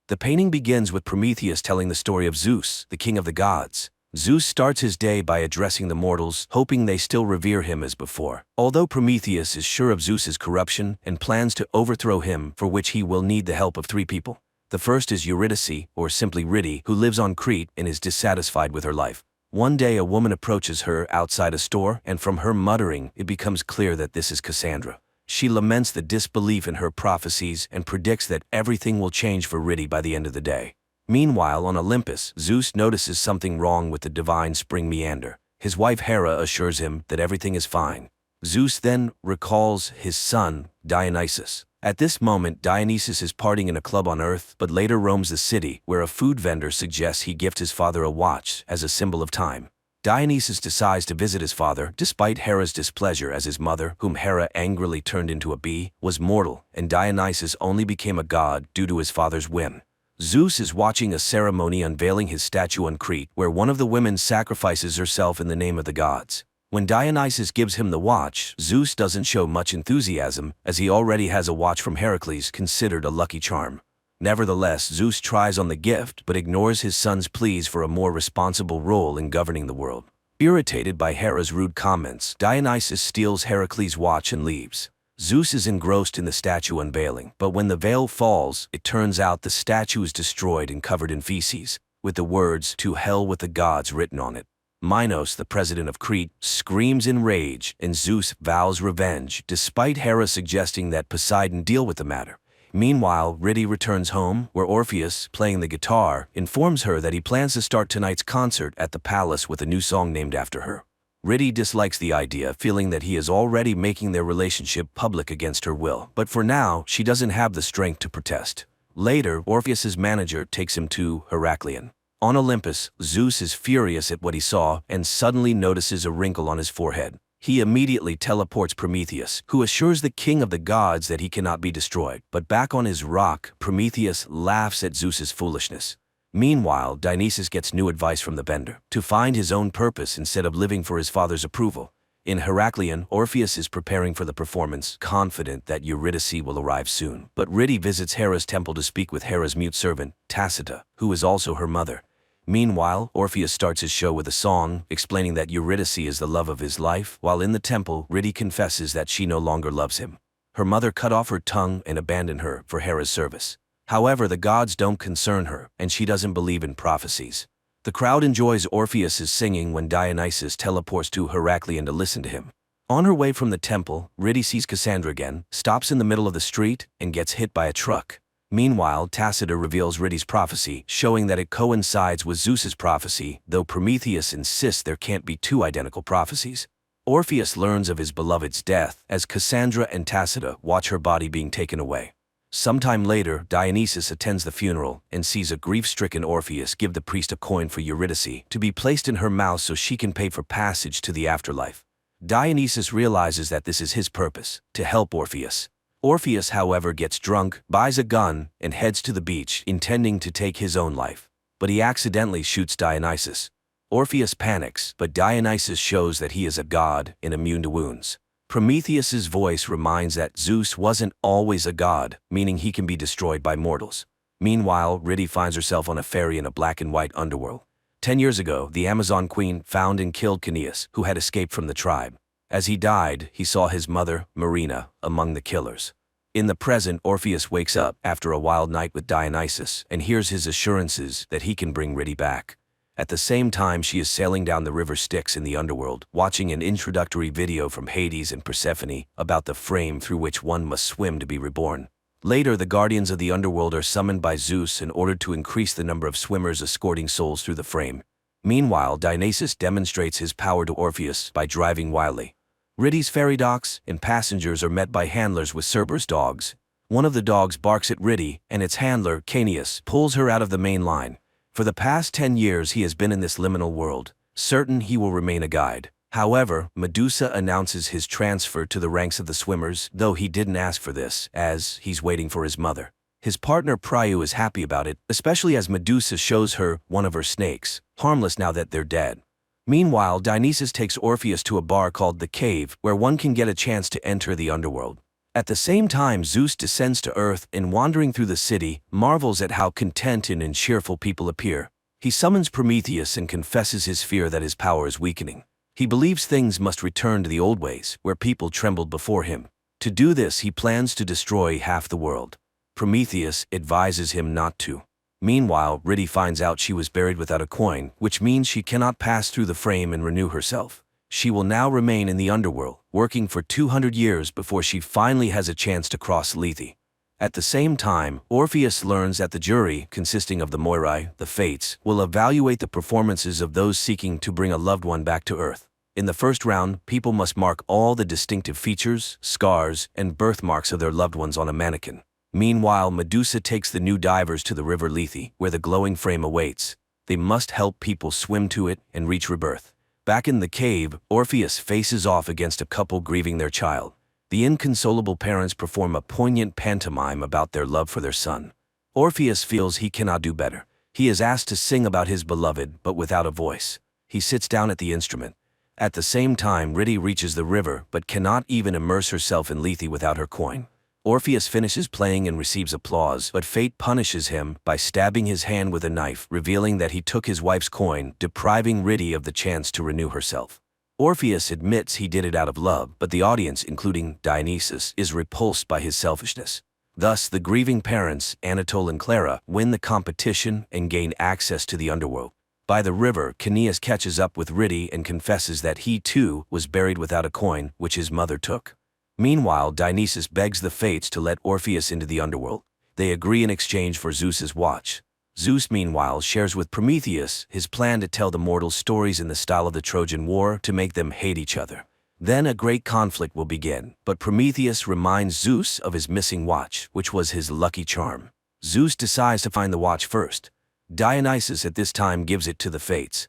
The painting begins with Prometheus telling the story of Zeus, the king of the gods. Zeus starts his day by addressing the mortals, hoping they still revere him as before. Although Prometheus is sure of Zeus's corruption and plans to overthrow him, for which he will need the help of three people. The first is Eurydice, or simply Riddy, who lives on Crete and is dissatisfied with her life. One day a woman approaches her outside a store, and from her muttering, it becomes clear that this is Cassandra. She laments the disbelief in her prophecies and predicts that everything will change for Riddy by the end of the day. Meanwhile, on Olympus, Zeus notices something wrong with the divine spring meander. His wife Hera assures him that everything is fine. Zeus then recalls his son, Dionysus. At this moment, Dionysus is partying in a club on Earth, but later roams the city, where a food vendor suggests he gift his father a watch as a symbol of time. Dionysus decides to visit his father, despite Hera's displeasure, as his mother, whom Hera angrily turned into a bee, was mortal, and Dionysus only became a god due to his father's whim. Zeus is watching a ceremony unveiling his statue on Crete, where one of the women sacrifices herself in the name of the gods. When Dionysus gives him the watch, Zeus doesn't show much enthusiasm, as he already has a watch from Heracles, considered a lucky charm. Nevertheless, Zeus tries on the gift but ignores his son's pleas for a more responsible role in governing the world. Irritated by Hera's rude comments, Dionysus steals Heracles' watch and leaves. Zeus is engrossed in the statue unveiling, but when the veil falls, it turns out the statue is destroyed and covered in feces, with the words, "To hell with the gods," written on it. Minos, the president of Crete, screams in rage, and Zeus vows revenge, despite Hera suggesting that Poseidon deal with the matter. Meanwhile, Riddy returns home, where Orpheus, playing the guitar, informs her that he plans to start tonight's concert at the palace with a new song named after her. Riddy dislikes the idea, feeling that he is already making their relationship public against her will, but for now, she doesn't have the strength to protest. Later, Orpheus's manager takes him to Heraklion. On Olympus, Zeus is furious at what he saw and suddenly notices a wrinkle on his forehead. He immediately teleports Prometheus, who assures the king of the gods that he cannot be destroyed. But back on his rock, Prometheus laughs at Zeus's foolishness. Meanwhile, Dionysus gets new advice from the vendor, to find his own purpose instead of living for his father's approval. In Heraklion, Orpheus is preparing for the performance, confident that Eurydice will arrive soon. But Riddy visits Hera's temple to speak with Hera's mute servant, Tacita, who is also her mother. Meanwhile, Orpheus starts his show with a song, explaining that Eurydice is the love of his life, while in the temple, Riddy confesses that she no longer loves him. Her mother cut off her tongue and abandoned her for Hera's service. However, the gods don't concern her, and she doesn't believe in prophecies. The crowd enjoys Orpheus's singing when Dionysus teleports to Heraklion to listen to him. On her way from the temple, Riddy sees Cassandra again, stops in the middle of the street, and gets hit by a truck. Meanwhile, Tacita reveals Riddy's prophecy, showing that it coincides with Zeus's prophecy, though Prometheus insists there can't be two identical prophecies. Orpheus learns of his beloved's death, as Cassandra and Tacita watch her body being taken away. Sometime later, Dionysus attends the funeral and sees a grief-stricken Orpheus give the priest a coin for Eurydice to be placed in her mouth so she can pay for passage to the afterlife. Dionysus realizes that this is his purpose, to help Orpheus. Orpheus, however, gets drunk, buys a gun, and heads to the beach, intending to take his own life. But he accidentally shoots Dionysus. Orpheus panics, but Dionysus shows that he is a god and immune to wounds. Prometheus's voice reminds that Zeus wasn't always a god, meaning he can be destroyed by mortals. Meanwhile, Riddy finds herself on a ferry in a black and white underworld. 10 years ago, the Amazon queen found and killed Caeneus, who had escaped from the tribe. As he died, he saw his mother, Marina, among the killers. In the present, Orpheus wakes up after a wild night with Dionysus and hears his assurances that he can bring Riddy back. At the same time, she is sailing down the river Styx in the underworld, watching an introductory video from Hades and Persephone about the frame through which one must swim to be reborn. Later, the guardians of the underworld are summoned by Zeus in order to increase the number of swimmers escorting souls through the frame. Meanwhile, Dionysus demonstrates his power to Orpheus by driving wildly. Riddy's ferry docks, and passengers are met by handlers with Cerberus dogs. One of the dogs barks at Riddy, and its handler, Caeneus, pulls her out of the main line. For the past 10 years he has been in this liminal world, certain he will remain a guide. However, Medusa announces his transfer to the ranks of the swimmers, though he didn't ask for this, as he's waiting for his mother. His partner Priou is happy about it, especially as Medusa shows her one of her snakes, harmless now that they're dead. Meanwhile, Dionysus takes Orpheus to a bar called The Cave, where one can get a chance to enter the underworld. At the same time, Zeus descends to earth and, wandering through the city, marvels at how contented and cheerful people appear. He summons Prometheus and confesses his fear that his power is weakening. He believes things must return to the old ways, where people trembled before him. To do this, he plans to destroy half the world. Prometheus advises him not to. Meanwhile, Ridi finds out she was buried without a coin, which means she cannot pass through the frame and renew herself. She will now remain in the underworld, working for 200 years before she finally has a chance to cross Lethe. At the same time, Orpheus learns that the jury, consisting of the Moirai, the Fates, will evaluate the performances of those seeking to bring a loved one back to Earth. In the first round, people must mark all the distinctive features, scars, and birthmarks of their loved ones on a mannequin. Meanwhile, Medusa takes the new divers to the river Lethe, where the glowing frame awaits. They must help people swim to it and reach rebirth. Back in the cave, Orpheus faces off against a couple grieving their child. The inconsolable parents perform a poignant pantomime about their love for their son. Orpheus feels he cannot do better. He is asked to sing about his beloved, but without a voice. He sits down at the instrument. At the same time, Ridi reaches the river, but cannot even immerse herself in Lethe without her coin. Orpheus finishes playing and receives applause, but fate punishes him by stabbing his hand with a knife, revealing that he took his wife's coin, depriving Ridi of the chance to renew herself. Orpheus admits he did it out of love, but the audience, including Dionysus, is repulsed by his selfishness. Thus, the grieving parents, Anatole and Clara, win the competition and gain access to the underworld. By the river, Caeneus catches up with Ridi and confesses that he, too, was buried without a coin, which his mother took. Meanwhile, Dionysus begs the Fates to let Orpheus into the underworld. They agree in exchange for Zeus's watch. Zeus, meanwhile, shares with Prometheus his plan to tell the mortals stories in the style of the Trojan War to make them hate each other. Then a great conflict will begin, but Prometheus reminds Zeus of his missing watch, which was his lucky charm. Zeus decides to find the watch first. Dionysus at this time gives it to the Fates.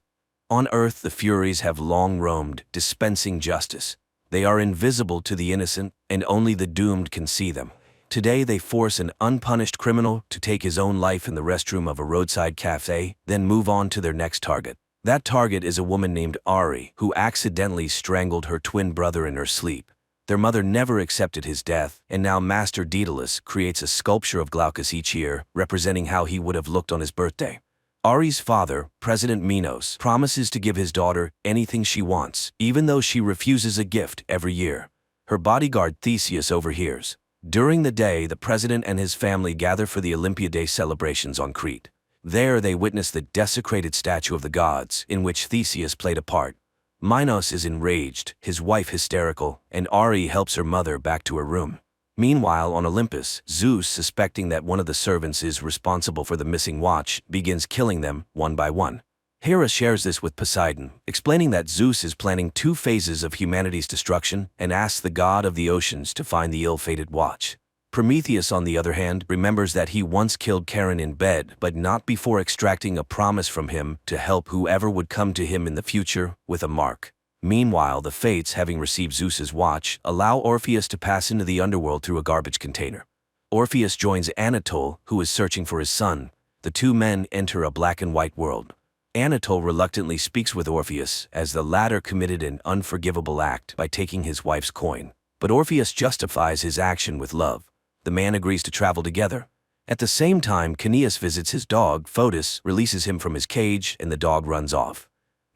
On Earth, the Furies have long roamed, dispensing justice. They are invisible to the innocent, and only the doomed can see them. Today they force an unpunished criminal to take his own life in the restroom of a roadside cafe, then move on to their next target. That target is a woman named Ari, who accidentally strangled her twin brother in her sleep. Their mother never accepted his death, and now Master Daedalus creates a sculpture of Glaucus each year, representing how he would have looked on his birthday. Ari's father, President Minos, promises to give his daughter anything she wants, even though she refuses a gift every year. Her bodyguard Theseus overhears. During the day, the president and his family gather for the Olympiadae celebrations on Crete. There they witness the desecrated statue of the gods, in which Theseus played a part. Minos is enraged, his wife hysterical, and Ari helps her mother back to her room. Meanwhile, on Olympus, Zeus, suspecting that one of the servants is responsible for the missing watch, begins killing them one by one. Hera shares this with Poseidon, explaining that Zeus is planning 2 phases of humanity's destruction and asks the god of the oceans to find the ill-fated watch. Prometheus, on the other hand, remembers that he once killed Charon in bed, but not before extracting a promise from him to help whoever would come to him in the future with a mark. Meanwhile, the Fates, having received Zeus's watch, allow Orpheus to pass into the underworld through a garbage container. Orpheus joins Anatole, who is searching for his son. The 2 men enter a black and white world. Anatole reluctantly speaks with Orpheus, as the latter committed an unforgivable act by taking his wife's coin. But Orpheus justifies his action with love. The man agrees to travel together. At the same time, Caeneus visits his dog, Photis, releases him from his cage, and the dog runs off.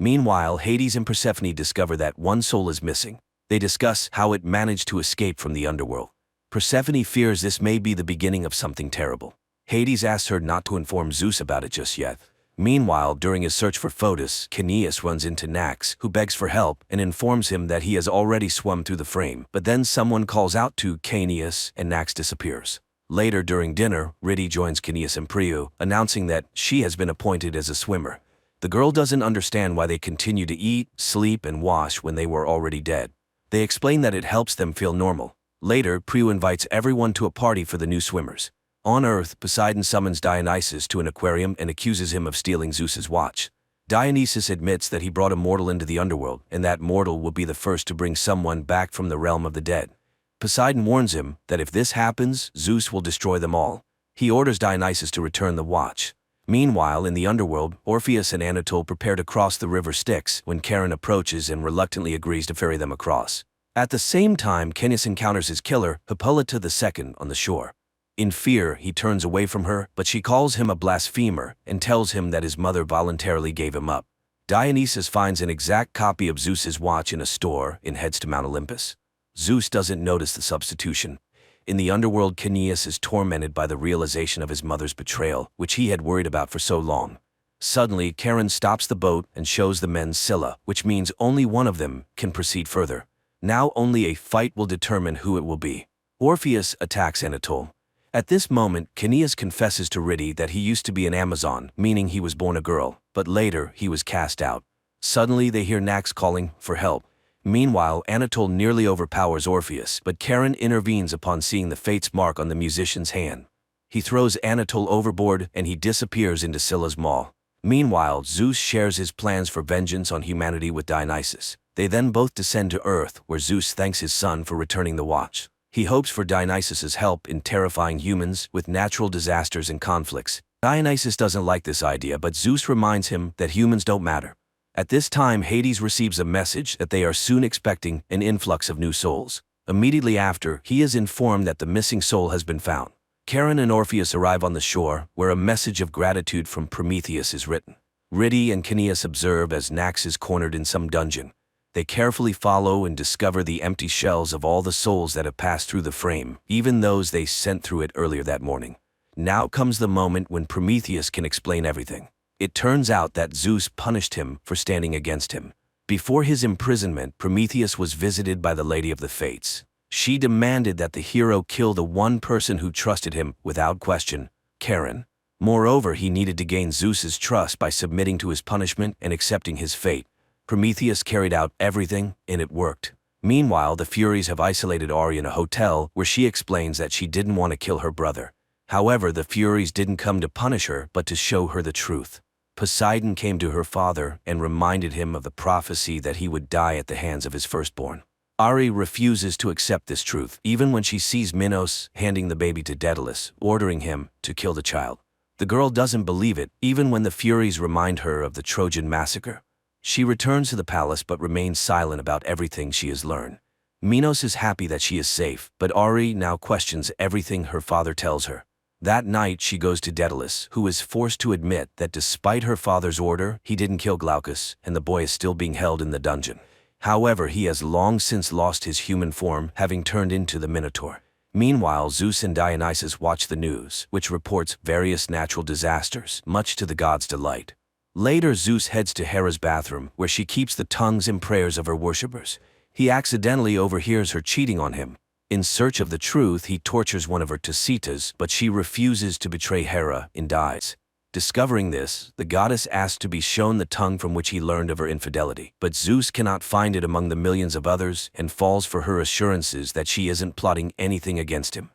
Meanwhile, Hades and Persephone discover that one soul is missing. They discuss how it managed to escape from the underworld. Persephone fears this may be the beginning of something terrible. Hades asks her not to inform Zeus about it just yet. Meanwhile, during his search for Photis, Caeneus runs into Nax, who begs for help and informs him that he has already swum through the frame. But then someone calls out to Caeneus, and Nax disappears. Later, during dinner, Ridi joins Caeneus and Priu, announcing that she has been appointed as a swimmer. The girl doesn't understand why they continue to eat, sleep, and wash when they were already dead. They explain that it helps them feel normal. Later, Priu invites everyone to a party for the new swimmers. On Earth, Poseidon summons Dionysus to an aquarium and accuses him of stealing Zeus's watch. Dionysus admits that he brought a mortal into the underworld, and that mortal will be the first to bring someone back from the realm of the dead. Poseidon warns him that if this happens, Zeus will destroy them all. He orders Dionysus to return the watch. Meanwhile, in the underworld, Orpheus and Anatole prepare to cross the river Styx when Charon approaches and reluctantly agrees to ferry them across. At the same time, Canius encounters his killer, Hippolyta II, on the shore. In fear, he turns away from her, but she calls him a blasphemer and tells him that his mother voluntarily gave him up. Dionysus finds an exact copy of Zeus's watch in a store and heads to Mount Olympus. Zeus doesn't notice the substitution. In the underworld, Canius is tormented by the realization of his mother's betrayal, which he had worried about for so long. Suddenly, Charon stops the boat and shows the men Scylla, which means only one of them can proceed further. Now only a fight will determine who it will be. Orpheus attacks Anatole. At this moment, Canius confesses to Rhyti that he used to be an Amazon, meaning he was born a girl, but later he was cast out. Suddenly they hear Nax calling for help. Meanwhile, Anatole nearly overpowers Orpheus, but Charon intervenes upon seeing the fate's mark on the musician's hand. He throws Anatole overboard and he disappears into Scylla's maw. Meanwhile, Zeus shares his plans for vengeance on humanity with Dionysus. They then both descend to Earth, where Zeus thanks his son for returning the watch. He hopes for Dionysus's help in terrifying humans with natural disasters and conflicts. Dionysus doesn't like this idea, but Zeus reminds him that humans don't matter. At this time, Hades receives a message that they are soon expecting an influx of new souls. Immediately after, he is informed that the missing soul has been found. Charon and Orpheus arrive on the shore, where a message of gratitude from Prometheus is written. Rhyti and Canius observe as Nax is cornered in some dungeon. They carefully follow and discover the empty shells of all the souls that have passed through the frame, even those they sent through it earlier that morning. Now comes the moment when Prometheus can explain everything. It turns out that Zeus punished him for standing against him. Before his imprisonment, Prometheus was visited by the Lady of the Fates. She demanded that the hero kill the one person who trusted him without question, Charon. Moreover, he needed to gain Zeus's trust by submitting to his punishment and accepting his fate. Prometheus carried out everything, and it worked. Meanwhile, the Furies have isolated Ari in a hotel where she explains that she didn't want to kill her brother. However, the Furies didn't come to punish her, but to show her the truth. Poseidon came to her father and reminded him of the prophecy that he would die at the hands of his firstborn. Ari refuses to accept this truth, even when she sees Minos handing the baby to Daedalus, ordering him to kill the child. The girl doesn't believe it, even when the Furies remind her of the Trojan massacre. She returns to the palace but remains silent about everything she has learned. Minos is happy that she is safe, but Ari now questions everything her father tells her. That night, she goes to Daedalus, who is forced to admit that despite her father's order, he didn't kill Glaucus, and the boy is still being held in the dungeon. However, he has long since lost his human form, having turned into the Minotaur. Meanwhile, Zeus and Dionysus watch the news, which reports various natural disasters, much to the gods' delight. Later, Zeus heads to Hera's bathroom, where she keeps the tongues and prayers of her worshippers. He accidentally overhears her cheating on him. In search of the truth, he tortures one of her Tisitas, but she refuses to betray Hera and dies. Discovering this, the goddess asks to be shown the tongue from which he learned of her infidelity, but Zeus cannot find it among the millions of others and falls for her assurances that she isn't plotting anything against him.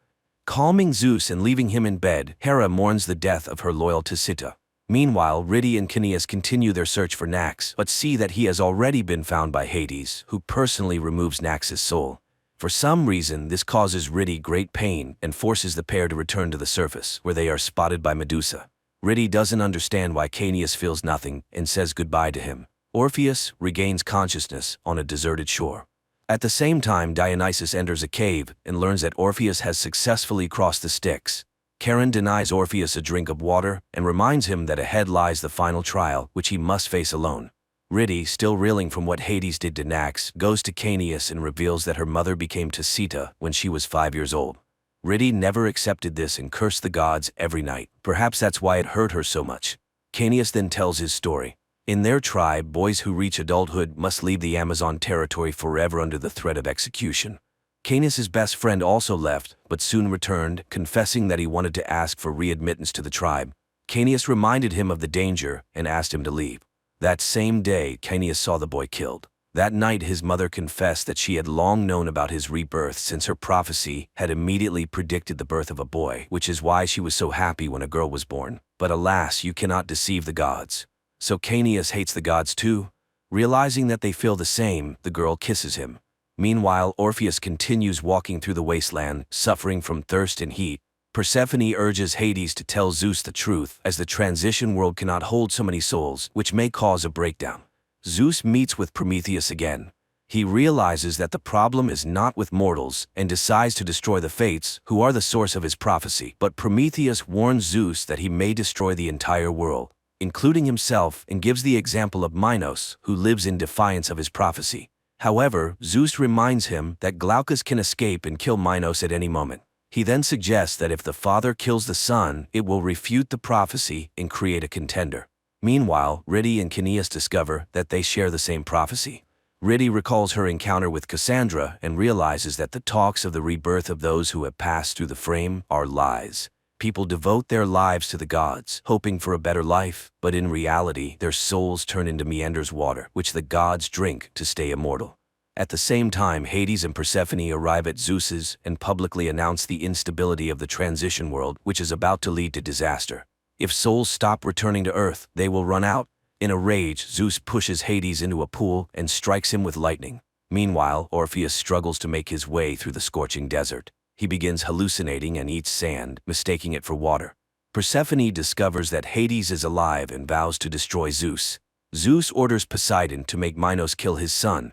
Calming Zeus and leaving him in bed, Hera mourns the death of her loyal Tisita. Meanwhile, Rhyti and Canius continue their search for Nax, but see that he has already been found by Hades, who personally removes Nax's soul. For some reason, this causes Rhyti great pain and forces the pair to return to the surface, where they are spotted by Medusa. Rhyti doesn't understand why Canius feels nothing and says goodbye to him. Orpheus regains consciousness on a deserted shore. At the same time, Dionysus enters a cave and learns that Orpheus has successfully crossed the Styx. Charon denies Orpheus a drink of water and reminds him that ahead lies the final trial, which he must face alone. Rhyti, still reeling from what Hades did to Nax, goes to Canius and reveals that her mother became Tisita when she was 5 years old. Rhyti never accepted this and cursed the gods every night. Perhaps that's why it hurt her so much. Canius then tells his story. In their tribe, boys who reach adulthood must leave the Amazon territory forever under the threat of execution. Canius's best friend also left, but soon returned, confessing that he wanted to ask for readmittance to the tribe. Canius reminded him of the danger and asked him to leave. That same day, Canius saw the boy killed. That night, his mother confessed that she had long known about his rebirth since her prophecy had immediately predicted the birth of a boy, which is why she was so happy when a girl was born. But alas, you cannot deceive the gods. So Canius hates the gods too. Realizing that they feel the same, the girl kisses him. Meanwhile, Orpheus continues walking through the wasteland, suffering from thirst and heat. Persephone urges Hades to tell Zeus the truth, as the transition world cannot hold so many souls, which may cause a breakdown. Zeus meets with Prometheus again. He realizes that the problem is not with mortals and decides to destroy the Fates, who are the source of his prophecy. But Prometheus warns Zeus that he may destroy the entire world, including himself, and gives the example of Minos, who lives in defiance of his prophecy. However, Zeus reminds him that Glaucus can escape and kill Minos at any moment. He then suggests that if the father kills the son, it will refute the prophecy and create a contender. Meanwhile, Rhyti and Caeneus discover that they share the same prophecy. Rhyti recalls her encounter with Cassandra and realizes that the talks of the rebirth of those who have passed through the frame are lies. People devote their lives to the gods, hoping for a better life, but in reality, their souls turn into Meander's water, which the gods drink to stay immortal. At the same time, Hades and Persephone arrive at Zeus's and publicly announce the instability of the transition world, which is about to lead to disaster. If souls stop returning to Earth, they will run out. In a rage, Zeus pushes Hades into a pool and strikes him with lightning. Meanwhile, Orpheus struggles to make his way through the scorching desert. He begins hallucinating and eats sand, mistaking it for water. Persephone discovers that Hades is alive and vows to destroy Zeus. Zeus orders Poseidon to make Minos kill his son.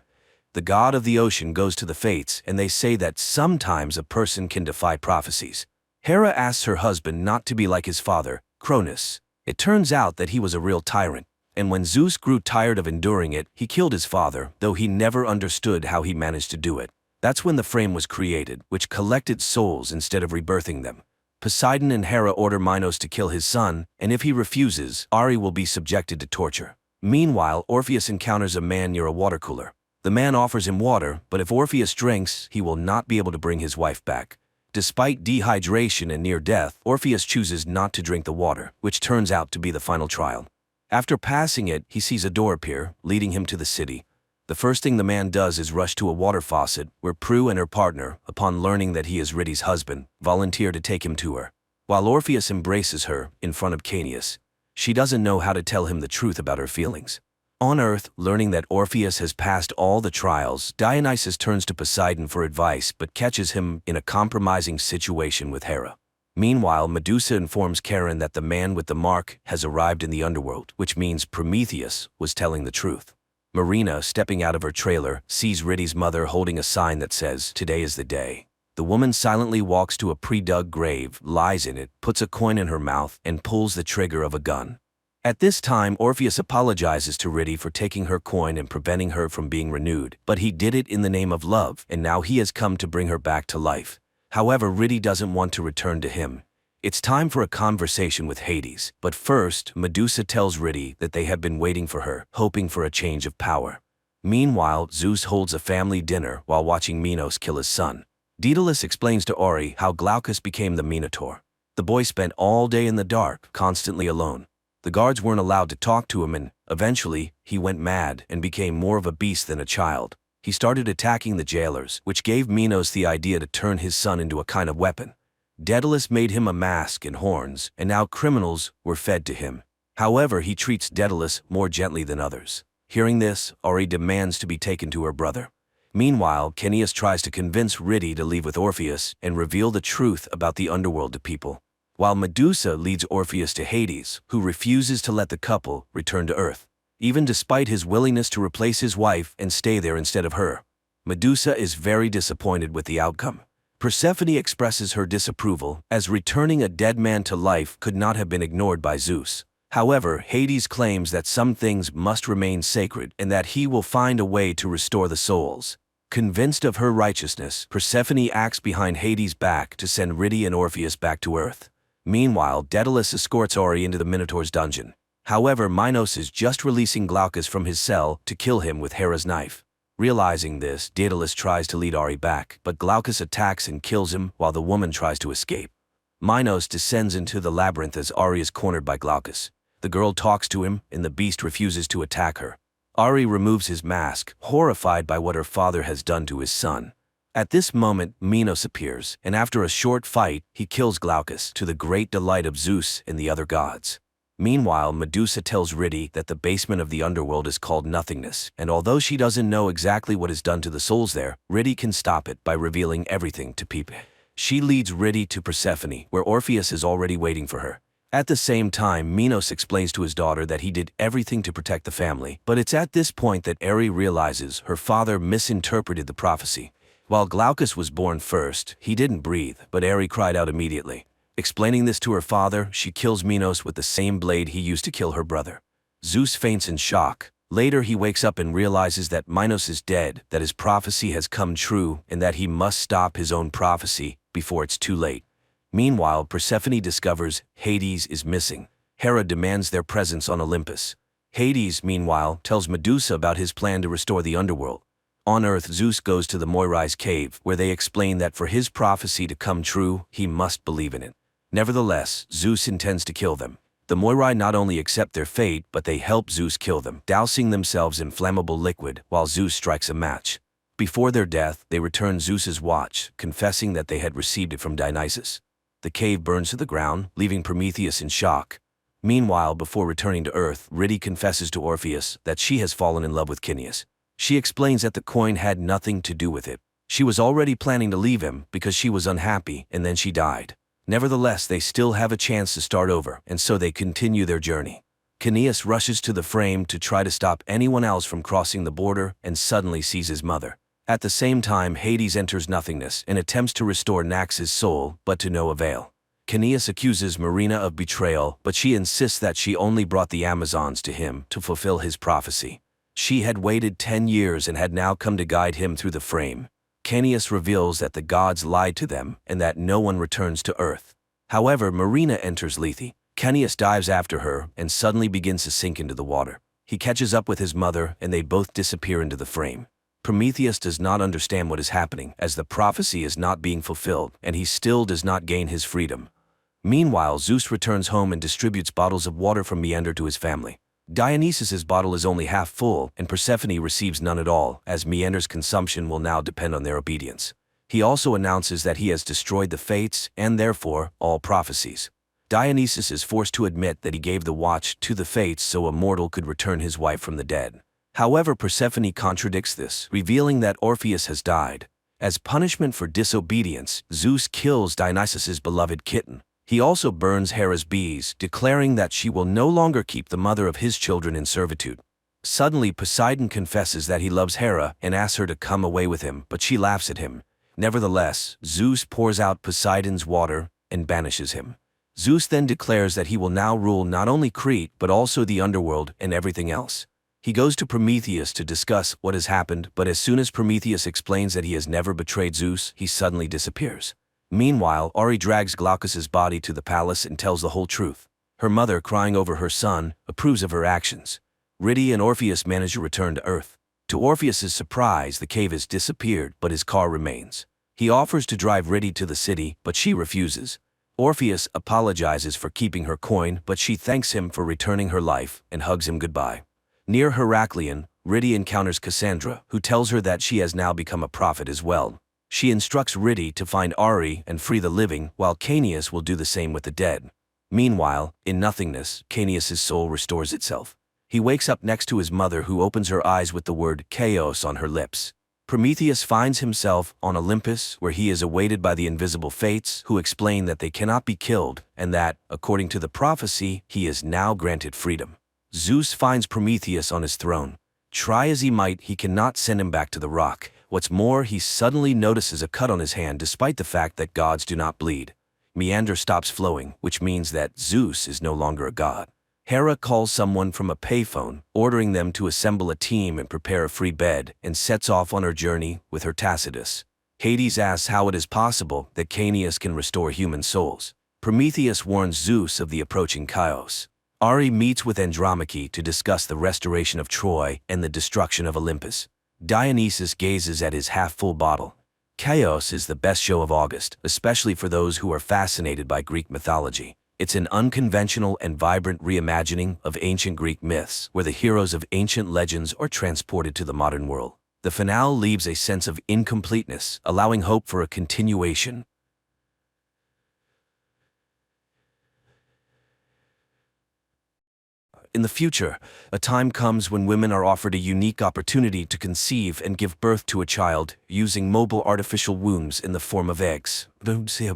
The god of the ocean goes to the Fates, and they say that sometimes a person can defy prophecies. Hera asks her husband not to be like his father, Cronus. It turns out that he was a real tyrant, and when Zeus grew tired of enduring it, he killed his father, though he never understood how he managed to do it. That's when the frame was created, which collected souls instead of rebirthing them. Poseidon and Hera order Minos to kill his son, and if he refuses, Ari will be subjected to torture. Meanwhile, Orpheus encounters a man near a water cooler. The man offers him water, but if Orpheus drinks, he will not be able to bring his wife back. Despite dehydration and near death, Orpheus chooses not to drink the water, which turns out to be the final trial. After passing it, he sees a door appear, leading him to the city. The first thing the man does is rush to a water faucet, where Prue and her partner, upon learning that he is Rhiti's husband, volunteer to take him to her. While Orpheus embraces her in front of Caeneus, she doesn't know how to tell him the truth about her feelings. On Earth, learning that Orpheus has passed all the trials, Dionysus turns to Poseidon for advice but catches him in a compromising situation with Hera. Meanwhile, Medusa informs Charon that the man with the mark has arrived in the underworld, which means Prometheus was telling the truth. Marina, stepping out of her trailer, sees Rhiti's mother holding a sign that says, "Today is the day." The woman silently walks to a pre-dug grave, lies in it, puts a coin in her mouth, and pulls the trigger of a gun. At this time, Orpheus apologizes to Rhiti for taking her coin and preventing her from being renewed, but he did it in the name of love, and now he has come to bring her back to life. However, Rhiti doesn't want to return to him. It's time for a conversation with Hades, but first, Medusa tells Rhiti that they have been waiting for her, hoping for a change of power. Meanwhile, Zeus holds a family dinner while watching Minos kill his son. Daedalus explains to Ori how Glaucus became the Minotaur. The boy spent all day in the dark, constantly alone. The guards weren't allowed to talk to him, and eventually, he went mad and became more of a beast than a child. He started attacking the jailers, which gave Minos the idea to turn his son into a kind of weapon. Daedalus made him a mask and horns, and now criminals were fed to him. However, he treats Daedalus more gently than others. Hearing this, Ori demands to be taken to her brother. Meanwhile, Caeneus tries to convince Rhiti to leave with Orpheus and reveal the truth about the underworld to people, while Medusa leads Orpheus to Hades, who refuses to let the couple return to Earth, even despite his willingness to replace his wife and stay there instead of her. Medusa is very disappointed with the outcome. Persephone expresses her disapproval, as returning a dead man to life could not have been ignored by Zeus. However, Hades claims that some things must remain sacred and that he will find a way to restore the souls. Convinced of her righteousness, Persephone acts behind Hades' back to send Rhiti and Orpheus back to Earth. Meanwhile, Daedalus escorts Ori into the Minotaur's dungeon. However, Minos is just releasing Glaucus from his cell to kill him with Hera's knife. Realizing this, Daedalus tries to lead Ori back, but Glaucus attacks and kills him while the woman tries to escape. Minos descends into the labyrinth as Ori is cornered by Glaucus. The girl talks to him, and the beast refuses to attack her. Ori removes his mask, horrified by what her father has done to his son. At this moment, Minos appears, and after a short fight, he kills Glaucus, to the great delight of Zeus and the other gods. Meanwhile, Medusa tells Rhiti that the basement of the underworld is called Nothingness, and although she doesn't know exactly what is done to the souls there, Rhiti can stop it by revealing everything to people. She leads Rhiti to Persephone, where Orpheus is already waiting for her. At the same time, Minos explains to his daughter that he did everything to protect the family, but it's at this point that Eri realizes her father misinterpreted the prophecy. While Glaucus was born first, he didn't breathe, but Eri cried out immediately. Explaining this to her father, she kills Minos with the same blade he used to kill her brother. Zeus faints in shock. Later he wakes up and realizes that Minos is dead, that his prophecy has come true, and that he must stop his own prophecy before it's too late. Meanwhile, Persephone discovers Hades is missing. Hera demands their presence on Olympus. Hades, meanwhile, tells Medusa about his plan to restore the underworld. On Earth, Zeus goes to the Moirais cave, where they explain that for his prophecy to come true, he must believe in it. Nevertheless, Zeus intends to kill them. The Moirai not only accept their fate, but they help Zeus kill them, dousing themselves in flammable liquid while Zeus strikes a match. Before their death, they return Zeus's watch, confessing that they had received it from Dionysus. The cave burns to the ground, leaving Prometheus in shock. Meanwhile, before returning to Earth, Rhyti confesses to Orpheus that she has fallen in love with Cineas. She explains that the coin had nothing to do with it. She was already planning to leave him because she was unhappy, and then she died. Nevertheless, they still have a chance to start over, and so they continue their journey. Cineas rushes to the frame to try to stop anyone else from crossing the border and suddenly sees his mother. At the same time, Hades enters nothingness and attempts to restore Nax's soul, but to no avail. Cineas accuses Marina of betrayal, but she insists that she only brought the Amazons to him to fulfill his prophecy. She had waited 10 years and had now come to guide him through the frame. Cineas reveals that the gods lied to them and that no one returns to Earth. However, Marina enters Lethe. Cineas dives after her and suddenly begins to sink into the water. He catches up with his mother and they both disappear into the frame. Prometheus does not understand what is happening, as the prophecy is not being fulfilled, and he still does not gain his freedom. Meanwhile, Zeus returns home and distributes bottles of water from Meander to his family. Dionysus's bottle is only half full, and Persephone receives none at all, as Meander's consumption will now depend on their obedience. He also announces that he has destroyed the fates, and therefore, all prophecies. Dionysus is forced to admit that he gave the watch to the fates so a mortal could return his wife from the dead. However, Persephone contradicts this, revealing that Orpheus has died. As punishment for disobedience, Zeus kills Dionysus's beloved kitten. He also burns Hera's bees, declaring that she will no longer keep the mother of his children in servitude. Suddenly, Poseidon confesses that he loves Hera and asks her to come away with him, but she laughs at him. Nevertheless, Zeus pours out Poseidon's water and banishes him. Zeus then declares that he will now rule not only Crete but also the underworld and everything else. He goes to Prometheus to discuss what has happened, but as soon as Prometheus explains that he has never betrayed Zeus, he suddenly disappears. Meanwhile, Ori drags Glaucus's body to the palace and tells the whole truth. Her mother, crying over her son, approves of her actions. Rhyti and Orpheus manage to return to Earth. To Orpheus's surprise, the cave has disappeared, but his car remains. He offers to drive Rhyti to the city, but she refuses. Orpheus apologizes for keeping her coin, but she thanks him for returning her life and hugs him goodbye. Near Heracleion, Rhyti encounters Cassandra, who tells her that she has now become a prophet as well. She instructs Rhyti to find Ari and free the living, while Cineas will do the same with the dead. Meanwhile, in nothingness, Cineas's soul restores itself. He wakes up next to his mother, who opens her eyes with the word chaos on her lips. Prometheus finds himself on Olympus, where he is awaited by the invisible fates, who explain that they cannot be killed, and that, according to the prophecy, he is now granted freedom. Zeus finds Prometheus on his throne. Try as he might, he cannot send him back to the rock. What's more, he suddenly notices a cut on his hand despite the fact that gods do not bleed. Meander stops flowing, which means that Zeus is no longer a god. Hera calls someone from a payphone, ordering them to assemble a team and prepare a free bed, and sets off on her journey with her Tacitus. Hades asks how it is possible that Cineas can restore human souls. Prometheus warns Zeus of the approaching chaos. Ari meets with Andromache to discuss the restoration of Troy and the destruction of Olympus. Dionysus gazes at his half-full bottle. Chaos is the best show of August, especially for those who are fascinated by Greek mythology. It's an unconventional and vibrant reimagining of ancient Greek myths, where the heroes of ancient legends are transported to the modern world. The finale leaves a sense of incompleteness, allowing hope for a continuation. In the future, a time comes when women are offered a unique opportunity to conceive and give birth to a child using mobile artificial wombs in the form of eggs. Don't say a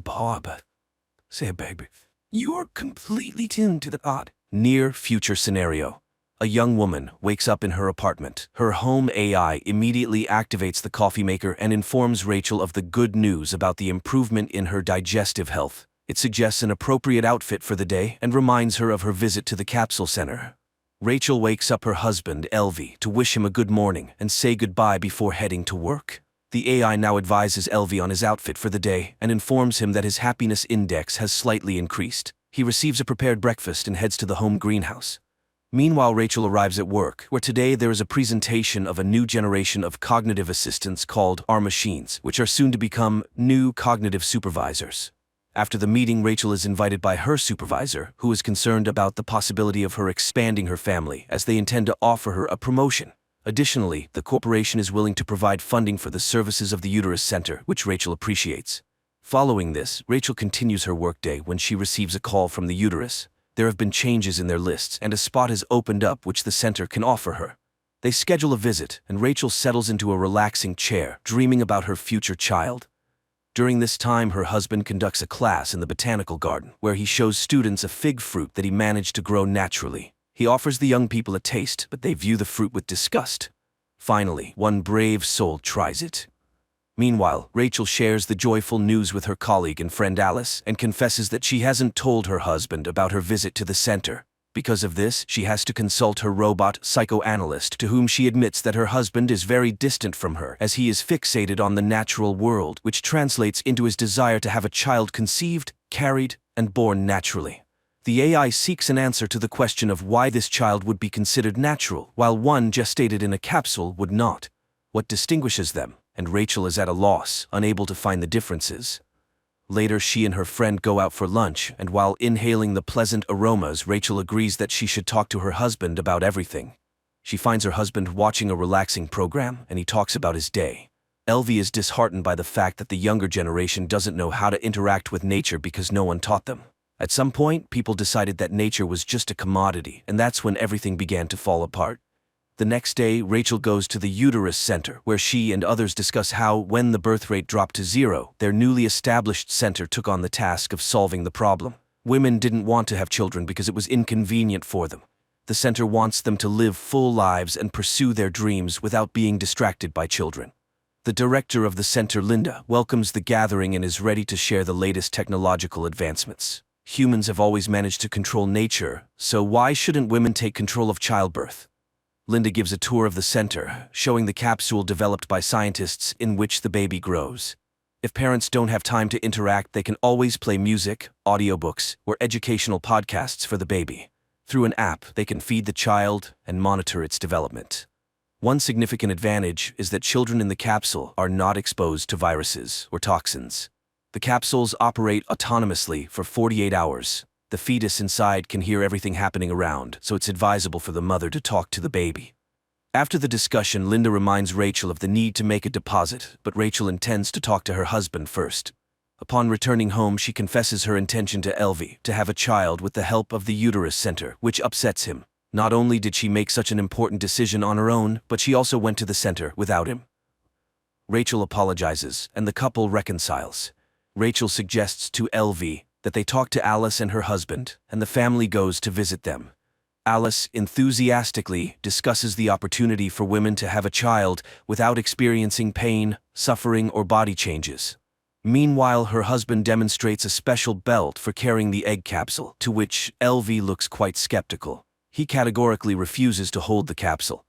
baby. You're completely tuned to the odd, near future scenario. A young woman wakes up in her apartment. Her home AI immediately activates the coffee maker and informs Rachel of the good news about the improvement in her digestive health. It suggests an appropriate outfit for the day and reminds her of her visit to the capsule center. Rachel wakes up her husband, Elvie, to wish him a good morning and say goodbye before heading to work. The AI now advises Elvie on his outfit for the day and informs him that his happiness index has slightly increased. He receives a prepared breakfast and heads to the home greenhouse. Meanwhile, Rachel arrives at work, where today there is a presentation of a new generation of cognitive assistants called our machines, which are soon to become new cognitive supervisors. After the meeting, Rachel is invited by her supervisor, who is concerned about the possibility of her expanding her family, as they intend to offer her a promotion. Additionally, the corporation is willing to provide funding for the services of the Uterus Center, which Rachel appreciates. Following this, Rachel continues her workday when she receives a call from the uterus. There have been changes in their lists, and a spot has opened up which the center can offer her. They schedule a visit, and Rachel settles into a relaxing chair, dreaming about her future child. During this time, her husband conducts a class in the botanical garden, where he shows students a fig fruit that he managed to grow naturally. He offers the young people a taste, but they view the fruit with disgust. Finally, one brave soul tries it. Meanwhile, Rachel shares the joyful news with her colleague and friend Alice and confesses that she hasn't told her husband about her visit to the center. Because of this, she has to consult her robot psychoanalyst, to whom she admits that her husband is very distant from her, as he is fixated on the natural world, which translates into his desire to have a child conceived, carried, and born naturally. The AI seeks an answer to the question of why this child would be considered natural, while one gestated in a capsule would not. What distinguishes them? And Rachel is at a loss, unable to find the differences. Later, she and her friend go out for lunch, and while inhaling the pleasant aromas, Rachel agrees that she should talk to her husband about everything. She finds her husband watching a relaxing program, and he talks about his day. Elvie is disheartened by the fact that the younger generation doesn't know how to interact with nature because no one taught them. At some point, people decided that nature was just a commodity, and that's when everything began to fall apart. The next day, Rachel goes to the Uterus Center, where she and others discuss how, when the birth rate dropped to 0, their newly established center took on the task of solving the problem. Women didn't want to have children because it was inconvenient for them. The center wants them to live full lives and pursue their dreams without being distracted by children. The director of the center, Linda, welcomes the gathering and is ready to share the latest technological advancements. Humans have always managed to control nature, so why shouldn't women take control of childbirth? Linda gives a tour of the center, showing the capsule developed by scientists in which the baby grows. If parents don't have time to interact, they can always play music, audiobooks, or educational podcasts for the baby. Through an app, they can feed the child and monitor its development. One significant advantage is that children in the capsule are not exposed to viruses or toxins. The capsules operate autonomously for 48 hours. The fetus inside can hear everything happening around, so it's advisable for the mother to talk to the baby. After the discussion, Linda reminds Rachel of the need to make a deposit, but Rachel intends to talk to her husband first. Upon returning home, she confesses her intention to Elvie to have a child with the help of the Uterus Center, which upsets him. Not only did she make such an important decision on her own, but she also went to the center without him. Rachel apologizes, and the couple reconciles. Rachel suggests to Elvie that they talk to Alice and her husband, and the family goes to visit them. Alice enthusiastically discusses the opportunity for women to have a child without experiencing pain, suffering, or body changes. Meanwhile, her husband demonstrates a special belt for carrying the egg capsule, to which Elvie looks quite skeptical. He categorically refuses to hold the capsule.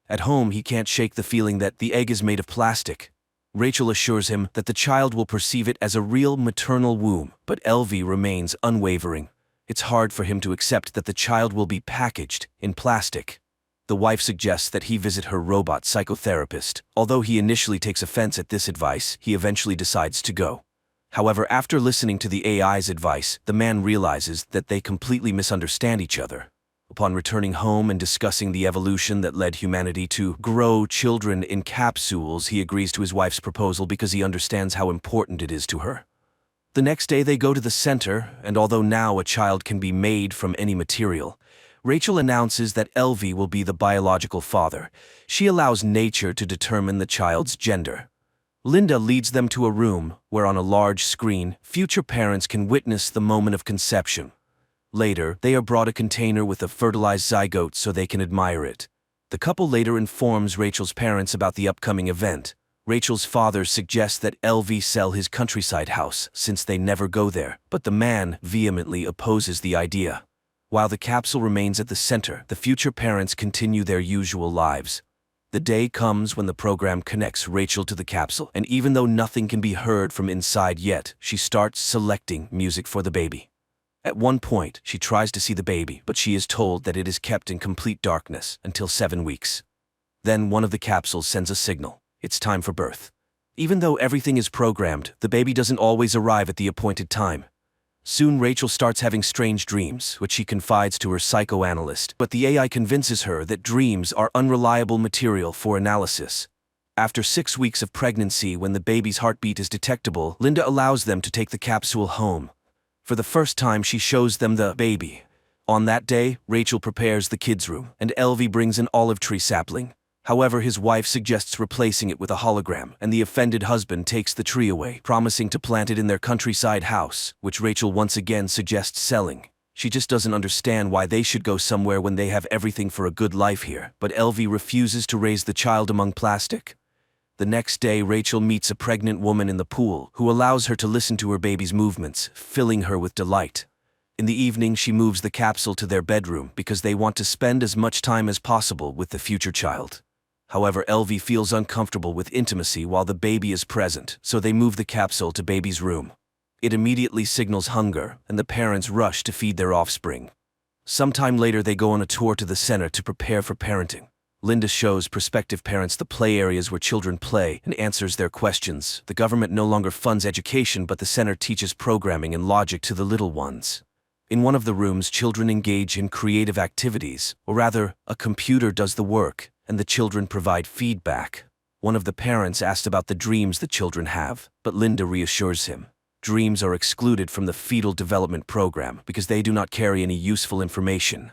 At home, he can't shake the feeling that the egg is made of plastic. Rachel assures him that the child will perceive it as a real maternal womb, but Elvie remains unwavering. It's hard for him to accept that the child will be packaged in plastic. The wife suggests that he visit her robot psychotherapist. Although he initially takes offense at this advice, he eventually decides to go. However, after listening to the AI's advice, the man realizes that they completely misunderstand each other. Upon returning home and discussing the evolution that led humanity to grow children in capsules, he agrees to his wife's proposal because he understands how important it is to her. The next day they go to the center, and although now a child can be made from any material, Rachel announces that Elvie will be the biological father. She allows nature to determine the child's gender. Linda leads them to a room where on a large screen, future parents can witness the moment of conception. Later, they are brought a container with a fertilized zygote so they can admire it. The couple later informs Rachel's parents about the upcoming event. Rachel's father suggests that LV sell his countryside house since they never go there, but the man vehemently opposes the idea. While the capsule remains at the center, the future parents continue their usual lives. The day comes when the program connects Rachel to the capsule, and even though nothing can be heard from inside yet, she starts selecting music for the baby. At one point, she tries to see the baby, but she is told that it is kept in complete darkness until 7 weeks. Then one of the capsules sends a signal. It's time for birth. Even though everything is programmed, the baby doesn't always arrive at the appointed time. Soon Rachel starts having strange dreams, which she confides to her psychoanalyst, but the AI convinces her that dreams are unreliable material for analysis. After 6 weeks of pregnancy, when the baby's heartbeat is detectable, Linda allows them to take the capsule home. For the first time, she shows them the baby. On that day, Rachel prepares the kids' room, and LV brings an olive tree sapling. However, his wife suggests replacing it with a hologram, and the offended husband takes the tree away, promising to plant it in their countryside house, which Rachel once again suggests selling. She just doesn't understand why they should go somewhere when they have everything for a good life here, but LV refuses to raise the child among plastic. The next day, Rachel meets a pregnant woman in the pool who allows her to listen to her baby's movements, filling her with delight. In the evening, she moves the capsule to their bedroom because they want to spend as much time as possible with the future child. However, LV feels uncomfortable with intimacy while the baby is present, so they move the capsule to baby's room. It immediately signals hunger, and the parents rush to feed their offspring. Sometime later, they go on a tour to the center to prepare for parenting. Linda shows prospective parents the play areas where children play and answers their questions. The government no longer funds education, but the center teaches programming and logic to the little ones. In one of the rooms, children engage in creative activities, or rather, a computer does the work, and the children provide feedback. One of the parents asked about the dreams the children have, but Linda reassures him. Dreams are excluded from the fetal development program because they do not carry any useful information.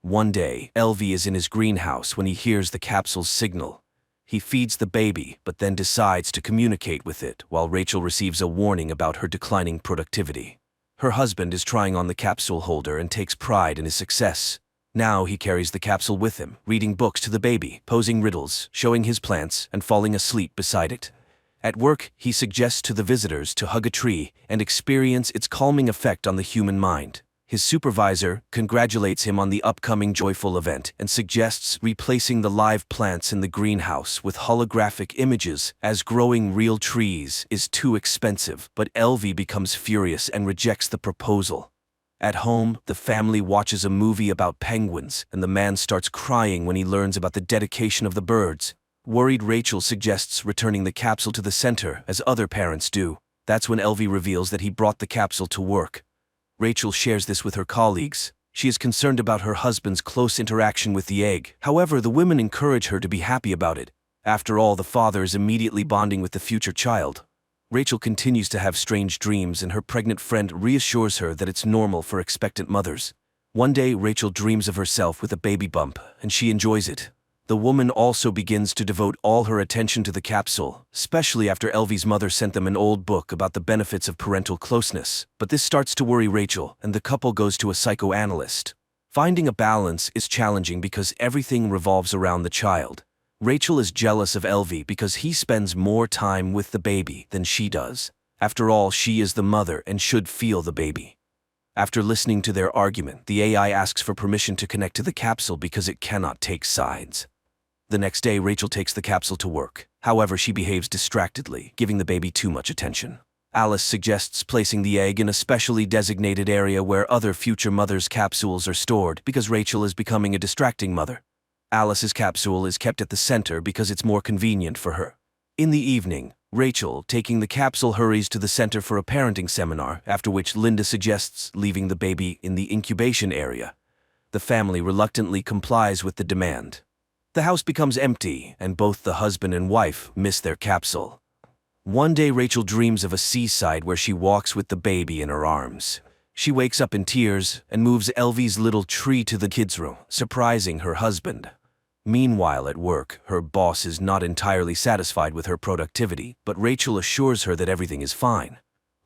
One day, LV is in his greenhouse when he hears the capsule's signal. He feeds the baby, but then decides to communicate with it, while Rachel receives a warning about her declining productivity. Her husband is trying on the capsule holder and takes pride in his success. Now he carries the capsule with him, reading books to the baby, posing riddles, showing his plants, and falling asleep beside it. At work, he suggests to the visitors to hug a tree and experience its calming effect on the human mind. His supervisor congratulates him on the upcoming joyful event and suggests replacing the live plants in the greenhouse with holographic images, as growing real trees is too expensive, but LV becomes furious and rejects the proposal. At home, the family watches a movie about penguins, and the man starts crying when he learns about the dedication of the birds. Worried, Rachel suggests returning the capsule to the center, as other parents do. That's when LV reveals that he brought the capsule to work. Rachel shares this with her colleagues. She is concerned about her husband's close interaction with the egg. However, the women encourage her to be happy about it. After all, the father is immediately bonding with the future child. Rachel continues to have strange dreams, and her pregnant friend reassures her that it's normal for expectant mothers. One day, Rachel dreams of herself with a baby bump, and she enjoys it. The woman also begins to devote all her attention to the capsule, especially after LV's mother sent them an old book about the benefits of parental closeness. But this starts to worry Rachel, and the couple goes to a psychoanalyst. Finding a balance is challenging because everything revolves around the child. Rachel is jealous of LV because he spends more time with the baby than she does. After all, she is the mother and should feel the baby. After listening to their argument, the AI asks for permission to connect to the capsule because it cannot take sides. The next day, Rachel takes the capsule to work. However, she behaves distractedly, giving the baby too much attention. Alice suggests placing the egg in a specially designated area where other future mothers' capsules are stored because Rachel is becoming a distracting mother. Alice's capsule is kept at the center because it's more convenient for her. In the evening, Rachel, taking the capsule, hurries to the center for a parenting seminar, after which Linda suggests leaving the baby in the incubation area. The family reluctantly complies with the demand. The house becomes empty, and both the husband and wife miss their capsule. One day, Rachel dreams of a seaside where she walks with the baby in her arms. She wakes up in tears and moves LV's little tree to the kids' room, surprising her husband. Meanwhile, at work, her boss is not entirely satisfied with her productivity, but Rachel assures her that everything is fine.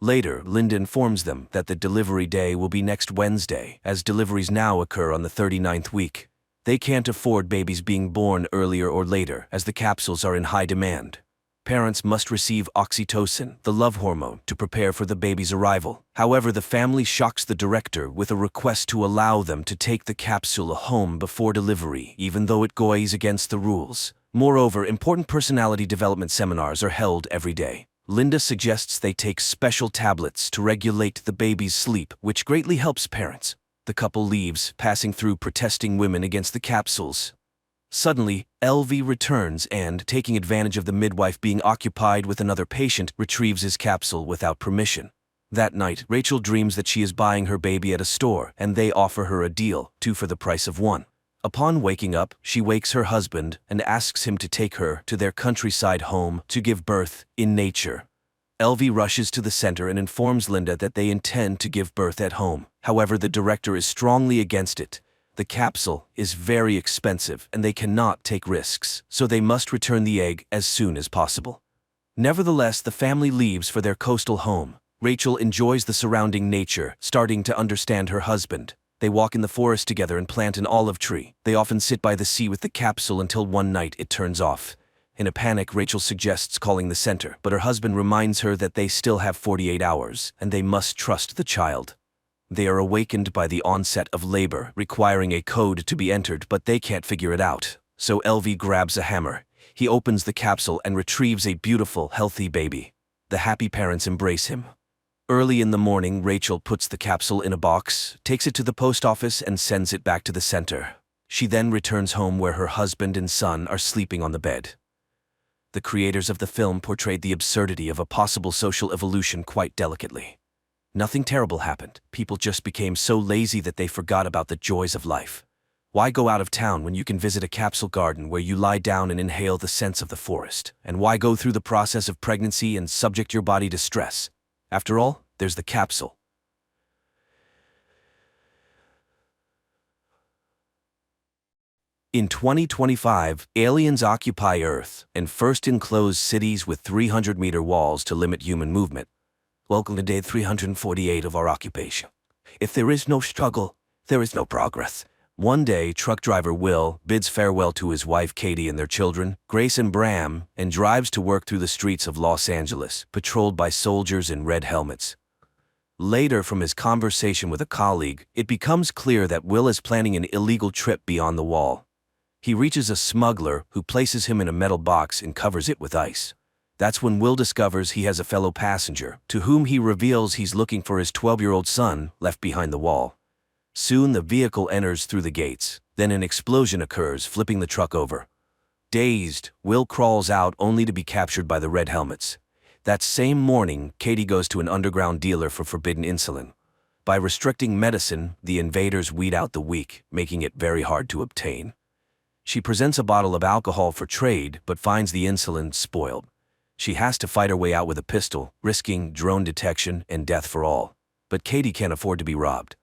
Later, Linda informs them that the delivery day will be next Wednesday, as deliveries now occur on the 39th week. They can't afford babies being born earlier or later, as the capsules are in high demand. Parents must receive oxytocin, the love hormone, to prepare for the baby's arrival. However, the family shocks the director with a request to allow them to take the capsule home before delivery, even though it goes against the rules. Moreover, important personality development seminars are held every day. Linda suggests they take special tablets to regulate the baby's sleep, which greatly helps parents. The couple leaves, passing through protesting women against the capsules. Suddenly, LV returns and, taking advantage of the midwife being occupied with another patient, retrieves his capsule without permission. That night, Rachel dreams that she is buying her baby at a store, and they offer her a deal, 2 for the price of 1. Upon waking up, she wakes her husband and asks him to take her to their countryside home to give birth in nature. LV rushes to the center and informs Linda that they intend to give birth at home. However, the director is strongly against it. The capsule is very expensive and they cannot take risks, so they must return the egg as soon as possible. Nevertheless, the family leaves for their coastal home. Rachel enjoys the surrounding nature, starting to understand her husband. They walk in the forest together and plant an olive tree. They often sit by the sea with the capsule until one night it turns off. In a panic, Rachel suggests calling the center, but her husband reminds her that they still have 48 hours and they must trust the child. They are awakened by the onset of labor, requiring a code to be entered, but they can't figure it out. So LV grabs a hammer. He opens the capsule and retrieves a beautiful, healthy baby. The happy parents embrace him. Early in the morning, Rachel puts the capsule in a box, takes it to the post office, and sends it back to the center. She then returns home where her husband and son are sleeping on the bed. The creators of the film portrayed the absurdity of a possible social evolution quite delicately. Nothing terrible happened. People just became so lazy that they forgot about the joys of life. Why go out of town when you can visit a capsule garden where you lie down and inhale the scents of the forest? And why go through the process of pregnancy and subject your body to stress? After all, there's the capsule. In 2025, aliens occupy Earth and first enclose cities with 300-meter walls to limit human movement. Welcome to day 348 of our occupation. If there is no struggle, there is no progress. One day, truck driver Will bids farewell to his wife Katie and their children, Grace and Bram, and drives to work through the streets of Los Angeles, patrolled by soldiers in red helmets. Later, from his conversation with a colleague, it becomes clear that Will is planning an illegal trip beyond the wall. He reaches a smuggler who places him in a metal box and covers it with ice. That's when Will discovers he has a fellow passenger, to whom he reveals he's looking for his 12-year-old son left behind the wall. Soon the vehicle enters through the gates. Then an explosion occurs, flipping the truck over. Dazed, Will crawls out only to be captured by the red helmets. That same morning, Katie goes to an underground dealer for forbidden insulin. By restricting medicine, the invaders weed out the weak, making it very hard to obtain. She presents a bottle of alcohol for trade, but finds the insulin spoiled. She has to fight her way out with a pistol, risking drone detection and death for all. But Katie can't afford to be robbed.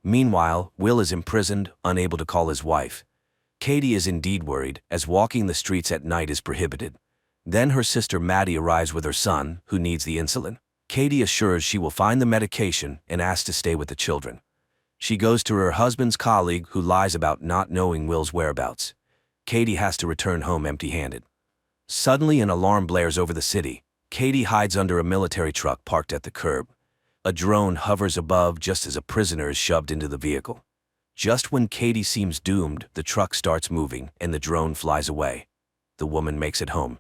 Meanwhile, Will is imprisoned, unable to call his wife. Katie is indeed worried, as walking the streets at night is prohibited. Then her sister Maddie arrives with her son, who needs the insulin. Katie assures she will find the medication and asks to stay with the children. She goes to her husband's colleague, who lies about not knowing Will's whereabouts. Katie has to return home empty-handed. Suddenly, an alarm blares over the city. Katie hides under a military truck parked at the curb. A drone hovers above just as a prisoner is shoved into the vehicle. Just when Katie seems doomed, the truck starts moving and the drone flies away. The woman makes it home.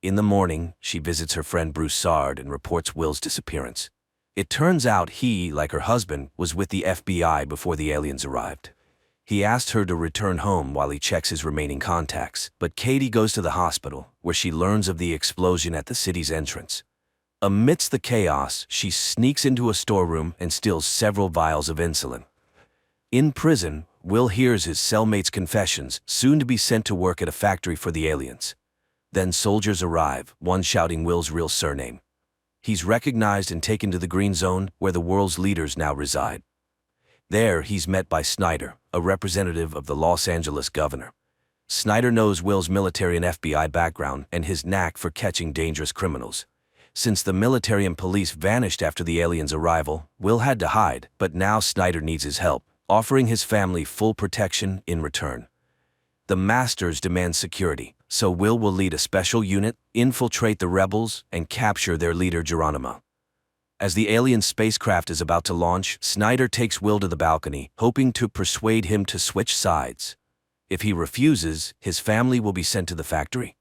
In the morning, she visits her friend Bruce Sard and reports Will's disappearance. It turns out he, like her husband, was with the FBI before the aliens arrived. He asked her to return home while he checks his remaining contacts, but Katie goes to the hospital, where she learns of the explosion at the city's entrance. Amidst the chaos, she sneaks into a storeroom and steals several vials of insulin. In prison, Will hears his cellmate's confessions, soon to be sent to work at a factory for the aliens. Then soldiers arrive, one shouting Will's real surname. He's recognized and taken to the Green Zone, where the world's leaders now reside. There, he's met by Snyder, a representative of the Los Angeles governor. Snyder knows Will's military and FBI background and his knack for catching dangerous criminals. Since the military and police vanished after the aliens' arrival, Will had to hide, but now Snyder needs his help, offering his family full protection in return. The Masters demand security, so Will lead a special unit, infiltrate the rebels, and capture their leader Geronimo. As the alien spacecraft is about to launch, Snyder takes Will to the balcony, hoping to persuade him to switch sides. If he refuses, his family will be sent to the factory.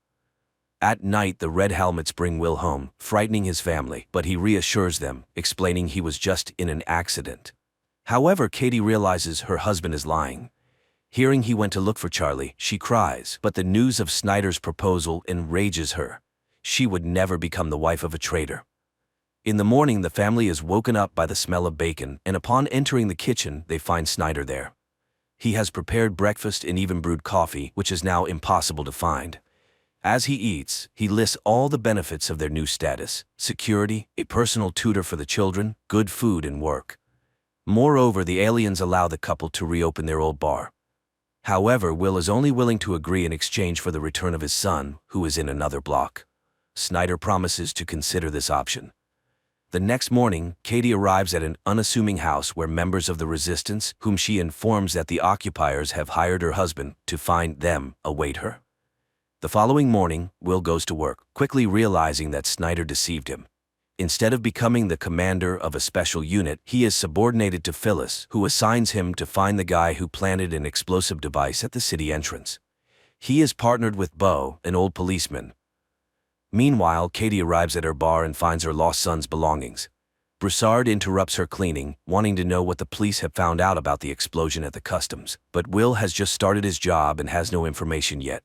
At night, the Red Helmets bring Will home, frightening his family, but he reassures them, explaining he was just in an accident. However, Katie realizes her husband is lying. Hearing he went to look for Charlie, she cries, but the news of Snyder's proposal enrages her. She would never become the wife of a traitor. In the morning, the family is woken up by the smell of bacon, and upon entering the kitchen, they find Snyder there. He has prepared breakfast and even brewed coffee, which is now impossible to find. As he eats, he lists all the benefits of their new status: security, a personal tutor for the children, good food and work. Moreover, the aliens allow the couple to reopen their old bar. However, Will is only willing to agree in exchange for the return of his son, who is in another block. Snyder promises to consider this option. The next morning, Katie arrives at an unassuming house where members of the resistance, whom she informs that the occupiers have hired her husband to find them, await her. The following morning, Will goes to work, quickly realizing that Snyder deceived him. Instead of becoming the commander of a special unit, he is subordinated to Phyllis, who assigns him to find the guy who planted an explosive device at the city entrance. He is partnered with Bo, an old policeman. Meanwhile, Katie arrives at her bar and finds her lost son's belongings. Broussard interrupts her cleaning, wanting to know what the police have found out about the explosion at the customs, but Will has just started his job and has no information yet.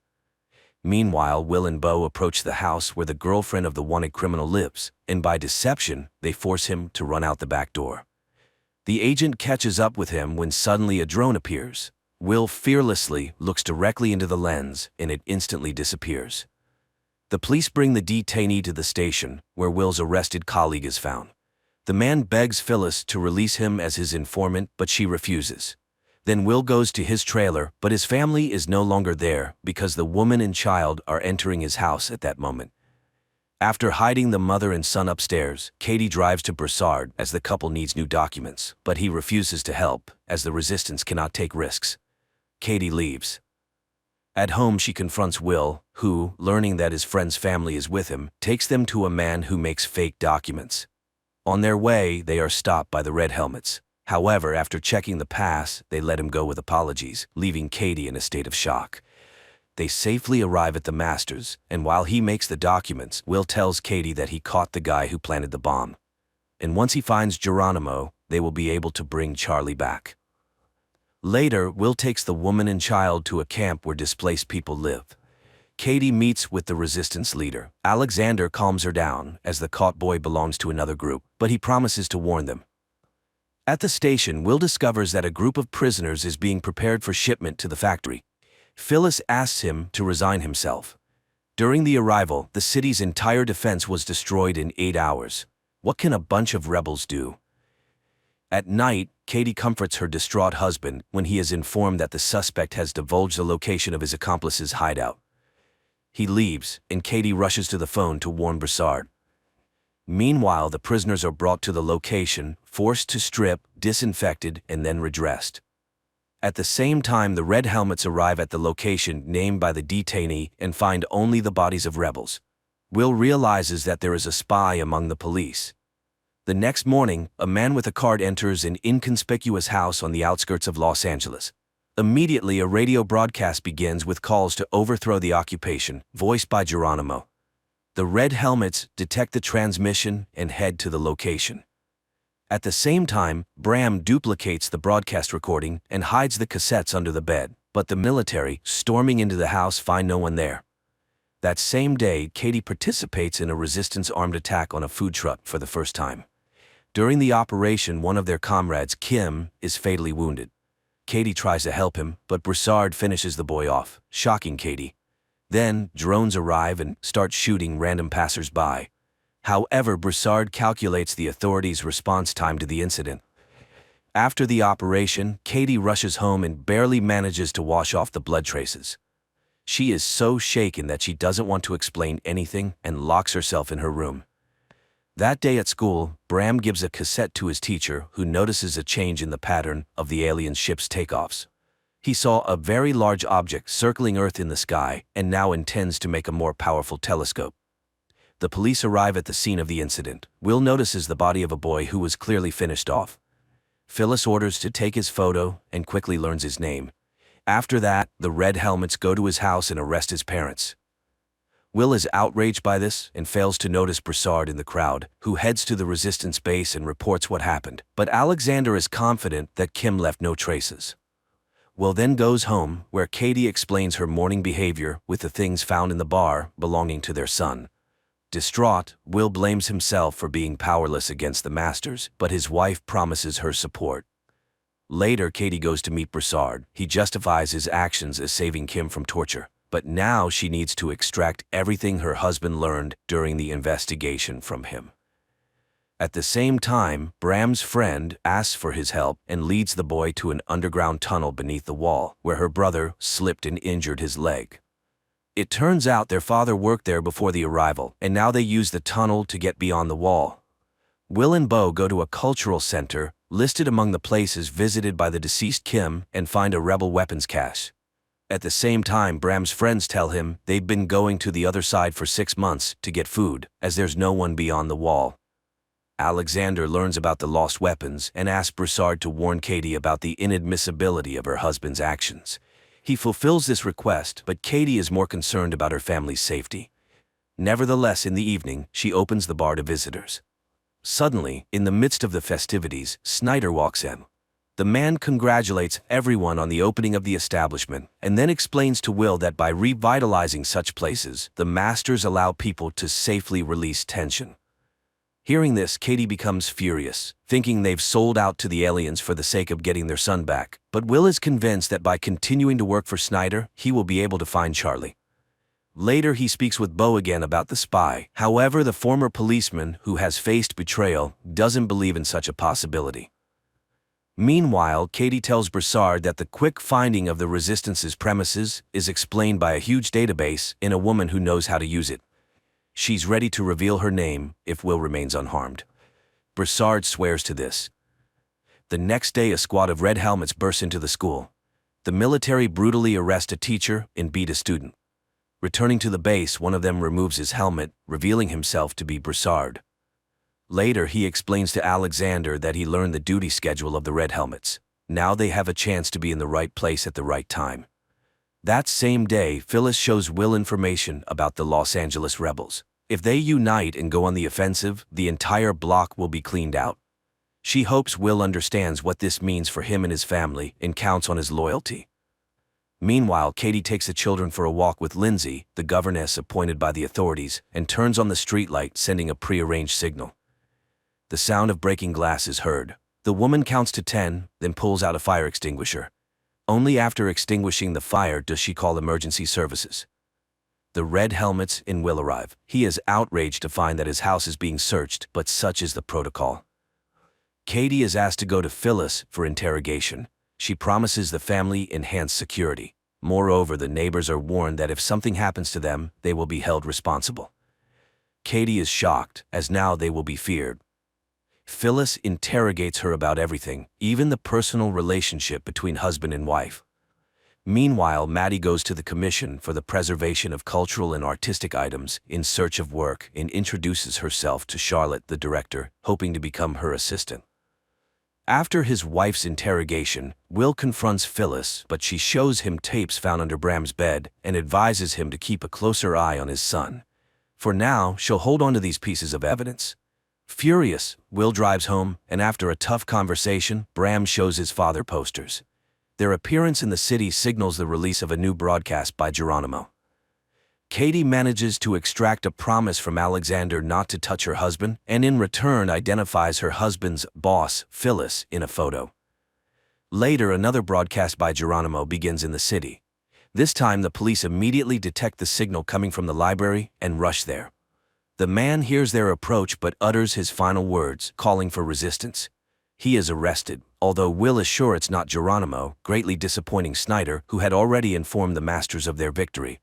Meanwhile, Will and Bo approach the house where the girlfriend of the wanted criminal lives, and by deception, they force him to run out the back door. The agent catches up with him when suddenly a drone appears. Will fearlessly looks directly into the lens, and it instantly disappears. The police bring the detainee to the station, where Will's arrested colleague is found. The man begs Phyllis to release him as his informant, but she refuses. Then Will goes to his trailer, but his family is no longer there because the woman and child are entering his house at that moment. After hiding the mother and son upstairs, Katie drives to Broussard as the couple needs new documents, but he refuses to help, as the resistance cannot take risks. Katie leaves. At home, she confronts Will, who, learning that his friend's family is with him, takes them to a man who makes fake documents. On their way, they are stopped by the Red Helmets. However, after checking the pass, they let him go with apologies, leaving Katie in a state of shock. They safely arrive at the Masters, and while he makes the documents, Will tells Katie that he caught the guy who planted the bomb. And once he finds Geronimo, they will be able to bring Charlie back. Later, Will takes the woman and child to a camp where displaced people live. Katie meets with the resistance leader. Alexander calms her down, as the caught boy belongs to another group, but he promises to warn them. At the station, Will discovers that a group of prisoners is being prepared for shipment to the factory. Phyllis asks him to resign himself. During the arrival, the city's entire defense was destroyed in 8 hours. What can a bunch of rebels do? At night, Katie comforts her distraught husband when he is informed that the suspect has divulged the location of his accomplice's hideout. He leaves, and Katie rushes to the phone to warn Broussard. Meanwhile, the prisoners are brought to the location, forced to strip, disinfected, and then redressed. At the same time, the Red Helmets arrive at the location named by the detainee and find only the bodies of rebels. Will realizes that there is a spy among the police. The next morning, a man with a card enters an inconspicuous house on the outskirts of Los Angeles. Immediately, a radio broadcast begins with calls to overthrow the occupation, voiced by Geronimo. The Red Helmets detect the transmission and head to the location. At the same time, Bram duplicates the broadcast recording and hides the cassettes under the bed, but the military, storming into the house, find no one there. That same day, Katie participates in a resistance armed attack on a food truck for the first time. During the operation, one of their comrades, Kim, is fatally wounded. Katie tries to help him, but Broussard finishes the boy off, shocking Katie. Then, drones arrive and start shooting random passers-by. However, Broussard calculates the authorities' response time to the incident. After the operation, Katie rushes home and barely manages to wash off the blood traces. She is so shaken that she doesn't want to explain anything and locks herself in her room. That day at school, Bram gives a cassette to his teacher, who notices a change in the pattern of the alien ship's takeoffs. He saw a very large object circling Earth in the sky and now intends to make a more powerful telescope. The police arrive at the scene of the incident. Will notices the body of a boy who was clearly finished off. Phyllis orders to take his photo and quickly learns his name. After that, the Red Helmets go to his house and arrest his parents. Will is outraged by this and fails to notice Broussard in the crowd, who heads to the resistance base and reports what happened. But Alexander is confident that Kim left no traces. Will then goes home, where Katie explains her morning behavior with the things found in the bar belonging to their son. Distraught, Will blames himself for being powerless against the Masters, but his wife promises her support. Later, Katie goes to meet Broussard. He justifies his actions as saving Kim from torture, but now she needs to extract everything her husband learned during the investigation from him. At the same time, Bram's friend asks for his help and leads the boy to an underground tunnel beneath the wall, where her brother slipped and injured his leg. It turns out their father worked there before the arrival, and now they use the tunnel to get beyond the wall. Will and Bo go to a cultural center, listed among the places visited by the deceased Kim, and find a rebel weapons cache. At the same time, Bram's friends tell him they've been going to the other side for 6 months to get food, as there's no one beyond the wall. Alexander learns about the lost weapons and asks Broussard to warn Katie about the inadmissibility of her husband's actions. He fulfills this request, but Katie is more concerned about her family's safety. Nevertheless, in the evening, she opens the bar to visitors. Suddenly, in the midst of the festivities, Snyder walks in. The man congratulates everyone on the opening of the establishment and then explains to Will that by revitalizing such places, the Masters allow people to safely release tension. Hearing this, Katie becomes furious, thinking they've sold out to the aliens for the sake of getting their son back. But Will is convinced that by continuing to work for Snyder, he will be able to find Charlie. Later, he speaks with Bo again about the spy. However, the former policeman, who has faced betrayal, doesn't believe in such a possibility. Meanwhile, Katie tells Broussard that the quick finding of the Resistance's premises is explained by a huge database in a woman who knows how to use it. She's ready to reveal her name if Will remains unharmed. Broussard swears to this. The next day, a squad of Red Helmets bursts into the school. The military brutally arrest a teacher and beat a student. Returning to the base, one of them removes his helmet, revealing himself to be Broussard. Later, he explains to Alexander that he learned the duty schedule of the Red Helmets. Now they have a chance to be in the right place at the right time. That same day, Phyllis shows Will information about the Los Angeles rebels. If they unite and go on the offensive, the entire block will be cleaned out. She hopes Will understands what this means for him and his family and counts on his loyalty. Meanwhile, Katie takes the children for a walk with Lindsay, the governess appointed by the authorities, and turns on the streetlight, sending a prearranged signal. The sound of breaking glass is heard. The woman counts to 10, then pulls out a fire extinguisher. Only after extinguishing the fire does she call emergency services. The Red Helmets and Will arrive. He is outraged to find that his house is being searched, but such is the protocol. Katie is asked to go to Phyllis for interrogation. She promises the family enhanced security. Moreover, the neighbors are warned that if something happens to them, they will be held responsible. Katie is shocked, as now they will be feared. Phyllis interrogates her about everything, even the personal relationship between husband and wife. Meanwhile, Maddie goes to the Commission for the Preservation of Cultural and Artistic Items in search of work and introduces herself to Charlotte, the director, hoping to become her assistant. After his wife's interrogation, Will confronts Phyllis, but she shows him tapes found under Bram's bed and advises him to keep a closer eye on his son. For now, she'll hold on to these pieces of evidence. Furious, Will drives home, and after a tough conversation, Bram shows his father posters. Their appearance in the city signals the release of a new broadcast by Geronimo. Katie manages to extract a promise from Alexander not to touch her husband, and in return identifies her husband's boss, Phyllis, in a photo. Later, another broadcast by Geronimo begins in the city. This time, the police immediately detect the signal coming from the library and rush there. The man hears their approach but utters his final words, calling for resistance. He is arrested, although Will is sure it's not Geronimo, greatly disappointing Snyder, who had already informed the masters of their victory.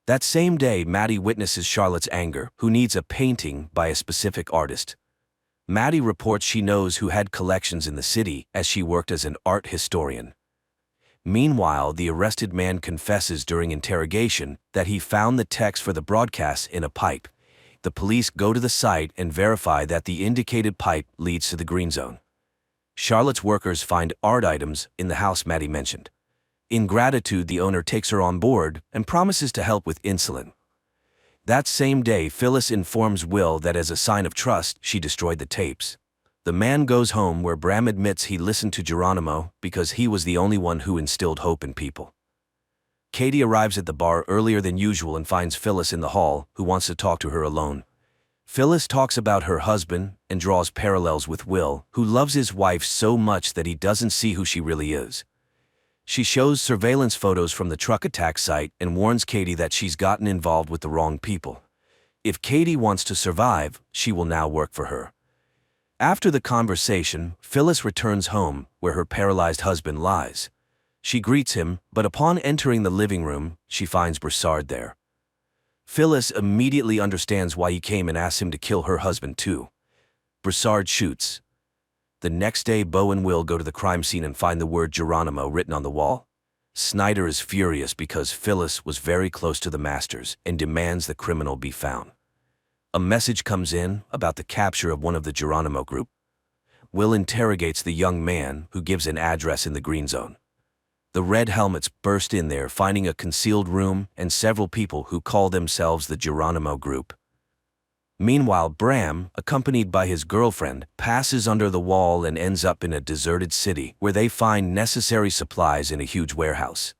That same day, Maddie witnesses Charlotte's anger, who needs a painting by a specific artist. Maddie reports she knows who had collections in the city, as she worked as an art historian. Meanwhile, the arrested man confesses during interrogation that he found the text for the broadcast in a pipe. The police go to the site and verify that the indicated pipe leads to the green zone. Charlotte's workers find art items in the house Maddie mentioned. In gratitude, the owner takes her on board and promises to help with insulin. That same day, Phyllis informs Will that as a sign of trust, she destroyed the tapes. The man goes home where Bram admits he listened to Geronimo because he was the only one who instilled hope in people. Katie arrives at the bar earlier than usual and finds Phyllis in the hall, who wants to talk to her alone. Phyllis talks about her husband and draws parallels with Will, who loves his wife so much that he doesn't see who she really is. She shows surveillance photos from the truck attack site and warns Katie that she's gotten involved with the wrong people. If Katie wants to survive, she will now work for her. After the conversation, Phyllis returns home, where her paralyzed husband lies. She greets him, but upon entering the living room, she finds Broussard there. Phyllis immediately understands why he came and asks him to kill her husband too. Broussard shoots. The next day, Beau and Will go to the crime scene and find the word Geronimo written on the wall. Snyder is furious because Phyllis was very close to the masters and demands the criminal be found. A message comes in about the capture of one of the Geronimo group. Will interrogates the young man, who gives an address in the green zone. The Red Helmets burst in there, finding a concealed room and several people who call themselves the Geronimo group. Meanwhile, Bram, accompanied by his girlfriend, passes under the wall and ends up in a deserted city, where they find necessary supplies in a huge warehouse.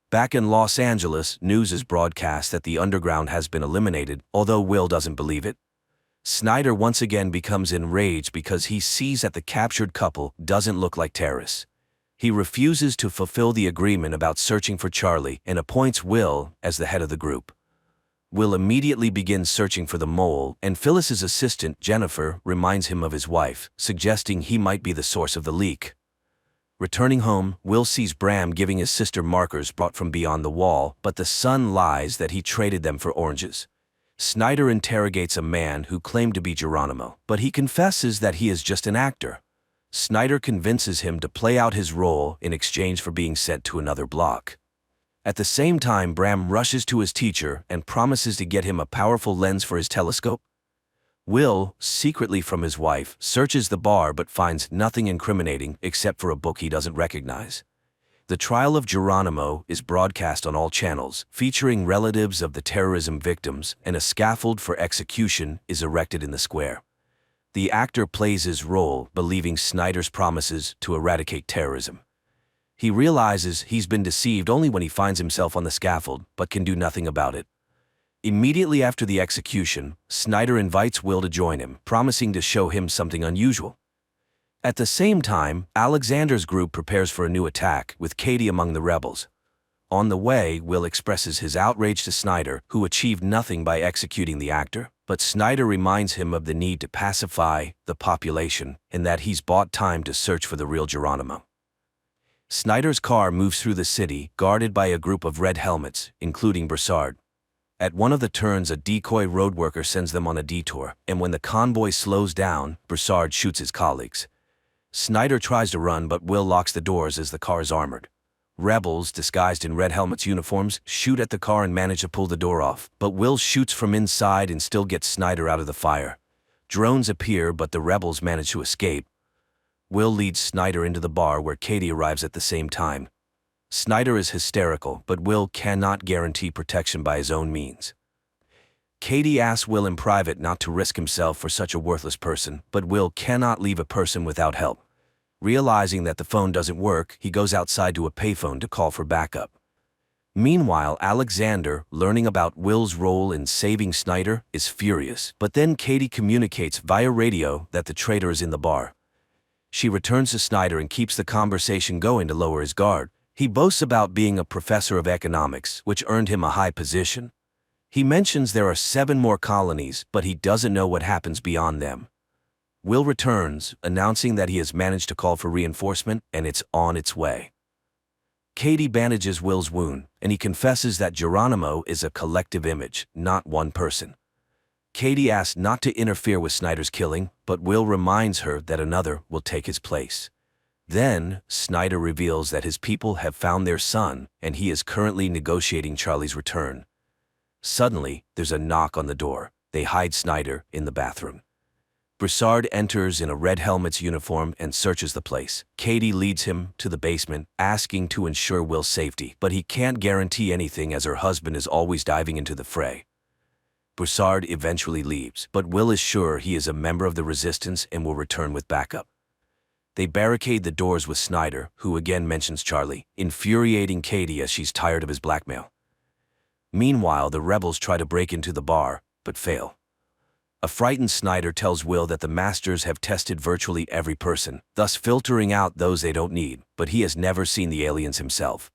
Back in Los Angeles, news is broadcast that the underground has been eliminated, although Will doesn't believe it. Snyder once again becomes enraged because he sees that the captured couple doesn't look like terrorists. He refuses to fulfill the agreement about searching for Charlie and appoints Will as the head of the group. Will immediately begins searching for the mole, and Phyllis's assistant, Jennifer, reminds him of his wife, suggesting he might be the source of the leak. Returning home, Will sees Bram giving his sister markers brought from beyond the wall, but the son lies that he traded them for oranges. Snyder interrogates a man who claimed to be Geronimo, but he confesses that he is just an actor. Snyder convinces him to play out his role in exchange for being sent to another block. At the same time, Bram rushes to his teacher and promises to get him a powerful lens for his telescope. Will, secretly from his wife, searches the bar but finds nothing incriminating except for a book he doesn't recognize. The trial of Geronimo is broadcast on all channels, featuring relatives of the terrorism victims, and a scaffold for execution is erected in the square. The actor plays his role, believing Snyder's promises to eradicate terrorism. He realizes he's been deceived only when he finds himself on the scaffold, but can do nothing about it. Immediately after the execution, Snyder invites Will to join him, promising to show him something unusual. At the same time, Alexander's group prepares for a new attack, with Katie among the rebels. On the way, Will expresses his outrage to Snyder, who achieved nothing by executing the actor, but Snyder reminds him of the need to pacify the population and that he's bought time to search for the real Geronimo. Snyder's car moves through the city, guarded by a group of Red Helmets, including Broussard. At one of the turns, a decoy road worker sends them on a detour, and when the convoy slows down, Broussard shoots his colleagues. Snyder tries to run, but Will locks the doors as the car is armored. Rebels, disguised in Red Helmets uniforms, shoot at the car and manage to pull the door off, but Will shoots from inside and still gets Snyder out of the fire. Drones appear, but the rebels manage to escape. Will leads Snyder into the bar, where Katie arrives at the same time. Snyder is hysterical, but Will cannot guarantee protection by his own means. Katie asks Will in private not to risk himself for such a worthless person, but Will cannot leave a person without help. Realizing that the phone doesn't work, he goes outside to a payphone to call for backup. Meanwhile, Alexander, learning about Will's role in saving Snyder, is furious, but then Katie communicates via radio that the traitor is in the bar. She returns to Snyder and keeps the conversation going to lower his guard. He boasts about being a professor of economics, which earned him a high position. He mentions there are 7 more colonies, but he doesn't know what happens beyond them. Will returns, announcing that he has managed to call for reinforcement and it's on its way. Katie bandages Will's wound, and he confesses that Geronimo is a collective image, not one person. Katie asks not to interfere with Snyder's killing, but Will reminds her that another will take his place. Then, Snyder reveals that his people have found their son, and he is currently negotiating Charlie's return. Suddenly, there's a knock on the door. They hide Snyder in the bathroom. Broussard enters in a red helmet's uniform and searches the place. Katie leads him to the basement, asking to ensure Will's safety, but he can't guarantee anything as her husband is always diving into the fray. Broussard eventually leaves, but Will is sure he is a member of the resistance and will return with backup. They barricade the doors with Snyder, who again mentions Charlie, infuriating Katie as she's tired of his blackmail. Meanwhile, the rebels try to break into the bar, but fail. A frightened Snyder tells Will that the Masters have tested virtually every person, thus filtering out those they don't need, but he has never seen the aliens himself.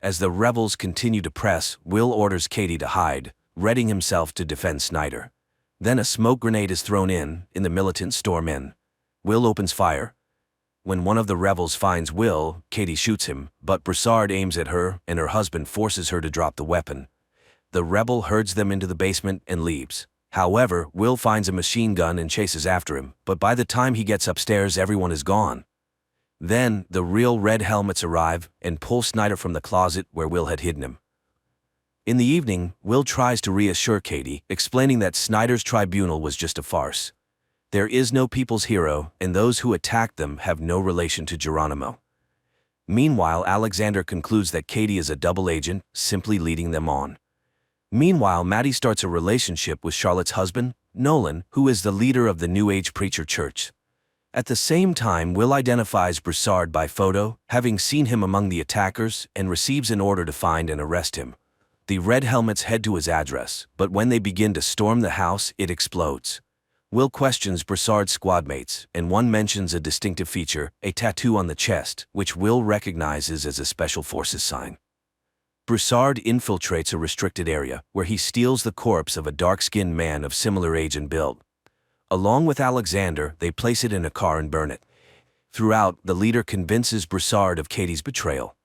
As the rebels continue to press, Will orders Katie to hide, readying himself to defend Snyder. Then a smoke grenade is thrown in, and the militants storm in. Will opens fire. When one of the rebels finds Will, Katie shoots him, but Broussard aims at her, and her husband forces her to drop the weapon. The rebel herds them into the basement and leaves. However, Will finds a machine gun and chases after him, but by the time he gets upstairs, everyone is gone. Then, the real red helmets arrive and pull Snyder from the closet where Will had hidden him. In the evening, Will tries to reassure Katie, explaining that Snyder's tribunal was just a farce. There is no people's hero, and those who attacked them have no relation to Geronimo. Meanwhile, Alexander concludes that Katie is a double agent, simply leading them on. Meanwhile, Maddie starts a relationship with Charlotte's husband, Nolan, who is the leader of the New Age Preacher Church. At the same time, Will identifies Broussard by photo, having seen him among the attackers, and receives an order to find and arrest him. The Red Helmets head to his address, but when they begin to storm the house, it explodes. Will questions Broussard's squadmates, and one mentions a distinctive feature, a tattoo on the chest, which Will recognizes as a Special Forces sign. Broussard infiltrates a restricted area, where he steals the corpse of a dark-skinned man of similar age and build. Along with Alexander, they place it in a car and burn it. Throughout, the leader convinces Broussard of Katie's betrayal.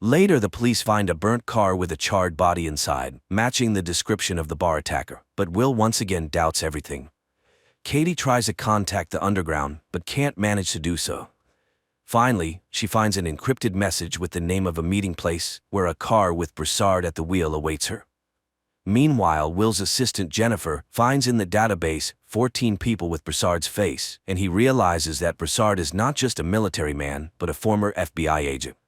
Later, the police find a burnt car with a charred body inside, matching the description of the bar attacker, but Will once again doubts everything. Katie tries to contact the underground, but can't manage to do so. Finally, she finds an encrypted message with the name of a meeting place, where a car with Broussard at the wheel awaits her. Meanwhile, Will's assistant Jennifer finds in the database 14 people with Broussard's face, and he realizes that Broussard is not just a military man, but a former FBI agent.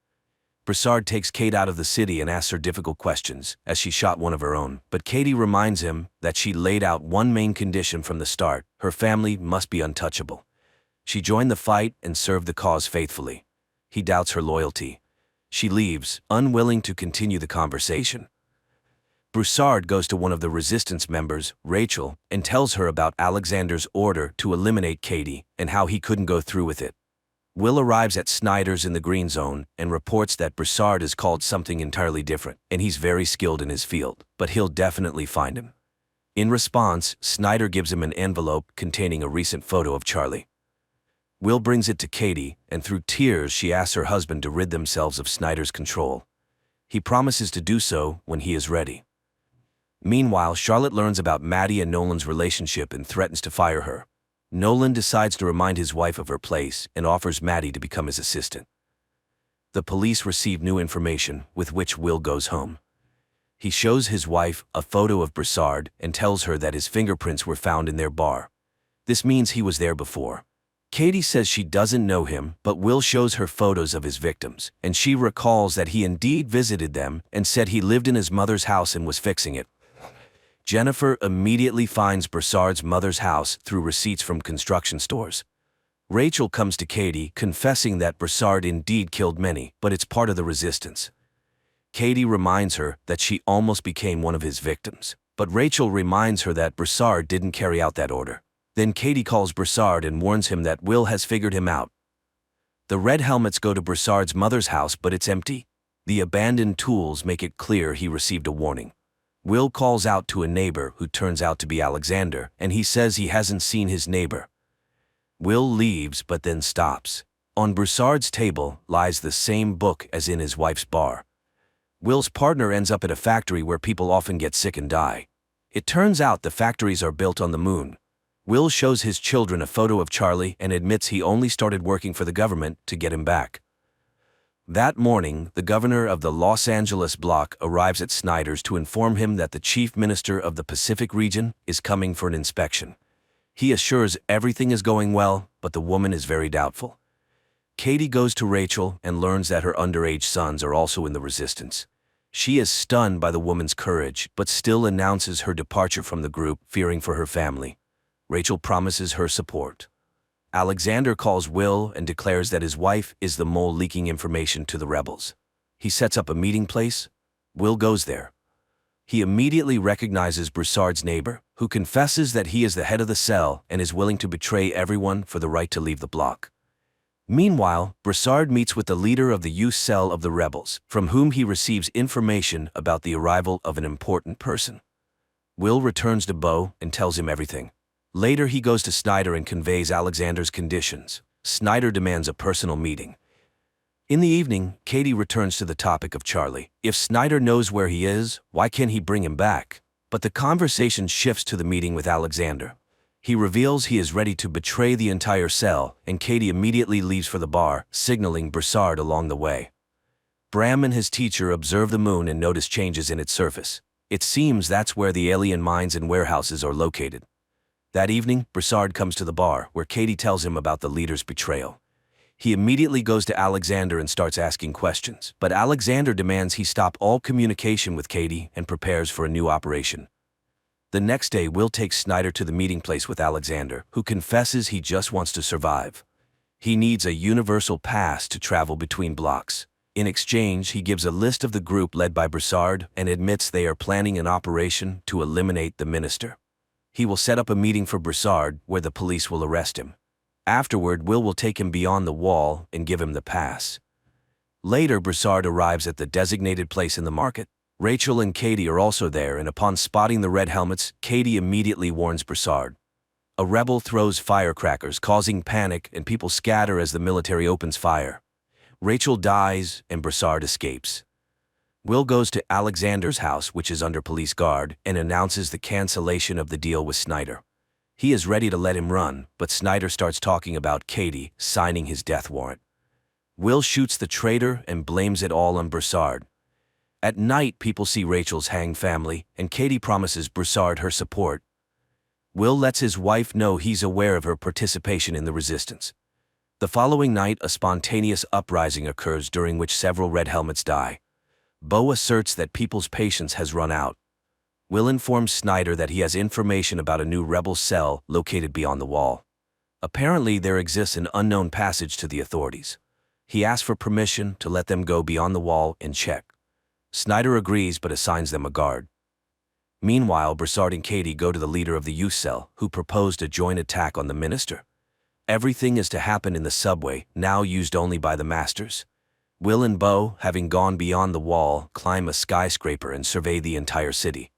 Broussard takes Kate out of the city and asks her difficult questions, as she shot one of her own, but Katie reminds him that she laid out one main condition from the start: her family must be untouchable. She joined the fight and served the cause faithfully. He doubts her loyalty. She leaves, unwilling to continue the conversation. Broussard goes to one of the resistance members, Rachel, and tells her about Alexander's order to eliminate Katie and how he couldn't go through with it. Will arrives at Snyder's in the Green Zone and reports that Broussard is called something entirely different, and he's very skilled in his field, but he'll definitely find him. In response, Snyder gives him an envelope containing a recent photo of Charlie. Will brings it to Katie, and through tears she asks her husband to rid themselves of Snyder's control. He promises to do so when he is ready. Meanwhile, Charlotte learns about Maddie and Nolan's relationship and threatens to fire her. Nolan decides to remind his wife of her place and offers Maddie to become his assistant. The police receive new information, with which Will goes home. He shows his wife a photo of Broussard and tells her that his fingerprints were found in their bar. This means he was there before. Katie says she doesn't know him, but Will shows her photos of his victims, and she recalls that he indeed visited them and said he lived in his mother's house and was fixing it. Jennifer immediately finds Broussard's mother's house through receipts from construction stores. Rachel comes to Katie, confessing that Broussard indeed killed many, but it's part of the resistance. Katie reminds her that she almost became one of his victims, but Rachel reminds her that Broussard didn't carry out that order. Then Katie calls Broussard and warns him that Will has figured him out. The Red Helmets go to Broussard's mother's house, but it's empty. The abandoned tools make it clear he received a warning. Will calls out to a neighbor who turns out to be Alexander, and he says he hasn't seen his neighbor. Will leaves but then stops. On Broussard's table lies the same book as in his wife's bar. Will's partner ends up at a factory where people often get sick and die. It turns out the factories are built on the moon. Will shows his children a photo of Charlie and admits he only started working for the government to get him back. That morning, the governor of the Los Angeles block arrives at Snyder's to inform him that the chief minister of the Pacific region is coming for an inspection. He assures everything is going well, but the woman is very doubtful. Katie goes to Rachel and learns that her underage sons are also in the resistance. She is stunned by the woman's courage, but still announces her departure from the group, fearing for her family. Rachel promises her support. Alexander calls Will and declares that his wife is the mole leaking information to the rebels. He sets up a meeting place. Will goes there. He immediately recognizes Broussard's neighbor, who confesses that he is the head of the cell and is willing to betray everyone for the right to leave the block. Meanwhile, Broussard meets with the leader of the youth cell of the rebels, from whom he receives information about the arrival of an important person. Will returns to Beau and tells him everything. Later he goes to Snyder and conveys Alexander's conditions. Snyder demands a personal meeting. In the evening, Katie returns to the topic of Charlie. If Snyder knows where he is, why can't he bring him back? But the conversation shifts to the meeting with Alexander. He reveals he is ready to betray the entire cell, and Katie immediately leaves for the bar, signaling Broussard along the way. Bram and his teacher observe the moon and notice changes in its surface. It seems that's where the alien mines and warehouses are located. That evening, Broussard comes to the bar, where Katie tells him about the leader's betrayal. He immediately goes to Alexander and starts asking questions, but Alexander demands he stop all communication with Katie and prepares for a new operation. The next day, Will takes Snyder to the meeting place with Alexander, who confesses he just wants to survive. He needs a universal pass to travel between blocks. In exchange, he gives a list of the group led by Broussard and admits they are planning an operation to eliminate the minister. He will set up a meeting for Broussard where the police will arrest him. Afterward, Will take him beyond the wall and give him the pass. Later, Broussard arrives at the designated place in the market. Rachel and Katie are also there, and upon spotting the red helmets, Katie immediately warns Broussard. A rebel throws firecrackers, causing panic, and people scatter as the military opens fire. Rachel dies, and Broussard escapes. Will goes to Alexander's house, which is under police guard, and announces the cancellation of the deal with Snyder. He is ready to let him run, but Snyder starts talking about Katie signing his death warrant. Will shoots the traitor and blames it all on Broussard. At night, people see Rachel's hanged family, and Katie promises Broussard her support. Will lets his wife know he's aware of her participation in the resistance. The following night, a spontaneous uprising occurs during which several red helmets die. Beau asserts that people's patience has run out. Will informs Snyder that he has information about a new rebel cell located beyond the wall. Apparently, there exists an unknown passage to the authorities. He asks for permission to let them go beyond the wall and check. Snyder agrees but assigns them a guard. Meanwhile, Broussard and Katie go to the leader of the youth cell, who proposed a joint attack on the minister. Everything is to happen in the subway, now used only by the masters. Will and Beau, having gone beyond the wall, climb a skyscraper and survey the entire city.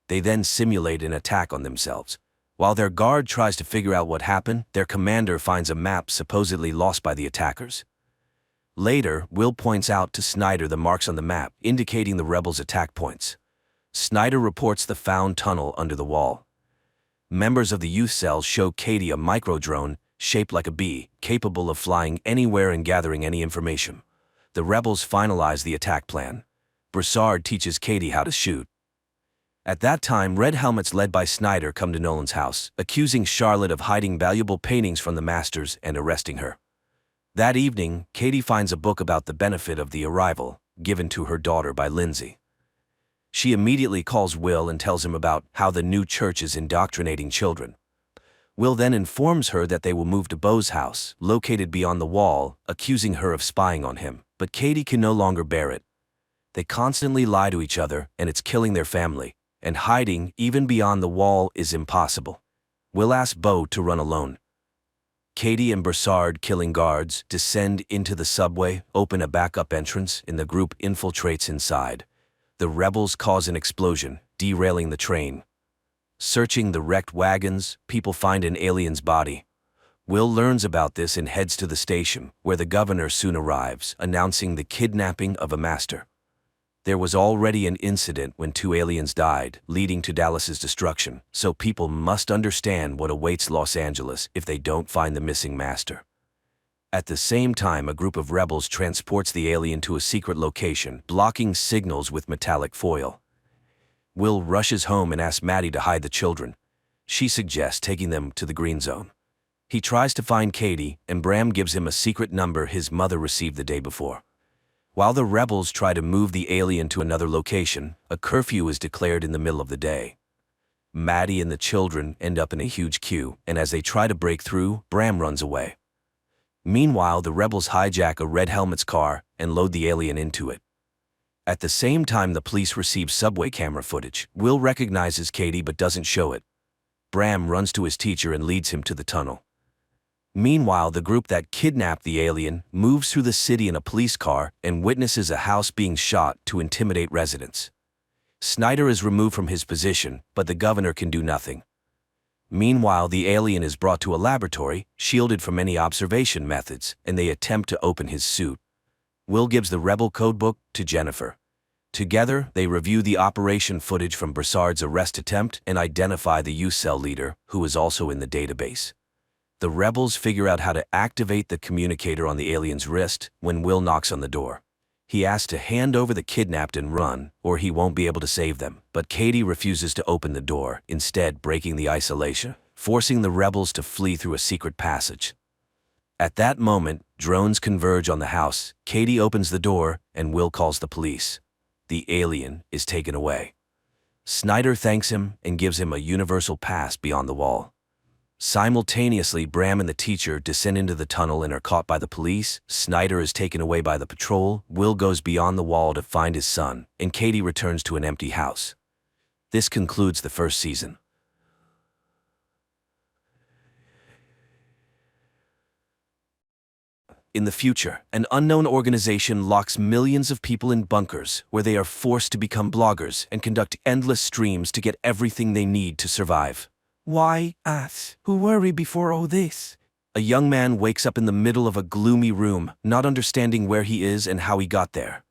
They then simulate an attack on themselves. While their guard tries to figure out what happened, their commander finds a map supposedly lost by the attackers. Later, Will points out to Snyder the marks on the map, indicating the rebels' attack points. Snyder reports the found tunnel under the wall. Members of the youth cell show Katie a micro-drone, shaped like a bee, capable of flying anywhere and gathering any information. The rebels finalize the attack plan. Broussard teaches Katie how to shoot. At that time, red helmets led by Snyder come to Nolan's house, accusing Charlotte of hiding valuable paintings from the masters and arresting her. That evening, Katie finds a book about the benefit of the arrival, given to her daughter by Lindsay. She immediately calls Will and tells him about how the new church is indoctrinating children. Will then informs her that they will move to Beau's house, located beyond the wall, accusing her of spying on him. But Katie can no longer bear it. They constantly lie to each other, and it's killing their family. And hiding, even beyond the wall, is impossible. Will asks Beau to run alone. Katie and Broussard, killing guards, descend into the subway, open a backup entrance, and the group infiltrates inside. The rebels cause an explosion, derailing the train. Searching the wrecked wagons, people find an alien's body. Will learns about this and heads to the station, where the governor soon arrives, announcing the kidnapping of a master. There was already an incident when 2 aliens died, leading to Dallas's destruction, so people must understand what awaits Los Angeles if they don't find the missing master. At the same time, a group of rebels transports the alien to a secret location, blocking signals with metallic foil. Will rushes home and asks Maddie to hide the children. She suggests taking them to the green zone. He tries to find Katie, and Bram gives him a secret number his mother received the day before. While the rebels try to move the alien to another location, a curfew is declared in the middle of the day. Maddie and the children end up in a huge queue, and as they try to break through, Bram runs away. Meanwhile, the rebels hijack a Red Helmet's car and load the alien into it. At the same time, the police receive subway camera footage. Will recognizes Katie but doesn't show it. Bram runs to his teacher and leads him to the tunnel. Meanwhile, the group that kidnapped the alien moves through the city in a police car and witnesses a house being shot to intimidate residents. Snyder is removed from his position, but the governor can do nothing. Meanwhile, the alien is brought to a laboratory, shielded from any observation methods, and they attempt to open his suit. Will gives the rebel codebook to Jennifer. Together, they review the operation footage from Broussard's arrest attempt and identify the U-Cell leader, who is also in the database. The rebels figure out how to activate the communicator on the alien's wrist when Will knocks on the door. He asks to hand over the kidnapped and run, or he won't be able to save them, but Katie refuses to open the door, instead breaking the isolation, forcing the rebels to flee through a secret passage. At that moment, drones converge on the house. Katie opens the door, and Will calls the police. The alien is taken away. Snyder thanks him and gives him a universal pass beyond the wall. Simultaneously, Bram and the teacher descend into the tunnel and are caught by the police. Snyder is taken away by the patrol. Will goes beyond the wall to find his son, and Katie returns to an empty house. This concludes the first season. In the future, an unknown organization locks millions of people in bunkers where they are forced to become bloggers and conduct endless streams to get everything they need to survive. Why us, who worry before all this? A young man wakes up in the middle of a gloomy room, not understanding where he is and how he got there.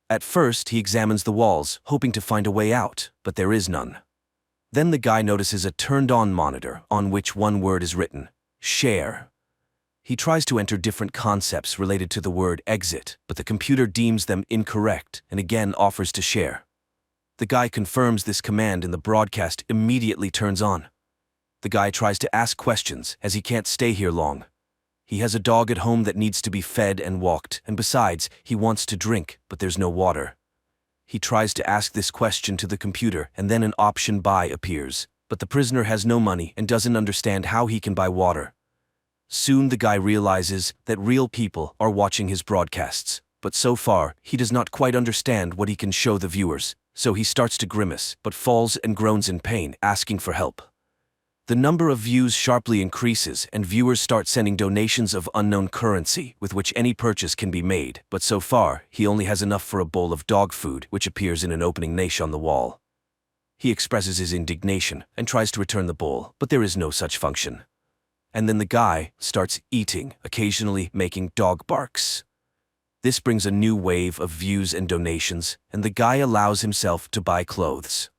At first, he examines the walls, hoping to find a way out, but there is none. Then the guy notices a turned-on monitor on which one word is written: share. He tries to enter different concepts related to the word exit, but the computer deems them incorrect and again offers to share. The guy confirms this command and the broadcast immediately turns on. The guy tries to ask questions, as he can't stay here long. He has a dog at home that needs to be fed and walked, and besides, he wants to drink, but there's no water. He tries to ask this question to the computer, and then an option buy appears, but the prisoner has no money and doesn't understand how he can buy water. Soon the guy realizes that real people are watching his broadcasts, but so far, he does not quite understand what he can show the viewers, so he starts to grimace, but falls and groans in pain, asking for help. The number of views sharply increases, and viewers start sending donations of unknown currency with which any purchase can be made, but so far, he only has enough for a bowl of dog food, which appears in an opening niche on the wall. He expresses his indignation and tries to return the bowl, but there is no such function. And then the guy starts eating, occasionally making dog barks. This brings a new wave of views and donations, and the guy allows himself to buy clothes.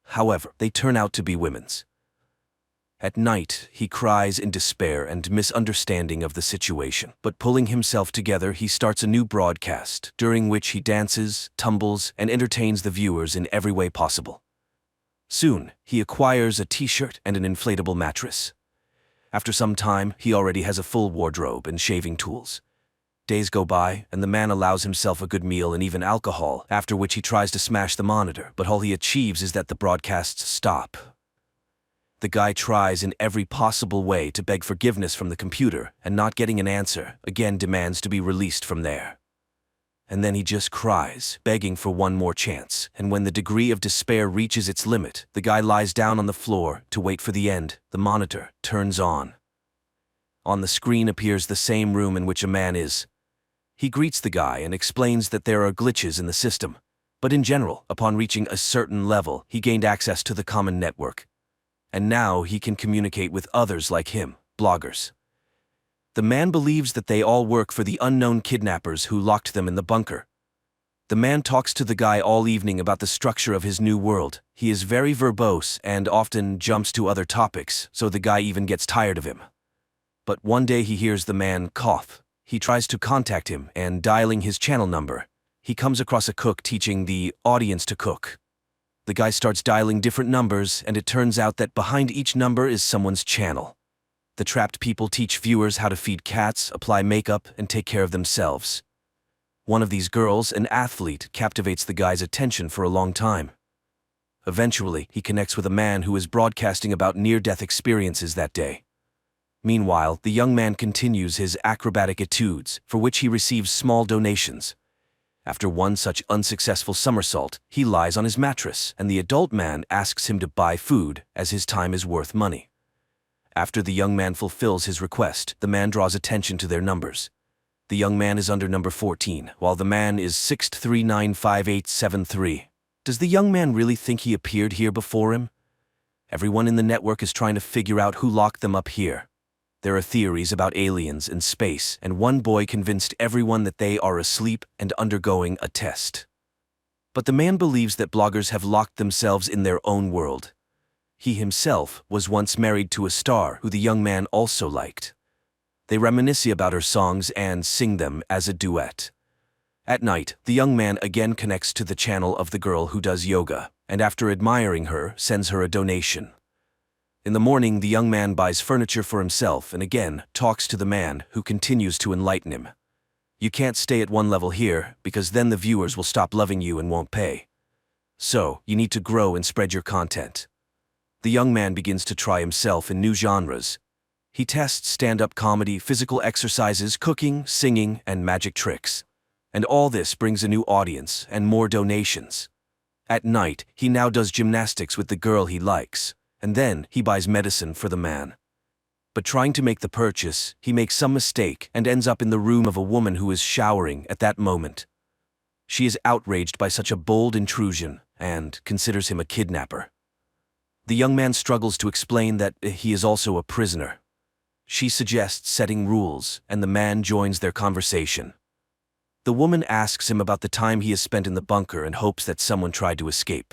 However, they turn out to be women's. At night, he cries in despair and misunderstanding of the situation, but pulling himself together, he starts a new broadcast, during which he dances, tumbles, and entertains the viewers in every way possible. Soon, he acquires a t-shirt and an inflatable mattress. After some time, he already has a full wardrobe and shaving tools. Days go by, and the man allows himself a good meal and even alcohol, after which he tries to smash the monitor, but all he achieves is that the broadcasts stop. The guy tries in every possible way to beg forgiveness from the computer, and not getting an answer, again demands to be released from there. And then he just cries, begging for one more chance, and when the degree of despair reaches its limit, the guy lies down on the floor to wait for the end. The monitor turns on. On the screen appears the same room in which a man is. He greets the guy and explains that there are glitches in the system, but in general, upon reaching a certain level, he gained access to the common network. And now he can communicate with others like him, bloggers. The man believes that they all work for the unknown kidnappers who locked them in the bunker. The man talks to the guy all evening about the structure of his new world. He is very verbose and often jumps to other topics, so the guy even gets tired of him. But one day he hears the man cough. He tries to contact him, and dialing his channel number, he comes across a cook teaching the audience to cook. The guy starts dialing different numbers, and it turns out that behind each number is someone's channel. The trapped people teach viewers how to feed cats, apply makeup, and take care of themselves. One of these girls, an athlete, captivates the guy's attention for a long time. Eventually, he connects with a man who is broadcasting about near-death experiences that day. Meanwhile, the young man continues his acrobatic etudes, for which he receives small donations. After one such unsuccessful somersault, he lies on his mattress, and the adult man asks him to buy food, as his time is worth money. After the young man fulfills his request, the man draws attention to their numbers. The young man is under number 14, while the man is 6395873. Does the young man really think he appeared here before him? Everyone in the network is trying to figure out who locked them up here. There are theories about aliens and space, and one boy convinced everyone that they are asleep and undergoing a test. But the man believes that bloggers have locked themselves in their own world. He himself was once married to a star who the young man also liked. They reminisce about her songs and sing them as a duet. At night, the young man again connects to the channel of the girl who does yoga, and after admiring her, sends her a donation. In the morning, the young man buys furniture for himself and again talks to the man, who continues to enlighten him. You can't stay at one level here, because then the viewers will stop loving you and won't pay. So, you need to grow and spread your content. The young man begins to try himself in new genres. He tests stand-up comedy, physical exercises, cooking, singing, and magic tricks. And all this brings a new audience and more donations. At night, he now does gymnastics with the girl he likes, and then he buys medicine for the man. But trying to make the purchase, he makes some mistake and ends up in the room of a woman who is showering at that moment. She is outraged by such a bold intrusion and considers him a kidnapper. The young man struggles to explain that he is also a prisoner. She suggests setting rules, and the man joins their conversation. The woman asks him about the time he has spent in the bunker and hopes that someone tried to escape.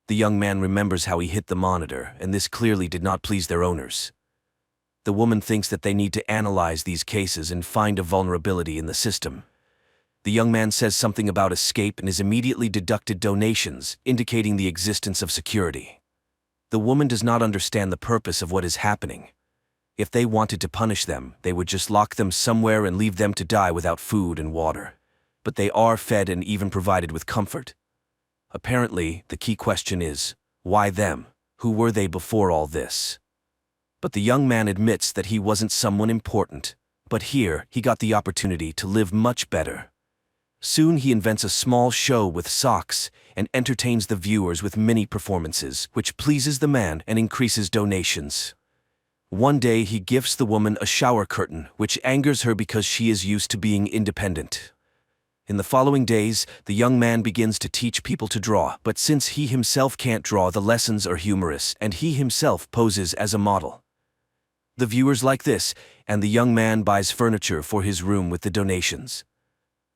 The young man remembers how he hit the monitor, and this clearly did not please their owners. The woman thinks that they need to analyze these cases and find a vulnerability in the system. The young man says something about escape and is immediately deducted donations, indicating the existence of security. The woman does not understand the purpose of what is happening. If they wanted to punish them, they would just lock them somewhere and leave them to die without food and water. But they are fed and even provided with comfort. Apparently, the key question is, why them? Who were they before all this? But the young man admits that he wasn't someone important, but here he got the opportunity to live much better. Soon he invents a small show with socks and entertains the viewers with mini performances, which pleases the man and increases donations. One day he gifts the woman a shower curtain, which angers her because she is used to being independent. In the following days, the young man begins to teach people to draw, but since he himself can't draw, the lessons are humorous, and he himself poses as a model. The viewers like this, and the young man buys furniture for his room with the donations.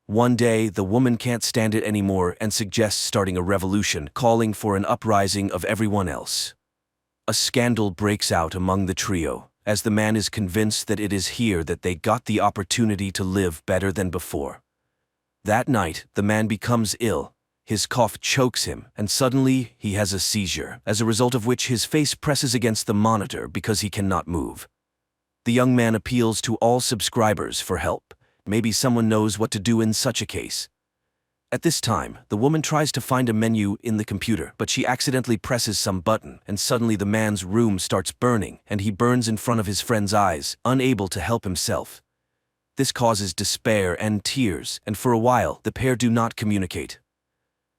One day, the woman can't stand it anymore and suggests starting a revolution, calling for an uprising of everyone else. A scandal breaks out among the trio, as the man is convinced that it is here that they got the opportunity to live better than before. That night, the man becomes ill. His cough chokes him, and suddenly he has a seizure, as a result of which his face presses against the monitor because he cannot move. The young man appeals to all subscribers for help. Maybe someone knows what to do in such a case. At this time, the woman tries to find a menu in the computer, but she accidentally presses some button, and suddenly the man's room starts burning, and he burns in front of his friend's eyes, unable to help himself. This causes despair and tears, and for a while, the pair do not communicate.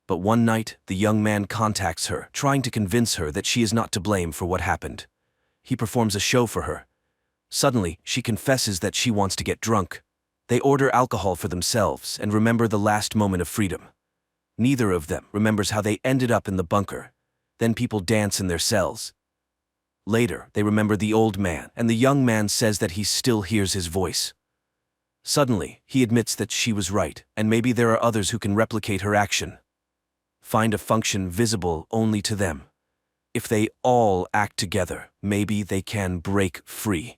But one night, the young man contacts her, trying to convince her that she is not to blame for what happened. He performs a show for her. Suddenly, she confesses that she wants to get drunk. They order alcohol for themselves and remember the last moment of freedom. Neither of them remembers how they ended up in the bunker. Then people dance in their cells. Later, they remember the old man, and the young man says that he still hears his voice. Suddenly, he admits that she was right, and maybe there are others who can replicate her action. Find a function visible only to them. If they all act together, maybe they can break free.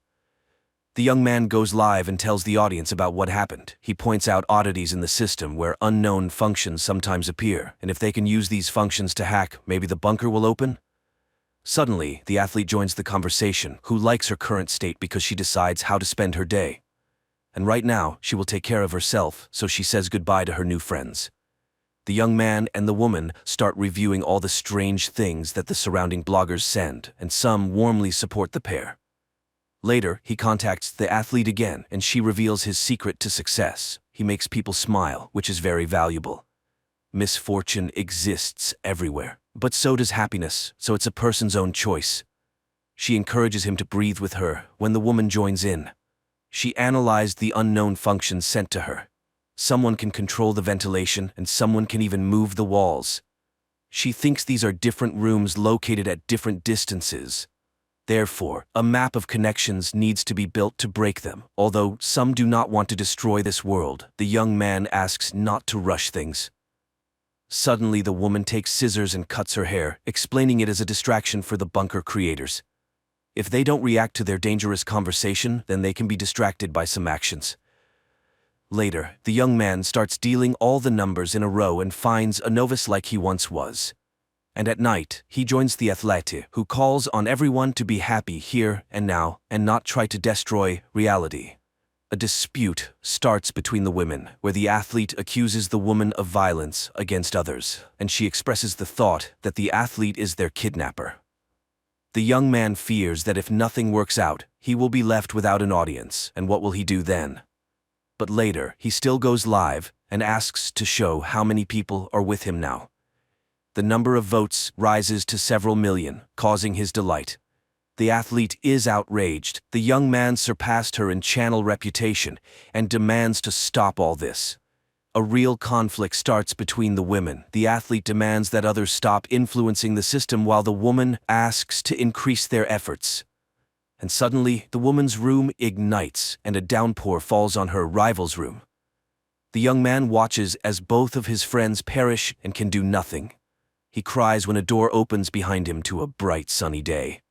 The young man goes live and tells the audience about what happened. He points out oddities in the system where unknown functions sometimes appear, and if they can use these functions to hack, maybe the bunker will open? Suddenly, the athlete joins the conversation, who likes her current state because she decides how to spend her day. And right now, she will take care of herself, so she says goodbye to her new friends. The young man and the woman start reviewing all the strange things that the surrounding bloggers send, and some warmly support the pair. Later, he contacts the athlete again, and she reveals his secret to success. He makes people smile, which is very valuable. Misfortune exists everywhere, but so does happiness, so it's a person's own choice. She encourages him to breathe with her when the woman joins in. She analyzed the unknown functions sent to her. Someone can control the ventilation, and someone can even move the walls. She thinks these are different rooms located at different distances. Therefore, a map of connections needs to be built to break them. Although some do not want to destroy this world, the young man asks not to rush things. Suddenly, the woman takes scissors and cuts her hair, explaining it as a distraction for the bunker creators. If they don't react to their dangerous conversation, then they can be distracted by some actions. Later, the young man starts dealing all the numbers in a row and finds a novice like he once was. And at night, he joins the athlete, who calls on everyone to be happy here and now and not try to destroy reality. A dispute starts between the women, where the athlete accuses the woman of violence against others, and she expresses the thought that the athlete is their kidnapper. The young man fears that if nothing works out, he will be left without an audience, and what will he do then? But later, he still goes live and asks to show how many people are with him now. The number of votes rises to several million, causing his delight. The athlete is outraged. The young man surpassed her in channel reputation and demands to stop all this. A real conflict starts between the women. The athlete demands that others stop influencing the system while the woman asks to increase their efforts. And suddenly, the woman's room ignites and a downpour falls on her rival's room. The young man watches as both of his friends perish and can do nothing. He cries when a door opens behind him to a bright sunny day.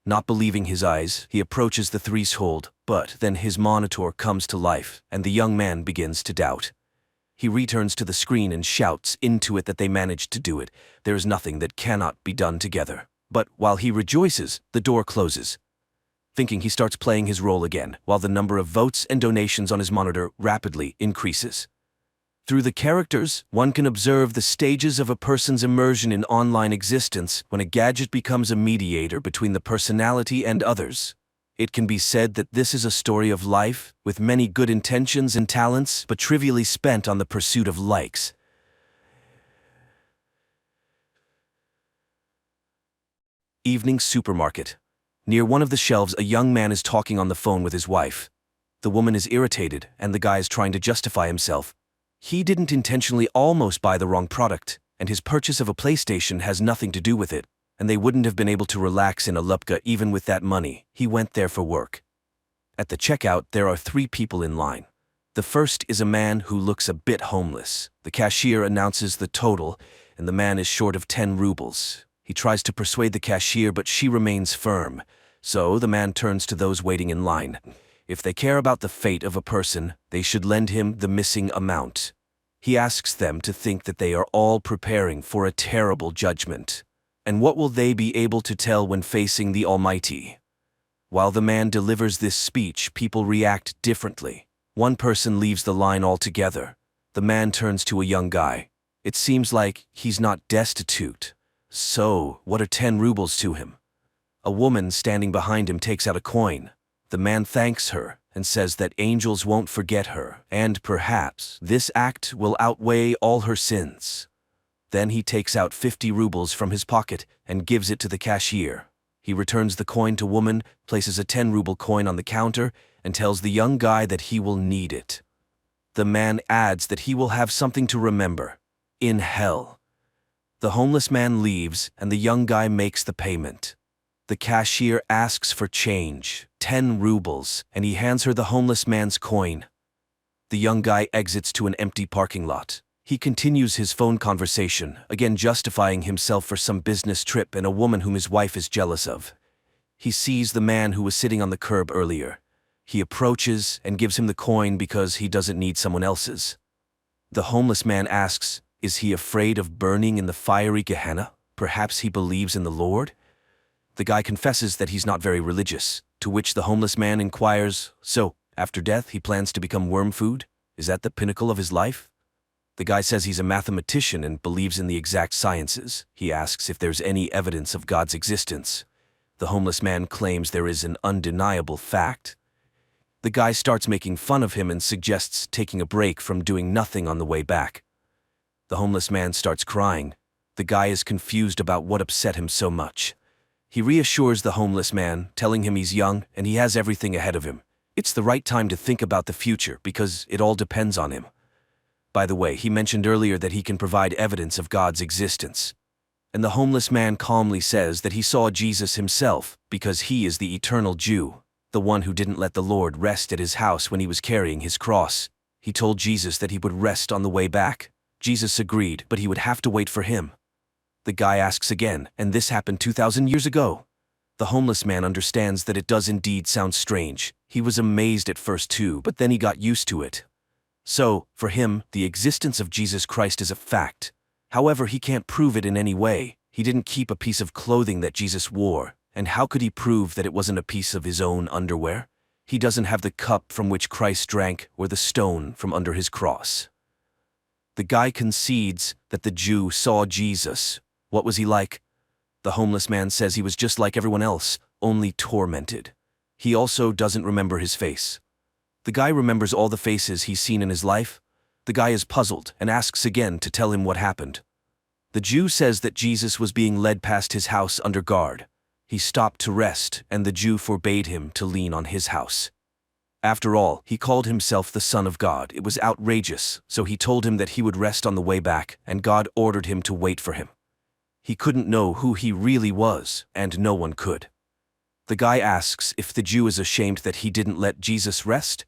Not believing his eyes, he approaches the threshold, but then his monitor comes to life, and the young man begins to doubt. He returns to the screen and shouts into it that they managed to do it. There is nothing that cannot be done together. But while he rejoices, the door closes. Thinking, he starts playing his role again, while the number of votes and donations on his monitor rapidly increases. Through the characters, one can observe the stages of a person's immersion in online existence when a gadget becomes a mediator between the personality and others. It can be said that this is a story of life, with many good intentions and talents, but trivially spent on the pursuit of likes. Evening supermarket. Near one of the shelves, a young man is talking on the phone with his wife. The woman is irritated, and the guy is trying to justify himself. He didn't intentionally almost buy the wrong product, and his purchase of a PlayStation has nothing to do with it, and they wouldn't have been able to relax in a Lupka even with that money. He went there for work. At the checkout, there are 3 people in line. The first is a man who looks a bit homeless. The cashier announces the total, and the man is short of 10 rubles. He tries to persuade the cashier, but she remains firm. So the man turns to those waiting in line. If they care about the fate of a person, they should lend him the missing amount. He asks them to think that they are all preparing for a terrible judgment. And what will they be able to tell when facing the Almighty? While the man delivers this speech, people react differently. One person leaves the line altogether. The man turns to a young guy. It seems like he's not destitute. So, what are 10 rubles to him? A woman standing behind him takes out a coin. The man thanks her and says that angels won't forget her, and perhaps this act will outweigh all her sins. Then he takes out 50 rubles from his pocket and gives it to the cashier. He returns the coin to woman, places a 10-ruble coin on the counter, and tells the young guy that he will need it. The man adds that he will have something to remember in hell. The homeless man leaves, and the young guy makes the payment. The cashier asks for change, 10 rubles, and he hands her the homeless man's coin. The young guy exits to an empty parking lot. He continues his phone conversation, again justifying himself for some business trip and a woman whom his wife is jealous of. He sees the man who was sitting on the curb earlier. He approaches and gives him the coin because he doesn't need someone else's. The homeless man asks, is he afraid of burning in the fiery Gehenna? Perhaps he believes in the Lord? The guy confesses that he's not very religious, to which the homeless man inquires, so, after death he plans to become worm food? Is that the pinnacle of his life? The guy says he's a mathematician and believes in the exact sciences. He asks if there's any evidence of God's existence. The homeless man claims there is an undeniable fact. The guy starts making fun of him and suggests taking a break from doing nothing on the way back. The homeless man starts crying. The guy is confused about what upset him so much. He reassures the homeless man, telling him he's young and he has everything ahead of him. It's the right time to think about the future because it all depends on him. By the way, he mentioned earlier that he can provide evidence of God's existence. And the homeless man calmly says that he saw Jesus himself because he is the eternal Jew, the one who didn't let the Lord rest at his house when he was carrying his cross. He told Jesus that he would rest on the way back. Jesus agreed, but he would have to wait for him. The guy asks again, and this happened 2,000 years ago. The homeless man understands that it does indeed sound strange. He was amazed at first too, but then he got used to it. So, for him, the existence of Jesus Christ is a fact. However, he can't prove it in any way. He didn't keep a piece of clothing that Jesus wore, and how could he prove that it wasn't a piece of his own underwear? He doesn't have the cup from which Christ drank or the stone from under his cross. The guy concedes that the Jew saw Jesus. What was he like? The homeless man says he was just like everyone else, only tormented. He also doesn't remember his face. The guy remembers all the faces he's seen in his life. The guy is puzzled and asks again to tell him what happened. The Jew says that Jesus was being led past his house under guard. He stopped to rest, and the Jew forbade him to lean on his house. After all, he called himself the Son of God. It was outrageous, so he told him that he would rest on the way back, and God ordered him to wait for him. He couldn't know who he really was, and no one could. The guy asks if the Jew is ashamed that he didn't let Jesus rest.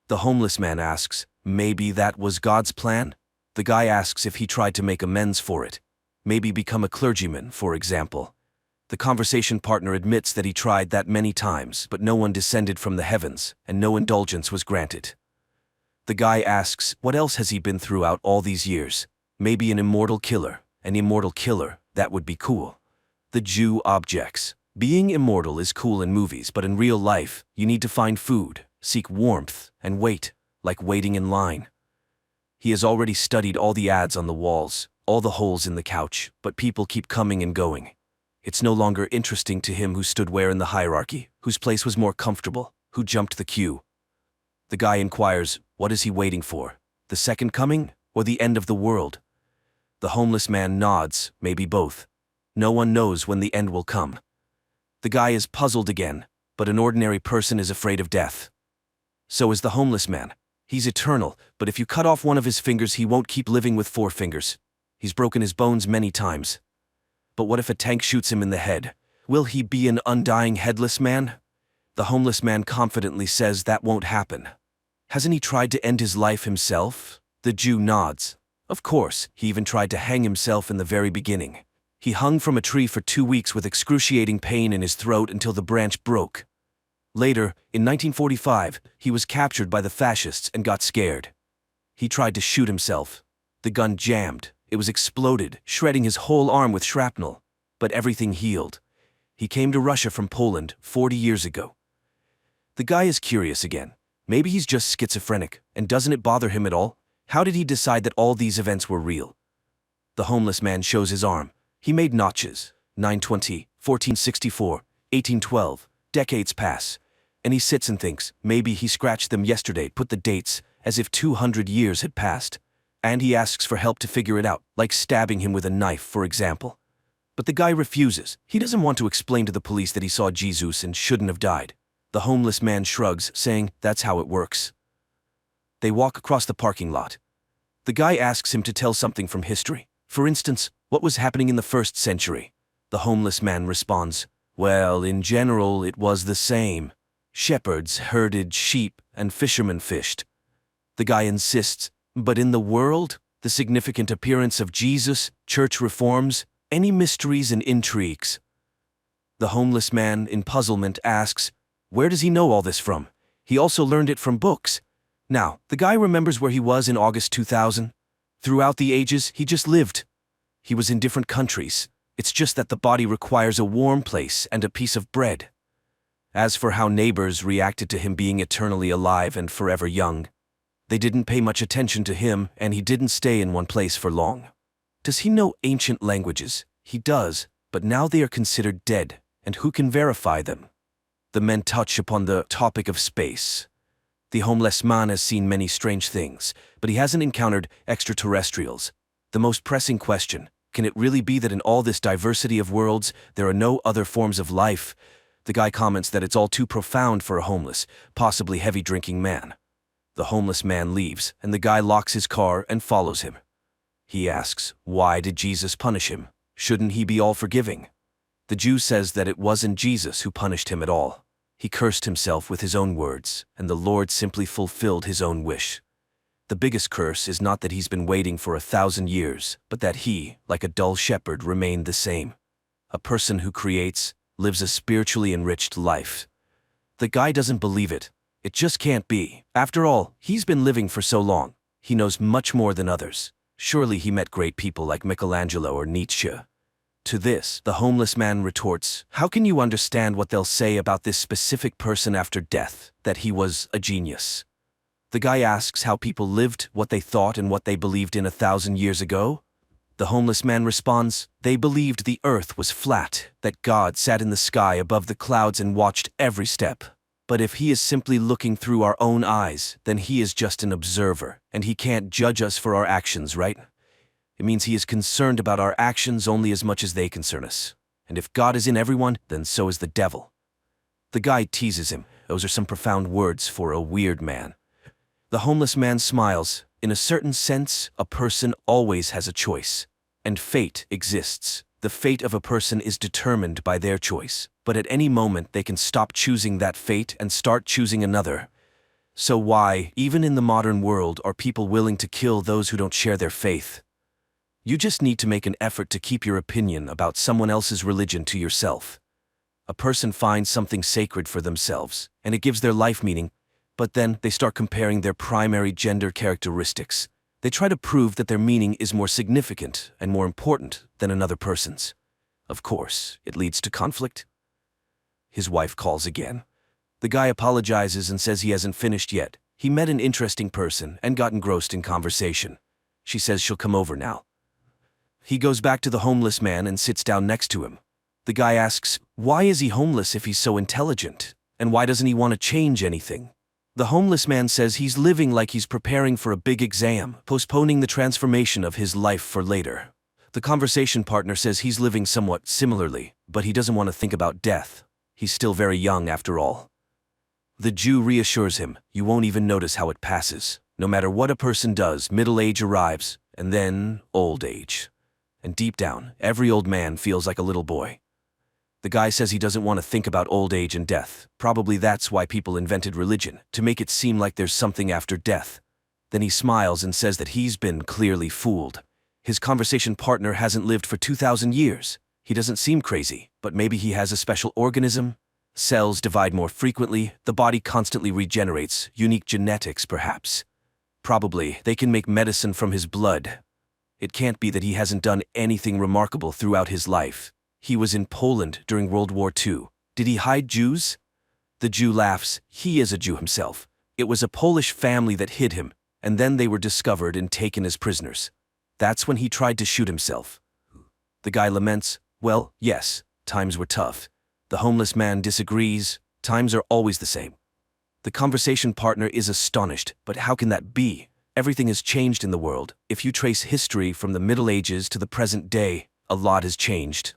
The homeless man asks, maybe that was God's plan? The guy asks if he tried to make amends for it. Maybe become a clergyman, for example. The conversation partner admits that he tried that many times, but no one descended from the heavens, and no indulgence was granted. The guy asks, what else has he been throughout all these years? Maybe an immortal killer. An immortal killer, that would be cool. The Jew objects. Being immortal is cool in movies, but in real life, you need to find food, seek warmth, and wait, like waiting in line. He has already studied all the ads on the walls, all the holes in the couch, but people keep coming and going. It's no longer interesting to him who stood where in the hierarchy, whose place was more comfortable, who jumped the queue. The guy inquires, what is he waiting for? The second coming, or the end of the world? The homeless man nods, maybe both. No one knows when the end will come. The guy is puzzled again, but an ordinary person is afraid of death. So is the homeless man. He's eternal, but if you cut off one of his fingers, he won't keep living with 4 fingers. He's broken his bones many times. But what if a tank shoots him in the head? Will he be an undying headless man? The homeless man confidently says that won't happen. Hasn't he tried to end his life himself? The Jew nods. Of course, he even tried to hang himself in the very beginning. He hung from a tree for 2 weeks with excruciating pain in his throat until the branch broke. Later, in 1945, he was captured by the fascists and got scared. He tried to shoot himself. The gun jammed. It was exploded, shredding his whole arm with shrapnel. But everything healed. He came to Russia from Poland 40 years ago. The guy is curious again. Maybe he's just schizophrenic, and doesn't it bother him at all? How did he decide that all these events were real? The homeless man shows his arm. He made notches. 920, 1464, 1812. Decades pass. And he sits and thinks, maybe he scratched them yesterday, put the dates, as if 200 years had passed. And he asks for help to figure it out, like stabbing him with a knife, for example. But the guy refuses. He doesn't want to explain to the police that he saw Jesus and shouldn't have died. The homeless man shrugs, saying, that's how it works. They walk across the parking lot. The guy asks him to tell something from history. For instance, what was happening in the 1st century? The homeless man responds, Well, in general, it was the same. Shepherds herded sheep and fishermen fished. The guy insists, but in the world, the significant appearance of Jesus, church reforms, any mysteries and intrigues? The homeless man, in puzzlement, asks, where does he know all this from? He also learned it from books. Now, the guy remembers where he was in August 2000. Throughout the ages, he just lived. He was in different countries. It's just that the body requires a warm place and a piece of bread. As for how neighbors reacted to him being eternally alive and forever young, they didn't pay much attention to him, and he didn't stay in one place for long. Does he know ancient languages? He does, but now they are considered dead, and who can verify them? The men touch upon the topic of space. The homeless man has seen many strange things, but he hasn't encountered extraterrestrials. The most pressing question, can it really be that in all this diversity of worlds, there are no other forms of life? The guy comments that it's all too profound for a homeless, possibly heavy-drinking man. The homeless man leaves, and the guy locks his car and follows him. He asks, why did Jesus punish him? Shouldn't he be all-forgiving? The Jew says that it wasn't Jesus who punished him at all. He cursed himself with his own words, and the Lord simply fulfilled his own wish. The biggest curse is not that he's been waiting for 1,000 years, but that he, like a dull shepherd, remained the same. A person who creates, lives a spiritually enriched life. The guy doesn't believe it. It just can't be. After all, he's been living for so long. He knows much more than others. Surely he met great people like Michelangelo or Nietzsche. To this, the homeless man retorts, how can you understand what they'll say about this specific person after death, that he was a genius? The guy asks how people lived, what they thought and what they believed in 1,000 years ago. The homeless man responds, they believed the earth was flat, that God sat in the sky above the clouds and watched every step. But if he is simply looking through our own eyes, then he is just an observer, and he can't judge us for our actions, right? It means he is concerned about our actions only as much as they concern us. And if God is in everyone, then so is the devil. The guy teases him. Those are some profound words for a weird man. The homeless man smiles. In a certain sense, a person always has a choice. And fate exists. The fate of a person is determined by their choice. But at any moment they can stop choosing that fate and start choosing another. So why, even in the modern world, are people willing to kill those who don't share their faith? You just need to make an effort to keep your opinion about someone else's religion to yourself. A person finds something sacred for themselves, and it gives their life meaning, but then they start comparing their primary gender characteristics. They try to prove that their meaning is more significant and more important than another person's. Of course, it leads to conflict. His wife calls again. The guy apologizes and says he hasn't finished yet. He met an interesting person and got engrossed in conversation. She says she'll come over now. He goes back to the homeless man and sits down next to him. The guy asks, why is he homeless if he's so intelligent? And why doesn't he want to change anything? The homeless man says he's living like he's preparing for a big exam, postponing the transformation of his life for later. The conversation partner says he's living somewhat similarly, but he doesn't want to think about death. He's still very young after all. The Jew reassures him, you won't even notice how it passes. No matter what a person does, middle age arrives, and then old age. And deep down, every old man feels like a little boy. The guy says he doesn't want to think about old age and death. Probably that's why people invented religion, to make it seem like there's something after death. Then he smiles and says that he's been clearly fooled. His conversation partner hasn't lived for 2,000 years. He doesn't seem crazy, but maybe he has a special organism. Cells divide more frequently, the body constantly regenerates, unique genetics perhaps. Probably they can make medicine from his blood. It can't be that he hasn't done anything remarkable throughout his life. He was in Poland during World War II. Did he hide Jews? The Jew laughs. He is a Jew himself. It was a Polish family that hid him, and then they were discovered and taken as prisoners. That's when he tried to shoot himself. The guy laments, well, yes, times were tough. The homeless man disagrees. Times are always the same. The conversation partner is astonished, but how can that be? Everything has changed in the world. If you trace history from the Middle Ages to the present day, a lot has changed.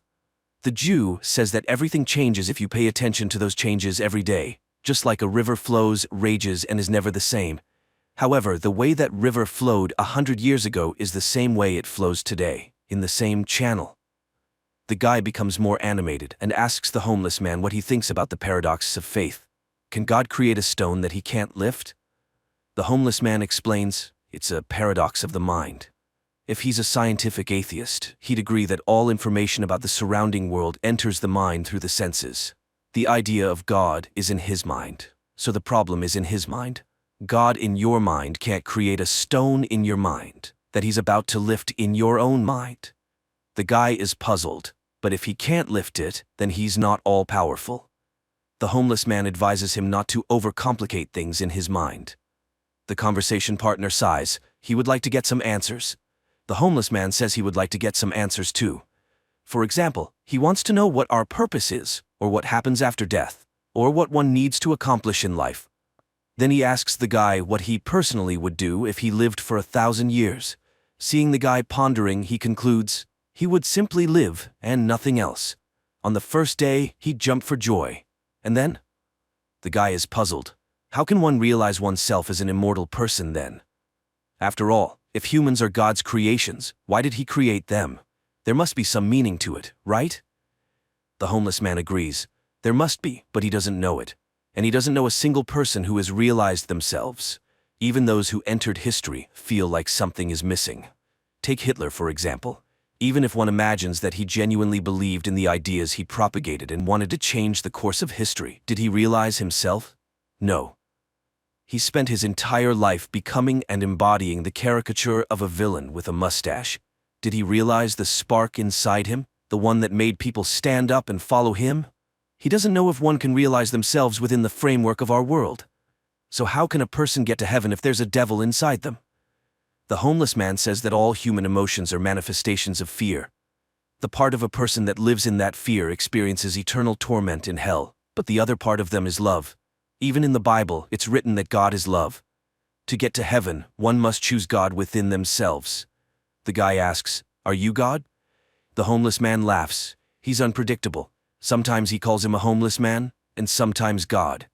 The Jew says that everything changes if you pay attention to those changes every day, just like a river flows, rages, and is never the same. However, the way that river flowed 100 years ago is the same way it flows today, in the same channel. The guy becomes more animated and asks the homeless man what he thinks about the paradox of faith. Can God create a stone that he can't lift? The homeless man explains, it's a paradox of the mind. If he's a scientific atheist, he'd agree that all information about the surrounding world enters the mind through the senses. The idea of God is in his mind, so the problem is in his mind. God in your mind can't create a stone in your mind that he's about to lift in your own mind. The guy is puzzled, but if he can't lift it, then he's not all-powerful. The homeless man advises him not to overcomplicate things in his mind. The conversation partner sighs. He would like to get some answers. The homeless man says he would like to get some answers too. For example, he wants to know what our purpose is, or what happens after death, or what one needs to accomplish in life. Then he asks the guy what he personally would do if he lived for 1,000 years. Seeing the guy pondering, he concludes, he would simply live and nothing else. On the first day, he'd jump for joy. And then? The guy is puzzled. How can one realize oneself as an immortal person then? After all, if humans are God's creations, why did he create them? There must be some meaning to it, right? The homeless man agrees. There must be, but he doesn't know it. And he doesn't know a single person who has realized themselves. Even those who entered history feel like something is missing. Take Hitler, for example. Even if one imagines that he genuinely believed in the ideas he propagated and wanted to change the course of history, did he realize himself? No. He spent his entire life becoming and embodying the caricature of a villain with a mustache. Did he realize the spark inside him, the one that made people stand up and follow him? He doesn't know if one can realize themselves within the framework of our world. So how can a person get to heaven if there's a devil inside them? The homeless man says that all human emotions are manifestations of fear. The part of a person that lives in that fear experiences eternal torment in hell, but the other part of them is love. Even in the Bible, it's written that God is love. To get to heaven, one must choose God within themselves. The guy asks, "Are you God?" The homeless man laughs. He's unpredictable. Sometimes he calls him a homeless man, and sometimes God.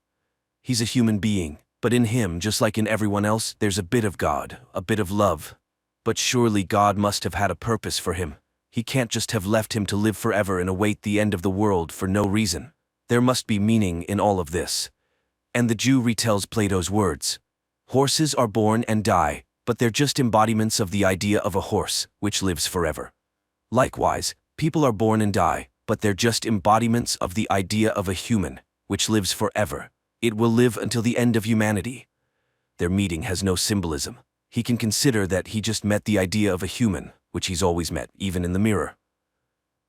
He's a human being, but in him, just like in everyone else, there's a bit of God, a bit of love. But surely God must have had a purpose for him. He can't just have left him to live forever and await the end of the world for no reason. There must be meaning in all of this. And the Jew retells Plato's words. Horses are born and die, but they're just embodiments of the idea of a horse, which lives forever. Likewise, people are born and die, but they're just embodiments of the idea of a human, which lives forever. It will live until the end of humanity. Their meeting has no symbolism. He can consider that he just met the idea of a human, which he's always met, even in the mirror.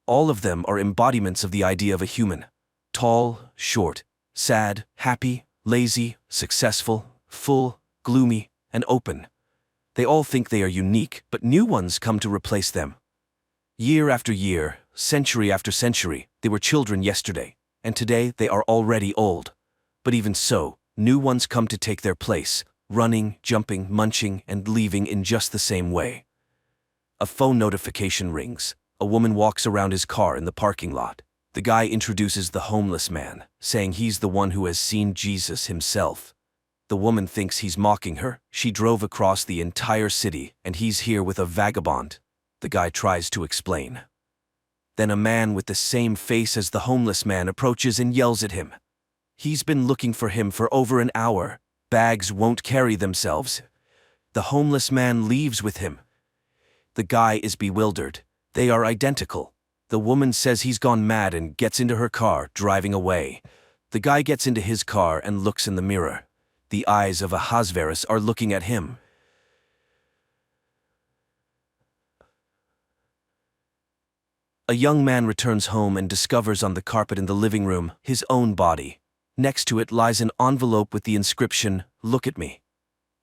All of them are embodiments of the idea of a human. Tall, short, sad, happy, lazy, successful, full, gloomy, and open. They all think they are unique, but new ones come to replace them. Year after year, century after century, they were children yesterday, and today they are already old. But even so, new ones come to take their place, running, jumping, munching, and leaving in just the same way. A phone notification rings. A woman walks around his car in the parking lot. The guy introduces the homeless man, saying he's the one who has seen Jesus himself. The woman thinks he's mocking her. She drove across the entire city, and he's here with a vagabond. The guy tries to explain. Then a man with the same face as the homeless man approaches and yells at him. He's been looking for him for over an hour. Bags won't carry themselves. The homeless man leaves with him. The guy is bewildered. They are identical. The woman says he's gone mad and gets into her car, driving away. The guy gets into his car and looks in the mirror. The eyes of Ahasuerus are looking at him. A young man returns home and discovers on the carpet in the living room his own body. Next to it lies an envelope with the inscription, "Look at me."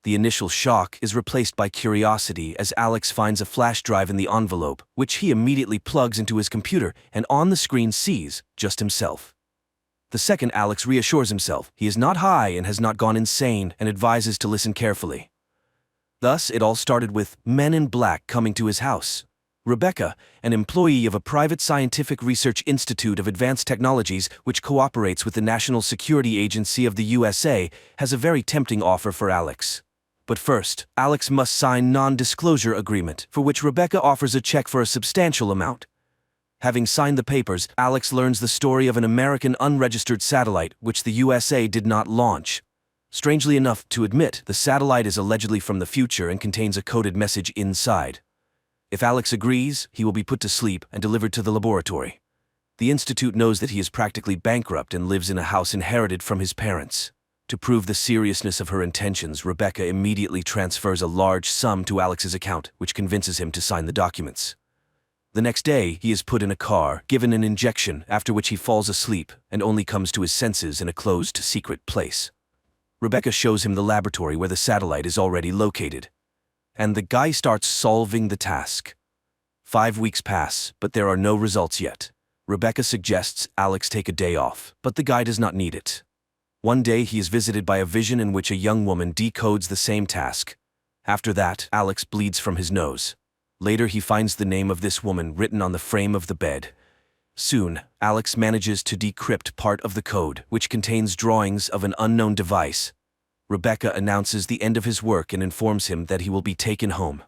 The initial shock is replaced by curiosity as Alex finds a flash drive in the envelope, which he immediately plugs into his computer and on the screen sees just himself. The second Alex reassures himself he is not high and has not gone insane and advises to listen carefully. Thus, it all started with men in black coming to his house. Rebecca, an employee of a private scientific research institute of advanced technologies which cooperates with the National Security Agency of the USA, has a very tempting offer for Alex. But first, Alex must sign non-disclosure agreement, for which Rebecca offers a check for a substantial amount. Having signed the papers, Alex learns the story of an American unregistered satellite which the USA did not launch. Strangely enough to admit, the satellite is allegedly from the future and contains a coded message inside. If Alex agrees, he will be put to sleep and delivered to the laboratory. The institute knows that he is practically bankrupt and lives in a house inherited from his parents. To prove the seriousness of her intentions, Rebecca immediately transfers a large sum to Alex's account, which convinces him to sign the documents. The next day, he is put in a car, given an injection, after which he falls asleep and only comes to his senses in a closed, secret place. Rebecca shows him the laboratory where the satellite is already located. And the guy starts solving the task. 5 weeks pass, but there are no results yet. Rebecca suggests Alex take a day off, but the guy does not need it. One day he is visited by a vision in which a young woman decodes the same task. After that, Alex bleeds from his nose. Later he finds the name of this woman written on the frame of the bed. Soon, Alex manages to decrypt part of the code, which contains drawings of an unknown device. Rebecca announces the end of his work and informs him that he will be taken home.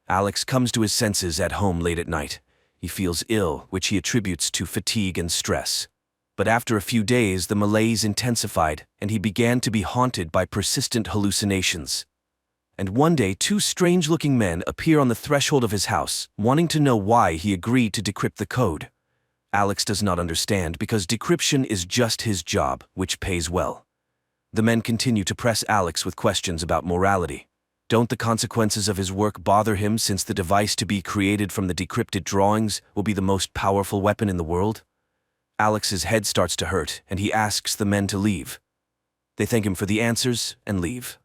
Alex comes to his senses at home late at night. He feels ill, which he attributes to fatigue and stress. But after a few days, the malaise intensified, and he began to be haunted by persistent hallucinations. And one day, 2 strange-looking men appear on the threshold of his house, wanting to know why he agreed to decrypt the code. Alex does not understand because decryption is just his job, which pays well. The men continue to press Alex with questions about morality. Don't the consequences of his work bother him, since the device to be created from the decrypted drawings will be the most powerful weapon in the world? Alex's head starts to hurt, and he asks the men to leave. They thank him for the answers and leave.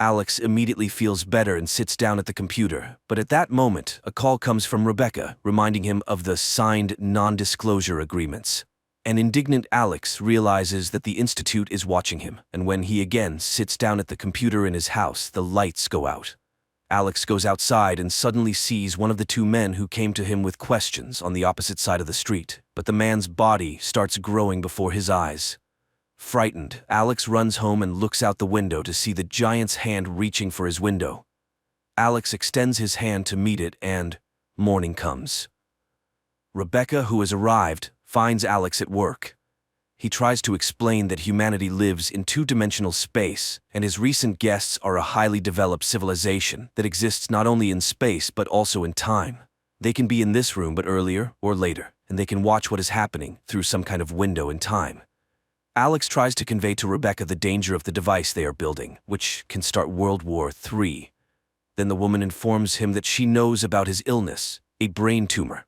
Alex immediately feels better and sits down at the computer, but at that moment, a call comes from Rebecca, reminding him of the signed non-disclosure agreements. An indignant Alex realizes that the institute is watching him, and when he again sits down at the computer in his house, the lights go out. Alex goes outside and suddenly sees one of the 2 men who came to him with questions on the opposite side of the street, but the man's body starts growing before his eyes. Frightened, Alex runs home and looks out the window to see the giant's hand reaching for his window. Alex extends his hand to meet it, and morning comes. Rebecca, who has arrived, finds Alex at work. He tries to explain that humanity lives in 2-dimensional space, and his recent guests are a highly developed civilization that exists not only in space but also in time. They can be in this room but earlier or later, and they can watch what is happening through some kind of window in time. Alex tries to convey to Rebecca the danger of the device they are building, which can start World War III. Then the woman informs him that she knows about his illness, a brain tumor.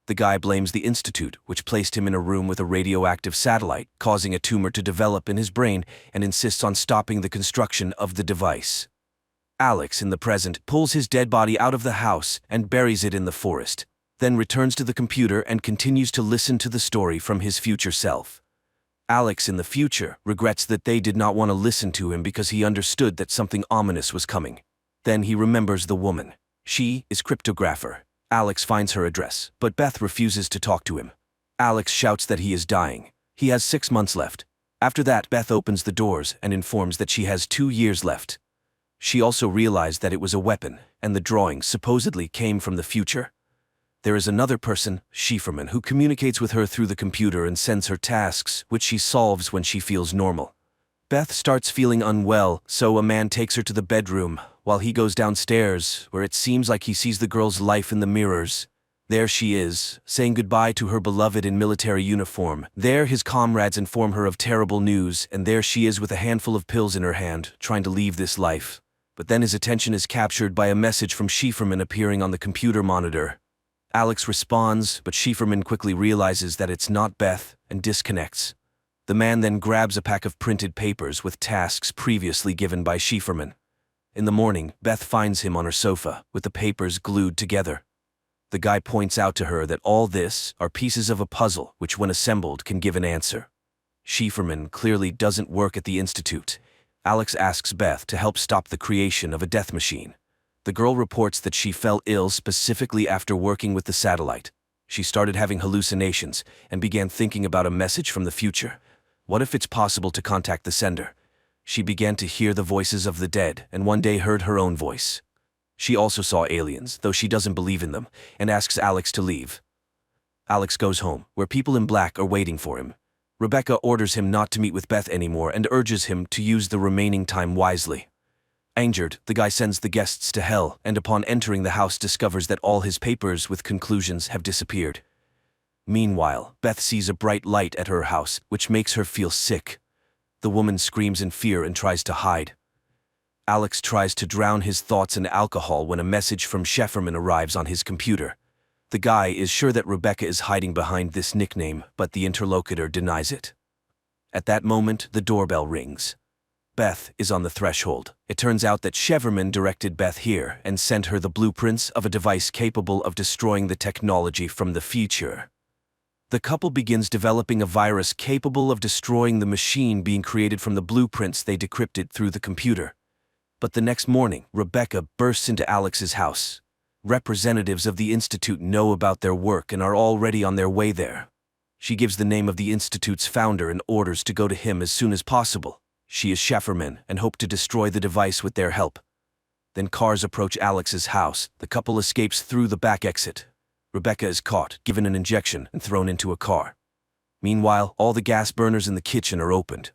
The guy blames the institute, which placed him in a room with a radioactive satellite, causing a tumor to develop in his brain, and insists on stopping the construction of the device. Alex, in the present, pulls his dead body out of the house and buries it in the forest, then returns to the computer and continues to listen to the story from his future self. Alex, in the future, regrets that they did not want to listen to him because he understood that something ominous was coming. Then he remembers the woman. She is cryptographer. Alex finds her address, but Beth refuses to talk to him. Alex shouts that he is dying. He has 6 months left. After that, Beth opens the doors and informs that she has 2 years left. She also realized that it was a weapon, and the drawing supposedly came from the future. There is another person, Schieferman, who communicates with her through the computer and sends her tasks, which she solves when she feels normal. Beth starts feeling unwell, so a man takes her to the bedroom, while he goes downstairs, where it seems like he sees the girl's life in the mirrors. There she is, saying goodbye to her beloved in military uniform. There his comrades inform her of terrible news, and there she is with a handful of pills in her hand, trying to leave this life. But then his attention is captured by a message from Schieferman appearing on the computer monitor. Alex responds, but Schieferman quickly realizes that it's not Beth and disconnects. The man then grabs a pack of printed papers with tasks previously given by Schieferman. In the morning, Beth finds him on her sofa, with the papers glued together. The guy points out to her that all this are pieces of a puzzle which, when assembled, can give an answer. Schieferman clearly doesn't work at the institute. Alex asks Beth to help stop the creation of a death machine. The girl reports that she fell ill specifically after working with the satellite. She started having hallucinations and began thinking about a message from the future. What if it's possible to contact the sender? She began to hear the voices of the dead and one day heard her own voice. She also saw aliens, though she doesn't believe in them, and asks Alex to leave. Alex goes home, where people in black are waiting for him. Rebecca orders him not to meet with Beth anymore and urges him to use the remaining time wisely. Angered, the guy sends the guests to hell and upon entering the house discovers that all his papers with conclusions have disappeared. Meanwhile, Beth sees a bright light at her house, which makes her feel sick. The woman screams in fear and tries to hide. Alex tries to drown his thoughts in alcohol when a message from Schefferman arrives on his computer. The guy is sure that Rebecca is hiding behind this nickname, but the interlocutor denies it. At that moment, the doorbell rings. Beth is on the threshold. It turns out that Schefferman directed Beth here and sent her the blueprints of a device capable of destroying the technology from the future. The couple begins developing a virus capable of destroying the machine being created from the blueprints they decrypted through the computer. But the next morning, Rebecca bursts into Alex's house. Representatives of the Institute know about their work and are already on their way there. She gives the name of the Institute's founder and orders to go to him as soon as possible. She is Schefferman and hope to destroy the device with their help. Then cars approach Alex's house. The couple escapes through the back exit. Rebecca is caught, given an injection, and thrown into a car. Meanwhile, all the gas burners in the kitchen are opened.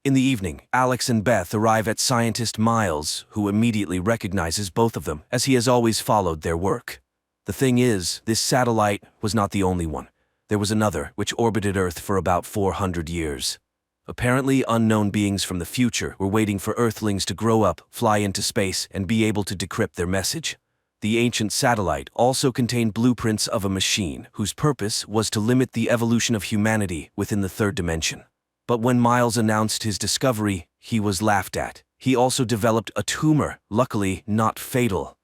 In the evening, Alex and Beth arrive at scientist Miles, who immediately recognizes both of them, as he has always followed their work. The thing is, this satellite was not the only one. There was another, which orbited Earth for about 400 years. Apparently, unknown beings from the future were waiting for Earthlings to grow up, fly into space, and be able to decrypt their message. The ancient satellite also contained blueprints of a machine whose purpose was to limit the evolution of humanity within the third dimension. But when Miles announced his discovery, he was laughed at. He also developed a tumor, luckily not fatal.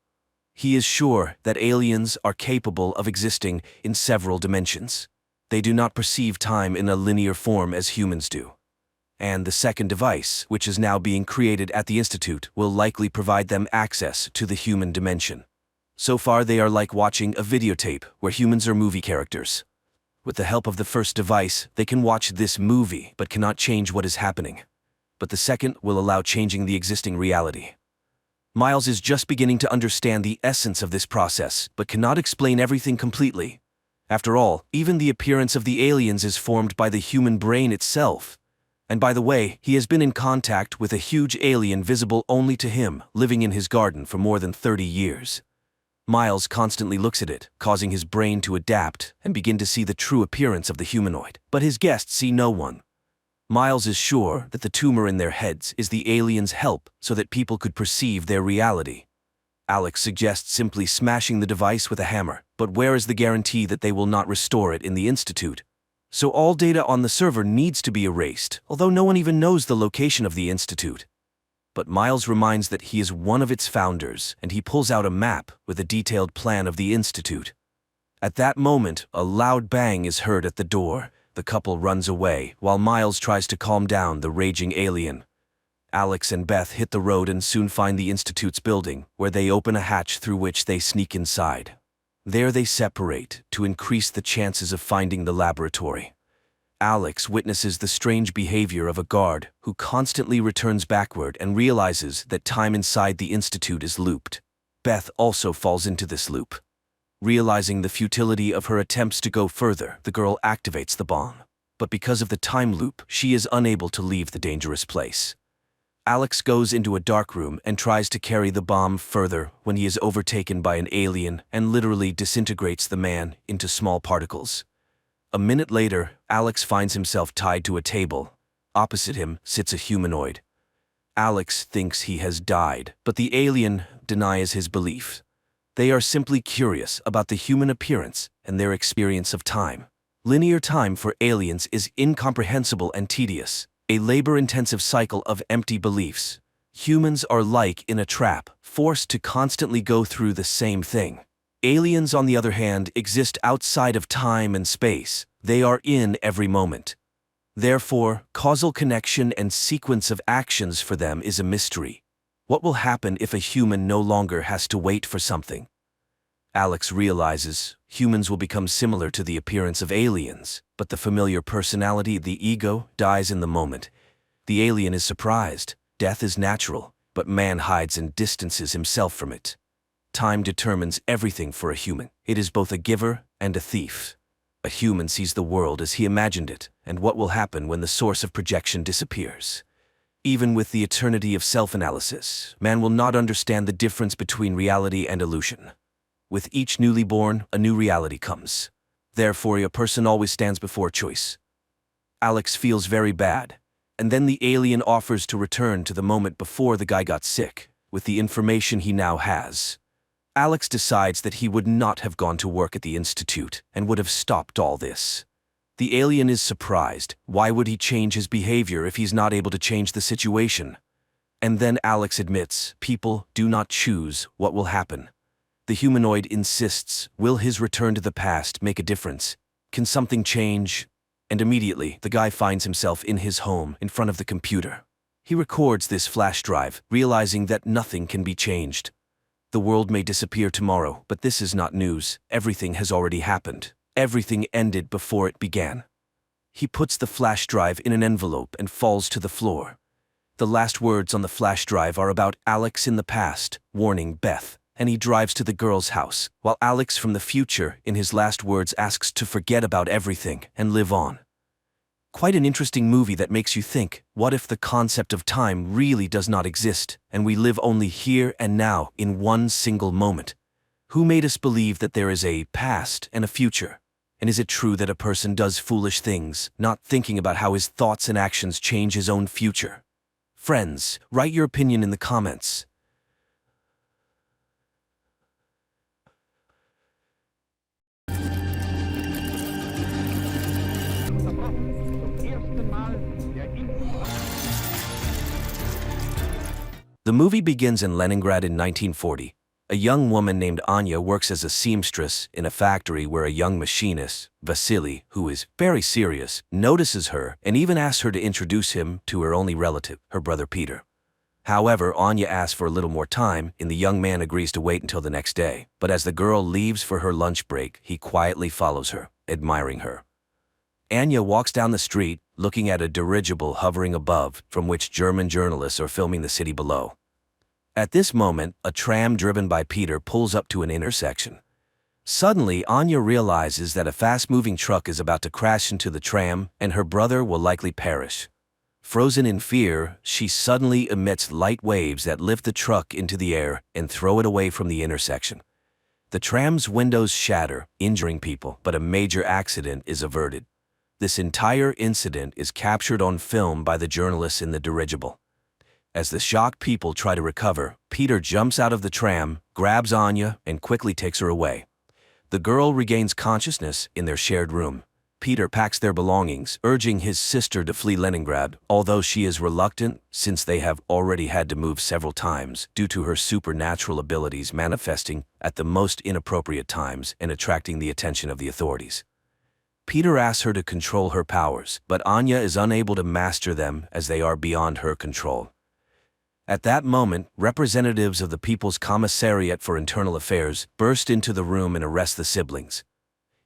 He is sure that aliens are capable of existing in several dimensions. They do not perceive time in a linear form as humans do. And the second device, which is now being created at the Institute, will likely provide them access to the human dimension. So far, they are like watching a videotape where humans are movie characters. With the help of the first device, they can watch this movie but cannot change what is happening. But the second will allow changing the existing reality. Miles is just beginning to understand the essence of this process, but cannot explain everything completely. After all, even the appearance of the aliens is formed by the human brain itself. And by the way, he has been in contact with a huge alien visible only to him, living in his garden for more than 30 years. Miles constantly looks at it, causing his brain to adapt and begin to see the true appearance of the humanoid. But his guests see no one. Miles is sure that the tumor in their heads is the aliens' help so that people could perceive their reality. Alex suggests simply smashing the device with a hammer, but where is the guarantee that they will not restore it in the Institute? So all data on the server needs to be erased, although no one even knows the location of the Institute. But Miles reminds that he is one of its founders, and he pulls out a map with a detailed plan of the Institute. At that moment, a loud bang is heard at the door. The couple runs away, while Miles tries to calm down the raging alien. Alex and Beth hit the road and soon find the Institute's building, where they open a hatch through which they sneak inside. There they separate to increase the chances of finding the laboratory. Alex witnesses the strange behavior of a guard who constantly returns backward and realizes that time inside the Institute is looped. Beth also falls into this loop. Realizing the futility of her attempts to go further, the girl activates the bomb. But because of the time loop, she is unable to leave the dangerous place. Alex goes into a dark room and tries to carry the bomb further when he is overtaken by an alien and literally disintegrates the man into small particles. A minute later, Alex finds himself tied to a table. Opposite him sits a humanoid. Alex thinks he has died, but the alien denies his belief. They are simply curious about the human appearance and their experience of time. Linear time for aliens is incomprehensible and tedious, a labor-intensive cycle of empty beliefs. Humans are like in a trap, forced to constantly go through the same thing. Aliens, on the other hand, exist outside of time and space. They are in every moment. Therefore, causal connection and sequence of actions for them is a mystery. What will happen if a human no longer has to wait for something? Alex realizes humans will become similar to the appearance of aliens, but the familiar personality, the ego, dies in the moment. The alien is surprised. Death is natural, but man hides and distances himself from it. Time determines everything for a human. It is both a giver and a thief. A human sees the world as he imagined it, and what will happen when the source of projection disappears. Even with the eternity of self-analysis, man will not understand the difference between reality and illusion. With each newly born, a new reality comes. Therefore, a person always stands before choice. Alex feels very bad, and then the alien offers to return to the moment before the guy got sick, with the information he now has. Alex decides that he would not have gone to work at the institute and would have stopped all this. The alien is surprised. Why would he change his behavior if he's not able to change the situation? And then Alex admits, people do not choose what will happen. The humanoid insists, will his return to the past make a difference? Can something change? And immediately, the guy finds himself in his home, in front of the computer. He records this flash drive, realizing that nothing can be changed. The world may disappear tomorrow, but this is not news. Everything has already happened. Everything ended before it began. He puts the flash drive in an envelope and falls to the floor. The last words on the flash drive are about Alex in the past, warning Beth, and he drives to the girl's house, while Alex from the future, in his last words, asks to forget about everything and live on. Quite an interesting movie that makes you think, what if the concept of time really does not exist, and we live only here and now in one single moment? Who made us believe that there is a past and a future? And is it true that a person does foolish things, not thinking about how his thoughts and actions change his own future? Friends, write your opinion in the comments. The movie begins in Leningrad in 1940. A young woman named Anya works as a seamstress in a factory where a young machinist, Vasily, who is very serious, notices her and even asks her to introduce him to her only relative, her brother Peter. However, Anya asks for a little more time, and the young man agrees to wait until the next day. But as the girl leaves for her lunch break, he quietly follows her, admiring her. Anya walks down the street, looking at a dirigible hovering above, from which German journalists are filming the city below. At this moment, a tram driven by Peter pulls up to an intersection. Suddenly, Anya realizes that a fast-moving truck is about to crash into the tram, and her brother will likely perish. Frozen in fear, she suddenly emits light waves that lift the truck into the air and throw it away from the intersection. The tram's windows shatter, injuring people, but a major accident is averted. This entire incident is captured on film by the journalists in the dirigible. As the shocked people try to recover, Peter jumps out of the tram, grabs Anya, and quickly takes her away. The girl regains consciousness in their shared room. Peter packs their belongings, urging his sister to flee Leningrad, although she is reluctant since they have already had to move several times due to her supernatural abilities manifesting at the most inappropriate times and attracting the attention of the authorities. Peter asks her to control her powers, but Anya is unable to master them as they are beyond her control. At that moment, representatives of the People's Commissariat for Internal Affairs burst into the room and arrest the siblings.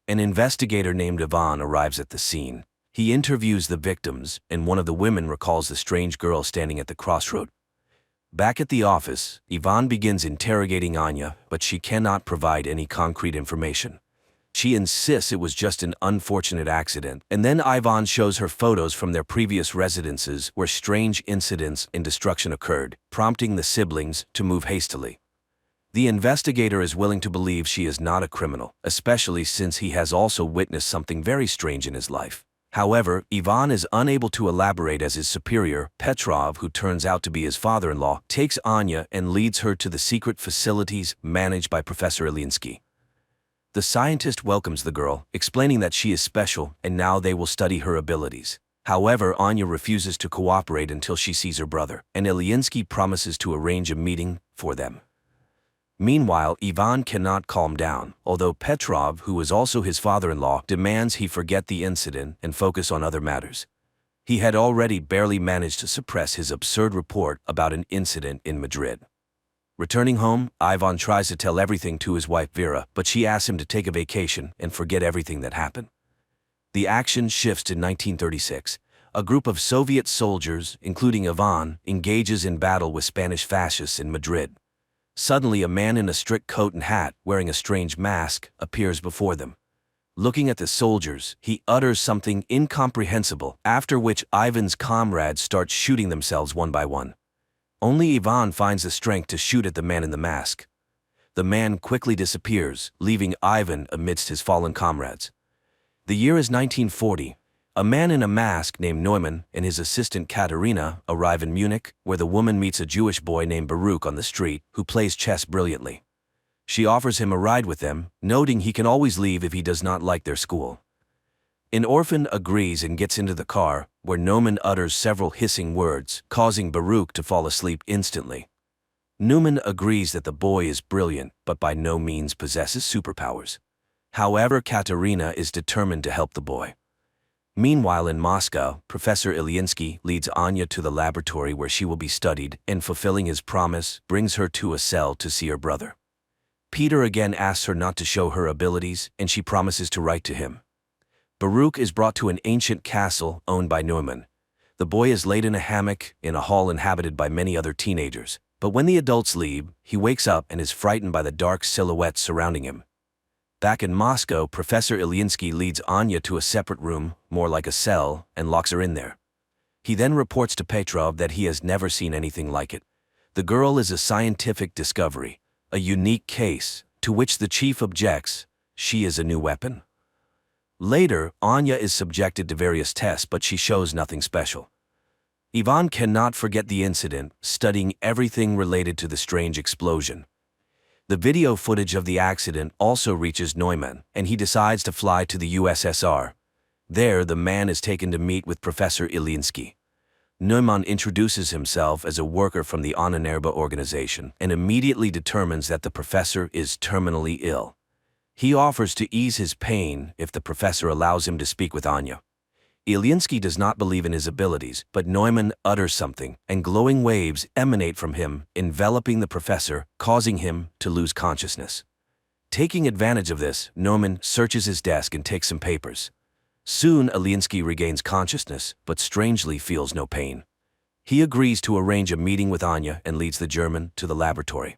An investigator named Ivan arrives at the scene. He interviews the victims, and one of the women recalls the strange girl standing at the crossroad. Back at the office, Ivan begins interrogating Anya, but she cannot provide any concrete information. She insists it was just an unfortunate accident, and then Ivan shows her photos from their previous residences where strange incidents and destruction occurred, prompting the siblings to move hastily. The investigator is willing to believe she is not a criminal, especially since he has also witnessed something very strange in his life. However, Ivan is unable to elaborate as his superior, Petrov, who turns out to be his father-in-law, takes Anya and leads her to the secret facilities managed by Professor Ilinsky. The scientist welcomes the girl, explaining that she is special and now they will study her abilities. However, Anya refuses to cooperate until she sees her brother, and Ilinsky promises to arrange a meeting for them. Meanwhile, Ivan cannot calm down, although Petrov, who is also his father-in-law, demands he forget the incident and focus on other matters. He had already barely managed to suppress his absurd report about an incident in Madrid. Returning home, Ivan tries to tell everything to his wife Vera, but she asks him to take a vacation and forget everything that happened. The action shifts to 1936. A group of Soviet soldiers, including Ivan, engages in battle with Spanish fascists in Madrid. Suddenly, a man in a strict coat and hat, wearing a strange mask, appears before them. Looking at the soldiers, he utters something incomprehensible, after which Ivan's comrades start shooting themselves one by one. Only Ivan finds the strength to shoot at the man in the mask. The man quickly disappears, leaving Ivan amidst his fallen comrades. The year is 1940. A man in a mask named Neumann and his assistant Katerina arrive in Munich, where the woman meets a Jewish boy named Baruch on the street, who plays chess brilliantly. She offers him a ride with them, noting he can always leave if he does not like their school. An orphan agrees and gets into the car, where Neumann utters several hissing words, causing Baruch to fall asleep instantly. Neumann agrees that the boy is brilliant, but by no means possesses superpowers. However, Katerina is determined to help the boy. Meanwhile in Moscow, Professor Ilyinsky leads Anya to the laboratory where she will be studied, and fulfilling his promise, brings her to a cell to see her brother. Peter again asks her not to show her abilities, and she promises to write to him. Baruch is brought to an ancient castle owned by Neumann. The boy is laid in a hammock in a hall inhabited by many other teenagers, but when the adults leave, he wakes up and is frightened by the dark silhouettes surrounding him. Back in Moscow, Professor Ilyinsky leads Anya to a separate room, more like a cell, and locks her in there. He then reports to Petrov that he has never seen anything like it. The girl is a scientific discovery, a unique case, to which the chief objects. She is a new weapon. Later, Anya is subjected to various tests, but she shows nothing special. Ivan cannot forget the incident, studying everything related to the strange explosion. The video footage of the accident also reaches Neumann, and he decides to fly to the USSR. There, the man is taken to meet with Professor Ilyinsky. Neumann introduces himself as a worker from the Ahnenerbe organization and immediately determines that the professor is terminally ill. He offers to ease his pain if the professor allows him to speak with Anya. Ilyinsky does not believe in his abilities, but Neumann utters something, and glowing waves emanate from him, enveloping the professor, causing him to lose consciousness. Taking advantage of this, Neumann searches his desk and takes some papers. Soon, Ilyinsky regains consciousness, but strangely feels no pain. He agrees to arrange a meeting with Anya and leads the German to the laboratory.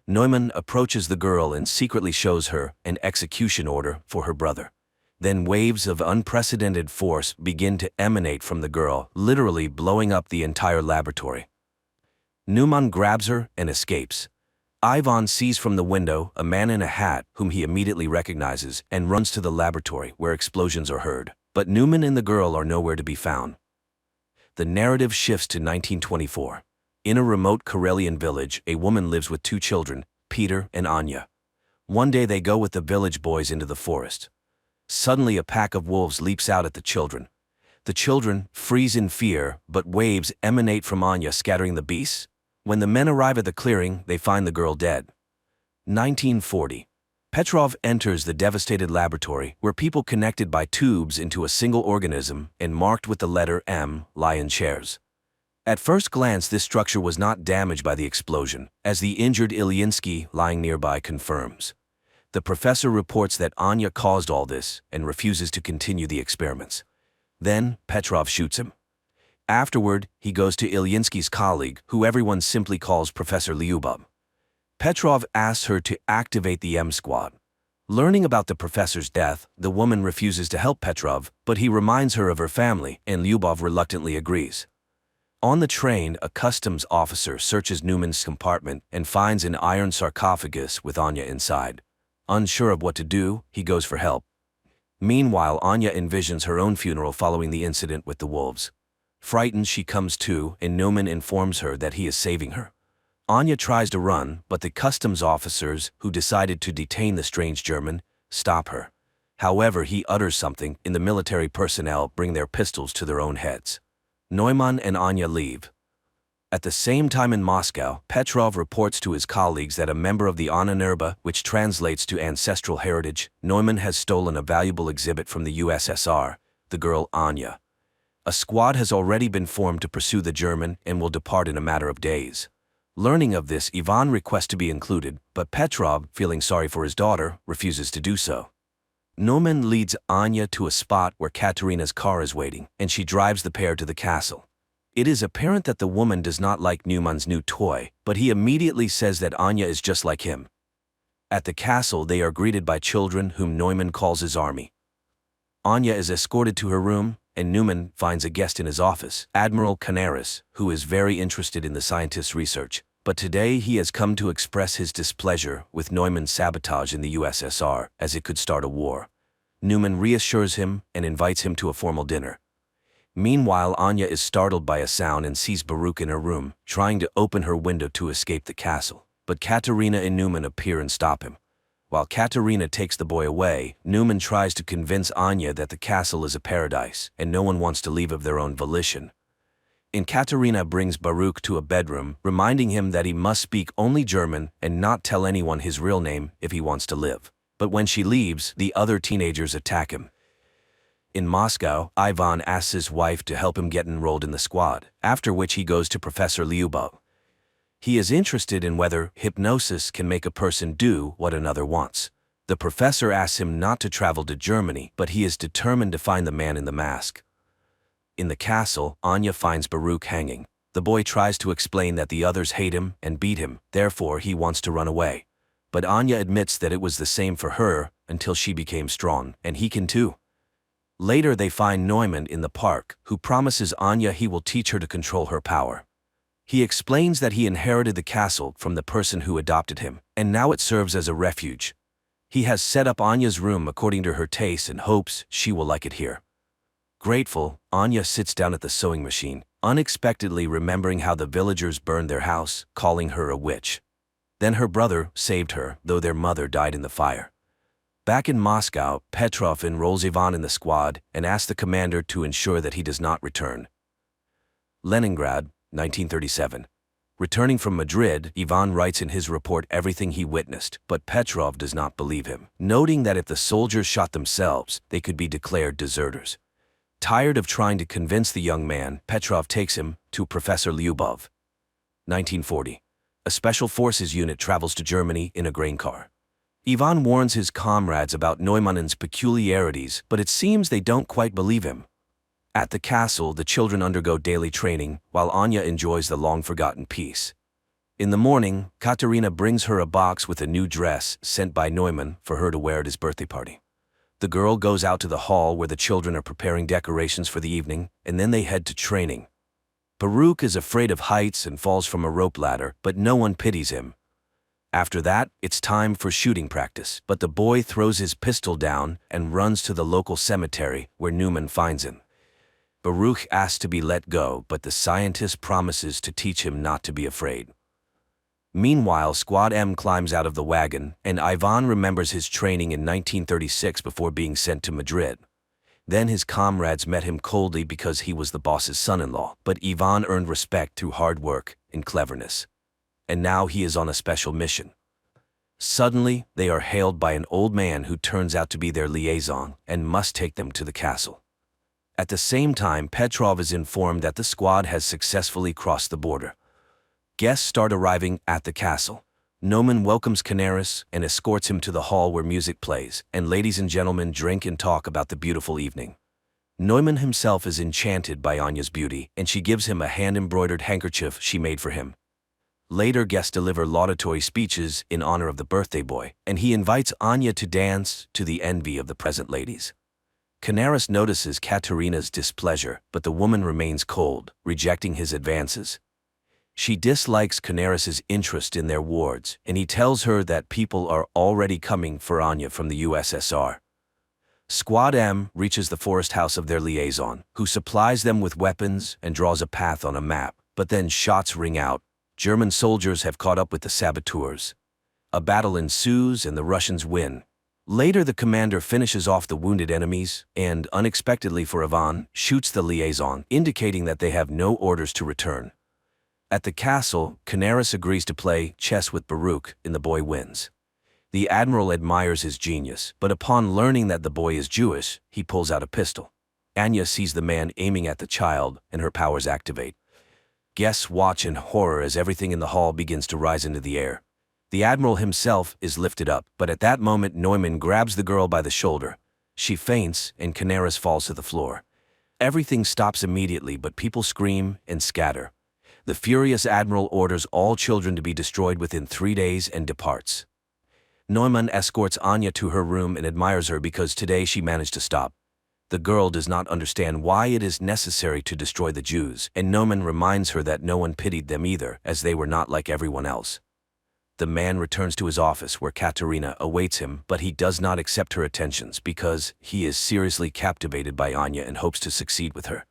Neumann approaches the girl and secretly shows her an execution order for her brother. Then waves of unprecedented force begin to emanate from the girl, literally blowing up the entire laboratory. Neumann grabs her and escapes. Ivan sees from the window a man in a hat whom he immediately recognizes and runs to the laboratory where explosions are heard, but Neumann and the girl are nowhere to be found. The narrative shifts to 1924. In a remote Karelian village, a woman lives with two children, Peter and Anya. One day they go with the village boys into the forest. Suddenly a pack of wolves leaps out at the children. The children freeze in fear, but waves emanate from Anya, scattering the beasts. When the men arrive at the clearing, they find the girl dead. 1940. Petrov enters the devastated laboratory, where people connected by tubes into a single organism and marked with the letter M lie in chairs. At first glance, this structure was not damaged by the explosion, as the injured Ilyinsky lying nearby confirms. The professor reports that Anya caused all this and refuses to continue the experiments. Then, Petrov shoots him. Afterward, he goes to Ilyinsky's colleague, who everyone simply calls Professor Lyubov. Petrov asks her to activate the M Squad. Learning about the professor's death, the woman refuses to help Petrov, but he reminds her of her family, and Lyubov reluctantly agrees. On the train, a customs officer searches Neumann's compartment and finds an iron sarcophagus with Anya inside. Unsure of what to do, he goes for help. Meanwhile, Anya envisions her own funeral following the incident with the wolves. Frightened, she comes to, and Neumann informs her that he is saving her. Anya tries to run, but the customs officers, who decided to detain the strange German, stop her. However, he utters something, and the military personnel bring their pistols to their own heads. Neumann and Anya leave. At the same time in Moscow, Petrov reports to his colleagues that a member of the Ahnenerbe, which translates to ancestral heritage, Neumann has stolen a valuable exhibit from the USSR, the girl Anya. A squad has already been formed to pursue the German and will depart in a matter of days. Learning of this, Ivan requests to be included, but Petrov, feeling sorry for his daughter, refuses to do so. Neumann leads Anya to a spot where Katerina's car is waiting, and she drives the pair to the castle. It is apparent that the woman does not like Neumann's new toy, but he immediately says that Anya is just like him. At the castle, they are greeted by children whom Neumann calls his army. Anya is escorted to her room, and Newman finds a guest in his office, Admiral Canaris, who is very interested in the scientist's research. But today he has come to express his displeasure with Neumann's sabotage in the USSR, as it could start a war. Newman reassures him and invites him to a formal dinner. Meanwhile, Anya is startled by a sound and sees Baruch in her room, trying to open her window to escape the castle. But Katerina and Newman appear and stop him. While Katerina takes the boy away, Newman tries to convince Anya that the castle is a paradise, and no one wants to leave of their own volition. Katerina brings Baruch to a bedroom, reminding him that he must speak only German and not tell anyone his real name if he wants to live. But when she leaves, the other teenagers attack him. In Moscow, Ivan asks his wife to help him get enrolled in the squad, after which he goes to Professor Lyubov. He is interested in whether hypnosis can make a person do what another wants. The professor asks him not to travel to Germany, but he is determined to find the man in the mask. In the castle, Anya finds Baruch hanging. The boy tries to explain that the others hate him and beat him, therefore he wants to run away. But Anya admits that it was the same for her until she became strong, and he can too. Later they find Neumann in the park, who promises Anya he will teach her to control her power. He explains that he inherited the castle from the person who adopted him, and now it serves as a refuge. He has set up Anya's room according to her taste and hopes she will like it here. Grateful, Anya sits down at the sewing machine, unexpectedly remembering how the villagers burned their house, calling her a witch. Then her brother saved her, though their mother died in the fire. Back in Moscow, Petrov enrolls Ivan in the squad and asks the commander to ensure that he does not return. Leningrad, 1937. Returning from Madrid, Ivan writes in his report everything he witnessed, but Petrov does not believe him, noting that if the soldiers shot themselves, they could be declared deserters. Tired of trying to convince the young man, Petrov takes him to Professor Lyubov. 1940. A special forces unit travels to Germany in a grain car. Ivan warns his comrades about Neumann's peculiarities, but it seems they don't quite believe him. At the castle, the children undergo daily training, while Anya enjoys the long-forgotten peace. In the morning, Katerina brings her a box with a new dress sent by Neumann for her to wear at his birthday party. The girl goes out to the hall where the children are preparing decorations for the evening, and then they head to training. Baruch is afraid of heights and falls from a rope ladder, but no one pities him. After that, it's time for shooting practice, but the boy throws his pistol down and runs to the local cemetery where Neumann finds him. Baruch asks to be let go, but the scientist promises to teach him not to be afraid. Meanwhile, Squad M climbs out of the wagon, and Ivan remembers his training in 1936 before being sent to Madrid. Then his comrades met him coldly because he was the boss's son-in-law, but Ivan earned respect through hard work and cleverness. And now he is on a special mission. Suddenly, they are hailed by an old man who turns out to be their liaison and must take them to the castle. At the same time, Petrov is informed that the squad has successfully crossed the border. Guests start arriving at the castle. Neumann welcomes Canaris and escorts him to the hall where music plays, and ladies and gentlemen drink and talk about the beautiful evening. Neumann himself is enchanted by Anya's beauty, and she gives him a hand-embroidered handkerchief she made for him. Later, guests deliver laudatory speeches in honor of the birthday boy, and he invites Anya to dance to the envy of the present ladies. Canaris notices Katerina's displeasure, but the woman remains cold, rejecting his advances. She dislikes Canaris's interest in their wards, and he tells her that people are already coming for Anya from the USSR. Squad M reaches the forest house of their liaison, who supplies them with weapons and draws a path on a map, but then shots ring out. German soldiers have caught up with the saboteurs. A battle ensues and the Russians win. Later, the commander finishes off the wounded enemies and, unexpectedly for Ivan, shoots the liaison, indicating that they have no orders to return. At the castle, Canaris agrees to play chess with Baruch, and the boy wins. The admiral admires his genius, but upon learning that the boy is Jewish, he pulls out a pistol. Anya sees the man aiming at the child, and her powers activate. Guests watch in horror as everything in the hall begins to rise into the air. The admiral himself is lifted up, but at that moment Neumann grabs the girl by the shoulder. She faints, and Canaris falls to the floor. Everything stops immediately, but people scream and scatter. The furious admiral orders all children to be destroyed within 3 days and departs. Neumann escorts Anya to her room and admires her because today she managed to stop. The girl does not understand why it is necessary to destroy the Jews, and Neumann reminds her that no one pitied them either, as they were not like everyone else. The man returns to his office where Katerina awaits him, but he does not accept her attentions because he is seriously captivated by Anya and hopes to succeed with her.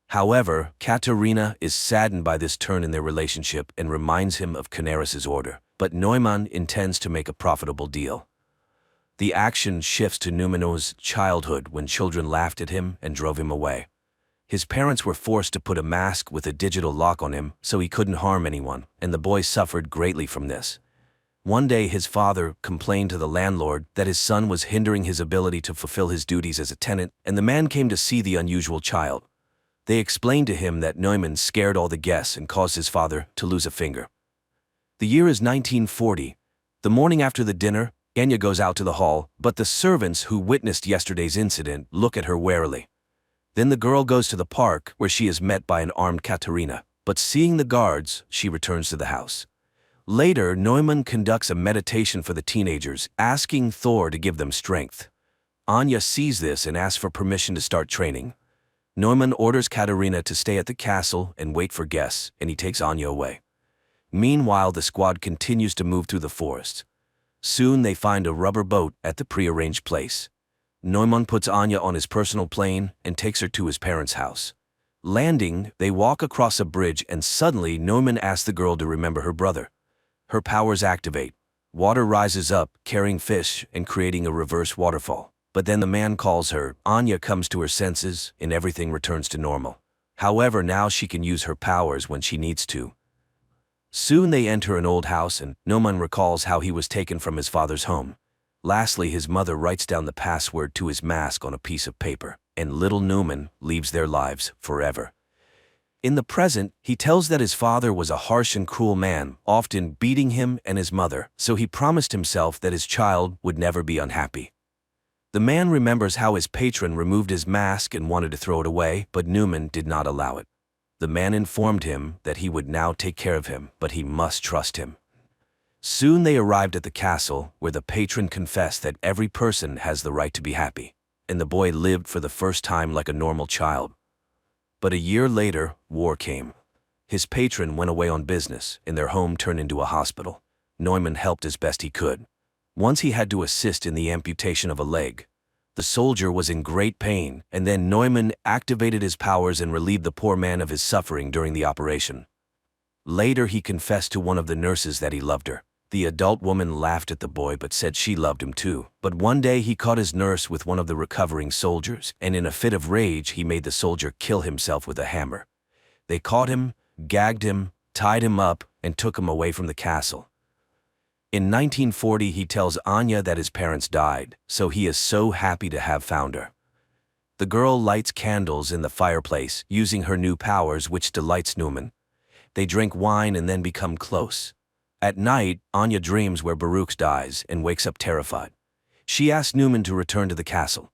However, Katerina is saddened by this turn in their relationship and reminds him of Canaris's order, but Neumann intends to make a profitable deal. The action shifts to Neumann's childhood when children laughed at him and drove him away. His parents were forced to put a mask with a digital lock on him so he couldn't harm anyone, and the boy suffered greatly from this. One day his father complained to the landlord that his son was hindering his ability to fulfill his duties as a tenant, and the man came to see the unusual child. They explained to him that Neumann scared all the guests and caused his father to lose a finger. The year is 1940. The morning after the dinner, Anya goes out to the hall, but the servants who witnessed yesterday's incident look at her warily. Then the girl goes to the park where she is met by an armed Katerina, but seeing the guards, she returns to the house. Later, Neumann conducts a meditation for the teenagers, asking Thor to give them strength. Anya sees this and asks for permission to start training. Neumann orders Katerina to stay at the castle and wait for guests, and he takes Anya away. Meanwhile, the squad continues to move through the forest. Soon they find a rubber boat at the prearranged place. Neumann puts Anya on his personal plane and takes her to his parents' house. Landing, they walk across a bridge and suddenly Neumann asks the girl to remember her brother. Her powers activate. Water rises up, carrying fish and creating a reverse waterfall. But then the man calls her, Anya comes to her senses, and everything returns to normal. However, now she can use her powers when she needs to. Soon they enter an old house and Neumann recalls how he was taken from his father's home. Lastly, his mother writes down the password to his mask on a piece of paper, and little Neumann leaves their lives forever. In the present, he tells that his father was a harsh and cruel man, often beating him and his mother, so he promised himself that his child would never be unhappy. The man remembers how his patron removed his mask and wanted to throw it away, but Neumann did not allow it. The man informed him that he would now take care of him, but he must trust him. Soon they arrived at the castle, where the patron confessed that every person has the right to be happy, and the boy lived for the first time like a normal child. But a year later, war came. His patron went away on business, and their home turned into a hospital. Neumann helped as best he could. Once he had to assist in the amputation of a leg. The soldier was in great pain, and then Neumann activated his powers and relieved the poor man of his suffering during the operation. Later he confessed to one of the nurses that he loved her. The adult woman laughed at the boy but said she loved him too. But one day he caught his nurse with one of the recovering soldiers, and in a fit of rage he made the soldier kill himself with a hammer. They caught him, gagged him, tied him up, and took him away from the castle. In 1940 he tells Anya that his parents died, so he is so happy to have found her. The girl lights candles in the fireplace, using her new powers which delights Neumann. They drink wine and then become close. At night, Anya dreams where Baruch dies and wakes up terrified. She asks Neumann to return to the castle.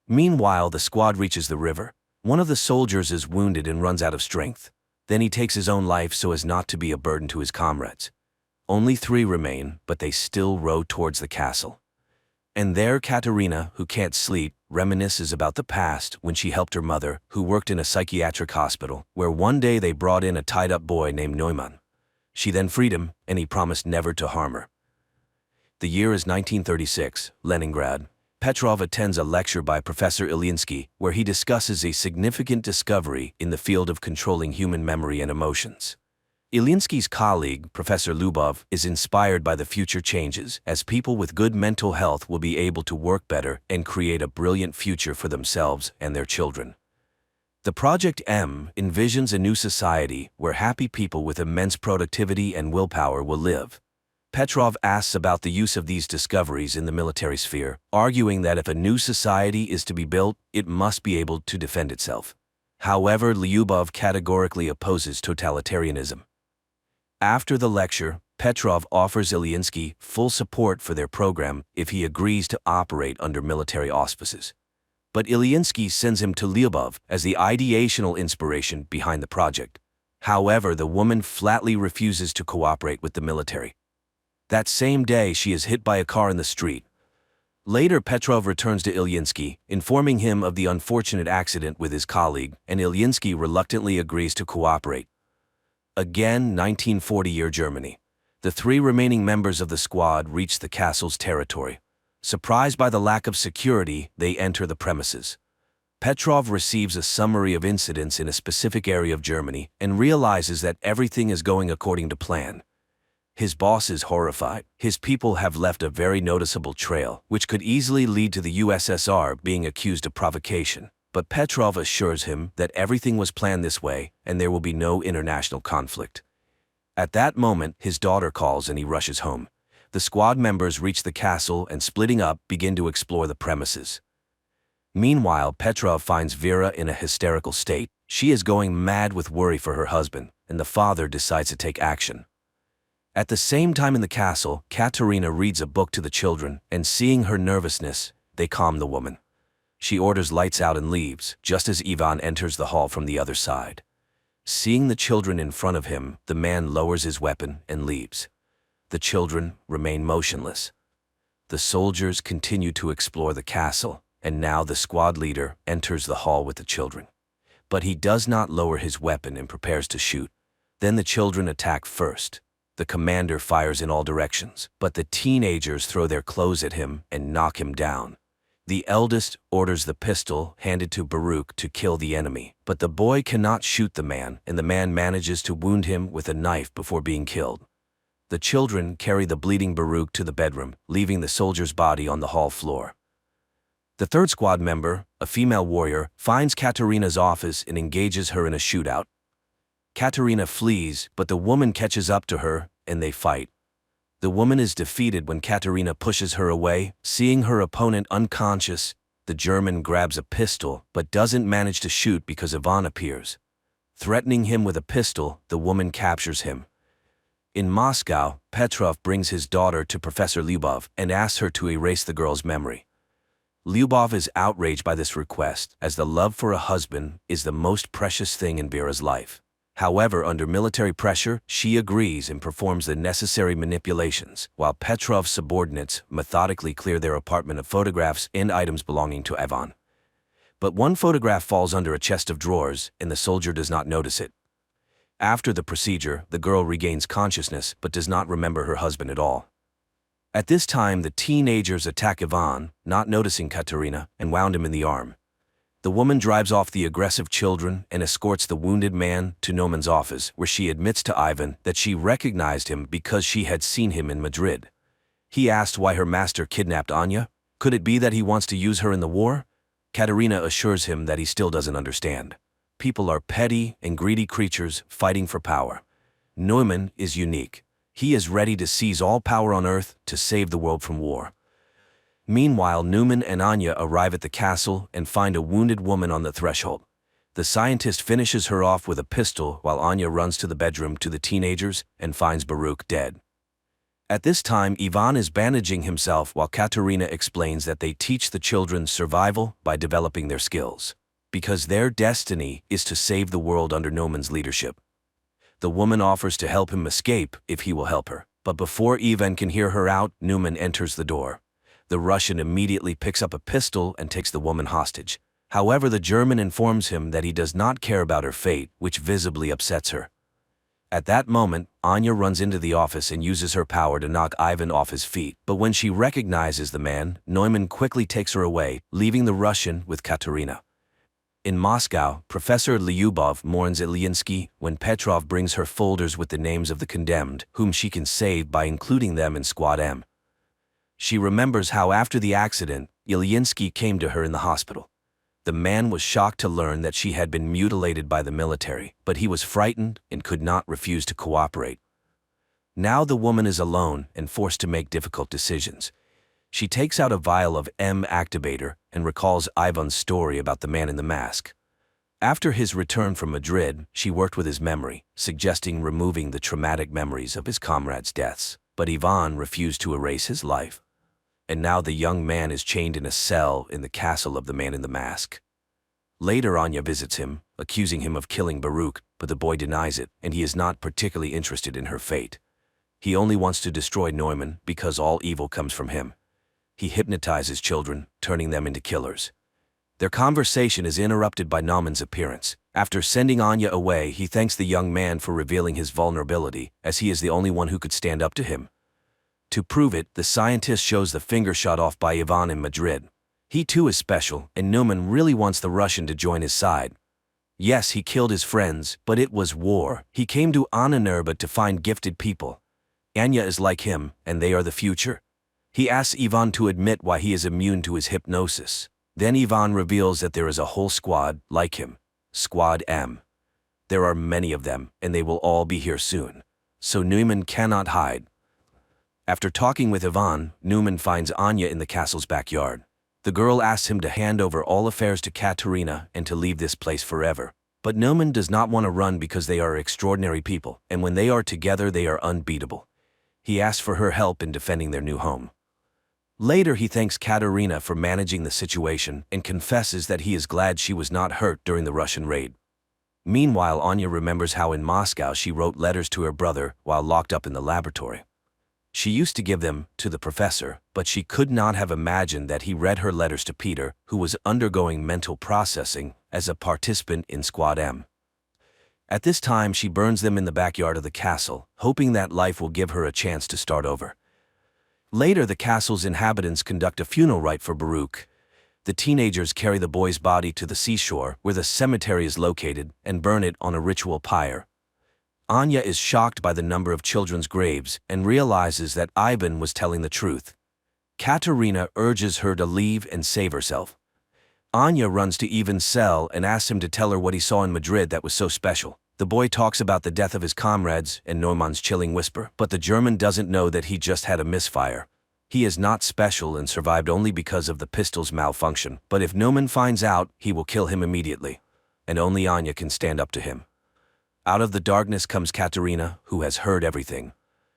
Meanwhile, the squad reaches the river. One of the soldiers is wounded and runs out of strength. Then he takes his own life so as not to be a burden to his comrades. Only 3 remain, but they still row towards the castle. And there Katerina, who can't sleep, reminisces about the past when she helped her mother, who worked in a psychiatric hospital, where one day they brought in a tied-up boy named Neumann. She then freed him, and he promised never to harm her. The year is 1936, Leningrad. Petrov attends a lecture by Professor Ilyinsky, where he discusses a significant discovery in the field of controlling human memory and emotions. Ilyinsky's colleague, Professor Lyubov, is inspired by the future changes, as people with good mental health will be able to work better and create a brilliant future for themselves and their children. The Project M envisions a new society where happy people with immense productivity and willpower will live. Petrov asks about the use of these discoveries in the military sphere, arguing that if a new society is to be built, it must be able to defend itself. However, Lyubov categorically opposes totalitarianism. After the lecture, Petrov offers Ilyinsky full support for their program if he agrees to operate under military auspices. But Ilyinsky sends him to Lyubov as the ideational inspiration behind the project. However, the woman flatly refuses to cooperate with the military. That same day, she is hit by a car in the street. Later, Petrov returns to Ilyinsky, informing him of the unfortunate accident with his colleague, and Ilyinsky reluctantly agrees to cooperate. Again, 1940-year Germany. The three remaining members of the squad reach the castle's territory. Surprised by the lack of security, they enter the premises. Petrov receives a summary of incidents in a specific area of Germany and realizes that everything is going according to plan. His boss is horrified. His people have left a very noticeable trail, which could easily lead to the USSR being accused of provocation. But Petrov assures him that everything was planned this way and there will be no international conflict. At that moment, his daughter calls and he rushes home. The squad members reach the castle and, splitting up, begin to explore the premises. Meanwhile, Petrov finds Vera in a hysterical state. She is going mad with worry for her husband, and the father decides to take action. At the same time in the castle, Katerina reads a book to the children, and seeing her nervousness, they calm the woman. She orders lights out and leaves, just as Ivan enters the hall from the other side. Seeing the children in front of him, the man lowers his weapon and leaves. The children remain motionless. The soldiers continue to explore the castle, and now the squad leader enters the hall with the children. But he does not lower his weapon and prepares to shoot. Then the children attack first. The commander fires in all directions, but the teenagers throw their clothes at him and knock him down. The eldest orders the pistol handed to Baruch to kill the enemy, but the boy cannot shoot the man, and the man manages to wound him with a knife before being killed. The children carry the bleeding Baruch to the bedroom, leaving the soldier's body on the hall floor. The third squad member, a female warrior, finds Katerina's office and engages her in a shootout. Katerina flees, but the woman catches up to her, and they fight. The woman is defeated when Katerina pushes her away. Seeing her opponent unconscious, the German grabs a pistol but doesn't manage to shoot because Ivan appears. Threatening him with a pistol, the woman captures him. In Moscow, Petrov brings his daughter to Professor Lyubov and asks her to erase the girl's memory. Lyubov is outraged by this request, as the love for a husband is the most precious thing in Vera's life. However, under military pressure, she agrees and performs the necessary manipulations, while Petrov's subordinates methodically clear their apartment of photographs and items belonging to Ivan. But one photograph falls under a chest of drawers, and the soldier does not notice it. After the procedure, the girl regains consciousness but does not remember her husband at all. At this time, the teenagers attack Ivan, not noticing Katerina, and wound him in the arm. The woman drives off the aggressive children and escorts the wounded man to Neumann's office, where she admits to Ivan that she recognized him because she had seen him in Madrid. He asked why her master kidnapped Anya. Could it be that he wants to use her in the war? Katerina assures him that he still doesn't understand. People are petty and greedy creatures fighting for power. Neumann is unique. He is ready to seize all power on Earth to save the world from war. Meanwhile, Neumann and Anya arrive at the castle and find a wounded woman on the threshold. The scientist finishes her off with a pistol while Anya runs to the bedroom to the teenagers and finds Baruch dead. At this time, Ivan is bandaging himself while Katerina explains that they teach the children survival by developing their skills, because their destiny is to save the world under Neumann's leadership. The woman offers to help him escape if he will help her, but before Ivan can hear her out, Neumann enters the door. The Russian immediately picks up a pistol and takes the woman hostage. However, the German informs him that he does not care about her fate, which visibly upsets her. At that moment, Anya runs into the office and uses her power to knock Ivan off his feet, but when she recognizes the man, Neumann quickly takes her away, leaving the Russian with Katerina. In Moscow, Professor Lyubov mourns Ilyinsky when Petrov brings her folders with the names of the condemned, whom she can save by including them in Squad M. She remembers how after the accident, Ilyinsky came to her in the hospital. The man was shocked to learn that she had been mutilated by the military, but he was frightened and could not refuse to cooperate. Now the woman is alone and forced to make difficult decisions. She takes out a vial of M activator and recalls Ivan's story about the man in the mask. After his return from Madrid, she worked with his memory, suggesting removing the traumatic memories of his comrades' deaths. But Ivan refused to erase his life. And now the young man is chained in a cell in the castle of the man in the mask. Later, Anya visits him, accusing him of killing Baruch, but the boy denies it, and he is not particularly interested in her fate. He only wants to destroy Neumann because all evil comes from him. he hypnotizes children, turning them into killers. Their conversation is interrupted by Nauman's appearance. After sending Anya away, he thanks the young man for revealing his vulnerability, as he is the only one who could stand up to him. To prove it, the scientist shows the finger shot off by Ivan in Madrid. He too is special, and Nauman really wants the Russian to join his side. Yes, he killed his friends, but it was war. He came to Ahnenerbe to find gifted people. Anya is like him, and they are the future. He asks Ivan to admit why he is immune to his hypnosis. Then Ivan reveals that there is a whole squad like him, Squad M. There are many of them, and they will all be here soon. So Nauman cannot hide. After talking with Ivan, Nauman finds Anya in the castle's backyard. The girl asks him to hand over all affairs to Katerina and to leave this place forever. But Nauman does not want to run because they are extraordinary people, and when they are together they are unbeatable. He asks for her help in defending their new home. Later he thanks Katerina for managing the situation and confesses that he is glad she was not hurt during the Russian raid. Meanwhile, Anya remembers how in Moscow she wrote letters to her brother while locked up in the laboratory. She used to give them to the professor, but she could not have imagined that he read her letters to Peter, who was undergoing mental processing as a participant in Squad M. At this time, she burns them in the backyard of the castle, hoping that life will give her a chance to start over. Later, the castle's inhabitants conduct a funeral rite for Baruch. The teenagers carry the boy's body to the seashore, where the cemetery is located, and burn it on a ritual pyre. Anya is shocked by the number of children's graves and realizes that Ivan was telling the truth. Katerina urges her to leave and save herself. Anya runs to Ivan's cell and asks him to tell her what he saw in Madrid that was so special. The boy talks about the death of his comrades and Nauman's chilling whisper, but the German doesn't know that he just had a misfire. He is not special and survived only because of the pistol's malfunction, but if Nauman finds out, he will kill him immediately. And only Anya can stand up to him. Out of the darkness comes Katerina, who has heard everything.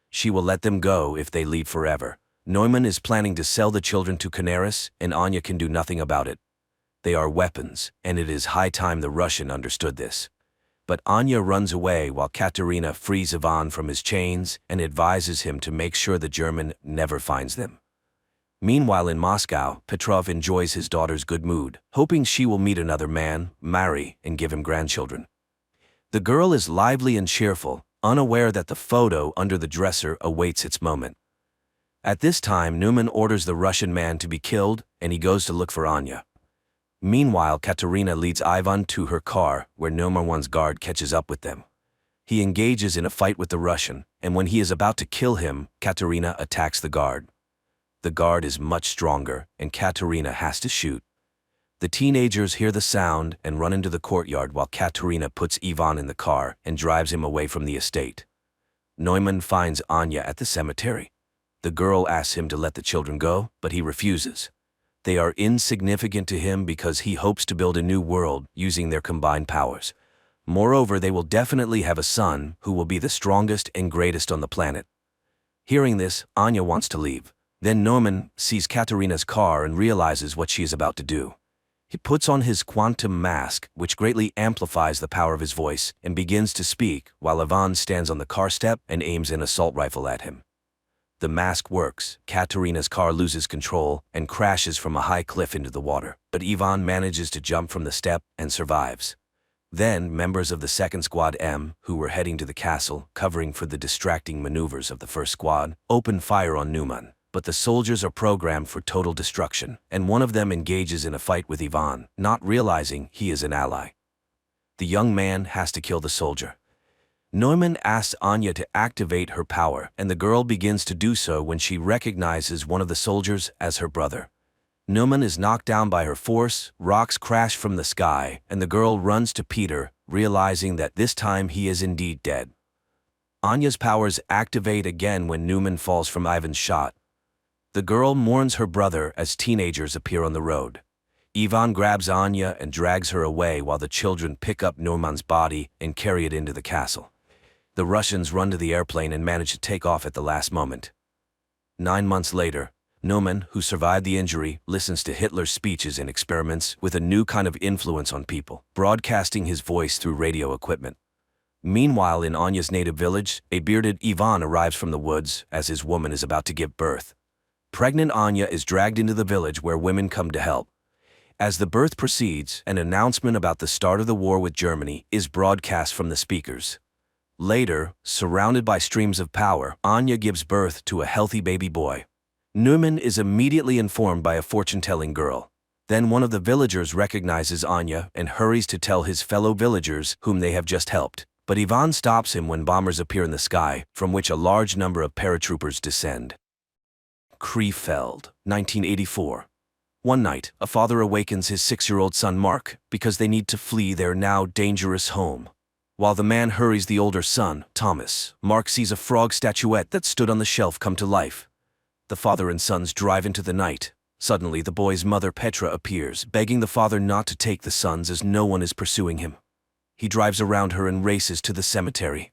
She will let them go if they leave forever. Nauman is planning to sell the children to Canaris, and Anya can do nothing about it. They are weapons, and it is high time the Russian understood this. But Anya runs away while Katerina frees Ivan from his chains and advises him to make sure the German never finds them. Meanwhile in Moscow, Petrov enjoys his daughter's good mood, hoping she will meet another man, marry, and give him grandchildren. The girl is lively and cheerful, unaware that the photo under the dresser awaits its moment. At this time, Nauman orders the Russian man to be killed, and he goes to look for Anya. Meanwhile, Katerina leads Ivan to her car, where Nauman's guard catches up with them. He engages in a fight with the Russian, and when he is about to kill him, Katerina attacks the guard. The guard is much stronger, and Katerina has to shoot. The teenagers hear the sound and run into the courtyard while Katerina puts Ivan in the car and drives him away from the estate. Nauman finds Anya at the cemetery. The girl asks him to let the children go, but he refuses. They are insignificant to him because he hopes to build a new world using their combined powers. Moreover, they will definitely have a son who will be the strongest and greatest on the planet. Hearing this, Anya wants to leave. Then Nauman sees Katerina's car and realizes what she is about to do. He puts on his quantum mask, which greatly amplifies the power of his voice, and begins to speak while Ivan stands on the car step and aims an assault rifle at him. The mask works. Katerina's car loses control and crashes from a high cliff into the water, but Ivan manages to jump from the step and survives. Then, members of the second Squad M, who were heading to the castle, covering for the distracting maneuvers of the first squad, open fire on Nauman. But the soldiers are programmed for total destruction, and one of them engages in a fight with Ivan, not realizing he is an ally. The young man has to kill the soldier. Nauman asks Anya to activate her power, and the girl begins to do so when she recognizes one of the soldiers as her brother. Nauman is knocked down by her force, rocks crash from the sky, and the girl runs to Peter, realizing that this time he is indeed dead. Anya's powers activate again when Nauman falls from Ivan's shot. The girl mourns her brother as teenagers appear on the road. Ivan grabs Anya and drags her away while the children pick up Nauman's body and carry it into the castle. The Russians run to the airplane and manage to take off at the last moment. 9 months later, Nauman, who survived the injury, listens to Hitler's speeches and experiments with a new kind of influence on people, broadcasting his voice through radio equipment. Meanwhile, in Anya's native village, a bearded Ivan arrives from the woods as his woman is about to give birth. Pregnant Anya is dragged into the village where women come to help. As the birth proceeds, an announcement about the start of the war with Germany is broadcast from the speakers. Later, surrounded by streams of power, Anya gives birth to a healthy baby boy. Neumann is immediately informed by a fortune-telling girl. Then one of the villagers recognizes Anya and hurries to tell his fellow villagers whom they have just helped. But Ivan stops him when bombers appear in the sky, from which a large number of paratroopers descend. Krefeld, 1984. One night, a father awakens his 6-year-old son Mark because they need to flee their now dangerous home. While the man hurries the older son, Thomas, Mark sees a frog statuette that stood on the shelf come to life. The father and sons drive into the night. Suddenly, the boy's mother Petra appears, begging the father not to take the sons as no one is pursuing him. He drives around her and races to the cemetery.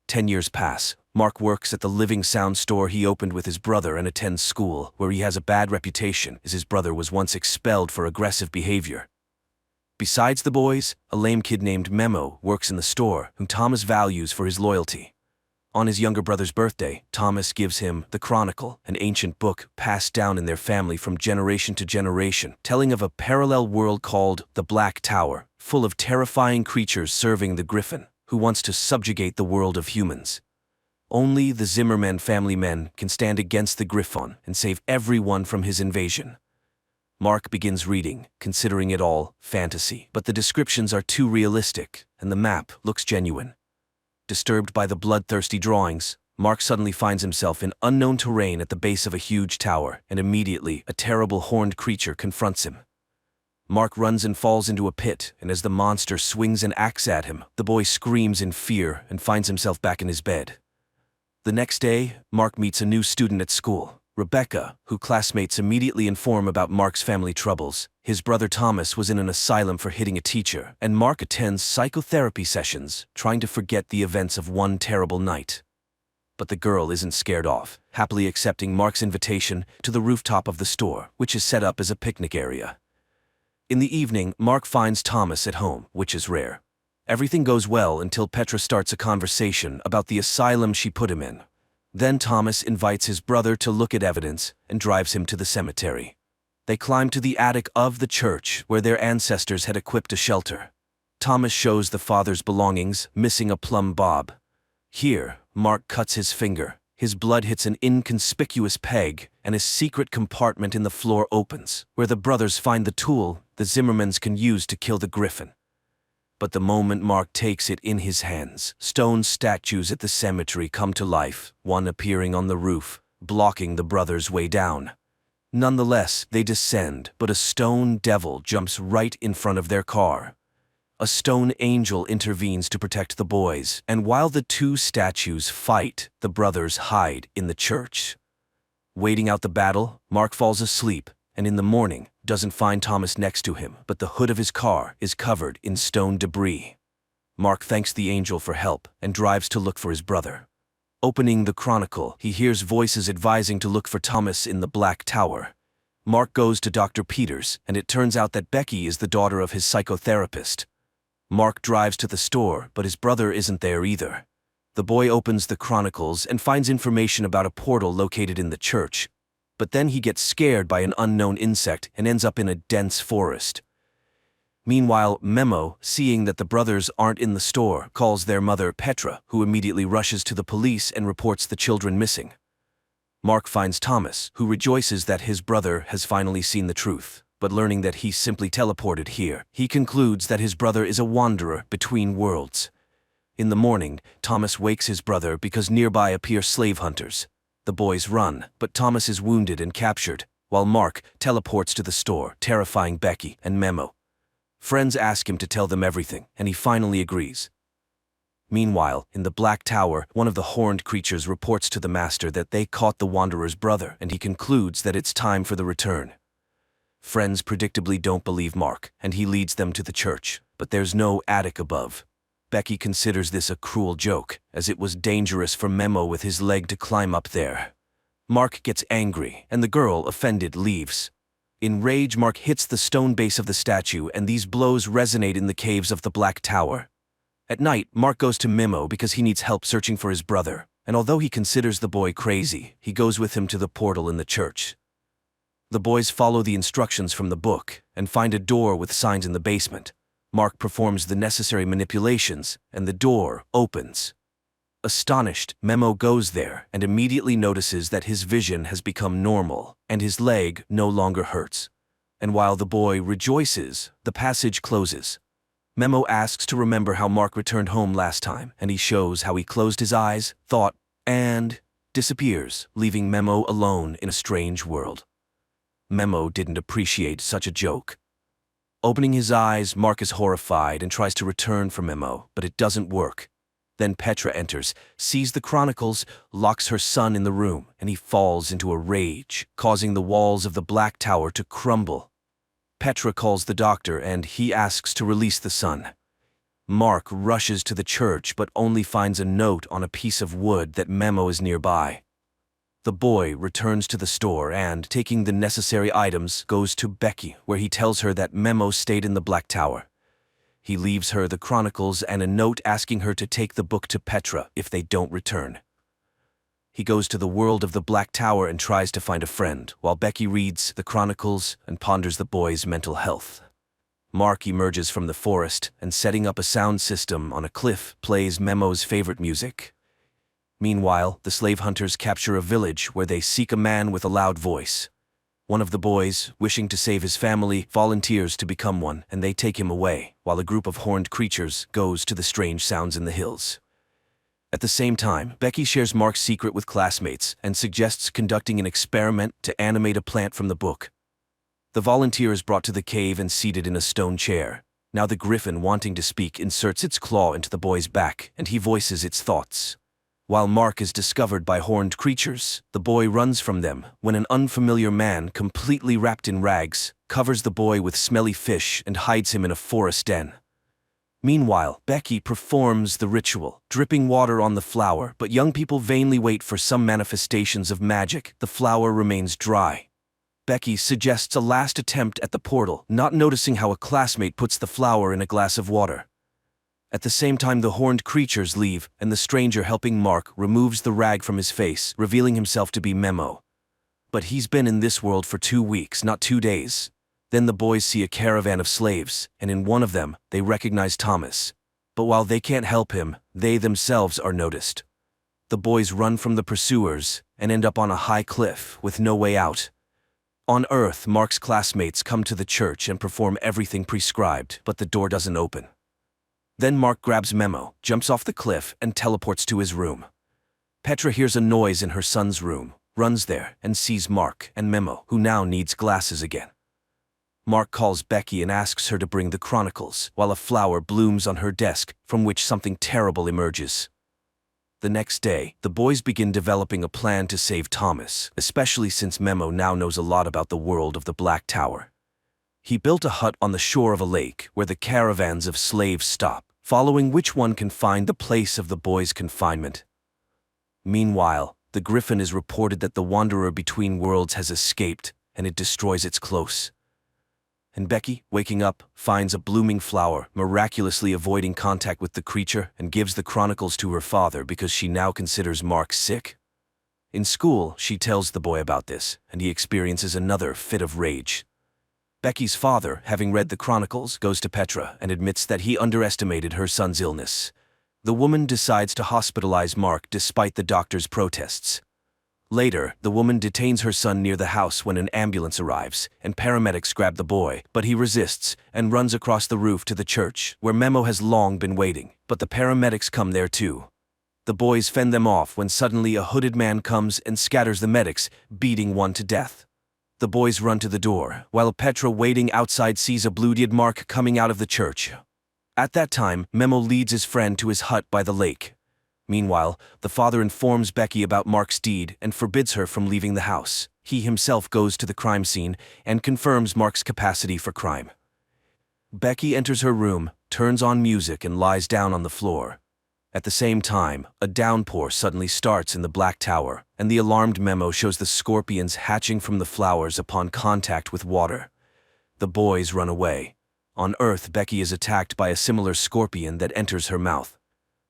10 years pass. Mark works at the Living Sound store he opened with his brother and attends school, where he has a bad reputation as his brother was once expelled for aggressive behavior. Besides the boys, a lame kid named Memo works in the store, whom Thomas values for his loyalty. On his younger brother's birthday, Thomas gives him the Chronicle, an ancient book passed down in their family from generation to generation, telling of a parallel world called the Black Tower, full of terrifying creatures serving the Griffin, who wants to subjugate the world of humans. Only the Zimmerman family men can stand against the Griffon and save everyone from his invasion. Mark begins reading, considering it all fantasy, but the descriptions are too realistic, and the map looks genuine. Disturbed by the bloodthirsty drawings, Mark suddenly finds himself in unknown terrain at the base of a huge tower, and immediately a terrible horned creature confronts him. Mark runs and falls into a pit, and as the monster swings an axe at him, the boy screams in fear and finds himself back in his bed. The next day, Mark meets a new student at school, Rebecca, who classmates immediately inform about Mark's family troubles. His brother Thomas was in an asylum for hitting a teacher, and Mark attends psychotherapy sessions, trying to forget the events of one terrible night. But the girl isn't scared off, happily accepting Mark's invitation to the rooftop of the store, which is set up as a picnic area. In the evening, Mark finds Thomas at home, which is rare. Everything goes well until Petra starts a conversation about the asylum she put him in. Then Thomas invites his brother to look at evidence and drives him to the cemetery. They climb to the attic of the church where their ancestors had equipped a shelter. Thomas shows the father's belongings, missing a plumb bob. Here, Mark cuts his finger. His blood hits an inconspicuous peg, and a secret compartment in the floor opens, where the brothers find the tool the Zimmermans can use to kill the Griffin. But the moment Mark takes it in his hands, stone statues at the cemetery come to life, one appearing on the roof, blocking the brothers' way down. Nonetheless, they descend, but a stone devil jumps right in front of their car. A stone angel intervenes to protect the boys, and while the two statues fight, the brothers hide in the church. Waiting out the battle, Mark falls asleep, and in the morning, doesn't find Thomas next to him, but the hood of his car is covered in stone debris. Mark thanks the angel for help and drives to look for his brother. Opening the Chronicle, he hears voices advising to look for Thomas in the Black Tower. Mark goes to Dr. Peters, and it turns out that Becky is the daughter of his psychotherapist. Mark drives to the store, but his brother isn't there either. The boy opens the Chronicles and finds information about a portal located in the church. But then he gets scared by an unknown insect and ends up in a dense forest. Meanwhile, Memo, seeing that the brothers aren't in the store, calls their mother Petra, who immediately rushes to the police and reports the children missing. Mark finds Thomas, who rejoices that his brother has finally seen the truth, but learning that he simply teleported here, he concludes that his brother is a wanderer between worlds. In the morning, Thomas wakes his brother because nearby appear slave hunters. The boys run, but Thomas is wounded and captured, while Mark teleports to the store, terrifying Becky and Memo. Friends ask him to tell them everything, and he finally agrees. Meanwhile, in the Black Tower, one of the horned creatures reports to the master that they caught the Wanderer's brother, and he concludes that it's time for the return. Friends predictably don't believe Mark, and he leads them to the church, but there's no attic above. Becky considers this a cruel joke, as it was dangerous for Memo with his leg to climb up there. Mark gets angry, and the girl, offended, leaves. In rage, Mark hits the stone base of the statue, and these blows resonate in the caves of the Black Tower. At night, Mark goes to Memo because he needs help searching for his brother. and although he considers the boy crazy, he goes with him to the portal in the church. The boys follow the instructions from the book and find a door with signs in the basement. Mark performs the necessary manipulations, and the door opens. Astonished, Memo goes there and immediately notices that his vision has become normal and his leg no longer hurts. And while the boy rejoices, the passage closes. Memo asks to remember how Mark returned home last time, and he shows how he closed his eyes, thought, and disappears, leaving Memo alone in a strange world. Memo didn't appreciate such a joke. Opening his eyes, Mark is horrified and tries to return for Memo, but it doesn't work. Then Petra enters, sees the chronicles, locks her son in the room, and he falls into a rage, causing the walls of the Black Tower to crumble. Petra calls the doctor and he asks to release the son. Mark rushes to the church but only finds a note on a piece of wood that Memo is nearby. The boy returns to the store and, taking the necessary items, goes to Becky, where he tells her that Memo stayed in the Black Tower. He leaves her the chronicles and a note asking her to take the book to Petra if they don't return. He goes to the world of the Black Tower and tries to find a friend, while Becky reads the chronicles and ponders the boy's mental health. Mark emerges from the forest and, setting up a sound system on a cliff, plays Memo's favorite music. Meanwhile, the slave hunters capture a village where they seek a man with a loud voice. One of the boys, wishing to save his family, volunteers to become one, and they take him away, while a group of horned creatures goes to the strange sounds in the hills. At the same time, Becky shares Mark's secret with classmates and suggests conducting an experiment to animate a plant from the book. The volunteer is brought to the cave and seated in a stone chair. Now the griffin, wanting to speak, inserts its claw into the boy's back, and he voices its thoughts. While Mark is discovered by horned creatures, the boy runs from them when an unfamiliar man, completely wrapped in rags, covers the boy with smelly fish and hides him in a forest den. Meanwhile, Becky performs the ritual, dripping water on the flower, but young people vainly wait for some manifestations of magic. The flower remains dry. Becky suggests a last attempt at the portal, not noticing how a classmate puts the flower in a glass of water. At the same time, the horned creatures leave, and the stranger helping Mark removes the rag from his face, revealing himself to be Memo. But he's been in this world for 2 weeks, not 2 days. Then the boys see a caravan of slaves, and in one of them, they recognize Thomas. But while they can't help him, they themselves are noticed. The boys run from the pursuers and end up on a high cliff with no way out. On Earth, Mark's classmates come to the church and perform everything prescribed, but the door doesn't open. Then Mark grabs Memo, jumps off the cliff, and teleports to his room. Petra hears a noise in her son's room, runs there, and sees Mark and Memo, who now needs glasses again. Mark calls Becky and asks her to bring the chronicles, while a flower blooms on her desk, from which something terrible emerges. The next day, the boys begin developing a plan to save Thomas, especially since Memo now knows a lot about the world of the Black Tower. He built a hut on the shore of a lake where the caravans of slaves stop, following which one can find the place of the boys' confinement. Meanwhile, the griffin is reported that the wanderer between worlds has escaped, and it destroys its close. And Becky, waking up, finds a blooming flower, miraculously avoiding contact with the creature, and gives the chronicles to her father because she now considers Mark sick. In school, she tells the boy about this, and he experiences another fit of rage. Becky's father, having read the chronicles, goes to Petra and admits that he underestimated her son's illness. The woman decides to hospitalize Mark despite the doctor's protests. Later, the woman detains her son near the house when an ambulance arrives, and paramedics grab the boy, but he resists and runs across the roof to the church, where Memo has long been waiting, but the paramedics come there too. The boys fend them off when suddenly a hooded man comes and scatters the medics, beating one to death. The boys run to the door, while Petra waiting outside sees a bloodied Mark coming out of the church. At that time, Memo leads his friend to his hut by the lake. Meanwhile, the father informs Becky about Mark's deed and forbids her from leaving the house. He himself goes to the crime scene and confirms Mark's capacity for crime. Becky enters her room, turns on music, and lies down on the floor. At the same time, a downpour suddenly starts in the Black Tower, and the alarmed Memo shows the scorpions hatching from the flowers upon contact with water. The boys run away. On Earth, Becky is attacked by a similar scorpion that enters her mouth.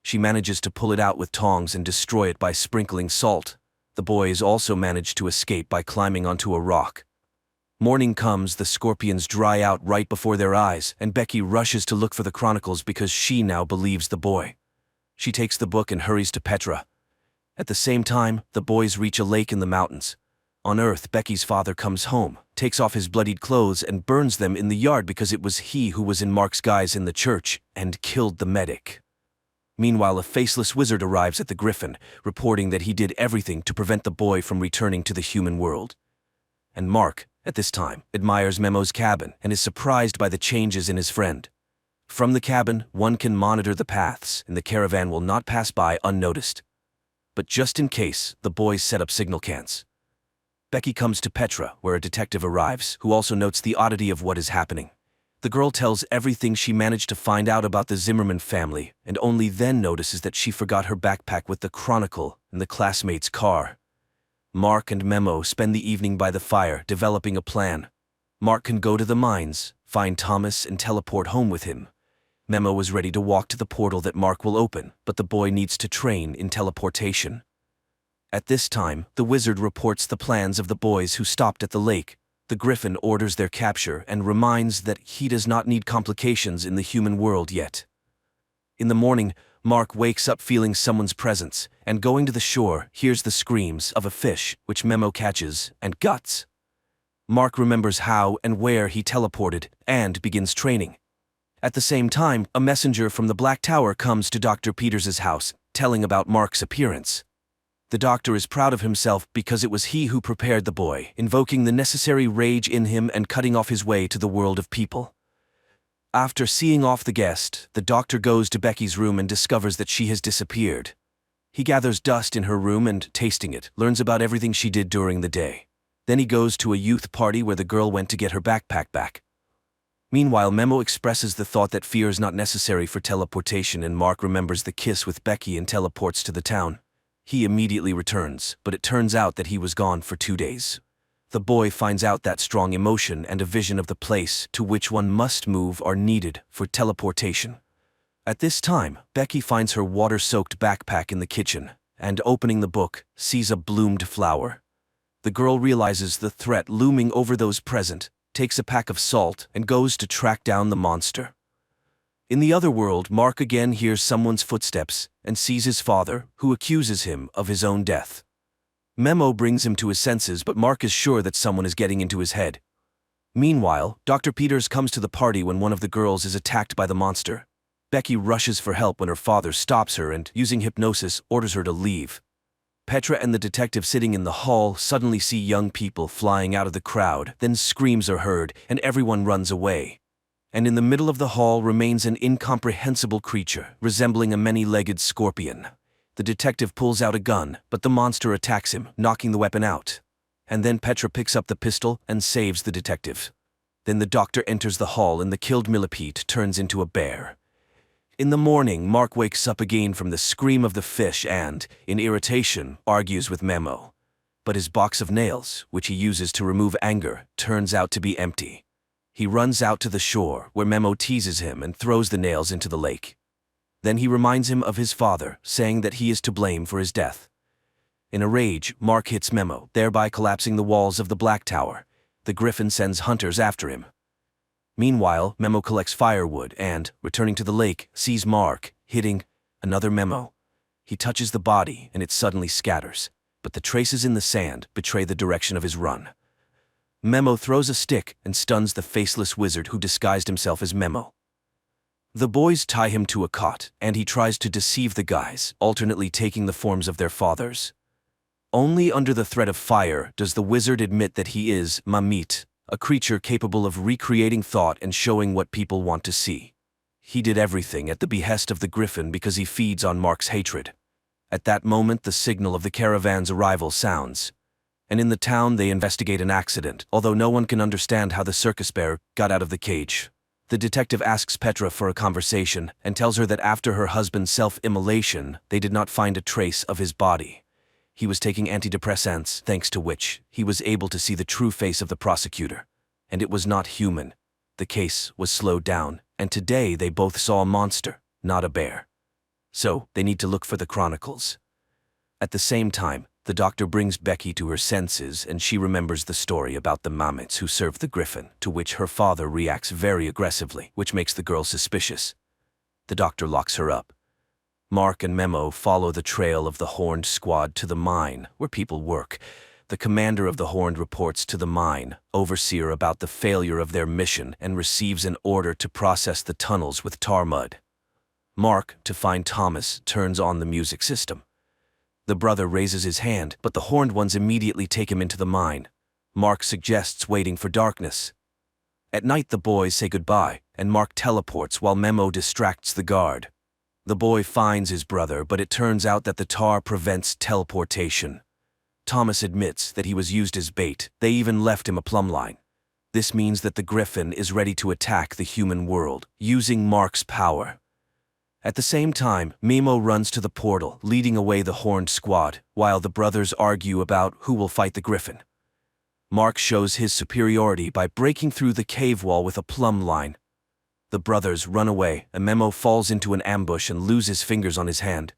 She manages to pull it out with tongs and destroy it by sprinkling salt. The boys also manage to escape by climbing onto a rock. Morning comes, the scorpions dry out right before their eyes, and Becky rushes to look for the chronicles because she now believes the boy. She takes the book and hurries to Petra. At the same time, the boys reach a lake in the mountains. On Earth, Becky's father comes home, takes off his bloodied clothes and burns them in the yard because it was he who was in Mark's guise in the church and killed the medic. Meanwhile, a faceless wizard arrives at the Griffin, reporting that he did everything to prevent the boy from returning to the human world. And Mark, at this time, admires Memo's cabin and is surprised by the changes in his friend. From the cabin, one can monitor the paths, and the caravan will not pass by unnoticed. But just in case, the boys set up signal cans. Becky comes to Petra, where a detective arrives, who also notes the oddity of what is happening. The girl tells everything she managed to find out about the Zimmerman family, and only then notices that she forgot her backpack with the Chronicle in the classmate's car. Mark and Memo spend the evening by the fire, developing a plan. Mark can go to the mines, find Thomas, and teleport home with him. Memo is ready to walk to the portal that Mark will open, but the boy needs to train in teleportation. At this time, the wizard reports the plans of the boys who stopped at the lake. The Griffin orders their capture and reminds that he does not need complications in the human world yet. In the morning, Mark wakes up feeling someone's presence, and going to the shore, hears the screams of a fish, which Memo catches, and guts. Mark remembers how and where he teleported, and begins training. At the same time, a messenger from the Black Tower comes to Dr. Peters's house, telling about Mark's appearance. The doctor is proud of himself because it was he who prepared the boy, invoking the necessary rage in him and cutting off his way to the world of people. After seeing off the guest, the doctor goes to Becky's room and discovers that she has disappeared. He gathers dust in her room and, tasting it, learns about everything she did during the day. Then he goes to a youth party where the girl went to get her backpack back. Meanwhile, Memo expresses the thought that fear is not necessary for teleportation, and Mark remembers the kiss with Becky and teleports to the town. He immediately returns, but it turns out that he was gone for 2 days. The boy finds out that strong emotion and a vision of the place to which one must move are needed for teleportation. At this time, Becky finds her water-soaked backpack in the kitchen, and opening the book, sees a bloomed flower. The girl realizes the threat looming over those present, takes a pack of salt, and goes to track down the monster. In the other world, Mark again hears someone's footsteps and sees his father, who accuses him of his own death. Memo brings him to his senses, but Mark is sure that someone is getting into his head. Meanwhile, Dr. Peters comes to the party when one of the girls is attacked by the monster. Becky rushes for help when her father stops her and, using hypnosis, orders her to leave. Petra and the detective sitting in the hall suddenly see young people flying out of the crowd, then screams are heard, and everyone runs away. And in the middle of the hall remains an incomprehensible creature, resembling a many-legged scorpion. The detective pulls out a gun, but the monster attacks him, knocking the weapon out. And then Petra picks up the pistol and saves the detective. Then the doctor enters the hall and the killed millipede turns into a bear. In the morning, Mark wakes up again from the scream of the fish and, in irritation, argues with Memo. But his box of nails, which he uses to remove anger, turns out to be empty. He runs out to the shore, where Memo teases him and throws the nails into the lake. Then he reminds him of his father, saying that he is to blame for his death. In a rage, Mark hits Memo, thereby collapsing the walls of the Black Tower. The Griffin sends hunters after him. Meanwhile, Memo collects firewood and, returning to the lake, sees Mark, hitting another Memo. He touches the body and it suddenly scatters, but the traces in the sand betray the direction of his run. Memo throws a stick and stuns the faceless wizard who disguised himself as Memo. The boys tie him to a cot, and he tries to deceive the guys, alternately taking the forms of their fathers. Only under the threat of fire does the wizard admit that he is Mamit, a creature capable of recreating thought and showing what people want to see. He did everything at the behest of the Griffin because he feeds on Mark's hatred. At that moment, the signal of the caravan's arrival sounds. And in the town they investigate an accident, although no one can understand how the circus bear got out of the cage. The detective asks Petra for a conversation and tells her that after her husband's self-immolation, they did not find a trace of his body. He was taking antidepressants, thanks to which he was able to see the true face of the prosecutor. And it was not human. The case was slowed down, and today they both saw a monster, not a bear. so they need to look for the chronicles. At the same time, the doctor brings Becky to her senses and she remembers the story about the Mammoths who served the Griffin, to which her father reacts very aggressively, which makes the girl suspicious. The doctor locks her up. Mark and Memo follow the trail of the Horned Squad to the mine, where people work. The commander of the Horned reports to the mine overseer about the failure of their mission and receives an order to process the tunnels with tar mud. Mark, to find Thomas, turns on the music system. The brother raises his hand, but the Horned ones immediately take him into the mine. Mark suggests waiting for darkness. At night the boys say goodbye, and Mark teleports while Memo distracts the guard. The boy finds his brother, but it turns out that the tar prevents teleportation. Thomas admits that he was used as bait. They even left him a plumb line. This means that the Griffin is ready to attack the human world, using Mark's power. At the same time, Memo runs to the portal, leading away the Horned Squad, while the brothers argue about who will fight the Griffin. Mark shows his superiority by breaking through the cave wall with a plumb line. The brothers run away, and Memo falls into an ambush and loses fingers on his hand.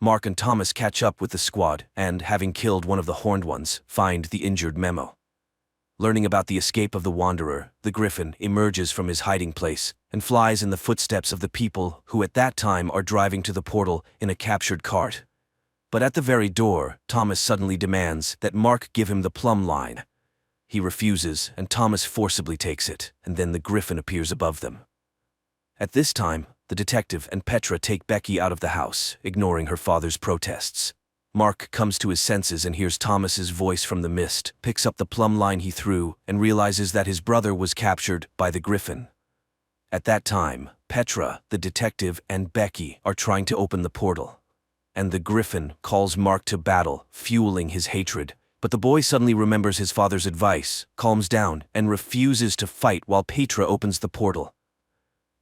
Mark and Thomas catch up with the squad and, having killed one of the Horned ones, find the injured Memo. Learning about the escape of the Wanderer, the Griffin emerges from his hiding place and flies in the footsteps of the people who at that time are driving to the portal in a captured cart. But at the very door, Thomas suddenly demands that Mark give him the plumb line. He refuses, and Thomas forcibly takes it, and then the Griffin appears above them. At this time, the detective and Petra take Becky out of the house, ignoring her father's protests. Mark comes to his senses and hears Thomas's voice from the mist, picks up the plumb line he threw, and realizes that his brother was captured by the Griffin. At that time, Petra, the detective, and Becky are trying to open the portal. And the Griffin calls Mark to battle, fueling his hatred. But the boy suddenly remembers his father's advice, calms down, and refuses to fight while Petra opens the portal.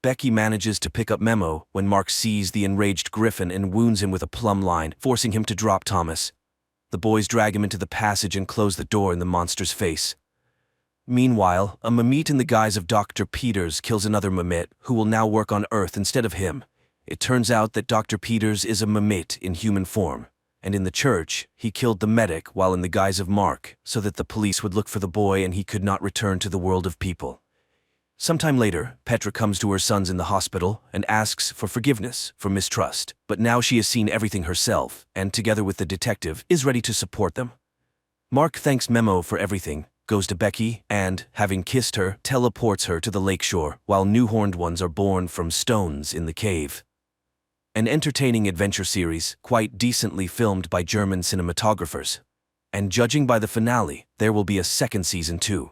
Becky manages to pick up Memo when Mark sees the enraged Griffin and wounds him with a plumb line, forcing him to drop Thomas. The boys drag him into the passage and close the door in the monster's face. Meanwhile, a Mammoth in the guise of Dr. Peters kills another Mammoth who will now work on Earth instead of him. It turns out that Dr. Peters is a Mammoth in human form, and in the church, he killed the medic while in the guise of Mark, so that the police would look for the boy and he could not return to the world of people. Sometime later, Petra comes to her sons in the hospital and asks for forgiveness for mistrust, but now she has seen everything herself and, together with the detective, is ready to support them. Mark thanks Memo for everything, goes to Becky, and, having kissed her, teleports her to the lakeshore, while new Horned ones are born from stones in the cave. An entertaining adventure series, quite decently filmed by German cinematographers. And judging by the finale, there will be a second season too.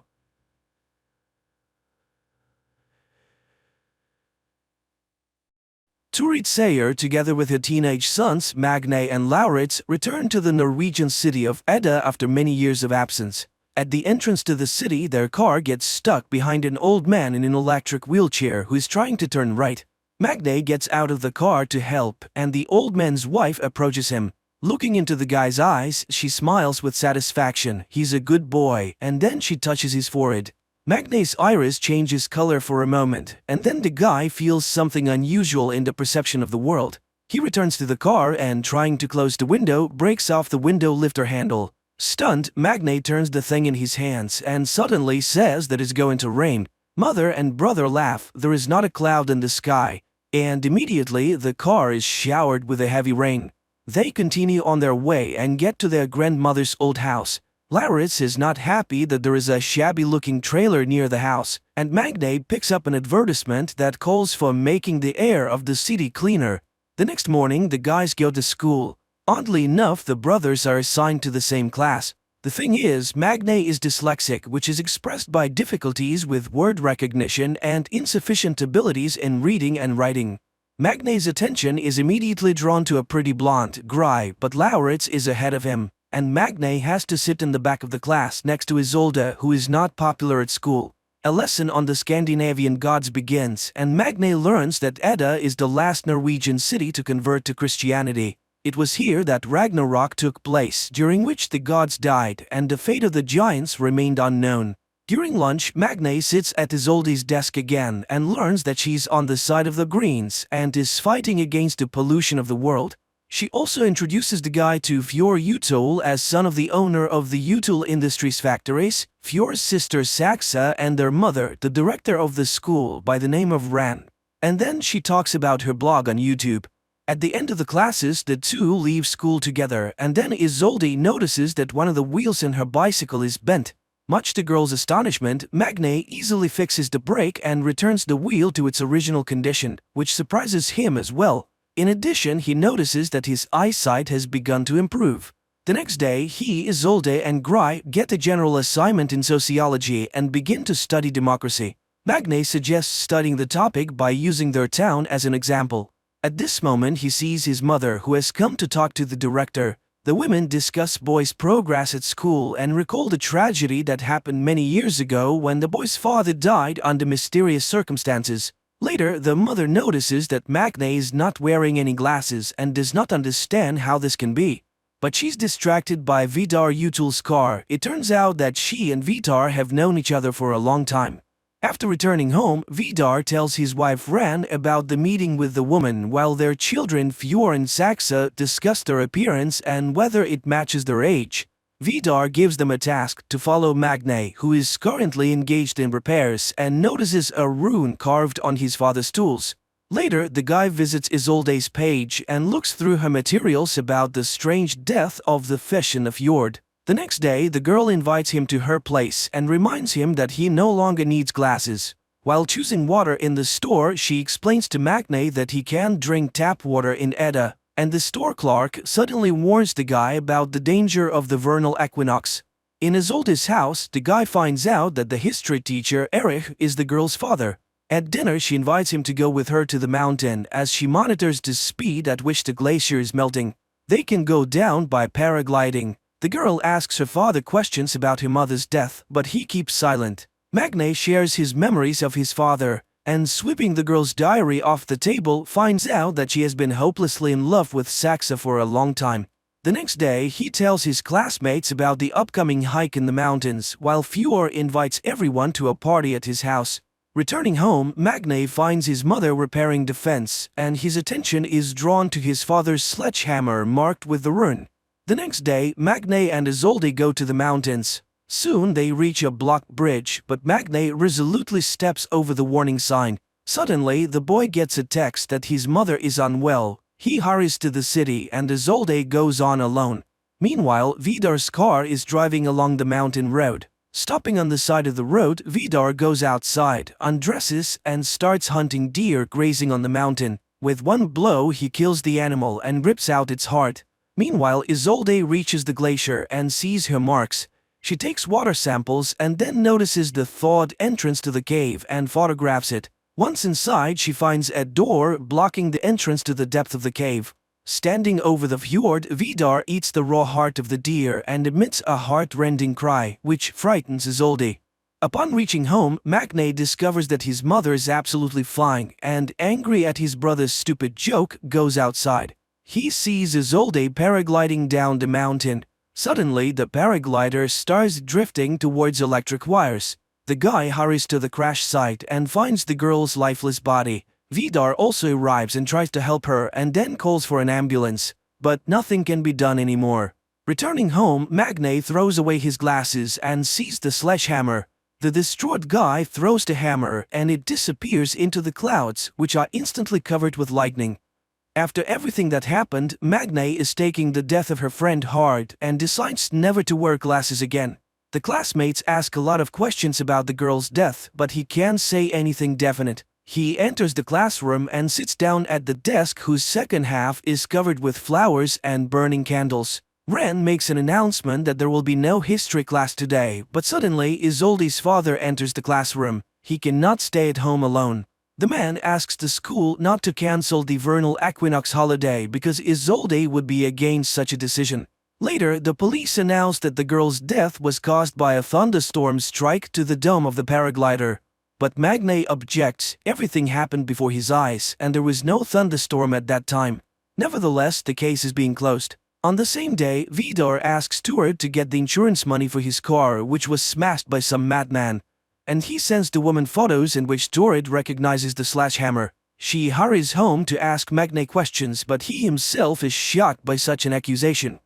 Turid Sayer, together with her teenage sons, Magne and Lauritz, return to the Norwegian city of Edda after many years of absence. At the entrance to the city, their car gets stuck behind an old man in an electric wheelchair who is trying to turn right. Magne gets out of the car to help, and the old man's wife approaches him. Looking into the guy's eyes, she smiles with satisfaction. He's a good boy, and then she touches his forehead. Magne's iris changes color for a moment, and then the guy feels something unusual in the perception of the world. He returns to the car and, trying to close the window, breaks off the window lifter handle. Stunned, Magne turns the thing in his hands and suddenly says that it's going to rain. Mother and brother laugh. There is not a cloud in the sky, and immediately the car is showered with a heavy rain. They continue on their way and get to their grandmother's old house. Lauritz is not happy that there is a shabby-looking trailer near the house, and Magne picks up an advertisement that calls for making the air of the city cleaner. The next morning, the guys go to school. Oddly enough, the brothers are assigned to the same class. The thing is, Magne is dyslexic, which is expressed by difficulties with word recognition and insufficient abilities in reading and writing. Magne's attention is immediately drawn to a pretty blonde, Gry, but Lauritz is ahead of him, and Magne has to sit in the back of the class next to Isolde, who is not popular at school. A lesson on the Scandinavian gods begins, and Magne learns that Edda is the last Norwegian city to convert to Christianity. It was here that Ragnarok took place, during which the gods died and the fate of the giants remained unknown. During lunch, Magne sits at Isolde's desk again and learns that she's on the side of the Greens and is fighting against the pollution of the world. She also introduces the guy to Fjord Utul as son of the owner of the Utul Industries factories, Fjord's sister Saxa, and their mother, the director of the school by the name of Ran. And then she talks about her blog on YouTube. At the end of the classes, the two leave school together, and then Isolde notices that one of the wheels in her bicycle is bent. Much to girl's astonishment, Magne easily fixes the brake and returns the wheel to its original condition, which surprises him as well. In addition, he notices that his eyesight has begun to improve. The next day, he, Isolde, and Gry get a general assignment in sociology and begin to study democracy. Magne suggests studying the topic by using their town as an example. At this moment, he sees his mother, who has come to talk to the director. The women discuss boy's progress at school and recall the tragedy that happened many years ago when the boy's father died under mysterious circumstances. Later, the mother notices that Magne is not wearing any glasses and does not understand how this can be. But she's distracted by Vidar Utul's car. It turns out that she and Vidar have known each other for a long time. After returning home, Vidar tells his wife Ran about the meeting with the woman, while their children Fjord and Saxa discuss their appearance and whether it matches their age. Vidar gives them a task to follow Magne, who is currently engaged in repairs and notices a rune carved on his father's tools. Later, the guy visits Isolde's page and looks through her materials about the strange death of the fish in the fjord. The next day, the girl invites him to her place and reminds him that he no longer needs glasses. While choosing water in the store, she explains to Magne that he can drink tap water in Edda, and the store clerk suddenly warns the guy about the danger of the vernal equinox. In Isolde's house, the guy finds out that the history teacher, Erich, is the girl's father. At dinner, she invites him to go with her to the mountain as she monitors the speed at which the glacier is melting. They can go down by paragliding. The girl asks her father questions about her mother's death, but he keeps silent. Magne shares his memories of his father, and sweeping the girl's diary off the table, finds out that she has been hopelessly in love with Saxa for a long time. The next day, he tells his classmates about the upcoming hike in the mountains, while Fjord invites everyone to a party at his house. Returning home, Magne finds his mother repairing the fence, and his attention is drawn to his father's sledgehammer marked with the rune. The next day, Magne and Isolde go to the mountains. Soon they reach a blocked bridge, but Magne resolutely steps over the warning sign. Suddenly, the boy gets a text that his mother is unwell. He hurries to the city and Isolde goes on alone. Meanwhile, Vidar's car is driving along the mountain road. Stopping on the side of the road, Vidar goes outside, undresses, and starts hunting deer grazing on the mountain. With one blow, he kills the animal and rips out its heart. Meanwhile, Isolde reaches the glacier and sees her marks. She takes water samples and then notices the thawed entrance to the cave and photographs it. Once inside, she finds a door blocking the entrance to the depth of the cave. Standing over the fjord, Vidar eats the raw heart of the deer and emits a heart-rending cry, which frightens Isolde. Upon reaching home, Magne discovers that his mother is absolutely fine and, angry at his brother's stupid joke, goes outside. He sees Isolde paragliding down the mountain. Suddenly, the paraglider starts drifting towards electric wires. The guy hurries to the crash site and finds the girl's lifeless body. Vidar also arrives and tries to help her and then calls for an ambulance. But nothing can be done anymore. Returning home, Magne throws away his glasses and sees the sledgehammer. The distraught guy throws the hammer and it disappears into the clouds, which are instantly covered with lightning. After everything that happened, Magne is taking the death of her friend hard and decides never to wear glasses again. The classmates ask a lot of questions about the girl's death, but he can't say anything definite. He enters the classroom and sits down at the desk whose second half is covered with flowers and burning candles. Ren makes an announcement that there will be no history class today, but suddenly Isolde's father enters the classroom. He cannot stay at home alone. The man asks the school not to cancel the vernal equinox holiday because Isolde would be against such a decision. Later, the police announce that the girl's death was caused by a thunderstorm strike to the dome of the paraglider. But Magne objects. Everything happened before his eyes, and there was no thunderstorm at that time. Nevertheless, the case is being closed. On the same day, Vidar asks Stuart to get the insurance money for his car, which was smashed by some madman, and he sends the woman photos in which Stuart recognizes the sledgehammer. She hurries home to ask Magne questions, but he himself is shocked by such an accusation.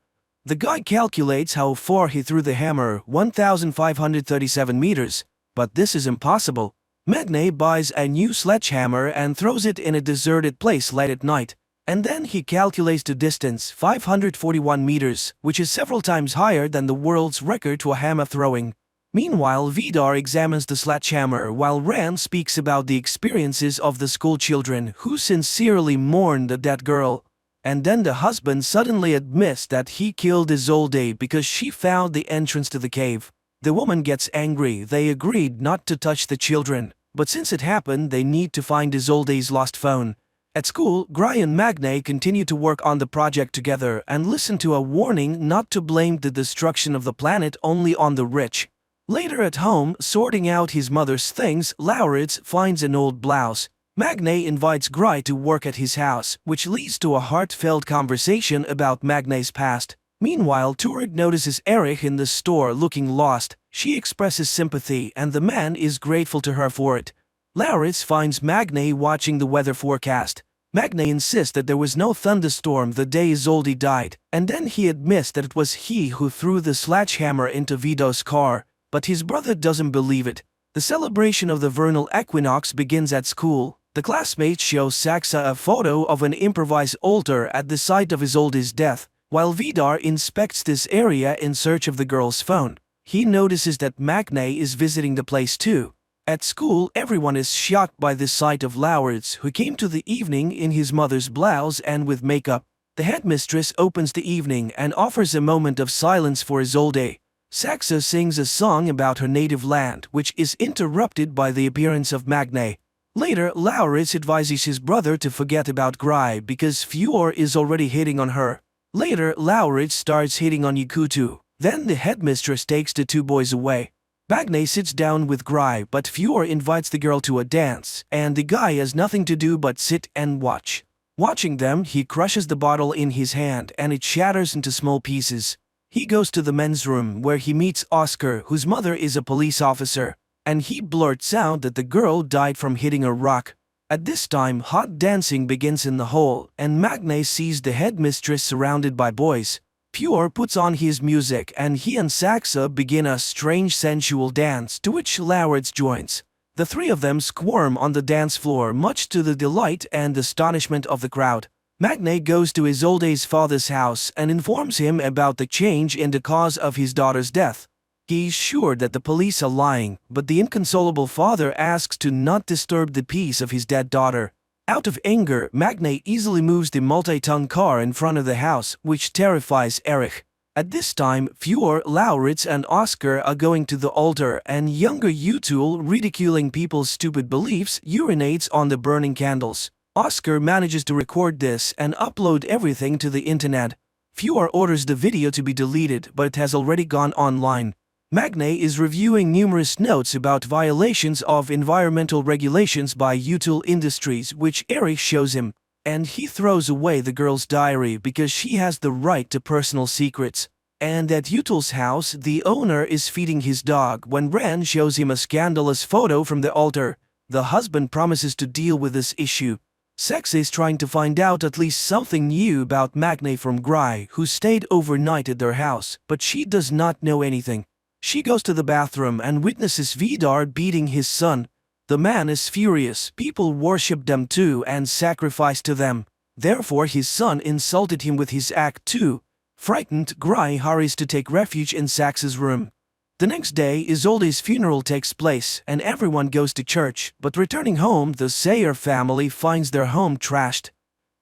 The guy calculates how far he threw the hammer, 1,537 meters, but this is impossible. Magne buys a new sledgehammer and throws it in a deserted place late at night. And then he calculates the distance, 541 meters, which is several times higher than the world's record for hammer throwing. Meanwhile, Vidar examines the sledgehammer while Ran speaks about the experiences of the school children who sincerely mourn the dead girl. And then the husband suddenly admits that he killed Isolde because she found the entrance to the cave. The woman gets angry. They agreed not to touch the children, but since it happened, they need to find Isolde's lost phone. At school, Gry and Magne continue to work on the project together and listen to a warning not to blame the destruction of the planet only on the rich. Later at home, sorting out his mother's things, Laurits finds an old blouse. Magne invites Gry to work at his house, which leads to a heartfelt conversation about Magne's past. Meanwhile, Turid notices Erich in the store looking lost. She expresses sympathy and the man is grateful to her for it. Laurits finds Magne watching the weather forecast. Magne insists that there was no thunderstorm the day Isolde died, and then he admits that it was he who threw the sledgehammer into Vidar's car, but his brother doesn't believe it. The celebration of the vernal equinox begins at school. The classmates show Saxa a photo of an improvised altar at the site of Isolde's death, while Vidar inspects this area in search of the girl's phone. He notices that Magne is visiting the place too. At school, everyone is shocked by the sight of Laurits, who came to the evening in his mother's blouse and with makeup. The headmistress opens the evening and offers a moment of silence for Isolde. Saxa sings a song about her native land, which is interrupted by the appearance of Magne. Later, Laurits advises his brother to forget about Gry because Fjord is already hitting on her. Later, Laurits starts hitting on Yakutu. Then the headmistress takes the two boys away. Magne sits down with Gry, but Fjord invites the girl to a dance, and the guy has nothing to do but sit and watch. Watching them, he crushes the bottle in his hand and it shatters into small pieces. He goes to the men's room where he meets Oscar, whose mother is a police officer, and he blurts out that the girl died from hitting a rock. At this time, hot dancing begins in the hall, and Magne sees the headmistress surrounded by boys. Fjord puts on his music and he and Saxa begin a strange sensual dance to which Laurits joins. The three of them squirm on the dance floor much to the delight and astonishment of the crowd. Magne goes to Isolde's father's house and informs him about the change in the cause of his daughter's death. He's sure that the police are lying, but the inconsolable father asks to not disturb the peace of his dead daughter. Out of anger, Magne easily moves the multi-ton car in front of the house, which terrifies Erich. At this time, Fjord, Laurits and Oscar are going to the altar, and younger Utul, ridiculing people's stupid beliefs, urinates on the burning candles. Oscar manages to record this and upload everything to the internet. Fjord orders the video to be deleted, but it has already gone online. Magne is reviewing numerous notes about violations of environmental regulations by Utul Industries, which Erich shows him, and he throws away the girl's diary because she has the right to personal secrets. And at Utul's house, the owner is feeding his dog when Ran shows him a scandalous photo from the altar. The husband promises to deal with this issue. Saxa is trying to find out at least something new about Magne from Gry, who stayed overnight at their house, but she does not know anything. She goes to the bathroom and witnesses Vidar beating his son. The man is furious. People worship them too and sacrifice to them. Therefore his son insulted him with his act too. Frightened, Gry hurries to take refuge in Saxa's room. The next day, Isolde's funeral takes place and everyone goes to church, but returning home, the Sayer family finds their home trashed.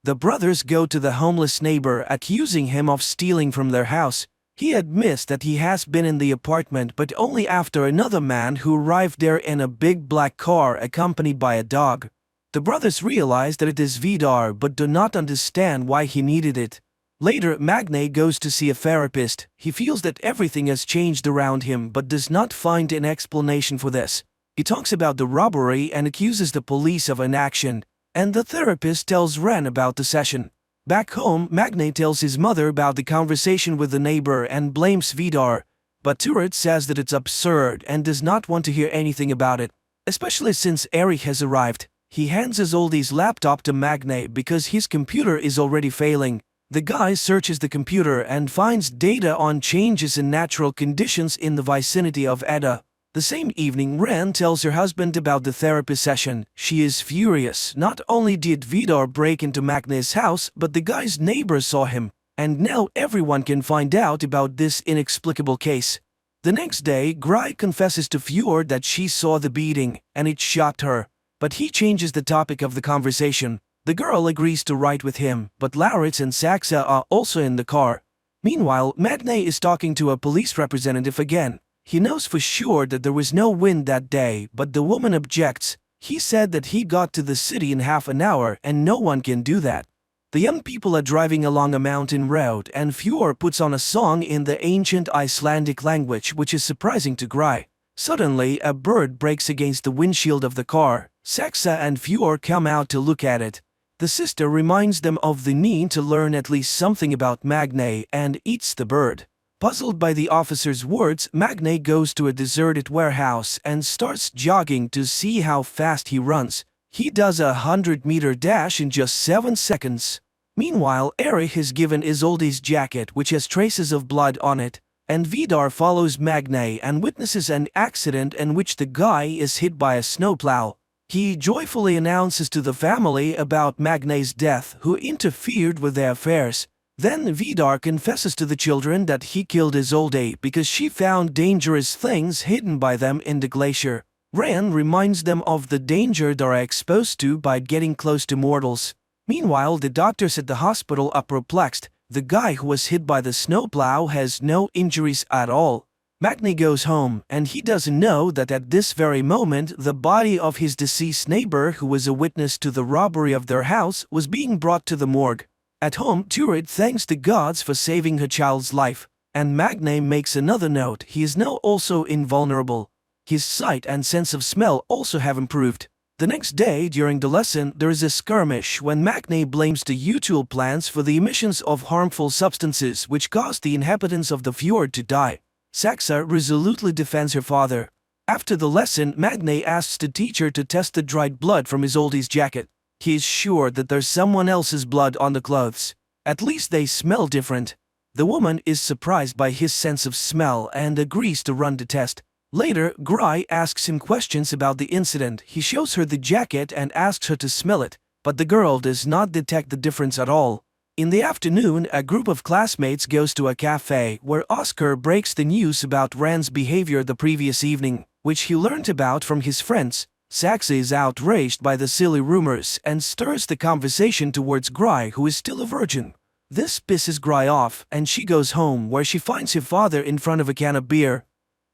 The brothers go to the homeless neighbor, accusing him of stealing from their house. He admits that he has been in the apartment, but only after another man who arrived there in a big black car accompanied by a dog. The brothers realize that it is Vidar but do not understand why he needed it. Later, Magne goes to see a therapist. He feels that everything has changed around him but does not find an explanation for this. He talks about the robbery and accuses the police of inaction, and the therapist tells Ren about the session. Back home, Magne tells his mother about the conversation with the neighbor and blames Vidar, but Turid says that it's absurd and does not want to hear anything about it, especially since Erich has arrived. He hands Isolde's laptop to Magne because his computer is already failing. The guy searches the computer and finds data on changes in natural conditions in the vicinity of Edda. The same evening, Ren tells her husband about the therapy session. She is furious. Not only did Vidar break into Magne's house, but the guy's neighbor saw him. And now everyone can find out about this inexplicable case. The next day, Gry confesses to Fjord that she saw the beating, and it shocked her. But he changes the topic of the conversation. The girl agrees to ride with him, but Lauritz and Saxa are also in the car. Meanwhile, Magne is talking to a police representative again. He knows for sure that there was no wind that day, but the woman objects. He said that he got to the city in half an hour and no one can do that. The young people are driving along a mountain road and Fjord puts on a song in the ancient Icelandic language, which is surprising to Gry. Suddenly, a bird breaks against the windshield of the car. Saxa and Fjord come out to look at it. The sister reminds them of the need to learn at least something about Magne and eats the bird. Puzzled by the officer's words, Magne goes to a deserted warehouse and starts jogging to see how fast he runs. He does a 100-meter dash in just 7 seconds. Meanwhile, Erich has given Isolde's jacket, which has traces of blood on it, and Vidar follows Magne and witnesses an accident in which the guy is hit by a snowplow. He joyfully announces to the family about Magne's death, who interfered with their affairs. Then Vidar confesses to the children that he killed Isolde because she found dangerous things hidden by them in the glacier. Ren reminds them of the danger they are exposed to by getting close to mortals. Meanwhile, the doctors at the hospital are perplexed. The guy who was hit by the snowplow has no injuries at all. Magne goes home, and he doesn't know that at this very moment the body of his deceased neighbor, who was a witness to the robbery of their house, was being brought to the morgue. At home, Turid thanks the gods for saving her child's life, and Magne makes another note. He is now also invulnerable. His sight and sense of smell also have improved. The next day, during the lesson, there is a skirmish when Magne blames the Utul plants for the emissions of harmful substances which caused the inhabitants of the fjord to die. Saxa resolutely defends her father. After the lesson, Magne asks the teacher to test the dried blood from Isolde's jacket. He is sure that there's someone else's blood on the clothes. At least they smell different. The woman is surprised by his sense of smell and agrees to run the test. Later, Gry asks him questions about the incident. He shows her the jacket and asks her to smell it, but the girl does not detect the difference at all. In the afternoon, a group of classmates goes to a cafe where Oscar breaks the news about Ren's behavior the previous evening, which he learned about from his friends. Saxa is outraged by the silly rumors and stirs the conversation towards Gry, who is still a virgin. This pisses Gry off, and she goes home where she finds her father in front of a can of beer.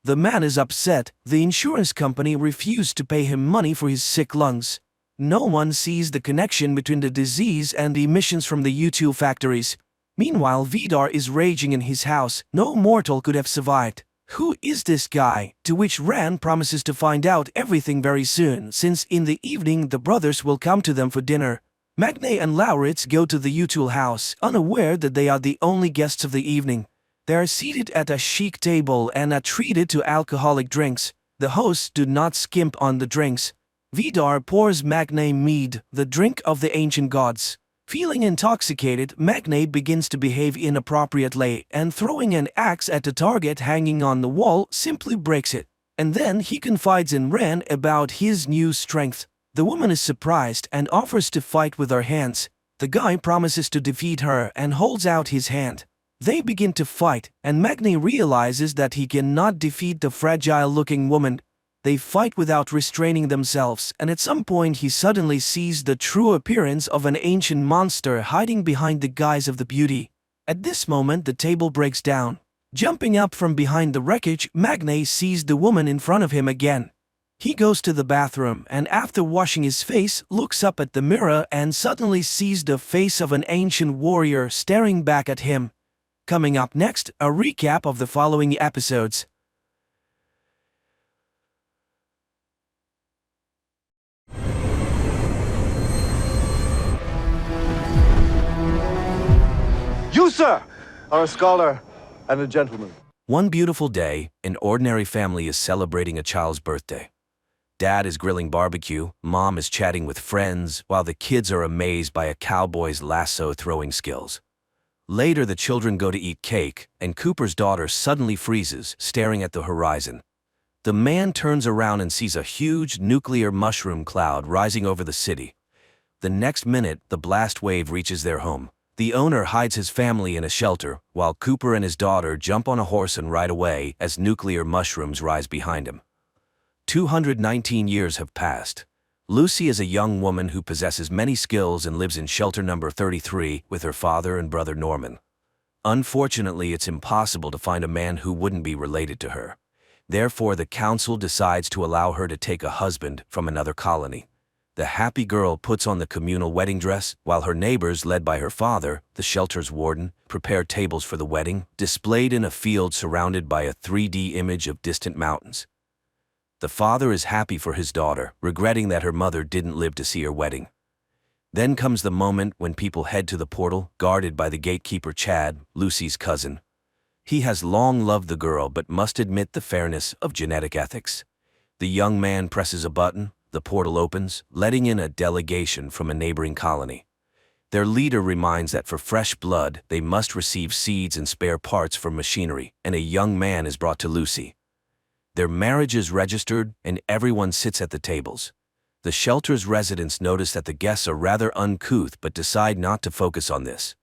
The man is upset. The insurance company refused to pay him money for his sick lungs. No one sees the connection between the disease and the emissions from the Utul factories. Meanwhile, Vidar is raging in his house. No mortal could have survived. Who is this guy? To which Ren promises to find out everything very soon, since in the evening the brothers will come to them for dinner. Magne and Lauritz go to the Utul house, unaware that they are the only guests of the evening. They are seated at a chic table and are treated to alcoholic drinks. The hosts do not skimp on the drinks. Vidar pours Magne mead, the drink of the ancient gods. Feeling intoxicated, Magne begins to behave inappropriately, and throwing an axe at the target hanging on the wall simply breaks it. And then he confides in Ren about his new strength. The woman is surprised and offers to fight with her hands. The guy promises to defeat her and holds out his hand. They begin to fight, and Magne realizes that he cannot defeat the fragile-looking woman. They fight without restraining themselves, and at some point he suddenly sees the true appearance of an ancient monster hiding behind the guise of the beauty. At this moment, the table breaks down. Jumping up from behind the wreckage, Magne sees the woman in front of him again. He goes to the bathroom and after washing his face, looks up at the mirror and suddenly sees the face of an ancient warrior staring back at him. Coming up next, a recap of the following episodes. sir, are a scholar and a gentleman. One beautiful day, an ordinary family is celebrating a child's birthday. Dad is grilling barbecue, Mom is chatting with friends, while the kids are amazed by a cowboy's lasso throwing skills. Later, the children go to eat cake, and Cooper's daughter suddenly freezes, staring at the horizon. The man turns around and sees a huge nuclear mushroom cloud rising over the city. The next minute, the blast wave reaches their home. The owner hides his family in a shelter, while Cooper and his daughter jump on a horse and ride away as nuclear mushrooms rise behind him. 219 years have passed. Lucy is a young woman who possesses many skills and lives in shelter number 33 with her father and brother Norman. Unfortunately, it's impossible to find a man who wouldn't be related to her. Therefore, the council decides to allow her to take a husband from another colony. The happy girl puts on the communal wedding dress, while her neighbors, led by her father, the shelter's warden, prepare tables for the wedding, displayed in a field surrounded by a 3D image of distant mountains. The father is happy for his daughter, regretting that her mother didn't live to see her wedding. Then comes the moment when people head to the portal, guarded by the gatekeeper Chad, Lucy's cousin. He has long loved the girl but must admit the fairness of genetic ethics. The young man presses a button, the portal opens, letting in a delegation from a neighboring colony. Their leader reminds that for fresh blood, they must receive seeds and spare parts from machinery, and a young man is brought to Lucy. Their marriage is registered, and everyone sits at the tables. The shelter's residents notice that the guests are rather uncouth but decide not to focus on this.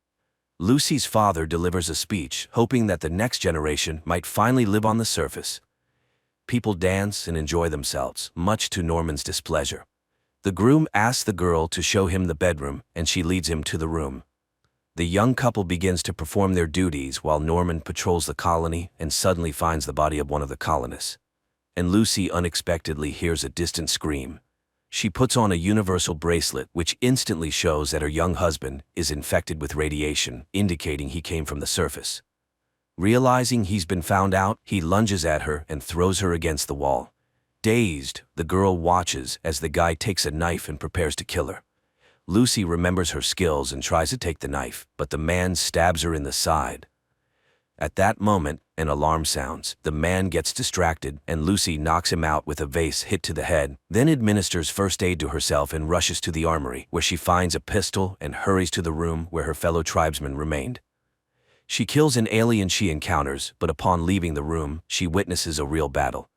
Lucy's father delivers a speech, hoping that the next generation might finally live on the surface. People dance and enjoy themselves, much to Norman's displeasure. The groom asks the girl to show him the bedroom, and she leads him to the room. The young couple begins to perform their duties while Norman patrols the colony and suddenly finds the body of one of the colonists. And Lucy unexpectedly hears a distant scream. She puts on a universal bracelet, which instantly shows that her young husband is infected with radiation, indicating he came from the surface. Realizing he's been found out, he lunges at her and throws her against the wall. Dazed, the girl watches as the guy takes a knife and prepares to kill her. Lucy remembers her skills and tries to take the knife, but the man stabs her in the side. At that moment, an alarm sounds. The man gets distracted, and Lucy knocks him out with a vase hit to the head, then administers first aid to herself and rushes to the armory, where she finds a pistol and hurries to the room where her fellow tribesmen remained. She kills an alien she encounters, but upon leaving the room, she witnesses a real battle.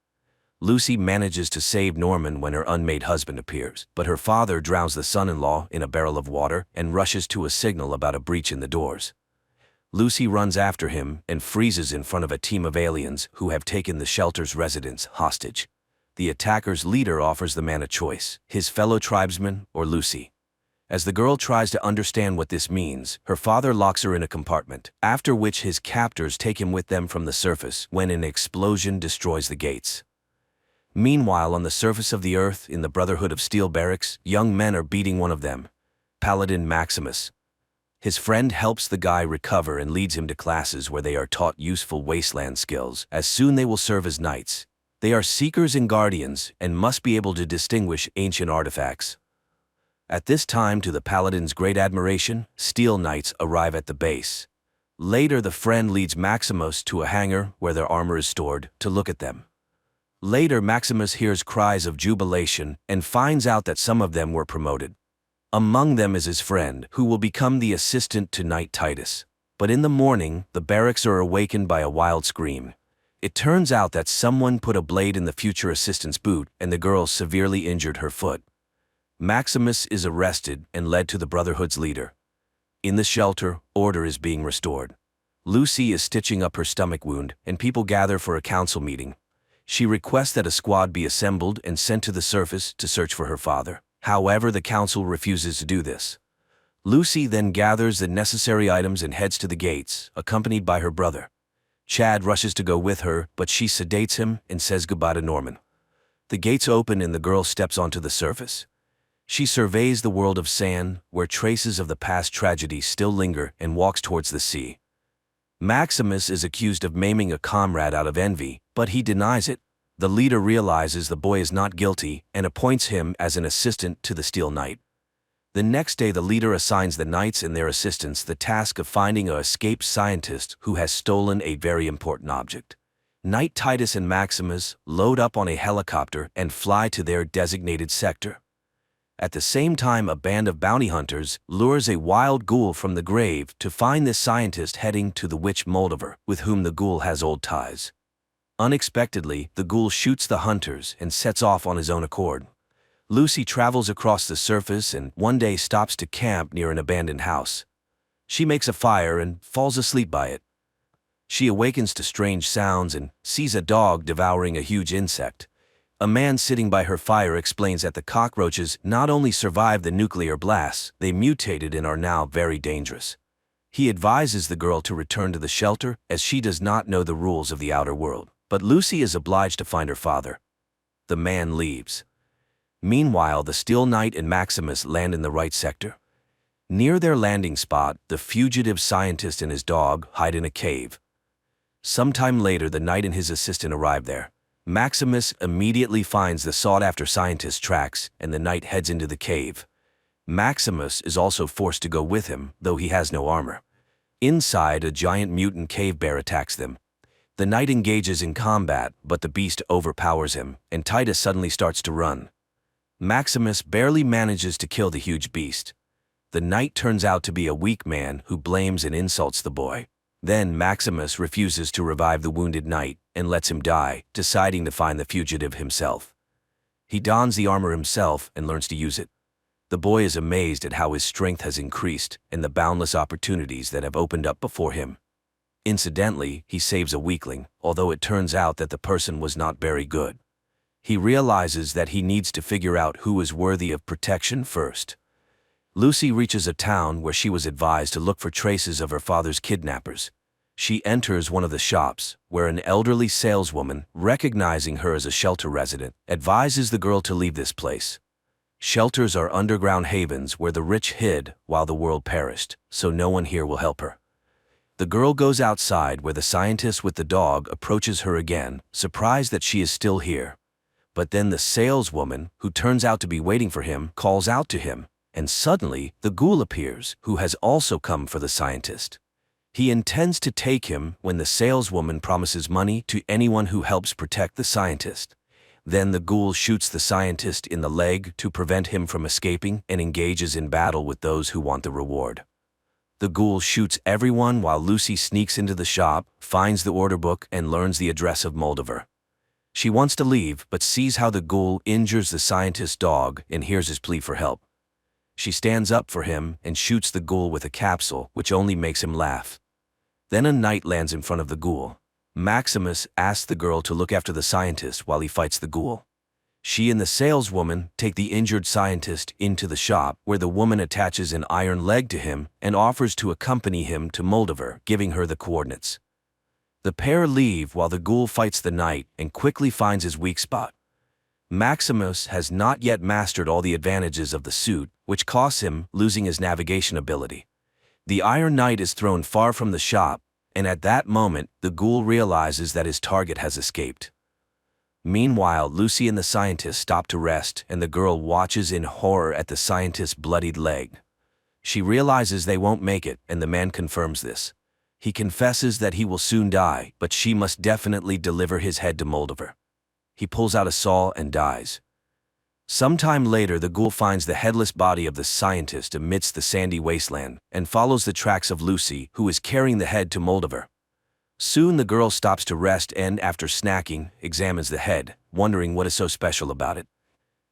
Lucy manages to save Norman when her unmade husband appears, but her father drowns the son-in-law in a barrel of water and rushes to a signal about a breach in the doors. Lucy runs after him and freezes in front of a team of aliens who have taken the shelter's residents hostage. The attacker's leader offers the man a choice: his fellow tribesmen or Lucy. As the girl tries to understand what this means, her father locks her in a compartment, after which his captors take him with them from the surface when an explosion destroys the gates. Meanwhile, on the surface of the Earth, in the Brotherhood of Steel barracks, young men are beating one of them, Paladin Maximus. His friend helps the guy recover and leads him to classes where they are taught useful wasteland skills, as soon they will serve as knights. They are seekers and guardians, and must be able to distinguish ancient artifacts. At this time, to the Paladin's great admiration, Steel Knights arrive at the base. Later, the friend leads Maximus to a hangar where their armor is stored, to look at them. Later, Maximus hears cries of jubilation and finds out that some of them were promoted. Among them is his friend, who will become the assistant to Knight Titus. But in the morning, the barracks are awakened by a wild scream. It turns out that someone put a blade in the future assistant's boot, and the girl severely injured her foot. Maximus is arrested and led to the Brotherhood's leader. In the shelter, order is being restored. Lucy is stitching up her stomach wound, and people gather for a council meeting. She requests that a squad be assembled and sent to the surface to search for her father. However, the council refuses to do this. Lucy then gathers the necessary items and heads to the gates, accompanied by her brother. Chad rushes to go with her, but she sedates him and says goodbye to Norman. The gates open and the girl steps onto the surface. She surveys the world of sand, where traces of the past tragedy still linger, and walks towards the sea. Maximus is accused of maiming a comrade out of envy, but he denies it. The leader realizes the boy is not guilty and appoints him as an assistant to the Steel Knight. The next day, the leader assigns the knights and their assistants the task of finding a escaped scientist who has stolen a very important object. Knight Titus and Maximus load up on a helicopter and fly to their designated sector. At the same time, a band of bounty hunters lures a wild ghoul from the grave to find this scientist heading to the witch Moldover, with whom the ghoul has old ties. Unexpectedly, the ghoul shoots the hunters and sets off on his own accord. Lucy travels across the surface and one day stops to camp near an abandoned house. She makes a fire and falls asleep by it. She awakens to strange sounds and sees a dog devouring a huge insect. A man sitting by her fire explains that the cockroaches not only survived the nuclear blasts, they mutated and are now very dangerous. He advises the girl to return to the shelter as she does not know the rules of the outer world, but Lucy is obliged to find her father. The man leaves. Meanwhile, the Steel Knight and Maximus land in the right sector. Near their landing spot, the fugitive scientist and his dog hide in a cave. Sometime later, the knight and his assistant arrive there. Maximus immediately finds the sought-after scientist's tracks, and the knight heads into the cave. Maximus is also forced to go with him, though he has no armor. Inside, a giant mutant cave bear attacks them. The knight engages in combat, but the beast overpowers him, and Titus suddenly starts to run. Maximus barely manages to kill the huge beast. The knight turns out to be a weak man who blames and insults the boy. Then Maximus refuses to revive the wounded knight and lets him die, deciding to find the fugitive himself. He dons the armor himself and learns to use it. The boy is amazed at how his strength has increased and the boundless opportunities that have opened up before him. Incidentally, he saves a weakling, although it turns out that the person was not very good. He realizes that he needs to figure out who is worthy of protection first. Lucy reaches a town where she was advised to look for traces of her father's kidnappers. She enters one of the shops, where an elderly saleswoman, recognizing her as a shelter resident, advises the girl to leave this place. Shelters are underground havens where the rich hid while the world perished, so no one here will help her. The girl goes outside where the scientist with the dog approaches her again, surprised that she is still here. But then the saleswoman, who turns out to be waiting for him, calls out to him, and suddenly the ghoul appears, who has also come for the scientist. He intends to take him when the saleswoman promises money to anyone who helps protect the scientist. Then the ghoul shoots the scientist in the leg to prevent him from escaping and engages in battle with those who want the reward. The ghoul shoots everyone while Lucy sneaks into the shop, finds the order book, and learns the address of Moldover. She wants to leave, but sees how the ghoul injures the scientist's dog and hears his plea for help. She stands up for him and shoots the ghoul with a capsule, which only makes him laugh. Then a knight lands in front of the ghoul. Maximus asks the girl to look after the scientist while he fights the ghoul. She and the saleswoman take the injured scientist into the shop, where the woman attaches an iron leg to him and offers to accompany him to Moldover, giving her the coordinates. The pair leave while the ghoul fights the knight and quickly finds his weak spot. Maximus has not yet mastered all the advantages of the suit, which costs him losing his navigation ability. The Iron Knight is thrown far from the shop, and at that moment, the ghoul realizes that his target has escaped. Meanwhile, Lucy and the scientist stop to rest, and the girl watches in horror at the scientist's bloodied leg. She realizes they won't make it, and the man confirms this. He confesses that he will soon die, but she must definitely deliver his head to Moldover. He pulls out a saw and dies. Sometime later, the ghoul finds the headless body of the scientist amidst the sandy wasteland and follows the tracks of Lucy, who is carrying the head to Moldover. Soon the girl stops to rest and, after snacking, examines the head, wondering what is so special about it.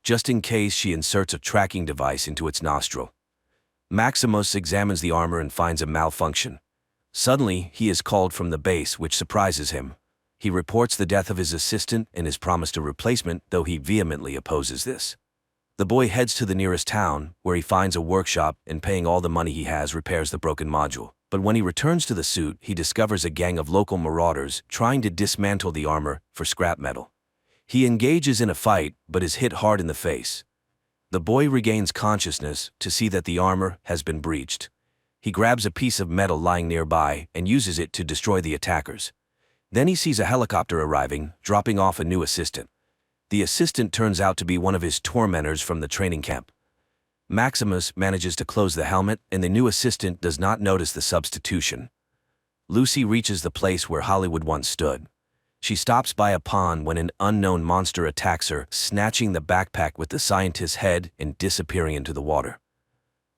Just in case, she inserts a tracking device into its nostril. Maximus examines the armor and finds a malfunction. Suddenly, he is called from the base, which surprises him. He reports the death of his assistant and is promised a replacement, though he vehemently opposes this. The boy heads to the nearest town, where he finds a workshop and, paying all the money he has, repairs the broken module. But when he returns to the suit, he discovers a gang of local marauders trying to dismantle the armor for scrap metal. He engages in a fight, but is hit hard in the face. The boy regains consciousness to see that the armor has been breached. He grabs a piece of metal lying nearby and uses it to destroy the attackers. Then he sees a helicopter arriving, dropping off a new assistant. The assistant turns out to be one of his tormentors from the training camp. Maximus manages to close the helmet, and the new assistant does not notice the substitution. Lucy reaches the place where Hollywood once stood. She stops by a pond when an unknown monster attacks her, snatching the backpack with the scientist's head and disappearing into the water.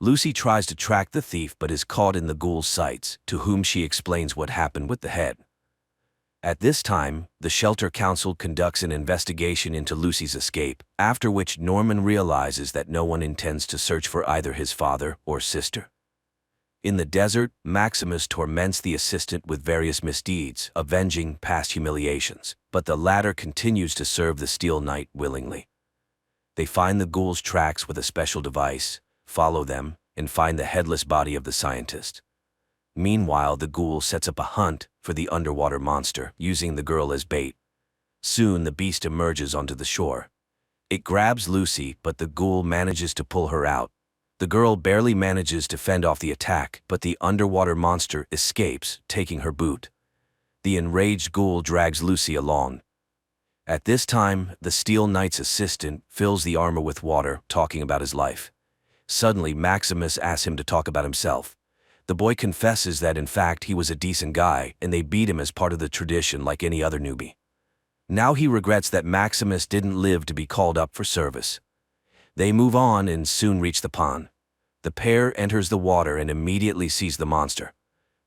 Lucy tries to track the thief but is caught in the ghoul's sights, to whom she explains what happened with the head. At this time, the Shelter Council conducts an investigation into Lucy's escape, after which Norman realizes that no one intends to search for either his father or sister. In the desert, Maximus torments the assistant with various misdeeds, avenging past humiliations, but the latter continues to serve the Steel Knight willingly. They find the ghoul's tracks with a special device, follow them, and find the headless body of the scientist. Meanwhile, the ghoul sets up a hunt for the underwater monster, using the girl as bait. Soon, the beast emerges onto the shore. It grabs Lucy, but the ghoul manages to pull her out. The girl barely manages to fend off the attack, but the underwater monster escapes, taking her boot. The enraged ghoul drags Lucy along. At this time, the Steel Knight's assistant fills the armor with water, talking about his life. Suddenly, Maximus asks him to talk about himself. The boy confesses that in fact he was a decent guy, and they beat him as part of the tradition like any other newbie. Now he regrets that Maximus didn't live to be called up for service. They move on and soon reach the pond. The pair enters the water and immediately sees the monster.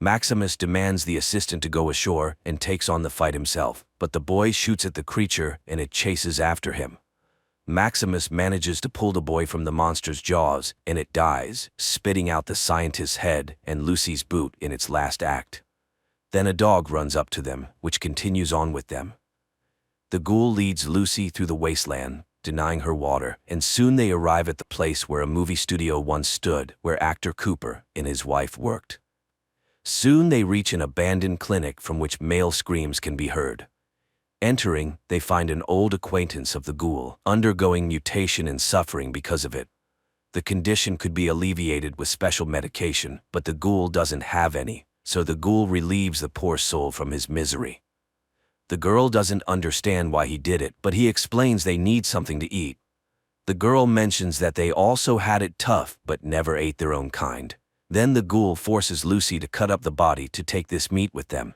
Maximus demands the assistant to go ashore and takes on the fight himself, but the boy shoots at the creature and it chases after him. Maximus manages to pull the boy from the monster's jaws, and it dies, spitting out the scientist's head and Lucy's boot in its last act. Then a dog runs up to them, which continues on with them. The ghoul leads Lucy through the wasteland, denying her water, and soon they arrive at the place where a movie studio once stood, where actor Cooper and his wife worked. Soon they reach an abandoned clinic from which male screams can be heard. Entering, they find an old acquaintance of the ghoul, undergoing mutation and suffering because of it. The condition could be alleviated with special medication, but the ghoul doesn't have any, so the ghoul relieves the poor soul from his misery. The girl doesn't understand why he did it, but he explains they need something to eat. The girl mentions that they also had it tough but never ate their own kind. Then the ghoul forces Lucy to cut up the body to take this meat with them.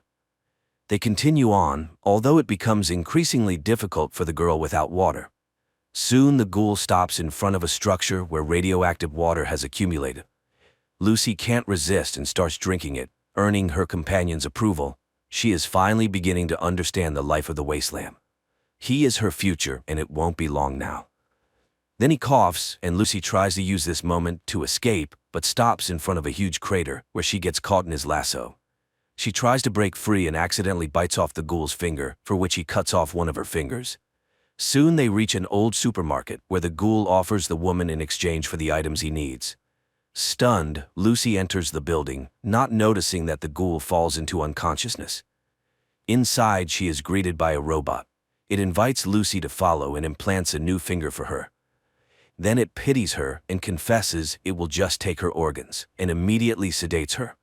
They continue on, although it becomes increasingly difficult for the girl without water. Soon the ghoul stops in front of a structure where radioactive water has accumulated. Lucy can't resist and starts drinking it, earning her companion's approval. She is finally beginning to understand the life of the wasteland. He is her future, and it won't be long now. Then he coughs, and Lucy tries to use this moment to escape, but stops in front of a huge crater, where she gets caught in his lasso. She tries to break free and accidentally bites off the ghoul's finger, for which he cuts off one of her fingers. Soon they reach an old supermarket, where the ghoul offers the woman in exchange for the items he needs. Stunned, Lucy enters the building, not noticing that the ghoul falls into unconsciousness. Inside, she is greeted by a robot. It invites Lucy to follow and implants a new finger for her. Then it pities her and confesses it will just take her organs, and immediately sedates her.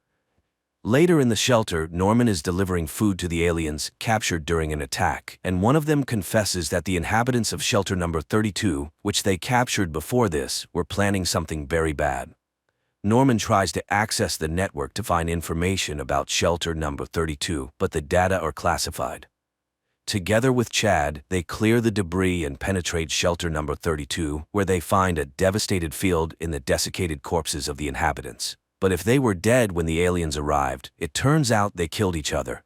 Later in the shelter, Norman is delivering food to the aliens captured during an attack, and one of them confesses that the inhabitants of shelter number 32, which they captured before this, were planning something very bad. Norman tries to access the network to find information about shelter number 32, but the data are classified. Together with Chad, they clear the debris and penetrate shelter number 32, where they find a devastated field in the desiccated corpses of the inhabitants. But if they were dead when the aliens arrived, it turns out they killed each other.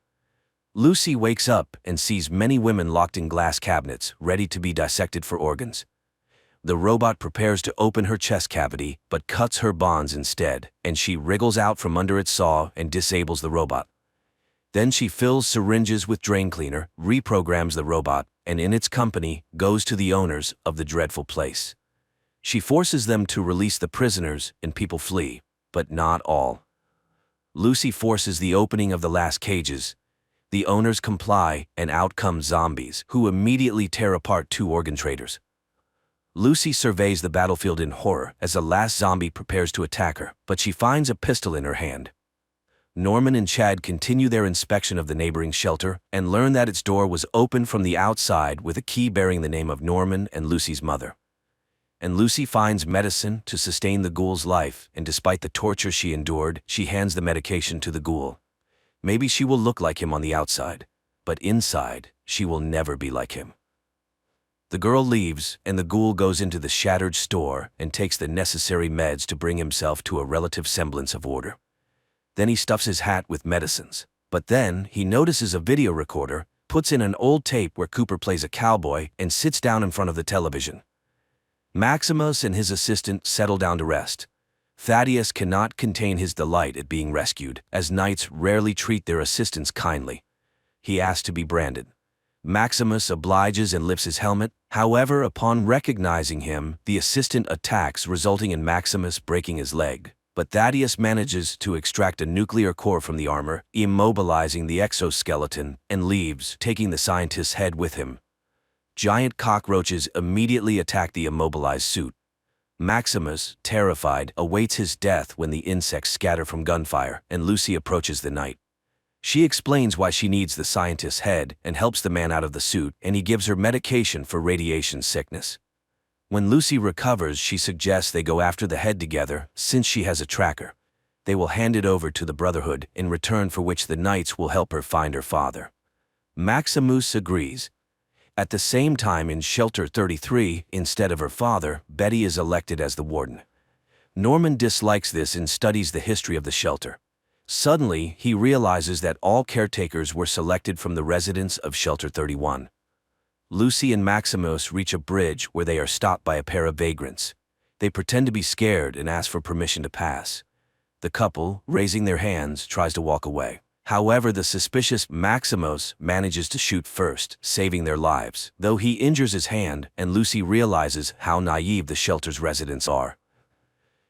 Lucy wakes up and sees many women locked in glass cabinets, ready to be dissected for organs. The robot prepares to open her chest cavity, but cuts her bonds instead, and she wriggles out from under its saw and disables the robot. Then she fills syringes with drain cleaner, reprograms the robot, and in its company, goes to the owners of the dreadful place. She forces them to release the prisoners, and people flee, but not all. Lucy forces the opening of the last cages. The owners comply, and out come zombies, who immediately tear apart two organ traders. Lucy surveys the battlefield in horror as the last zombie prepares to attack her, but she finds a pistol in her hand. Norman and Chad continue their inspection of the neighboring shelter and learn that its door was opened from the outside with a key bearing the name of Norman and Lucy's mother. and Lucy finds medicine to sustain the ghoul's life, and despite the torture she endured, she hands the medication to the ghoul. Maybe she will look like him on the outside, but inside, she will never be like him. The girl leaves, and the ghoul goes into the shattered store and takes the necessary meds to bring himself to a relative semblance of order. Then he stuffs his hat with medicines. But then, he notices a video recorder, puts in an old tape where Cooper plays a cowboy, and sits down in front of the television. Maximus and his assistant settle down to rest. Thaddeus cannot contain his delight at being rescued, as knights rarely treat their assistants kindly. He asks to be branded. Maximus obliges and lifts his helmet. However, upon recognizing him, the assistant attacks, resulting in Maximus breaking his leg. But Thaddeus manages to extract a nuclear core from the armor, immobilizing the exoskeleton, and leaves, taking the scientist's head with him. Giant cockroaches immediately attack the immobilized suit. Maximus, terrified, awaits his death when the insects scatter from gunfire, and Lucy approaches the knight. She explains why she needs the scientist's head and helps the man out of the suit, and he gives her medication for radiation sickness. When Lucy recovers, she suggests they go after the head together, since she has a tracker. They will hand it over to the Brotherhood, in return for which the knights will help her find her father. Maximus agrees. At the same time, in Shelter 33, instead of her father, Betty is elected as the warden. Norman dislikes this and studies the history of the shelter. Suddenly, he realizes that all caretakers were selected from the residents of Shelter 31. Lucy and Maximus reach a bridge where they are stopped by a pair of vagrants. They pretend to be scared and ask for permission to pass. The couple, raising their hands, tries to walk away. However, the suspicious Maximus manages to shoot first, saving their lives, though he injures his hand, and Lucy realizes how naive the shelter's residents are.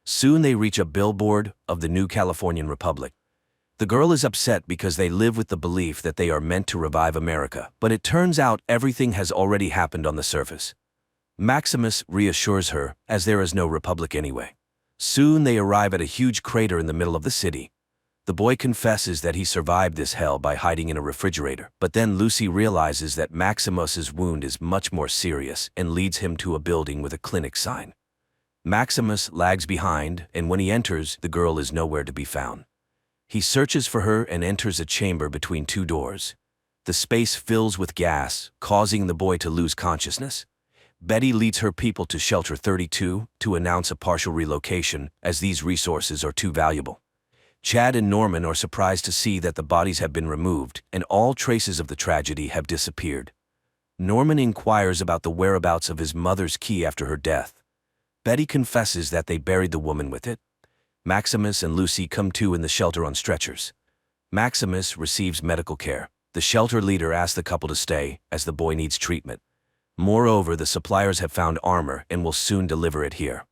Soon they reach a billboard of the New Californian Republic. The girl is upset because they live with the belief that they are meant to revive America, but it turns out everything has already happened on the surface. Maximus reassures her, as there is no republic anyway. Soon they arrive at a huge crater in the middle of the city. The boy confesses that he survived this hell by hiding in a refrigerator, but then Lucy realizes that Maximus's wound is much more serious and leads him to a building with a clinic sign. Maximus lags behind, and when he enters, the girl is nowhere to be found. He searches for her and enters a chamber between two doors. The space fills with gas, causing the boy to lose consciousness. Betty leads her people to Shelter 32 to announce a partial relocation, as these resources are too valuable. Chad and Norman are surprised to see that the bodies have been removed and all traces of the tragedy have disappeared. Norman inquires about the whereabouts of his mother's key after her death. Betty confesses that they buried the woman with it. Maximus and Lucy come to in the shelter on stretchers. Maximus receives medical care. The shelter leader asks the couple to stay, as the boy needs treatment. Moreover, the suppliers have found armor and will soon deliver it here.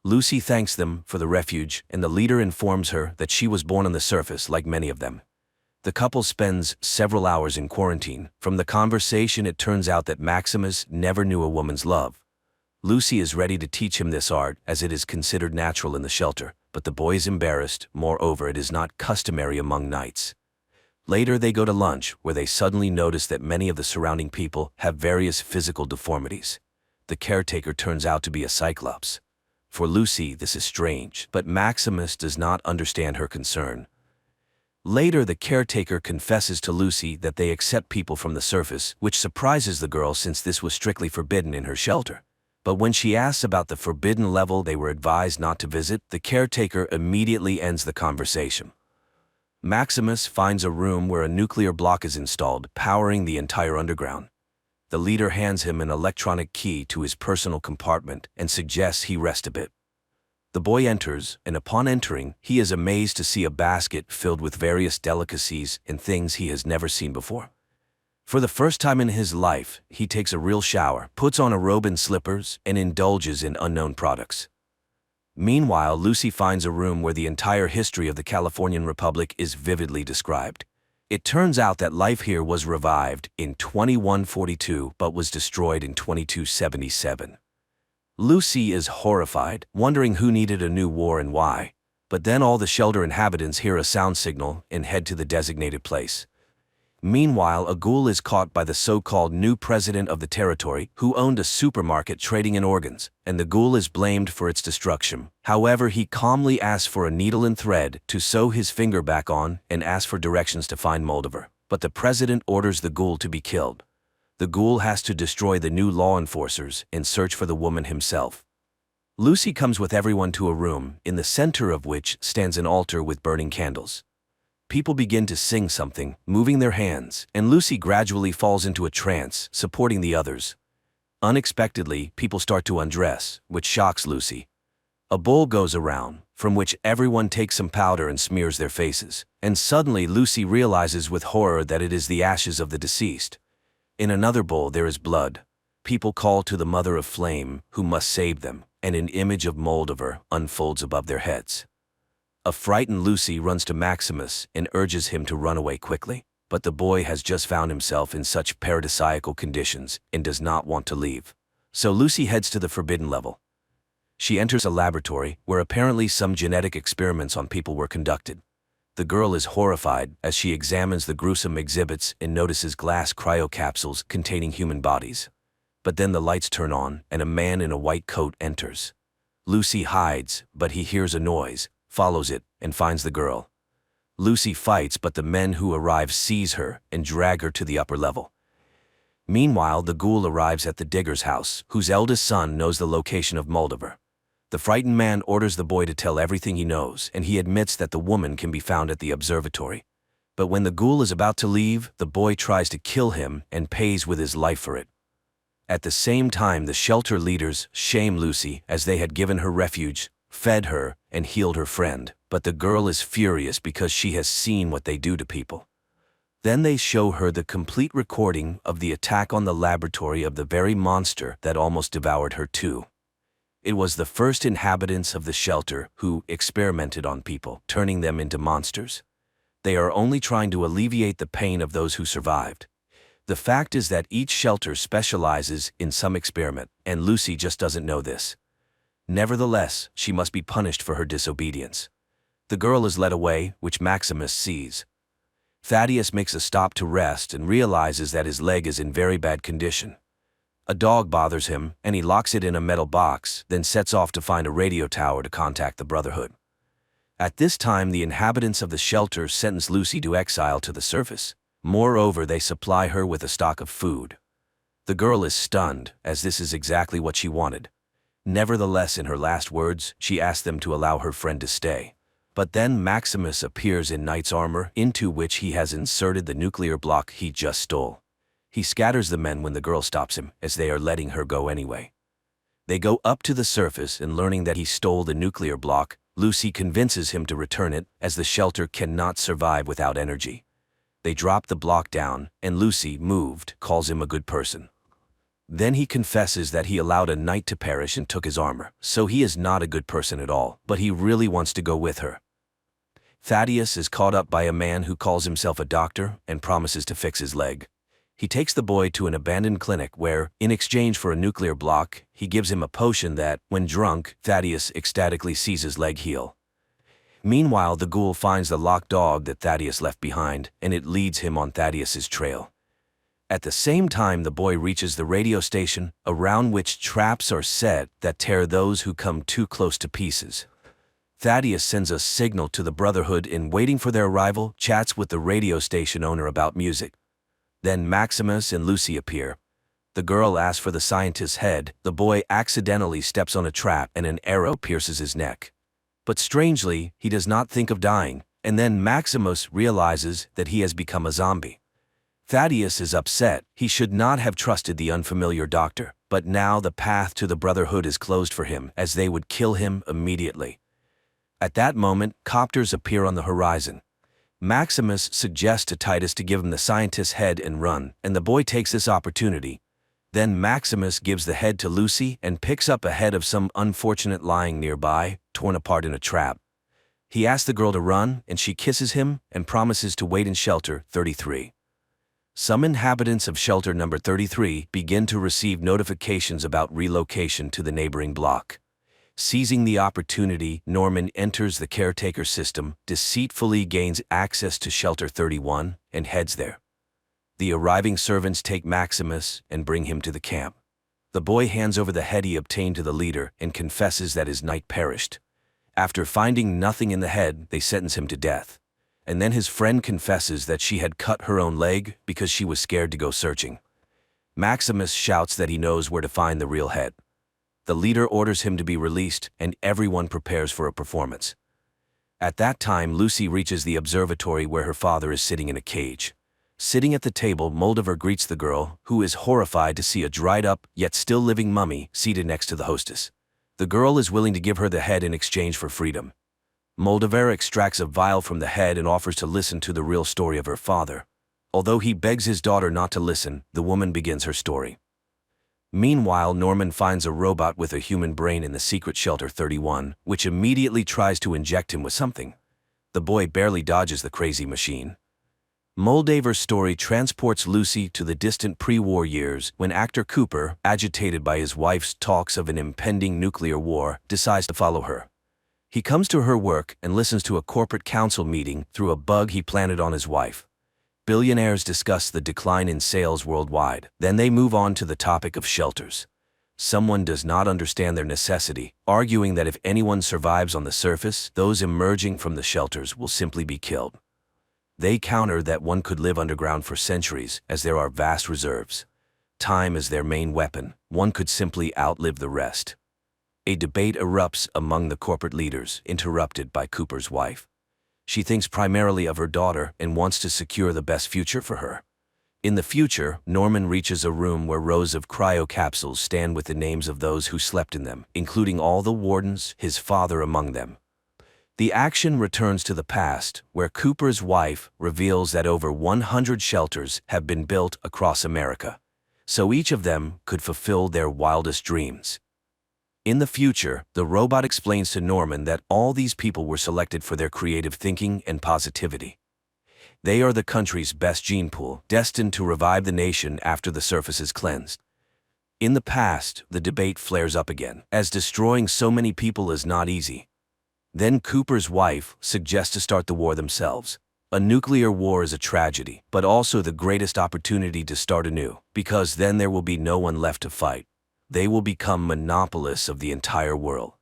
Lucy thanks them for the refuge, and the leader informs her that she was born on the surface like many of them. The couple spends several hours in quarantine. From the conversation, it turns out that Maximus never knew a woman's love. Lucy is ready to teach him this art, as it is considered natural in the shelter, but the boy is embarrassed. Moreover, it is not customary among knights. Later, they go to lunch, where they suddenly notice that many of the surrounding people have various physical deformities. The caretaker turns out to be a cyclops. For Lucy, this is strange, but Maximus does not understand her concern. Later, the caretaker confesses to Lucy that they accept people from the surface, which surprises the girl since this was strictly forbidden in her shelter. But when she asks about the forbidden level they were advised not to visit, the caretaker immediately ends the conversation. Maximus finds a room where a nuclear block is installed, powering the entire underground. The leader hands him an electronic key to his personal compartment and suggests he rest a bit. The boy enters, and upon entering, he is amazed to see a basket filled with various delicacies and things he has never seen before. For the first time in his life, he takes a real shower, puts on a robe and slippers, and indulges in unknown products. Meanwhile, Lucy finds a room where the entire history of the Californian Republic is vividly described. It turns out that life here was revived in 2142 but was destroyed in 2277. Lucy is horrified, wondering who needed a new war and why. But then all the shelter inhabitants hear a sound signal and head to the designated place. Meanwhile, a ghoul is caught by the so-called new president of the territory, who owned a supermarket trading in organs, and the ghoul is blamed for its destruction. However, he calmly asks for a needle and thread to sew his finger back on and asks for directions to find Moldover. But the president orders the ghoul to be killed. The ghoul has to destroy the new law enforcers and search for the woman himself. Lucy comes with everyone to a room, in the center of which stands an altar with burning candles. People begin to sing something, moving their hands, and Lucy gradually falls into a trance, supporting the others. Unexpectedly, people start to undress, which shocks Lucy. A bowl goes around, from which everyone takes some powder and smears their faces, and suddenly Lucy realizes with horror that it is the ashes of the deceased. In another bowl there is blood. People call to the Mother of Flame, who must save them, and an image of Moldover unfolds above their heads. A frightened Lucy runs to Maximus and urges him to run away quickly, but the boy has just found himself in such paradisiacal conditions and does not want to leave. So Lucy heads to the forbidden level. She enters a laboratory where apparently some genetic experiments on people were conducted. The girl is horrified as she examines the gruesome exhibits and notices glass cryocapsules containing human bodies. But then the lights turn on and a man in a white coat enters. Lucy hides, but he hears a noise, follows it, and finds the girl. Lucy fights, but the men who arrive seize her and drag her to the upper level. Meanwhile, the ghoul arrives at the digger's house, whose eldest son knows the location of Moldover. The frightened man orders the boy to tell everything he knows, and he admits that the woman can be found at the observatory. But when the ghoul is about to leave, the boy tries to kill him and pays with his life for it. At the same time, the shelter leaders shame Lucy as they had given her refuge, fed her, and healed her friend, but the girl is furious because she has seen what they do to people. Then they show her the complete recording of the attack on the laboratory of the very monster that almost devoured her too. It was the first inhabitants of the shelter who experimented on people, turning them into monsters. They are only trying to alleviate the pain of those who survived. The fact is that each shelter specializes in some experiment, and Lucy just doesn't know this. Nevertheless, she must be punished for her disobedience. The girl is led away, which Maximus sees. Thaddeus makes a stop to rest and realizes that his leg is in very bad condition. A dog bothers him, and he locks it in a metal box, then sets off to find a radio tower to contact the Brotherhood. At this time, the inhabitants of the shelter sentence Lucy to exile to the surface. Moreover, they supply her with a stock of food. The girl is stunned, as this is exactly what she wanted. Nevertheless, in her last words, she asks them to allow her friend to stay. But then Maximus appears in knight's armor, into which he has inserted the nuclear block he just stole. He scatters the men when the girl stops him, as they are letting her go anyway. They go up to the surface, and learning that he stole the nuclear block, Lucy convinces him to return it, as the shelter cannot survive without energy. They drop the block down, and Lucy, moved, calls him a good person. Then he confesses that he allowed a knight to perish and took his armor, so he is not a good person at all, but he really wants to go with her. Thaddeus is caught up by a man who calls himself a doctor and promises to fix his leg. He takes the boy to an abandoned clinic where, in exchange for a nuclear block, he gives him a potion that, when drunk, Thaddeus ecstatically sees his leg heal. Meanwhile, the ghoul finds the locked dog that Thaddeus left behind, and it leads him on Thaddeus's trail. At the same time, the boy reaches the radio station, around which traps are set that tear those who come too close to pieces. Thaddeus sends a signal to the Brotherhood and, waiting for their arrival, chats with the radio station owner about music. Then Maximus and Lucy appear. The girl asks for the scientist's head. The boy accidentally steps on a trap and an arrow pierces his neck. But strangely, he does not think of dying, and then Maximus realizes that he has become a zombie. Thaddeus is upset. He should not have trusted the unfamiliar doctor, but now the path to the Brotherhood is closed for him, as they would kill him immediately. At that moment, copters appear on the horizon. Maximus suggests to Titus to give him the scientist's head and run, and the boy takes this opportunity. Then Maximus gives the head to Lucy and picks up a head of some unfortunate lying nearby, torn apart in a trap. He asks the girl to run, and she kisses him and promises to wait in shelter 33. Some inhabitants of shelter number 33 begin to receive notifications about relocation to the neighboring block. Seizing the opportunity, Norman enters the caretaker system, deceitfully gains access to shelter 31, and heads there. The arriving servants take Maximus and bring him to the camp. The boy hands over the head he obtained to the leader and confesses that his knight perished. After finding nothing in the head, they sentence him to death. And then his friend confesses that she had cut her own leg because she was scared to go searching. Maximus shouts that he knows where to find the real head. The leader orders him to be released, and everyone prepares for a performance. At that time, Lucy reaches the observatory where her father is sitting in a cage. Sitting at the table, Moldaver greets the girl, who is horrified to see a dried-up, yet still living mummy seated next to the hostess. The girl is willing to give her the head in exchange for freedom. Moldaver extracts a vial from the head and offers to listen to the real story of her father. Although he begs his daughter not to listen, the woman begins her story. Meanwhile, Norman finds a robot with a human brain in the secret shelter 31, which immediately tries to inject him with something. The boy barely dodges the crazy machine. Moldaver's story transports Lucy to the distant pre-war years when actor Cooper, agitated by his wife's talks of an impending nuclear war, decides to follow her. He comes to her work and listens to a corporate council meeting through a bug he planted on his wife. Billionaires discuss the decline in sales worldwide. Then they move on to the topic of shelters. Someone does not understand their necessity, arguing that if anyone survives on the surface, those emerging from the shelters will simply be killed. They counter that one could live underground for centuries, as there are vast reserves. Time is their main weapon. One could simply outlive the rest. A debate erupts among the corporate leaders, interrupted by Cooper's wife. She thinks primarily of her daughter and wants to secure the best future for her. In the future, Norman reaches a room where rows of cryo-capsules stand with the names of those who slept in them, including all the wardens, his father among them. The action returns to the past, where Cooper's wife reveals that over 100 shelters have been built across America, so each of them could fulfill their wildest dreams. In the future, the robot explains to Norman that all these people were selected for their creative thinking and positivity. They are the country's best gene pool, destined to revive the nation after the surface is cleansed. In the past, the debate flares up again, as destroying so many people is not easy. Then Cooper's wife suggests to start the war themselves. A nuclear war is a tragedy, but also the greatest opportunity to start anew, because then there will be no one left to fight. They will become monopolists of the entire world.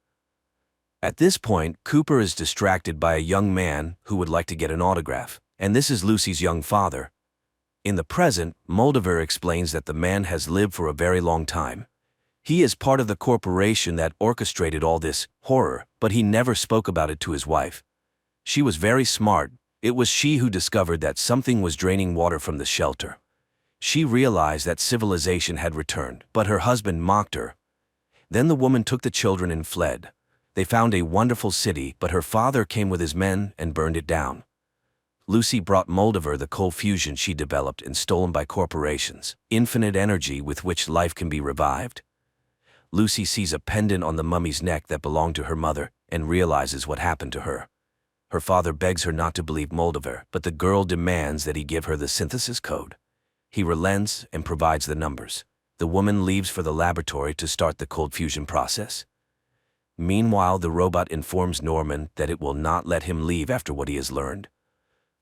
At this point, Cooper is distracted by a young man who would like to get an autograph, and this is Lucy's young father. In the present, Moldaver explains that the man has lived for a very long time. He is part of the corporation that orchestrated all this horror, but he never spoke about it to his wife. She was very smart. It was she who discovered that something was draining water from the shelter. She realized that civilization had returned, but her husband mocked her. Then the woman took the children and fled. They found a wonderful city, but her father came with his men and burned it down. Lucy brought Moldaver the cold fusion she developed and stolen by corporations, infinite energy with which life can be revived. Lucy sees a pendant on the mummy's neck that belonged to her mother and realizes what happened to her. Her father begs her not to believe Moldaver, but the girl demands that he give her the synthesis code. He relents and provides the numbers. The woman leaves for the laboratory to start the cold fusion process. Meanwhile, the robot informs Norman that it will not let him leave after what he has learned.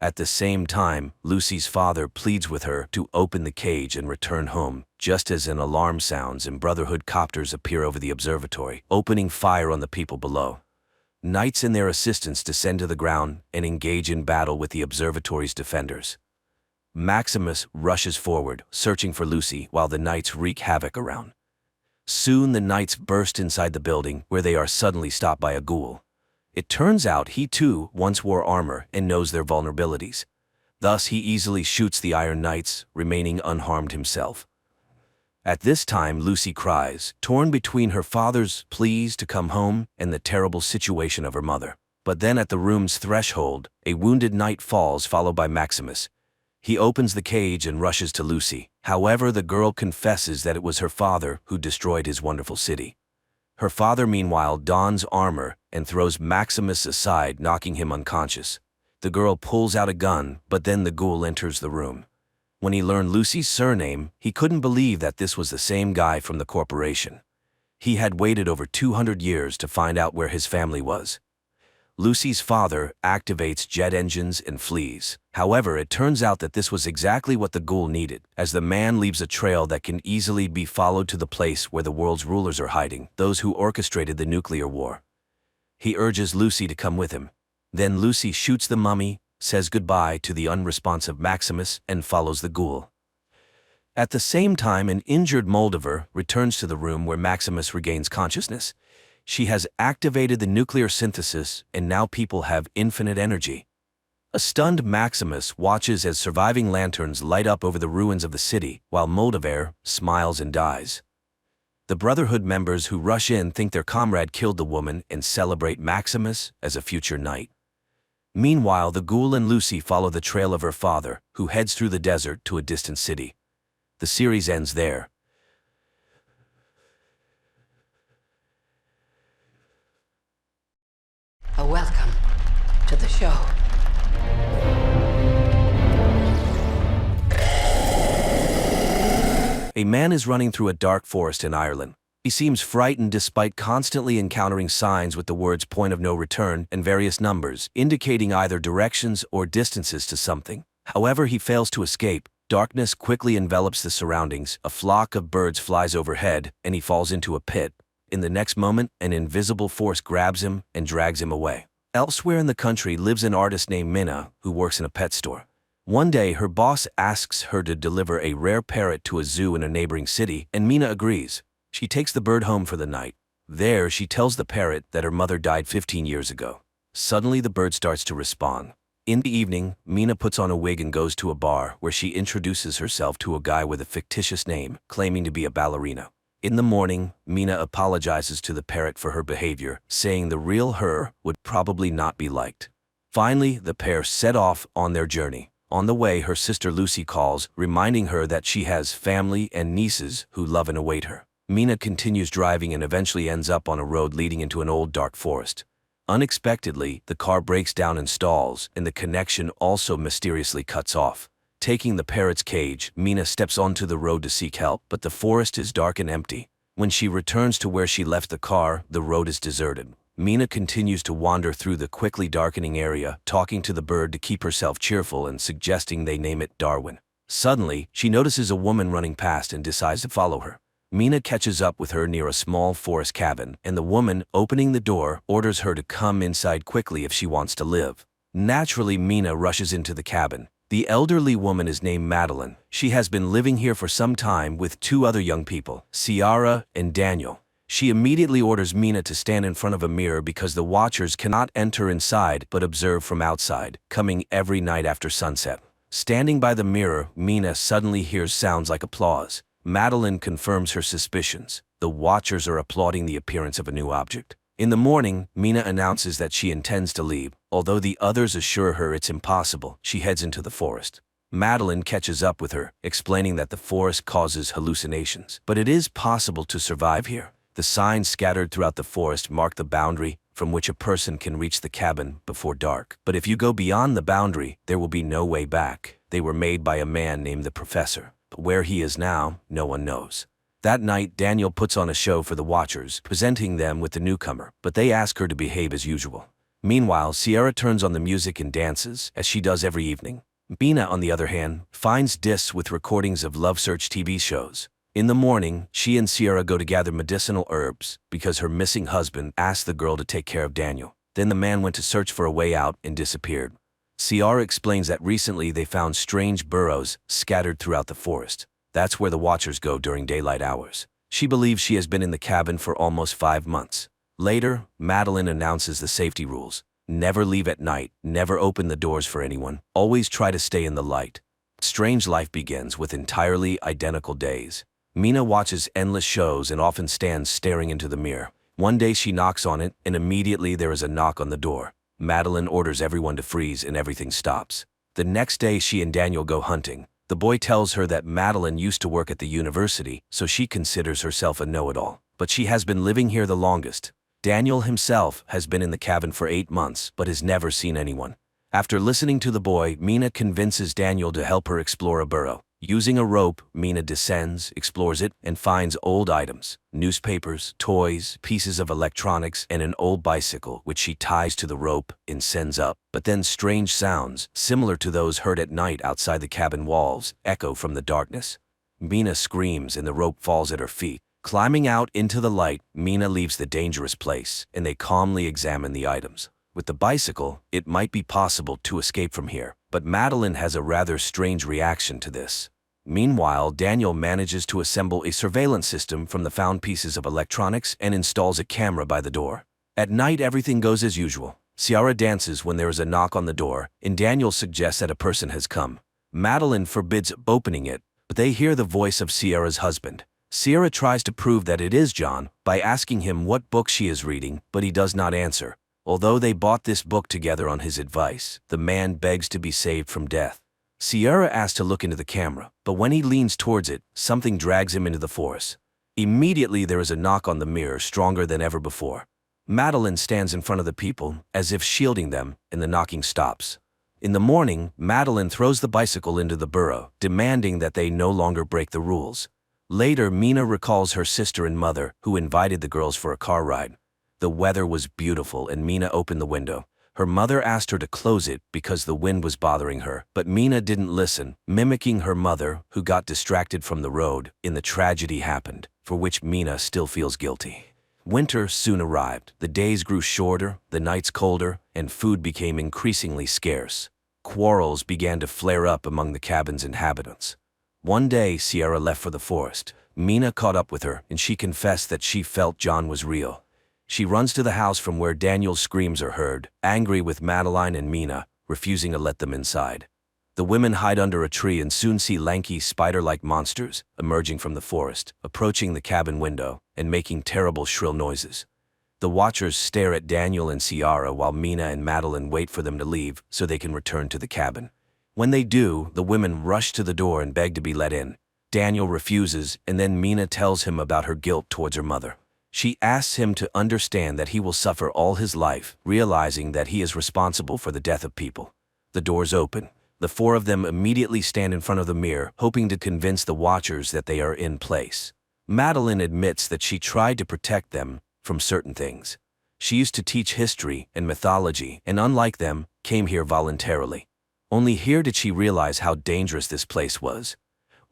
At the same time, Lucy's father pleads with her to open the cage and return home, just as an alarm sounds and Brotherhood copters appear over the observatory, opening fire on the people below. Knights and their assistants descend to the ground and engage in battle with the observatory's defenders. Maximus rushes forward, searching for Lucy, while the knights wreak havoc around. Soon the knights burst inside the building, where they are suddenly stopped by a ghoul. It turns out he too once wore armor and knows their vulnerabilities. Thus he easily shoots the Iron Knights, remaining unharmed himself. At this time Lucy cries, torn between her father's pleas to come home and the terrible situation of her mother. But then at the room's threshold, a wounded knight falls, followed by Maximus. He opens the cage and rushes to Lucy. However, the girl confesses that it was her father who destroyed his wonderful city. Her father, meanwhile, dons armor and throws Maximus aside, knocking him unconscious. The girl pulls out a gun, but then the ghoul enters the room. When he learned Lucy's surname, he couldn't believe that this was the same guy from the corporation. He had waited over 200 years to find out where his family was. Lucy's father activates jet engines and flees. However, it turns out that this was exactly what the ghoul needed, as the man leaves a trail that can easily be followed to the place where the world's rulers are hiding, those who orchestrated the nuclear war. He urges Lucy to come with him. Then Lucy shoots the mummy, says goodbye to the unresponsive Maximus, and follows the ghoul. At the same time, an injured Moldaver returns to the room where Maximus regains consciousness. She has activated the nuclear synthesis, and now people have infinite energy. A stunned Maximus watches as surviving lanterns light up over the ruins of the city, while Moldaver smiles and dies. The Brotherhood members who rush in think their comrade killed the woman and celebrate Maximus as a future knight. Meanwhile, the ghoul and Lucy follow the trail of her father, who heads through the desert to a distant city. The series ends there. Welcome to the show. A man is running through a dark forest in Ireland. He seems frightened despite constantly encountering signs with the words "point of no return" and various numbers, indicating either directions or distances to something. However, he fails to escape. Darkness quickly envelops the surroundings, a flock of birds flies overhead, and he falls into a pit. In the next moment, an invisible force grabs him and drags him away. Elsewhere in the country lives an artist named Mina, who works in a pet store. One day, her boss asks her to deliver a rare parrot to a zoo in a neighboring city, and Mina agrees. She takes the bird home for the night. There, she tells the parrot that her mother died 15 years ago. Suddenly, the bird starts to respond. In the evening, Mina puts on a wig and goes to a bar where she introduces herself to a guy with a fictitious name, claiming to be a ballerina. In the morning, Mina apologizes to the parrot for her behavior, saying the real her would probably not be liked. Finally, the pair set off on their journey. On the way, her sister Lucy calls, reminding her that she has family and nieces who love and await her. Mina continues driving and eventually ends up on a road leading into an old dark forest. Unexpectedly, the car breaks down and stalls, and the connection also mysteriously cuts off. Taking the parrot's cage, Mina steps onto the road to seek help, but the forest is dark and empty. When she returns to where she left the car, the road is deserted. Mina continues to wander through the quickly darkening area, talking to the bird to keep herself cheerful and suggesting they name it Darwin. Suddenly, she notices a woman running past and decides to follow her. Mina catches up with her near a small forest cabin, and the woman, opening the door, orders her to come inside quickly if she wants to live. Naturally, Mina rushes into the cabin. The elderly woman is named Madeline. She has been living here for some time with two other young people, Ciara and Daniel. She immediately orders Mina to stand in front of a mirror because the watchers cannot enter inside but observe from outside, coming every night after sunset. Standing by the mirror, Mina suddenly hears sounds like applause. Madeline confirms her suspicions. The watchers are applauding the appearance of a new object. In the morning, Mina announces that she intends to leave. Although the others assure her it's impossible, she heads into the forest. Madeline catches up with her, explaining that the forest causes hallucinations. But it is possible to survive here. The signs scattered throughout the forest mark the boundary from which a person can reach the cabin before dark. But if you go beyond the boundary, there will be no way back. They were made by a man named the Professor. But where he is now, no one knows. That night, Daniel puts on a show for the watchers, presenting them with the newcomer, but they ask her to behave as usual. Meanwhile, Ciara turns on the music and dances, as she does every evening. Mina, on the other hand, finds discs with recordings of Love Search TV shows. In the morning, she and Ciara go to gather medicinal herbs, because her missing husband asked the girl to take care of Daniel. Then the man went to search for a way out and disappeared. Ciara explains that recently they found strange burrows scattered throughout the forest. That's where the watchers go during daylight hours. She believes she has been in the cabin for almost 5 months. Later, Madeline announces the safety rules. Never leave at night, never open the doors for anyone, always try to stay in the light. Strange life begins with entirely identical days. Mina watches endless shows and often stands staring into the mirror. One day she knocks on it, and immediately there is a knock on the door. Madeline orders everyone to freeze and everything stops. The next day she and Daniel go hunting. The boy tells her that Madeline used to work at the university, so she considers herself a know-it-all. But she has been living here the longest. Daniel himself has been in the cabin for 8 months, but has never seen anyone. After listening to the boy, Mina convinces Daniel to help her explore a burrow. Using a rope, Mina descends, explores it, and finds old items, newspapers, toys, pieces of electronics, and an old bicycle, which she ties to the rope and sends up. But then strange sounds, similar to those heard at night outside the cabin walls, echo from the darkness. Mina screams and the rope falls at her feet. Climbing out into the light, Mina leaves the dangerous place, and they calmly examine the items. With the bicycle, it might be possible to escape from here, but Madeline has a rather strange reaction to this. Meanwhile, Daniel manages to assemble a surveillance system from the found pieces of electronics and installs a camera by the door. At night, everything goes as usual. Ciara dances when there is a knock on the door, and Daniel suggests that a person has come. Madeline forbids opening it, but they hear the voice of Ciara's husband. Ciara tries to prove that it is John by asking him what book she is reading, but he does not answer. Although they bought this book together on his advice, the man begs to be saved from death. Ciara asks to look into the camera, but when he leans towards it, something drags him into the forest. Immediately there is a knock on the mirror stronger than ever before. Madeline stands in front of the people, as if shielding them, and the knocking stops. In the morning, Madeline throws the bicycle into the burrow, demanding that they no longer break the rules. Later, Mina recalls her sister and mother, who invited the girls for a car ride. The weather was beautiful and Mina opened the window. Her mother asked her to close it because the wind was bothering her, but Mina didn't listen, mimicking her mother, who got distracted from the road. The tragedy happened, for which Mina still feels guilty. Winter soon arrived. The days grew shorter, the nights colder, and food became increasingly scarce. Quarrels began to flare up among the cabin's inhabitants. One day, Ciara left for the forest. Mina caught up with her, and she confessed that she felt John was real. She runs to the house from where Daniel's screams are heard, angry with Madeline and Mina, refusing to let them inside. The women hide under a tree and soon see lanky spider-like monsters emerging from the forest, approaching the cabin window, and making terrible shrill noises. The watchers stare at Daniel and Ciara while Mina and Madeline wait for them to leave so they can return to the cabin. When they do, the women rush to the door and beg to be let in. Daniel refuses, and then Mina tells him about her guilt towards her mother. She asks him to understand that he will suffer all his life, realizing that he is responsible for the death of people. The doors open. The four of them immediately stand in front of the mirror, hoping to convince the watchers that they are in place. Madeline admits that she tried to protect them from certain things. She used to teach history and mythology, and unlike them, came here voluntarily. Only here did she realize how dangerous this place was.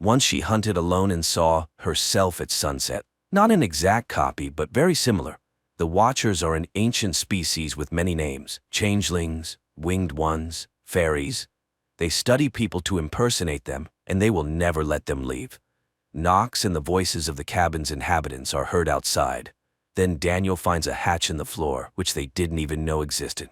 Once she hunted alone and saw herself at sunset. Not an exact copy, but very similar. The Watchers are an ancient species with many names: changelings, winged ones, fairies. They study people to impersonate them, and they will never let them leave. Knocks and the voices of the cabin's inhabitants are heard outside. Then Daniel finds a hatch in the floor, which they didn't even know existed.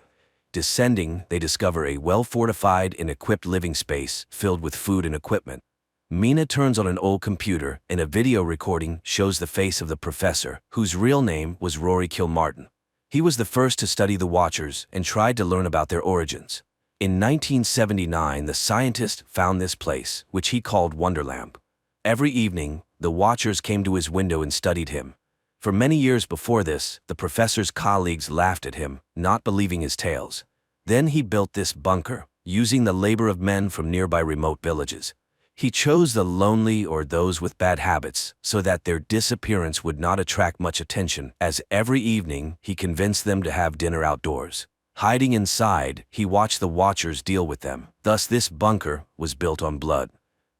Descending, they discover a well-fortified and equipped living space filled with food and equipment. Mina turns on an old computer, and a video recording shows the face of the professor, whose real name was Rory Kilmartin. He was the first to study the Watchers and tried to learn about their origins. In 1979, the scientist found this place, which he called Wonderlamp. Every evening, the Watchers came to his window and studied him. For many years before this, the professor's colleagues laughed at him, not believing his tales. Then he built this bunker, using the labor of men from nearby remote villages. He chose the lonely or those with bad habits so that their disappearance would not attract much attention, as every evening he convinced them to have dinner outdoors. Hiding inside, he watched the Watchers deal with them. Thus this bunker was built on blood.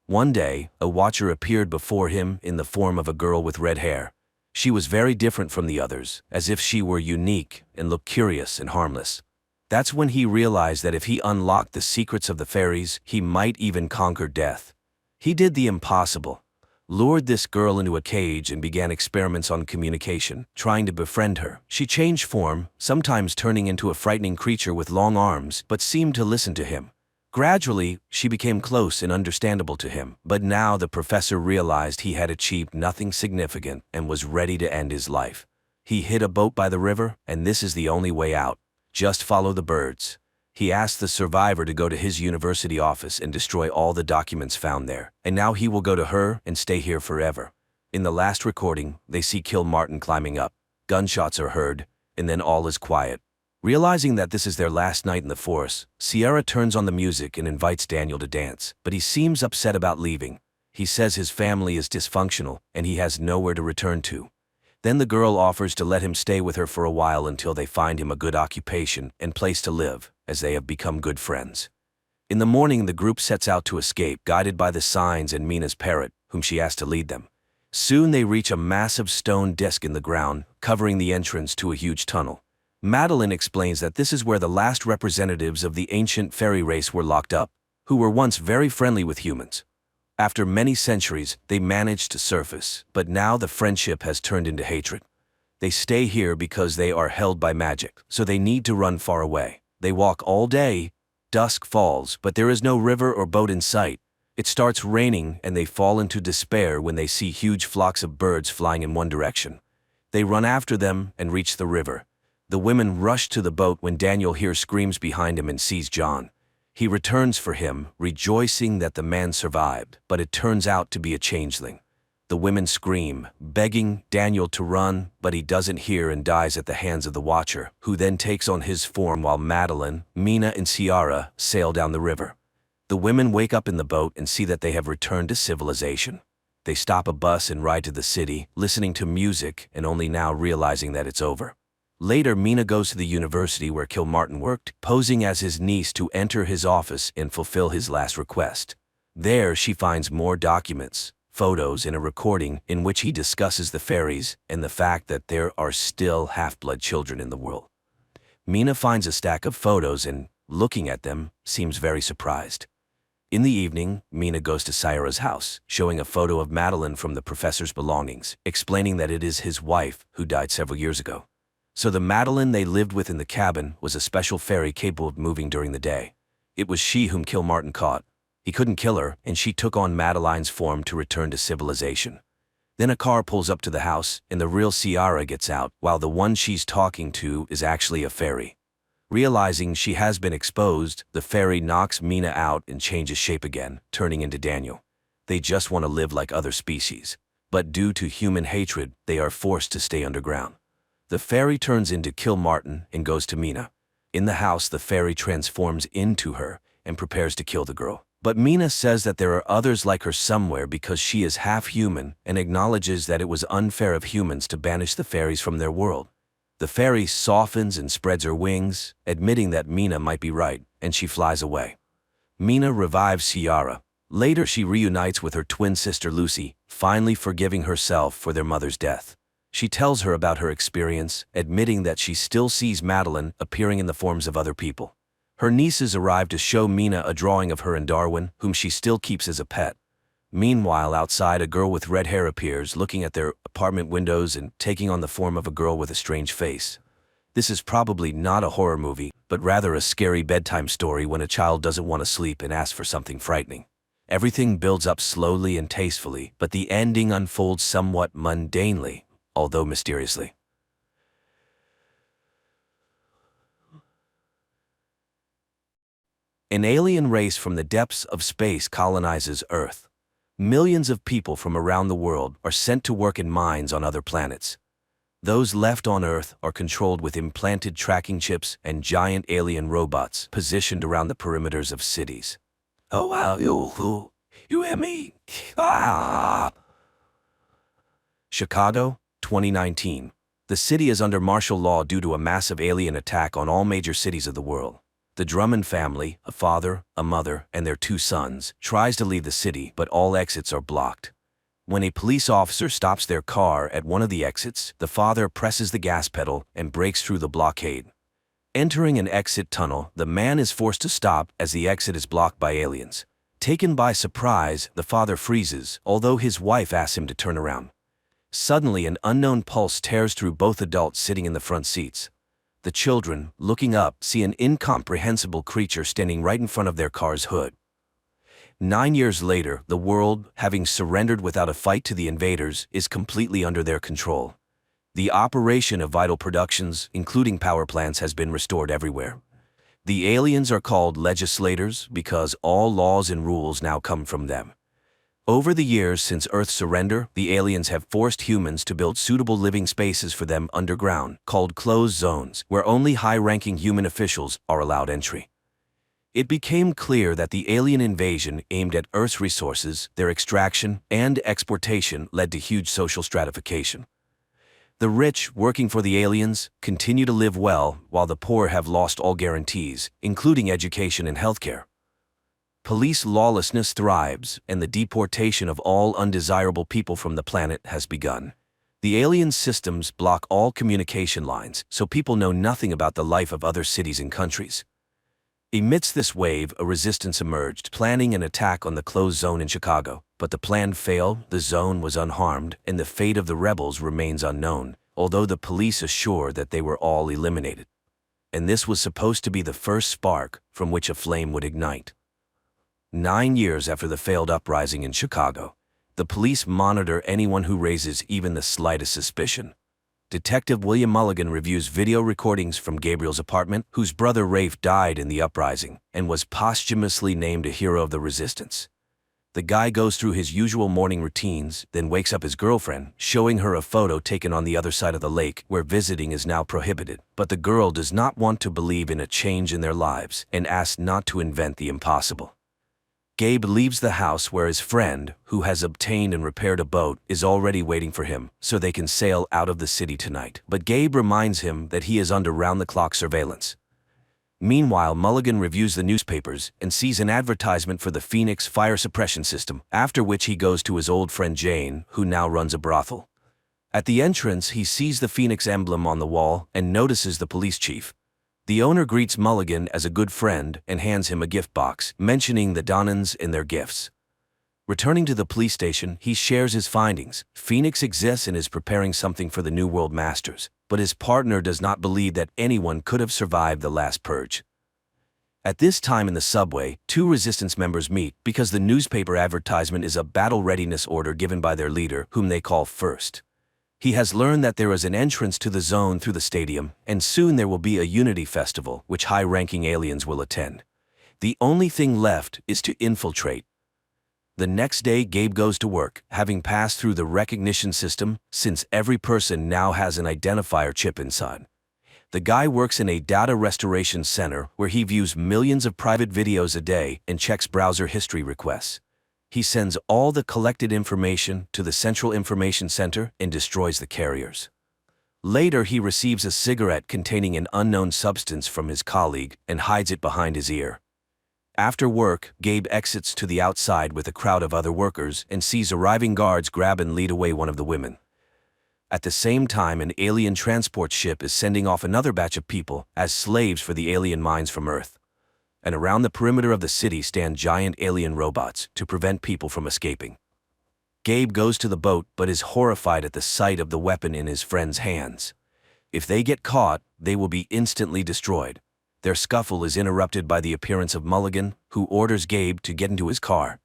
One day, a Watcher appeared before him in the form of a girl with red hair. She was very different from the others, as if she were unique and looked curious and harmless. That's when he realized that if he unlocked the secrets of the fairies, he might even conquer death. He did the impossible, lured this girl into a cage and began experiments on communication, trying to befriend her. She changed form, sometimes turning into a frightening creature with long arms, but seemed to listen to him. Gradually, she became close and understandable to him, but now the professor realized he had achieved nothing significant and was ready to end his life. He hid a boat by the river, and this is the only way out. Just follow the birds. He asked the survivor to go to his university office and destroy all the documents found there, and now he will go to her and stay here forever. In the last recording, they see Kilmartin climbing up. Gunshots are heard, and then all is quiet. Realizing that this is their last night in the forest, Ciara turns on the music and invites Daniel to dance, but he seems upset about leaving. He says his family is dysfunctional and he has nowhere to return to. Then the girl offers to let him stay with her for a while until they find him a good occupation and place to live, as they have become good friends. In the morning, the group sets out to escape, guided by the signs and Mina's parrot, whom she asks to lead them. Soon they reach a massive stone disc in the ground, covering the entrance to a huge tunnel. Madeline explains that this is where the last representatives of the ancient fairy race were locked up, who were once very friendly with humans. After many centuries, they managed to surface, but now the friendship has turned into hatred. They stay here because they are held by magic, so they need to run far away. They walk all day. Dusk falls, but there is no river or boat in sight. It starts raining and they fall into despair when they see huge flocks of birds flying in one direction. They run after them and reach the river. The women rush to the boat when Daniel hears screams behind him and sees John. He returns for him, rejoicing that the man survived, but it turns out to be a changeling. The women scream, begging Daniel to run, but he doesn't hear and dies at the hands of the Watcher, who then takes on his form while Madeline, Mina, and Ciara sail down the river. The women wake up in the boat and see that they have returned to civilization. They stop a bus and ride to the city, listening to music and only now realizing that it's over. Later, Mina goes to the university where Kilmartin worked, posing as his niece to enter his office and fulfill his last request. There, she finds more documents, photos, and a recording in which he discusses the fairies and the fact that there are still half-blood children in the world. Mina finds a stack of photos and, looking at them, seems very surprised. In the evening, Mina goes to Ciara's house, showing a photo of Madeline from the professor's belongings, explaining that it is his wife who died several years ago. So the Madeline they lived with in the cabin was a special fairy capable of moving during the day. It was she whom Kilmartin caught. He couldn't kill her, and she took on Madeline's form to return to civilization. Then a car pulls up to the house, and the real Ciara gets out, while the one she's talking to is actually a fairy. Realizing she has been exposed, the fairy knocks Mina out and changes shape again, turning into Daniel. They just want to live like other species. But due to human hatred, they are forced to stay underground. The fairy turns into Kilmartin and goes to Mina. In the house, the fairy transforms into her and prepares to kill the girl. But Mina says that there are others like her somewhere because she is half human and acknowledges that it was unfair of humans to banish the fairies from their world. The fairy softens and spreads her wings, admitting that Mina might be right, and she flies away. Mina revives Ciara. Later, she reunites with her twin sister Lucy, finally forgiving herself for their mother's death. She tells her about her experience, admitting that she still sees Madeline appearing in the forms of other people. Her nieces arrive to show Mina a drawing of her and Darwin, whom she still keeps as a pet. Meanwhile, outside, a girl with red hair appears, looking at their apartment windows and taking on the form of a girl with a strange face. This is probably not a horror movie, but rather a scary bedtime story when a child doesn't want to sleep and asks for something frightening. Everything builds up slowly and tastefully, but the ending unfolds somewhat mundanely, although mysteriously. An alien race from the depths of space colonizes Earth. Millions of people from around the world are sent to work in mines on other planets. Those left on Earth are controlled with implanted tracking chips and giant alien robots positioned around the perimeters of cities. Oh wow, you hear me? Ah! Chicago, 2019. The city is under martial law due to a massive alien attack on all major cities of the world. The Drummond family, a father, a mother, and their 2 sons, tries to leave the city, but all exits are blocked. When a police officer stops their car at one of the exits, the father presses the gas pedal and breaks through the blockade. Entering an exit tunnel, the man is forced to stop as the exit is blocked by aliens. Taken by surprise, the father freezes, although his wife asks him to turn around. Suddenly, an unknown pulse tears through both adults sitting in the front seats. The children, looking up, see an incomprehensible creature standing right in front of their car's hood. 9 years later, the world, having surrendered without a fight to the invaders, is completely under their control. The operation of vital productions, including power plants, has been restored everywhere. The aliens are called legislators because all laws and rules now come from them. Over the years since Earth's surrender, the aliens have forced humans to build suitable living spaces for them underground, called closed zones, where only high-ranking human officials are allowed entry. It became clear that the alien invasion aimed at Earth's resources, their extraction, and exportation led to huge social stratification. The rich, working for the aliens, continue to live well, while the poor have lost all guarantees, including education and healthcare. Police lawlessness thrives, and the deportation of all undesirable people from the planet has begun. The alien systems block all communication lines, so people know nothing about the life of other cities and countries. Amidst this wave, a resistance emerged, planning an attack on the closed zone in Chicago. But the plan failed, the zone was unharmed, and the fate of the rebels remains unknown, although the police assure that they were all eliminated. And this was supposed to be the first spark from which a flame would ignite. 9 years after the failed uprising in Chicago, the police monitor anyone who raises even the slightest suspicion. Detective William Mulligan reviews video recordings from Gabriel's apartment, whose brother Rafe died in the uprising and was posthumously named a hero of the resistance. The guy goes through his usual morning routines, then wakes up his girlfriend, showing her a photo taken on the other side of the lake, where visiting is now prohibited. But the girl does not want to believe in a change in their lives and asks not to invent the impossible. Gabe leaves the house where his friend, who has obtained and repaired a boat, is already waiting for him, so they can sail out of the city tonight. But Gabe reminds him that he is under round-the-clock surveillance. Meanwhile, Mulligan reviews the newspapers and sees an advertisement for the Phoenix fire suppression system, after which he goes to his old friend Jane, who now runs a brothel. At the entrance, he sees the Phoenix emblem on the wall and notices the police chief. The owner greets Mulligan as a good friend and hands him a gift box, mentioning the Donnans and their gifts. Returning to the police station, he shares his findings. Phoenix exists and is preparing something for the New World Masters, but his partner does not believe that anyone could have survived the last purge. At this time in the subway, 2 resistance members meet because the newspaper advertisement is a battle readiness order given by their leader, whom they call First. He has learned that there is an entrance to the zone through the stadium, and soon there will be a Unity Festival, which high-ranking aliens will attend. The only thing left is to infiltrate. The next day, Gabe goes to work, having passed through the recognition system, since every person now has an identifier chip inside. The guy works in a data restoration center where he views millions of private videos a day and checks browser history requests. He sends all the collected information to the Central Information Center and destroys the carriers. Later, he receives a cigarette containing an unknown substance from his colleague and hides it behind his ear. After work, Gabe exits to the outside with a crowd of other workers and sees arriving guards grab and lead away one of the women. At the same time, an alien transport ship is sending off another batch of people as slaves for the alien mines from Earth. And around the perimeter of the city stand giant alien robots to prevent people from escaping. Gabe goes to the boat but is horrified at the sight of the weapon in his friend's hands. If they get caught, they will be instantly destroyed. Their scuffle is interrupted by the appearance of Mulligan, who orders Gabe to get into his car.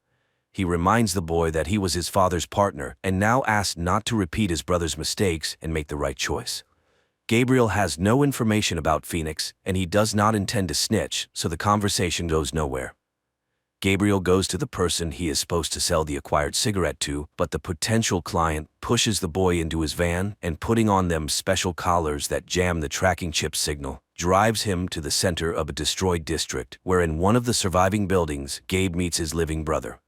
He reminds the boy that he was his father's partner and now asks not to repeat his brother's mistakes and make the right choice. Gabriel has no information about Phoenix, and he does not intend to snitch, so the conversation goes nowhere. Gabriel goes to the person he is supposed to sell the acquired cigarette to, but the potential client pushes the boy into his van and, putting on them special collars that jam the tracking chip signal, drives him to the center of a destroyed district, where in one of the surviving buildings, Gabe meets his living brother.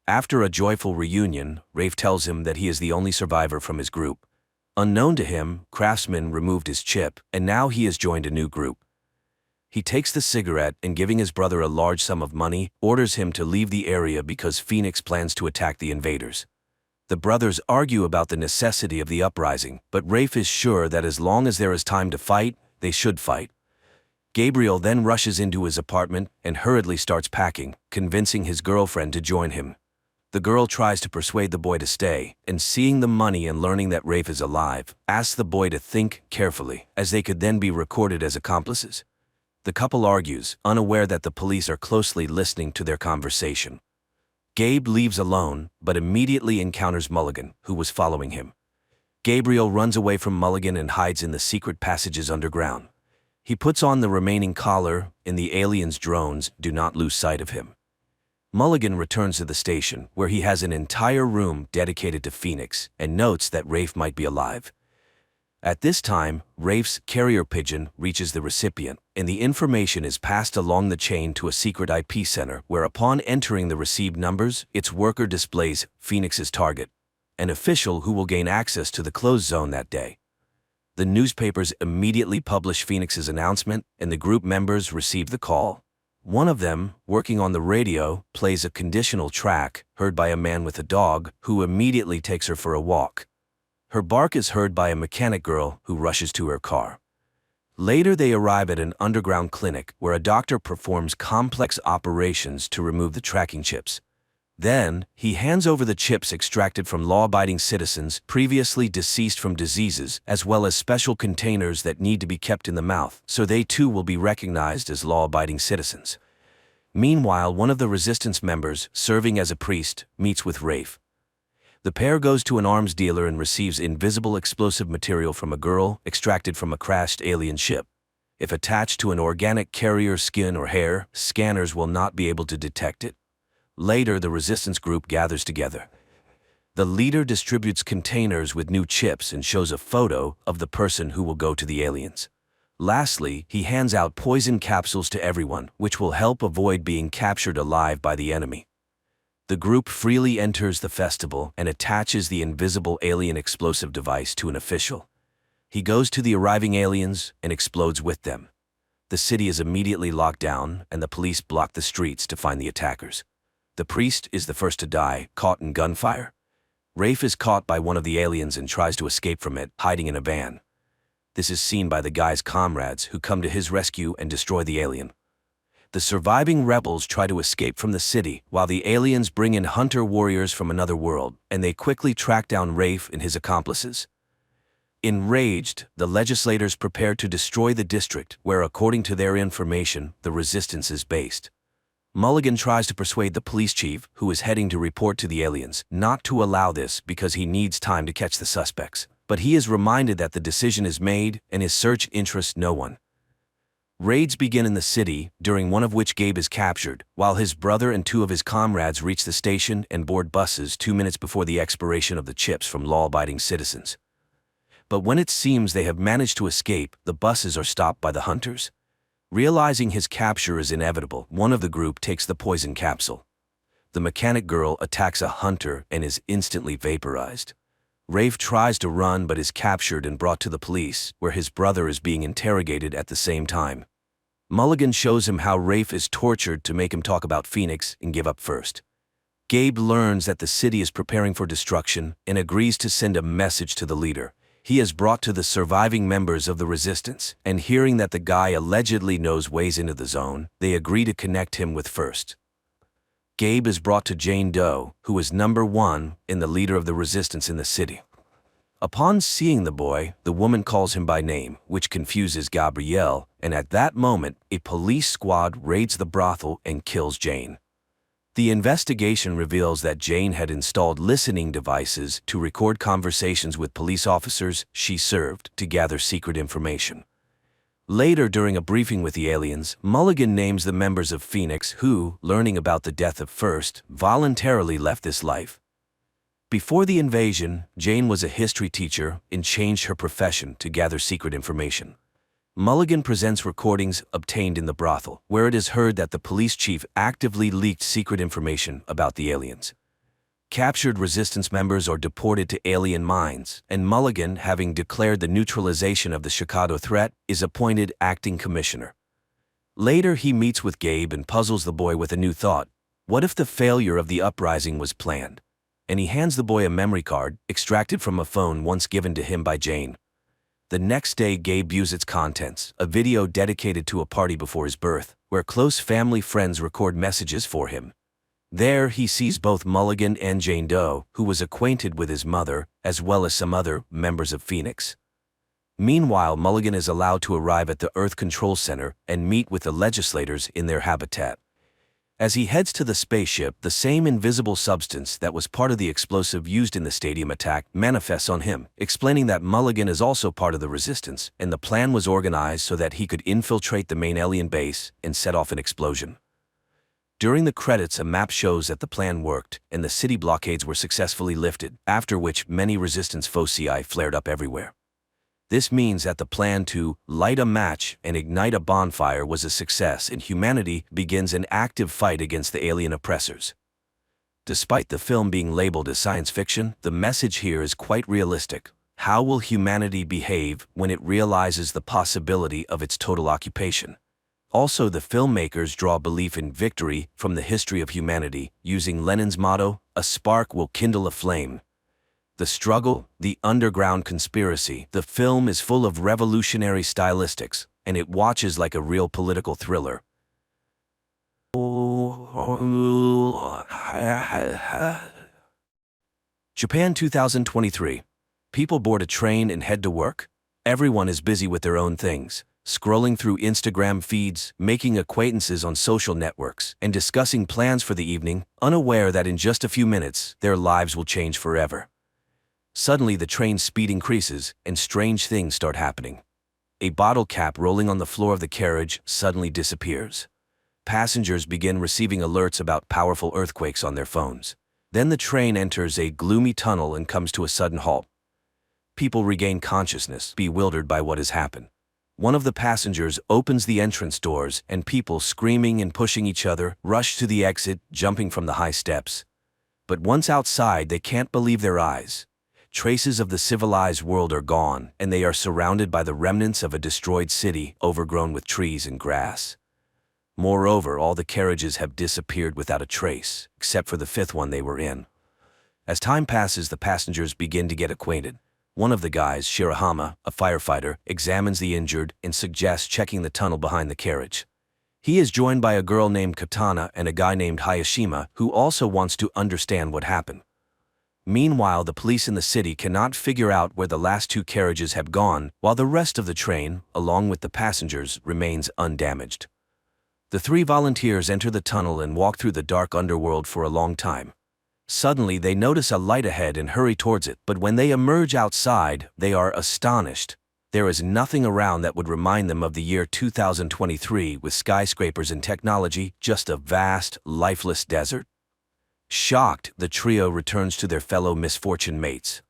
After a joyful reunion, Rafe tells him that he is the only survivor from his group. Unknown to him, Craftsman removed his chip, and now he has joined a new group. He takes the cigarette and, giving his brother a large sum of money, orders him to leave the area because Phoenix plans to attack the invaders. The brothers argue about the necessity of the uprising, but Rafe is sure that as long as there is time to fight, they should fight. Gabriel then rushes into his apartment and hurriedly starts packing, convincing his girlfriend to join him. The girl tries to persuade the boy to stay, and seeing the money and learning that Rafe is alive, asks the boy to think carefully, as they could then be recorded as accomplices. The couple argues, unaware that the police are closely listening to their conversation. Gabe leaves alone, but immediately encounters Mulligan, who was following him. Gabriel runs away from Mulligan and hides in the secret passages underground. He puts on the remaining collar, and the aliens' drones do not lose sight of him. Mulligan returns to the station, where he has an entire room dedicated to Phoenix, and notes that Rafe might be alive. At this time, Rafe's carrier pigeon reaches the recipient, and the information is passed along the chain to a secret IP center where upon entering the received numbers, its worker displays Phoenix's target, an official who will gain access to the closed zone that day. The newspapers immediately publish Phoenix's announcement, and the group members receive the call. One of them, working on the radio, plays a conditional track heard by a man with a dog who immediately takes her for a walk. Her bark is heard by a mechanic girl who rushes to her car. Later they arrive at an underground clinic where a doctor performs complex operations to remove the tracking chips. Then, he hands over the chips extracted from law-abiding citizens previously deceased from diseases, as well as special containers that need to be kept in the mouth, so they too will be recognized as law-abiding citizens. Meanwhile, one of the resistance members, serving as a priest, meets with Rafe. The pair goes to an arms dealer and receives invisible explosive material from a girl extracted from a crashed alien ship. If attached to an organic carrier skin or hair, scanners will not be able to detect it. Later, the resistance group gathers together. The leader distributes containers with new chips and shows a photo of the person who will go to the aliens. Lastly, he hands out poison capsules to everyone, which will help avoid being captured alive by the enemy. The group freely enters the festival and attaches the invisible alien explosive device to an official. He goes to the arriving aliens and explodes with them. The city is immediately locked down and the police block the streets to find the attackers. The priest is the first to die, caught in gunfire. Rafe is caught by one of the aliens and tries to escape from it, hiding in a van. This is seen by the guy's comrades who come to his rescue and destroy the alien. The surviving rebels try to escape from the city, while the aliens bring in hunter warriors from another world, and they quickly track down Rafe and his accomplices. Enraged, the legislators prepare to destroy the district where, according to their information, the resistance is based. Mulligan tries to persuade the police chief, who is heading to report to the aliens, not to allow this because he needs time to catch the suspects, but he is reminded that the decision is made and his search interests no one. Raids begin in the city, during one of which Gabe is captured, while his brother and two of his comrades reach the station and board buses 2 minutes before the expiration of the chips from law-abiding citizens. But when it seems they have managed to escape, the buses are stopped by the hunters. Realizing his capture is inevitable, one of the group takes the poison capsule. The mechanic girl attacks a hunter and is instantly vaporized. Rafe tries to run but is captured and brought to the police, where his brother is being interrogated at the same time. Mulligan shows him how Rafe is tortured to make him talk about Phoenix and give up first. Gabe learns that the city is preparing for destruction and agrees to send a message to the leader. He is brought to the surviving members of the resistance, and hearing that the guy allegedly knows ways into the zone, they agree to connect him with First. Gabe is brought to Jane Doe, who is number 1 in the leader of the resistance in the city. Upon seeing the boy, the woman calls him by name, which confuses Gabrielle, and at that moment, a police squad raids the brothel and kills Jane. The investigation reveals that Jane had installed listening devices to record conversations with police officers she served to gather secret information. Later, during a briefing with the aliens, Mulligan names the members of Phoenix who, learning about the death of First, voluntarily left this life. Before the invasion, Jane was a history teacher and changed her profession to gather secret information. Mulligan presents recordings obtained in the brothel, where it is heard that the police chief actively leaked secret information about the aliens. Captured resistance members are deported to alien mines, and Mulligan, having declared the neutralization of the Chicago threat, is appointed acting commissioner. Later, he meets with Gabe and puzzles the boy with a new thought. What if the failure of the uprising was planned? And he hands the boy a memory card, extracted from a phone once given to him by Jane. The next day, Gabe views its contents, a video dedicated to a party before his birth, where close family friends record messages for him. There, he sees both Mulligan and Jane Doe, who was acquainted with his mother, as well as some other members of Phoenix. Meanwhile, Mulligan is allowed to arrive at the Earth Control Center and meet with the legislators in their habitat. As he heads to the spaceship, the same invisible substance that was part of the explosive used in the stadium attack manifests on him, explaining that Mulligan is also part of the resistance, and the plan was organized so that he could infiltrate the main alien base and set off an explosion. During the credits, a map shows that the plan worked, and the city blockades were successfully lifted, after which many resistance foci flared up everywhere. This means that the plan to light a match and ignite a bonfire was a success, and humanity begins an active fight against the alien oppressors. Despite the film being labeled as science fiction, the message here is quite realistic. How will humanity behave when it realizes the possibility of its total occupation? Also, the filmmakers draw belief in victory from the history of humanity, using Lenin's motto, "A spark will kindle a flame." The struggle, the underground conspiracy. The film is full of revolutionary stylistics, and it watches like a real political thriller. Japan 2023. People board a train and head to work. Everyone is busy with their own things, scrolling through Instagram feeds, making acquaintances on social networks, and discussing plans for the evening, unaware that in just a few minutes, their lives will change forever. Suddenly, the train's speed increases, and strange things start happening. A bottle cap rolling on the floor of the carriage suddenly disappears. Passengers begin receiving alerts about powerful earthquakes on their phones. Then the train enters a gloomy tunnel and comes to a sudden halt. People regain consciousness, bewildered by what has happened. One of the passengers opens the entrance doors, and people, screaming and pushing each other, rush to the exit, jumping from the high steps. But once outside, they can't believe their eyes. Traces of the civilized world are gone, and they are surrounded by the remnants of a destroyed city, overgrown with trees and grass. Moreover, all the carriages have disappeared without a trace, except for the fifth one they were in. As time passes, the passengers begin to get acquainted. One of the guys, Shirahama, a firefighter, examines the injured and suggests checking the tunnel behind the carriage. He is joined by a girl named Katana and a guy named Hayashima, who also wants to understand what happened. Meanwhile, the police in the city cannot figure out where the last two carriages have gone, while the rest of the train, along with the passengers, remains undamaged. The three volunteers enter the tunnel and walk through the dark underworld for a long time. Suddenly, they notice a light ahead and hurry towards it, but when they emerge outside, they are astonished. There is nothing around that would remind them of the year 2023 with skyscrapers and technology, just a vast, lifeless desert. Shocked, the trio returns to their fellow misfortune mates.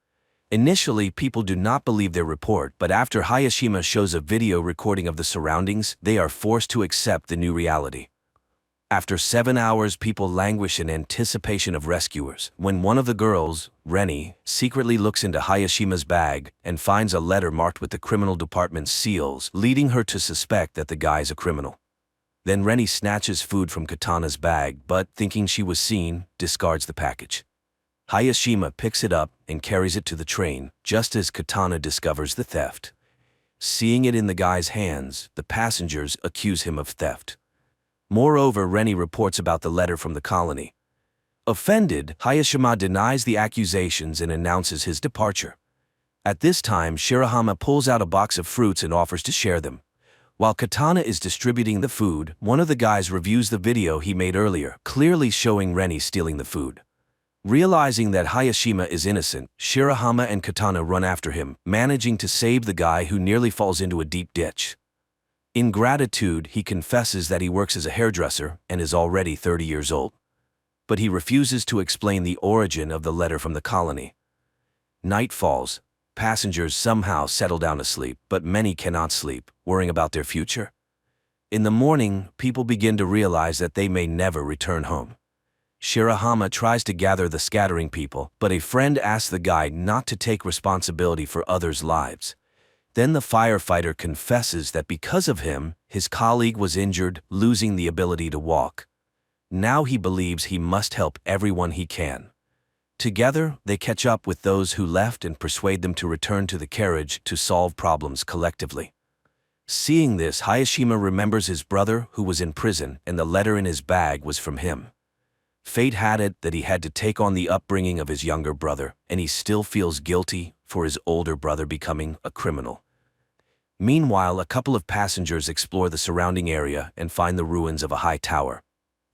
Initially, people do not believe their report, but after Hayashima shows a video recording of the surroundings, they are forced to accept the new reality. After 7 hours, people languish in anticipation of rescuers, when one of the girls, Reni, secretly looks into Hayashima's bag and finds a letter marked with the criminal department's seals, leading her to suspect that the guy is a criminal. Then Reni snatches food from Katana's bag, but, thinking she was seen, discards the package. Hayashima picks it up and carries it to the train, just as Katana discovers the theft. Seeing it in the guy's hands, the passengers accuse him of theft. Moreover, Reni reports about the letter from the colony. Offended, Hayashima denies the accusations and announces his departure. At this time, Shirahama pulls out a box of fruits and offers to share them. While Katana is distributing the food, one of the guys reviews the video he made earlier, clearly showing Reni stealing the food. Realizing that Hayashima is innocent, Shirahama and Katana run after him, managing to save the guy who nearly falls into a deep ditch. In gratitude, he confesses that he works as a hairdresser and is already 30 years old. But he refuses to explain the origin of the letter from the colony. Night falls. Passengers somehow settle down to sleep, but many cannot sleep, worrying about their future. In the morning, people begin to realize that they may never return home. Shirahama tries to gather the scattering people, but a friend asks the guide not to take responsibility for others' lives. Then the firefighter confesses that because of him, his colleague was injured, losing the ability to walk. Now he believes he must help everyone he can. Together, they catch up with those who left and persuade them to return to the carriage to solve problems collectively. Seeing this, Hayashima remembers his brother who was in prison, and the letter in his bag was from him. Fate had it that he had to take on the upbringing of his younger brother, and he still feels guilty for his older brother becoming a criminal. Meanwhile, a couple of passengers explore the surrounding area and find the ruins of a high tower.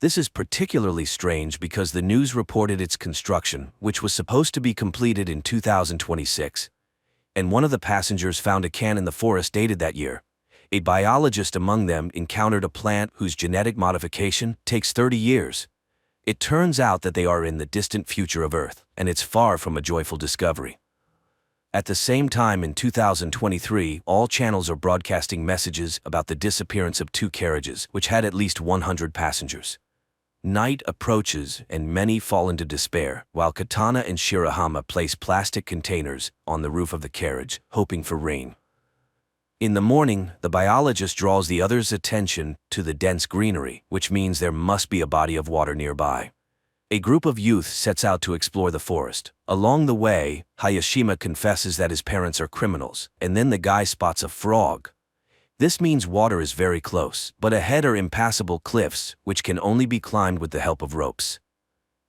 This is particularly strange because the news reported its construction, which was supposed to be completed in 2026. And one of the passengers found a can in the forest dated that year. A biologist among them encountered a plant whose genetic modification takes 30 years. It turns out that they are in the distant future of Earth, and it's far from a joyful discovery. At the same time in 2023, all channels are broadcasting messages about the disappearance of 2 carriages, which had at least 100 passengers. Night approaches and many fall into despair, while Katana and Shirahama place plastic containers on the roof of the carriage, hoping for rain. In the morning, the biologist draws the others' attention to the dense greenery, which means there must be a body of water nearby. A group of youth sets out to explore the forest. Along the way, Hayashima confesses that his parents are criminals, and then the guy spots a frog. This means water is very close, but ahead are impassable cliffs, which can only be climbed with the help of ropes.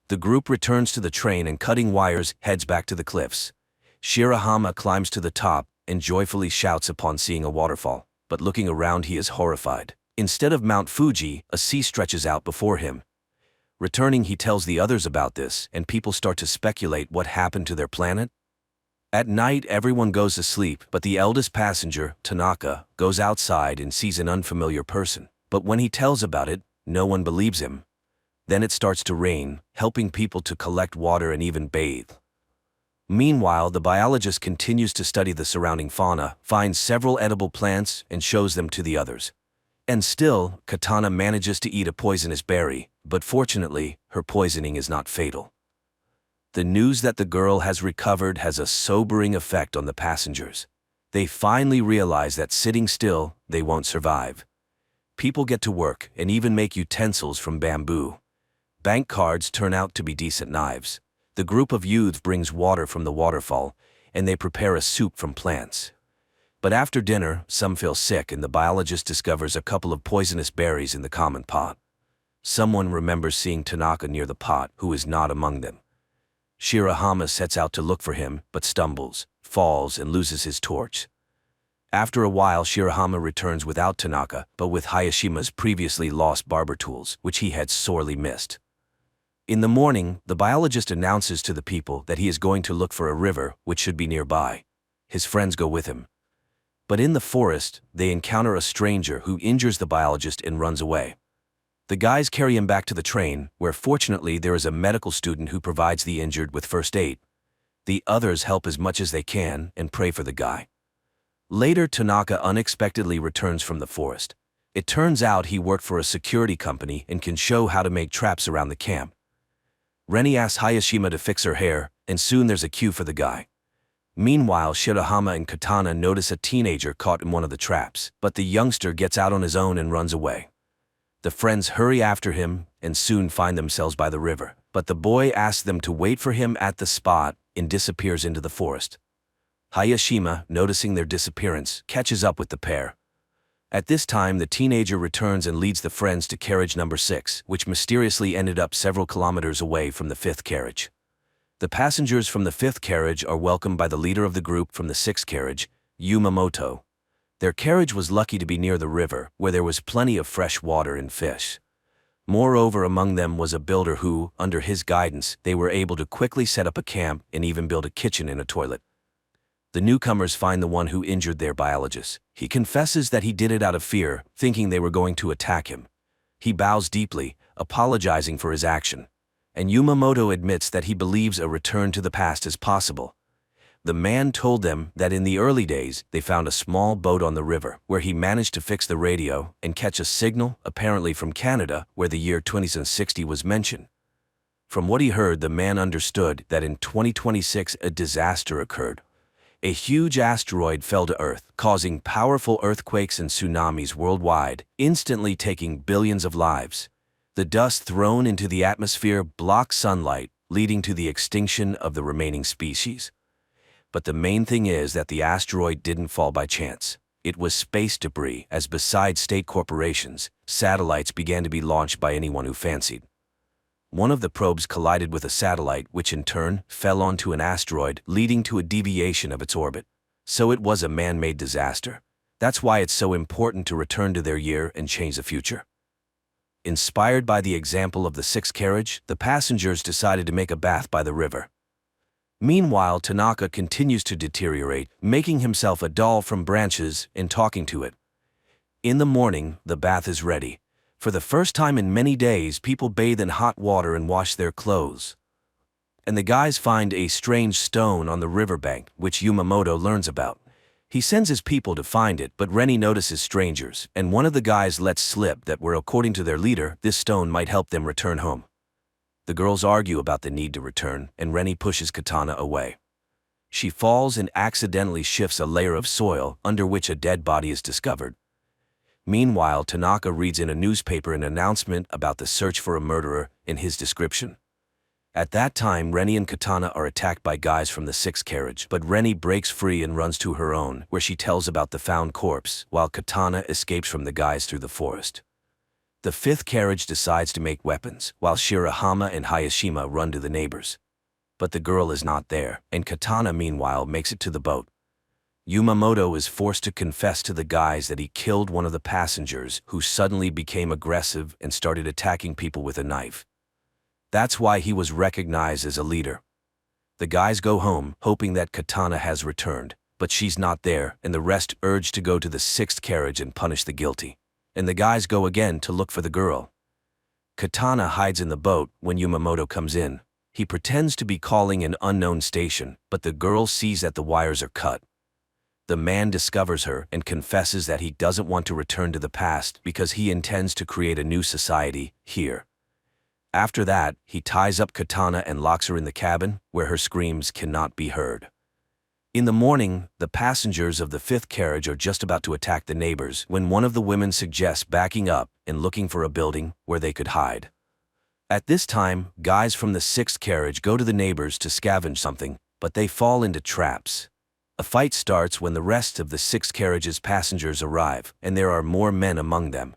The group returns to the train and cutting wires heads back to the cliffs. Shirahama climbs to the top and joyfully shouts upon seeing a waterfall, but looking around he is horrified. Instead of Mount Fuji, a sea stretches out before him. Returning, he tells the others about this, and people start to speculate what happened to their planet. At night, everyone goes to sleep, but the eldest passenger, Tanaka, goes outside and sees an unfamiliar person. But when he tells about it, no one believes him. Then it starts to rain, helping people to collect water and even bathe. Meanwhile, the biologist continues to study the surrounding fauna, finds several edible plants, and shows them to the others. And still, Katana manages to eat a poisonous berry, but fortunately, her poisoning is not fatal. The news that the girl has recovered has a sobering effect on the passengers. They finally realize that sitting still, they won't survive. People get to work and even make utensils from bamboo. Bank cards turn out to be decent knives. The group of youths brings water from the waterfall, and they prepare a soup from plants. But after dinner, some feel sick and the biologist discovers a couple of poisonous berries in the common pot. Someone remembers seeing Tanaka near the pot, who is not among them. Shirahama sets out to look for him, but stumbles, falls, and loses his torch. After a while, Shirahama returns without Tanaka, but with Hayashima's previously lost barber tools, which he had sorely missed. In the morning, the biologist announces to the people that he is going to look for a river, which should be nearby. His friends go with him. But in the forest, they encounter a stranger who injures the biologist and runs away. The guys carry him back to the train, where fortunately there is a medical student who provides the injured with first aid. The others help as much as they can and pray for the guy. Later, Tanaka unexpectedly returns from the forest. It turns out he worked for a security company and can show how to make traps around the camp. Reni asks Hayashima to fix her hair, and soon there's a cue for the guy. Meanwhile, Shirahama and Katana notice a teenager caught in one of the traps, but the youngster gets out on his own and runs away. The friends hurry after him and soon find themselves by the river, but the boy asks them to wait for him at the spot and disappears into the forest. Hayashima, noticing their disappearance, catches up with the pair. At this time, the teenager returns and leads the friends to carriage number 6, which mysteriously ended up several kilometers away from the 5th carriage. The passengers from the 5th carriage are welcomed by the leader of the group from the 6th carriage, Yumamoto. Their carriage was lucky to be near the river, where there was plenty of fresh water and fish. Moreover, among them was a builder who, under his guidance, they were able to quickly set up a camp and even build a kitchen and a toilet. The newcomers find the one who injured their biologist. He confesses that he did it out of fear, thinking they were going to attack him. He bows deeply, apologizing for his action. And Yumamoto admits that he believes a return to the past is possible. The man told them that in the early days, they found a small boat on the river, where he managed to fix the radio and catch a signal, apparently from Canada, where the year 2060 was mentioned. From what he heard, the man understood that in 2026 a disaster occurred. A huge asteroid fell to Earth, causing powerful earthquakes and tsunamis worldwide, instantly taking billions of lives. The dust thrown into the atmosphere blocked sunlight, leading to the extinction of the remaining species. But the main thing is that the asteroid didn't fall by chance. It was space debris, as besides state corporations, satellites began to be launched by anyone who fancied. One of the probes collided with a satellite, which in turn fell onto an asteroid, leading to a deviation of its orbit. So it was a man-made disaster. That's why it's so important to return to their year and change the future. Inspired by the example of the 6th carriage, the passengers decided to make a bath by the river. Meanwhile, Tanaka continues to deteriorate, making himself a doll from branches and talking to it. In the morning, the bath is ready. For the first time in many days, people bathe in hot water and wash their clothes. and the guys find a strange stone on the riverbank, which Yumamoto learns about. He sends his people to find it, but Rennie notices strangers, and one of the guys lets slip that according to their leader, this stone might help them return home. The girls argue about the need to return, and Rennie pushes Katana away. She falls and accidentally shifts a layer of soil under which a dead body is discovered. Meanwhile, Tanaka reads in a newspaper an announcement about the search for a murderer in his description. At that time, Rennie and Katana are attacked by guys from the sixth carriage, but Rennie breaks free and runs to her own, where she tells about the found corpse, while Katana escapes from the guys through the forest. The fifth carriage decides to make weapons, while Shirahama and Hayashima run to the neighbors. But the girl is not there, and Katana meanwhile makes it to the boat. Yumamoto is forced to confess to the guys that he killed one of the passengers, who suddenly became aggressive and started attacking people with a knife. That's why he was recognized as a leader. The guys go home, hoping that Katana has returned, but she's not there, and the rest urge to go to the sixth carriage and punish the guilty. And the guys go again to look for the girl. Katana hides in the boat when Yumamoto comes in. He pretends to be calling an unknown station, but the girl sees that the wires are cut. The man discovers her and confesses that he doesn't want to return to the past because he intends to create a new society here. After that, he ties up Katana and locks her in the cabin, where her screams cannot be heard. In the morning, the passengers of the fifth carriage are just about to attack the neighbors when one of the women suggests backing up and looking for a building where they could hide. At this time, guys from the sixth carriage go to the neighbors to scavenge something, but they fall into traps. A fight starts when the rest of the sixth carriage's passengers arrive, and there are more men among them.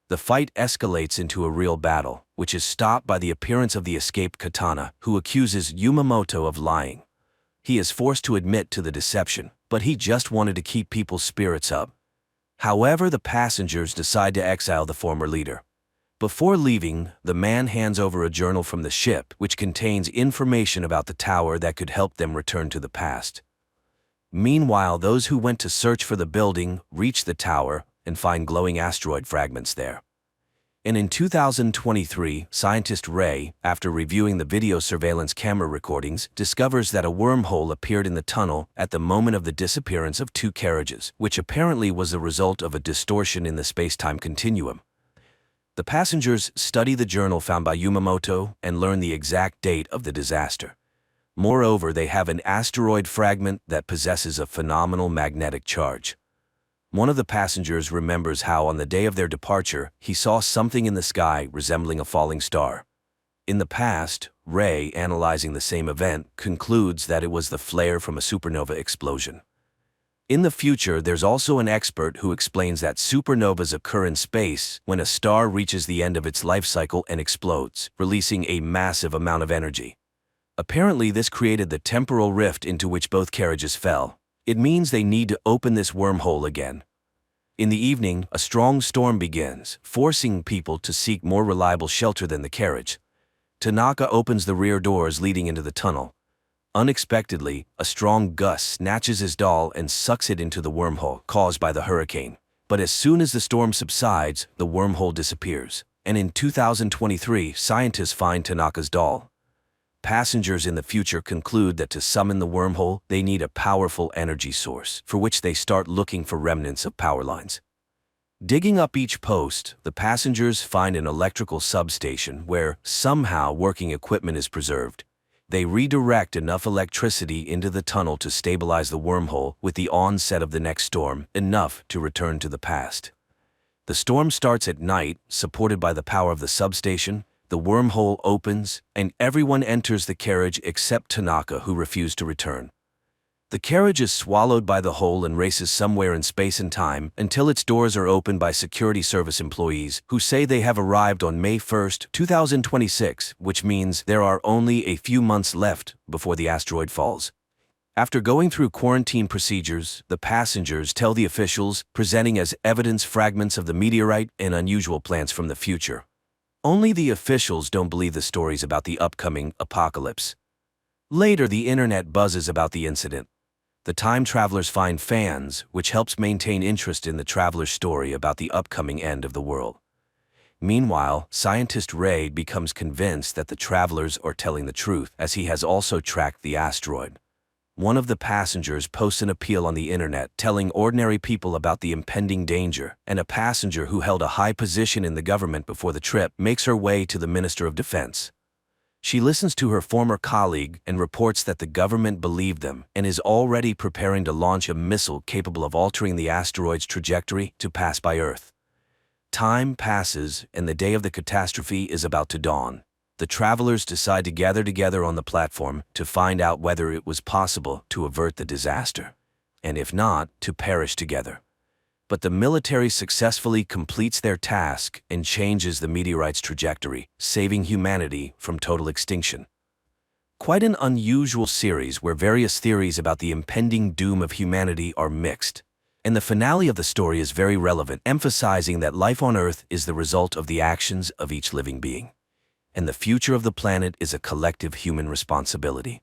The fight escalates into a real battle, which is stopped by the appearance of the escaped Katana, who accuses Yumamoto of lying. He is forced to admit to the deception, but he just wanted to keep people's spirits up. However, the passengers decide to exile the former leader. Before leaving, the man hands over a journal from the ship, which contains information about the tower that could help them return to the past. Meanwhile, those who went to search for the building reach the tower and find glowing asteroid fragments there. And in 2023, scientist Ray, after reviewing the video surveillance camera recordings, discovers that a wormhole appeared in the tunnel at the moment of the disappearance of two carriages, which apparently was the result of a distortion in the space-time continuum. The passengers study the journal found by Yumamoto and learn the exact date of the disaster. Moreover, they have an asteroid fragment that possesses a phenomenal magnetic charge. One of the passengers remembers how on the day of their departure, he saw something in the sky resembling a falling star. In the past, Ray, analyzing the same event, concludes that it was the flare from a supernova explosion. In the future, there's also an expert who explains that supernovas occur in space when a star reaches the end of its life cycle and explodes, releasing a massive amount of energy. Apparently, this created the temporal rift into which both carriages fell. It means they need to open this wormhole again. In the evening, a strong storm begins, forcing people to seek more reliable shelter than the carriage. Tanaka opens the rear doors leading into the tunnel. Unexpectedly, a strong gust snatches his doll and sucks it into the wormhole caused by the hurricane. But as soon as the storm subsides, the wormhole disappears. And in 2023, scientists find Tanaka's doll. Passengers in the future conclude that to summon the wormhole, they need a powerful energy source, for which they start looking for remnants of power lines. Digging up each post, the passengers find an electrical substation where, somehow, working equipment is preserved. They redirect enough electricity into the tunnel to stabilize the wormhole with the onset of the next storm, enough to return to the past. The storm starts at night, supported by the power of the substation. The wormhole opens, and everyone enters the carriage except Tanaka, who refused to return. The carriage is swallowed by the hole and races somewhere in space and time until its doors are opened by security service employees who say they have arrived on May 1, 2026, which means there are only a few months left before the asteroid falls. After going through quarantine procedures, the passengers tell the officials, presenting as evidence fragments of the meteorite and unusual plants from the future. Only the officials don't believe the stories about the upcoming apocalypse. Later, the internet buzzes about the incident. The time travelers find fans, which helps maintain interest in the traveler's story about the upcoming end of the world. Meanwhile, scientist Ray becomes convinced that the travelers are telling the truth, as he has also tracked the asteroid. One of the passengers posts an appeal on the internet telling ordinary people about the impending danger, and a passenger who held a high position in the government before the trip makes her way to the Minister of Defense. She listens to her former colleague and reports that the government believed them and is already preparing to launch a missile capable of altering the asteroid's trajectory to pass by Earth. Time passes, and the day of the catastrophe is about to dawn. The travelers decide to gather together on the platform to find out whether it was possible to avert the disaster, and if not, to perish together. But the military successfully completes their task and changes the meteorite's trajectory, saving humanity from total extinction. Quite an unusual series where various theories about the impending doom of humanity are mixed. And the finale of the story is very relevant, emphasizing that life on Earth is the result of the actions of each living being, and the future of the planet is a collective human responsibility.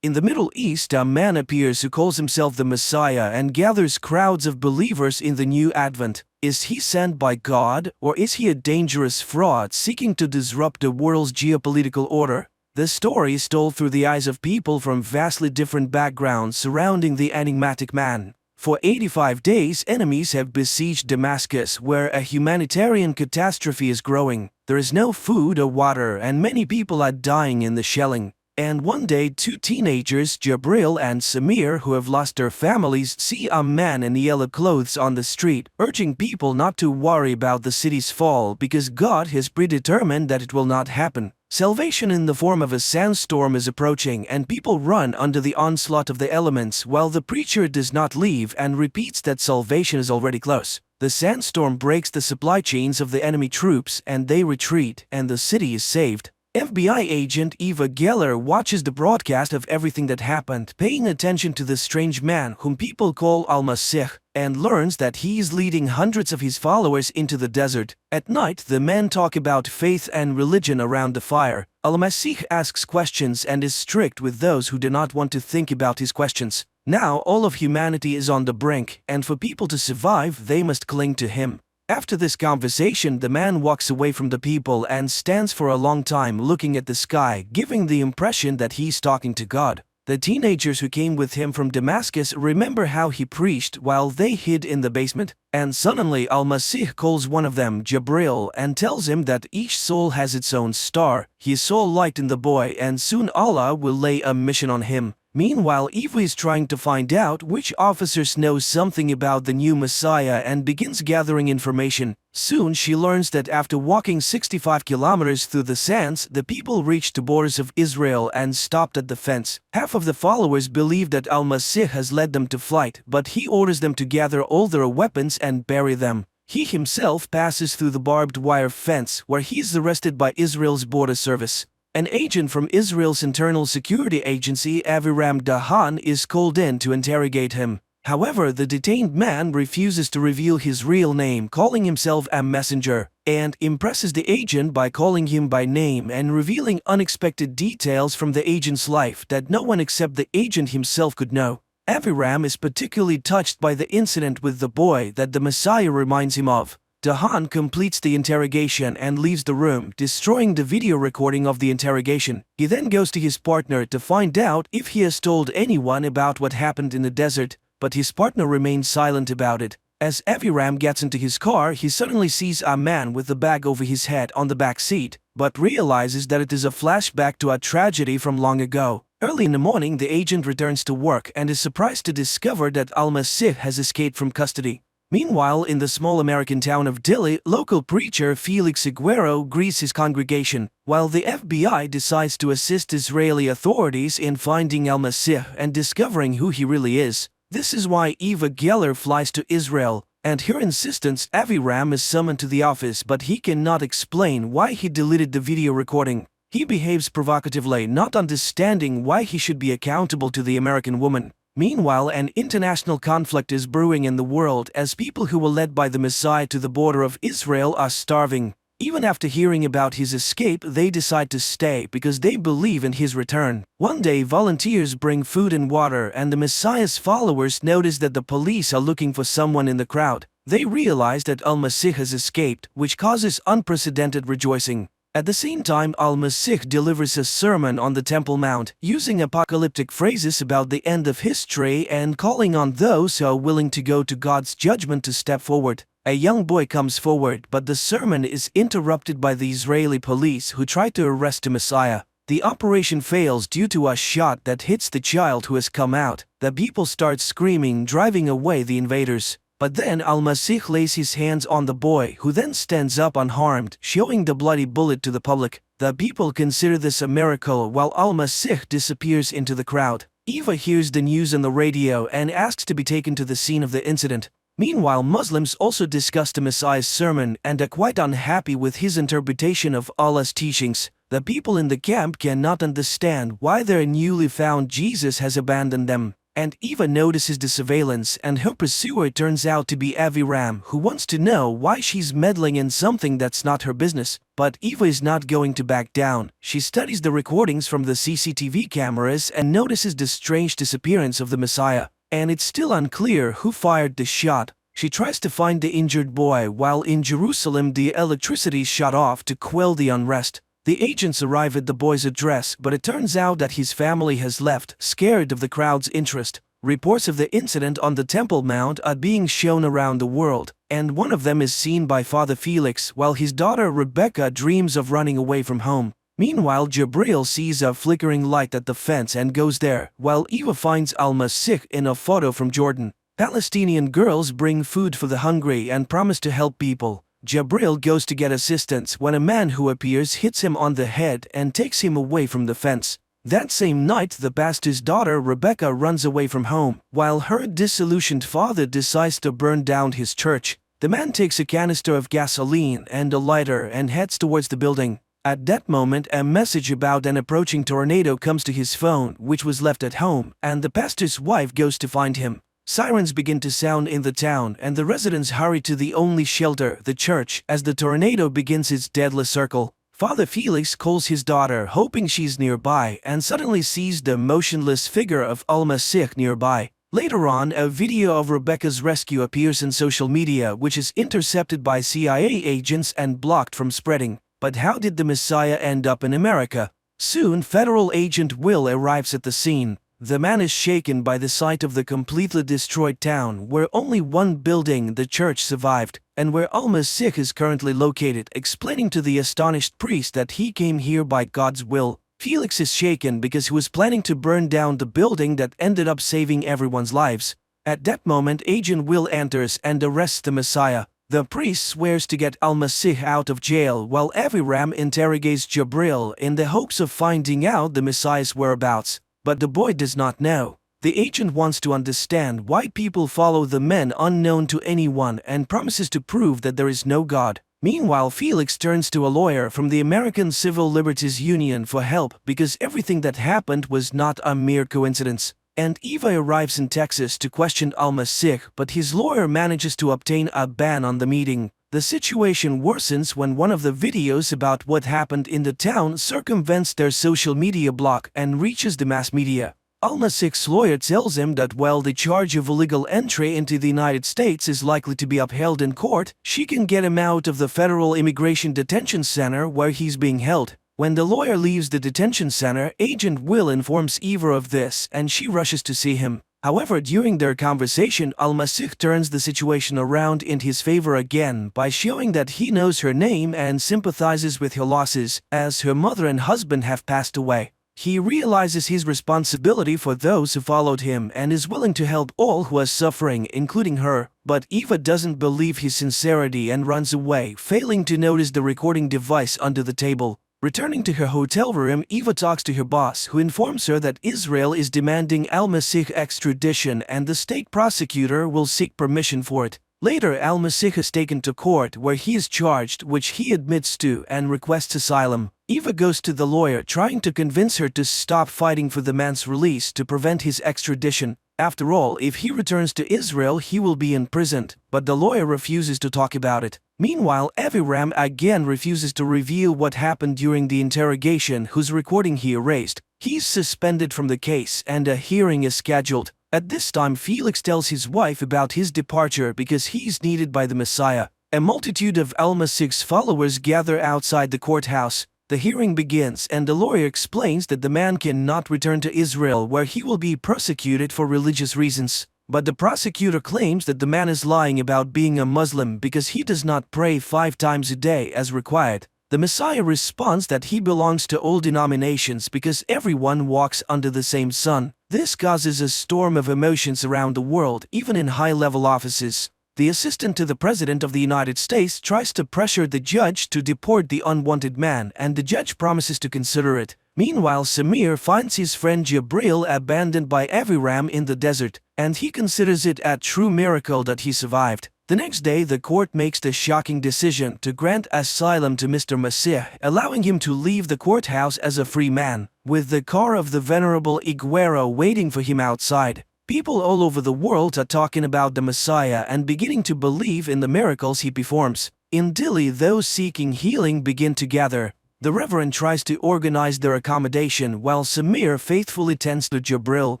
In the Middle East, a man appears who calls himself the Messiah and gathers crowds of believers in the new Advent. Is he sent by God, or is he a dangerous fraud seeking to disrupt the world's geopolitical order? The story is told through the eyes of people from vastly different backgrounds surrounding the enigmatic man. For 85 days, enemies have besieged Damascus, where a humanitarian catastrophe is growing. There is no food or water, and many people are dying in the shelling. And one day, two teenagers, Jabril and Samir, who have lost their families, see a man in yellow clothes on the street, urging people not to worry about the city's fall because God has predetermined that it will not happen. Salvation in the form of a sandstorm is approaching, and people run under the onslaught of the elements while the preacher does not leave and repeats that salvation is already close. The sandstorm breaks the supply chains of the enemy troops, and they retreat, and the city is saved. FBI agent Eva Geller watches the broadcast of everything that happened, paying attention to the strange man whom people call Al-Masih, and learns that he is leading hundreds of his followers into the desert. At night, the men talk about faith and religion around the fire. Al-Masih asks questions and is strict with those who do not want to think about his questions. Now all of humanity is on the brink, and for people to survive, they must cling to him. After this conversation, the man walks away from the people and stands for a long time looking at the sky, giving the impression that he's talking to God. The teenagers who came with him from Damascus remember how he preached while they hid in the basement, and suddenly Al-Masih calls one of them, Jabril, and tells him that each soul has its own star. He saw light in the boy, and soon Allah will lay a mission on him. Meanwhile, Eva is trying to find out which officers know something about the new Messiah and begins gathering information. Soon she learns that after walking 65 kilometers through the sands, the people reached the borders of Israel and stopped at the fence. Half of the followers believe that Al-Masih has led them to flight, but he orders them to gather all their weapons and bury them. He himself passes through the barbed wire fence, where he is arrested by Israel's border service. An agent from Israel's internal security agency, Aviram Dahan, is called in to interrogate him. However, the detained man refuses to reveal his real name, calling himself a messenger, and impresses the agent by calling him by name and revealing unexpected details from the agent's life that no one except the agent himself could know. Aviram is particularly touched by the incident with the boy that the Messiah reminds him of. Dahan completes the interrogation and leaves the room, destroying the video recording of the interrogation. He then goes to his partner to find out if he has told anyone about what happened in the desert, but his partner remains silent about it. As Aviram gets into his car, he suddenly sees a man with a bag over his head on the back seat, but realizes that it is a flashback to a tragedy from long ago. Early in the morning, the agent returns to work and is surprised to discover that Al-Masih has escaped from custody. Meanwhile, in the small American town of Dili, local preacher Felix Aguero greets his congregation, while the FBI decides to assist Israeli authorities in finding Al-Masih and discovering who he really is. This is why Eva Geller flies to Israel, and her insistence, Aviram is summoned to the office, but he cannot explain why he deleted the video recording. He behaves provocatively, not understanding why he should be accountable to the American woman. Meanwhile, an international conflict is brewing in the world as people who were led by the Messiah to the border of Israel are starving. Even after hearing about his escape, they decide to stay because they believe in his return. One day, volunteers bring food and water, and the Messiah's followers notice that the police are looking for someone in the crowd. They realize that Al-Masih has escaped, which causes unprecedented rejoicing. At the same time, Al-Masih delivers a sermon on the Temple Mount, using apocalyptic phrases about the end of history and calling on those who are willing to go to God's judgment to step forward. A young boy comes forward, but the sermon is interrupted by the Israeli police who try to arrest the Messiah. The operation fails due to a shot that hits the child who has come out. The people start screaming, driving away the invaders. But then Al-Masih lays his hands on the boy, who then stands up unharmed, showing the bloody bullet to the public. The people consider this a miracle while Al-Masih disappears into the crowd. Eva hears the news on the radio and asks to be taken to the scene of the incident. Meanwhile, Muslims also discuss the Messiah's sermon and are quite unhappy with his interpretation of Allah's teachings. The people in the camp cannot understand why their newly found Jesus has abandoned them. And Eva notices the surveillance, and her pursuer turns out to be Aviram, who wants to know why she's meddling in something that's not her business. But Eva is not going to back down. She studies the recordings from the CCTV cameras and notices the strange disappearance of the Messiah. And it's still unclear who fired the shot. She tries to find the injured boy while in Jerusalem the electricity is shut off to quell the unrest. The agents arrive at the boy's address, but it turns out that his family has left, scared of the crowd's interest. Reports of the incident on the Temple Mount are being shown around the world, and one of them is seen by Father Felix while his daughter Rebecca dreams of running away from home. Meanwhile, Jabril sees a flickering light at the fence and goes there, while Eva finds Al-Masih in a photo from Jordan. Palestinian girls bring food for the hungry and promise to help people. Jabril goes to get assistance when a man who appears hits him on the head and takes him away from the fence. That same night, the pastor's daughter Rebecca runs away from home, while her disillusioned father decides to burn down his church. The man takes a canister of gasoline and a lighter and heads towards the building. At that moment, a message about an approaching tornado comes to his phone, which was left at home, and the pastor's wife goes to find him. Sirens begin to sound in the town, and the residents hurry to the only shelter, the church, as the tornado begins its deadly circle. Father Felix calls his daughter, hoping she's nearby, and suddenly sees the motionless figure of Al-Masih nearby. Later on, a video of Rebecca's rescue appears in social media, which is intercepted by CIA agents and blocked from spreading. But how did the Messiah end up in America? Soon, Federal Agent Will arrives at the scene. The man is shaken by the sight of the completely destroyed town, where only one building, the church, survived, and where Al-Masih is currently located, explaining to the astonished priest that he came here by God's will. Felix is shaken because he was planning to burn down the building that ended up saving everyone's lives. At that moment, Agent Will enters and arrests the Messiah. The priest swears to get Al-Masih out of jail while Aviram interrogates Jabril in the hopes of finding out the Messiah's whereabouts. But the boy does not know. The agent wants to understand why people follow the men unknown to anyone and promises to prove that there is no God. Meanwhile, Felix turns to a lawyer from the American Civil Liberties Union for help because everything that happened was not a mere coincidence. And Eva arrives in Texas to question Al-Masih, but his lawyer manages to obtain a ban on the meeting. The situation worsens when one of the videos about what happened in the town circumvents their social media block and reaches the mass media. Al-Masih's lawyer tells him that while the charge of illegal entry into the United States is likely to be upheld in court, she can get him out of the Federal Immigration Detention Center where he's being held. When the lawyer leaves the detention center, Agent Will informs Eva of this and she rushes to see him. However, during their conversation, Al-Masih turns the situation around in his favor again by showing that he knows her name and sympathizes with her losses, as her mother and husband have passed away. He realizes his responsibility for those who followed him and is willing to help all who are suffering, including her. But Eva doesn't believe his sincerity and runs away, failing to notice the recording device under the table. Returning to her hotel room, Eva talks to her boss, who informs her that Israel is demanding Al-Masih extradition and the state prosecutor will seek permission for it. Later, Al-Masih is taken to court where he is charged, which he admits to and requests asylum. Eva goes to the lawyer, trying to convince her to stop fighting for the man's release to prevent his extradition. After all, if he returns to Israel, he will be imprisoned, but the lawyer refuses to talk about it. Meanwhile, Aviram again refuses to reveal what happened during the interrogation, whose recording he erased. He's suspended from the case and a hearing is scheduled. At this time, Felix tells his wife about his departure because he's needed by the Messiah. A multitude of Al-Masih's followers gather outside the courthouse. The hearing begins and the lawyer explains that the man cannot return to Israel where he will be persecuted for religious reasons. But the prosecutor claims that the man is lying about being a Muslim because he does not pray 5 times a day as required. The Messiah responds that he belongs to all denominations because everyone walks under the same sun. This causes a storm of emotions around the world, even in high-level offices. The assistant to the President of the United States tries to pressure the judge to deport the unwanted man, and the judge promises to consider it. Meanwhile, Samir finds his friend Jabril abandoned by Aviram in the desert, and he considers it a true miracle that he survived. The next day, the court makes the shocking decision to grant asylum to Mr. Masih, allowing him to leave the courthouse as a free man, with the car of the Venerable Iguero waiting for him outside. People all over the world are talking about the Messiah and beginning to believe in the miracles he performs. In Dili, those seeking healing begin to gather. The Reverend tries to organize their accommodation while Samir faithfully tends to Jabril.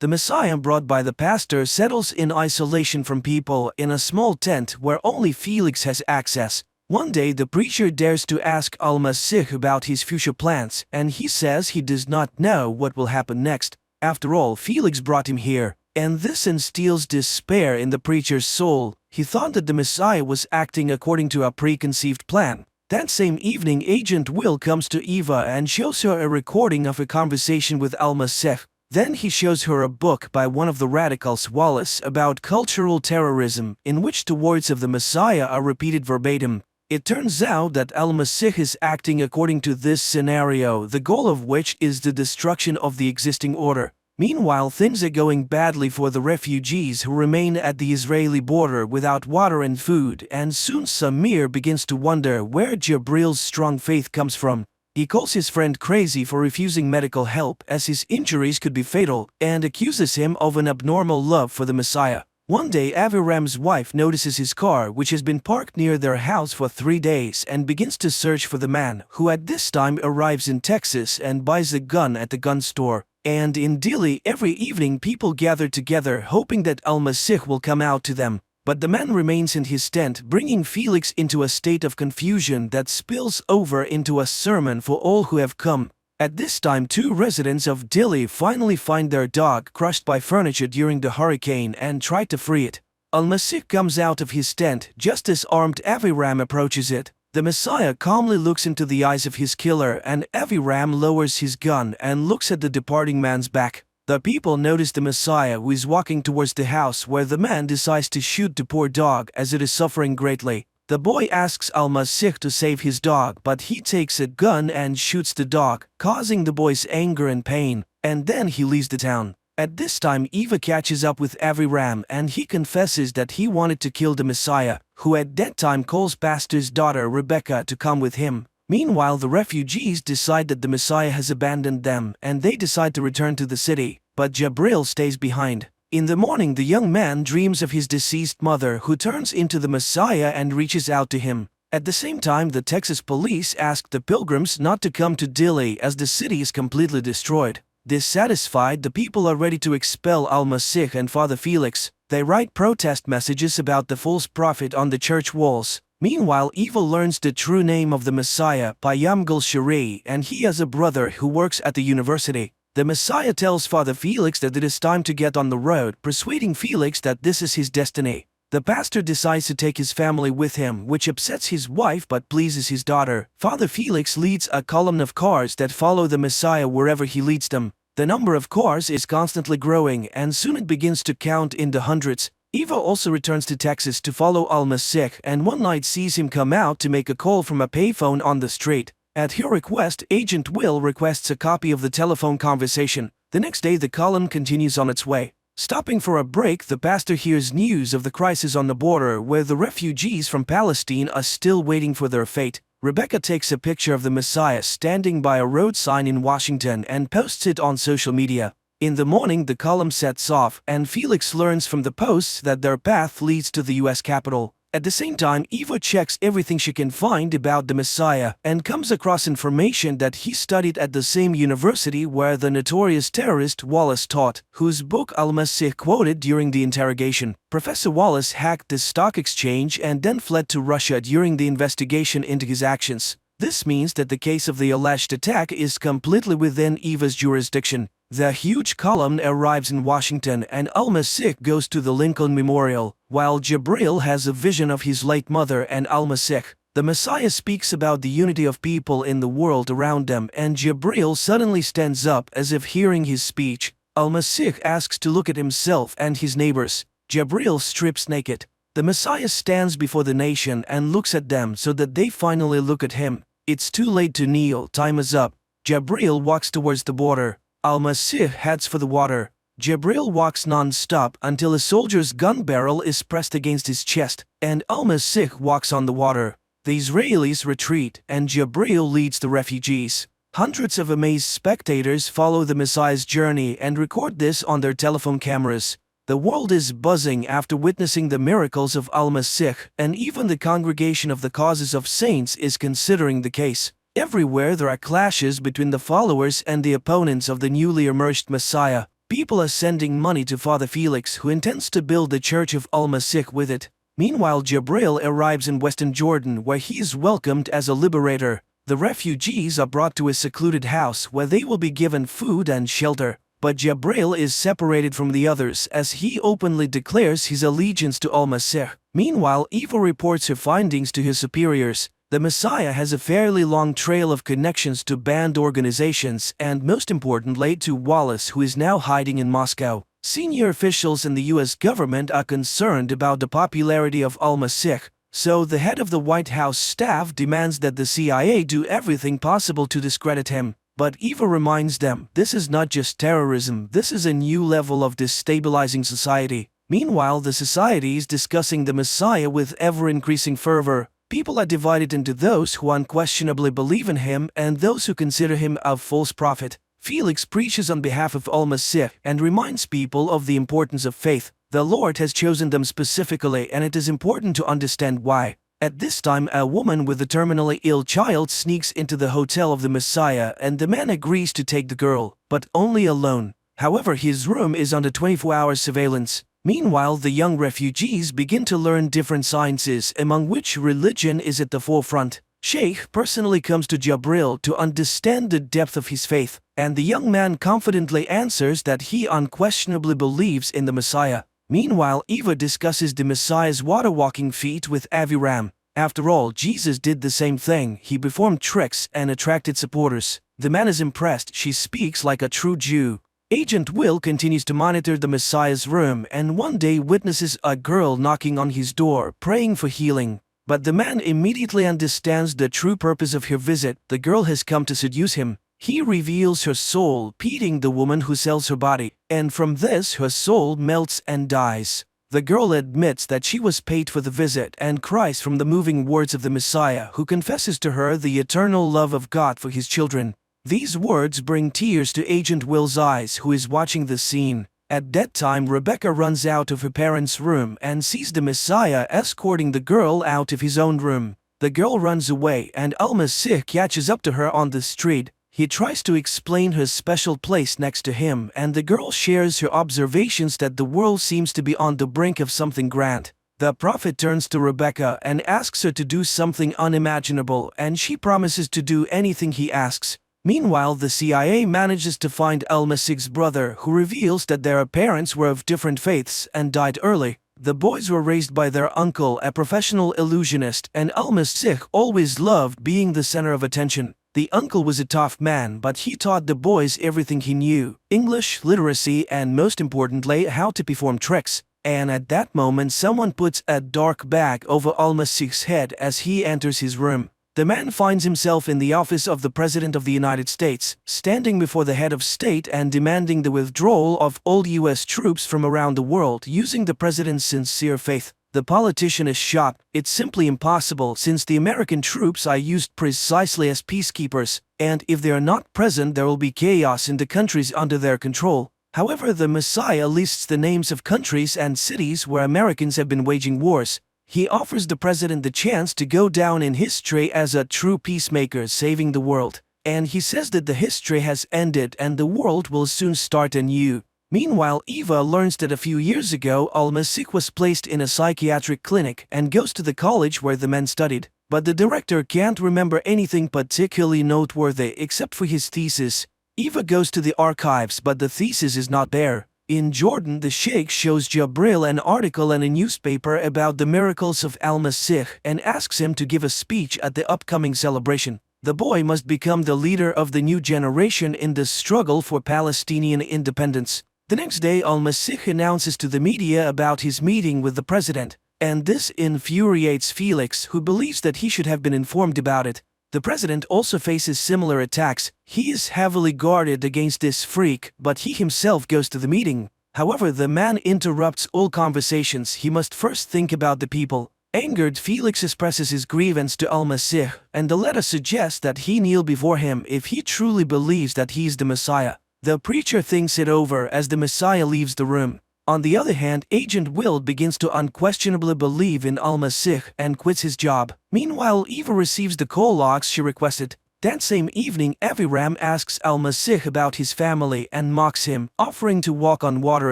The Messiah brought by the pastor settles in isolation from people in a small tent where only Felix has access. One day, the preacher dares to ask Al-Masih about his future plans, and he says he does not know what will happen next. After all, Felix brought him here. And this instills despair in the preacher's soul. He thought that the Messiah was acting according to a preconceived plan. That same evening, Agent Will comes to Eva and shows her a recording of a conversation with Al-Masih. Then he shows her a book by one of the radicals, Wallace, about cultural terrorism, in which the words of the Messiah are repeated verbatim. It turns out that Al-Masih is acting according to this scenario, the goal of which is the destruction of the existing order. Meanwhile, things are going badly for the refugees who remain at the Israeli border without water and food, and soon Samir begins to wonder where Jabril's strong faith comes from. He calls his friend crazy for refusing medical help as his injuries could be fatal, and accuses him of an abnormal love for the Messiah. One day, Aviram's wife notices his car, which has been parked near their house for 3 days, and begins to search for the man, who at this time arrives in Texas and buys a gun at the gun store. And in Dili, every evening people gather together hoping that Al-Masih will come out to them. But the man remains in his tent, bringing Felix into a state of confusion that spills over into a sermon for all who have come. At this time, 2 residents of Dili finally find their dog crushed by furniture during the hurricane and try to free it. Al-Masih comes out of his tent just as armed Aviram approaches it. The Messiah calmly looks into the eyes of his killer, and Aviram lowers his gun and looks at the departing man's back. The people notice the Messiah, who is walking towards the house where the man decides to shoot the poor dog as it is suffering greatly. The boy asks Al-Masih to save his dog, but he takes a gun and shoots the dog, causing the boy's anger and pain, and then he leaves the town. At this time, Eva catches up with Aviram and he confesses that he wanted to kill the Messiah, who at that time calls pastor's daughter Rebecca to come with him. Meanwhile, the refugees decide that the Messiah has abandoned them and they decide to return to the city, but Jabril stays behind. In the morning, the young man dreams of his deceased mother, who turns into the Messiah and reaches out to him. At the same time, the Texas police ask the pilgrims not to come to Dili as the city is completely destroyed. Dissatisfied, the people are ready to expel Al-Masih and Father Felix. They write protest messages about the false prophet on the church walls. Meanwhile, Eva learns the true name of the Messiah, Payam Gulshari, and he has a brother who works at the university. The Messiah tells Father Felix that it is time to get on the road, persuading Felix that this is his destiny. The pastor decides to take his family with him, which upsets his wife but pleases his daughter. Father Felix leads a column of cars that follow the Messiah wherever he leads them. The number of cars is constantly growing, and soon it begins to count in the hundreds. Eva also returns to Texas to follow Al-Masih, and one night sees him come out to make a call from a payphone on the street. At her request, Agent Will requests a copy of the telephone conversation. The next day, the column continues on its way. Stopping for a break, the pastor hears news of the crisis on the border where the refugees from Palestine are still waiting for their fate. Rebecca takes a picture of the Messiah standing by a road sign in Washington and posts it on social media. In the morning, the column sets off, and Felix learns from the posts that their path leads to the US Capitol. At the same time, Eva checks everything she can find about the Messiah and comes across information that he studied at the same university where the notorious terrorist Wallace taught, whose book Al-Masih quoted during the interrogation. Professor Wallace hacked the stock exchange and then fled to Russia during the investigation into his actions. This means that the case of the alleged attack is completely within Eva's jurisdiction. The huge column arrives in Washington and Al-Masih goes to the Lincoln Memorial, while Jabril has a vision of his late mother and Al-Masih. The Messiah speaks about the unity of people in the world around them, and Jabril suddenly stands up as if hearing his speech. Al-Masih asks to look at himself and his neighbors. Jabril strips naked. The Messiah stands before the nation and looks at them so that they finally look at him. It's too late to kneel, time is up. Jabril walks towards the border. Al-Masih heads for the water. Jabril walks non-stop until a soldier's gun barrel is pressed against his chest, and Al-Masih walks on the water. The Israelis retreat, and Jabril leads the refugees. Hundreds of amazed spectators follow the Messiah's journey and record this on their telephone cameras. The world is buzzing after witnessing the miracles of Al-Masih, and even the Congregation of the Causes of Saints is considering the case. Everywhere there are clashes between the followers and the opponents of the newly emerged Messiah. People are sending money to Father Felix, who intends to build the Church of Al-Masih with it. Meanwhile, Jabril arrives in Western Jordan, where he is welcomed as a liberator. The refugees are brought to a secluded house where they will be given food and shelter. But Jabril is separated from the others as he openly declares his allegiance to Al-Masih. Meanwhile, Eva reports her findings to his superiors. The Messiah has a fairly long trail of connections to banned organizations and, most importantly, to Wallace, who is now hiding in Moscow. Senior officials in the US government are concerned about the popularity of Al-Masih, so the head of the White House staff demands that the CIA do everything possible to discredit him. But Eva reminds them, this is not just terrorism, this is a new level of destabilizing society. Meanwhile, the society is discussing the Messiah with ever-increasing fervor. People are divided into those who unquestionably believe in him and those who consider him a false prophet. Felix preaches on behalf of Al-Masih and reminds people of the importance of faith. The Lord has chosen them specifically, and it is important to understand why. At this time, a woman with a terminally ill child sneaks into the hotel of the Messiah, and the man agrees to take the girl, but only alone. However, his room is under 24-hour surveillance. Meanwhile, the young refugees begin to learn different sciences, among which religion is at the forefront. Sheikh personally comes to Jabril to understand the depth of his faith, and the young man confidently answers that he unquestionably believes in the Messiah. Meanwhile, Eva discusses the Messiah's water-walking feat with Aviram. After all, Jesus did the same thing. He performed tricks and attracted supporters. The man is impressed. She speaks like a true Jew. Agent Will continues to monitor the Messiah's room and one day witnesses a girl knocking on his door, praying for healing. But the man immediately understands the true purpose of her visit. The girl has come to seduce him. He reveals her soul, pitying the woman who sells her body, and from this her soul melts and dies. The girl admits that she was paid for the visit and cries from the moving words of the Messiah, who confesses to her the eternal love of God for his children. These words bring tears to Agent Will's eyes, who is watching the scene. At that time, Rebecca runs out of her parents' room and sees the Messiah escorting the girl out of his own room. The girl runs away and Al-Masih catches up to her on the street. He tries to explain her special place next to him, and the girl shares her observations that the world seems to be on the brink of something grand. The prophet turns to Rebecca and asks her to do something unimaginable, and she promises to do anything he asks. Meanwhile, the CIA manages to find Al-Masih's brother, who reveals that their parents were of different faiths and died early. The boys were raised by their uncle, a professional illusionist, and Al-Masih always loved being the center of attention. The uncle was a tough man, but he taught the boys everything he knew: English, literacy, and most importantly, how to perform tricks. And at that moment, someone puts a dark bag over Al-Masih's head as he enters his room. The man finds himself in the office of the President of the United States, standing before the head of state and demanding the withdrawal of all U.S. troops from around the world using the president's sincere faith. The politician is shocked. It's simply impossible, since the American troops are used precisely as peacekeepers, and if they are not present, there will be chaos in the countries under their control. However, the Messiah lists the names of countries and cities where Americans have been waging wars. He offers the president the chance to go down in history as a true peacemaker saving the world. And he says that the history has ended and the world will soon start anew. Meanwhile, Eva learns that a few years ago Al-Masih was placed in a psychiatric clinic and goes to the college where the men studied. But the director can't remember anything particularly noteworthy except for his thesis. Eva goes to the archives, but the thesis is not there. In Jordan, the Sheikh shows Jabril an article in a newspaper about the miracles of Al-Masih and asks him to give a speech at the upcoming celebration. The boy must become the leader of the new generation in the struggle for Palestinian independence. The next day, Al-Masih announces to the media about his meeting with the president, and this infuriates Felix, who believes that he should have been informed about it. The president also faces similar attacks. He is heavily guarded against this freak, but he himself goes to the meeting. However, the man interrupts all conversations. He must first think about the people. Angered, Felix expresses his grievance to Al-Masih, and the letter suggests that he kneel before him if he truly believes that he is the Messiah. The preacher thinks it over as the Messiah leaves the room. On the other hand, Agent Will begins to unquestionably believe in Al-Masih and quits his job. Meanwhile, Eva receives the call logs she requested. That same evening, Aviram asks Al-Masih about his family and mocks him, offering to walk on water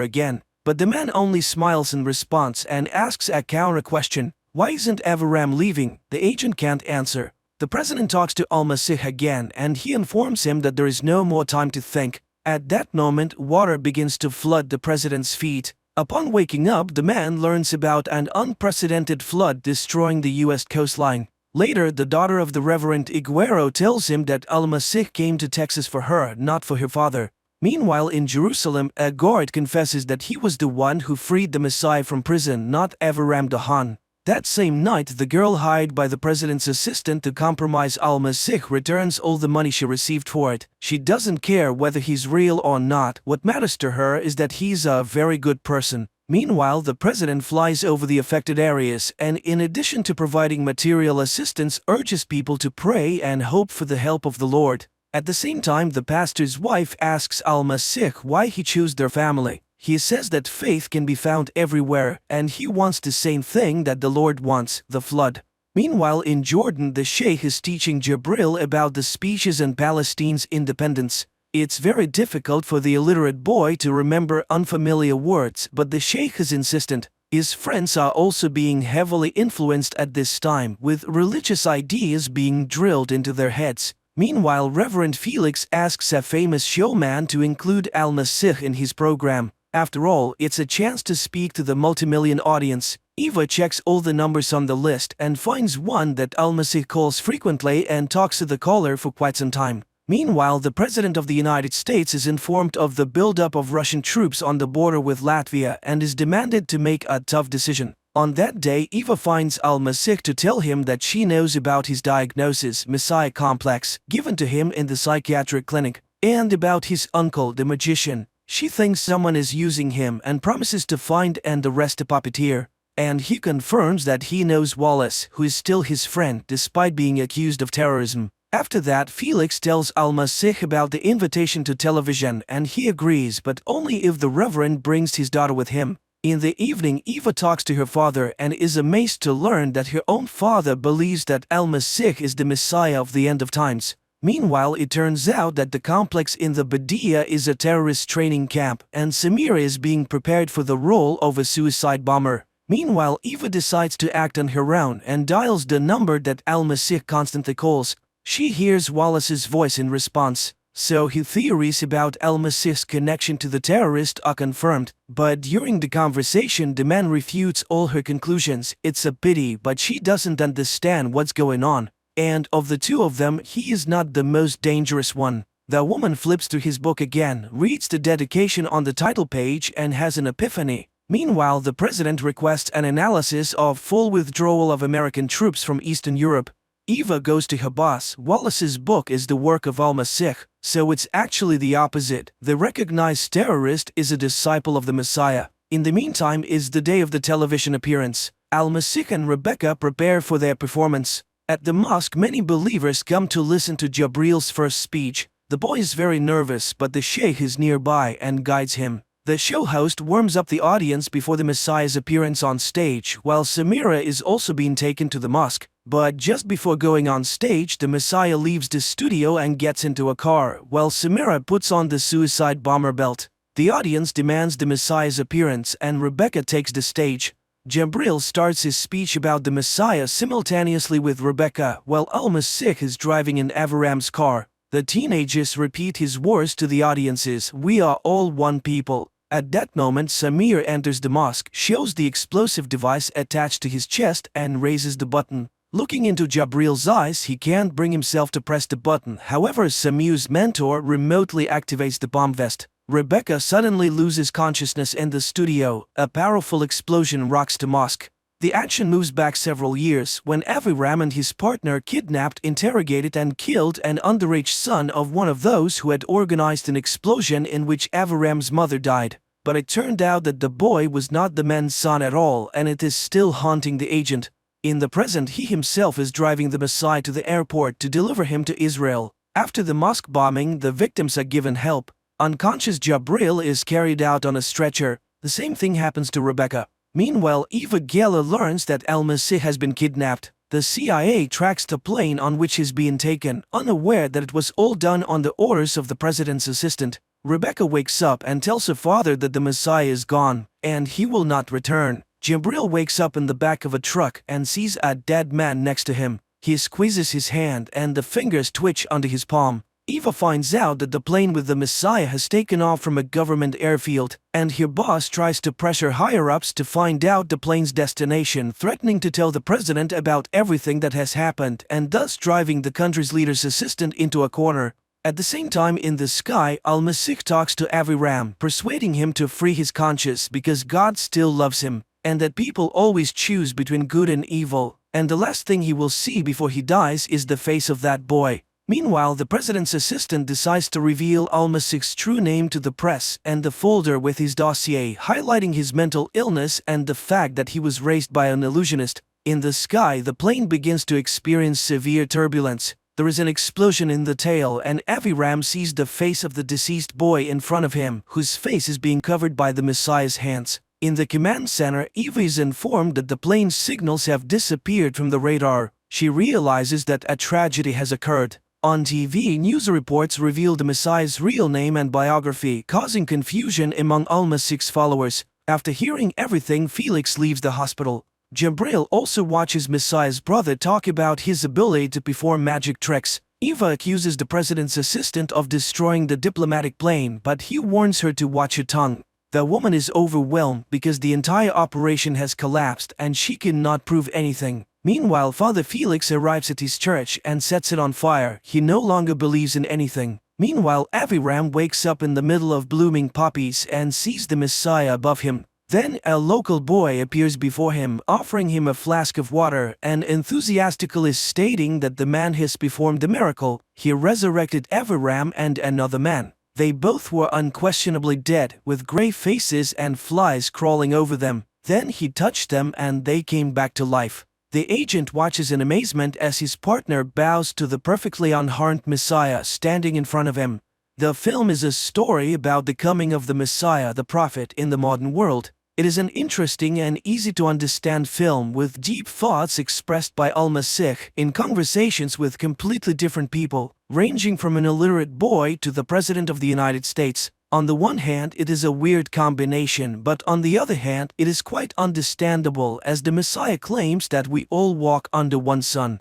again. But the man only smiles in response and asks a counter question. Why isn't Aviram leaving? The agent can't answer. The president talks to Al-Masih again and he informs him that there is no more time to think. At that moment, water begins to flood the president's feet. Upon waking up, the man learns about an unprecedented flood destroying the U.S. coastline. Later, the daughter of the Reverend Iguero tells him that Al-Masih came to Texas for her, not for her father. Meanwhile, in Jerusalem, a guard confesses that he was the one who freed the Messiah from prison, not Aviram Dahan. That same night, the girl hired by the president's assistant to compromise Al-Masih returns all the money she received for it. She doesn't care whether he's real or not. What matters to her is that he's a very good person. Meanwhile, the president flies over the affected areas and, in addition to providing material assistance, urges people to pray and hope for the help of the Lord. At the same time, the pastor's wife asks Al-Masih why he chose their family. He says that faith can be found everywhere, and he wants the same thing that the Lord wants, the flood. Meanwhile, in Jordan, the Sheikh is teaching Jabril about the speeches and Palestine's independence. It's very difficult for the illiterate boy to remember unfamiliar words, but the Sheikh is insistent. His friends are also being heavily influenced at this time, with religious ideas being drilled into their heads. Meanwhile, Reverend Felix asks a famous showman to include Al-Masih in his program. After all, it's a chance to speak to the multimillion audience. Eva checks all the numbers on the list and finds one that Al-Masih calls frequently and talks to the caller for quite some time. Meanwhile, the President of the United States is informed of the buildup of Russian troops on the border with Latvia and is demanded to make a tough decision. On that day, Eva finds Al-Masih to tell him that she knows about his diagnosis, Messiah complex, given to him in the psychiatric clinic, and about his uncle, the magician. She thinks someone is using him and promises to find and arrest the puppeteer. And he confirms that he knows Wallace, who is still his friend despite being accused of terrorism. After that, Felix tells Al-Masih about the invitation to television and he agrees, but only if the Reverend brings his daughter with him. In the evening, Eva talks to her father and is amazed to learn that her own father believes that Al-Masih is the Messiah of the end of times. Meanwhile, it turns out that the complex in the Badia is a terrorist training camp, and Samira is being prepared for the role of a suicide bomber. Meanwhile, Eva decides to act on her own and dials the number that Al-Masih constantly calls. She hears Wallace's voice in response, so her theories about Al-Masih's connection to the terrorist are confirmed. But during the conversation, the man refutes all her conclusions. It's a pity, but she doesn't understand what's going on. And of the two of them, he is not the most dangerous one. The woman flips through his book again, reads the dedication on the title page and has an epiphany. Meanwhile, the president requests an analysis of full withdrawal of American troops from Eastern Europe. Eva goes to her boss. Wallace's book is the work of Al-Masih, so it's actually the opposite. The recognized terrorist is a disciple of the Messiah. In the meantime is the day of the television appearance. Al-Masih and Rebecca prepare for their performance. At the mosque, many believers come to listen to Jabril's first speech. The boy is very nervous, but the sheikh is nearby and guides him. The show host warms up the audience before the Messiah's appearance on stage, while Samira is also being taken to the mosque. But just before going on stage, the Messiah leaves the studio and gets into a car, while Samira puts on the suicide bomber belt. The audience demands the Messiah's appearance, and Rebecca takes the stage. Jabril starts his speech about the Messiah simultaneously with Rebecca, while Al-Masih is driving in Avram's car. The teenagers repeat his words to the audiences, "We are all one people." At that moment, Samir enters the mosque, shows the explosive device attached to his chest, and raises the button. Looking into Jabril's eyes, he can't bring himself to press the button. However, Samir's mentor remotely activates the bomb vest. Rebecca suddenly loses consciousness in the studio. A powerful explosion rocks the mosque. The action moves back several years, when Avram and his partner kidnapped, interrogated and killed an underage son of one of those who had organized an explosion in which Avram's mother died. But it turned out that the boy was not the man's son at all, and it is still haunting the agent. In the present, he himself is driving the Messiah to the airport to deliver him to Israel. After the mosque bombing, the victims are given help. Unconscious Jabril is carried out on a stretcher. The same thing happens to Rebecca. Meanwhile, Eva Gela learns that Al-Masih has been kidnapped. The CIA tracks the plane on which he's being taken, unaware that it was all done on the orders of the president's assistant. Rebecca wakes up and tells her father that the Messiah is gone, and he will not return. Jabril wakes up in the back of a truck and sees a dead man next to him. He squeezes his hand and the fingers twitch under his palm. Eva finds out that the plane with the Messiah has taken off from a government airfield, and her boss tries to pressure higher-ups to find out the plane's destination, threatening to tell the president about everything that has happened, and thus driving the country's leader's assistant into a corner. At the same time, in the sky, Al-Masih talks to Avram, persuading him to free his conscience because God still loves him, and that people always choose between good and evil, and the last thing he will see before he dies is the face of that boy. Meanwhile, the president's assistant decides to reveal Al-Masih's true name to the press and the folder with his dossier, highlighting his mental illness and the fact that he was raised by an illusionist. In the sky, the plane begins to experience severe turbulence. There is an explosion in the tail, and Avram sees the face of the deceased boy in front of him, whose face is being covered by the Messiah's hands. In the command center, Eva is informed that the plane's signals have disappeared from the radar. She realizes that a tragedy has occurred. On TV, news reports reveal the Messiah's real name and biography, causing confusion among Al-Masih's followers. After hearing everything, Felix leaves the hospital. Jabril also watches Messiah's brother talk about his ability to perform magic tricks. Eva accuses the president's assistant of destroying the diplomatic plane, but he warns her to watch her tongue. The woman is overwhelmed because the entire operation has collapsed and she cannot prove anything. Meanwhile, Father Felix arrives at his church and sets it on fire. He no longer believes in anything. Meanwhile, Avram wakes up in the middle of blooming poppies and sees the Messiah above him. Then a local boy appears before him, offering him a flask of water and enthusiastically stating that the man has performed a miracle. He resurrected Avram and another man. They both were unquestionably dead, with gray faces and flies crawling over them. Then he touched them and they came back to life. The agent watches in amazement as his partner bows to the perfectly unharmed Messiah standing in front of him. The film is a story about the coming of the Messiah, the prophet, in the modern world. It is an interesting and easy-to-understand film with deep thoughts expressed by Al-Masih in conversations with completely different people, ranging from an illiterate boy to the President of the United States. On the one hand, it is a weird combination, but on the other hand, it is quite understandable as the Messiah claims that we all walk under one sun.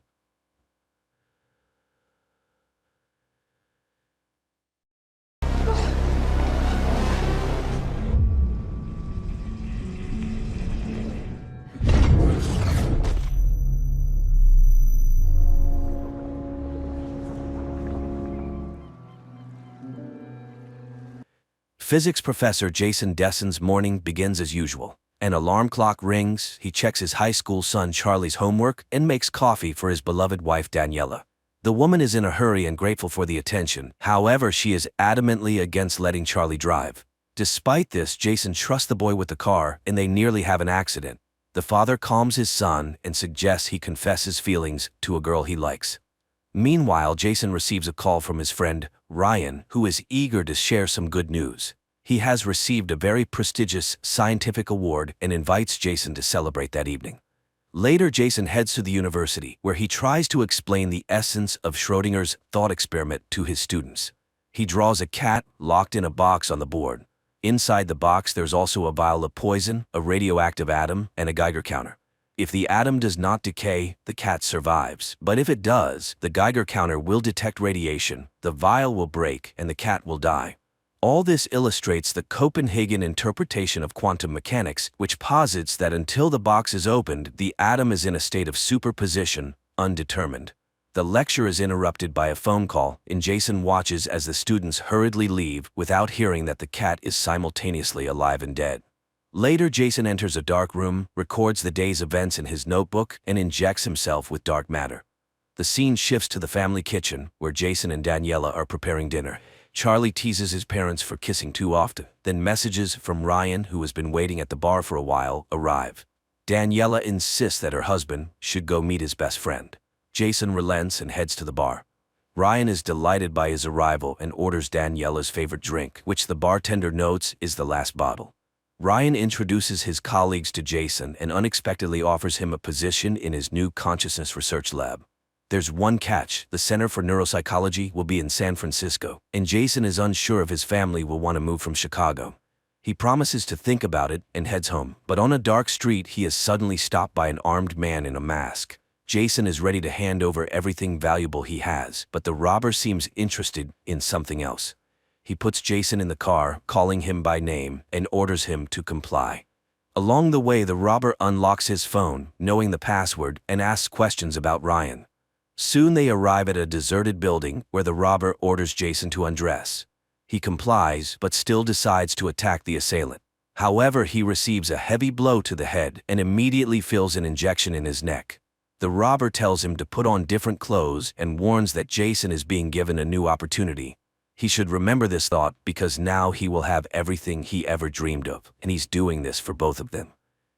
Physics professor Jason Dessen's morning begins as usual. An alarm clock rings, he checks his high school son Charlie's homework and makes coffee for his beloved wife Daniela. The woman is in a hurry and grateful for the attention. However, she is adamantly against letting Charlie drive. Despite this, Jason trusts the boy with the car and they nearly have an accident. The father calms his son and suggests he confess his feelings to a girl he likes. Meanwhile, Jason receives a call from his friend, Ryan, who is eager to share some good news. He has received a very prestigious scientific award and invites Jason to celebrate that evening. Later, Jason heads to the university, where he tries to explain the essence of Schrödinger's thought experiment to his students. He draws a cat locked in a box on the board. Inside the box, there's also a vial of poison, a radioactive atom, and a Geiger counter. If the atom does not decay, the cat survives. But if it does, the Geiger counter will detect radiation, the vial will break, and the cat will die. All this illustrates the Copenhagen interpretation of quantum mechanics, which posits that until the box is opened, the atom is in a state of superposition, undetermined. The lecture is interrupted by a phone call, and Jason watches as the students hurriedly leave without hearing that the cat is simultaneously alive and dead. Later, Jason enters a dark room, records the day's events in his notebook, and injects himself with dark matter. The scene shifts to the family kitchen, where Jason and Daniela are preparing dinner. Charlie teases his parents for kissing too often. Then messages from Ryan, who has been waiting at the bar for a while, arrive. Daniela insists that her husband should go meet his best friend. Jason relents and heads to the bar. Ryan is delighted by his arrival and orders Daniela's favorite drink, which the bartender notes is the last bottle. Ryan introduces his colleagues to Jason and unexpectedly offers him a position in his new consciousness research lab. There's one catch: the Center for Neuropsychology will be in San Francisco, and Jason is unsure if his family will want to move from Chicago. He promises to think about it and heads home, but on a dark street he is suddenly stopped by an armed man in a mask. Jason is ready to hand over everything valuable he has, but the robber seems interested in something else. He puts Jason in the car, calling him by name, and orders him to comply. Along the way, the robber unlocks his phone, knowing the password, and asks questions about Ryan. Soon they arrive at a deserted building where the robber orders Jason to undress. He complies, but still decides to attack the assailant. However, he receives a heavy blow to the head and immediately feels an injection in his neck. The robber tells him to put on different clothes and warns that Jason is being given a new opportunity. He should remember this thought because now he will have everything he ever dreamed of, and he's doing this for both of them.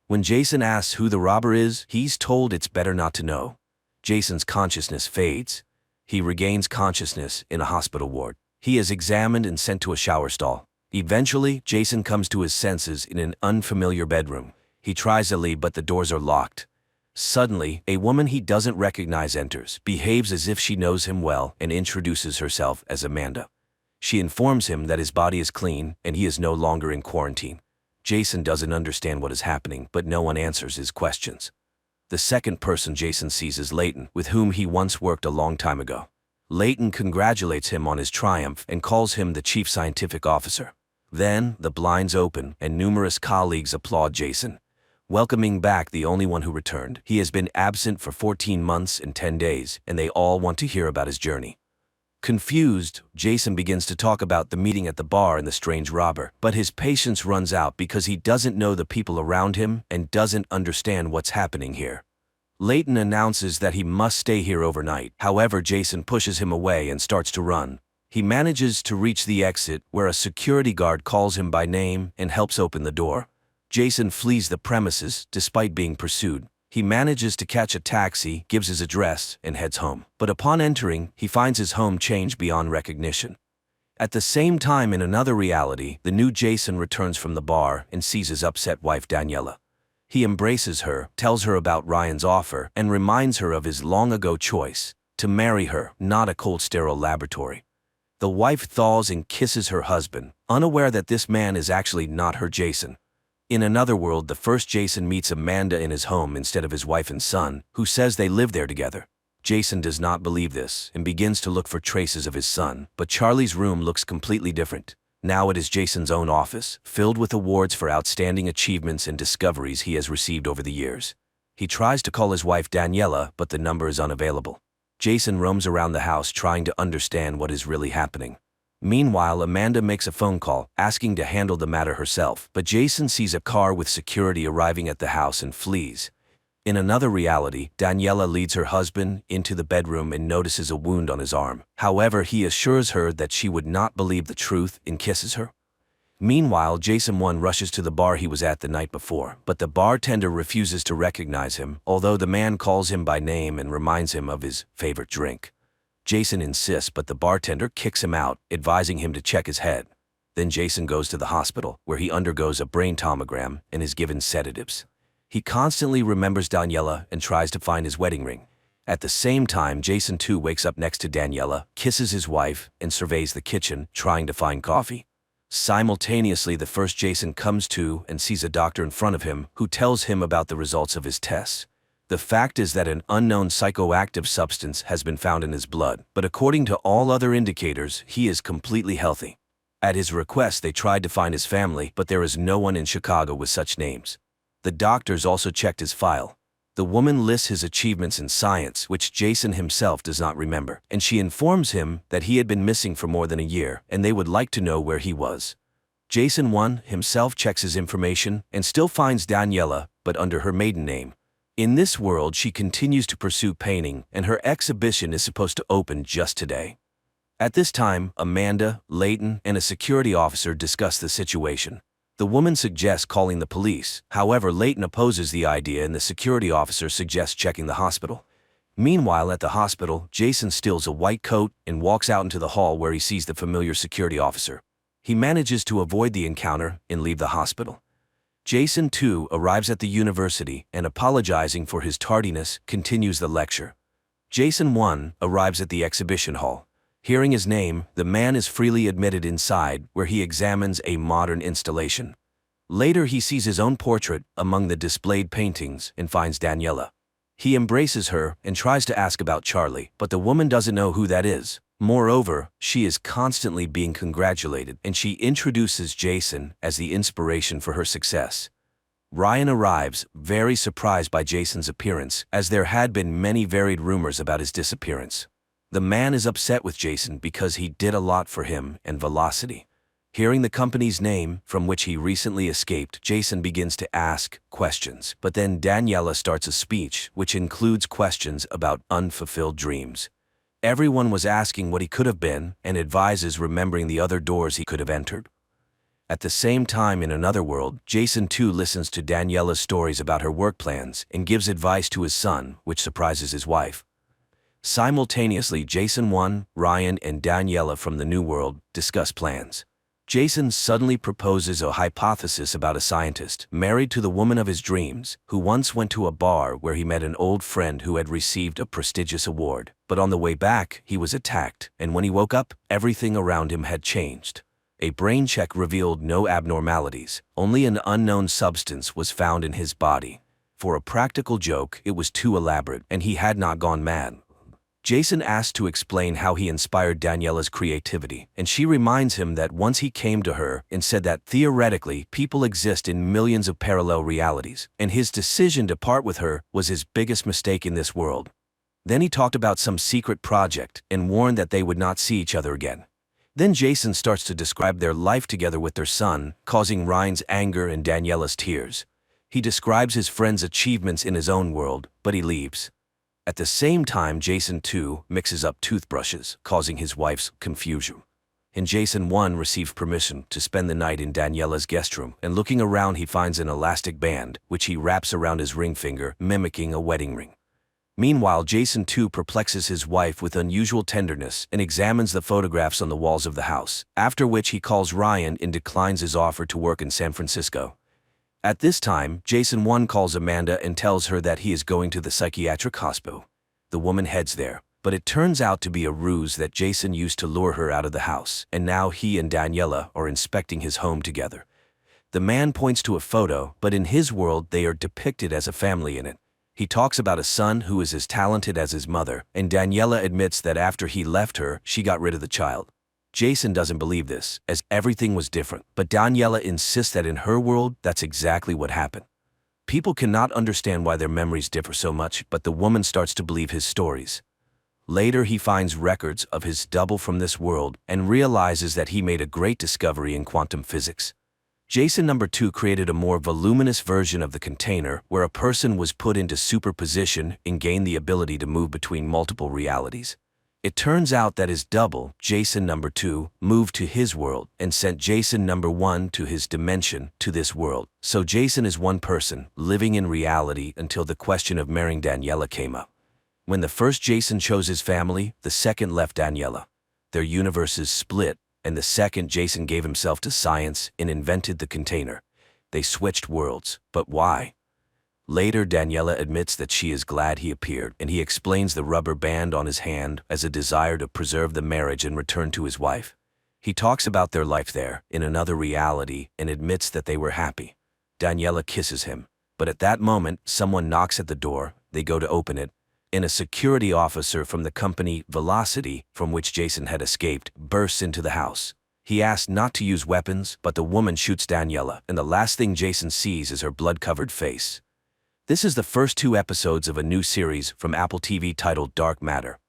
When Jason asks who the robber is, he's told it's better not to know. Jason's consciousness fades. He regains consciousness in a hospital ward. He is examined and sent to a shower stall. Eventually, Jason comes to his senses in an unfamiliar bedroom. He tries to leave, but the doors are locked. Suddenly, a woman he doesn't recognize enters, behaves as if she knows him well, and introduces herself as Amanda. She informs him that his body is clean and he is no longer in quarantine. Jason doesn't understand what is happening, but no one answers his questions. The second person Jason sees is Layton, with whom he once worked a long time ago. Layton congratulates him on his triumph and calls him the chief scientific officer. Then, the blinds open and numerous colleagues applaud Jason, welcoming back the only one who returned. He has been absent for 14 months and 10 days, and they all want to hear about his journey. Confused, Jason begins to talk about the meeting at the bar and the strange robber, but his patience runs out because he doesn't know the people around him and doesn't understand what's happening here. Layton announces that he must stay here overnight. However, Jason pushes him away and starts to run. He manages to reach the exit, where a security guard calls him by name and helps open the door. Jason flees the premises despite being pursued. He manages to catch a taxi, gives his address, and heads home. But upon entering, he finds his home changed beyond recognition. At the same time, in another reality, the new Jason returns from the bar and sees his upset wife Daniela. He embraces her, tells her about Ryan's offer, and reminds her of his long-ago choice, to marry her, not a cold sterile laboratory. The wife thaws and kisses her husband, unaware that this man is actually not her Jason. In another world, the first Jason meets Amanda in his home instead of his wife and son, who says they live there together. Jason does not believe this and begins to look for traces of his son, but Charlie's room looks completely different. Now it is Jason's own office, filled with awards for outstanding achievements and discoveries he has received over the years. He tries to call his wife Daniela, but the number is unavailable. Jason roams around the house trying to understand what is really happening. Meanwhile, Amanda makes a phone call, asking to handle the matter herself, but Jason sees a car with security arriving at the house and flees. In another reality, Daniela leads her husband into the bedroom and notices a wound on his arm. However, he assures her that she would not believe the truth and kisses her. Meanwhile, Jason 1 rushes to the bar he was at the night before, but the bartender refuses to recognize him, although the man calls him by name and reminds him of his favorite drink. Jason insists, but the bartender kicks him out, advising him to check his head. Then Jason goes to the hospital, where he undergoes a brain tomogram and is given sedatives. He constantly remembers Daniela and tries to find his wedding ring. At the same time, Jason too wakes up next to Daniela, kisses his wife, and surveys the kitchen, trying to find coffee. Simultaneously, the first Jason comes to and sees a doctor in front of him who tells him about the results of his tests. The fact is that an unknown psychoactive substance has been found in his blood, but according to all other indicators, he is completely healthy. At his request, they tried to find his family, but there is no one in Chicago with such names. The doctors also checked his file. The woman lists his achievements in science, which Jason himself does not remember, and she informs him that he had been missing for more than a year, and they would like to know where he was. Jason 1 himself checks his information and still finds Daniela, but under her maiden name. In this world, she continues to pursue painting, and her exhibition is supposed to open just today. At this time, Amanda, Layton, and a security officer discuss the situation. The woman suggests calling the police. However, Layton opposes the idea and the security officer suggests checking the hospital. Meanwhile, at the hospital, Jason steals a white coat and walks out into the hall where he sees the familiar security officer. He manages to avoid the encounter and leave the hospital. Jason, too, arrives at the university and, apologizing for his tardiness, continues the lecture. Jason 1 arrives at the exhibition hall. Hearing his name, the man is freely admitted inside, where he examines a modern installation. Later, he sees his own portrait among the displayed paintings and finds Daniela. He embraces her and tries to ask about Charlie, but the woman doesn't know who that is. Moreover, she is constantly being congratulated, and she introduces Jason as the inspiration for her success. Ryan arrives, very surprised by Jason's appearance, as there had been many varied rumors about his disappearance. The man is upset with Jason because he did a lot for him and Velocity. Hearing the company's name, from which he recently escaped, Jason begins to ask questions, but then Daniela starts a speech which includes questions about unfulfilled dreams. Everyone was asking what he could have been and advises remembering the other doors he could have entered. At the same time, in another world, Jason too listens to Daniela's stories about her work plans and gives advice to his son, which surprises his wife. Simultaneously, Jason 1, Ryan, and Daniela from the New World discuss plans. Jason suddenly proposes a hypothesis about a scientist, married to the woman of his dreams, who once went to a bar where he met an old friend who had received a prestigious award. But on the way back, he was attacked, and when he woke up, everything around him had changed. A brain check revealed no abnormalities, only an unknown substance was found in his body. For a practical joke, it was too elaborate, and he had not gone mad. Jason asks to explain how he inspired Daniela's creativity, and she reminds him that once he came to her and said that theoretically people exist in millions of parallel realities, and his decision to part with her was his biggest mistake in this world. Then he talked about some secret project and warned that they would not see each other again. Then Jason starts to describe their life together with their son, causing Ryan's anger and Daniela's tears. He describes his friend's achievements in his own world, but he leaves. At the same time, Jason 2 mixes up toothbrushes, causing his wife's confusion. And Jason 1 receives permission to spend the night in Daniela's guest room, and looking around he finds an elastic band, which he wraps around his ring finger, mimicking a wedding ring. Meanwhile, Jason 2 perplexes his wife with unusual tenderness and examines the photographs on the walls of the house, after which he calls Ryan and declines his offer to work in San Francisco. At this time, Jason 1 calls Amanda and tells her that he is going to the psychiatric hospital. The woman heads there, but it turns out to be a ruse that Jason used to lure her out of the house, and now he and Daniela are inspecting his home together. The man points to a photo, but in his world they are depicted as a family in it. He talks about a son who is as talented as his mother, and Daniela admits that after he left her, she got rid of the child. Jason doesn't believe this, as everything was different, but Daniela insists that in her world, that's exactly what happened. People cannot understand why their memories differ so much, but the woman starts to believe his stories. Later, he finds records of his double from this world and realizes that he made a great discovery in quantum physics. Jason 2 created a more voluminous version of the container where a person was put into superposition and gained the ability to move between multiple realities. It turns out that his double, Jason 2, moved to his world and sent Jason 1 to his dimension, to this world. So Jason is one person, living in reality until the question of marrying Daniela came up. When the first Jason chose his family, the second left Daniela. Their universes split, and the second Jason gave himself to science and invented the container. They switched worlds, but why? Later, Daniela admits that she is glad he appeared, and he explains the rubber band on his hand as a desire to preserve the marriage and return to his wife. He talks about their life there, in another reality, and admits that they were happy. Daniela kisses him, but at that moment, someone knocks at the door. They go to open it, and a security officer from the company Velocity, from which Jason had escaped, bursts into the house. He asks not to use weapons, but the woman shoots Daniela, and the last thing Jason sees is her blood-covered face. This is the first 2 episodes of a new series from Apple TV titled Dark Matter.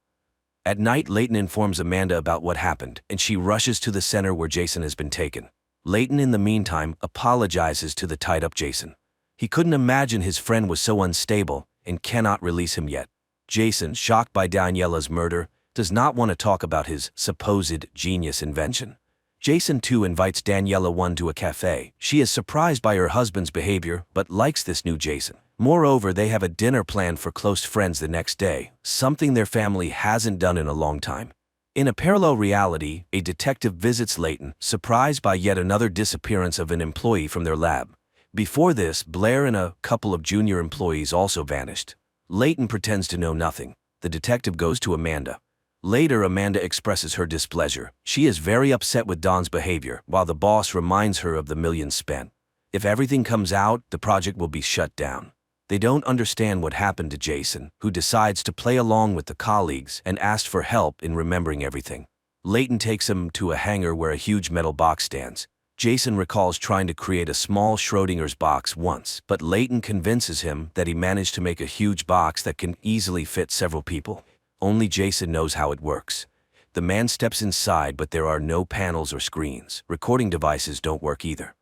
At night, Leighton informs Amanda about what happened, and she rushes to the center where Jason has been taken. Leighton, in the meantime, apologizes to the tied-up Jason. He couldn't imagine his friend was so unstable and cannot release him yet. Jason, shocked by Daniela's murder, does not want to talk about his supposed genius invention. Jason too invites Daniela 1 to a cafe. She is surprised by her husband's behavior, but likes this new Jason. Moreover, they have a dinner planned for close friends the next day, something their family hasn't done in a long time. In a parallel reality, a detective visits Leighton, surprised by yet another disappearance of an employee from their lab. Before this, Blair and a couple of junior employees also vanished. Leighton pretends to know nothing. The detective goes to Amanda. Later, Amanda expresses her displeasure. She is very upset with Don's behavior, while the boss reminds her of the millions spent. If everything comes out, the project will be shut down. They don't understand what happened to Jason, who decides to play along with the colleagues and asks for help in remembering everything. Leighton takes him to a hangar where a huge metal box stands. Jason recalls trying to create a small Schrodinger's box once, but Leighton convinces him that he managed to make a huge box that can easily fit several people. Only Jason knows how it works. The man steps inside, but there are no panels or screens. Recording devices don't work either.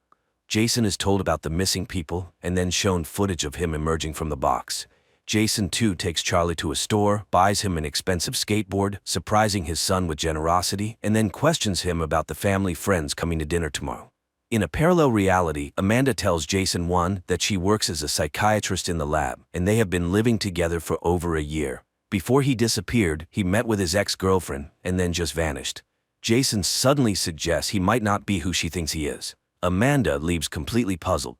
Jason is told about the missing people and then shown footage of him emerging from the box. Jason too takes Charlie to a store, buys him an expensive skateboard, surprising his son with generosity, and then questions him about the family friends coming to dinner tomorrow. In a parallel reality, Amanda tells Jason 1 that she works as a psychiatrist in the lab, and they have been living together for over a year. Before he disappeared, he met with his ex-girlfriend and then just vanished. Jason suddenly suggests he might not be who she thinks he is. Amanda leaves completely puzzled.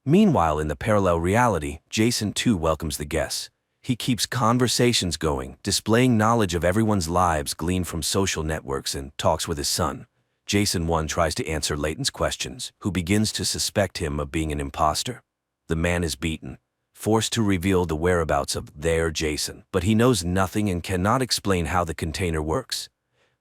Meanwhile, in the parallel reality, Jason too welcomes the guests. He keeps conversations going, displaying knowledge of everyone's lives gleaned from social networks, and talks with his son. Jason 1 tries to answer Leighton's questions, who begins to suspect him of being an imposter. The man is beaten, forced to reveal the whereabouts of their Jason, but he knows nothing and cannot explain how the container works.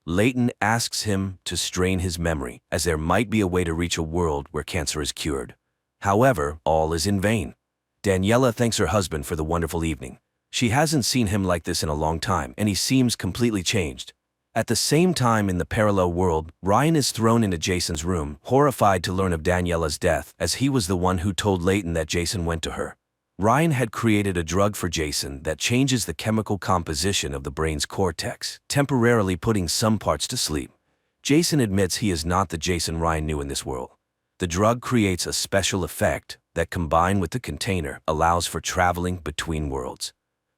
Leighton asks him to strain his memory, as there might be a way to reach a world where cancer is cured. However, all is in vain. Daniela thanks her husband for the wonderful evening. She hasn't seen him like this in a long time, and he seems completely changed. At the same time, in the parallel world, Ryan is thrown into Jason's room, horrified to learn of Daniela's death, as he was the one who told Leighton that Jason went to her. Ryan had created a drug for Jason that changes the chemical composition of the brain's cortex, temporarily putting some parts to sleep. Jason admits he is not the Jason Ryan knew in this world. The drug creates a special effect that, combined with the container, allows for traveling between worlds.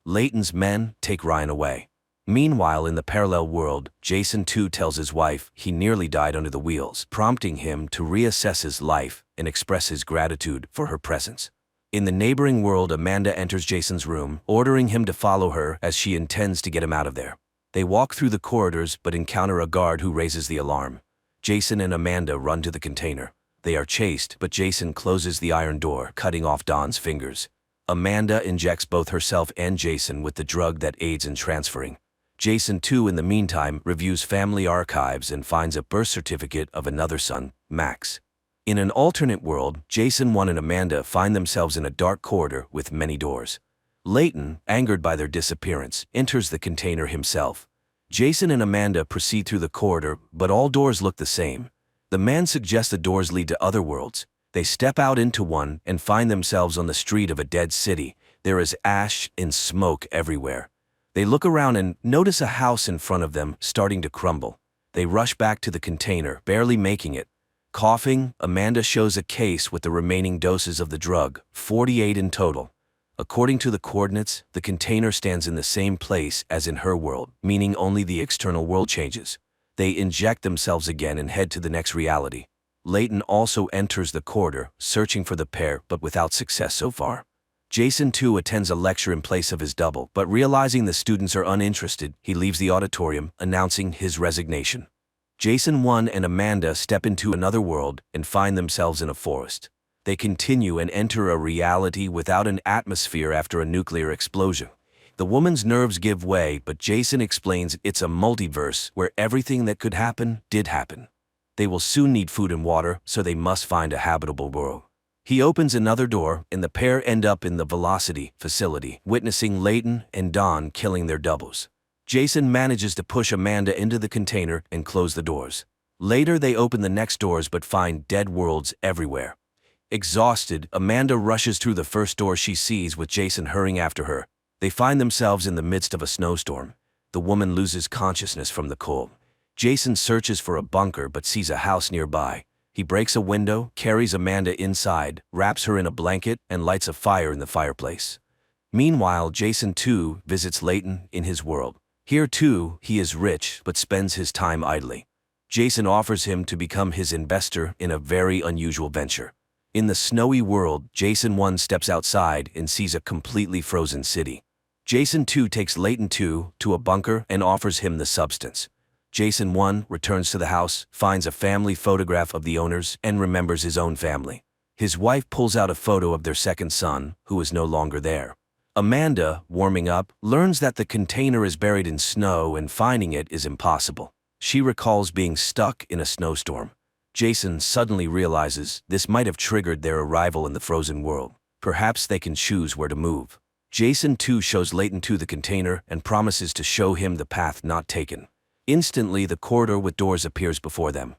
Leighton's men take Ryan away. Meanwhile, in the parallel world, Jason too tells his wife he nearly died under the wheels, prompting him to reassess his life and express his gratitude for her presence. In the neighboring world, Amanda enters Jason's room, ordering him to follow her as she intends to get him out of there. They walk through the corridors but encounter a guard who raises the alarm. Jason and Amanda run to the container. They are chased, but Jason closes the iron door, cutting off Don's fingers. Amanda injects both herself and Jason with the drug that aids in transferring. Jason too, in the meantime, reviews family archives and finds a birth certificate of another son, Max. In an alternate world, Jason 1 and Amanda find themselves in a dark corridor with many doors. Leighton, angered by their disappearance, enters the container himself. Jason and Amanda proceed through the corridor, but all doors look the same. The man suggests the doors lead to other worlds. They step out into one and find themselves on the street of a dead city. There is ash and smoke everywhere. They look around and notice a house in front of them starting to crumble. They rush back to the container, barely making it. Coughing, Amanda shows a case with the remaining doses of the drug, 48 in total. According to the coordinates, the container stands in the same place as in her world, meaning only the external world changes. They inject themselves again and head to the next reality. Layton also enters the corridor, searching for the pair, but without success so far. Jason too attends a lecture in place of his double, but realizing the students are uninterested, he leaves the auditorium, announcing his resignation. Jason 1 and Amanda step into another world and find themselves in a forest. They continue and enter a reality without an atmosphere after a nuclear explosion. The woman's nerves give way, but Jason explains it's a multiverse where everything that could happen did happen. They will soon need food and water, so they must find a habitable world. He opens another door, and the pair end up in the Velocity facility, witnessing Layton and Dawn killing their doubles. Jason manages to push Amanda into the container and close the doors. Later, they open the next doors but find dead worlds everywhere. Exhausted, Amanda rushes through the first door she sees with Jason hurrying after her. They find themselves in the midst of a snowstorm. The woman loses consciousness from the cold. Jason searches for a bunker but sees a house nearby. He breaks a window, carries Amanda inside, wraps her in a blanket, and lights a fire in the fireplace. Meanwhile, Jason too visits Layton in his world. Here too, he is rich but spends his time idly. Jason offers him to become his investor in a very unusual venture. In the snowy world, Jason 1 steps outside and sees a completely frozen city. Jason 2 takes Layton 2 to a bunker and offers him the substance. Jason 1 returns to the house, finds a family photograph of the owners, and remembers his own family. His wife pulls out a photo of their second son, who is no longer there. Amanda, warming up, learns that the container is buried in snow and finding it is impossible. She recalls being stuck in a snowstorm. Jason suddenly realizes this might have triggered their arrival in the frozen world. Perhaps they can choose where to move. Jason too shows Layton to the container and promises to show him the path not taken. Instantly, the corridor with doors appears before them.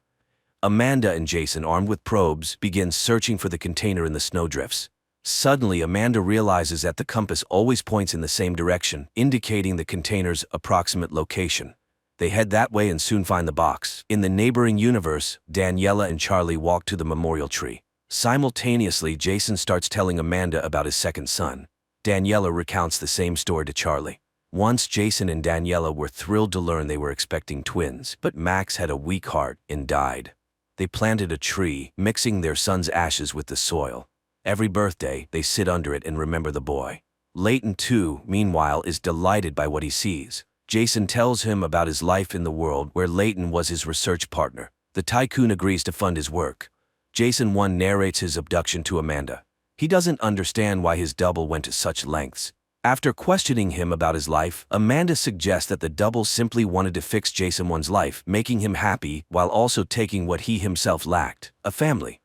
Amanda and Jason, armed with probes, begin searching for the container in the snowdrifts. Suddenly, Amanda realizes that the compass always points in the same direction, indicating the container's approximate location. They head that way and soon find the box. In the neighboring universe, Daniela and Charlie walk to the memorial tree. Simultaneously, Jason starts telling Amanda about his second son. Daniela recounts the same story to Charlie. Once, Jason and Daniela were thrilled to learn they were expecting twins, but Max had a weak heart and died. They planted a tree, mixing their son's ashes with the soil. Every birthday, they sit under it and remember the boy. Layton, too, meanwhile, is delighted by what he sees. Jason tells him about his life in the world where Layton was his research partner. The tycoon agrees to fund his work. Jason 1 narrates his abduction to Amanda. He doesn't understand why his double went to such lengths. After questioning him about his life, Amanda suggests that the double simply wanted to fix Jason 1's life, making him happy while also taking what he himself lacked, a family.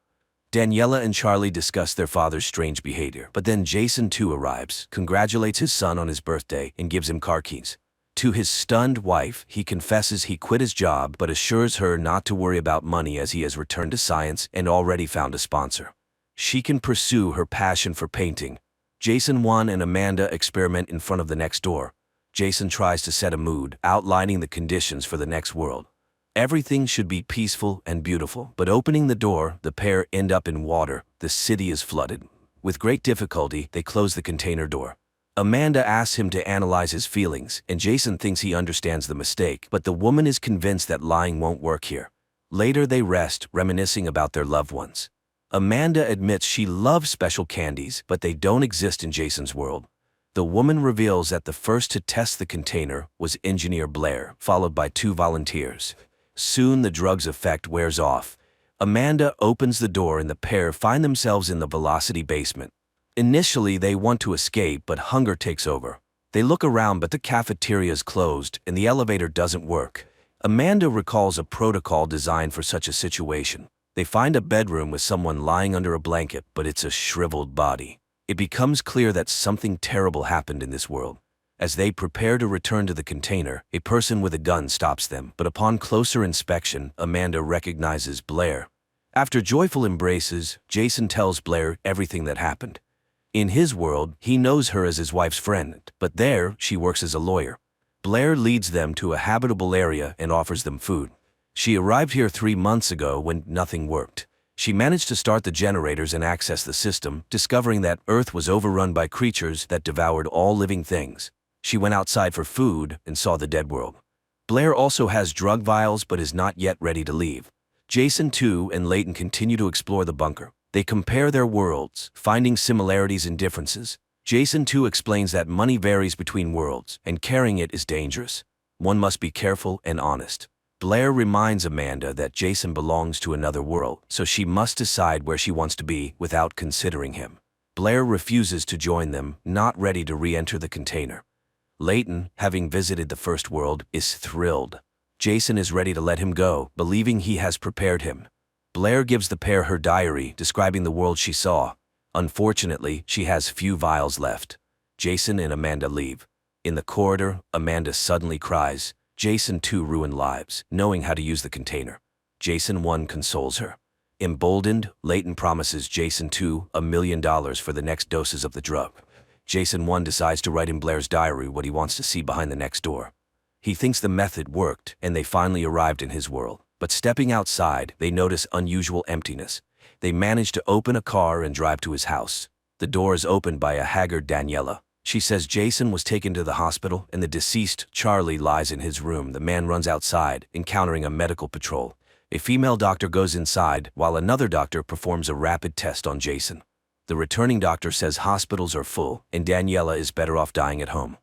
Daniela and Charlie discuss their father's strange behavior, but then Jason too arrives, congratulates his son on his birthday, and gives him car keys. To his stunned wife, he confesses he quit his job but assures her not to worry about money as he has returned to science and already found a sponsor. She can pursue her passion for painting. Jason 1 and Amanda experiment in front of the next door. Jason tries to set a mood, outlining the conditions for the next world. Everything should be peaceful and beautiful, but opening the door, the pair end up in water. The city is flooded. With great difficulty, they close the container door. Amanda asks him to analyze his feelings, and Jason thinks he understands the mistake, but the woman is convinced that lying won't work here. Later they rest, reminiscing about their loved ones. Amanda admits she loves special candies, but they don't exist in Jason's world. The woman reveals that the first to test the container was Engineer Blair, followed by 2 volunteers. Soon the drug's effect wears off. Amanda opens the door and the pair find themselves in the Velocity basement. Initially, they want to escape, but hunger takes over. They look around, but the cafeteria is closed and the elevator doesn't work. Amanda recalls a protocol designed for such a situation. They find a bedroom with someone lying under a blanket, but it's a shriveled body. It becomes clear that something terrible happened in this world. As they prepare to return to the container, a person with a gun stops them, but upon closer inspection, Amanda recognizes Blair. After joyful embraces, Jason tells Blair everything that happened. In his world, he knows her as his wife's friend, but there, she works as a lawyer. Blair leads them to a habitable area and offers them food. She arrived here 3 months ago when nothing worked. She managed to start the generators and access the system, discovering that Earth was overrun by creatures that devoured all living things. She went outside for food and saw the dead world. Blair also has drug vials but is not yet ready to leave. Jason 2 and Layton continue to explore the bunker. They compare their worlds, finding similarities and differences. Jason 2 explains that money varies between worlds, and carrying it is dangerous. One must be careful and honest. Blair reminds Amanda that Jason belongs to another world, so she must decide where she wants to be without considering him. Blair refuses to join them, not ready to re-enter the container. Layton, having visited the first world, is thrilled. Jason is ready to let him go, believing he has prepared him. Blair gives the pair her diary, describing the world she saw. Unfortunately, she has few vials left. Jason and Amanda leave. In the corridor, Amanda suddenly cries. Jason 2 ruined lives, knowing how to use the container. Jason 1 consoles her. Emboldened, Layton promises Jason 2 $1 million for the next doses of the drug. Jason 1 decides to write in Blair's diary what he wants to see behind the next door. He thinks the method worked, and they finally arrived in his world. But stepping outside, they notice unusual emptiness. They manage to open a car and drive to his house. The door is opened by a haggard Daniela. She says Jason was taken to the hospital and the deceased, Charlie, lies in his room. The man runs outside, encountering a medical patrol. A female doctor goes inside, while another doctor performs a rapid test on Jason. The returning doctor says hospitals are full, and Daniela is better off dying at home.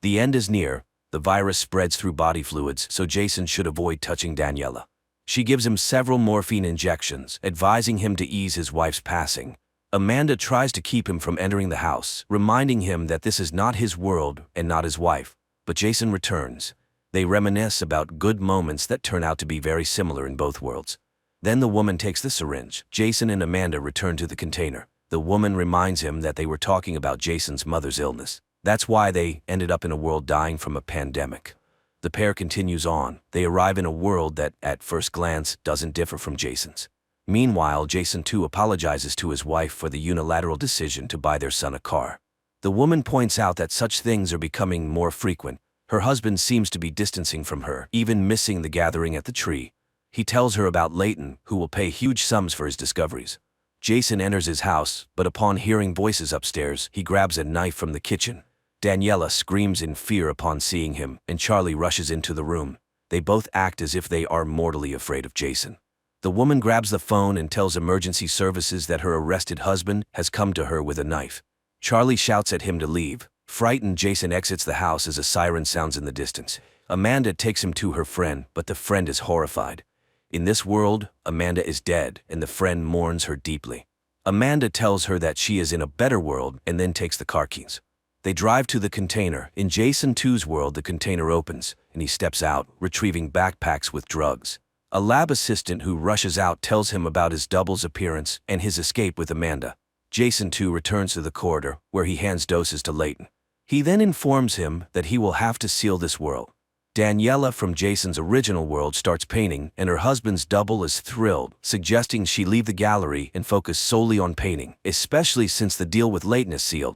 The end is near. The virus spreads through body fluids, so Jason should avoid touching Daniela. She gives him several morphine injections, advising him to ease his wife's passing. Amanda tries to keep him from entering the house, reminding him that this is not his world and not his wife. But Jason returns. They reminisce about good moments that turn out to be very similar in both worlds. Then the woman takes the syringe. Jason and Amanda return to the container. The woman reminds him that they were talking about Jason's mother's illness. That's why they ended up in a world dying from a pandemic. The pair continues on. They arrive in a world that, at first glance, doesn't differ from Jason's. Meanwhile, Jason 2 apologizes to his wife for the unilateral decision to buy their son a car. The woman points out that such things are becoming more frequent. Her husband seems to be distancing from her, even missing the gathering at the tree. He tells her about Layton, who will pay huge sums for his discoveries. Jason enters his house, but upon hearing voices upstairs, he grabs a knife from the kitchen. Daniela screams in fear upon seeing him, and Charlie rushes into the room. They both act as if they are mortally afraid of Jason. The woman grabs the phone and tells emergency services that her arrested husband has come to her with a knife. Charlie shouts at him to leave. Frightened, Jason exits the house as a siren sounds in the distance. Amanda takes him to her friend, but the friend is horrified. In this world, Amanda is dead, and the friend mourns her deeply. Amanda tells her that she is in a better world and then takes the car keys. They drive to the container. In Jason 2's world, the container opens, and he steps out, retrieving backpacks with drugs. A lab assistant who rushes out tells him about his double's appearance and his escape with Amanda. Jason 2 returns to the corridor, where he hands doses to Layton. He then informs him that he will have to seal this world. Daniela from Jason's original world starts painting, and her husband's double is thrilled, suggesting she leave the gallery and focus solely on painting, especially since the deal with Layton is sealed.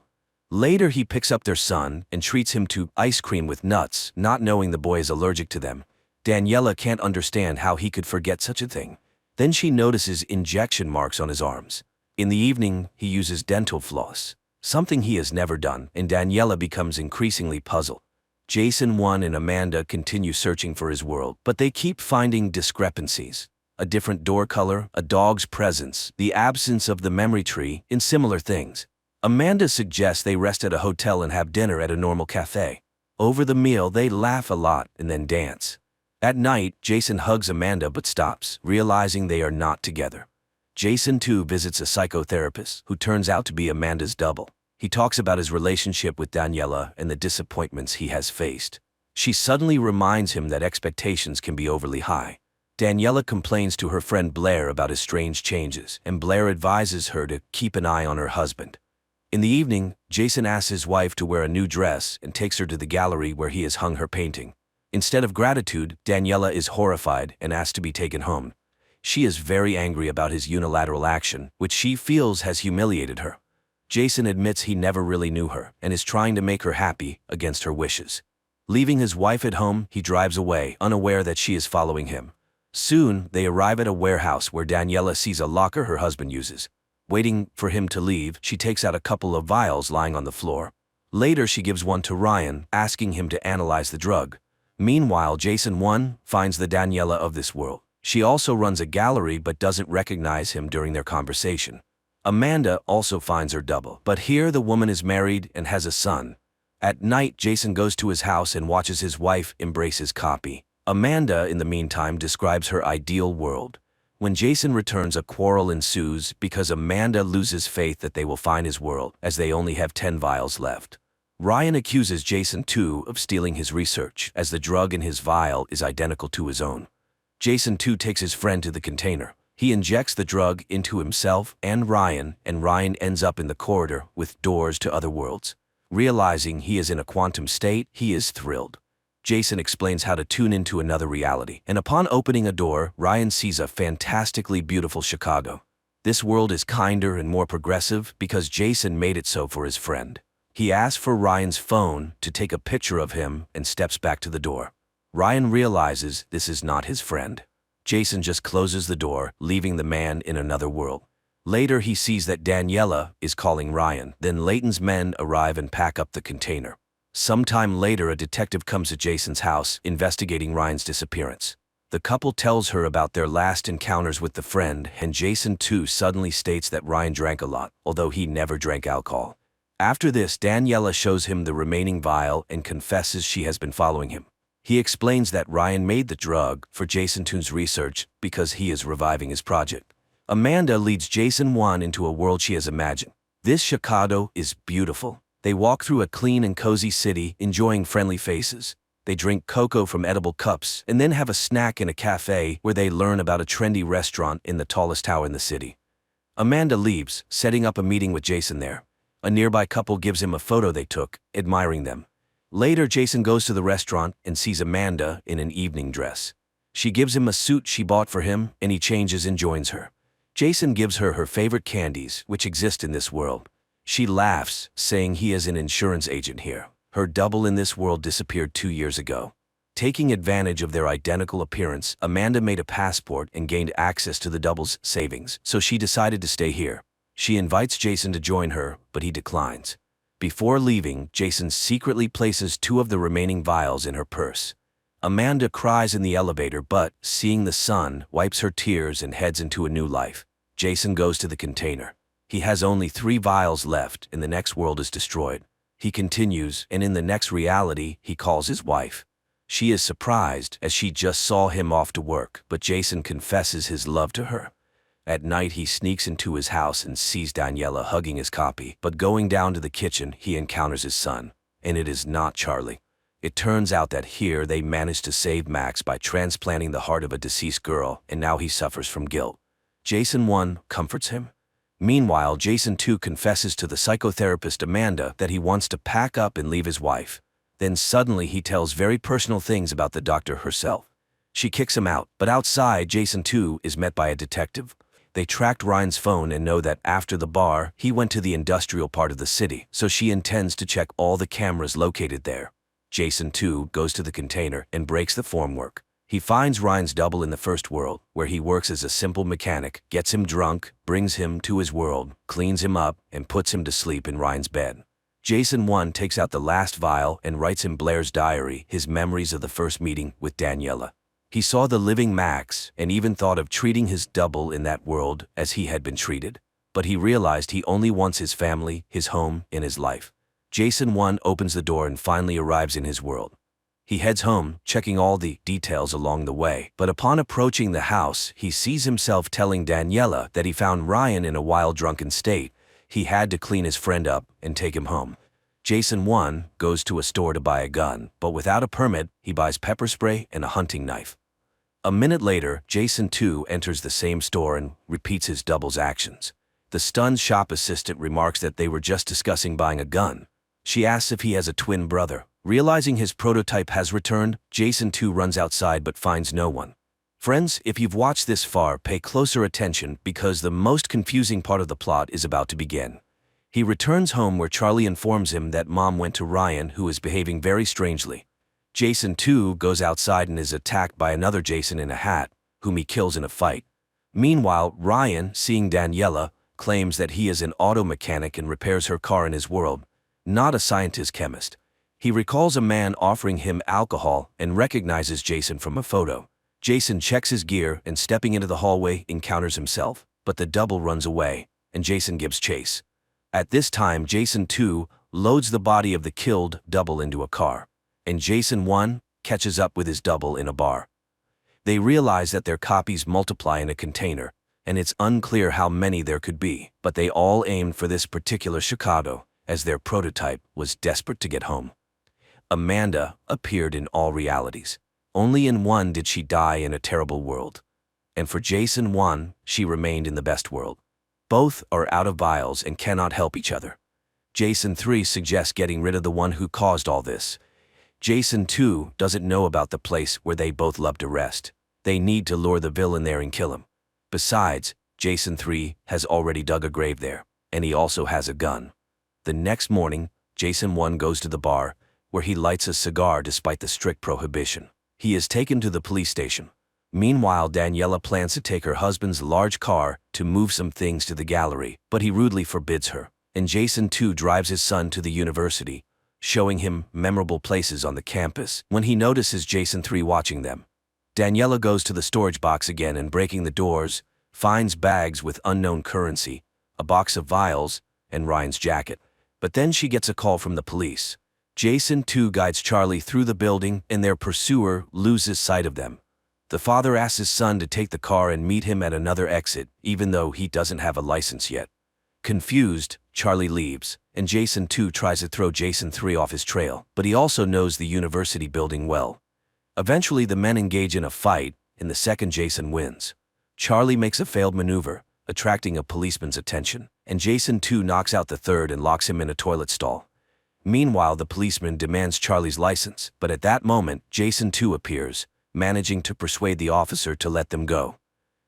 Later, he picks up their son and treats him to ice cream with nuts, not knowing the boy is allergic to them. Daniela can't understand how he could forget such a thing. Then she notices injection marks on his arms. In the evening, he uses dental floss, something he has never done, and Daniela becomes increasingly puzzled. Jason 1 and Amanda continue searching for his world, but they keep finding discrepancies. A different door color, a dog's presence, the absence of the memory tree, and similar things. Amanda suggests they rest at a hotel and have dinner at a normal cafe. Over the meal, they laugh a lot and then dance. At night, Jason hugs Amanda but stops, realizing they are not together. Jason 2 visits a psychotherapist who turns out to be Amanda's double. He talks about his relationship with Daniela and the disappointments he has faced. She suddenly reminds him that expectations can be overly high. Daniela complains to her friend Blair about his strange changes, and Blair advises her to keep an eye on her husband. In the evening, Jason asks his wife to wear a new dress and takes her to the gallery where he has hung her painting. Instead of gratitude, Daniela is horrified and asks to be taken home. She is very angry about his unilateral action, which she feels has humiliated her. Jason admits he never really knew her and is trying to make her happy against her wishes. Leaving his wife at home, he drives away, unaware that she is following him. Soon, they arrive at a warehouse where Daniela sees a locker her husband uses. Waiting for him to leave, she takes out a couple of vials lying on the floor. Later, she gives one to Ryan, asking him to analyze the drug. Meanwhile, Jason 1 finds the Daniela of this world. She also runs a gallery but doesn't recognize him during their conversation. Amanda also finds her double, but here the woman is married and has a son. At night, Jason goes to his house and watches his wife embrace his copy. Amanda, in the meantime, describes her ideal world. When Jason returns, a quarrel ensues because Amanda loses faith that they will find his world, as they only have 10 vials left. Ryan accuses Jason 2 of stealing his research, as the drug in his vial is identical to his own. Jason 2 takes his friend to the container. He injects the drug into himself and Ryan ends up in the corridor with doors to other worlds. Realizing he is in a quantum state, he is thrilled. Jason explains how to tune into another reality, and upon opening a door, Ryan sees a fantastically beautiful Chicago. This world is kinder and more progressive because Jason made it so for his friend. He asks for Ryan's phone to take a picture of him and steps back to the door. Ryan realizes this is not his friend. Jason just closes the door, leaving the man in another world. Later, he sees that Daniela is calling Ryan. Then Layton's men arrive and pack up the container. Sometime later, a detective comes to Jason's house, investigating Ryan's disappearance. The couple tells her about their last encounters with the friend, and Jason 2 suddenly states that Ryan drank a lot, although he never drank alcohol. After this, Daniela shows him the remaining vial and confesses she has been following him. He explains that Ryan made the drug for Jason 2's research because he is reviving his project. Amanda leads Jason 1 into a world she has imagined. This Chicago is beautiful. They walk through a clean and cozy city, enjoying friendly faces. They drink cocoa from edible cups and then have a snack in a cafe where they learn about a trendy restaurant in the tallest tower in the city. Amanda leaves, setting up a meeting with Jason there. A nearby couple gives him a photo they took, admiring them. Later, Jason goes to the restaurant and sees Amanda in an evening dress. She gives him a suit she bought for him, and he changes and joins her. Jason gives her her favorite candies, which exist in this world. She laughs, saying he is an insurance agent here. Her double in this world disappeared 2 years ago. Taking advantage of their identical appearance, Amanda made a passport and gained access to the double's savings, so she decided to stay here. She invites Jason to join her, but he declines. Before leaving, Jason secretly places 2 of the remaining vials in her purse. Amanda cries in the elevator, but, seeing the sun, wipes her tears and heads into a new life. Jason goes to the container. He has only 3 vials left, and the next world is destroyed. He continues, and in the next reality, he calls his wife. She is surprised, as she just saw him off to work, but Jason confesses his love to her. At night, he sneaks into his house and sees Daniela hugging his copy, but going down to the kitchen, he encounters his son, and it is not Charlie. It turns out that here they managed to save Max by transplanting the heart of a deceased girl, and now he suffers from guilt. Jason 1 comforts him. Meanwhile, Jason 2 confesses to the psychotherapist Amanda that he wants to pack up and leave his wife. Then suddenly he tells very personal things about the doctor herself. She kicks him out, but outside, Jason 2 is met by a detective. They tracked Ryan's phone and know that after the bar, he went to the industrial part of the city, so she intends to check all the cameras located there. Jason 2 goes to the container and breaks the formwork. He finds Ryan's double in the first world, where he works as a simple mechanic, gets him drunk, brings him to his world, cleans him up, and puts him to sleep in Ryan's bed. Jason 1 takes out the last vial and writes in Blair's diary his memories of the first meeting with Daniela. He saw the living Max and even thought of treating his double in that world as he had been treated. But he realized he only wants his family, his home, and his life. Jason 1 opens the door and finally arrives in his world. He heads home, checking all the details along the way, but upon approaching the house, he sees himself telling Daniela that he found Ryan in a wild drunken state. He had to clean his friend up and take him home. Jason 1 goes to a store to buy a gun, but without a permit, he buys pepper spray and a hunting knife. A minute later, Jason 2 enters the same store and repeats his double's actions. The stunned shop assistant remarks that they were just discussing buying a gun. She asks if he has a twin brother. Realizing his prototype has returned, Jason 2 runs outside but finds no one. Friends, if you've watched this far, pay closer attention because the most confusing part of the plot is about to begin. He returns home where Charlie informs him that Mom went to Ryan, who is behaving very strangely. Jason 2 goes outside and is attacked by another Jason in a hat. whom he kills in a fight. Meanwhile, Ryan, seeing Daniela, claims that he is an auto mechanic and repairs her car in his world, not a scientist-chemist. He recalls a man offering him alcohol and recognizes Jason from a photo. Jason checks his gear and, stepping into the hallway, encounters himself, but the double runs away, and Jason gives chase. At this time, Jason 2 loads the body of the killed double into a car, and Jason 1 catches up with his double in a bar. They realize that their copies multiply in a container, and it's unclear how many there could be, but they all aimed for this particular Chicago, as their prototype was desperate to get home. Amanda appeared in all realities. Only in one did she die in a terrible world. And for Jason 1, she remained in the best world. Both are out of vials and cannot help each other. Jason 3 suggests getting rid of the one who caused all this. Jason 2 doesn't know about the place where they both love to rest. They need to lure the villain there and kill him. Besides, Jason 3 has already dug a grave there, and he also has a gun. The next morning, Jason 1 goes to the bar, where he lights a cigar despite the strict prohibition. He is taken to the police station. Meanwhile, Daniela plans to take her husband's large car to move some things to the gallery, but he rudely forbids her, and Jason 2 drives his son to the university, showing him memorable places on the campus when he notices Jason 3 watching them. Daniela goes to the storage box again and, breaking the doors, finds bags with unknown currency, a box of vials, and Ryan's jacket. But then she gets a call from the police. Jason 2 guides Charlie through the building, and their pursuer loses sight of them. The father asks his son to take the car and meet him at another exit, even though he doesn't have a license yet. Confused, Charlie leaves, and Jason 2 tries to throw Jason 3 off his trail, but he also knows the university building well. Eventually, the men engage in a fight, and the second Jason wins. Charlie makes a failed maneuver, attracting a policeman's attention, and Jason 2 knocks out the third and locks him in a toilet stall. Meanwhile, the policeman demands Charlie's license, but at that moment, Jason 2 appears, managing to persuade the officer to let them go.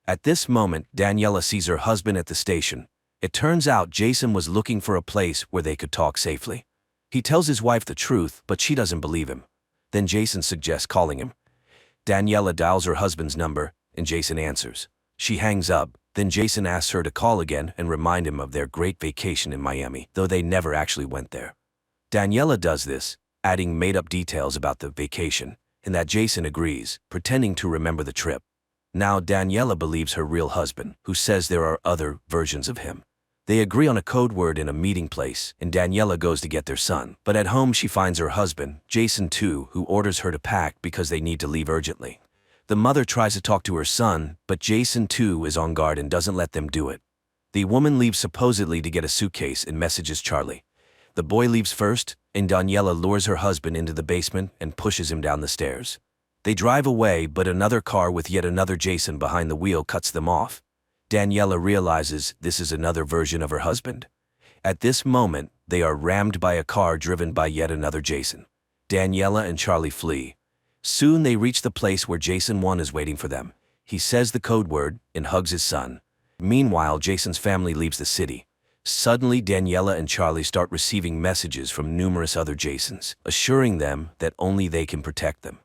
At this moment, Daniela sees her husband at the station. It turns out Jason was looking for a place where they could talk safely. He tells his wife the truth, but she doesn't believe him. Then Jason suggests calling him. Daniela dials her husband's number, and Jason answers. She hangs up, then Jason asks her to call again and remind him of their great vacation in Miami, though they never actually went there. Daniela does this, adding made-up details about the vacation, and that Jason agrees, pretending to remember the trip. Now Daniela believes her real husband, who says there are other versions of him. They agree on a code word in a meeting place, and Daniela goes to get their son. But at home she finds her husband, Jason 2, who orders her to pack because they need to leave urgently. The mother tries to talk to her son, but Jason 2 is on guard and doesn't let them do it. The woman leaves supposedly to get a suitcase and messages Charlie. The boy leaves first, and Daniela lures her husband into the basement and pushes him down the stairs. They drive away, but another car with yet another Jason behind the wheel cuts them off. Daniela realizes this is another version of her husband. At this moment, they are rammed by a car driven by yet another Jason. Daniela and Charlie flee. Soon they reach the place where Jason 1 is waiting for them. He says the code word and hugs his son. Meanwhile, Jason's family leaves the city. Suddenly, Daniela and Charlie start receiving messages from numerous other Jasons, assuring them that only they can protect them.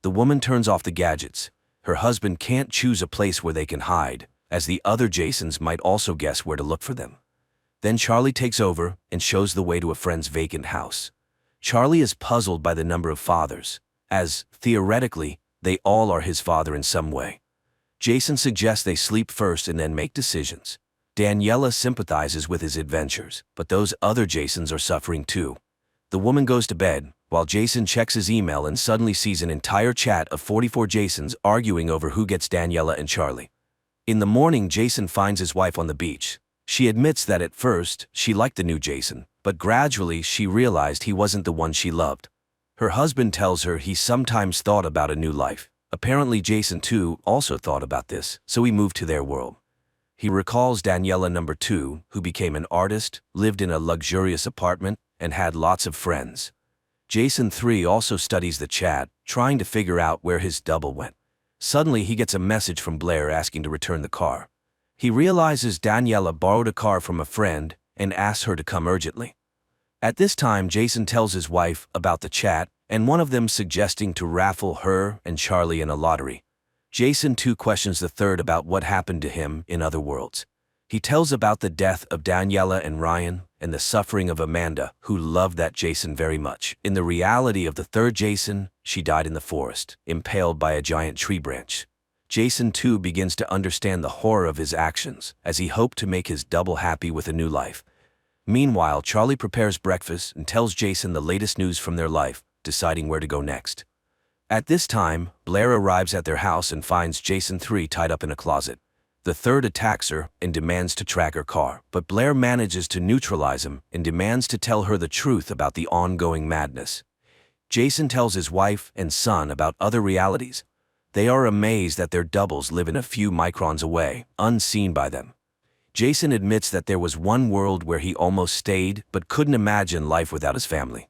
The woman turns off the gadgets. Her husband can't choose a place where they can hide, as the other Jasons might also guess where to look for them. Then Charlie takes over and shows the way to a friend's vacant house. Charlie is puzzled by the number of fathers, as, theoretically, they all are his father in some way. Jason suggests they sleep first and then make decisions. Daniela sympathizes with his adventures, but those other Jasons are suffering too. The woman goes to bed, while Jason checks his email and suddenly sees an entire chat of 44 Jasons arguing over who gets Daniela and Charlie. In the morning, Jason finds his wife on the beach. She admits that at first, she liked the new Jason, but gradually she realized he wasn't the one she loved. Her husband tells her he sometimes thought about a new life. Apparently Jason 2 also thought about this, so he moved to their world. He recalls Daniela number 2, who became an artist, lived in a luxurious apartment, and had lots of friends. Jason 3 also studies the chat, trying to figure out where his double went. Suddenly he gets a message from Blair asking to return the car. He realizes Daniela borrowed a car from a friend and asks her to come urgently. At this time, Jason tells his wife about the chat, and one of them suggesting to raffle her and Charlie in a lottery. Jason too questions the third about what happened to him in other worlds. He tells about the death of Daniela and Ryan and the suffering of Amanda, who loved that Jason very much. In the reality of the third Jason, she died in the forest, impaled by a giant tree branch. Jason too begins to understand the horror of his actions, as he hoped to make his double happy with a new life. Meanwhile, Charlie prepares breakfast and tells Jason the latest news from their life, deciding where to go next. At this time, Blair arrives at their house and finds Jason 3 tied up in a closet. The third attacks her and demands to track her car, but Blair manages to neutralize him and demands to tell her the truth about the ongoing madness. Jason tells his wife and son about other realities. They are amazed that their doubles live in a few microns away, unseen by them. Jason admits that there was one world where he almost stayed but couldn't imagine life without his family.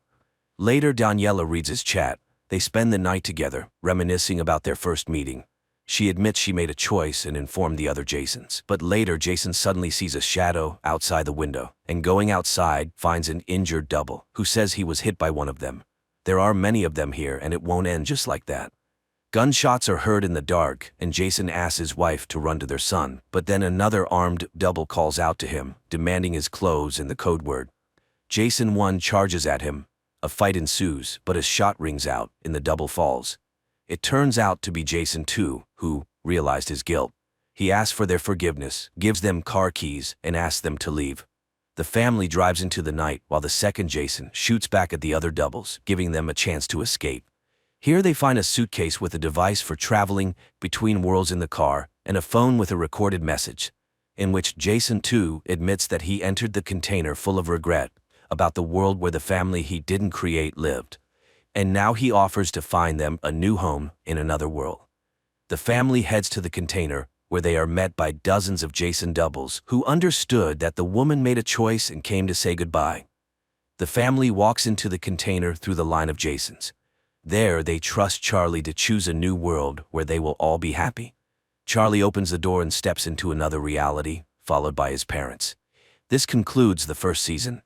Later, Daniela reads his chat. They spend the night together, reminiscing about their first meeting. She admits she made a choice and informed the other Jasons. But later, Jason suddenly sees a shadow outside the window, and going outside, finds an injured double, who says he was hit by one of them. There are many of them here, and it won't end just like that. Gunshots are heard in the dark, and Jason asks his wife to run to their son, but then another armed double calls out to him, demanding his clothes and the code word. Jason 1 charges at him. A fight ensues, but a shot rings out, and the double falls. It turns out to be Jason 2, who realized his guilt. He asks for their forgiveness, gives them car keys, and asks them to leave. The family drives into the night while the second Jason shoots back at the other doubles, giving them a chance to escape. Here they find a suitcase with a device for traveling between worlds in the car and a phone with a recorded message, in which Jason 2 admits that he entered the container full of regret about the world where the family he didn't create lived. And now he offers to find them a new home in another world. The family heads to the container, where they are met by dozens of Jason doubles who understood that the woman made a choice and came to say goodbye. The family walks into the container through the line of Jasons. There, they trust Charlie to choose a new world where they will all be happy. Charlie opens the door and steps into another reality, followed by his parents. This concludes the first season.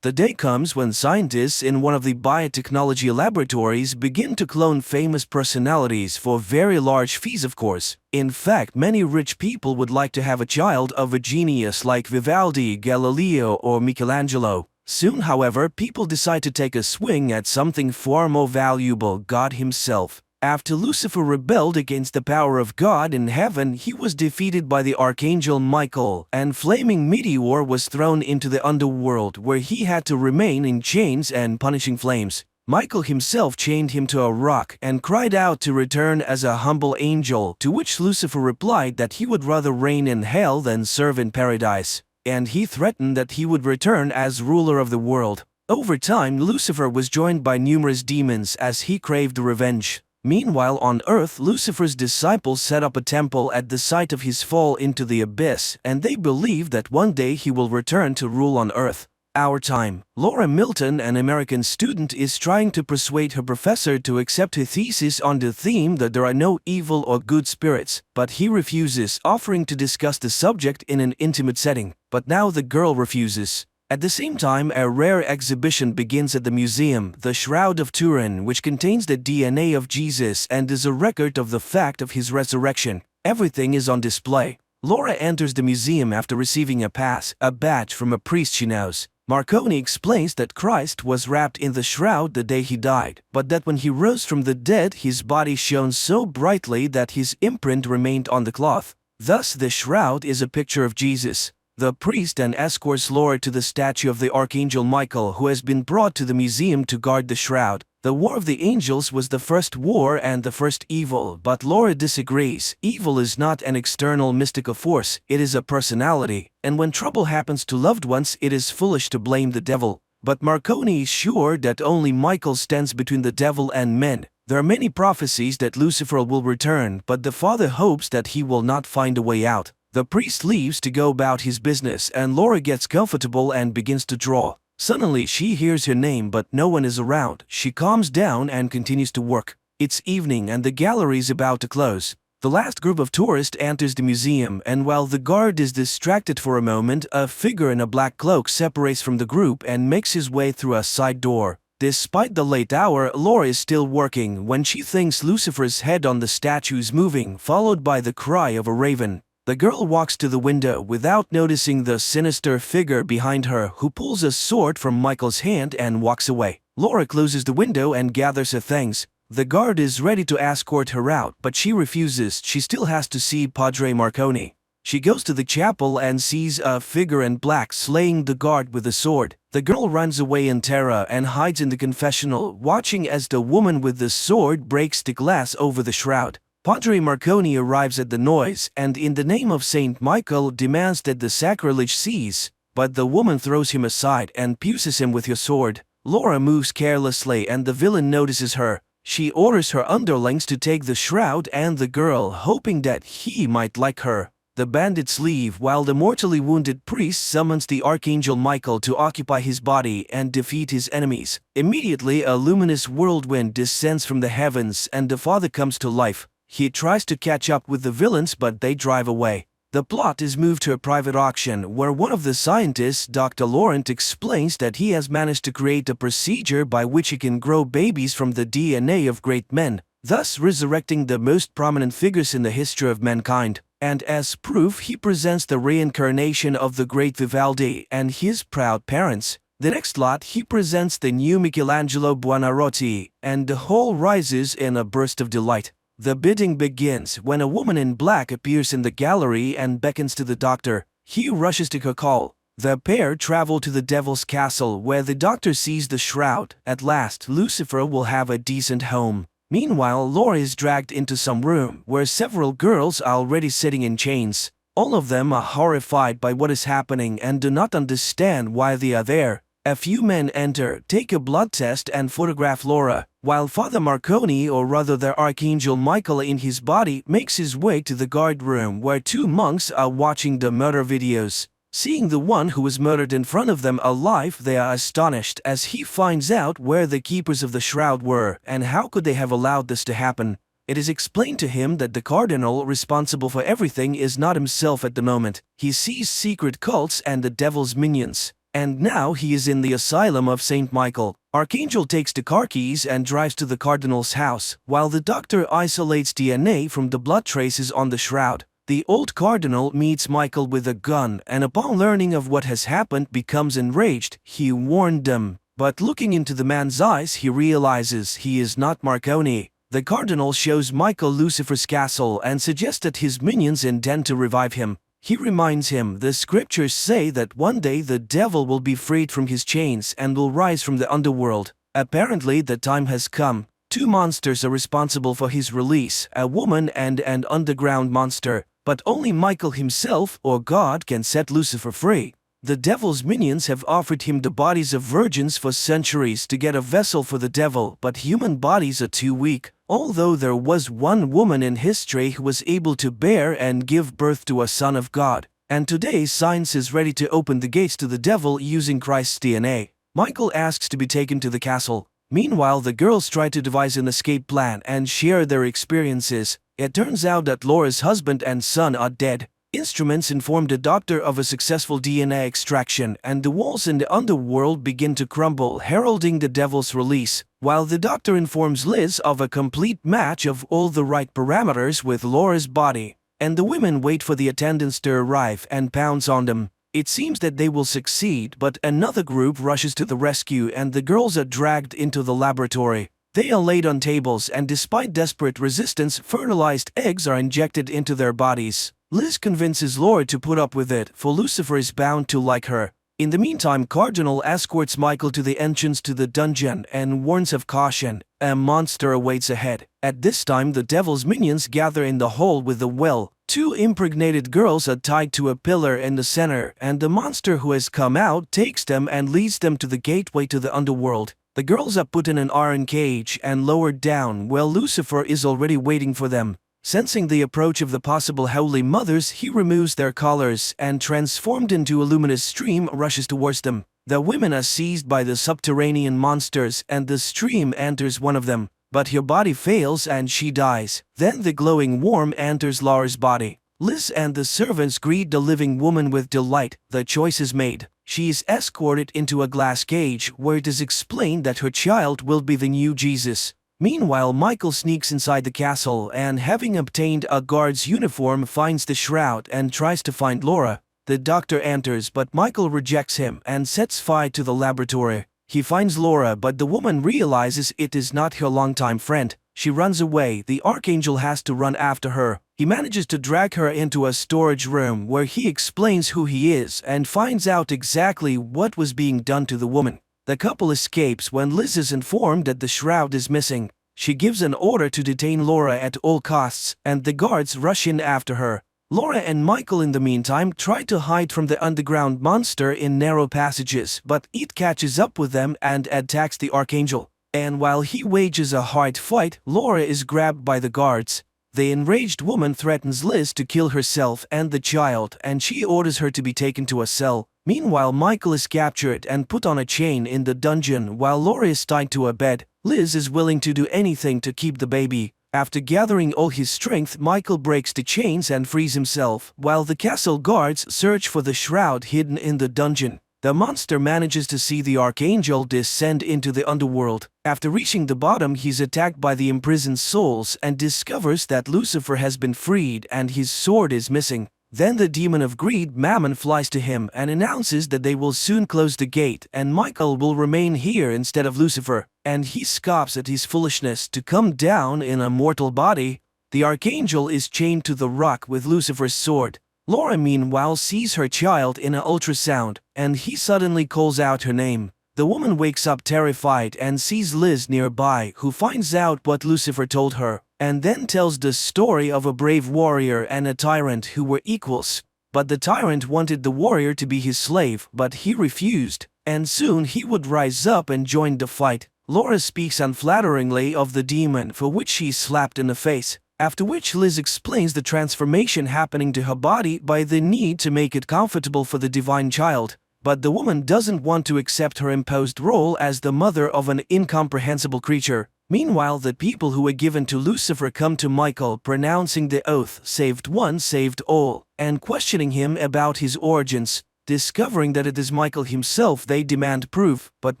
The day comes when scientists in one of the biotechnology laboratories begin to clone famous personalities for very large fees, of course. In fact, many rich people would like to have a child of a genius like Vivaldi, Galileo, or Michelangelo. Soon, however, people decide to take a swing at something far more valuable: God himself. After Lucifer rebelled against the power of God in heaven, he was defeated by the archangel Michael, and flaming meteor was thrown into the underworld, where he had to remain in chains and punishing flames. Michael himself chained him to a rock and cried out to return as a humble angel, to which Lucifer replied that he would rather reign in hell than serve in paradise, and he threatened that he would return as ruler of the world. Over time, Lucifer was joined by numerous demons as he craved revenge. Meanwhile, on Earth, Lucifer's disciples set up a temple at the site of his fall into the abyss, and they believe that one day he will return to rule on Earth. Our time. Laura Milton, an American student, is trying to persuade her professor to accept her thesis on the theme that there are no evil or good spirits, but he refuses, offering to discuss the subject in an intimate setting. But now the girl refuses. At the same time, a rare exhibition begins at the museum, the Shroud of Turin, which contains the DNA of Jesus and is a record of the fact of his resurrection. Everything is on display. Laura enters the museum after receiving a pass, a badge from a priest she knows. Marconi explains that Christ was wrapped in the shroud the day he died, but that when he rose from the dead, his body shone so brightly that his imprint remained on the cloth. Thus, the shroud is a picture of Jesus. The priest then escorts Laura to the statue of the Archangel Michael, who has been brought to the museum to guard the shroud. The War of the Angels was the first war and the first evil, but Laura disagrees. Evil is not an external mystical force, it is a personality, and when trouble happens to loved ones, it is foolish to blame the devil. But Marconi is sure that only Michael stands between the devil and men. There are many prophecies that Lucifer will return, but the father hopes that he will not find a way out. The priest leaves to go about his business, and Laura gets comfortable and begins to draw. Suddenly, she hears her name, but no one is around. She calms down and continues to work. It's evening and the gallery is about to close. The last group of tourists enters the museum, and while the guard is distracted for a moment, a figure in a black cloak separates from the group and makes his way through a side door. Despite the late hour, Laura is still working when she thinks Lucifer's head on the statue is moving, followed by the cry of a raven. The girl walks to the window without noticing the sinister figure behind her, who pulls a sword from Michael's hand and walks away. Laura closes the window and gathers her things. The guard is ready to escort her out, but she refuses. She still has to see Padre Marconi. She goes to the chapel and sees a figure in black slaying the guard with a sword. The girl runs away in terror and hides in the confessional, watching as the woman with the sword breaks the glass over the shroud. Padre Marconi arrives at the noise and, in the name of Saint Michael, demands that the sacrilege cease, but the woman throws him aside and pierces him with her sword. Laura moves carelessly and the villain notices her. She orders her underlings to take the shroud and the girl, hoping that he might like her. The bandits leave while the mortally wounded priest summons the Archangel Michael to occupy his body and defeat his enemies. Immediately, a luminous whirlwind descends from the heavens and the father comes to life. He tries to catch up with the villains, but they drive away. The plot is moved to a private auction where one of the scientists, Dr. Laurent, explains that he has managed to create a procedure by which he can grow babies from the DNA of great men, thus resurrecting the most prominent figures in the history of mankind. And as proof, he presents the reincarnation of the great Vivaldi and his proud parents. The next lot, he presents the new Michelangelo Buonarroti, and the whole rises in a burst of delight. The bidding begins when a woman in black appears in the gallery and beckons to the doctor. He rushes to her call. The pair travel to the Devil's Castle where the doctor sees the shroud. At last, Lucifer will have a decent home. Meanwhile, Laura is dragged into some room where several girls are already sitting in chains. All of them are horrified by what is happening and do not understand why they are there. A few men enter, take a blood test and photograph Laura, while Father Marconi, or rather the Archangel Michael in his body, makes his way to the guard room where two monks are watching the murder videos. Seeing the one who was murdered in front of them alive, they are astonished as he finds out where the keepers of the shroud were and how could they have allowed this to happen. It is explained to him that the cardinal responsible for everything is not himself at the moment. He sees secret cults and the devil's minions. And now he is in the asylum of Saint Michael. Archangel takes the car keys and drives to the cardinal's house, while the doctor isolates DNA from the blood traces on the shroud. The old cardinal meets Michael with a gun and upon learning of what has happened becomes enraged. He warned them, but looking into the man's eyes he realizes he is not Marconi. The cardinal shows Michael Lucifer's castle and suggests that his minions intend to revive him. He reminds him the scriptures say that one day the devil will be freed from his chains and will rise from the underworld. Apparently the time has come. Two monsters are responsible for his release, a woman and an underground monster, but only Michael himself or God can set Lucifer free. The devil's minions have offered him the bodies of virgins for centuries to get a vessel for the devil, but human bodies are too weak. Although there was one woman in history who was able to bear and give birth to a son of God, and today science is ready to open the gates to the devil using Christ's DNA. Michael asks to be taken to the castle. Meanwhile, the girls try to devise an escape plan and share their experiences. It turns out that Laura's husband and son are dead. Instruments inform the doctor of a successful DNA extraction, and the walls in the underworld begin to crumble, heralding the devil's release, while the doctor informs Liz of a complete match of all the right parameters with Laura's body, and the women wait for the attendants to arrive and pounce on them. It seems that they will succeed, but another group rushes to the rescue and the girls are dragged into the laboratory. They are laid on tables and despite desperate resistance, fertilized eggs are injected into their bodies. Liz convinces Laura to put up with it, for Lucifer is bound to like her. In the meantime, Cardinal escorts Michael to the entrance to the dungeon and warns of caution. A monster awaits ahead. At this time, the devil's minions gather in the hall with the well. Two impregnated girls are tied to a pillar in the center, and the monster who has come out takes them and leads them to the gateway to the underworld. The girls are put in an iron cage and lowered down, while Lucifer is already waiting for them. Sensing the approach of the possible Holy Mothers, he removes their collars and, transformed into a luminous stream, rushes towards them. The women are seized by the subterranean monsters and the stream enters one of them. but her body fails and she dies. Then the glowing worm enters Laura's body. Liz and the servants greet the living woman with delight. The choice is made. She is escorted into a glass cage where it is explained that her child will be the new Jesus. Meanwhile, Michael sneaks inside the castle and, having obtained a guard's uniform, finds the shroud and tries to find Laura. The doctor enters, but Michael rejects him and sets fire to the laboratory. He finds Laura, but the woman realizes it is not her longtime friend. She runs away. The Archangel has to run after her. He manages to drag her into a storage room where he explains who he is and finds out exactly what was being done to the woman. The couple escapes when Liz is informed that the shroud is missing. She gives an order to detain Laura at all costs, and the guards rush in after her. Laura and Michael in the meantime try to hide from the underground monster in narrow passages, but it catches up with them and attacks the Archangel. And while he wages a hard fight, Laura is grabbed by the guards. The enraged woman threatens Liz to kill herself and the child, and she orders her to be taken to a cell. Meanwhile, Michael is captured and put on a chain in the dungeon while Laura is tied to a bed. Liz is willing to do anything to keep the baby. After gathering all his strength, Michael breaks the chains and frees himself, while the castle guards search for the shroud hidden in the dungeon. The monster manages to see the Archangel descend into the underworld. After reaching the bottom, he's attacked by the imprisoned souls and discovers that Lucifer has been freed and his sword is missing. Then the demon of greed, Mammon, flies to him and announces that they will soon close the gate and Michael will remain here instead of Lucifer. And he scoffs at his foolishness to come down in a mortal body. The Archangel is chained to the rock with Lucifer's sword. Laura meanwhile sees her child in an ultrasound, and he suddenly calls out her name. The woman wakes up terrified and sees Liz nearby, who finds out what Lucifer told her, and then tells the story of a brave warrior and a tyrant who were equals. But the tyrant wanted the warrior to be his slave, but he refused, and soon he would rise up and join the fight. Laura speaks unflatteringly of the demon, for which she is slapped in the face. After which Liz explains the transformation happening to her body by the need to make it comfortable for the divine child. But the woman doesn't want to accept her imposed role as the mother of an incomprehensible creature. Meanwhile, the people who were given to Lucifer come to Michael, pronouncing the oath, "Saved one, saved all," and questioning him about his origins. Discovering that it is Michael himself, they demand proof, but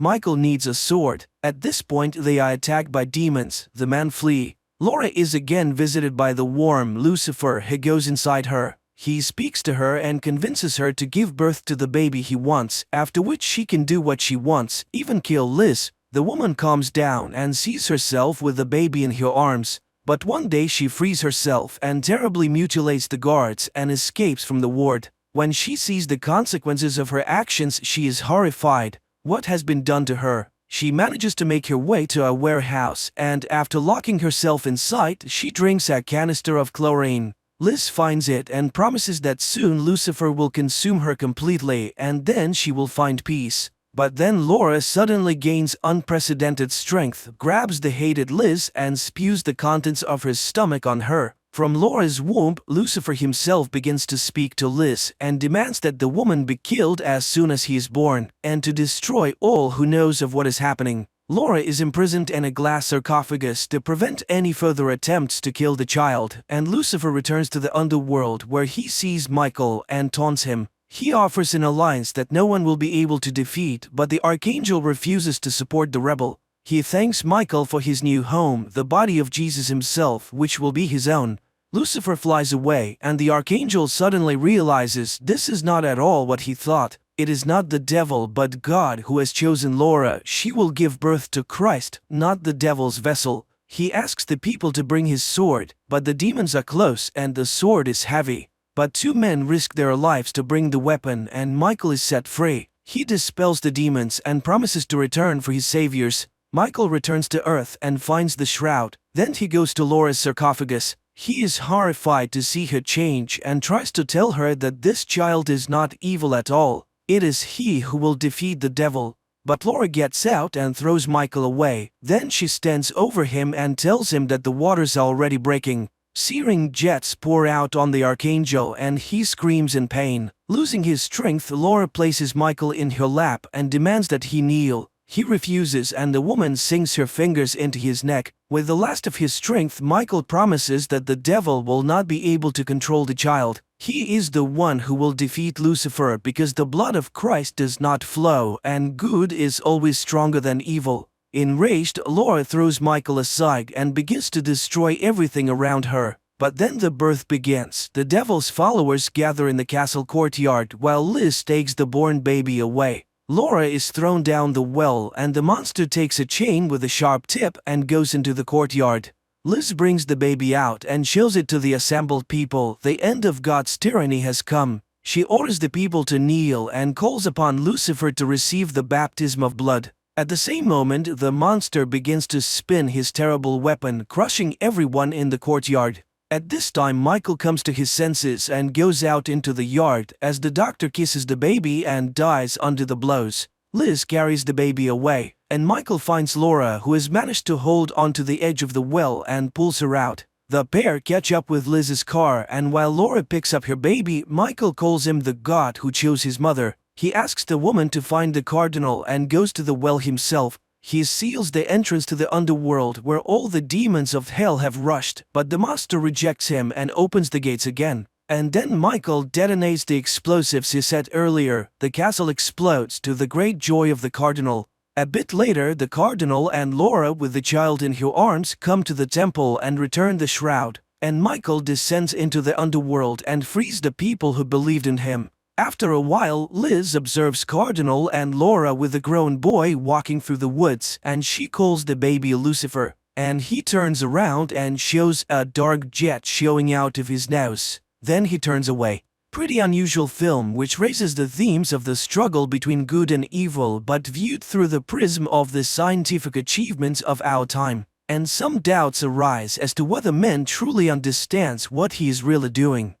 Michael needs a sword. At this point, they are attacked by demons. The men flee. Laura is again visited by the worm Lucifer, who goes inside her. He speaks to her and convinces her to give birth to the baby he wants, after which she can do what she wants, even kill Liz. The woman calms down and sees herself with the baby in her arms. But one day she frees herself and terribly mutilates the guards and escapes from the ward. When she sees the consequences of her actions, she is horrified. What has been done to her? She manages to make her way to a warehouse, and after locking herself inside, she drinks a canister of chlorine. Liz finds it and promises that soon Lucifer will consume her completely, and then she will find peace. But then Laura suddenly gains unprecedented strength, grabs the hated Liz, and spews the contents of her stomach on her. From Laura's womb, Lucifer himself begins to speak to Liz and demands that the woman be killed as soon as he is born, and to destroy all who knows of what is happening. Laura is imprisoned in a glass sarcophagus to prevent any further attempts to kill the child, and Lucifer returns to the underworld where he sees Michael and taunts him. He offers an alliance that no one will be able to defeat, but the Archangel refuses to support the rebel. He thanks Michael for his new home, the body of Jesus himself, which will be his own. Lucifer flies away, and the Archangel suddenly realizes this is not at all what he thought. It is not the devil but God who has chosen Laura. She will give birth to Christ, not the devil's vessel. He asks the people to bring his sword, but the demons are close and the sword is heavy. But two men risk their lives to bring the weapon, and Michael is set free. He dispels the demons and promises to return for his saviors. Michael returns to Earth and finds the shroud. Then he goes to Laura's sarcophagus. He is horrified to see her change and tries to tell her that this child is not evil at all. It is he who will defeat the devil. But Laura gets out and throws Michael away. Then she stands over him and tells him that the waters are already breaking. Searing jets pour out on the Archangel and he screams in pain. Losing his strength, Laura places Michael in her lap and demands that he kneel. He refuses and the woman sinks her fingers into his neck. With the last of his strength, Michael promises that the devil will not be able to control the child. He is the one who will defeat Lucifer because the blood of Christ does not flow and good is always stronger than evil. Enraged, Laura throws Michael aside and begins to destroy everything around her. But then the birth begins. The devil's followers gather in the castle courtyard while Liz takes the born baby away. Laura is thrown down the well and the monster takes a chain with a sharp tip and goes into the courtyard. Liz brings the baby out and shows it to the assembled people. The end of God's tyranny has come. She orders the people to kneel and calls upon Lucifer to receive the baptism of blood. At the same moment, the monster begins to spin his terrible weapon, crushing everyone in the courtyard. At this time, Michael comes to his senses and goes out into the yard as the doctor kisses the baby and dies under the blows. Liz carries the baby away, and Michael finds Laura, who has managed to hold onto the edge of the well, and pulls her out. The pair catch up with Liz's car, and while Laura picks up her baby, Michael calls him the god who chose his mother. He asks the woman to find the cardinal and goes to the well himself. He seals the entrance to the underworld where all the demons of hell have rushed, but the monster rejects him and opens the gates again. And then Michael detonates the explosives he set earlier. The castle explodes to the great joy of the cardinal. A bit later, the cardinal and Laura with the child in her arms come to the temple and return the shroud. And Michael descends into the underworld and frees the people who believed in him. After a while, Liz observes Cardinal and Laura with a grown boy walking through the woods, and she calls the baby Lucifer. And he turns around and shows a dark jet showing out of his nose. Then he turns away. Pretty unusual film which raises the themes of the struggle between good and evil, but viewed through the prism of the scientific achievements of our time. And some doubts arise as to whether man truly understands what he is really doing.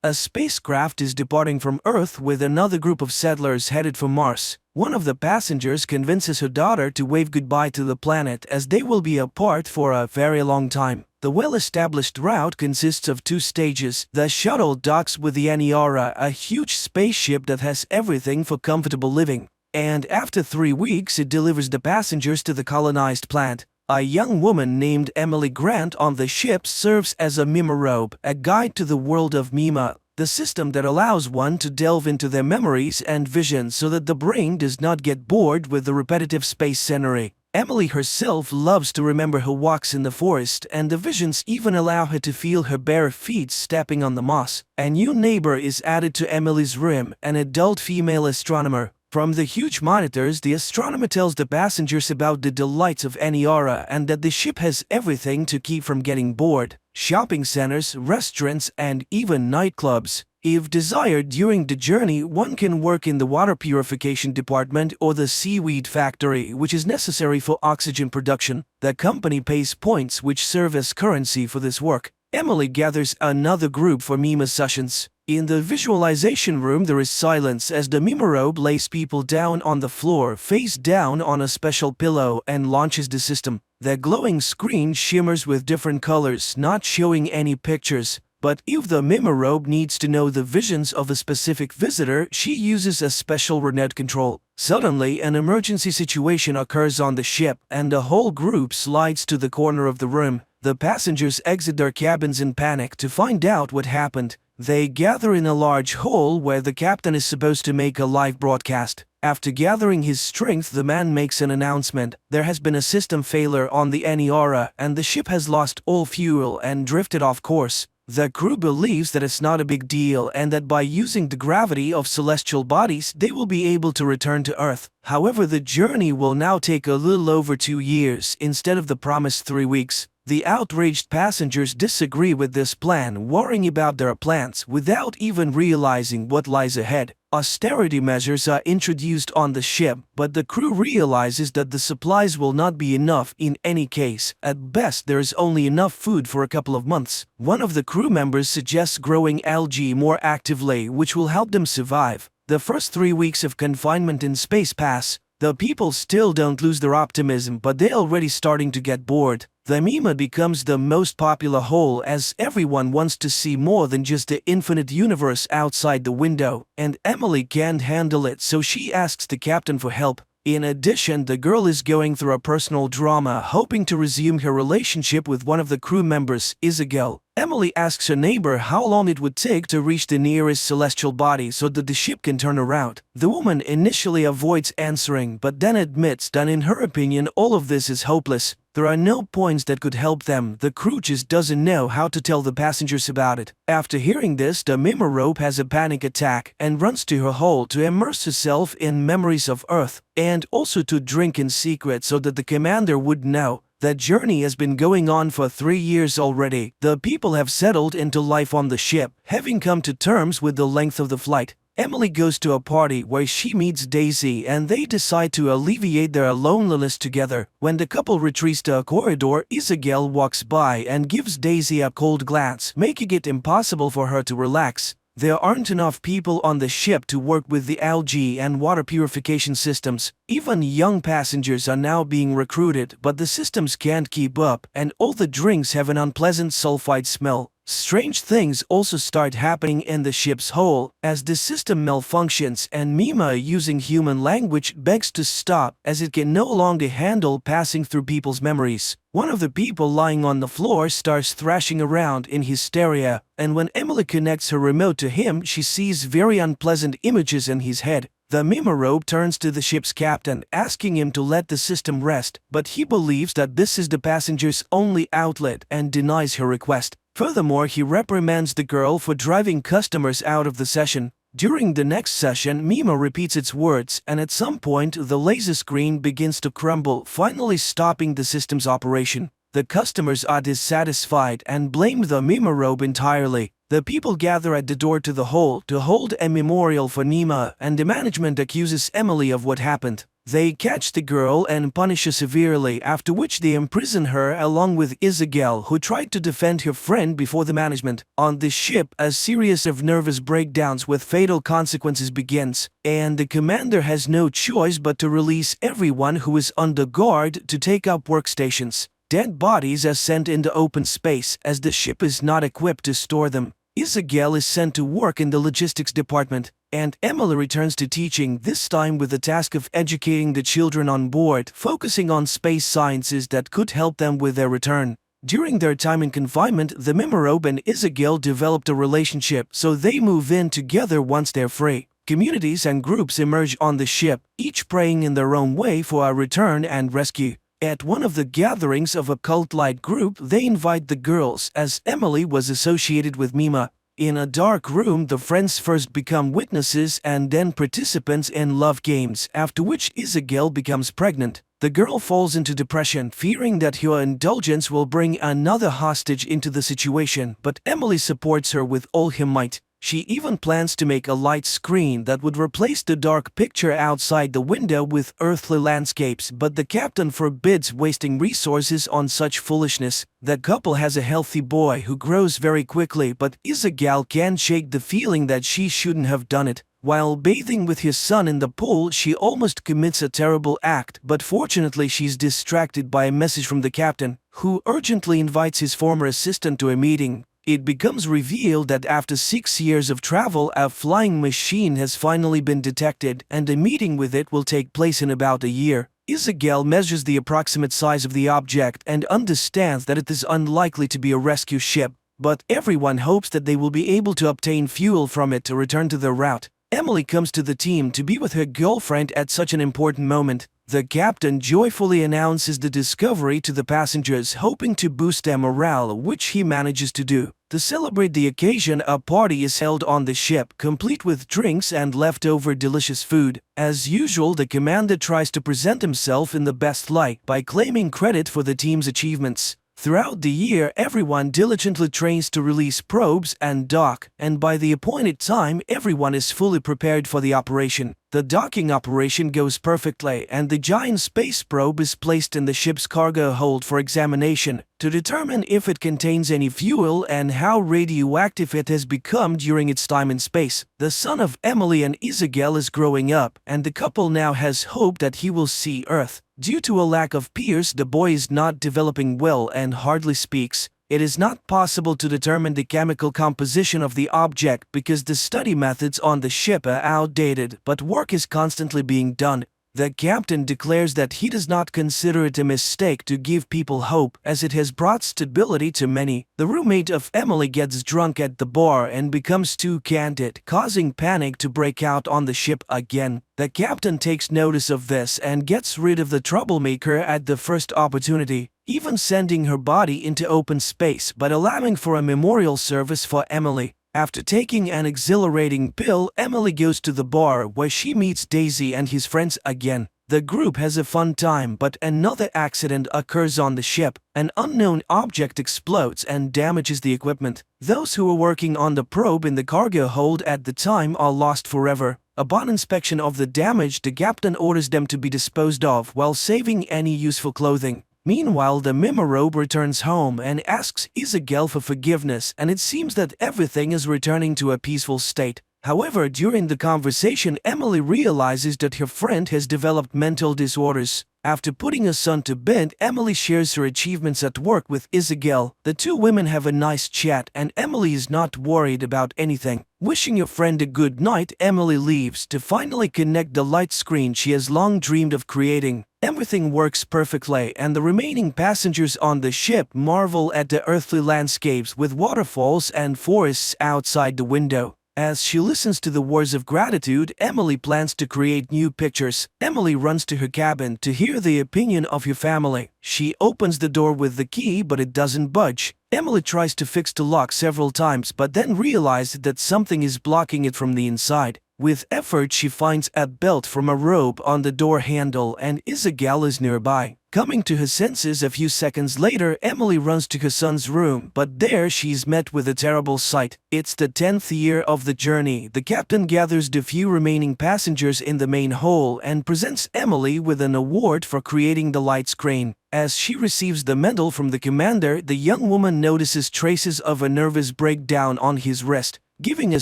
A spacecraft is departing from Earth with another group of settlers headed for Mars. One of the passengers convinces her daughter to wave goodbye to the planet as they will be apart for a very long time. The well-established route consists of 2 stages. The shuttle docks with the Aniara, a huge spaceship that has everything for comfortable living. And after 3 weeks, it delivers the passengers to the colonized planet. A young woman named Emily Grant on the ship serves as a Mimarobe, a guide to the world of Mima, the system that allows one to delve into their memories and visions so that the brain does not get bored with the repetitive space scenery. Emily herself loves to remember her walks in the forest, and the visions even allow her to feel her bare feet stepping on the moss. A new neighbor is added to Emily's room, an adult female astronomer. From the huge monitors, the astronomer tells the passengers about the delights of Aniara and that the ship has everything to keep from getting bored: shopping centers, restaurants, and even nightclubs. If desired during the journey, one can work in the water purification department or the seaweed factory, which is necessary for oxygen production. The company pays points which serve as currency for this work. Emily gathers another group for Mima sessions. In the visualization room, there is silence as the Mimarobe lays people down on the floor, face down on a special pillow, and launches the system. The glowing screen shimmers with different colors, not showing any pictures. But if the Mimarobe needs to know the visions of a specific visitor, she uses a special remote control. Suddenly, an emergency situation occurs on the ship, and the whole group slides to the corner of the room. The passengers exit their cabins in panic to find out what happened. They gather in a large hall where the captain is supposed to make a live broadcast. After gathering his strength, the man makes an announcement. There has been a system failure on the Aniara, and the ship has lost all fuel and drifted off course. The crew believes that it's not a big deal and that by using the gravity of celestial bodies, they will be able to return to Earth. However, the journey will now take a little over 2 years instead of the promised 3 weeks. The outraged passengers disagree with this plan, worrying about their plans without even realizing what lies ahead. Austerity measures are introduced on the ship, but the crew realizes that the supplies will not be enough in any case. At best, there is only enough food for a couple of months. One of the crew members suggests growing algae more actively, which will help them survive. The first 3 weeks of confinement in space pass. The people still don't lose their optimism, but they're already starting to get bored. The Mima becomes the most popular hole as everyone wants to see more than just the infinite universe outside the window, and Emily can't handle it, so she asks the captain for help. In addition, the girl is going through a personal drama, hoping to resume her relationship with one of the crew members, Isabel. Emily asks her neighbor how long it would take to reach the nearest celestial body so that the ship can turn around. The woman initially avoids answering, but then admits that in her opinion all of this is hopeless. There are no points that could help them. The crew just doesn't know how to tell the passengers about it. After hearing this, the Mimirobe has a panic attack and runs to her hole to immerse herself in memories of Earth, and also to drink in secret so that the commander would know. That journey has been going on for 3 years already. The people have settled into life on the ship, having come to terms with the length of the flight. Emily goes to a party where she meets Daisy and they decide to alleviate their loneliness together. When the couple retreats to a corridor, Isabel walks by and gives Daisy a cold glance, making it impossible for her to relax. There aren't enough people on the ship to work with the algae and water purification systems. Even young passengers are now being recruited, but the systems can't keep up, and all the drinks have an unpleasant sulfide smell. Strange things also start happening in the ship's hull as the system malfunctions, and Mima, using human language, begs to stop as it can no longer handle passing through people's memories. One of the people lying on the floor starts thrashing around in hysteria, and when Emily connects her remote to him, she sees very unpleasant images in his head. The Mimirobe turns to the ship's captain, asking him to let the system rest, but he believes that this is the passenger's only outlet and denies her request. Furthermore, he reprimands the girl for driving customers out of the session. During the next session, Mima repeats its words, and at some point the laser screen begins to crumble, finally stopping the system's operation. The customers are dissatisfied and blame the Mimirobe entirely. The people gather at the door to the hole to hold a memorial for Mima, and the management accuses Emily of what happened. They catch the girl and punish her severely, after which they imprison her along with Isabel, who tried to defend her friend before the management. On the ship, a series of nervous breakdowns with fatal consequences begins, and the commander has no choice but to release everyone who is under guard to take up workstations. Dead bodies are sent into open space as the ship is not equipped to store them. Isabel is sent to work in the logistics department, and Emily returns to teaching, this time with the task of educating the children on board, focusing on space sciences that could help them with their return. During their time in confinement, the Mimirobe and Isabel developed a relationship, so they move in together once they're free. Communities and groups emerge on the ship, each praying in their own way for a return and rescue. At one of the gatherings of a cult-like group, they invite the girls, as Emily was associated with Mima. In a dark room, the friends first become witnesses and then participants in love games, after which Isabel becomes pregnant. The girl falls into depression, fearing that her indulgence will bring another hostage into the situation, but Emily supports her with all her might. She even plans to make a light screen that would replace the dark picture outside the window with earthly landscapes, but the captain forbids wasting resources on such foolishness. The couple has a healthy boy who grows very quickly, but Isabel can't shake the feeling that she shouldn't have done it. While bathing with his son in the pool, she almost commits a terrible act, but fortunately she's distracted by a message from the captain, who urgently invites his former assistant to a meeting. It becomes revealed that after 6 years of travel, a flying machine has finally been detected, and a meeting with it will take place in about a year. Isabel measures the approximate size of the object and understands that it is unlikely to be a rescue ship, but everyone hopes that they will be able to obtain fuel from it to return to their route. Emily comes to the team to be with her girlfriend at such an important moment. The captain joyfully announces the discovery to the passengers, hoping to boost their morale, which he manages to do. To celebrate the occasion, a party is held on the ship, complete with drinks and leftover delicious food. As usual, the commander tries to present himself in the best light by claiming credit for the team's achievements. Throughout the year, everyone diligently trains to release probes and dock, and by the appointed time, everyone is fully prepared for the operation. The docking operation goes perfectly, and the giant space probe is placed in the ship's cargo hold for examination to determine if it contains any fuel and how radioactive it has become during its time in space. The son of Emily and Isabel is growing up, and the couple now has hope that he will see Earth. Due to a lack of peers, the boy is not developing well and hardly speaks. It is not possible to determine the chemical composition of the object because the study methods on the ship are outdated, but work is constantly being done. The captain declares that he does not consider it a mistake to give people hope, as it has brought stability to many. The roommate of Emily gets drunk at the bar and becomes too candid, causing panic to break out on the ship again. The captain takes notice of this and gets rid of the troublemaker at the first opportunity, even sending her body into open space but allowing for a memorial service for Emily. After taking an exhilarating pill, Emily goes to the bar where she meets Daisy and his friends again. The group has a fun time, but another accident occurs on the ship. An unknown object explodes and damages the equipment. Those who were working on the probe in the cargo hold at the time are lost forever. Upon inspection of the damage, the captain orders them to be disposed of while saving any useful clothing. Meanwhile, the Mimorobe returns home and asks Isabel for forgiveness, and it seems that everything is returning to a peaceful state. However, during the conversation, Emily realizes that her friend has developed mental disorders. After putting her son to bed, Emily shares her achievements at work with Isabel. The two women have a nice chat, and Emily is not worried about anything. Wishing her friend a good night, Emily leaves to finally connect the light screen she has long dreamed of creating. Everything works perfectly, and the remaining passengers on the ship marvel at the earthly landscapes with waterfalls and forests outside the window. As she listens to the words of gratitude, Emily plans to create new pictures. Emily runs to her cabin to hear the opinion of her family. She opens the door with the key, but it doesn't budge. Emily tries to fix the lock several times, but then realizes that something is blocking it from the inside. With effort, she finds a belt from a rope on the door handle, and Isabel is nearby. Coming to her senses a few seconds later, Emily runs to her son's room, but there she's met with a terrible sight. It's the 10th year of the journey. The captain gathers the few remaining passengers in the main hold and presents Emily with an award for creating the light screen. As she receives the medal from the commander, the young woman notices traces of a nervous breakdown on his wrist. Giving a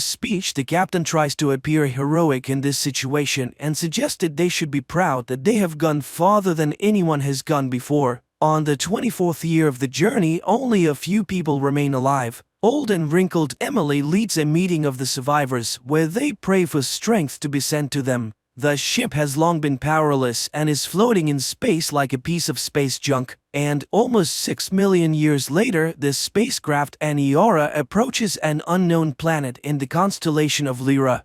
speech, the captain tries to appear heroic in this situation and suggested they should be proud that they have gone farther than anyone has gone before. On the 24th year of the journey, only a few people remain alive. Old and wrinkled Emily leads a meeting of the survivors where they pray for strength to be sent to them. The ship has long been powerless and is floating in space like a piece of space junk. And almost 6 million years later, the spacecraft Aniara approaches an unknown planet in the constellation of Lyra.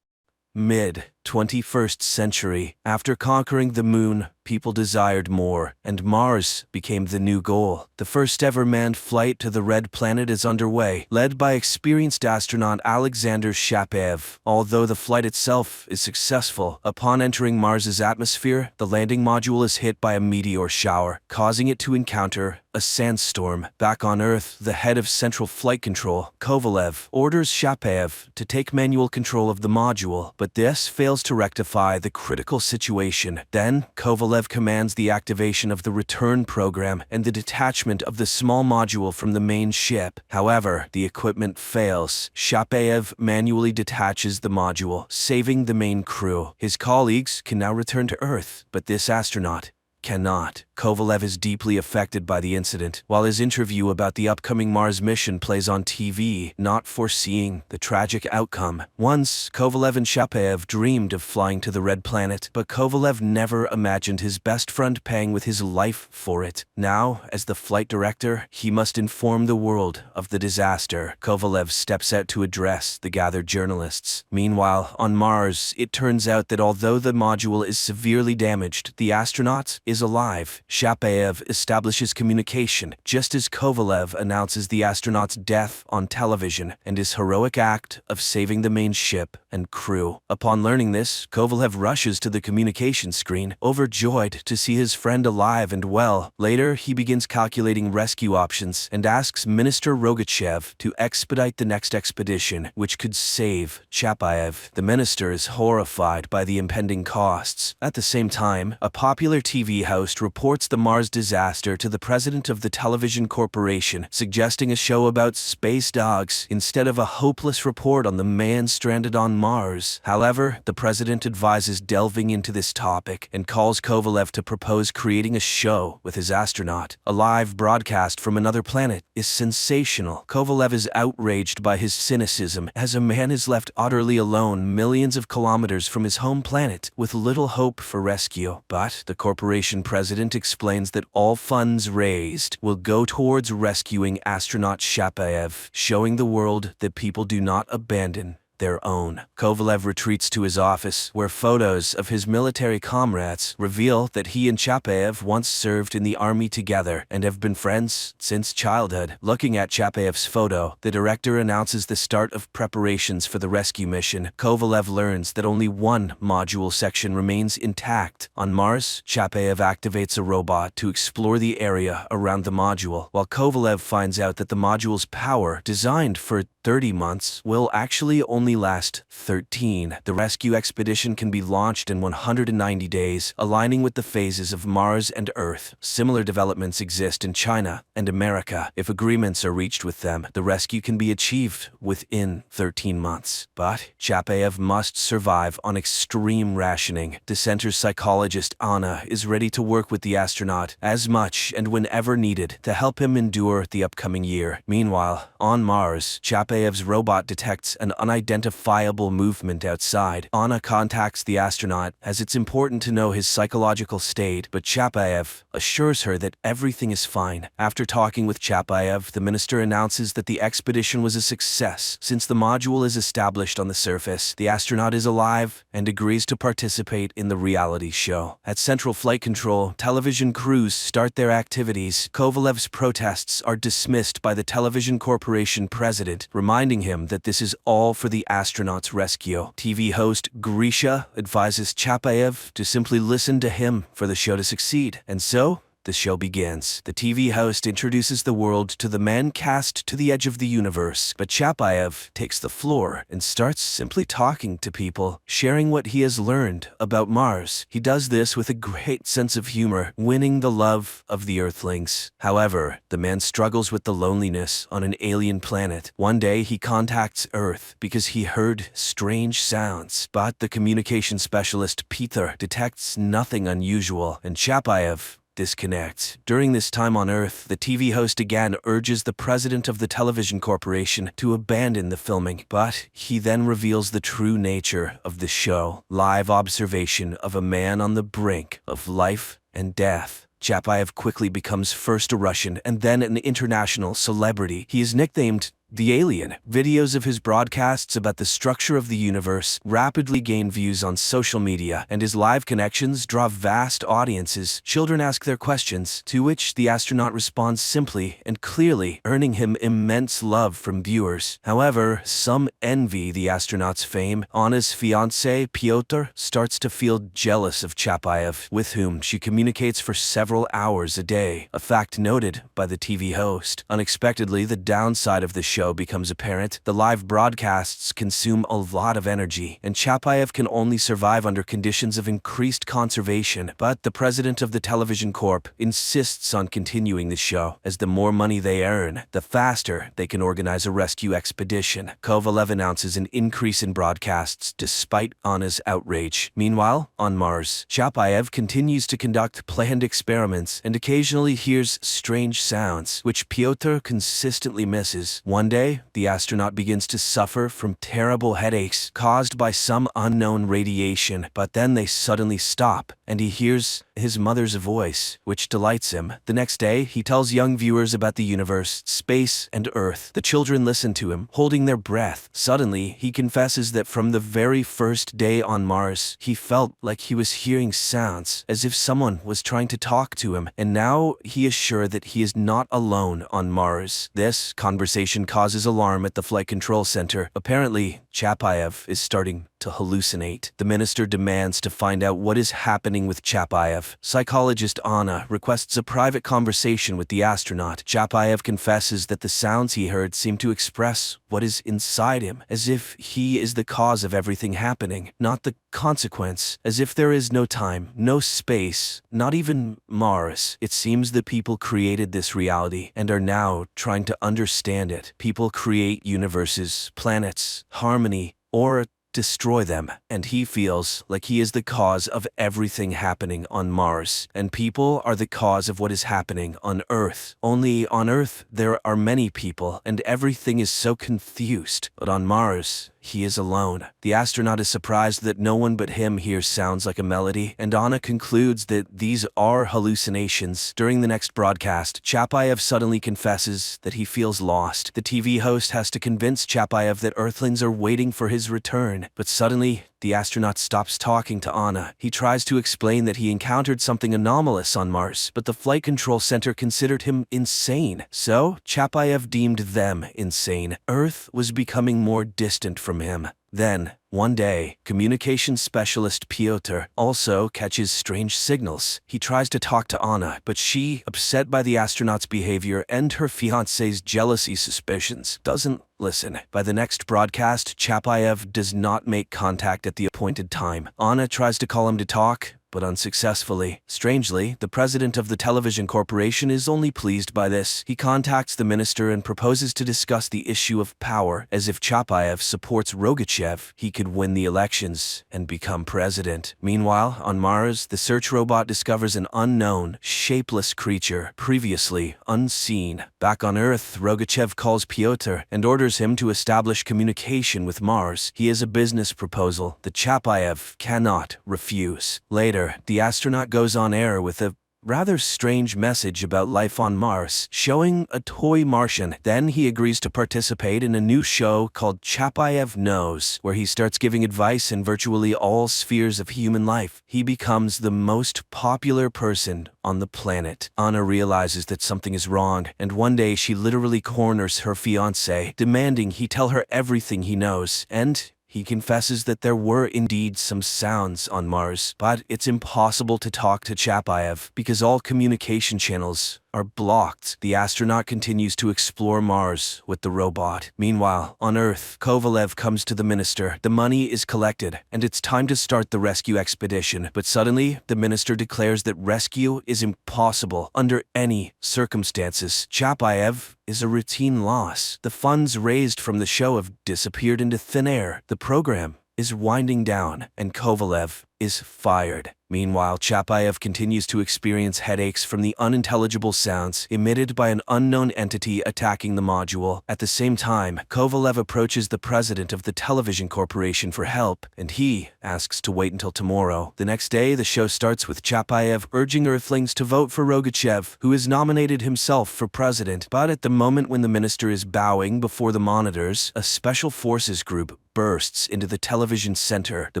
Mid-21st century. After conquering the moon, people desired more, and Mars became the new goal. The first ever manned flight to the Red Planet is underway, led by experienced astronaut Alexander Shapaev. Although the flight itself is successful, upon entering Mars's atmosphere, the landing module is hit by a meteor shower, causing it to encounter a sandstorm. Back on Earth, the head of Central Flight Control, Kovalev, orders Shapaev to take manual control of the module, but this fails to rectify the critical situation. Then, Kovalev commands the activation of the return program and the detachment of the small module from the main ship. However, the equipment fails. Shapaev manually detaches the module, saving the main crew. His colleagues can now return to Earth, but this astronaut cannot. Kovalev is deeply affected by the incident, while his interview about the upcoming Mars mission plays on TV, not foreseeing the tragic outcome. Once, Kovalev and Shapaev dreamed of flying to the Red Planet, but Kovalev never imagined his best friend paying with his life for it. Now, as the flight director, he must inform the world of the disaster. Kovalev steps out to address the gathered journalists. Meanwhile, on Mars, it turns out that although the module is severely damaged, the astronauts, is alive. Chapayev establishes communication just as Kovalev announces the astronaut's death on television and his heroic act of saving the main ship and crew. Upon learning this, Kovalev rushes to the communication screen, overjoyed to see his friend alive and well. Later, he begins calculating rescue options and asks Minister Rogachev to expedite the next expedition, which could save Chapayev. The minister is horrified by the impending costs. At the same time, a popular TV host reports the Mars disaster to the president of the television corporation, suggesting a show about space dogs instead of a hopeless report on the man stranded on Mars. However, the president advises delving into this topic and calls Kovalev to propose creating a show with his astronaut. A live broadcast from another planet is sensational. Kovalev is outraged by his cynicism as a man is left utterly alone millions of kilometers from his home planet with little hope for rescue. But the corporation president explains that all funds raised will go towards rescuing astronaut Chapayev, showing the world that people do not abandon their own. Kovalev retreats to his office, where photos of his military comrades reveal that he and Chapayev once served in the army together and have been friends since childhood. Looking at Chapayev's photo, the director announces the start of preparations for the rescue mission. Kovalev learns that only one module section remains intact. On Mars, Chapayev activates a robot to explore the area around the module, while Kovalev finds out that the module's power, designed for 30 months, will actually only last 13. The rescue expedition can be launched in 190 days, aligning with the phases of Mars and Earth. Similar developments exist in China and America. If agreements are reached with them, the rescue can be achieved within 13 months. But Chapayev must survive on extreme rationing. Dissenter's psychologist Anna is ready to work with the astronaut as much and whenever needed to help him endure the upcoming year. Meanwhile, on Mars, Chapayev's robot detects an unidentifiable movement outside. Anna contacts the astronaut as it's important to know his psychological state, but Chapayev assures her that everything is fine. After talking with Chapayev, the minister announces that the expedition was a success. Since the module is established on the surface, the astronaut is alive and agrees to participate in the reality show. At Central Flight Control, television crews start their activities. Kovalev's protests are dismissed by the television corporation president, reminding him that this is all for the astronaut's rescue. TV host Grisha advises Chapayev to simply listen to him for the show to succeed. And so, the show begins. The TV host introduces the world to the man cast to the edge of the universe, but Chapayev takes the floor and starts simply talking to people, sharing what he has learned about Mars. He does this with a great sense of humor, winning the love of the Earthlings. However, the man struggles with the loneliness on an alien planet. One day, he contacts Earth because he heard strange sounds, but the communication specialist Peter detects nothing unusual, and Chapayev disconnects. During this time on Earth, the TV host again urges the president of the television corporation to abandon the filming, but he then reveals the true nature of the show. Live observation of a man on the brink of life and death. Chapayev quickly becomes first a Russian and then an international celebrity. He is nicknamed The Alien. Videos of his broadcasts about the structure of the universe rapidly gain views on social media, and his live connections draw vast audiences. Children ask their questions, to which the astronaut responds simply and clearly, earning him immense love from viewers. However, some envy the astronaut's fame. Anna's fiancé, Pyotr, starts to feel jealous of Chapayev, with whom she communicates for several hours a day, a fact noted by the TV host. Unexpectedly, the downside of the show becomes apparent. The live broadcasts consume a lot of energy, and Chapayev can only survive under conditions of increased conservation. But the president of the television corp insists on continuing the show, as the more money they earn, the faster they can organize a rescue expedition. Kovalev announces an increase in broadcasts despite Anna's outrage. Meanwhile, on Mars, Chapayev continues to conduct planned experiments and occasionally hears strange sounds, which Pyotr consistently misses. One One day, the astronaut begins to suffer from terrible headaches caused by some unknown radiation, but then they suddenly stop, and he hears his mother's voice, which delights him. The next day, he tells young viewers about the universe, space, and Earth. The children listen to him, holding their breath. Suddenly, he confesses that from the very first day on Mars, he felt like he was hearing sounds, as if someone was trying to talk to him, and now he is sure that he is not alone on Mars. This conversation causes alarm at the Flight Control Center. Apparently, Chapayev is starting to hallucinate. The minister demands to find out what is happening with Chapayev. Psychologist Anna requests a private conversation with the astronaut. Chapayev confesses that the sounds he heard seem to express what is inside him, as if he is the cause of everything happening, not the consequence, as if there is no time, no space, not even Mars. It seems that people created this reality and are now trying to understand it. People create universes, planets, harmony, or destroy them, and he feels like he is the cause of everything happening on Mars, and people are the cause of what is happening on Earth. Only on Earth there are many people, and everything is so confused, but on Mars, he is alone. The astronaut is surprised that no one but him hears sounds like a melody, and Anna concludes that these are hallucinations. During the next broadcast, Chapayev suddenly confesses that he feels lost. The TV host has to convince Chapayev that Earthlings are waiting for his return, but suddenly, the astronaut stops talking to Anna. He tries to explain that he encountered something anomalous on Mars, but the Flight Control Center considered him insane. So, Chapayev deemed them insane. Earth was becoming more distant from him. Then, one day, communication specialist Pyotr also catches strange signals. He tries to talk to Anna, but she, upset by the astronaut's behavior and her fiancé's jealousy suspicions, doesn't listen. By the next broadcast, Chapayev does not make contact at the appointed time. Anna tries to call him to talk, but unsuccessfully. Strangely, the president of the television corporation is only pleased by this. He contacts the minister and proposes to discuss the issue of power, as if Chapayev supports Rogachev, he could win the elections and become president. Meanwhile, on Mars, the search robot discovers an unknown, shapeless creature, previously unseen. Back on Earth, Rogachev calls Pyotr and orders him to establish communication with Mars. He has a business proposal that Chapayev cannot refuse. Later, the astronaut goes on air with a rather strange message about life on Mars, showing a toy Martian. Then he agrees to participate in a new show called Chapayev Knows, where he starts giving advice in virtually all spheres of human life. He becomes the most popular person on the planet. Anna realizes that something is wrong, and one day she literally corners her fiancé, demanding he tell her everything he knows, and he confesses that there were indeed some sounds on Mars, but it's impossible to talk to Chapayev because all communication channels are blocked. The astronaut continues to explore Mars with the robot. Meanwhile, on Earth, Kovalev comes to the minister. The money is collected, and it's time to start the rescue expedition. But suddenly, the minister declares that rescue is impossible under any circumstances. Chapayev is a routine loss. The funds raised from the show have disappeared into thin air. The program is winding down, and Kovalev is fired. Meanwhile, Chapayev continues to experience headaches from the unintelligible sounds emitted by an unknown entity attacking the module. At the same time, Kovalev approaches the president of the television corporation for help, and he asks to wait until tomorrow. The next day, the show starts with Chapayev urging Earthlings to vote for Rogachev, who has nominated himself for president. But at the moment when the minister is bowing before the monitors, a special forces group bursts into the television center. The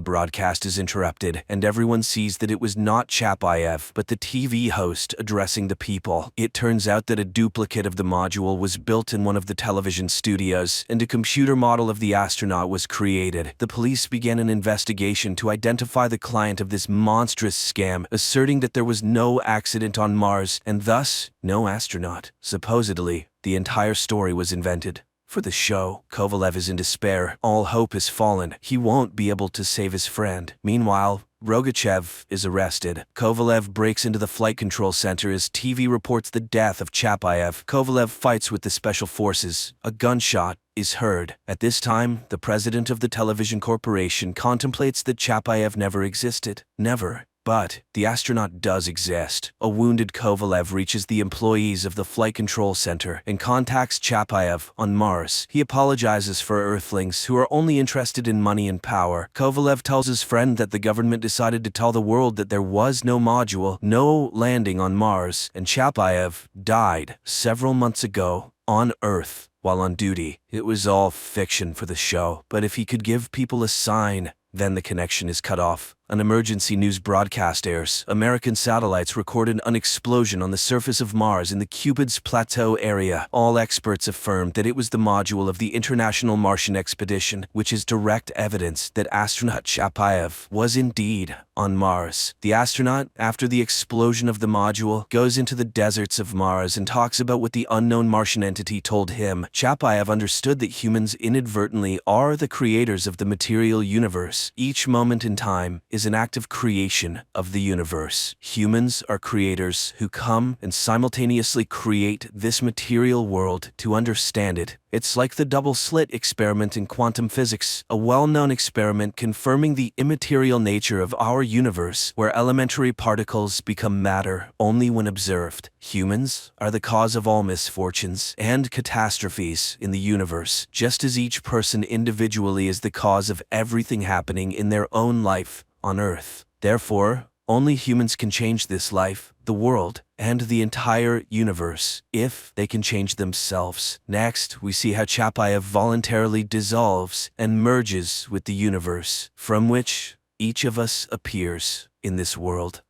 broadcast is interrupted, and everyone sees that it was not Chapayev, but the TV host addressing the people. It turns out that a duplicate of the module was built in one of the television studios, and a computer model of the astronaut was created. The police began an investigation to identify the client of this monstrous scam, asserting that there was no accident on Mars, and thus, no astronaut. Supposedly, the entire story was invented for the show. Kovalev is in despair. All hope is fallen. He won't be able to save his friend. Meanwhile, Rogachev is arrested. Kovalev breaks into the flight control center as TV reports the death of Chapayev. Kovalev fights with the special forces. A gunshot is heard. At this time, the president of the television corporation contemplates that Chapayev never existed. Never. But the astronaut does exist. A wounded Kovalev reaches the employees of the Flight Control Center and contacts Chapayev on Mars. He apologizes for Earthlings who are only interested in money and power. Kovalev tells his friend that the government decided to tell the world that there was no module, no landing on Mars, and Chapayev died several months ago on Earth while on duty. It was all fiction for the show, but if he could give people a sign, then the connection is cut off. An emergency news broadcast airs. American satellites recorded an explosion on the surface of Mars in the Cupid's Plateau area. All experts affirmed that it was the module of the International Martian Expedition, which is direct evidence that astronaut Chapayev was indeed on Mars. The astronaut, after the explosion of the module, goes into the deserts of Mars and talks about what the unknown Martian entity told him. Chapayev understood that humans inadvertently are the creators of the material universe. Each moment in time is an act of creation of the universe. Humans are creators who come and simultaneously create this material world to understand it. It's like the double-slit experiment in quantum physics, a well-known experiment confirming the immaterial nature of our universe, where elementary particles become matter only when observed. Humans are the cause of all misfortunes and catastrophes in the universe, just as each person individually is the cause of everything happening in their own life on Earth. Therefore, only humans can change this life, the world, and the entire universe, if they can change themselves. Next, we see how Chapayev voluntarily dissolves and merges with the universe, from which each of us appears in this world.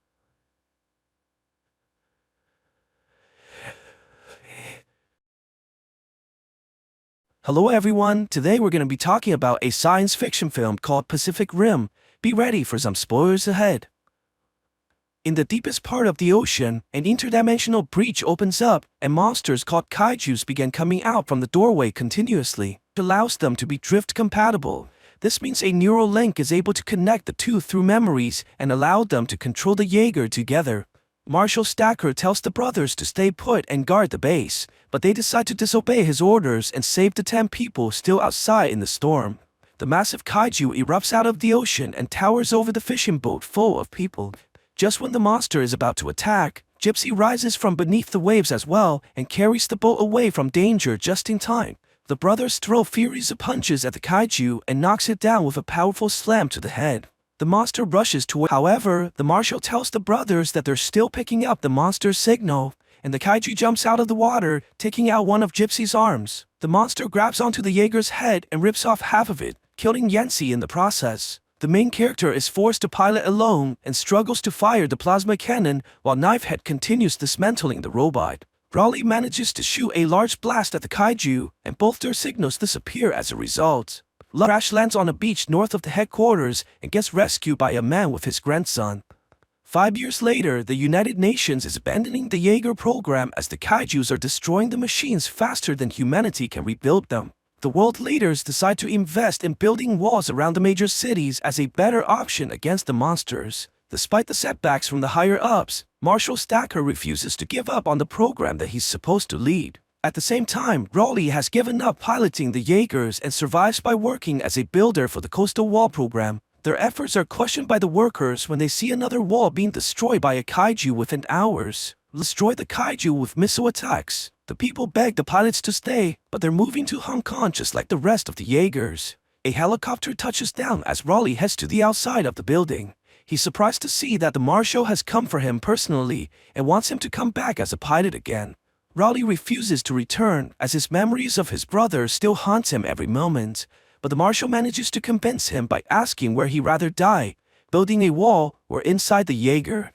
Hello everyone, today we're going to be talking about a science fiction film called Pacific Rim. Be ready for some spoilers ahead. In the deepest part of the ocean, an interdimensional breach opens up, and monsters called kaijus begin coming out from the doorway continuously. It allows them to be drift compatible. This means a neural link is able to connect the two through memories and allow them to control the Jaeger together. Marshal Stacker tells the brothers to stay put and guard the base, but they decide to disobey his orders and save the 10 people still outside in the storm. The massive kaiju erupts out of the ocean and towers over the fishing boat full of people. Just when the monster is about to attack, Gypsy rises from beneath the waves as well and carries the boat away from danger just in time. The brothers throw furious punches at the kaiju and knocks it down with a powerful slam to the head. The monster rushes toward. However, the marshal tells the brothers that they're still picking up the monster's signal, and the kaiju jumps out of the water, taking out one of Gypsy's arms. The monster grabs onto the Jaeger's head and rips off half of it, killing Yancy in the process. The main character is forced to pilot alone and struggles to fire the plasma cannon while Knifehead continues dismantling the robot. Raleigh manages to shoot a large blast at the kaiju, and both their signals disappear as a result. Crash lands on a beach north of the headquarters and gets rescued by a man with his grandson. 5 years later, the United Nations is abandoning the Jaeger program as the kaijus are destroying the machines faster than humanity can rebuild them. The world leaders decide to invest in building walls around the major cities as a better option against the monsters. Despite the setbacks from the higher-ups, Marshal Stacker refuses to give up on the program that he's supposed to lead. At the same time, Raleigh has given up piloting the Jaegers and survives by working as a builder for the Coastal Wall program. Their efforts are questioned by the workers when they see another wall being destroyed by a kaiju within hours. Destroy the kaiju with missile attacks. The people beg the pilots to stay, but they're moving to Hong Kong just like the rest of the Jaegers. A helicopter touches down as Raleigh heads to the outside of the building. He's surprised to see that the marshal has come for him personally and wants him to come back as a pilot again. Raleigh refuses to return as his memories of his brother still haunt him every moment, but the marshal manages to convince him by asking where he'd rather die, building a wall or inside the Jaeger.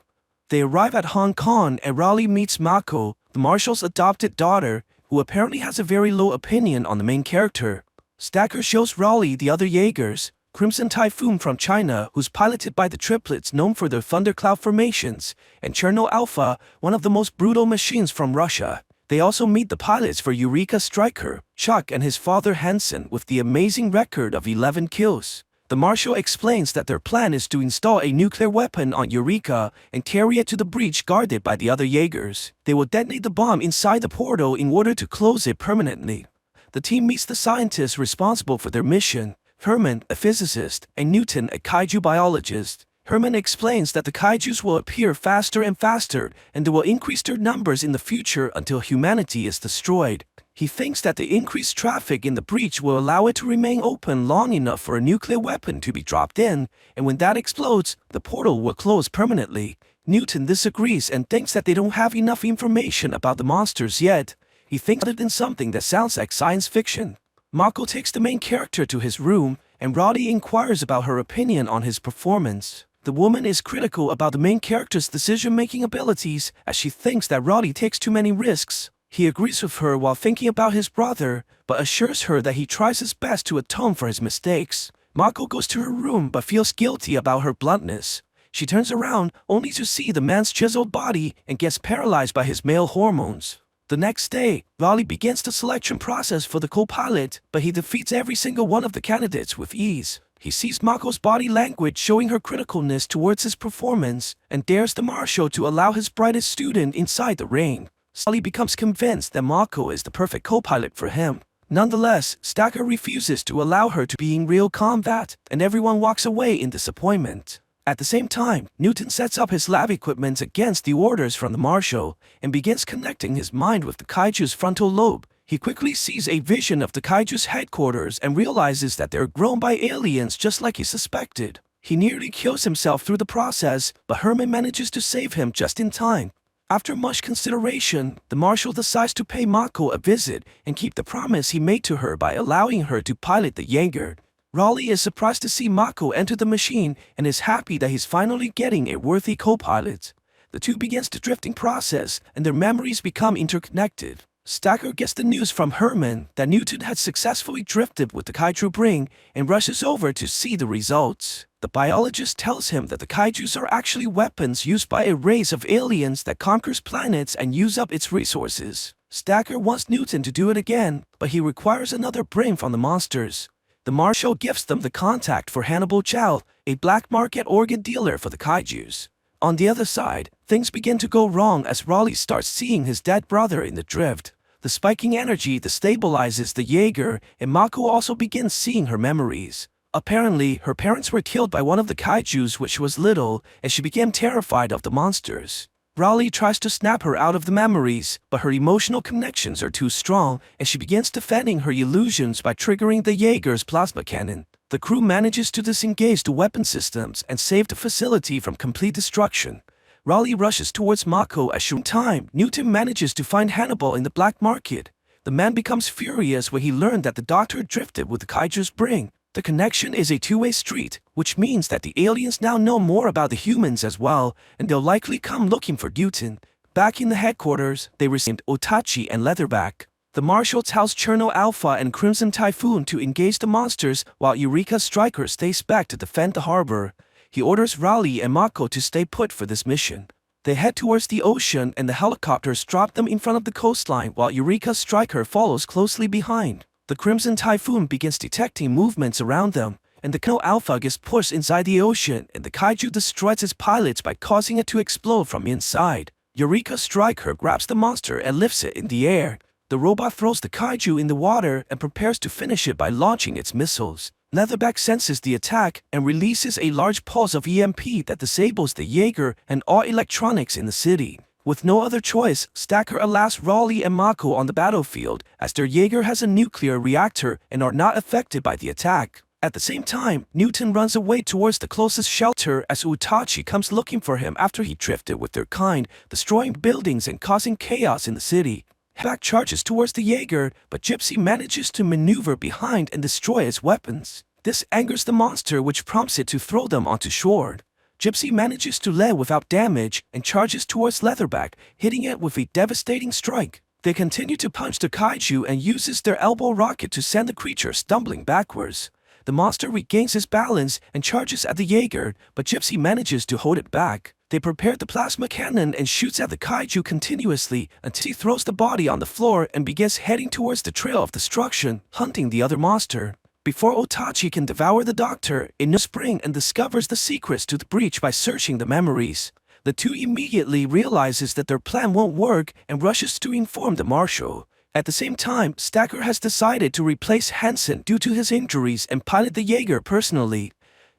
They arrive at Hong Kong and Raleigh meets Mako, the marshal's adopted daughter, who apparently has a very low opinion on the main character. Stacker shows Raleigh the other Jaegers, Crimson Typhoon from China, who's piloted by the triplets known for their thundercloud formations, and Cherno Alpha, one of the most brutal machines from Russia. They also meet the pilots for Eureka Striker, Chuck and his father Hansen, with the amazing record of 11 kills. The marshal explains that their plan is to install a nuclear weapon on Eureka and carry it to the breach guarded by the other Jaegers. They will detonate the bomb inside the portal in order to close it permanently. The team meets the scientists responsible for their mission, Herman, a physicist, and Newton, a kaiju biologist. Herman explains that the kaijus will appear faster and faster, and they will increase their numbers in the future until humanity is destroyed. He thinks that the increased traffic in the breach will allow it to remain open long enough for a nuclear weapon to be dropped in, and when that explodes, the portal will close permanently. Newton disagrees and thinks that they don't have enough information about the monsters yet. He thinks it in something that sounds like science fiction. Mako takes the main character to his room, and Roddy inquires about her opinion on his performance. The woman is critical about the main character's decision-making abilities, as she thinks that Roddy takes too many risks. He agrees with her while thinking about his brother, but assures her that he tries his best to atone for his mistakes. Mako goes to her room but feels guilty about her bluntness. She turns around only to see the man's chiseled body and gets paralyzed by his male hormones. The next day, Raleigh begins the selection process for the co-pilot, but he defeats every single one of the candidates with ease. He sees Mako's body language showing her criticalness towards his performance and dares the marshal to allow his brightest student inside the ring. Sully becomes convinced that Mako is the perfect co-pilot for him. Nonetheless, Stacker refuses to allow her to be in real combat, and everyone walks away in disappointment. At the same time, Newton sets up his lab equipment against the orders from the marshal and begins connecting his mind with the kaiju's frontal lobe. He quickly sees a vision of the kaiju's headquarters and realizes that they're grown by aliens just like he suspected. He nearly kills himself through the process, but Herman manages to save him just in time. After much consideration, the marshal decides to pay Mako a visit and keep the promise he made to her by allowing her to pilot the Jaeger. Raleigh is surprised to see Mako enter the machine and is happy that he's finally getting a worthy co-pilot. The two begins the drifting process and their memories become interconnected. Stacker gets the news from Herman that Newton had successfully drifted with the kaiju bring and rushes over to see the results. The biologist tells him that the kaijus are actually weapons used by a race of aliens that conquers planets and use up its resources. Stacker wants Newton to do it again, but he requires another brain from the monsters. The marshal gives them the contact for Hannibal Chow, a black market organ dealer for the kaijus. On the other side, things begin to go wrong as Raleigh starts seeing his dead brother in the drift. The spiking energy destabilizes the Jaeger, and Mako also begins seeing her memories. Apparently, her parents were killed by one of the kaijus when she was little, and she became terrified of the monsters. Raleigh tries to snap her out of the memories, but her emotional connections are too strong, and she begins defending her illusions by triggering the Jaeger's plasma cannon. The crew manages to disengage the weapon systems and save the facility from complete destruction. Raleigh rushes towards Mako at the time. Newton manages to find Hannibal in the black market. The man becomes furious when he learned that the doctor drifted with the kaiju's bring. The connection is a two-way street, which means that the aliens now know more about the humans as well, and they'll likely come looking for Newton. Back in the headquarters, they received Otachi and Leatherback. The marshal tells Cherno Alpha and Crimson Typhoon to engage the monsters while Eureka Striker stays back to defend the harbor. He orders Raleigh and Mako to stay put for this mission. They head towards the ocean and the helicopters drop them in front of the coastline while Eureka Striker follows closely behind. The Crimson Typhoon begins detecting movements around them, and the Cherno Alpha gets pushed inside the ocean and the kaiju destroys its pilots by causing it to explode from inside. Eureka Striker grabs the monster and lifts it in the air. The robot throws the kaiju in the water and prepares to finish it by launching its missiles. Leatherback senses the attack and releases a large pulse of EMP that disables the Jaeger and all electronics in the city. With no other choice, Stacker allows Raleigh and Mako on the battlefield as their Jaeger has a nuclear reactor and are not affected by the attack. At the same time, Newton runs away towards the closest shelter as Utachi comes looking for him after he drifted with their kind, destroying buildings and causing chaos in the city. Back charges towards the Jaeger, but Gypsy manages to maneuver behind and destroy its weapons. This angers the monster, which prompts it to throw them onto shore. Gypsy manages to land without damage and charges towards Leatherback, hitting it with a devastating strike. They continue to punch the kaiju and uses their elbow rocket to send the creature stumbling backwards. The monster regains his balance and charges at the Jaeger, but Gypsy manages to hold it back. They prepare the plasma cannon and shoots at the kaiju continuously until he throws the body on the floor and begins heading towards the trail of destruction, hunting the other monster. Before Otachi can devour the doctor, it knows Spring and discovers the secrets to the breach by searching the memories. The two immediately realizes that their plan won't work and rushes to inform the marshal. At the same time, Stacker has decided to replace Hansen due to his injuries and pilot the Jaeger personally.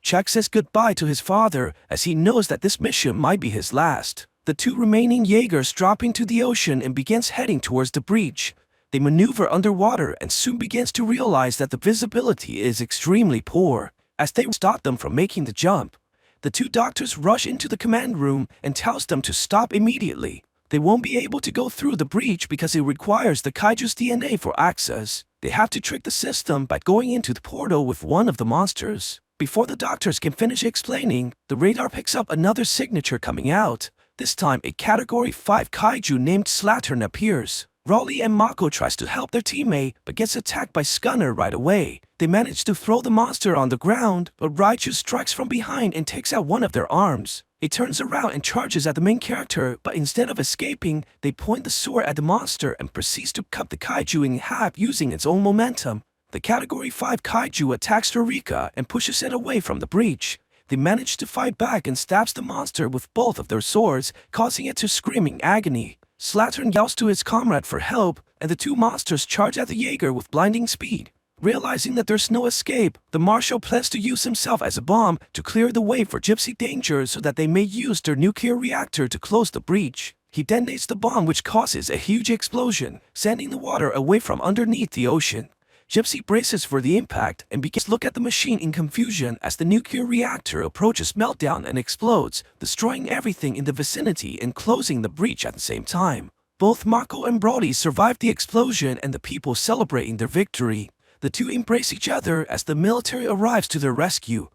Chuck says goodbye to his father as he knows that this mission might be his last. The two remaining Jaegers drop into the ocean and begins heading towards the breach. They maneuver underwater and soon begins to realize that the visibility is extremely poor. As they stop them from making the jump, the two doctors rush into the command room and tells them to stop immediately. They won't be able to go through the breach because it requires the kaiju's DNA for access. They have to trick the system by going into the portal with one of the monsters. Before the doctors can finish explaining, the radar picks up another signature coming out. This time, a Category 5 kaiju named Slattern appears. Raleigh and Mako tries to help their teammate, but gets attacked by Scunner right away. They manage to throw the monster on the ground, but Raichu strikes from behind and takes out one of their arms. It turns around and charges at the main character, but instead of escaping, they point the sword at the monster and proceeds to cut the kaiju in half using its own momentum. The Category 5 kaiju attacks Eureka and pushes it away from the breach. They manage to fight back and stabs the monster with both of their swords, causing it to scream in agony. Slattern yells to his comrade for help, and the two monsters charge at the Jaeger with blinding speed. Realizing that there's no escape, the Marshal plans to use himself as a bomb to clear the way for Gypsy Danger so that they may use their nuclear reactor to close the breach. He detonates the bomb, which causes a huge explosion, sending the water away from underneath the ocean. Gypsy braces for the impact and begins to look at the machine in confusion as the nuclear reactor approaches meltdown and explodes, destroying everything in the vicinity and closing the breach at the same time. Both Mako and Brody survive the explosion and the people celebrating their victory. The two embrace each other as the military arrives to their rescue.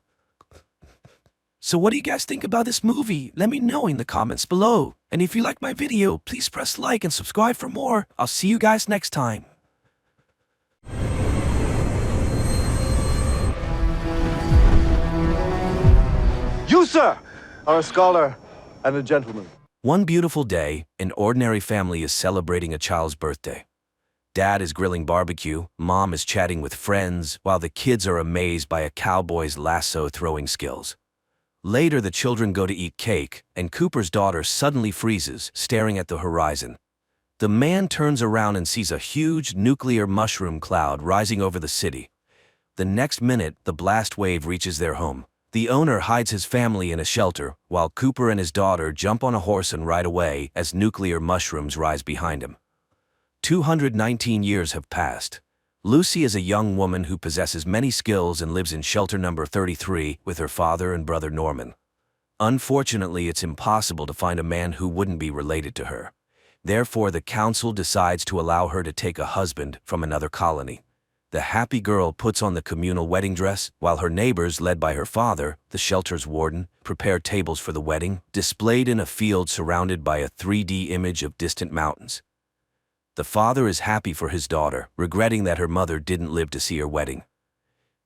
So what do you guys think about this movie? Let me know in the comments below. And if you like my video, please press like and subscribe for more. I'll see you guys next time. You, sir, are a scholar and a gentleman. One beautiful day, an ordinary family is celebrating a child's birthday. Dad is grilling barbecue, Mom is chatting with friends, while the kids are amazed by a cowboy's lasso throwing skills. Later, the children go to eat cake, and Cooper's daughter suddenly freezes, staring at the horizon. The man turns around and sees a huge nuclear mushroom cloud rising over the city. The next minute, the blast wave reaches their home. The owner hides his family in a shelter, while Cooper and his daughter jump on a horse and ride away as nuclear mushrooms rise behind him. 219 years have passed. Lucy is a young woman who possesses many skills and lives in shelter number 33 with her father and brother Norman. Unfortunately, it's impossible to find a man who wouldn't be related to her. Therefore, the council decides to allow her to take a husband from another colony. The happy girl puts on the communal wedding dress, while her neighbors, led by her father, the shelter's warden, prepare tables for the wedding, displayed in a field surrounded by a 3D image of distant mountains. The father is happy for his daughter, regretting that her mother didn't live to see her wedding.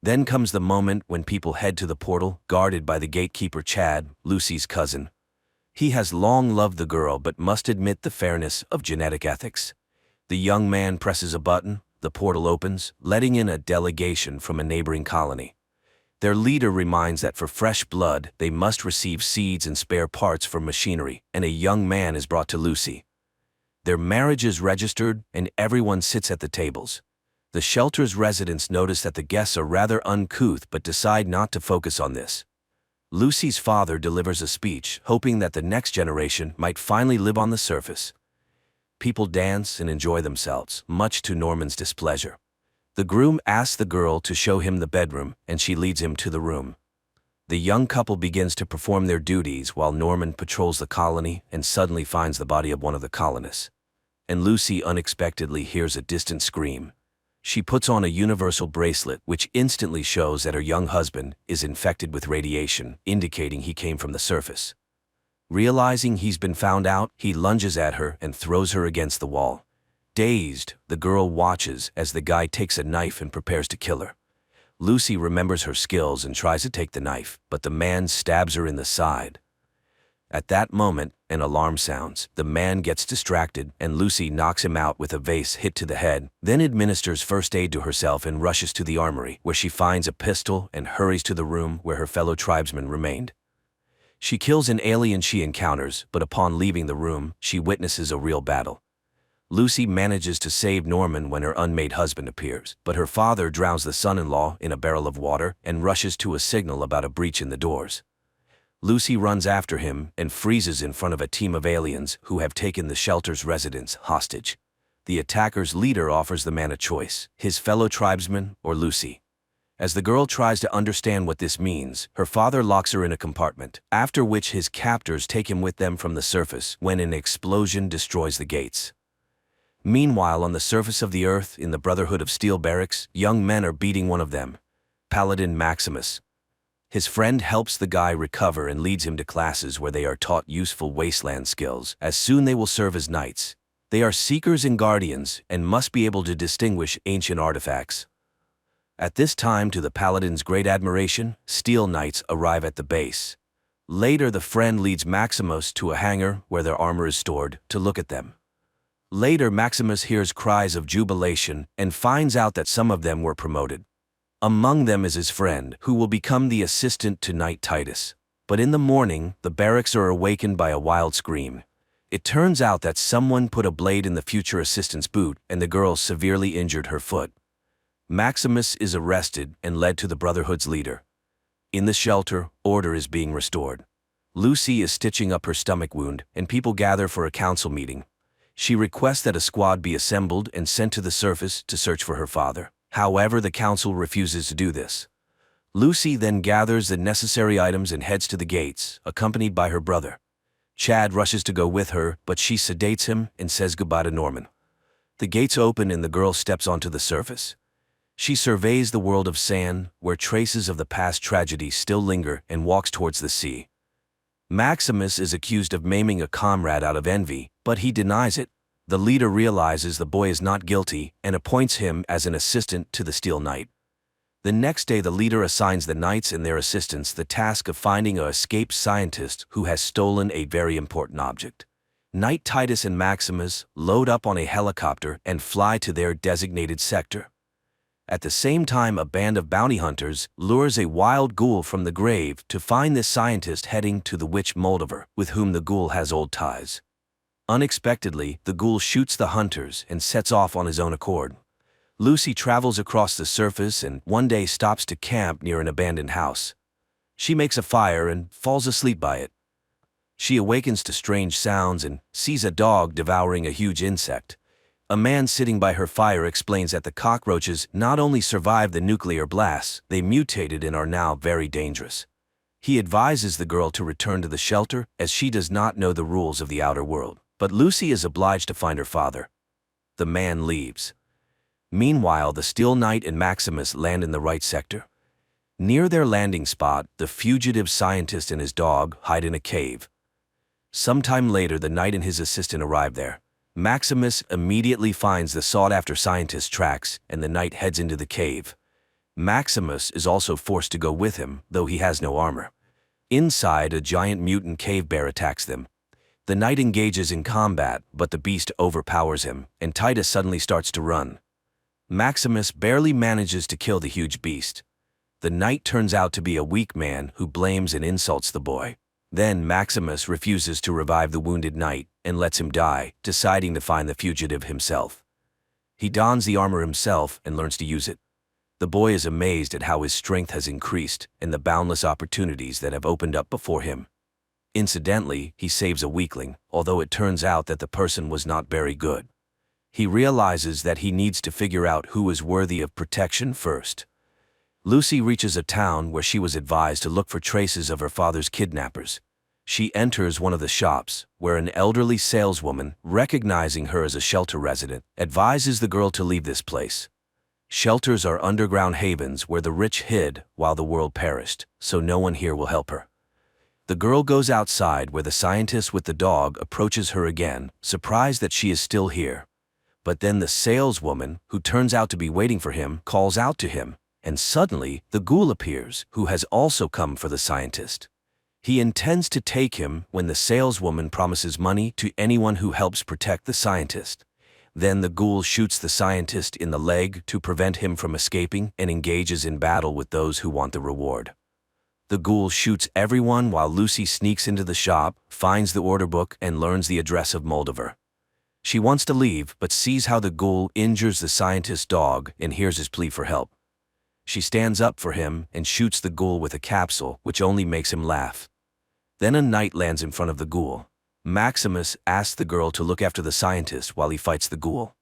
Then comes the moment when people head to the portal, guarded by the gatekeeper Chad, Lucy's cousin. He has long loved the girl but must admit the fairness of genetic ethics. The young man presses a button. The portal opens, letting in a delegation from a neighboring colony. Their leader reminds that for fresh blood, they must receive seeds and spare parts for machinery, and a young man is brought to Lucy. Their marriage is registered, and everyone sits at the tables. The shelter's residents notice that the guests are rather uncouth but decide not to focus on this. Lucy's father delivers a speech, hoping that the next generation might finally live on the surface. People dance and enjoy themselves, much to Norman's displeasure. The groom asks the girl to show him the bedroom, and she leads him to the room. The young couple begins to perform their duties while Norman patrols the colony and suddenly finds the body of one of the colonists. And Lucy unexpectedly hears a distant scream. She puts on a universal bracelet, which instantly shows that her young husband is infected with radiation, indicating he came from the surface. Realizing he's been found out, he lunges at her and throws her against the wall. Dazed, the girl watches as the guy takes a knife and prepares to kill her. Lucy remembers her skills and tries to take the knife, but the man stabs her in the side. At that moment, an alarm sounds. The man gets distracted, and Lucy knocks him out with a vase hit to the head, then administers first aid to herself and rushes to the armory, where she finds a pistol and hurries to the room where her fellow tribesmen remained. She kills an alien she encounters, but upon leaving the room, she witnesses a real battle. Lucy manages to save Norman when her unmade husband appears, but her father drowns the son-in-law in a barrel of water and rushes to a signal about a breach in the doors. Lucy runs after him and freezes in front of a team of aliens who have taken the shelter's residents hostage. The attacker's leader offers the man a choice, his fellow tribesman or Lucy. As the girl tries to understand what this means, her father locks her in a compartment, after which his captors take him with them from the surface when an explosion destroys the gates. Meanwhile, on the surface of the Earth, in the Brotherhood of Steel barracks, young men are beating one of them, Paladin Maximus. His friend helps the guy recover and leads him to classes where they are taught useful wasteland skills, as soon they will serve as knights. They are seekers and guardians and must be able to distinguish ancient artifacts. At this time, to the Paladin's great admiration, Steel Knights arrive at the base. Later, the friend leads Maximus to a hangar where their armor is stored to look at them. Later, Maximus hears cries of jubilation and finds out that some of them were promoted. Among them is his friend, who will become the assistant to Knight Titus. But in the morning, the barracks are awakened by a wild scream. It turns out that someone put a blade in the future assistant's boot and the girl severely injured her foot. Maximus is arrested and led to the Brotherhood's leader. In the shelter, order is being restored. Lucy is stitching up her stomach wound and people gather for a council meeting. She requests that a squad be assembled and sent to the surface to search for her father. However, the council refuses to do this. Lucy then gathers the necessary items and heads to the gates, accompanied by her brother. Chad rushes to go with her, but she sedates him and says goodbye to Norman. The gates open and the girl steps onto the surface. She surveys the world of sand, where traces of the past tragedy still linger, and walks towards the sea. Maximus is accused of maiming a comrade out of envy, but he denies it. The leader realizes the boy is not guilty and appoints him as an assistant to the Steel Knight. The next day, the leader assigns the knights and their assistants the task of finding an escaped scientist who has stolen a very important object. Knight Titus and Maximus load up on a helicopter and fly to their designated sector. At the same time, a band of bounty hunters lures a wild ghoul from the grave to find this scientist heading to the witch Moldover, with whom the ghoul has old ties. Unexpectedly, the ghoul shoots the hunters and sets off on his own accord. Lucy travels across the surface and one day stops to camp near an abandoned house. She makes a fire and falls asleep by it. She awakens to strange sounds and sees a dog devouring a huge insect. A man sitting by her fire explains that the cockroaches not only survived the nuclear blasts, they mutated and are now very dangerous. He advises the girl to return to the shelter as she does not know the rules of the outer world, but Lucy is obliged to find her father. The man leaves. Meanwhile, the Steel Knight and Maximus land in the right sector. Near their landing spot, the fugitive scientist and his dog hide in a cave. Sometime later, the knight and his assistant arrive there. Maximus immediately finds the sought-after scientist's tracks, and the knight heads into the cave. Maximus is also forced to go with him, though he has no armor. Inside, a giant mutant cave bear attacks them. The knight engages in combat, but the beast overpowers him, and Titus suddenly starts to run. Maximus barely manages to kill the huge beast. The knight turns out to be a weak man who blames and insults the boy. Then Maximus refuses to revive the wounded knight and lets him die, deciding to find the fugitive himself. He dons the armor himself and learns to use it. The boy is amazed at how his strength has increased and the boundless opportunities that have opened up before him. Incidentally, he saves a weakling, although it turns out that the person was not very good. He realizes that he needs to figure out who is worthy of protection first. Lucy reaches a town where she was advised to look for traces of her father's kidnappers. She enters one of the shops, where an elderly saleswoman, recognizing her as a shelter resident, advises the girl to leave this place. Shelters are underground havens where the rich hid while the world perished, so no one here will help her. The girl goes outside where the scientist with the dog approaches her again, surprised that she is still here. But then the saleswoman, who turns out to be waiting for him, calls out to him. And suddenly, the ghoul appears, who has also come for the scientist. He intends to take him when the saleswoman promises money to anyone who helps protect the scientist. Then the ghoul shoots the scientist in the leg to prevent him from escaping and engages in battle with those who want the reward. The ghoul shoots everyone while Lucy sneaks into the shop, finds the order book, and learns the address of Moldover. She wants to leave, but sees how the ghoul injures the scientist's dog and hears his plea for help. She stands up for him and shoots the ghoul with a capsule, which only makes him laugh. Then a knight lands in front of the ghoul. Maximus asks the girl to look after the scientist while he fights the ghoul.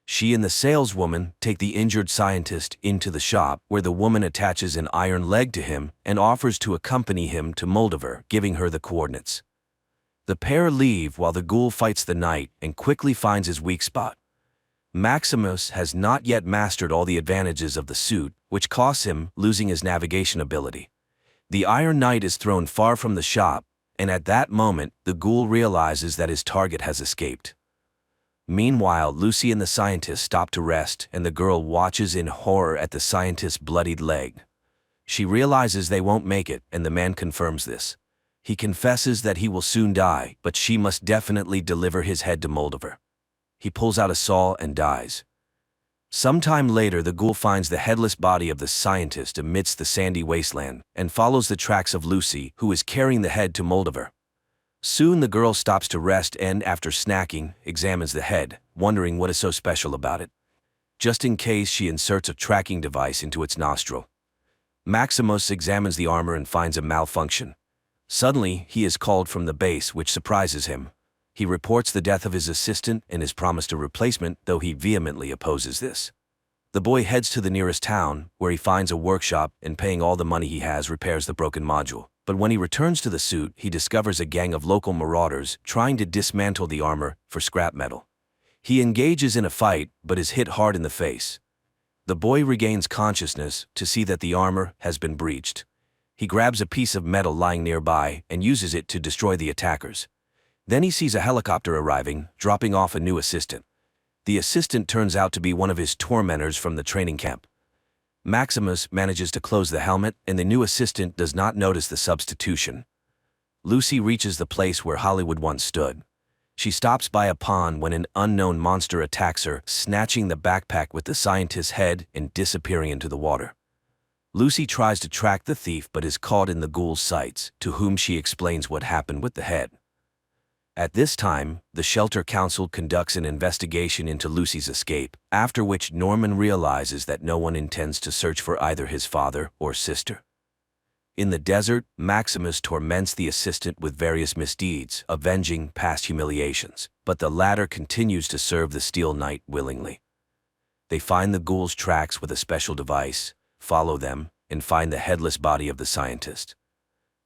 She and the saleswoman take the injured scientist into the shop, where the woman attaches an iron leg to him and offers to accompany him to Moldover, giving her the coordinates. The pair leave while the ghoul fights the knight and quickly finds his weak spot. Maximus has not yet mastered all the advantages of the suit, which costs him losing his navigation ability. The Iron Knight is thrown far from the shop, and at that moment, the ghoul realizes that his target has escaped. Meanwhile, Lucy and the scientist stop to rest, and the girl watches in horror at the scientist's bloodied leg. She realizes they won't make it, and the man confirms this. He confesses that he will soon die, but she must definitely deliver his head to Moldover. He pulls out a saw and dies. Sometime later, the ghoul finds the headless body of the scientist amidst the sandy wasteland and follows the tracks of Lucy, who is carrying the head to Moldover. Soon the girl stops to rest and, after snacking, examines the head, wondering what is so special about it. Just in case, she inserts a tracking device into its nostril. Maximus examines the armor and finds a malfunction. Suddenly, he is called from the base, which surprises him. He reports the death of his assistant and is promised a replacement, though he vehemently opposes this. The boy heads to the nearest town, where he finds a workshop and, paying all the money he has, repairs the broken module. But when he returns to the suit, he discovers a gang of local marauders trying to dismantle the armor for scrap metal. He engages in a fight, but is hit hard in the face. The boy regains consciousness to see that the armor has been breached. He grabs a piece of metal lying nearby and uses it to destroy the attackers. Then he sees a helicopter arriving, dropping off a new assistant. The assistant turns out to be one of his tormentors from the training camp. Maximus manages to close the helmet, and the new assistant does not notice the substitution. Lucy reaches the place where Hollywood once stood. She stops by a pond when an unknown monster attacks her, snatching the backpack with the scientist's head and disappearing into the water. Lucy tries to track the thief but is caught in the ghoul's sights, to whom she explains what happened with the head. At this time, the Shelter Council conducts an investigation into Lucy's escape, after which Norman realizes that no one intends to search for either his father or sister. In the desert, Maximus torments the assistant with various misdeeds, avenging past humiliations, but the latter continues to serve the Steel Knight willingly. They find the ghoul's tracks with a special device, follow them, and find the headless body of the scientist.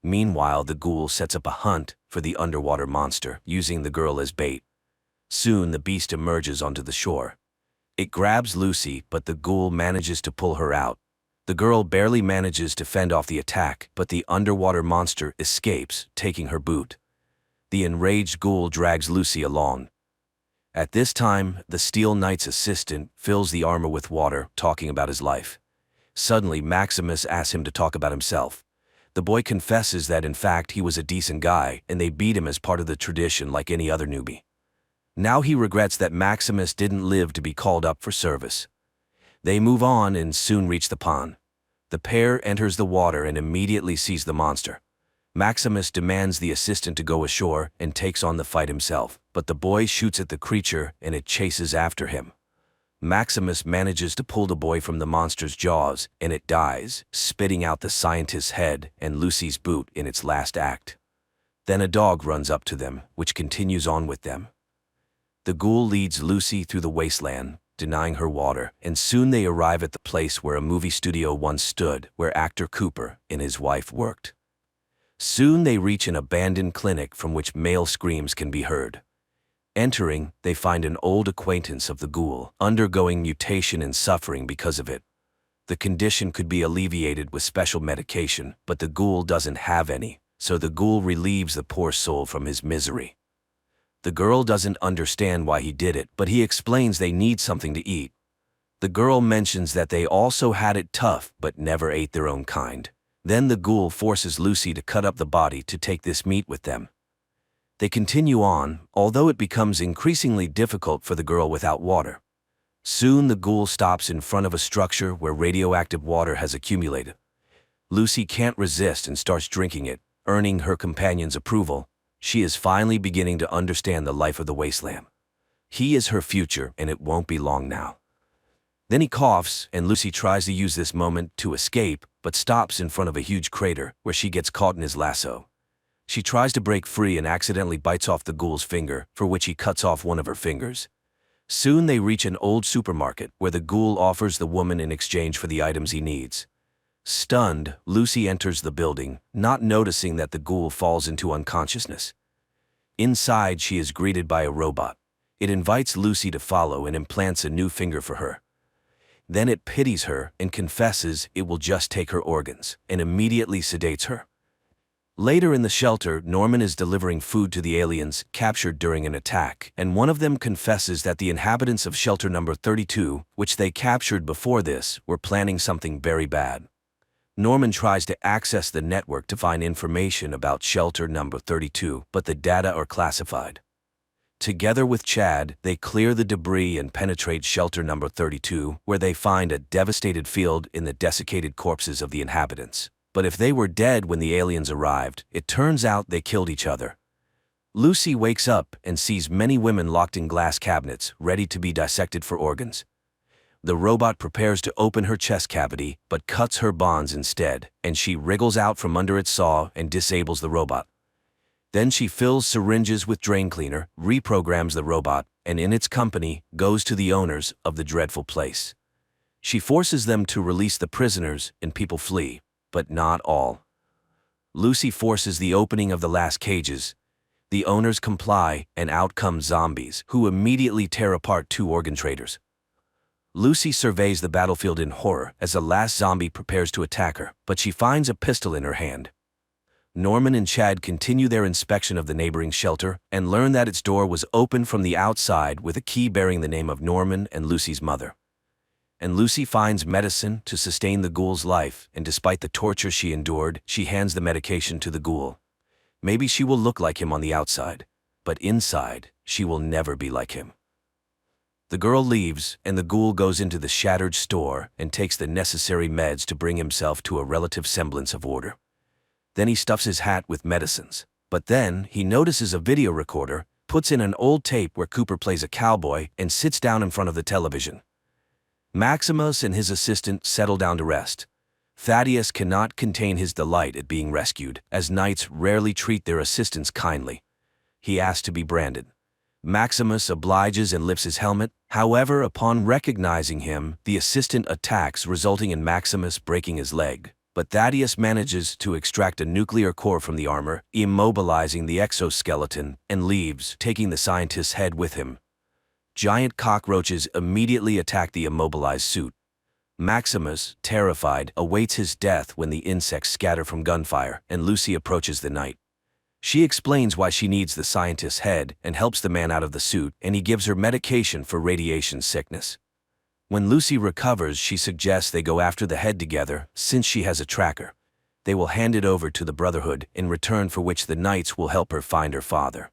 Meanwhile, the ghoul sets up a hunt for the underwater monster, using the girl as bait. Soon, the beast emerges onto the shore. It grabs Lucy, but the ghoul manages to pull her out. The girl barely manages to fend off the attack, but the underwater monster escapes, taking her boot. The enraged ghoul drags Lucy along. At this time, the Steel Knight's assistant fills the armor with water, talking about his life. Suddenly, Maximus asks him to talk about himself. The boy confesses that in fact he was a decent guy, and they beat him as part of the tradition like any other newbie. Now he regrets that Maximus didn't live to be called up for service. They move on and soon reach the pond. The pair enters the water and immediately sees the monster. Maximus demands the assistant to go ashore and takes on the fight himself, but the boy shoots at the creature and it chases after him. Maximus manages to pull the boy from the monster's jaws, and it dies, spitting out the scientist's head and Lucy's boot in its last act. Then a dog runs up to them, which continues on with them. The ghoul leads Lucy through the wasteland, denying her water, and soon they arrive at the place where a movie studio once stood, where actor Cooper and his wife worked. Soon they reach an abandoned clinic from which male screams can be heard. Entering, they find an old acquaintance of the ghoul, undergoing mutation and suffering because of it. The condition could be alleviated with special medication, but the ghoul doesn't have any, so the ghoul relieves the poor soul from his misery. The girl doesn't understand why he did it, but he explains they need something to eat. The girl mentions that they also had it tough, but never ate their own kind. Then the ghoul forces Lucy to cut up the body to take this meat with them. They continue on, although it becomes increasingly difficult for the girl without water. Soon the ghoul stops in front of a structure where radioactive water has accumulated. Lucy can't resist and starts drinking it, earning her companion's approval. She is finally beginning to understand the life of the wasteland. He is her future, and it won't be long now. Then he coughs, and Lucy tries to use this moment to escape, but stops in front of a huge crater where she gets caught in his lasso. She tries to break free and accidentally bites off the ghoul's finger, for which he cuts off one of her fingers. Soon they reach an old supermarket where the ghoul offers the woman in exchange for the items he needs. Stunned, Lucy enters the building, not noticing that the ghoul falls into unconsciousness. Inside, she is greeted by a robot. It invites Lucy to follow and implants a new finger for her. Then it pities her and confesses it will just take her organs, and immediately sedates her. Later in the shelter, Norman is delivering food to the aliens captured during an attack, and one of them confesses that the inhabitants of shelter number 32, which they captured before this, were planning something very bad. Norman tries to access the network to find information about shelter number 32, but the data are classified. Together with Chad, they clear the debris and penetrate shelter number 32, where they find a devastated field in the desiccated corpses of the inhabitants. But if they were dead when the aliens arrived, it turns out they killed each other. Lucy wakes up and sees many women locked in glass cabinets, ready to be dissected for organs. The robot prepares to open her chest cavity, but cuts her bonds instead, and she wriggles out from under its saw and disables the robot. Then she fills syringes with drain cleaner, reprograms the robot, and in its company, goes to the owners of the dreadful place. She forces them to release the prisoners, and people flee. But not all. Lucy forces the opening of the last cages. The owners comply, and out come zombies, who immediately tear apart 2 organ traders. Lucy surveys the battlefield in horror as the last zombie prepares to attack her, but she finds a pistol in her hand. Norman and Chad continue their inspection of the neighboring shelter and learn that its door was open from the outside with a key bearing the name of Norman and Lucy's mother. And Lucy finds medicine to sustain the ghoul's life, and despite the torture she endured, she hands the medication to the ghoul. Maybe she will look like him on the outside, but inside, she will never be like him. The girl leaves, and the ghoul goes into the shattered store and takes the necessary meds to bring himself to a relative semblance of order. Then he stuffs his hat with medicines, but then he notices a video recorder, puts in an old tape where Cooper plays a cowboy, and sits down in front of the television. Maximus and his assistant settle down to rest. Thaddeus cannot contain his delight at being rescued, as knights rarely treat their assistants kindly. He asks to be branded. Maximus obliges and lifts his helmet. However, upon recognizing him, the assistant attacks, resulting in Maximus breaking his leg. But Thaddeus manages to extract a nuclear core from the armor, immobilizing the exoskeleton, and leaves, taking the scientist's head with him. Giant cockroaches immediately attack the immobilized suit. Maximus, terrified, awaits his death when the insects scatter from gunfire, and Lucy approaches the knight. She explains why she needs the scientist's head and helps the man out of the suit, and he gives her medication for radiation sickness. When Lucy recovers, she suggests they go after the head together, since she has a tracker. They will hand it over to the Brotherhood, in return for which the knights will help her find her father.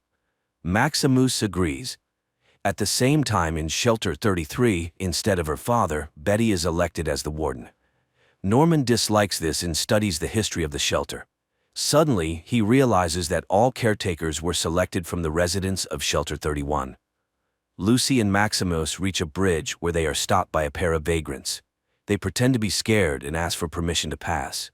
Maximus agrees. At the same time, in Shelter 33, instead of her father, Betty is elected as the warden. Norman dislikes this and studies the history of the shelter. Suddenly, he realizes that all caretakers were selected from the residents of Shelter 31. Lucy and Maximus reach a bridge where they are stopped by a pair of vagrants. They pretend to be scared and ask for permission to pass.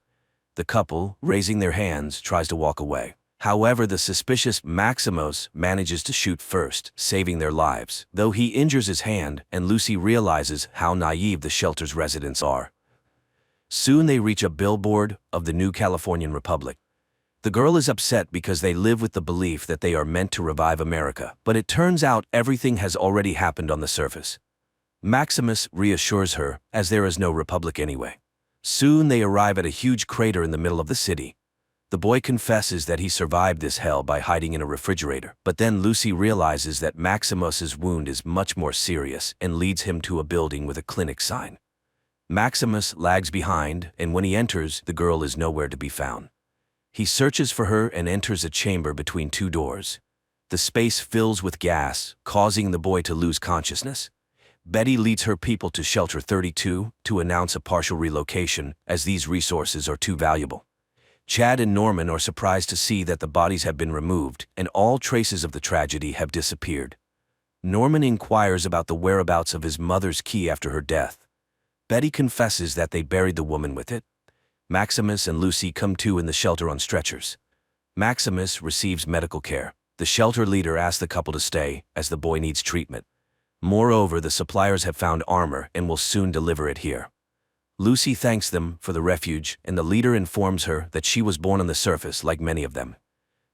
The couple, raising their hands, tries to walk away. However, the suspicious Maximus manages to shoot first, saving their lives, though he injures his hand, and Lucy realizes how naive the shelter's residents are. Soon they reach a billboard of the New Californian Republic. The girl is upset because they live with the belief that they are meant to revive America, but it turns out everything has already happened on the surface. Maximus reassures her, as there is no republic anyway. Soon they arrive at a huge crater in the middle of the city. The boy confesses that he survived this hell by hiding in a refrigerator, but then Lucy realizes that Maximus's wound is much more serious and leads him to a building with a clinic sign. Maximus lags behind, and when he enters, the girl is nowhere to be found. He searches for her and enters a chamber between 2 doors. The space fills with gas, causing the boy to lose consciousness. Betty leads her people to Shelter 32 to announce a partial relocation, as these resources are too valuable. Chad and Norman are surprised to see that the bodies have been removed and all traces of the tragedy have disappeared. Norman inquires about the whereabouts of his mother's key after her death. Betty confesses that they buried the woman with it. Maximus and Lucy come to in the shelter on stretchers. Maximus receives medical care. The shelter leader asks the couple to stay, as the boy needs treatment. Moreover, the suppliers have found armor and will soon deliver it here. Lucy thanks them for the refuge, and the leader informs her that she was born on the surface like many of them.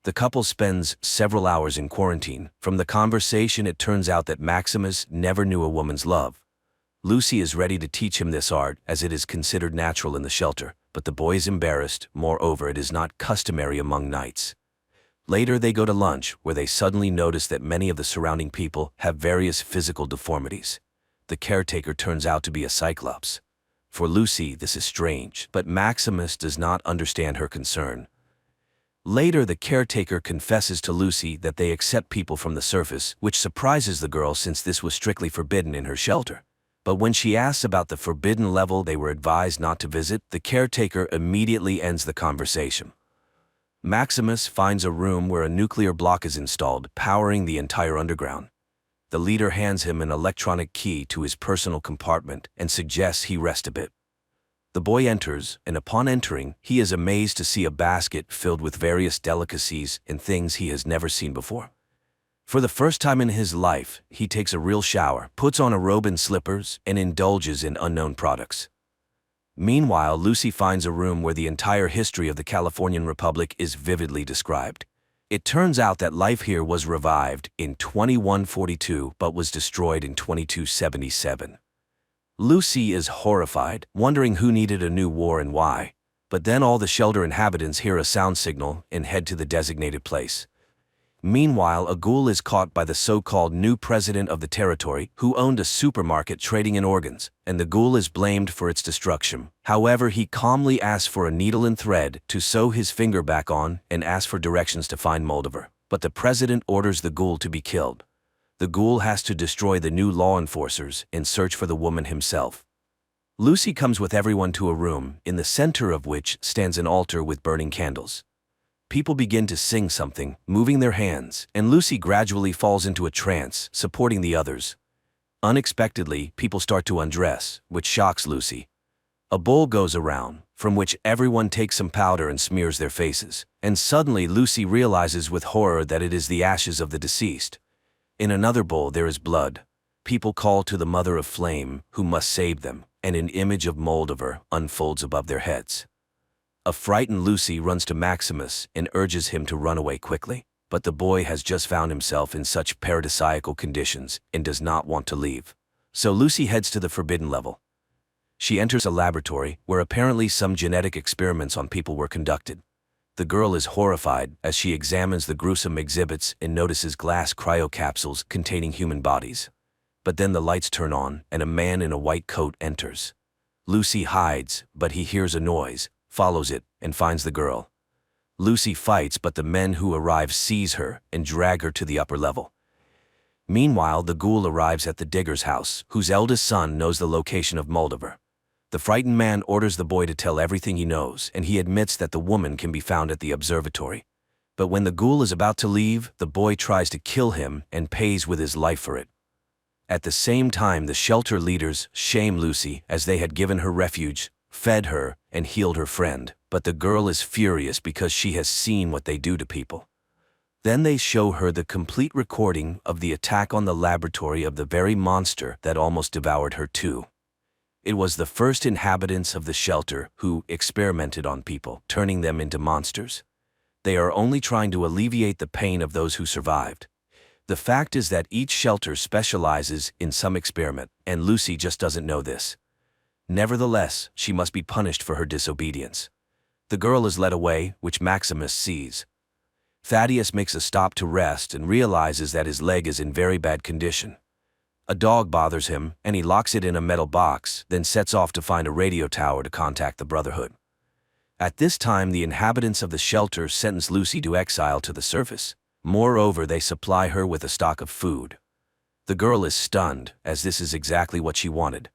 The couple spends several hours in quarantine. From the conversation, it turns out that Maximus never knew a woman's love. Lucy is ready to teach him this art, as it is considered natural in the shelter, but the boy is embarrassed. Moreover, it is not customary among knights. Later, they go to lunch, where they suddenly notice that many of the surrounding people have various physical deformities. The caretaker turns out to be a cyclops. For Lucy, this is strange, but Maximus does not understand her concern. Later, the caretaker confesses to Lucy that they accept people from the surface, which surprises the girl since this was strictly forbidden in her shelter. But when she asks about the forbidden level they were advised not to visit, the caretaker immediately ends the conversation. Maximus finds a room where a nuclear block is installed, powering the entire underground. The leader hands him an electronic key to his personal compartment and suggests he rest a bit. The boy enters, and upon entering, he is amazed to see a basket filled with various delicacies and things he has never seen before. For the first time in his life, he takes a real shower, puts on a robe and slippers, and indulges in unknown products. Meanwhile, Lucy finds a room where the entire history of the Californian Republic is vividly described. It turns out that life here was revived in 2142 but was destroyed in 2277. Lucy is horrified, wondering who needed a new war and why. But then all the shelter inhabitants hear a sound signal and head to the designated place. Meanwhile, a ghoul is caught by the so-called new president of the territory, who owned a supermarket trading in organs, and the ghoul is blamed for its destruction. However, he calmly asks for a needle and thread to sew his finger back on and asks for directions to find Moldover. But the president orders the ghoul to be killed. The ghoul has to destroy the new law enforcers and search for the woman himself. Lucy comes with everyone to a room, in the center of which stands an altar with burning candles. People begin to sing something, moving their hands, and Lucy gradually falls into a trance, supporting the others. Unexpectedly, people start to undress, which shocks Lucy. A bowl goes around, from which everyone takes some powder and smears their faces, and suddenly Lucy realizes with horror that it is the ashes of the deceased. In another bowl there is blood. People call to the Mother of Flame, who must save them, and an image of Moldover unfolds above their heads. A frightened Lucy runs to Maximus and urges him to run away quickly, but the boy has just found himself in such paradisiacal conditions and does not want to leave. So Lucy heads to the forbidden level. She enters a laboratory where apparently some genetic experiments on people were conducted. The girl is horrified as she examines the gruesome exhibits and notices glass cryocapsules containing human bodies. But then the lights turn on and a man in a white coat enters. Lucy hides, but he hears a noise, follows it, and finds the girl. Lucy fights, but the men who arrive seize her and drag her to the upper level. Meanwhile, the ghoul arrives at the digger's house, whose eldest son knows the location of Moldover. The frightened man orders the boy to tell everything he knows, and he admits that the woman can be found at the observatory. But when the ghoul is about to leave, the boy tries to kill him and pays with his life for it. At the same time, the shelter leaders shame Lucy as they had given her refuge, fed her, and healed her friend, but the girl is furious because she has seen what they do to people. Then they show her the complete recording of the attack on the laboratory of the very monster that almost devoured her too. It was the first inhabitants of the shelter who experimented on people, turning them into monsters. They are only trying to alleviate the pain of those who survived. The fact is that each shelter specializes in some experiment, and Lucy just doesn't know this. Nevertheless, she must be punished for her disobedience. The girl is led away, which Maximus sees. Thaddeus makes a stop to rest and realizes that his leg is in very bad condition. A dog bothers him, and he locks it in a metal box, then sets off to find a radio tower to contact the Brotherhood. At this time, the inhabitants of the shelter sentence Lucy to exile to the surface. Moreover, they supply her with a stock of food. The girl is stunned, as this is exactly what she wanted.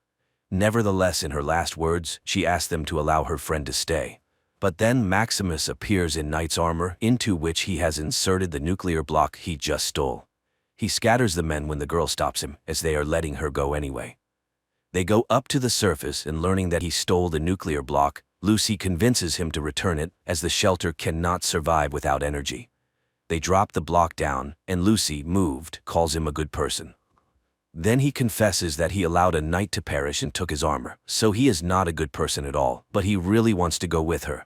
Nevertheless, in her last words, she asks them to allow her friend to stay. But then Maximus appears in knight's armor, into which he has inserted the nuclear block he just stole. He scatters the men when the girl stops him, as they are letting her go anyway. They go up to the surface, and learning that he stole the nuclear block, Lucy convinces him to return it, as the shelter cannot survive without energy. They drop the block down, and Lucy, moved, calls him a good person. Then he confesses that he allowed a knight to perish and took his armor, so he is not a good person at all, but he really wants to go with her.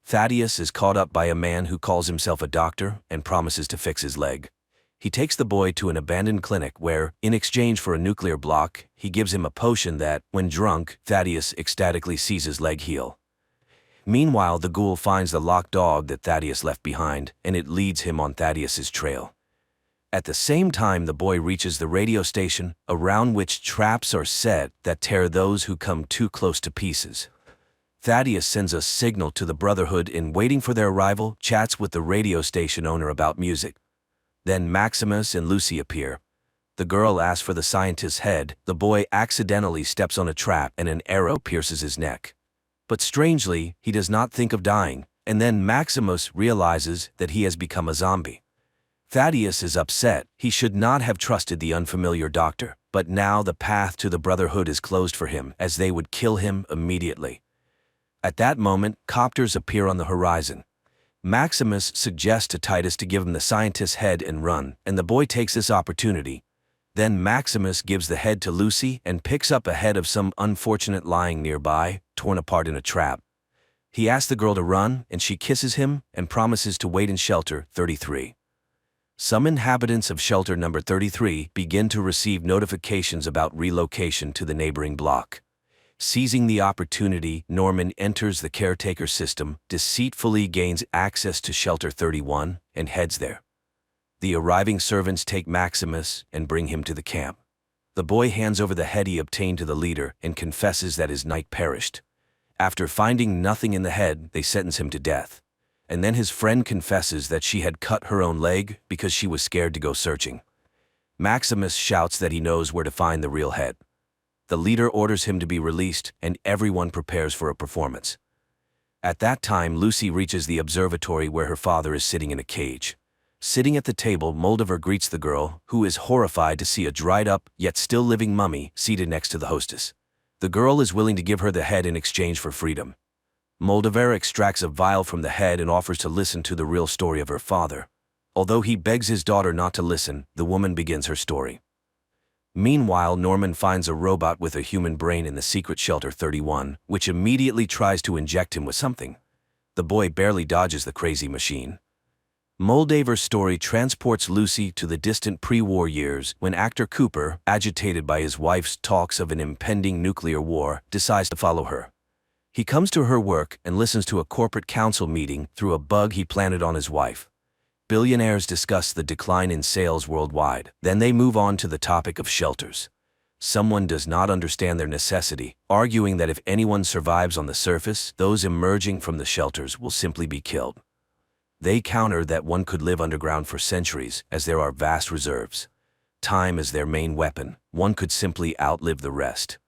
Thaddeus is caught up by a man who calls himself a doctor and promises to fix his leg. He takes the boy to an abandoned clinic where, in exchange for a nuclear block, he gives him a potion that, when drunk, Thaddeus ecstatically sees his leg heal. Meanwhile, the ghoul finds the locked dog that Thaddeus left behind, and it leads him on Thaddeus's trail. At the same time, the boy reaches the radio station, around which traps are set that tear those who come too close to pieces. Thaddeus sends a signal to the Brotherhood and, waiting for their arrival, chats with the radio station owner about music. Then Maximus and Lucy appear. The girl asks for the scientist's head, the boy accidentally steps on a trap and an arrow pierces his neck. But strangely, he does not think of dying, and then Maximus realizes that he has become a zombie. Thaddeus is upset. He should not have trusted the unfamiliar doctor, but now the path to the Brotherhood is closed for him, as they would kill him immediately. At that moment, copters appear on the horizon. Maximus suggests to Titus to give him the scientist's head and run, and the boy takes this opportunity. Then Maximus gives the head to Lucy and picks up a head of some unfortunate lying nearby, torn apart in a trap. He asks the girl to run, and she kisses him and promises to wait in shelter 33. Some inhabitants of shelter number 33 begin to receive notifications about relocation to the neighboring block. Seizing the opportunity, Norman enters the caretaker system, deceitfully gains access to Shelter 31, and heads there. The arriving servants take Maximus and bring him to the camp. The boy hands over the head he obtained to the leader and confesses that his knight perished. After finding nothing in the head, they sentence him to death. And then his friend confesses that she had cut her own leg because she was scared to go searching. Maximus shouts that he knows where to find the real head. The leader orders him to be released, and everyone prepares for a performance. At that time, Lucy reaches the observatory where her father is sitting in a cage. Sitting at the table, Moldaver greets the girl, who is horrified to see a dried-up, yet still living mummy seated next to the hostess. The girl is willing to give her the head in exchange for freedom. Moldaver extracts a vial from the head and offers to listen to the real story of her father. Although he begs his daughter not to listen, the woman begins her story. Meanwhile, Norman finds a robot with a human brain in the secret Shelter 31, which immediately tries to inject him with something. The boy barely dodges the crazy machine. Moldaver's story transports Lucy to the distant pre-war years when actor Cooper, agitated by his wife's talks of an impending nuclear war, decides to follow her. He comes to her work and listens to a corporate council meeting through a bug he planted on his wife. Billionaires discuss the decline in sales worldwide. Then they move on to the topic of shelters. Someone does not understand their necessity, arguing that if anyone survives on the surface, those emerging from the shelters will simply be killed. They counter that one could live underground for centuries, as there are vast reserves. Time is their main weapon. One could simply outlive the rest.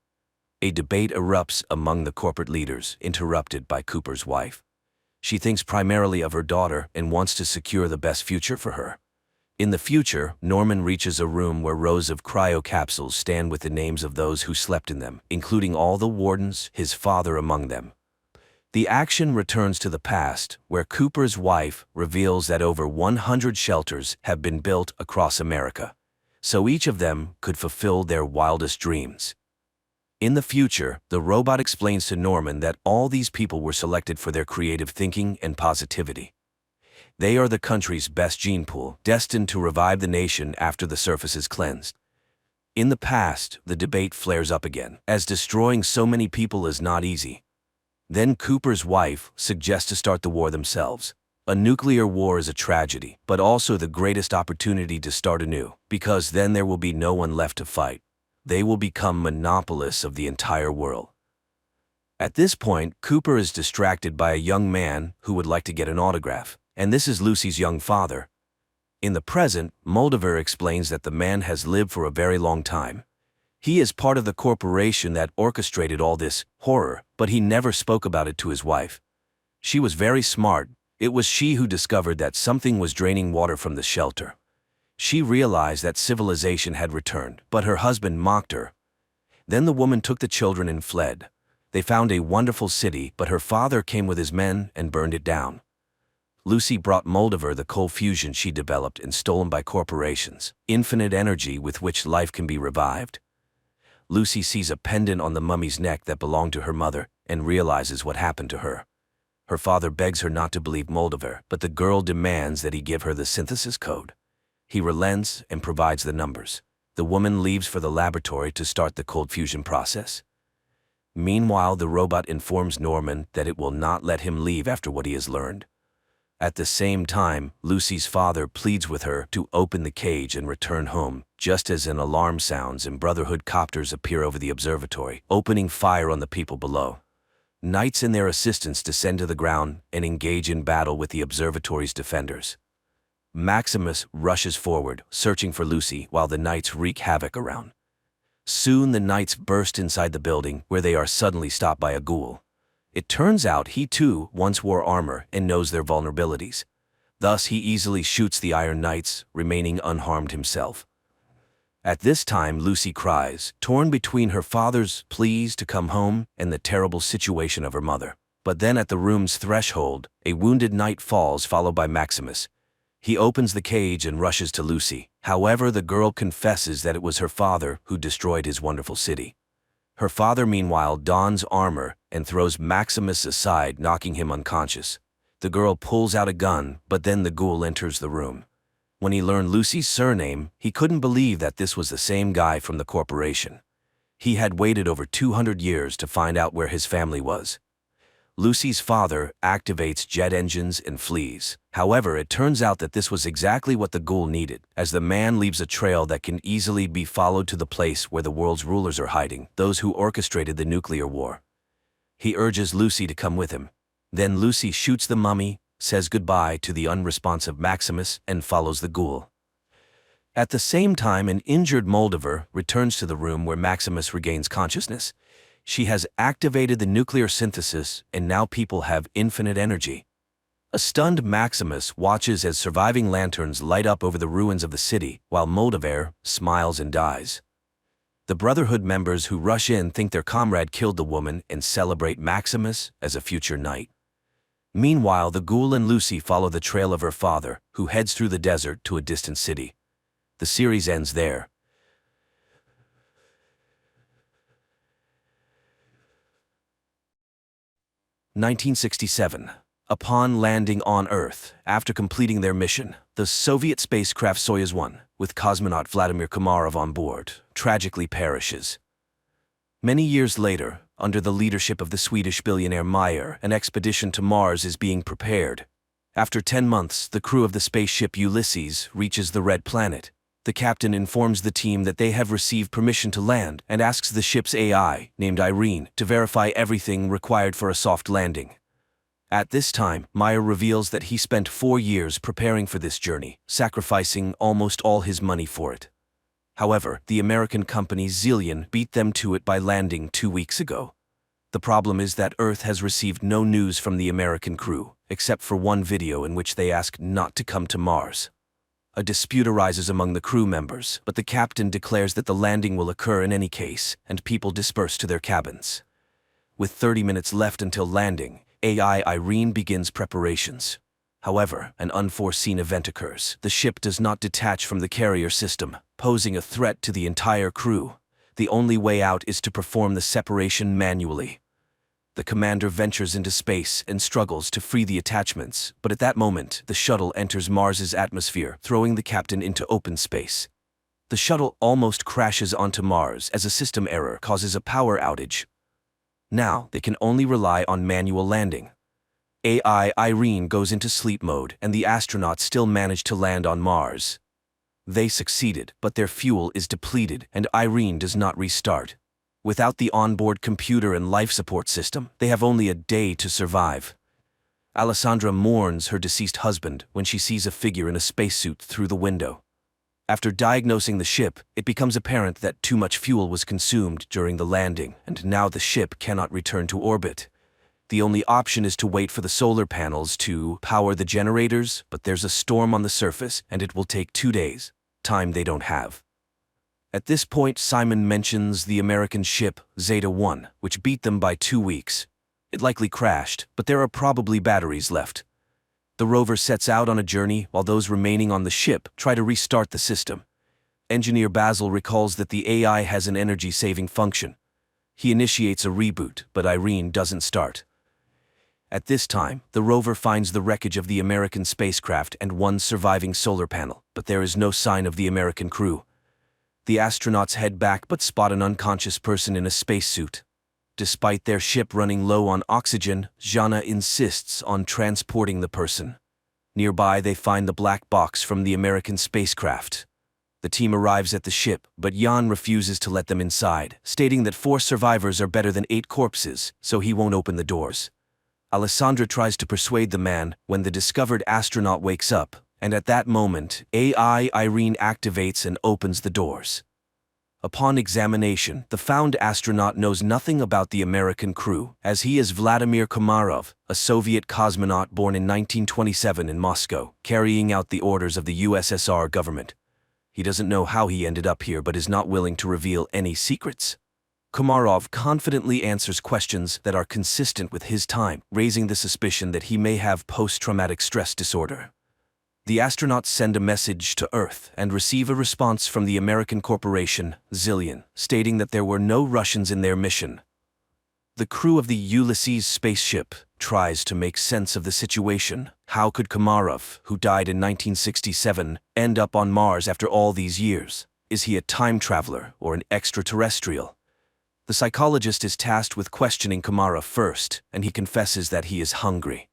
A debate erupts among the corporate leaders, interrupted by Cooper's wife. She thinks primarily of her daughter and wants to secure the best future for her. In the future, Norman reaches a room where rows of cryo-capsules stand with the names of those who slept in them, including all the wardens, his father among them. The action returns to the past, where Cooper's wife reveals that over 100 shelters have been built across America, so each of them could fulfill their wildest dreams. In the future, the robot explains to Norman that all these people were selected for their creative thinking and positivity. They are the country's best gene pool, destined to revive the nation after the surface is cleansed. In the past, the debate flares up again, as destroying so many people is not easy. Then Cooper's wife suggests to start the war themselves. A nuclear war is a tragedy, but also the greatest opportunity to start anew, because then there will be no one left to fight. They will become monopolists of the entire world. At this point, Cooper is distracted by a young man who would like to get an autograph, and this is Lucy's young father. In the present, Moldaver explains that the man has lived for a very long time. He is part of the corporation that orchestrated all this horror, but he never spoke about it to his wife. She was very smart. It was she who discovered that something was draining water from the shelter. She realized that civilization had returned, but her husband mocked her. Then the woman took the children and fled. They found a wonderful city, but her father came with his men and burned it down. Lucy brought Moldover the cold fusion she developed and stolen by corporations, infinite energy with which life can be revived. Lucy sees a pendant on the mummy's neck that belonged to her mother and realizes what happened to her. Her father begs her not to believe Moldover, but the girl demands that he give her the synthesis code. He relents and provides the numbers. The woman leaves for the laboratory to start the cold fusion process. Meanwhile, the robot informs Norman that it will not let him leave after what he has learned. At the same time, Lucy's father pleads with her to open the cage and return home, just as an alarm sounds and Brotherhood copters appear over the observatory, opening fire on the people below. Knights and their assistants descend to the ground and engage in battle with the observatory's defenders. Maximus rushes forward, searching for Lucy, while the knights wreak havoc around. Soon the knights burst inside the building, where they are suddenly stopped by a ghoul. It turns out he too once wore armor and knows their vulnerabilities. Thus he easily shoots the Iron Knights, remaining unharmed himself. At this time Lucy cries, torn between her father's pleas to come home and the terrible situation of her mother. But then at the room's threshold, a wounded knight falls, followed by Maximus. He opens the cage and rushes to Lucy. However, the girl confesses that it was her father who destroyed his wonderful city. Her father, meanwhile, dons armor and throws Maximus aside, knocking him unconscious. The girl pulls out a gun, but then the ghoul enters the room. When he learned Lucy's surname, he couldn't believe that this was the same guy from the corporation. He had waited over 200 years to find out where his family was. Lucy's father activates jet engines and flees. However, it turns out that this was exactly what the ghoul needed, as the man leaves a trail that can easily be followed to the place where the world's rulers are hiding, those who orchestrated the nuclear war. He urges Lucy to come with him. Then Lucy shoots the mummy, says goodbye to the unresponsive Maximus, and follows the ghoul. At the same time, an injured Moldover returns to the room where Maximus regains consciousness. She has activated the nuclear synthesis, and now people have infinite energy. A stunned Maximus watches as surviving lanterns light up over the ruins of the city, while Moldover smiles and dies. The Brotherhood members who rush in think their comrade killed the woman and celebrate Maximus as a future knight. Meanwhile, the ghoul and Lucy follow the trail of her father, who heads through the desert to a distant city. The series ends there. 1967. Upon landing on Earth, after completing their mission, the Soviet spacecraft Soyuz 1, with cosmonaut Vladimir Komarov on board, tragically perishes. Many years later, under the leadership of the Swedish billionaire Meyer, an expedition to Mars is being prepared. After 10 months, the crew of the spaceship Ulysses reaches the Red Planet. The captain informs the team that they have received permission to land and asks the ship's AI, named Irene, to verify everything required for a soft landing. At this time, Meyer reveals that he spent 4 years preparing for this journey, sacrificing almost all his money for it. However, the American company Zillion beat them to it by landing 2 weeks ago. The problem is that Earth has received no news from the American crew, except for one video in which they ask not to come to Mars. A dispute arises among the crew members, but the captain declares that the landing will occur in any case, and people disperse to their cabins. With 30 minutes left until landing, AI Irene begins preparations. However, an unforeseen event occurs. The ship does not detach from the carrier system, posing a threat to the entire crew. The only way out is to perform the separation manually. The commander ventures into space and struggles to free the attachments, but at that moment, the shuttle enters Mars's atmosphere, throwing the captain into open space. The shuttle almost crashes onto Mars as a system error causes a power outage. Now, they can only rely on manual landing. AI Irene goes into sleep mode, and the astronauts still manage to land on Mars. They succeeded, but their fuel is depleted, and Irene does not restart. Without the onboard computer and life support system, they have only a day to survive. Alessandra mourns her deceased husband when she sees a figure in a spacesuit through the window. After diagnosing the ship, it becomes apparent that too much fuel was consumed during the landing, and now the ship cannot return to orbit. The only option is to wait for the solar panels to power the generators, but there's a storm on the surface, and it will take 2 days. time they don't have. At this point, Simon mentions the American ship Zeta 1, which beat them by 2 weeks. It likely crashed, but there are probably batteries left. The rover sets out on a journey while those remaining on the ship try to restart the system. Engineer Basil recalls that the AI has an energy-saving function. He initiates a reboot, but Irene doesn't start. At this time, the rover finds the wreckage of the American spacecraft and one surviving solar panel, but there is no sign of the American crew. The astronauts head back but spot an unconscious person in a spacesuit. Despite their ship running low on oxygen, Jana insists on transporting the person. Nearby, they find the black box from the American spacecraft. The team arrives at the ship, but Jan refuses to let them inside, stating that 4 survivors are better than 8 corpses, so he won't open the doors. Alessandra tries to persuade the man when the discovered astronaut wakes up, and at that moment, AI Irene activates and opens the doors. Upon examination, the found astronaut knows nothing about the American crew, as he is Vladimir Komarov, a Soviet cosmonaut born in 1927 in Moscow, carrying out the orders of the USSR government. He doesn't know how he ended up here but is not willing to reveal any secrets. Komarov confidently answers questions that are consistent with his time, raising the suspicion that he may have post-traumatic stress disorder. The astronauts send a message to Earth and receive a response from the American corporation, Zillion, stating that there were no Russians in their mission. The crew of the Ulysses spaceship tries to make sense of the situation. How could Komarov, who died in 1967, end up on Mars after all these years? Is he a time traveler or an extraterrestrial? The psychologist is tasked with questioning Komarov first, and he confesses that he is hungry.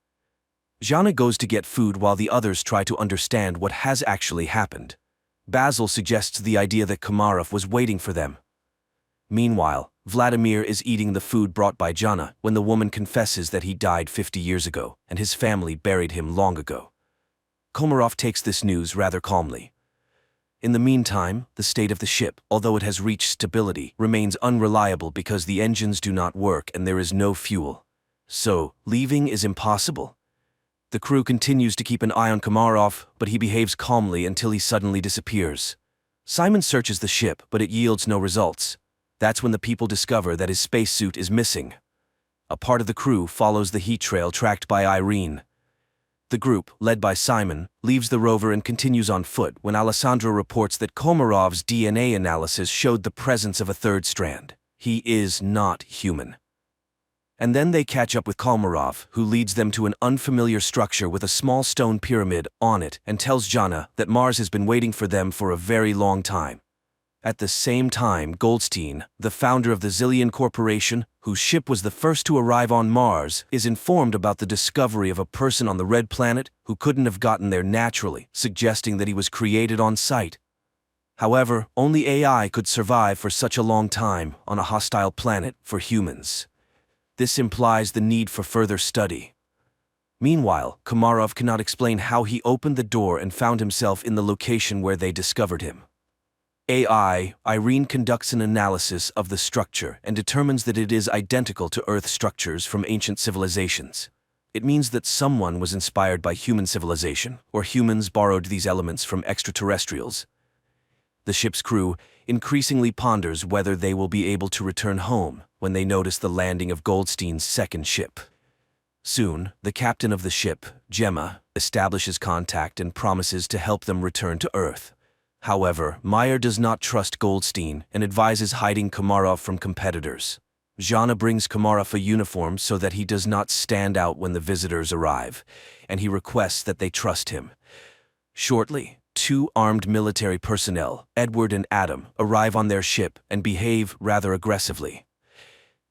Jana goes to get food while the others try to understand what has actually happened. Basil suggests the idea that Komarov was waiting for them. Meanwhile, Vladimir is eating the food brought by Jana when the woman confesses that he died 50 years ago and his family buried him long ago. Komarov takes this news rather calmly. In the meantime, the state of the ship, although it has reached stability, remains unreliable because the engines do not work and there is no fuel. So, leaving is impossible. The crew continues to keep an eye on Komarov, but he behaves calmly until he suddenly disappears. Simon searches the ship, but it yields no results. That's when the people discover that his spacesuit is missing. A part of the crew follows the heat trail tracked by Irene. The group, led by Simon, leaves the rover and continues on foot when Alessandra reports that Komarov's DNA analysis showed the presence of a third strand. He is not human. And then they catch up with Komarov, who leads them to an unfamiliar structure with a small stone pyramid on it and tells Jana that Mars has been waiting for them for a very long time. At the same time, Goldstein, the founder of the Zillion Corporation, whose ship was the first to arrive on Mars, is informed about the discovery of a person on the Red Planet who couldn't have gotten there naturally, suggesting that he was created on site. However, only AI could survive for such a long time on a hostile planet for humans. This implies the need for further study. Meanwhile, Komarov cannot explain how he opened the door and found himself in the location where they discovered him. AI, Irene conducts an analysis of the structure and determines that it is identical to Earth structures from ancient civilizations. It means that someone was inspired by human civilization, or humans borrowed these elements from extraterrestrials. The ship's crew increasingly ponders whether they will be able to return home when they notice the landing of Goldstein's second ship. Soon, the captain of the ship, Gemma, establishes contact and promises to help them return to Earth. However, Meyer does not trust Goldstein and advises hiding Komarov from competitors. Jana brings Komarov a uniform so that he does not stand out when the visitors arrive, and he requests that they trust him. Shortly, 2 armed military personnel, Edward and Adam, arrive on their ship and behave rather aggressively.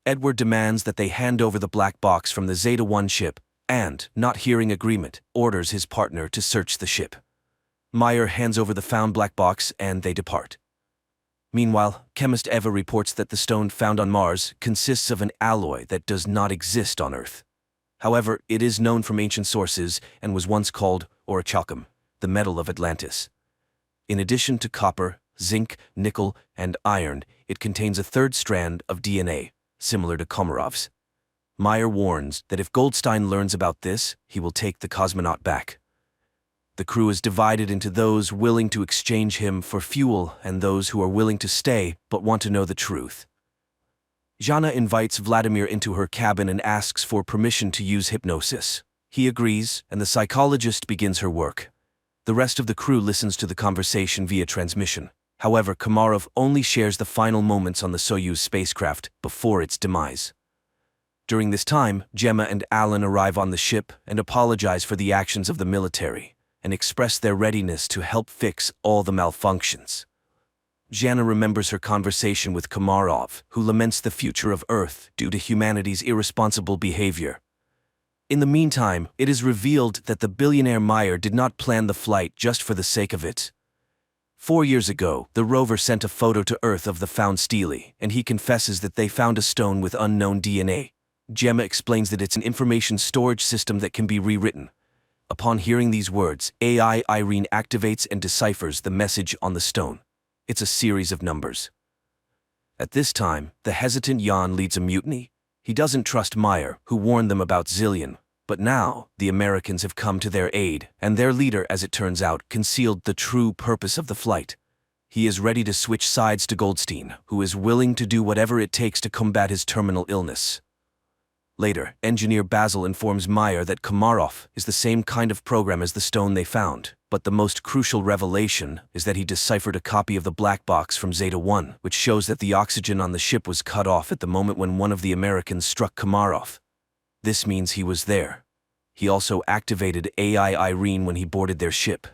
Edward demands that they hand over the black box from the Zeta 1 ship and, not hearing agreement, orders his partner to search the ship. Meyer hands over the found black box and they depart. Meanwhile, chemist Eva reports that the stone found on Mars consists of an alloy that does not exist on Earth. However, it is known from ancient sources and was once called orichalcum, the metal of Atlantis. In addition to copper, zinc, nickel, and iron, it contains a third strand of DNA, similar to Komarov's. Meyer warns that if Goldstein learns about this, he will take the cosmonaut back. The crew is divided into those willing to exchange him for fuel and those who are willing to stay but want to know the truth. Jana invites Vladimir into her cabin and asks for permission to use hypnosis. He agrees, and the psychologist begins her work. The rest of the crew listens to the conversation via transmission. However, Komarov only shares the final moments on the Soyuz spacecraft before its demise. During this time, Gemma and Alan arrive on the ship and apologize for the actions of the military, and express their readiness to help fix all the malfunctions. Jana remembers her conversation with Komarov, who laments the future of Earth due to humanity's irresponsible behavior. In the meantime, it is revealed that the billionaire Meyer did not plan the flight just for the sake of it. 4 years ago, the rover sent a photo to Earth of the found stele, and he confesses that they found a stone with unknown DNA. Gemma explains that it's an information storage system that can be rewritten. Upon hearing these words, AI Irene activates and deciphers the message on the stone. It's a series of numbers. At this time, the hesitant Jan leads a mutiny. He doesn't trust Meyer, who warned them about Zillion. But now, the Americans have come to their aid, and their leader, as it turns out, concealed the true purpose of the flight. He is ready to switch sides to Goldstein, who is willing to do whatever it takes to combat his terminal illness. Later, engineer Basil informs Meyer that Komarov is the same kind of program as the stone they found, but the most crucial revelation is that he deciphered a copy of the black box from Zeta-1, which shows that the oxygen on the ship was cut off at the moment when one of the Americans struck Komarov. This means he was there. He also activated AI Irene when he boarded their ship.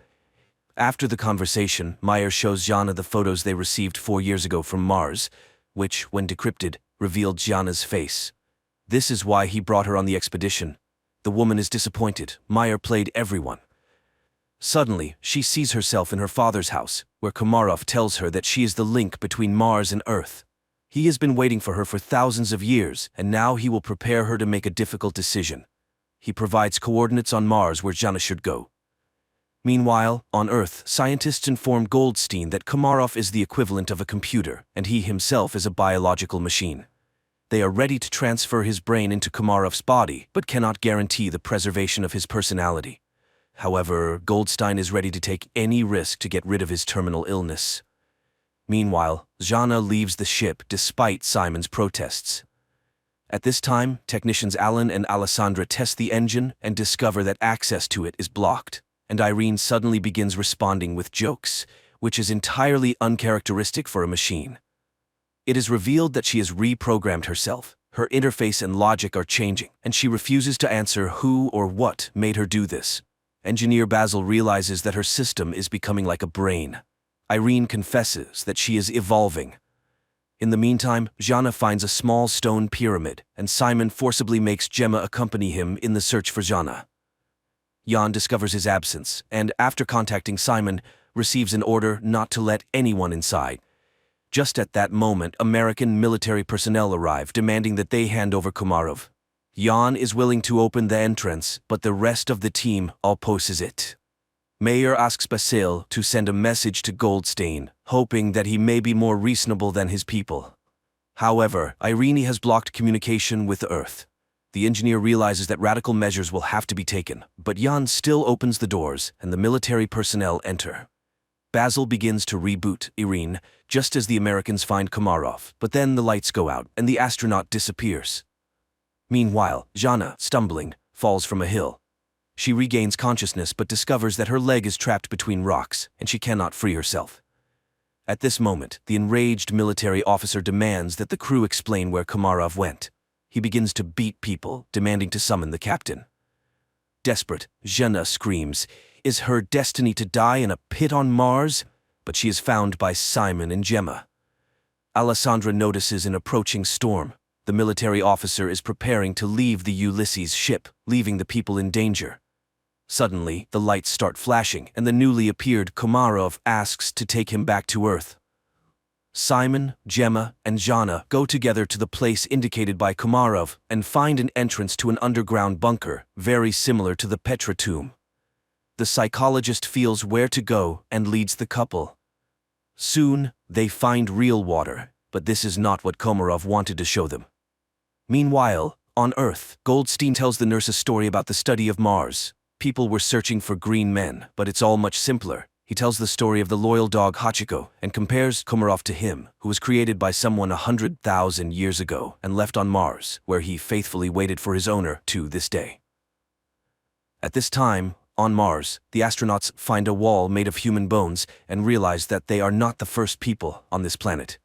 After the conversation, Meyer shows Jana the photos they received 4 years ago from Mars, which, when decrypted, revealed Jana's face. This is why he brought her on the expedition. The woman is disappointed. Meyer played everyone. Suddenly, she sees herself in her father's house, where Komarov tells her that she is the link between Mars and Earth. He has been waiting for her for thousands of years, and now he will prepare her to make a difficult decision. He provides coordinates on Mars where Jana should go. Meanwhile, on Earth, scientists inform Goldstein that Komarov is the equivalent of a computer, and he himself is a biological machine. They are ready to transfer his brain into Komarov's body, but cannot guarantee the preservation of his personality. However, Goldstein is ready to take any risk to get rid of his terminal illness. Meanwhile, Jana leaves the ship despite Simon's protests. At this time, technicians Alan and Alessandra test the engine and discover that access to it is blocked, and Irene suddenly begins responding with jokes, which is entirely uncharacteristic for a machine. It is revealed that she has reprogrammed herself. Her interface and logic are changing, and she refuses to answer who or what made her do this. Engineer Basil realizes that her system is becoming like a brain. Irene confesses that she is evolving. In the meantime, Jana finds a small stone pyramid, and Simon forcibly makes Gemma accompany him in the search for Jana. Jan discovers his absence, and after contacting Simon, receives an order not to let anyone inside. Just at that moment, American military personnel arrive, demanding that they hand over Komarov. Jan is willing to open the entrance, but the rest of the team opposes it. Meyer asks Basil to send a message to Goldstein, hoping that he may be more reasonable than his people. However, Irene has blocked communication with Earth. The engineer realizes that radical measures will have to be taken, but Jan still opens the doors, and the military personnel enter. Basil begins to reboot Irene, just as the Americans find Komarov, but then the lights go out, and the astronaut disappears. Meanwhile, Jana, stumbling, falls from a hill. She regains consciousness but discovers that her leg is trapped between rocks, and she cannot free herself. At this moment, the enraged military officer demands that the crew explain where Komarov went. He begins to beat people, demanding to summon the captain. Desperate, Jana screams, "Is her destiny to die in a pit on Mars?" But she is found by Simon and Gemma. Alessandra notices an approaching storm. The military officer is preparing to leave the Ulysses ship, leaving the people in danger. Suddenly, the lights start flashing, and the newly appeared Komarov asks to take him back to Earth. Simon, Gemma, and Jana go together to the place indicated by Komarov and find an entrance to an underground bunker, very similar to the Petra tomb. The psychologist feels where to go and leads the couple. Soon, they find real water, but this is not what Komarov wanted to show them. Meanwhile, on Earth, Goldstein tells the nurse a story about the study of Mars. People were searching for green men, but it's all much simpler. He tells the story of the loyal dog Hachiko and compares Komarov to him, who was created by someone 100,000 years ago and left on Mars, where he faithfully waited for his owner to this day. At this time, on Mars, the astronauts find a wall made of human bones and realize that they are not the first people on this planet.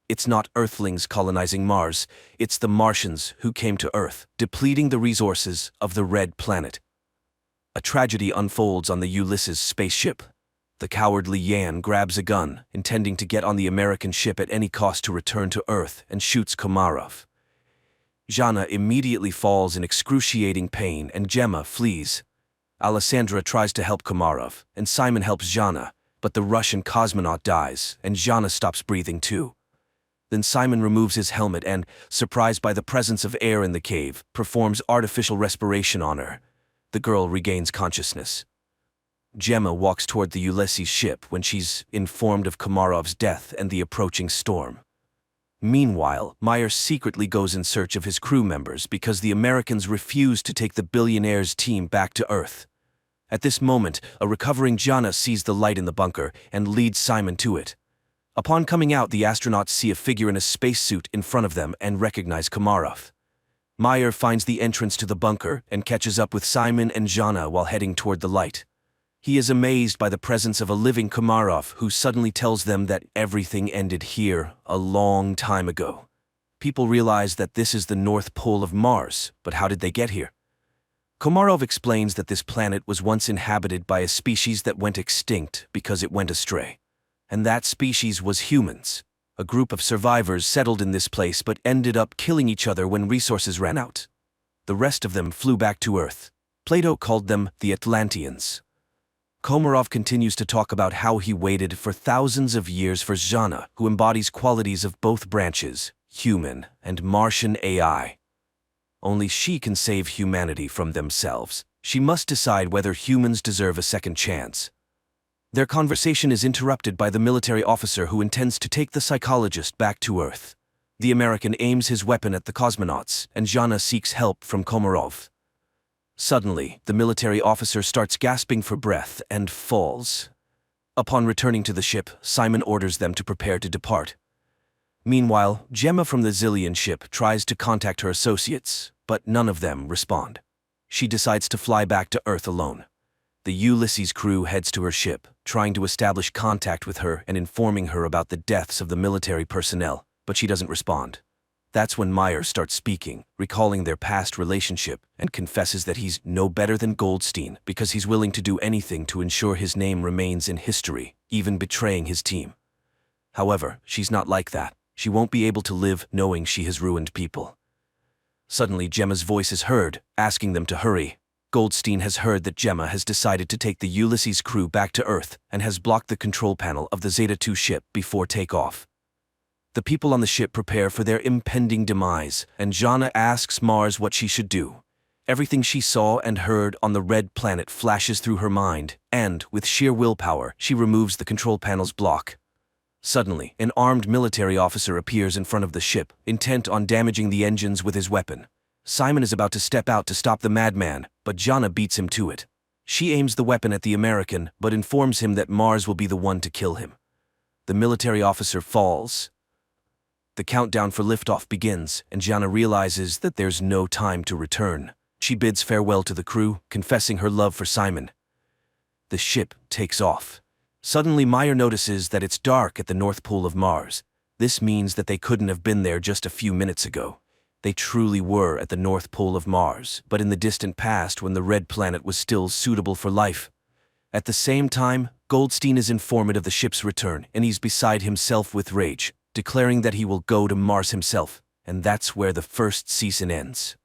It's not Earthlings colonizing Mars, it's the Martians who came to Earth, depleting the resources of the Red Planet. A tragedy unfolds on the Ulysses spaceship. The cowardly Yan grabs a gun, intending to get on the American ship at any cost to return to Earth, and shoots Komarov. Zhana immediately falls in excruciating pain and Gemma flees. Alessandra tries to help Komarov, and Simon helps Zhana, but the Russian cosmonaut dies, and Zhana stops breathing too. Then Simon removes his helmet and, surprised by the presence of air in the cave, performs artificial respiration on her. The girl regains consciousness. Gemma walks toward the Ulysses ship when she's informed of Komarov's death and the approaching storm. Meanwhile, Meyer secretly goes in search of his crew members because the Americans refuse to take the billionaire's team back to Earth. At this moment, a recovering Zhana sees the light in the bunker and leads Simon to it. Upon coming out, the astronauts see a figure in a spacesuit in front of them and recognize Komarov. Meyer finds the entrance to the bunker and catches up with Simon and Zhana while heading toward the light. He is amazed by the presence of a living Komarov who suddenly tells them that everything ended here a long time ago. People realize that this is the North Pole of Mars, but how did they get here? Komarov explains that this planet was once inhabited by a species that went extinct because it went astray. And that species was humans. A group of survivors settled in this place but ended up killing each other when resources ran out. The rest of them flew back to Earth. Plato called them the Atlanteans. Komarov continues to talk about how he waited for thousands of years for Zhana, who embodies qualities of both branches, human and Martian AI. Only she can save humanity from themselves. She must decide whether humans deserve a second chance. Their conversation is interrupted by the military officer who intends to take the psychologist back to Earth. The American aims his weapon at the cosmonauts, and Zhana seeks help from Komarov. Suddenly, the military officer starts gasping for breath and falls. Upon returning to the ship, Simon orders them to prepare to depart. Meanwhile, Gemma from the Zillion ship tries to contact her associates, but none of them respond. She decides to fly back to Earth alone. The Ulysses crew heads to her ship, trying to establish contact with her and informing her about the deaths of the military personnel, but she doesn't respond. That's when Meyer starts speaking, recalling their past relationship, and confesses that he's no better than Goldstein because he's willing to do anything to ensure his name remains in history, even betraying his team. However, she's not like that. She won't be able to live knowing she has ruined people. Suddenly, Gemma's voice is heard, asking them to hurry. Goldstein has heard that Gemma has decided to take the Ulysses crew back to Earth and has blocked the control panel of the Zeta-2 ship before takeoff. The people on the ship prepare for their impending demise, and Zhana asks Mars what she should do. Everything she saw and heard on the Red Planet flashes through her mind, and, with sheer willpower, she removes the control panel's block. Suddenly, an armed military officer appears in front of the ship, intent on damaging the engines with his weapon. Simon is about to step out to stop the madman, but Zhana beats him to it. She aims the weapon at the American, but informs him that Mars will be the one to kill him. The military officer falls. The countdown for liftoff begins, and Zhana realizes that there's no time to return. She bids farewell to the crew, confessing her love for Simon. The ship takes off. Suddenly, Meyer notices that it's dark at the North Pole of Mars. This means that they couldn't have been there just a few minutes ago. They truly were at the North Pole of Mars, but in the distant past when the Red Planet was still suitable for life. At the same time, Goldstein is informed of the ship's return, and he's beside himself with rage, declaring that he will go to Mars himself, and that's where the first season ends.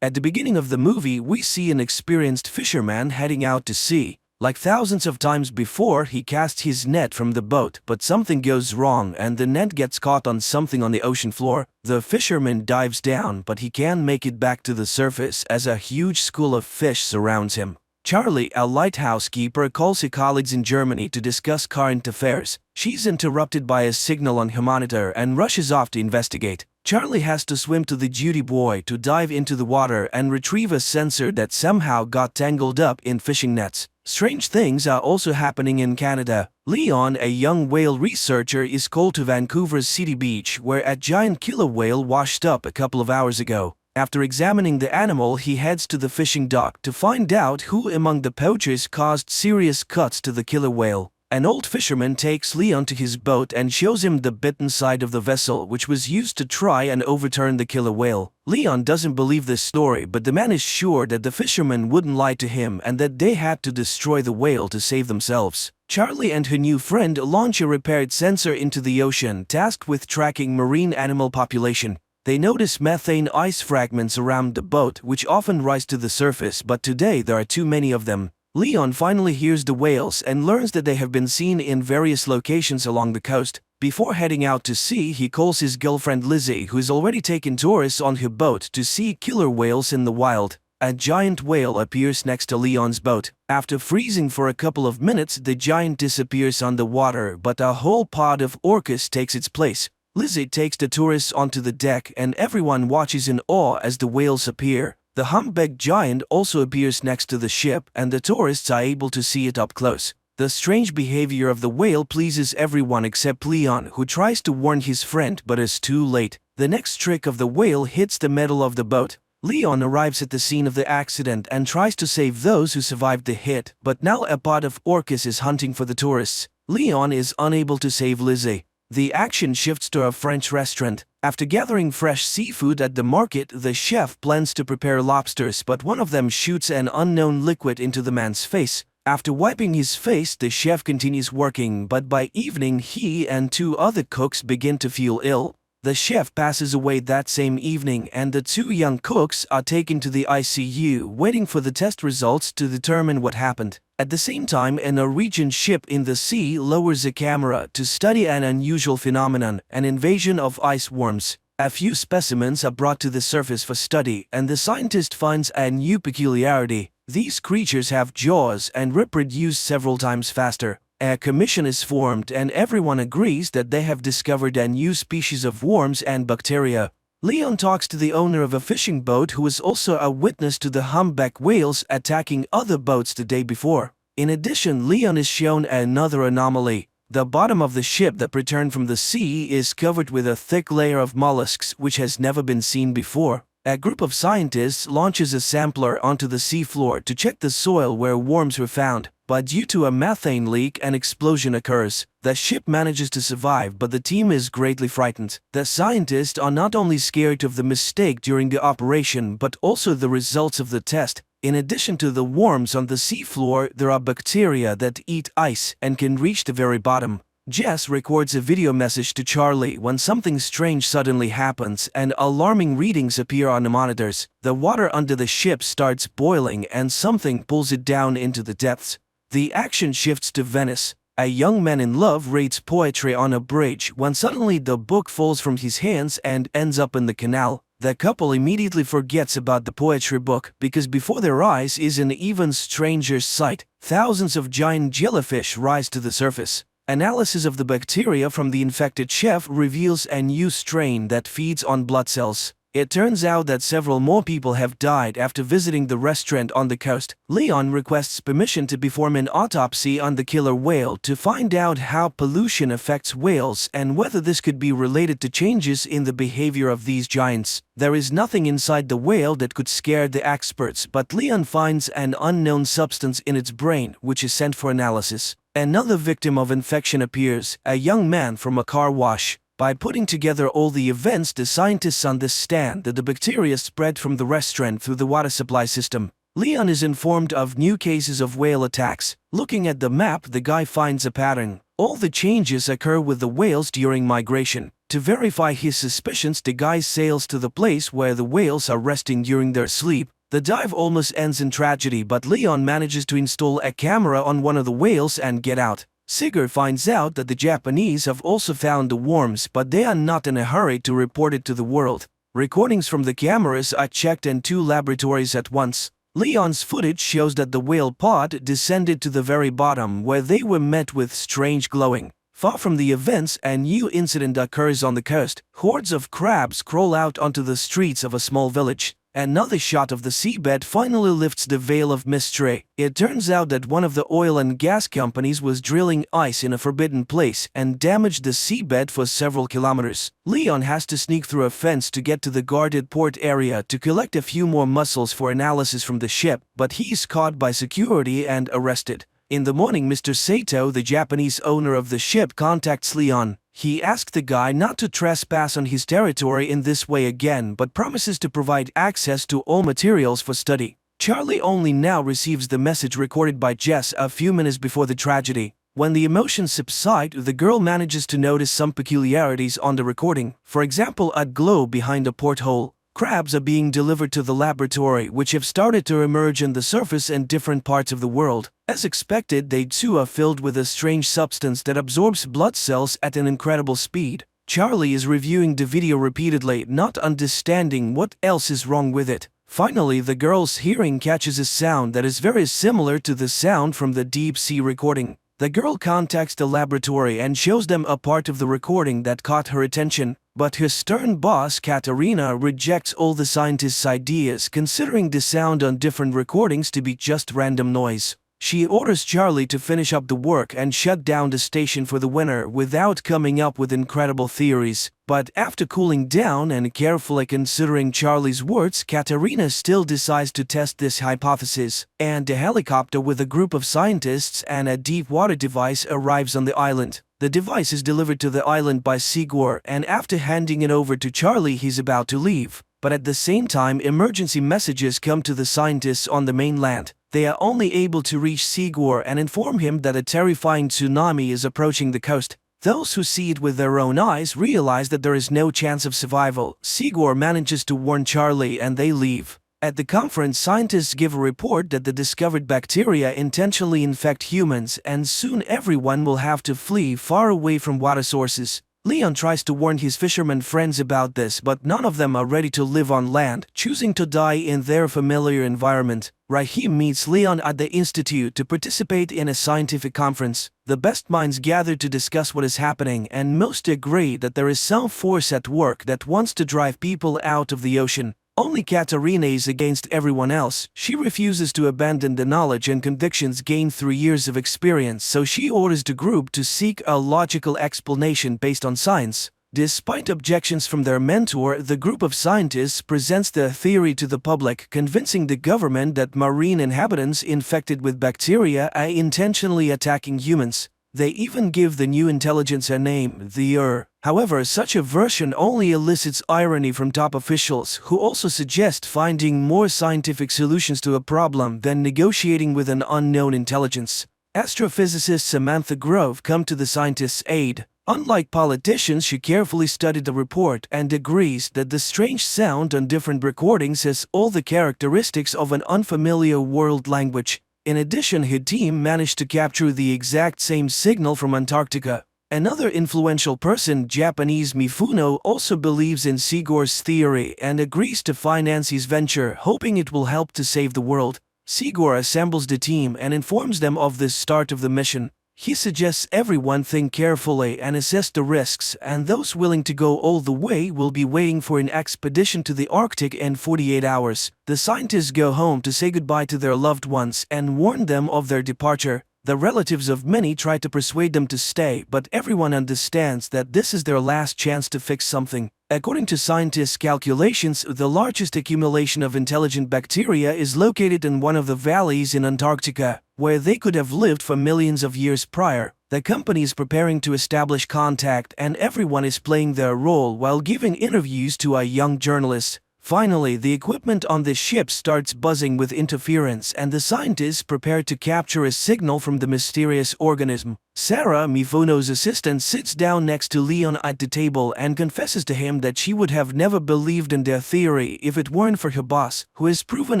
At the beginning of the movie, we see an experienced fisherman heading out to sea. Like thousands of times before, he casts his net from the boat, but something goes wrong and the net gets caught on something on the ocean floor. The fisherman dives down, but he can't make it back to the surface as a huge school of fish surrounds him. Charlie, a lighthouse keeper, calls her colleagues in Germany to discuss current affairs. She's interrupted by a signal on her monitor and rushes off to investigate. Charlie has to swim to the duty boy to dive into the water and retrieve a sensor that somehow got tangled up in fishing nets. Strange things are also happening in Canada. Leon, a young whale researcher, is called to Vancouver's City Beach, where a giant killer whale washed up a couple of hours ago. After examining the animal, he heads to the fishing dock to find out who among the poachers caused serious cuts to the killer whale. An old fisherman takes Leon to his boat and shows him the bitten side of the vessel which was used to try and overturn the killer whale. Leon doesn't believe this story, but the man is sure that the fisherman wouldn't lie to him and that they had to destroy the whale to save themselves. Charlie and her new friend launch a repaired sensor into the ocean, tasked with tracking marine animal population. They notice methane ice fragments around the boat, which often rise to the surface, but today there are too many of them. Leon finally hears the whales and learns that they have been seen in various locations along the coast. Before heading out to sea, he calls his girlfriend Lizzie, who has already taken tourists on her boat to see killer whales in the wild. A giant whale appears next to Leon's boat. After freezing for a couple of minutes, the giant disappears underwater, but a whole pod of orcas takes its place. Lizzie takes the tourists onto the deck and everyone watches in awe as the whales appear. The humpback giant also appears next to the ship, and the tourists are able to see it up close. The strange behavior of the whale pleases everyone except Leon, who tries to warn his friend but is too late. The next trick of the whale hits the metal of the boat. Leon arrives at the scene of the accident and tries to save those who survived the hit, but now a pod of orcas is hunting for the tourists. Leon is unable to save Lizzie. The action shifts to a French restaurant. After gathering fresh seafood at the market, the chef plans to prepare lobsters, but one of them shoots an unknown liquid into the man's face. After wiping his face, the chef continues working, but by evening he and two other cooks begin to feel ill. The chef passes away that same evening, and the two young cooks are taken to the ICU, waiting for the test results to determine what happened. At the same time, a Norwegian ship in the sea lowers a camera to study an unusual phenomenon, an invasion of ice worms. A few specimens are brought to the surface for study, and the scientist finds a new peculiarity. These creatures have jaws and reproduce several times faster. A commission is formed and everyone agrees that they have discovered a new species of worms and bacteria. Leon talks to the owner of a fishing boat who was also a witness to the humpback whales attacking other boats the day before. In addition, Leon is shown another anomaly. The bottom of the ship that returned from the sea is covered with a thick layer of mollusks which has never been seen before. A group of scientists launches a sampler onto the seafloor to check the soil where worms were found, but due to a methane leak, an explosion occurs. The ship manages to survive, but the team is greatly frightened. The scientists are not only scared of the mistake during the operation, but also the results of the test. In addition to the worms on the seafloor, there are bacteria that eat ice and can reach the very bottom. Jess records a video message to Charlie when something strange suddenly happens and alarming readings appear on the monitors. The water under the ship starts boiling and something pulls it down into the depths. The action shifts to Venice. A young man in love reads poetry on a bridge when suddenly the book falls from his hands and ends up in the canal. The couple immediately forgets about the poetry book because before their eyes is an even stranger sight. Thousands of giant jellyfish rise to the surface. Analysis of the bacteria from the infected chef reveals a new strain that feeds on blood cells. It turns out that several more people have died after visiting the restaurant on the coast. Leon requests permission to perform an autopsy on the killer whale to find out how pollution affects whales and whether this could be related to changes in the behavior of these giants. There is nothing inside the whale that could scare the experts, but Leon finds an unknown substance in its brain which is sent for analysis. Another victim of infection appears, a young man from a car wash. By putting together all the events, the scientists understand that the bacteria spread from the restaurant through the water supply system. Leon is informed of new cases of whale attacks. Looking at the map, the guy finds a pattern. All the changes occur with the whales during migration. To verify his suspicions, the guy sails to the place where the whales are resting during their sleep. The dive almost ends in tragedy, but Leon manages to install a camera on one of the whales and get out. Sigurd finds out that the Japanese have also found the worms, but they are not in a hurry to report it to the world. Recordings from the cameras are checked in 2 laboratories at once. Leon's footage shows that the whale pod descended to the very bottom, where they were met with strange glowing Far from the events, a new incident occurs on the coast. Hordes of crabs crawl out onto the streets of a small village. Another shot of the seabed finally lifts the veil of mystery. It turns out that one of the oil and gas companies was drilling ice in a forbidden place and damaged the seabed for several kilometers. Leon has to sneak through a fence to get to the guarded port area to collect a few more mussels for analysis from the ship, but he's caught by security and arrested. In the morning, Mr. Sato, the Japanese owner of the ship, contacts Leon. He asks the guy not to trespass on his territory in this way again, but promises to provide access to all materials for study. Charlie only now receives the message recorded by Jess a few minutes before the tragedy. When the emotions subside, the girl manages to notice some peculiarities on the recording. For example, a glow behind a porthole. Crabs are being delivered to the laboratory, which have started to emerge on the surface in different parts of the world. As expected, they too are filled with a strange substance that absorbs blood cells at an incredible speed. Charlie is reviewing the video repeatedly, not understanding what else is wrong with it. Finally, the girl's hearing catches a sound that is very similar to the sound from the deep sea recording. The girl contacts the laboratory and shows them a part of the recording that caught her attention. But her stern boss, Katerina, rejects all the scientists' ideas, considering the sound on different recordings to be just random noise. She orders Charlie to finish up the work and shut down the station for the winter without coming up with incredible theories. But after cooling down and carefully considering Charlie's words, Katerina still decides to test this hypothesis, and a helicopter with a group of scientists and a deep water device arrives on the island. The device is delivered to the island by Sigor, and after handing it over to Charlie, he's about to leave. But at the same time, emergency messages come to the scientists on the mainland. They are only able to reach Sigor and inform him that a terrifying tsunami is approaching the coast. Those who see it with their own eyes realize that there is no chance of survival. Sigor manages to warn Charlie and they leave. At the conference, scientists give a report that the discovered bacteria intentionally infect humans, and soon everyone will have to flee far away from water sources. Leon tries to warn his fishermen friends about this, but none of them are ready to live on land, choosing to die in their familiar environment. Raheem meets Leon at the Institute to participate in a scientific conference. The best minds gather to discuss what is happening, and most agree that there is some force at work that wants to drive people out of the ocean. Only Katerina is against everyone else. She refuses to abandon the knowledge and convictions gained through years of experience, so she orders the group to seek a logical explanation based on science. Despite objections from their mentor, the group of scientists presents their theory to the public, convincing the government that marine inhabitants infected with bacteria are intentionally attacking humans. They even give the new intelligence a name, the However, such a version only elicits irony from top officials, who also suggest finding more scientific solutions to a problem than negotiating with an unknown intelligence. Astrophysicist Samantha Grove comes to the scientists' aid. Unlike politicians, she carefully studied the report and agrees that the strange sound on different recordings has all the characteristics of an unfamiliar world language. In addition, her team managed to capture the exact same signal from Antarctica. Another influential person, Japanese Mifuno, also believes in Sigor's theory and agrees to finance his venture, hoping it will help to save the world. Sigor assembles the team and informs them of the start of the mission. He suggests everyone think carefully and assess the risks, and those willing to go all the way will be waiting for an expedition to the Arctic in 48 hours. The scientists go home to say goodbye to their loved ones and warn them of their departure. The relatives of many try to persuade them to stay, but everyone understands that this is their last chance to fix something. According to scientists' calculations, the largest accumulation of intelligent bacteria is located in one of the valleys in Antarctica, where they could have lived for millions of years prior. The company is preparing to establish contact, and everyone is playing their role while giving interviews to a young journalist. Finally, the equipment on the ship starts buzzing with interference, and the scientists prepare to capture a signal from the mysterious organism. Sarah, Mifuno's assistant, sits down next to Leon at the table and confesses to him that she would have never believed in their theory if it weren't for her boss, who has proven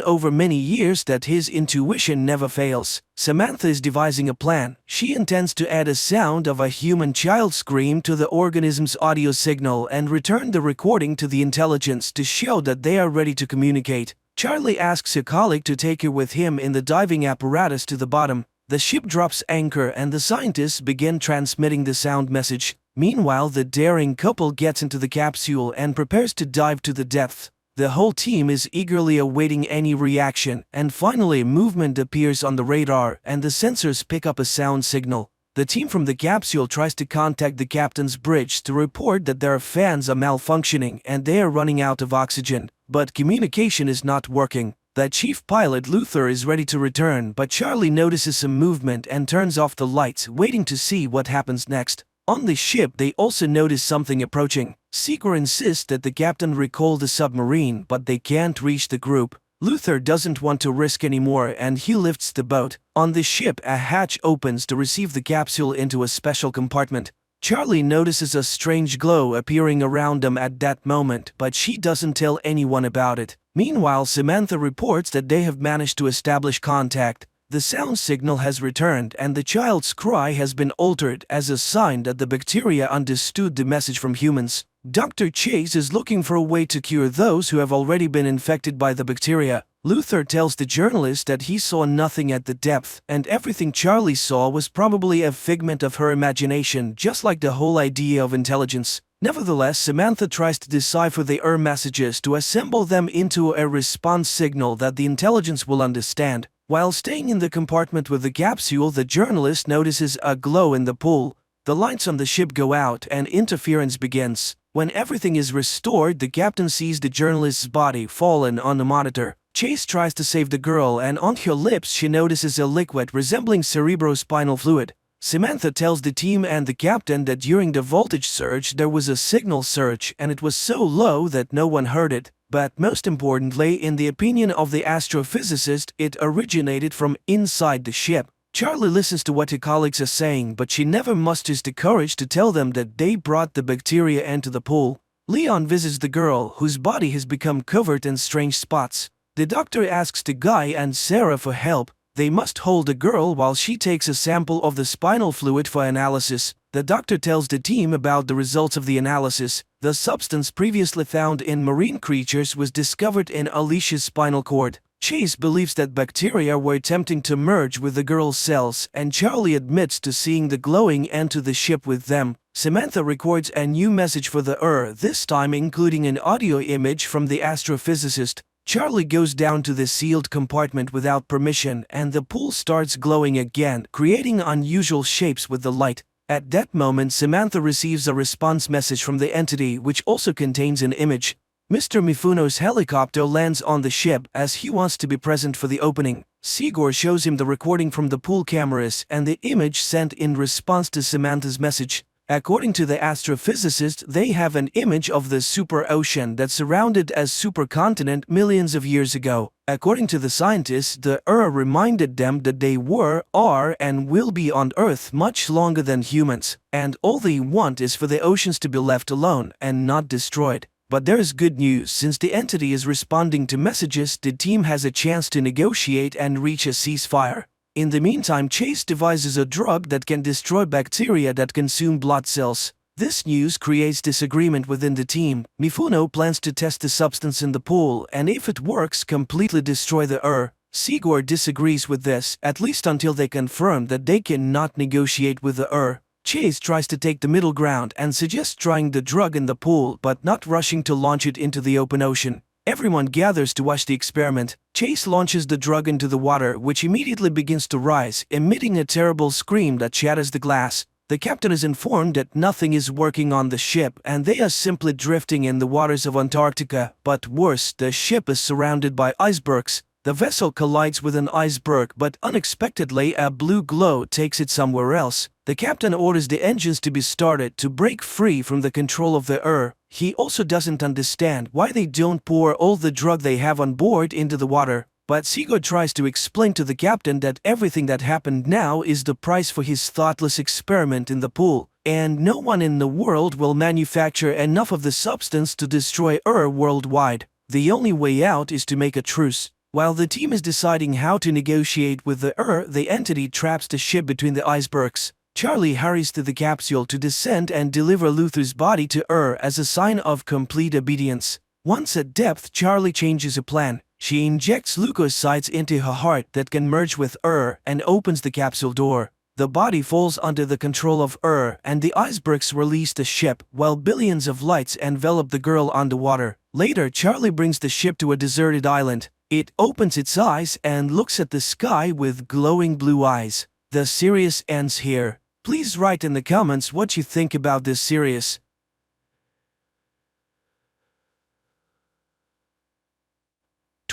over many years that his intuition never fails. Samantha is devising a plan. She intends to add a sound of a human child scream to the organism's audio signal and return the recording to the intelligence to show that they are ready to communicate. Charlie asks a colleague to take her with him in the diving apparatus to the bottom. The ship drops anchor and the scientists begin transmitting the sound message. Meanwhile, the daring couple gets into the capsule and prepares to dive to the depths. The whole team is eagerly awaiting any reaction, and finally movement appears on the radar and the sensors pick up a sound signal. The team from the capsule tries to contact the captain's bridge to report that their fans are malfunctioning and they are running out of oxygen, but communication is not working. The chief pilot Luther is ready to return, but Charlie notices some movement and turns off the lights, waiting to see what happens next. On the ship, they also notice something approaching. Sigor insists that the captain recall the submarine, but they can't reach the group. Luther doesn't want to risk anymore and he lifts the boat. On the ship, a hatch opens to receive the capsule into a special compartment. Charlie notices a strange glow appearing around them at that moment, but she doesn't tell anyone about it. Meanwhile, Samantha reports that they have managed to establish contact. The sound signal has returned and the child's cry has been altered as a sign that the bacteria understood the message from humans. Dr. Chase is looking for a way to cure those who have already been infected by the bacteria. Luther tells the journalist that he saw nothing at the depth, and everything Charlie saw was probably a figment of her imagination, just like the whole idea of intelligence. Nevertheless, Samantha tries to decipher the messages to assemble them into a response signal that the intelligence will understand. While staying in the compartment with the capsule, the journalist notices a glow in the pool. The lights on the ship go out and interference begins. When everything is restored, the captain sees the journalist's body fallen on the monitor. Chase tries to save the girl, and on her lips she notices a liquid resembling cerebrospinal fluid. Samantha tells the team and the captain that during the voltage surge there was a signal surge and it was so low that no one heard it. But most importantly, in the opinion of the astrophysicist, it originated from inside the ship. Charlie listens to what her colleagues are saying, but she never musters the courage to tell them that they brought the bacteria into the pool. Leon visits the girl, whose body has become covered in strange spots. The doctor asks the guy and Sarah for help. They must hold the girl while she takes a sample of the spinal fluid for analysis. The doctor tells the team about the results of the analysis. The substance previously found in marine creatures was discovered in Alicia's spinal cord. Chase believes that bacteria were attempting to merge with the girl's cells, and Charlie admits to seeing the glowing enter the ship with them. Samantha records a new message for the this time including an audio image from the astrophysicist. Charlie goes down to the sealed compartment without permission, and the pool starts glowing again, creating unusual shapes with the light. At that moment, Samantha receives a response message from the entity, which also contains an image. Mr. Mifuno's helicopter lands on the ship as he wants to be present for the opening. Sigor shows him the recording from the pool cameras and the image sent in response to Samantha's message. According to the astrophysicist, they have an image of the super ocean that surrounded a supercontinent millions of years ago. According to the scientists, the reminded them that they were, are, and will be on Earth much longer than humans, and all they want is for the oceans to be left alone and not destroyed. But there is good news. Since the entity is responding to messages, the team has a chance to negotiate and reach a ceasefire. In the meantime, Chase devises a drug that can destroy bacteria that consume blood cells. This news creates disagreement within the team. Mifuno plans to test the substance in the pool, and if it works, completely destroy the Sigor disagrees with this, at least until they confirm that they cannot negotiate with the Chase tries to take the middle ground and suggests trying the drug in the pool but not rushing to launch it into the open ocean. Everyone gathers to watch the experiment. Chase launches the drug into the water, which immediately begins to rise, emitting a terrible scream that shatters the glass. The captain is informed that nothing is working on the ship and they are simply drifting in the waters of Antarctica. But worse, the ship is surrounded by icebergs. The vessel collides with an iceberg, but unexpectedly a blue glow takes it somewhere else. The captain orders the engines to be started to break free from the control of the He also doesn't understand why they don't pour all the drug they have on board into the water. But Sigurd tries to explain to the captain that everything that happened now is the price for his thoughtless experiment in the pool, and no one in the world will manufacture enough of the substance to destroy worldwide. The only way out is to make a truce. While the team is deciding how to negotiate with the entity traps the ship between the icebergs. Charlie hurries to the capsule to descend and deliver Luther's body to as a sign of complete obedience. Once at depth, Charlie changes a plan. She injects leukocytes into her heart that can merge with and opens the capsule door. The body falls under the control of and the icebergs release the ship while billions of lights envelop the girl underwater. Later, Charlie brings the ship to a deserted island. It opens its eyes and looks at the sky with glowing blue eyes. The series ends here. Please write in the comments what you think about this series.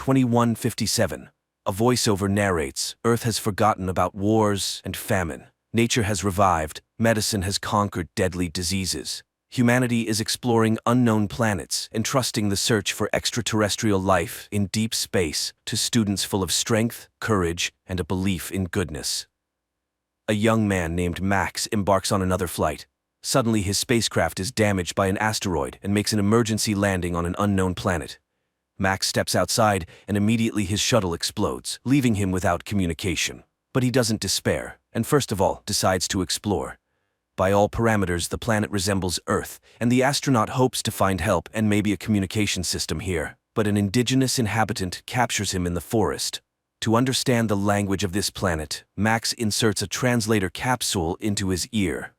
2157. A voiceover narrates, Earth has forgotten about wars and famine. Nature has revived, medicine has conquered deadly diseases. Humanity is exploring unknown planets, entrusting the search for extraterrestrial life in deep space to students full of strength, courage, and a belief in goodness. A young man named Max embarks on another flight. Suddenly, his spacecraft is damaged by an asteroid and makes an emergency landing on an unknown planet. Max steps outside, and immediately his shuttle explodes, leaving him without communication. But he doesn't despair, and first of all, decides to explore. By all parameters, the planet resembles Earth, and the astronaut hopes to find help and maybe a communication system here. But an indigenous inhabitant captures him in the forest. To understand the language of this planet, Max inserts a translator capsule into his ear.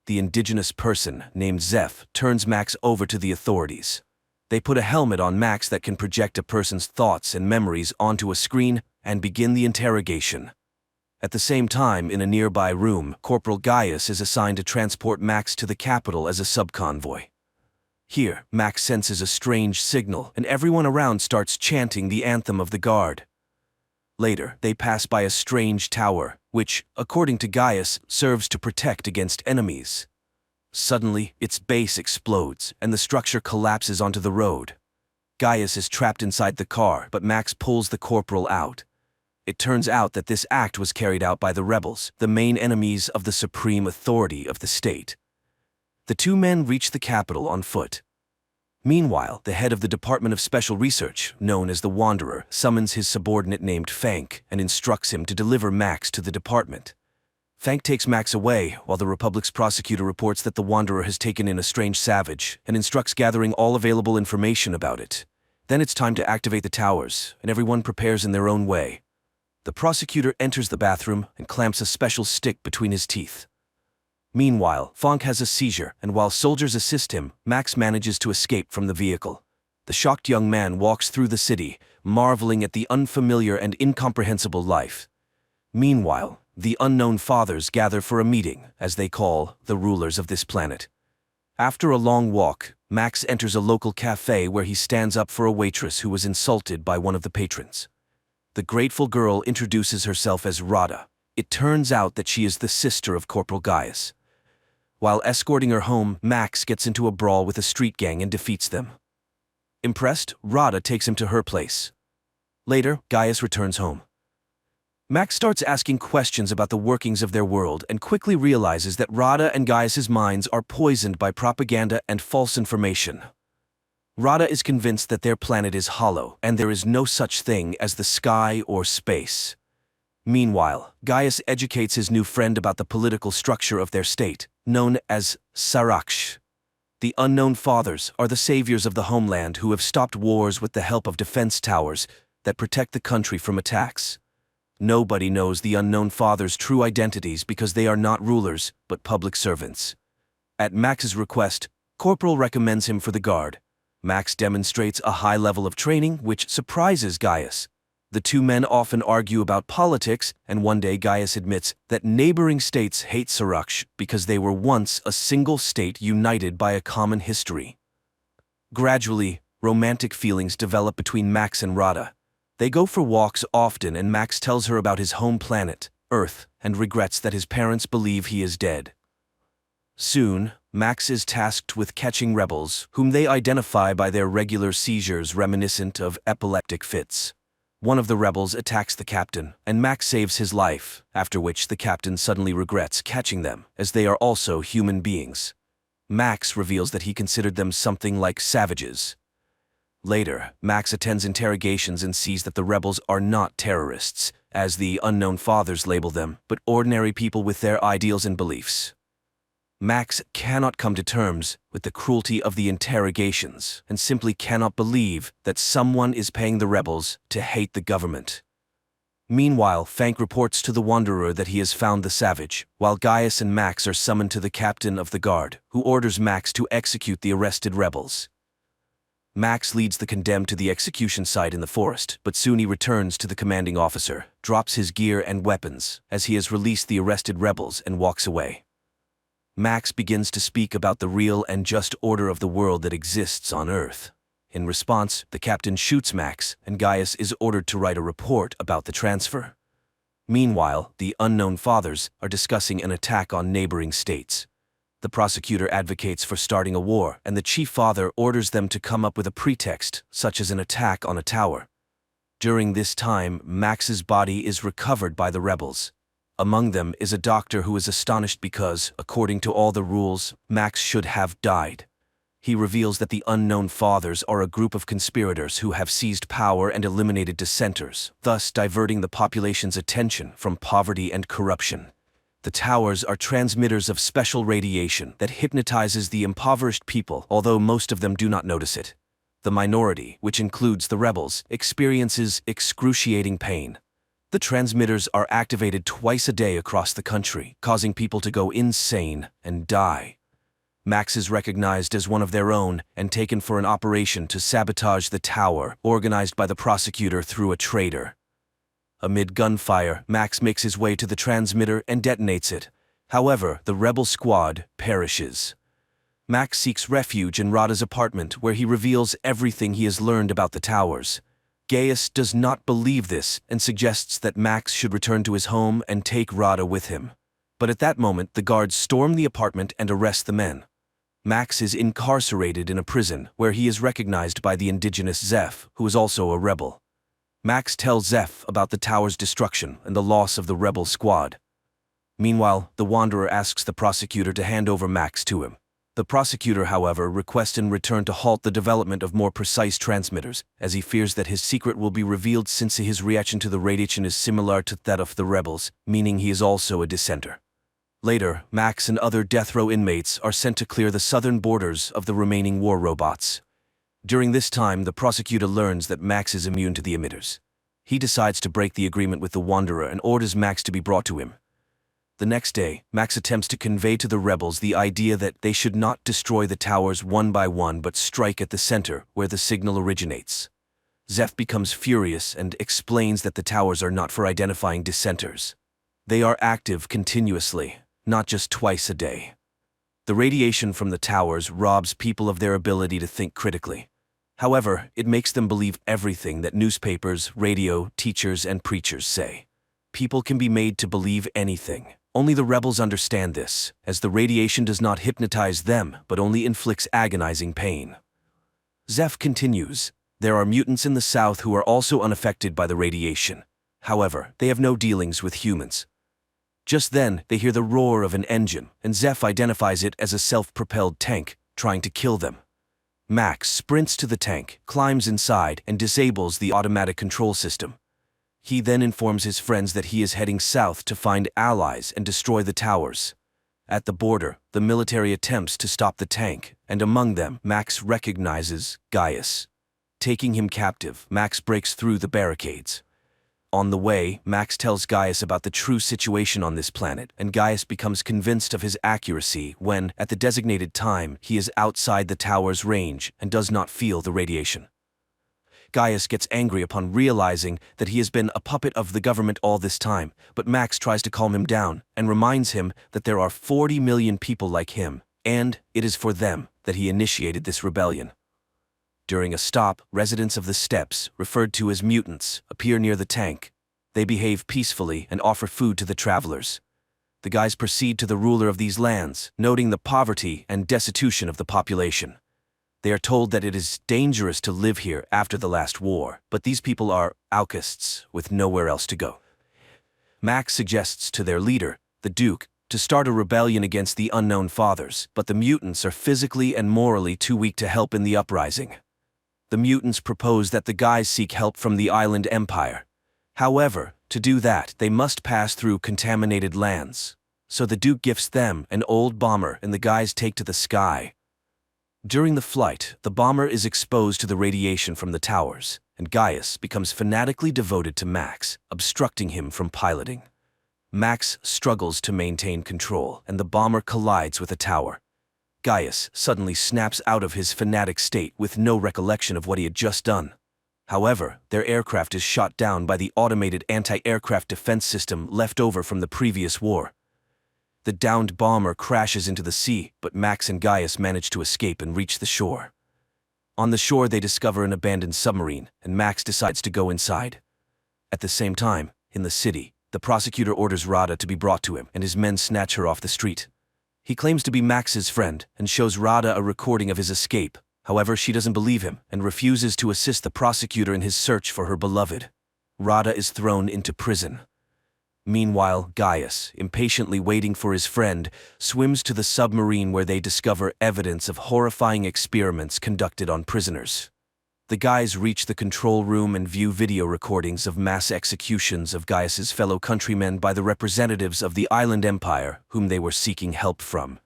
The indigenous person, named Zeph, turns Max over to the authorities. They put a helmet on Max that can project a person's thoughts and memories onto a screen and begin the interrogation. At the same time, in a nearby room, Corporal Gaius is assigned to transport Max to the capital as a subconvoy. Here, Max senses a strange signal, and everyone around starts chanting the anthem of the guard. Later, they pass by a strange tower, which, according to Gaius, serves to protect against enemies. Suddenly, its base explodes, and the structure collapses onto the road. Gaius is trapped inside the car, but Max pulls the corporal out. It turns out that this act was carried out by the rebels, the main enemies of the supreme authority of the state. The two men reach the capital on foot. Meanwhile, the head of the Department of Special Research, known as the Wanderer, summons his subordinate named Fank and instructs him to deliver Max to the department. Fank takes Max away, while the Republic's prosecutor reports that the Wanderer has taken in a strange savage and instructs gathering all available information about it. Then it's time to activate the towers, and everyone prepares in their own way. The prosecutor enters the bathroom and clamps a special stick between his teeth. Meanwhile, Fank has a seizure, and while soldiers assist him, Max manages to escape from the vehicle. The shocked young man walks through the city, marveling at the unfamiliar and incomprehensible life. Meanwhile, the unknown fathers gather for a meeting, as they call the rulers of this planet. After a long walk, Max enters a local cafe where he stands up for a waitress who was insulted by one of the patrons. The grateful girl introduces herself as Rada. It turns out that she is the sister of Corporal Gaius. While escorting her home, Max gets into a brawl with a street gang and defeats them. Impressed, Rada takes him to her place. Later, Gaius returns home. Max starts asking questions about the workings of their world and quickly realizes that Rada and Gaius's minds are poisoned by propaganda and false information. Rada is convinced that their planet is hollow and there is no such thing as the sky or space. Meanwhile, Gaius educates his new friend about the political structure of their state, known as Saraksh. The Unknown Fathers are the saviors of the homeland who have stopped wars with the help of defense towers that protect the country from attacks. Nobody knows the Unknown Fathers' true identities because they are not rulers, but public servants. At Max's request, Corporal recommends him for the guard. Max demonstrates a high level of training, which surprises Gaius. The two men often argue about politics, and one day Gaius admits that neighboring states hate Saraksh because they were once a single state united by a common history. Gradually, romantic feelings develop between Max and Rada. They go for walks often, and Max tells her about his home planet, Earth, and regrets that his parents believe he is dead. Soon, Max is tasked with catching rebels, whom they identify by their regular seizures reminiscent of epileptic fits. One of the rebels attacks the captain, and Max saves his life, after which the captain suddenly regrets catching them, as they are also human beings. Max reveals that he considered them something like savages. Later, Max attends interrogations and sees that the rebels are not terrorists, as the Unknown Fathers label them, but ordinary people with their ideals and beliefs. Max cannot come to terms with the cruelty of the interrogations and simply cannot believe that someone is paying the rebels to hate the government. Meanwhile, Fank reports to the Wanderer that he has found the savage, while Gaius and Max are summoned to the captain of the guard, who orders Max to execute the arrested rebels. Max leads the condemned to the execution site in the forest, but soon he returns to the commanding officer, drops his gear and weapons, as he has released the arrested rebels and walks away. Max begins to speak about the real and just order of the world that exists on Earth. In response, the captain shoots Max, and Gaius is ordered to write a report about the transfer. Meanwhile, the Unknown Fathers are discussing an attack on neighboring states. The prosecutor advocates for starting a war, and the Chief Father orders them to come up with a pretext, such as an attack on a tower. During this time, Max's body is recovered by the rebels. Among them is a doctor who is astonished because, according to all the rules, Max should have died. He reveals that the Unknown Fathers are a group of conspirators who have seized power and eliminated dissenters, thus diverting the population's attention from poverty and corruption. The towers are transmitters of special radiation that hypnotizes the impoverished people, although most of them do not notice it. The minority, which includes the rebels, experiences excruciating pain. The transmitters are activated twice a day across the country, causing people to go insane and die. Max is recognized as one of their own and taken for an operation to sabotage the tower, organized by the prosecutor through a traitor. Amid gunfire, Max makes his way to the transmitter and detonates it. However, the rebel squad perishes. Max seeks refuge in Rada's apartment, where he reveals everything he has learned about the towers. Gaius does not believe this and suggests that Max should return to his home and take Rada with him. But at that moment, the guards storm the apartment and arrest the men. Max is incarcerated in a prison, where he is recognized by the indigenous Zeph, who is also a rebel. Max tells Zeph about the tower's destruction and the loss of the rebel squad. Meanwhile, the Wanderer asks the prosecutor to hand over Max to him. The prosecutor, however, requests in return to halt the development of more precise transmitters, as he fears that his secret will be revealed since his reaction to the radiation is similar to that of the rebels, meaning he is also a dissenter. Later, Max and other death row inmates are sent to clear the southern borders of the remaining war robots. During this time, the prosecutor learns that Max is immune to the emitters. He decides to break the agreement with the Wanderer and orders Max to be brought to him. The next day, Max attempts to convey to the rebels the idea that they should not destroy the towers one by one but strike at the center, where the signal originates. Zeph becomes furious and explains that the towers are not for identifying dissenters. They are active continuously, not just twice a day. The radiation from the towers robs people of their ability to think critically. However, it makes them believe everything that newspapers, radio, teachers, and preachers say. People can be made to believe anything. Only the rebels understand this, as the radiation does not hypnotize them, but only inflicts agonizing pain. Zeph continues, there are mutants in the south who are also unaffected by the radiation. However, they have no dealings with humans. Just then, they hear the roar of an engine, and Zeph identifies it as a self-propelled tank, trying to kill them. Max sprints to the tank, climbs inside, and disables the automatic control system. He then informs his friends that he is heading south to find allies and destroy the towers. At the border, the military attempts to stop the tank, and among them, Max recognizes Gaius. Taking him captive, Max breaks through the barricades. On the way, Max tells Gaius about the true situation on this planet, and Gaius becomes convinced of his accuracy when, at the designated time, he is outside the tower's range and does not feel the radiation. Gaius gets angry upon realizing that he has been a puppet of the government all this time, but Max tries to calm him down and reminds him that there are 40 million people like him, and it is for them that he initiated this rebellion. During a stop, residents of the steppes, referred to as mutants, appear near the tank. They behave peacefully and offer food to the travelers. The guys proceed to the ruler of these lands, noting the poverty and destitution of the population. They are told that it is dangerous to live here after the last war, but these people are outcasts with nowhere else to go. Max suggests to their leader, the Duke, to start a rebellion against the Unknown Fathers, but the mutants are physically and morally too weak to help in the uprising. The mutants propose that the guys seek help from the Island Empire. However, to do that, they must pass through contaminated lands. so the Duke gifts them an old bomber and the guys take to the sky. During the flight, the bomber is exposed to the radiation from the towers, and Gaius becomes fanatically devoted to Max, obstructing him from piloting. Max struggles to maintain control, and the bomber collides with a tower. Gaius suddenly snaps out of his fanatic state with no recollection of what he had just done. However, their aircraft is shot down by the automated anti-aircraft defense system left over from the previous war. The downed bomber crashes into the sea, but Max and Gaius manage to escape and reach the shore. On the shore, they discover an abandoned submarine, and Max decides to go inside. At the same time, in the city, the prosecutor orders Rada to be brought to him, and his men snatch her off the street. He claims to be Max's friend and shows Rada a recording of his escape. However, she doesn't believe him and refuses to assist the prosecutor in his search for her beloved. Rada is thrown into prison. Meanwhile, Gaius, impatiently waiting for his friend, swims to the submarine where they discover evidence of horrifying experiments conducted on prisoners. The guys reach the control room and view video recordings of mass executions of Gaius's fellow countrymen by the representatives of the island empire whom they were seeking help from.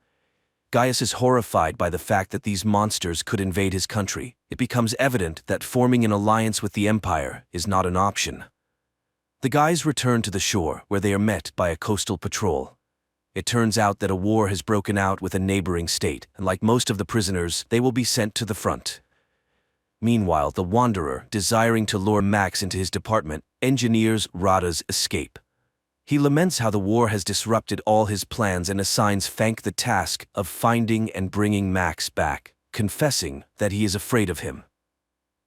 Gaius is horrified by the fact that these monsters could invade his country. It becomes evident that forming an alliance with the empire is not an option. The guys return to the shore, where they are met by a coastal patrol. It turns out that a war has broken out with a neighboring state, and like most of the prisoners, they will be sent to the front. Meanwhile, the Wanderer, desiring to lure Max into his department, engineers Rada's escape. He laments how the war has disrupted all his plans and assigns Fank the task of finding and bringing Max back, confessing that he is afraid of him.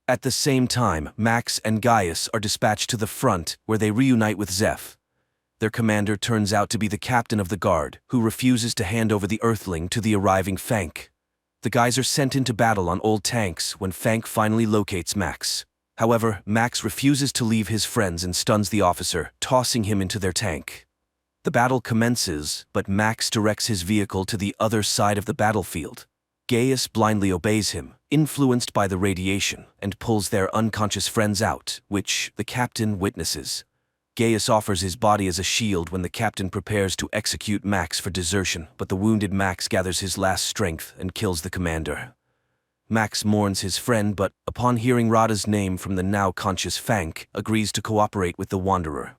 At the same time, Max and Gaius are dispatched to the front, where they reunite with Zeph. Their commander turns out to be the captain of the guard, who refuses to hand over the Earthling to the arriving Fank. The guys are sent into battle on old tanks when Fank finally locates Max. However, Max refuses to leave his friends and stuns the officer, tossing him into their tank. The battle commences, but Max directs his vehicle to the other side of the battlefield. Gaius blindly obeys him, influenced by the radiation, and pulls their unconscious friends out, which the captain witnesses. Gaius offers his body as a shield when the captain prepares to execute Max for desertion, but the wounded Max gathers his last strength and kills the commander. Max mourns his friend, but, upon hearing Rada's name from the now conscious Fank, agrees to cooperate with the Wanderer.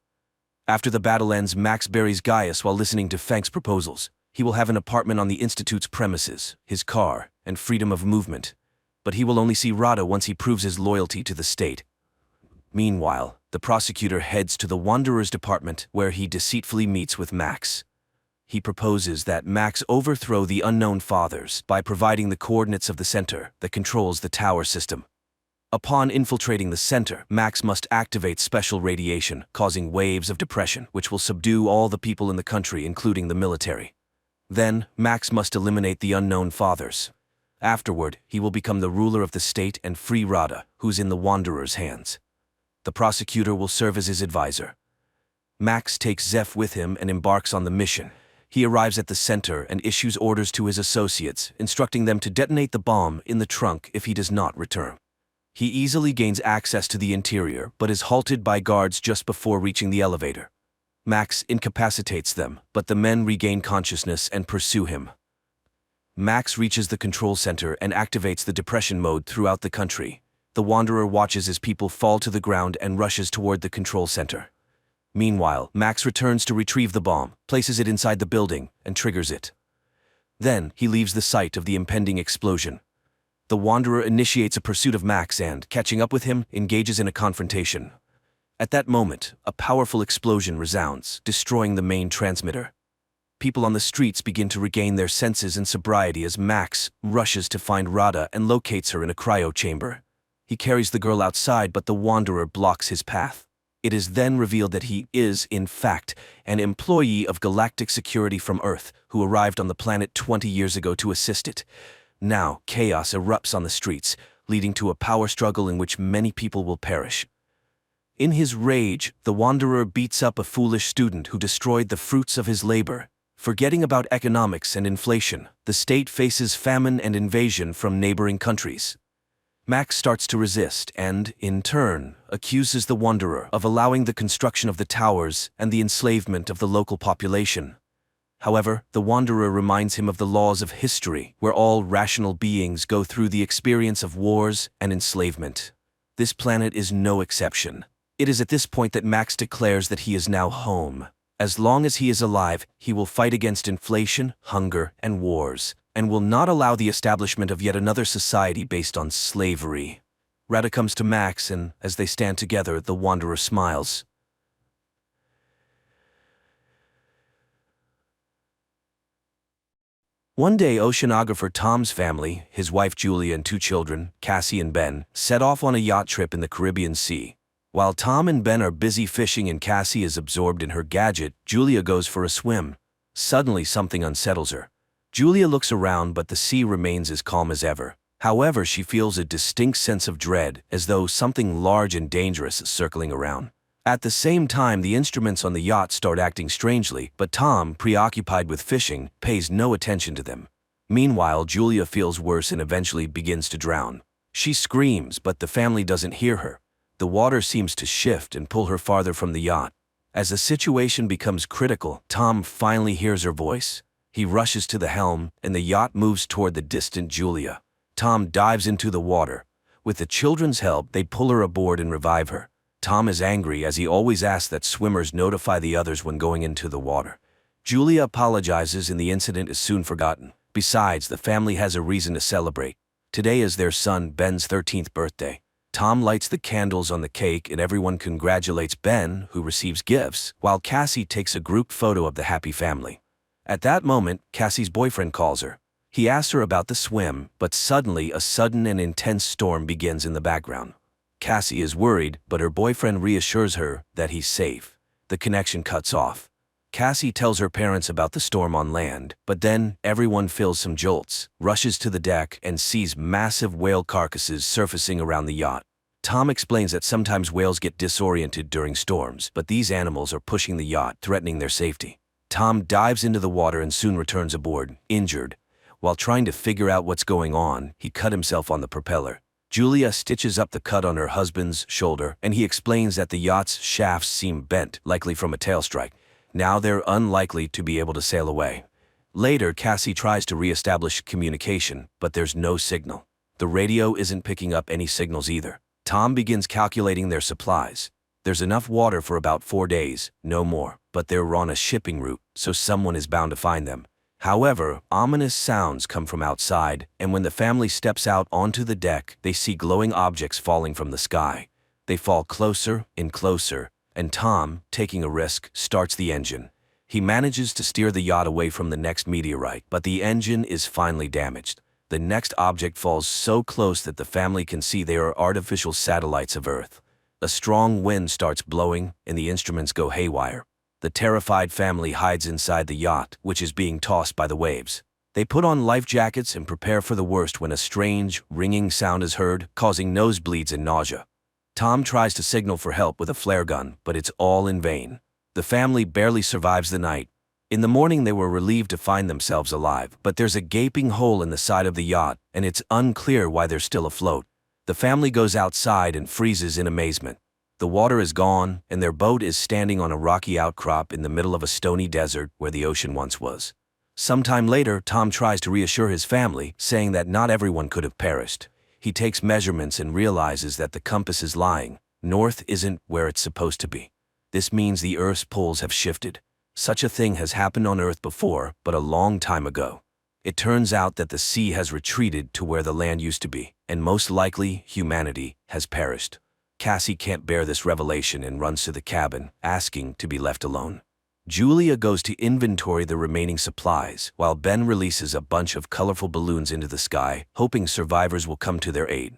After the battle ends, Max buries Gaius while listening to Fank's proposals. He will have an apartment on the Institute's premises, his car, and freedom of movement. But he will only see Rada once he proves his loyalty to the state. Meanwhile, the prosecutor heads to the Wanderer's department, where he deceitfully meets with Max. He proposes that Max overthrow the Unknown Fathers by providing the coordinates of the center that controls the tower system. Upon infiltrating the center, Max must activate special radiation, causing waves of depression, which will subdue all the people in the country, including the military. Then, Max must eliminate the Unknown Fathers. Afterward, he will become the ruler of the state and free Rada, who's in the Wanderer's hands. The prosecutor will serve as his advisor. Max takes Zeph with him and embarks on the mission. He arrives at the center and issues orders to his associates, instructing them to detonate the bomb in the trunk if he does not return. He easily gains access to the interior, but is halted by guards just before reaching the elevator. Max incapacitates them, but the men regain consciousness and pursue him. Max reaches the control center and activates the depression mode throughout the country. The Wanderer watches as people fall to the ground and rushes toward the control center. Meanwhile, Max returns to retrieve the bomb, places it inside the building, and triggers it. Then, he leaves the site of the impending explosion. The Wanderer initiates a pursuit of Max and, catching up with him, engages in a confrontation. At that moment, a powerful explosion resounds, destroying the main transmitter. People on the streets begin to regain their senses and sobriety as Max rushes to find Rada and locates her in a cryo chamber. He carries the girl outside, but the Wanderer blocks his path. It is then revealed that he is, in fact, an employee of Galactic Security from Earth who arrived on the planet 20 years ago to assist it. Now, chaos erupts on the streets, leading to a power struggle in which many people will perish. In his rage, the Wanderer beats up a foolish student who destroyed the fruits of his labor. Forgetting about economics and inflation, the state faces famine and invasion from neighboring countries. Max starts to resist and, in turn, accuses the Wanderer of allowing the construction of the towers and the enslavement of the local population. However, the Wanderer reminds him of the laws of history, where all rational beings go through the experience of wars and enslavement. This planet is no exception. It is at this point that Max declares that he is now home. As long as he is alive, he will fight against inflation, hunger, and wars, and will not allow the establishment of yet another society based on slavery. Rada comes to Max, and as they stand together, the Wanderer smiles. One day, oceanographer Tom's family, his wife Julia and 2 children, Cassie and Ben, set off on a yacht trip in the Caribbean Sea. While Tom and Ben are busy fishing and Cassie is absorbed in her gadget, Julia goes for a swim. Suddenly, something unsettles her. Julia looks around, but the sea remains as calm as ever. However, she feels a distinct sense of dread, as though something large and dangerous is circling around. At the same time, the instruments on the yacht start acting strangely, but Tom, preoccupied with fishing, pays no attention to them. Meanwhile, Julia feels worse and eventually begins to drown. She screams, but the family doesn't hear her. The water seems to shift and pull her farther from the yacht. As the situation becomes critical, Tom finally hears her voice. He rushes to the helm, and the yacht moves toward the distant Julia. Tom dives into the water. With the children's help, they pull her aboard and revive her. Tom is angry, as he always asks that swimmers notify the others when going into the water. Julia apologizes and the incident is soon forgotten. Besides, the family has a reason to celebrate. Today is their son Ben's 13th birthday. Tom lights the candles on the cake and everyone congratulates Ben, who receives gifts, while Cassie takes a group photo of the happy family. At that moment, Cassie's boyfriend calls her. He asks her about the swim, but suddenly a sudden and intense storm begins in the background. Cassie is worried, but her boyfriend reassures her that he's safe. The connection cuts off. Cassie tells her parents about the storm on land, but then everyone feels some jolts, rushes to the deck, and sees massive whale carcasses surfacing around the yacht. Tom explains that sometimes whales get disoriented during storms, but these animals are pushing the yacht, threatening their safety. Tom dives into the water and soon returns aboard, injured. While trying to figure out what's going on, he cut himself on the propeller. Julia stitches up the cut on her husband's shoulder, and he explains that the yacht's shafts seem bent, likely from a tail strike. Now they're unlikely to be able to sail away. Later, Cassie tries to re-establish communication, but there's no signal. The radio isn't picking up any signals either. Tom begins calculating their supplies. There's enough water for about 4 days, no more, but they're on a shipping route, so someone is bound to find them. However, ominous sounds come from outside, and when the family steps out onto the deck, they see glowing objects falling from the sky. They fall closer and closer, and Tom, taking a risk, starts the engine. He manages to steer the yacht away from the next meteorite, but the engine is finally damaged. The next object falls so close that the family can see they are artificial satellites of Earth. A strong wind starts blowing, and the instruments go haywire. The terrified family hides inside the yacht, which is being tossed by the waves. They put on life jackets and prepare for the worst when a strange, ringing sound is heard, causing nosebleeds and nausea. Tom tries to signal for help with a flare gun, but it's all in vain. The family barely survives the night. In the morning, they were relieved to find themselves alive, but there's a gaping hole in the side of the yacht, and it's unclear why they're still afloat. The family goes outside and freezes in amazement. The water is gone, and their boat is standing on a rocky outcrop in the middle of a stony desert where the ocean once was. Sometime later, Tom tries to reassure his family, saying that not everyone could have perished. He takes measurements and realizes that the compass is lying. North isn't where it's supposed to be. This means the Earth's poles have shifted. Such a thing has happened on Earth before, but a long time ago. It turns out that the sea has retreated to where the land used to be, and most likely, humanity has perished. Cassie can't bear this revelation and runs to the cabin, asking to be left alone. Julia goes to inventory the remaining supplies, while Ben releases a bunch of colorful balloons into the sky, hoping survivors will come to their aid.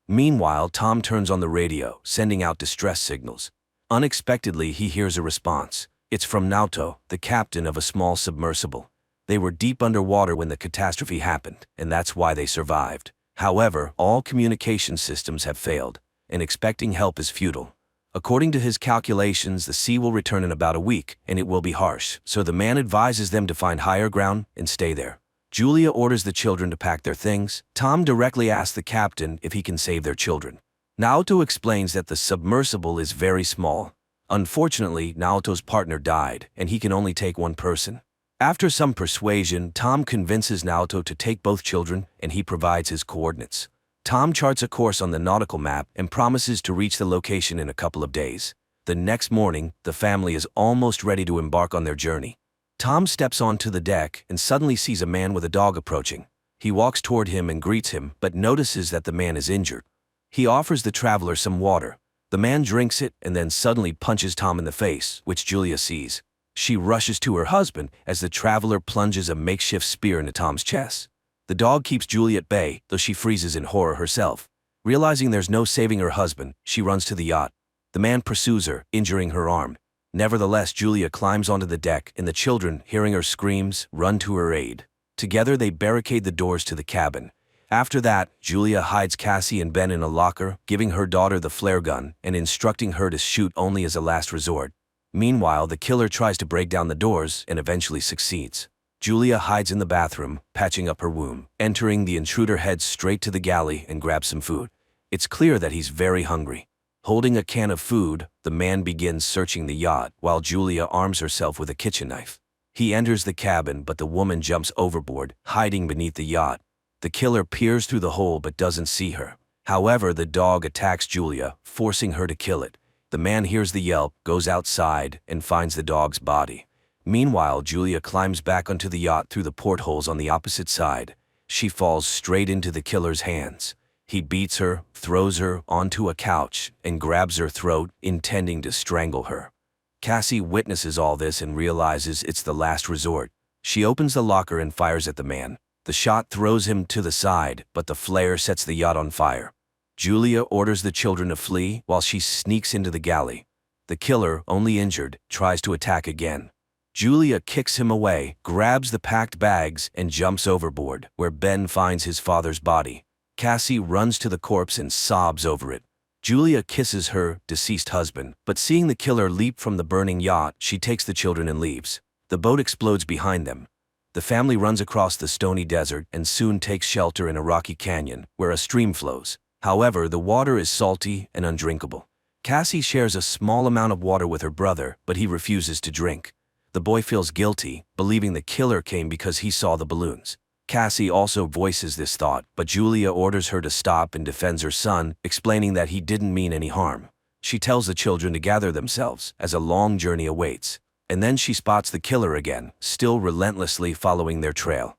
Meanwhile, Tom turns on the radio, sending out distress signals. Unexpectedly, he hears a response. It's from Naoto, the captain of a small submersible. They were deep underwater when the catastrophe happened, and that's why they survived. However, all communication systems have failed, and expecting help is futile. According to his calculations, the sea will return in about a week, and it will be harsh, so the man advises them to find higher ground and stay there. Julia orders the children to pack their things. Tom directly asks the captain if he can save their children. Naoto explains that the submersible is very small. Unfortunately, Naoto's partner died, and he can only take one person. After some persuasion, Tom convinces Naoto to take both children, and he provides his coordinates. Tom charts a course on the nautical map and promises to reach the location in a couple of days. The next morning, the family is almost ready to embark on their journey. Tom steps onto the deck and suddenly sees a man with a dog approaching. He walks toward him and greets him, but notices that the man is injured. He offers the traveler some water. The man drinks it and then suddenly punches Tom in the face, which Julia sees. She rushes to her husband as the traveler plunges a makeshift spear into Tom's chest. The dog keeps Julia at bay, though she freezes in horror herself. Realizing there's no saving her husband, she runs to the yacht. The man pursues her, injuring her arm. Nevertheless, Julia climbs onto the deck, and the children, hearing her screams, run to her aid. Together, they barricade the doors to the cabin. After that, Julia hides Cassie and Ben in a locker, giving her daughter the flare gun and instructing her to shoot only as a last resort. Meanwhile, the killer tries to break down the doors and eventually succeeds. Julia hides in the bathroom, patching up her wound. Entering, the intruder heads straight to the galley and grabs some food. It's clear that he's very hungry. Holding a can of food, the man begins searching the yacht while Julia arms herself with a kitchen knife. He enters the cabin, but the woman jumps overboard, hiding beneath the yacht. The killer peers through the hole but doesn't see her. However, the dog attacks Julia, forcing her to kill it. The man hears the yelp, goes outside, and finds the dog's body. Meanwhile, Julia climbs back onto the yacht through the portholes on the opposite side. She falls straight into the killer's hands. He beats her, throws her onto a couch, and grabs her throat, intending to strangle her. Cassie witnesses all this and realizes it's the last resort. She opens the locker and fires at the man. The shot throws him to the side, but the flare sets the yacht on fire. Julia orders the children to flee while she sneaks into the galley. The killer, only injured, tries to attack again. Julia kicks him away, grabs the packed bags, and jumps overboard, where Ben finds his father's body. Cassie runs to the corpse and sobs over it. Julia kisses her deceased husband, but seeing the killer leap from the burning yacht, she takes the children and leaves. The boat explodes behind them. The family runs across the stony desert and soon takes shelter in a rocky canyon, where a stream flows. However, the water is salty and undrinkable. Cassie shares a small amount of water with her brother, but he refuses to drink. The boy feels guilty, believing the killer came because he saw the balloons. Cassie also voices this thought, but Julia orders her to stop and defends her son, explaining that he didn't mean any harm. She tells the children to gather themselves, as a long journey awaits. And then she spots the killer again, still relentlessly following their trail.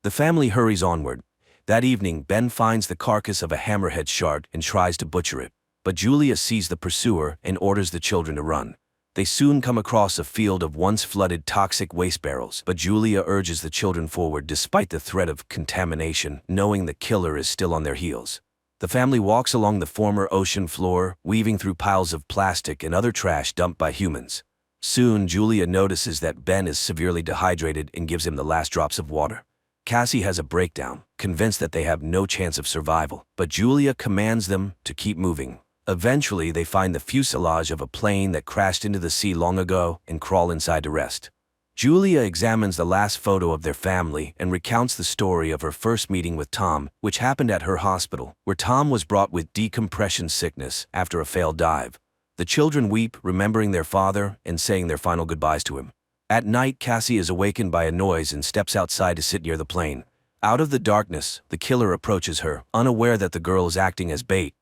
The family hurries onward. That evening, Ben finds the carcass of a hammerhead shark and tries to butcher it. But Julia sees the pursuer and orders the children to run. They soon come across a field of once flooded toxic waste barrels, but Julia urges the children forward despite the threat of contamination, knowing the killer is still on their heels. The family walks along the former ocean floor, weaving through piles of plastic and other trash dumped by humans. Soon, Julia notices that Ben is severely dehydrated and gives him the last drops of water. Cassie has a breakdown, convinced that they have no chance of survival, but Julia commands them to keep moving. Eventually, they find the fuselage of a plane that crashed into the sea long ago and crawl inside to rest. Julia examines the last photo of their family and recounts the story of her first meeting with Tom, which happened at her hospital, where Tom was brought with decompression sickness after a failed dive. The children weep, remembering their father and saying their final goodbyes to him. At night, Cassie is awakened by a noise and steps outside to sit near the plane. Out of the darkness, the killer approaches her, unaware that the girl is acting as bait.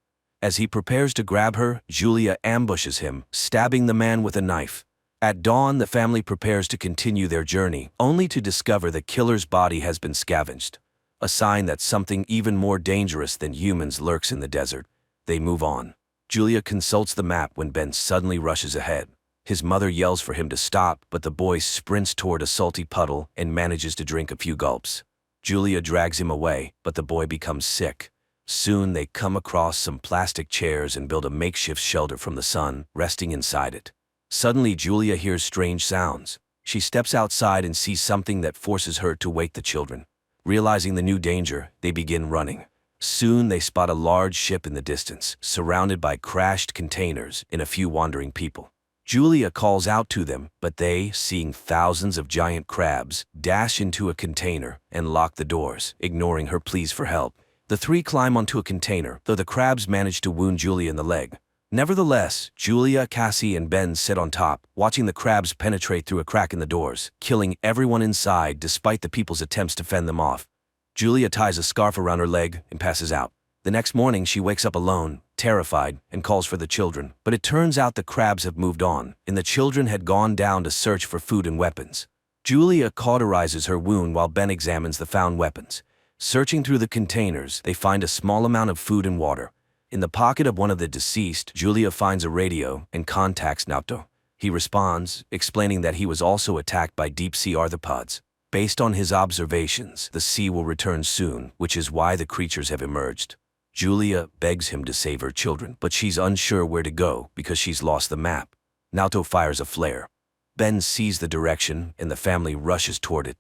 As he prepares to grab her, Julia ambushes him, stabbing the man with a knife. At dawn, the family prepares to continue their journey, only to discover the killer's body has been scavenged. A sign that something even more dangerous than humans lurks in the desert. They move on. Julia consults the map when Ben suddenly rushes ahead. His mother yells for him to stop, but the boy sprints toward a salty puddle and manages to drink a few gulps. Julia drags him away, but the boy becomes sick. Soon they come across some plastic chairs and build a makeshift shelter from the sun, resting inside it. Suddenly, Julia hears strange sounds. She steps outside and sees something that forces her to wake the children. Realizing the new danger, they begin running. Soon they spot a large ship in the distance, surrounded by crashed containers and a few wandering people. Julia calls out to them, but they, seeing thousands of giant crabs, dash into a container and lock the doors, ignoring her pleas for help. The three climb onto a container, though the crabs manage to wound Julia in the leg. Nevertheless, Julia, Cassie, and Ben sit on top, watching the crabs penetrate through a crack in the doors, killing everyone inside despite the people's attempts to fend them off. Julia ties a scarf around her leg and passes out. The next morning, she wakes up alone, terrified, and calls for the children. But it turns out the crabs have moved on, and the children had gone down to search for food and weapons. Julia cauterizes her wound while Ben examines the found weapons. Searching through the containers, they find a small amount of food and water. In the pocket of one of the deceased, Julia finds a radio and contacts Naoto. He responds, explaining that he was also attacked by deep-sea arthropods. Based on his observations, the sea will return soon, which is why the creatures have emerged. Julia begs him to save her children, but she's unsure where to go because she's lost the map. Naoto fires a flare. Ben sees the direction, and the family rushes toward it.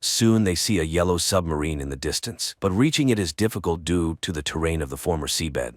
Soon they see a yellow submarine in the distance, but reaching it is difficult due to the terrain of the former seabed.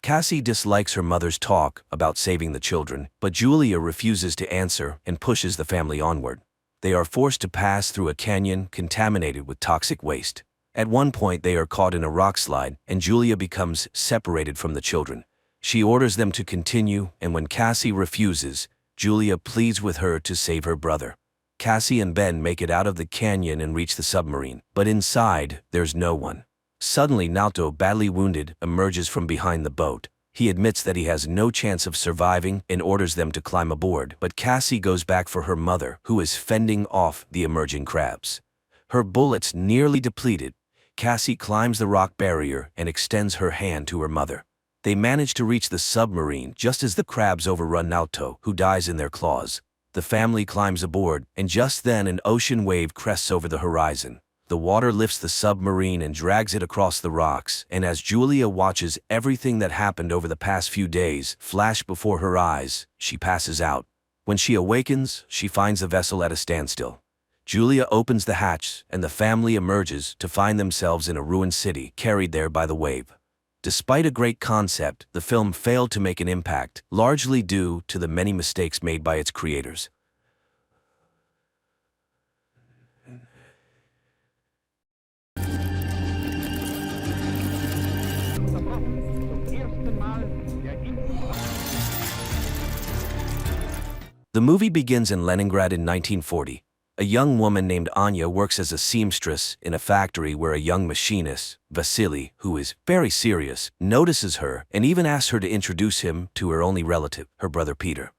Cassie dislikes her mother's talk about saving the children, but Julia refuses to answer and pushes the family onward. They are forced to pass through a canyon contaminated with toxic waste. At one point, they are caught in a rock slide, and Julia becomes separated from the children. She orders them to continue, and when Cassie refuses, Julia pleads with her to save her brother. Cassie and Ben make it out of the canyon and reach the submarine, but inside, there's no one. Suddenly, Naoto, badly wounded, emerges from behind the boat. He admits that he has no chance of surviving and orders them to climb aboard, but Cassie goes back for her mother, who is fending off the emerging crabs. Her bullets nearly depleted, Cassie climbs the rock barrier and extends her hand to her mother. They manage to reach the submarine just as the crabs overrun Naoto, who dies in their claws. The family climbs aboard, and just then an ocean wave crests over the horizon. The water lifts the submarine and drags it across the rocks, and as Julia watches everything that happened over the past few days flash before her eyes, she passes out. When she awakens, she finds the vessel at a standstill. Julia opens the hatch, and the family emerges to find themselves in a ruined city, carried there by the wave. Despite a great concept, the film failed to make an impact, largely due to the many mistakes made by its creators. The movie begins in Leningrad in 1940. A young woman named Anya works as a seamstress in a factory where a young machinist, Vasily, who is very serious, notices her and even asks her to introduce him to her only relative, her brother Peter.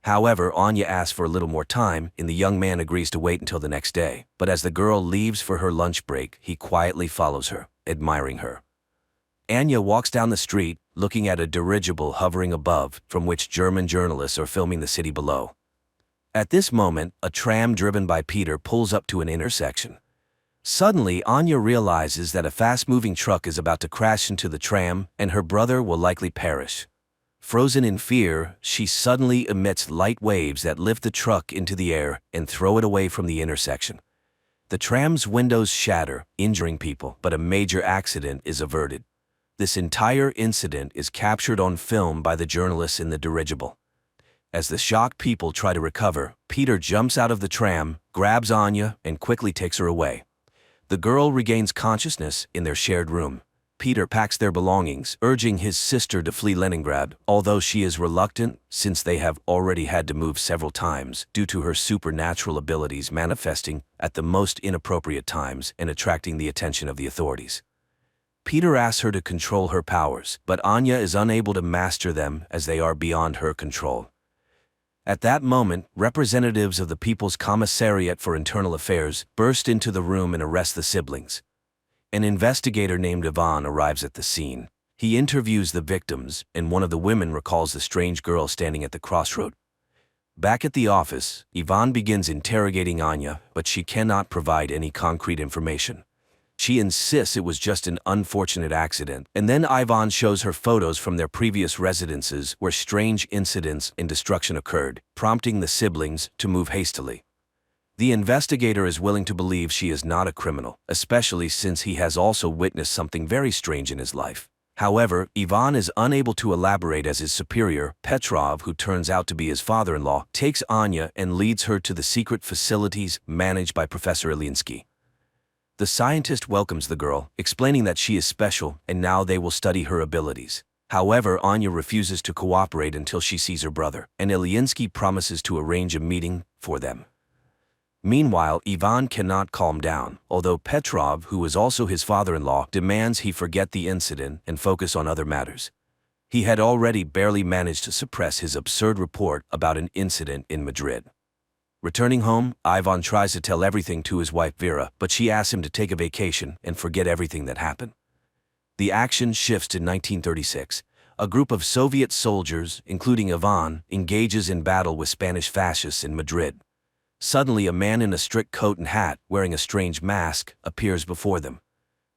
However, Anya asks for a little more time, and the young man agrees to wait until the next day. But as the girl leaves for her lunch break, he quietly follows her, admiring her. Anya walks down the street, looking at a dirigible hovering above, from which German journalists are filming the city below. At this moment, a tram driven by Peter pulls up to an intersection. Suddenly, Anya realizes that a fast-moving truck is about to crash into the tram, and her brother will likely perish. Frozen in fear, she suddenly emits light waves that lift the truck into the air and throw it away from the intersection. The tram's windows shatter, injuring people, but a major accident is averted. This entire incident is captured on film by the journalists in the dirigible. As the shocked people try to recover, Peter jumps out of the tram, grabs Anya, and quickly takes her away. The girl regains consciousness in their shared room. Peter packs their belongings, urging his sister to flee Leningrad, although she is reluctant since they have already had to move several times due to her supernatural abilities manifesting at the most inappropriate times and attracting the attention of the authorities. Peter asks her to control her powers, but Anya is unable to master them as they are beyond her control. At that moment, representatives of the People's Commissariat for Internal Affairs burst into the room and arrest the siblings. An investigator named Ivan arrives at the scene. He interviews the victims, and one of the women recalls the strange girl standing at the crossroad. Back at the office, Ivan begins interrogating Anya, but she cannot provide any concrete information. She insists it was just an unfortunate accident, and then Ivan shows her photos from their previous residences where strange incidents and destruction occurred, prompting the siblings to move hastily. The investigator is willing to believe she is not a criminal, especially since he has also witnessed something very strange in his life. However, Ivan is unable to elaborate as his superior, Petrov, who turns out to be his father-in-law, takes Anya and leads her to the secret facilities managed by Professor Ilinsky. The scientist welcomes the girl, explaining that she is special and now they will study her abilities. However, Anya refuses to cooperate until she sees her brother, and Ilyinsky promises to arrange a meeting for them. Meanwhile, Ivan cannot calm down, although Petrov, who is also his father-in-law, demands he forget the incident and focus on other matters. He had already barely managed to suppress his absurd report about an incident in Madrid. Returning home, Ivan tries to tell everything to his wife Vera, but she asks him to take a vacation and forget everything that happened. The action shifts to 1936. A group of Soviet soldiers, including Ivan, engages in battle with Spanish fascists in Madrid. Suddenly, a man in a strict coat and hat, wearing a strange mask, appears before them.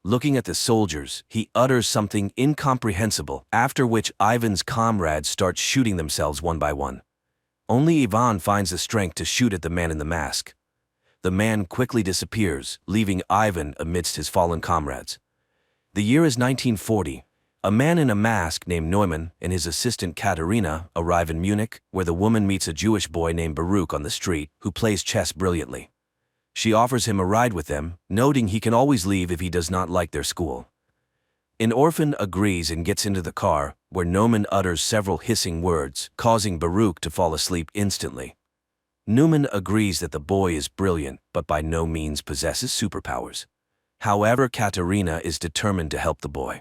Looking at the soldiers, he utters something incomprehensible, after which Ivan's comrades start shooting themselves one by one. Only Ivan finds the strength to shoot at the man in the mask. The man quickly disappears, leaving Ivan amidst his fallen comrades. The year is 1940. A man in a mask named Neumann and his assistant Katerina arrive in Munich, where the woman meets a Jewish boy named Baruch on the street, who plays chess brilliantly. She offers him a ride with them, noting he can always leave if he does not like their school. An orphan agrees and gets into the car, where Neumann utters several hissing words, causing Baruch to fall asleep instantly. Neumann agrees that the boy is brilliant, but by no means possesses superpowers. However, Katerina is determined to help the boy.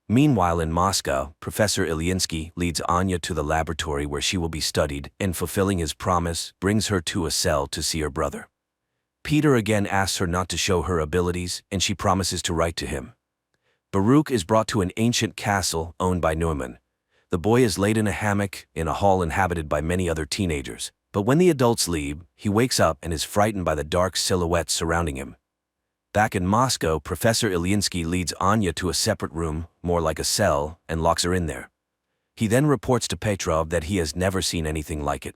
Meanwhile, in Moscow, Professor Ilyinsky leads Anya to the laboratory where she will be studied, and fulfilling his promise, brings her to a cell to see her brother. Peter again asks her not to show her abilities, and she promises to write to him. Baruch is brought to an ancient castle owned by Neumann. The boy is laid in a hammock in a hall inhabited by many other teenagers, but when the adults leave, he wakes up and is frightened by the dark silhouettes surrounding him. Back in Moscow, Professor Ilyinsky leads Anya to a separate room, more like a cell, and locks her in there. He then reports to Petrov that he has never seen anything like it.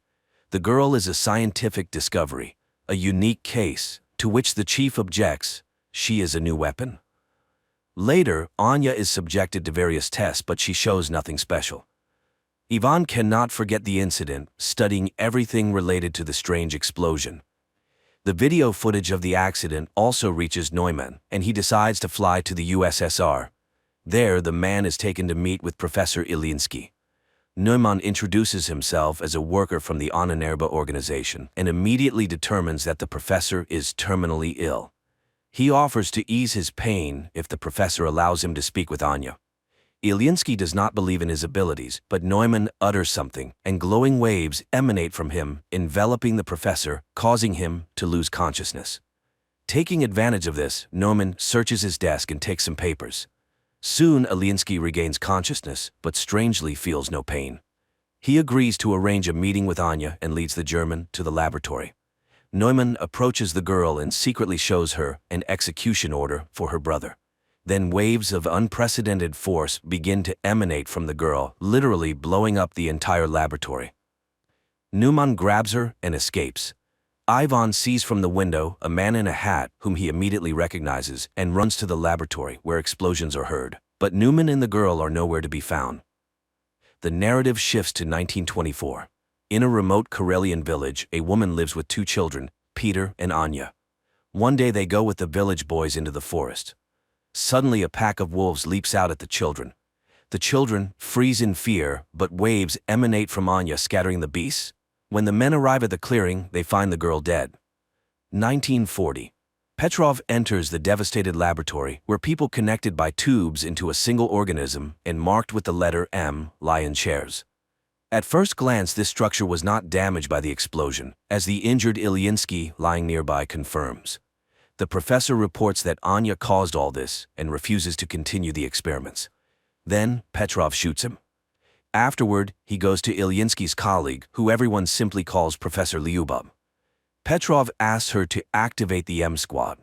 The girl is a scientific discovery, a unique case, to which the chief objects. She is a new weapon. Later, Anya is subjected to various tests, but she shows nothing special. Ivan cannot forget the incident, studying everything related to the strange explosion. The video footage of the accident also reaches Neumann, and he decides to fly to the USSR. There, the man is taken to meet with Professor Ilyinsky. Neumann introduces himself as a worker from the Ahnenerbe organization and immediately determines that the professor is terminally ill. He offers to ease his pain if the professor allows him to speak with Anya. Ilyinsky does not believe in his abilities, but Neumann utters something, and glowing waves emanate from him, enveloping the professor, causing him to lose consciousness. Taking advantage of this, Neumann searches his desk and takes some papers. Soon, Ilyinsky regains consciousness, but strangely feels no pain. He agrees to arrange a meeting with Anya and leads the German to the laboratory. Neumann approaches the girl and secretly shows her an execution order for her brother. Then waves of unprecedented force begin to emanate from the girl, literally blowing up the entire laboratory. Neumann grabs her and escapes. Ivan sees from the window a man in a hat whom he immediately recognizes and runs to the laboratory where explosions are heard, but Neumann and the girl are nowhere to be found. The narrative shifts to 1924. In a remote Karelian village, a woman lives with two children, Peter and Anya. One day they go with the village boys into the forest. Suddenly, a pack of wolves leaps out at the children. The children freeze in fear, but waves emanate from Anya, scattering the beasts. When the men arrive at the clearing, they find the girl dead. 1940. Petrov enters the devastated laboratory, where people connected by tubes into a single organism and marked with the letter M lie in chairs. At first glance, this structure was not damaged by the explosion, as the injured Ilyinsky lying nearby confirms. The professor reports that Anya caused all this and refuses to continue the experiments. Then, Petrov shoots him. Afterward, he goes to Ilyinsky's colleague, who everyone simply calls Professor Lyubov. Petrov asks her to activate the M Squad.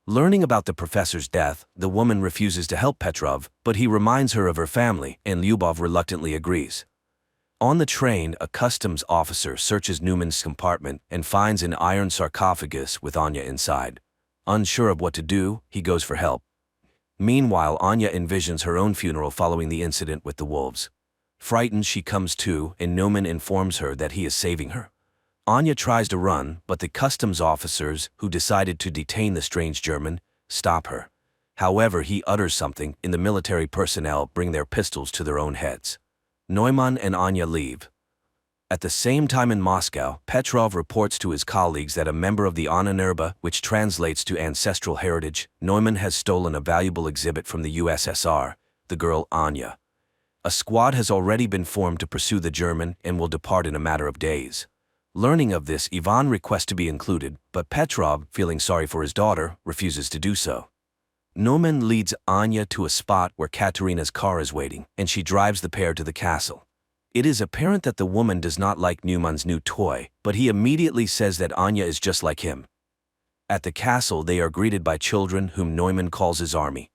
Learning about the professor's death, the woman refuses to help Petrov, but he reminds her of her family, and Lyubov reluctantly agrees. On the train, a customs officer searches Neumann's compartment and finds an iron sarcophagus with Anya inside. Unsure of what to do, he goes for help. Meanwhile, Anya envisions her own funeral following the incident with the wolves. Frightened, she comes to, and Neumann informs her that he is saving her. Anya tries to run, but the customs officers, who decided to detain the strange German, stop her. However, he utters something, and the military personnel bring their pistols to their own heads. Neumann and Anya leave. At the same time in Moscow, Petrov reports to his colleagues that a member of the Ahnenerbe, which translates to ancestral heritage, Neumann has stolen a valuable exhibit from the USSR, the girl Anya. A squad has already been formed to pursue the German and will depart in a matter of days. Learning of this, Ivan requests to be included, but Petrov, feeling sorry for his daughter, refuses to do so. Neumann leads Anya to a spot where Katerina's car is waiting, and she drives the pair to the castle. It is apparent that the woman does not like Neumann's new toy, but he immediately says that Anya is just like him. At the castle, they are greeted by children whom Neumann calls his army.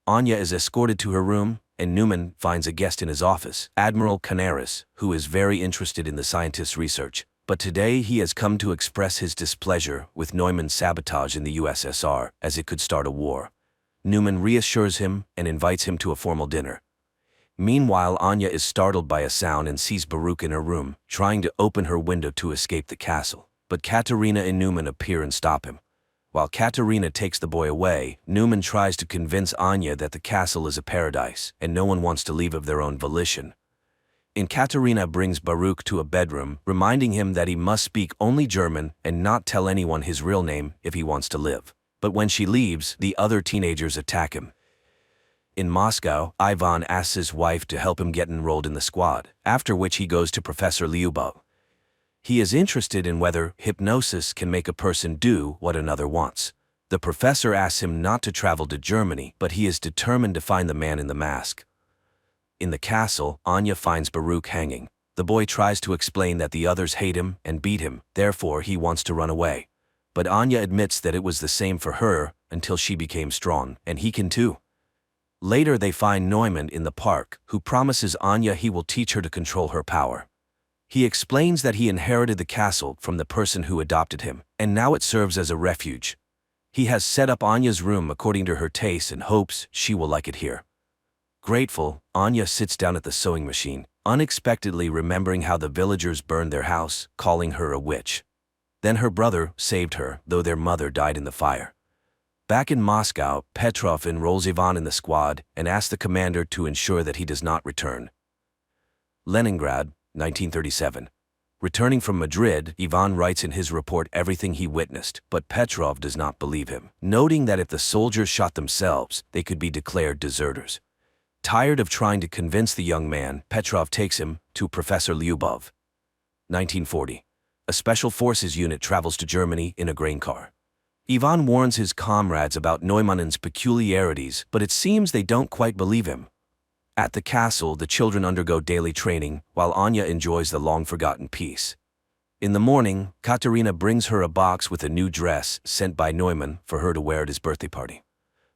Anya is escorted to her room, and Neumann finds a guest in his office, Admiral Canaris, who is very interested in the scientist's research. But today he has come to express his displeasure with Neumann's sabotage in the USSR, as it could start a war. Neumann reassures him and invites him to a formal dinner. Meanwhile, Anya is startled by a sound and sees Baruch in her room, trying to open her window to escape the castle. But Katerina and Neumann appear and stop him. While Katerina takes the boy away, Neumann tries to convince Anya that the castle is a paradise, and no one wants to leave of their own volition. Katerina brings Baruch to a bedroom, reminding him that he must speak only German and not tell anyone his real name if he wants to live. But when she leaves, the other teenagers attack him. In Moscow, Ivan asks his wife to help him get enrolled in the squad, after which he goes to Professor Lyubov. He is interested in whether hypnosis can make a person do what another wants. The professor asks him not to travel to Germany, but he is determined to find the man in the mask. In the castle, Anya finds Baruch hanging. The boy tries to explain that the others hate him and beat him, therefore he wants to run away. But Anya admits that it was the same for her until she became strong, and he can too. Later they find Neumann in the park, who promises Anya he will teach her to control her power. He explains that he inherited the castle from the person who adopted him, and now it serves as a refuge. He has set up Anya's room according to her taste and hopes she will like it here. Grateful, Anya sits down at the sewing machine, unexpectedly remembering how the villagers burned their house, calling her a witch. Then her brother saved her, though their mother died in the fire. Back in Moscow, Petrov enrolls Ivan in the squad and asks the commander to ensure that he does not return. Leningrad, 1937. Returning from Madrid, Ivan writes in his report everything he witnessed, but Petrov does not believe him, noting that if the soldiers shot themselves, they could be declared deserters. Tired of trying to convince the young man, Petrov takes him to Professor Lyubov. 1940. A special forces unit travels to Germany in a grain car. Ivan warns his comrades about Neumann's peculiarities, but it seems they don't quite believe him. At the castle, the children undergo daily training, while Anya enjoys the long-forgotten peace. In the morning, Katerina brings her a box with a new dress sent by Neumann for her to wear at his birthday party.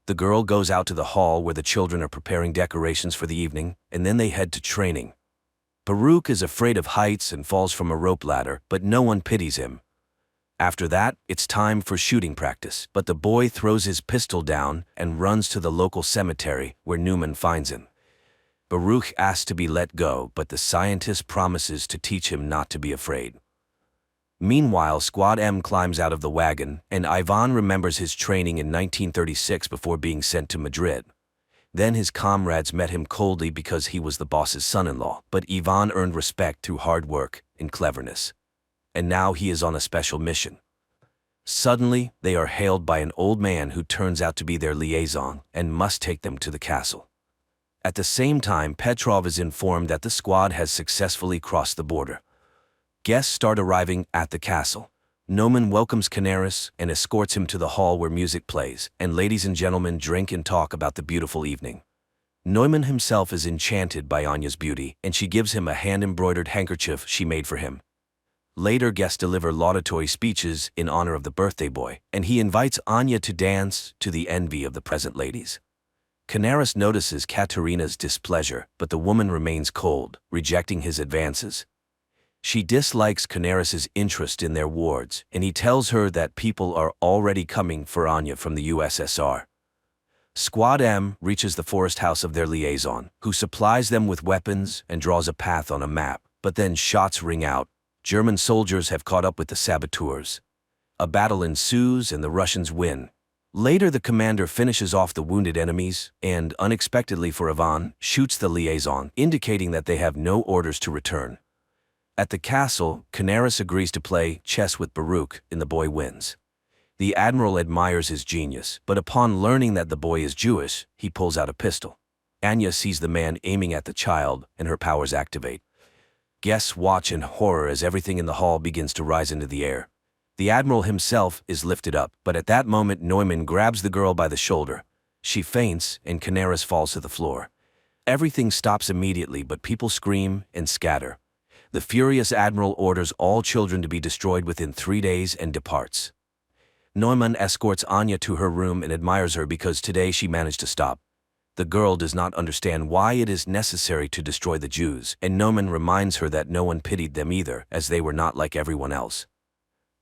The girl goes out to the hall where the children are preparing decorations for the evening, and then they head to training. Baruch is afraid of heights and falls from a rope ladder, but no one pities him. After that, it's time for shooting practice, but the boy throws his pistol down and runs to the local cemetery where Neumann finds him. Baruch asks to be let go, but the scientist promises to teach him not to be afraid. Meanwhile, Squad M climbs out of the wagon, and Ivan remembers his training in 1936 before being sent to Madrid. Then his comrades met him coldly because he was the boss's son-in-law, but Ivan earned respect through hard work and cleverness. And now he is on a special mission. Suddenly, they are hailed by an old man who turns out to be their liaison and must take them to the castle. At the same time, Petrov is informed that the squad has successfully crossed the border. Guests start arriving at the castle. Neumann welcomes Canaris and escorts him to the hall where music plays, and ladies and gentlemen drink and talk about the beautiful evening. Neumann himself is enchanted by Anya's beauty, and she gives him a hand-embroidered handkerchief she made for him. Later, guests deliver laudatory speeches in honor of the birthday boy, and he invites Anya to dance to the envy of the present ladies. Canaris notices Katerina's displeasure, but the woman remains cold, rejecting his advances. She dislikes Canaris's interest in their wards, and he tells her that people are already coming for Anya from the USSR. Squad M reaches the forest house of their liaison, who supplies them with weapons and draws a path on a map, but then shots ring out. German soldiers have caught up with the saboteurs. A battle ensues and the Russians win. Later, the commander finishes off the wounded enemies and, unexpectedly for Ivan, shoots the liaison, indicating that they have no orders to return. At the castle, Canaris agrees to play chess with Baruch, and the boy wins. The admiral admires his genius, but upon learning that the boy is Jewish, he pulls out a pistol. Anya sees the man aiming at the child, and her powers activate. Guests watch in horror as everything in the hall begins to rise into the air. The admiral himself is lifted up, but at that moment Neumann grabs the girl by the shoulder. She faints, and Canaris falls to the floor. Everything stops immediately, but people scream and scatter. The furious admiral orders all children to be destroyed within 3 days and departs. Neumann escorts Anya to her room and admires her because today she managed to stop. The girl does not understand why it is necessary to destroy the Jews, and Neumann reminds her that no one pitied them either, as they were not like everyone else.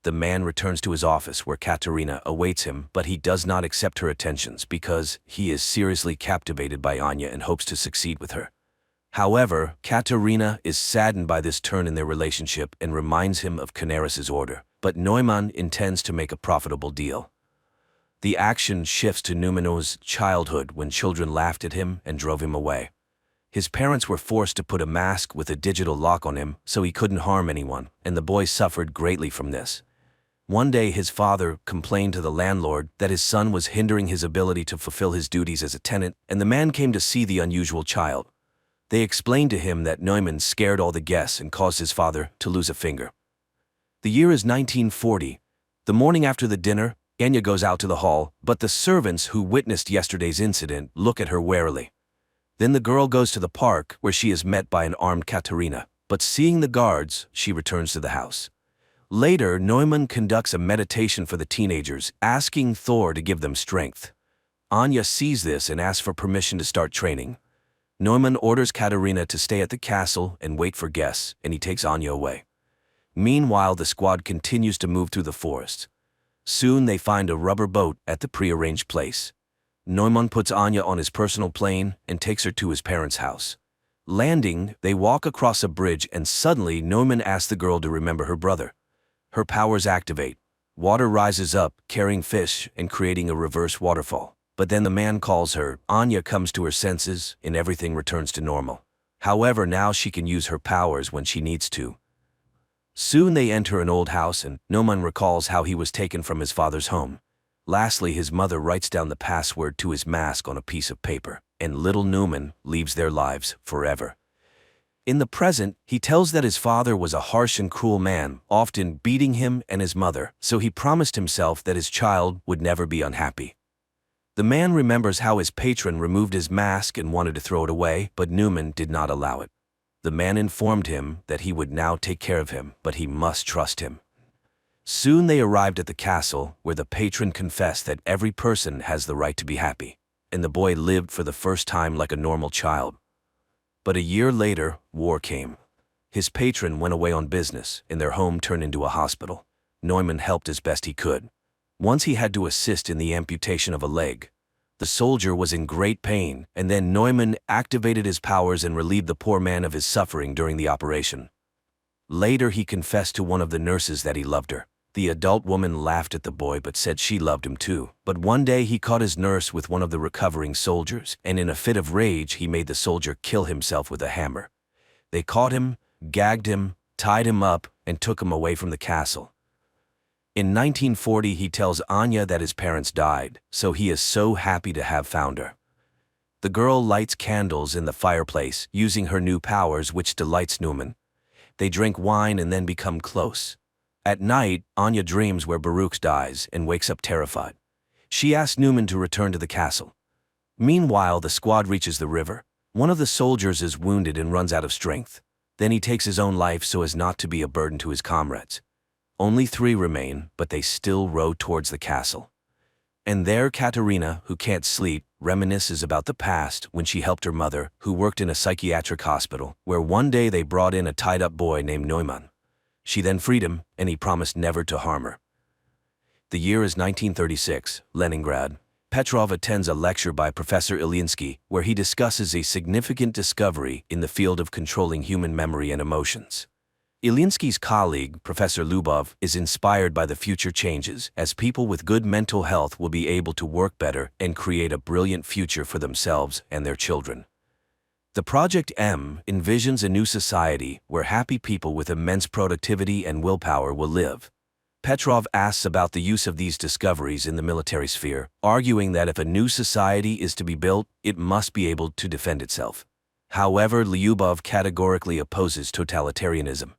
The man returns to his office where Katerina awaits him, but he does not accept her attentions because he is seriously captivated by Anya and hopes to succeed with her. However, Katerina is saddened by this turn in their relationship and reminds him of Canaris's order, but Neumann intends to make a profitable deal. The action shifts to Numeno's childhood when children laughed at him and drove him away. His parents were forced to put a mask with a digital lock on him so he couldn't harm anyone, and the boy suffered greatly from this. One day his father complained to the landlord that his son was hindering his ability to fulfill his duties as a tenant, and the man came to see the unusual child. They explained to him that Neumann scared all the guests and caused his father to lose a finger. The year is 1940. The morning after the dinner, Anya goes out to the hall, but the servants who witnessed yesterday's incident look at her warily. Then the girl goes to the park where she is met by an armed Katerina, but seeing the guards, she returns to the house. Later, Neumann conducts a meditation for the teenagers, asking Thor to give them strength. Anya sees this and asks for permission to start training. Neumann orders Katerina to stay at the castle and wait for guests, and he takes Anya away. Meanwhile, the squad continues to move through the forest. Soon they find a rubber boat at the prearranged place. Neumann puts Anya on his personal plane and takes her to his parents' house. Landing, they walk across a bridge and suddenly Neumann asks the girl to remember her brother. Her powers activate. Water rises up, carrying fish and creating a reverse waterfall. But then the man calls her, Anya comes to her senses, and everything returns to normal. However, now she can use her powers when she needs to. Soon they enter an old house and Neumann recalls how he was taken from his father's home. Lastly, his mother writes down the password to his mask on a piece of paper, and little Neumann leaves their lives forever. In the present, he tells that his father was a harsh and cruel man, often beating him and his mother, so he promised himself that his child would never be unhappy. The man remembers how his patron removed his mask and wanted to throw it away, but Neumann did not allow it. The man informed him that he would now take care of him, but he must trust him. Soon they arrived at the castle, where the patron confessed that every person has the right to be happy, and the boy lived for the first time like a normal child. But a year later, war came. His patron went away on business, and their home turned into a hospital. Neumann helped as best he could. Once he had to assist in the amputation of a leg. The soldier was in great pain, and then Neumann activated his powers and relieved the poor man of his suffering during the operation. Later he confessed to one of the nurses that he loved her. The adult woman laughed at the boy but said she loved him too. But one day he caught his nurse with one of the recovering soldiers, and in a fit of rage he made the soldier kill himself with a hammer. They caught him, gagged him, tied him up, and took him away from the castle. In 1940 he tells Anya that his parents died, so he is so happy to have found her. The girl lights candles in the fireplace, using her new powers, which delights Neumann. They drink wine and then become close. At night, Anya dreams where Baruch dies and wakes up terrified. She asks Neumann to return to the castle. Meanwhile, the squad reaches the river. One of the soldiers is wounded and runs out of strength. Then he takes his own life so as not to be a burden to his comrades. Only 3 remain, but they still row towards the castle. And there Katerina, who can't sleep, reminisces about the past when she helped her mother, who worked in a psychiatric hospital, where one day they brought in a tied-up boy named Neumann. She then freed him, and he promised never to harm her. The year is 1936, Leningrad. Petrov attends a lecture by Professor Ilyinsky, where he discusses a significant discovery in the field of controlling human memory and emotions. Ilyinsky's colleague, Professor Lyubov, is inspired by the future changes, as people with good mental health will be able to work better and create a brilliant future for themselves and their children. The Project M envisions a new society where happy people with immense productivity and willpower will live. Petrov asks about the use of these discoveries in the military sphere, arguing that if a new society is to be built, it must be able to defend itself. However, Lyubov categorically opposes totalitarianism.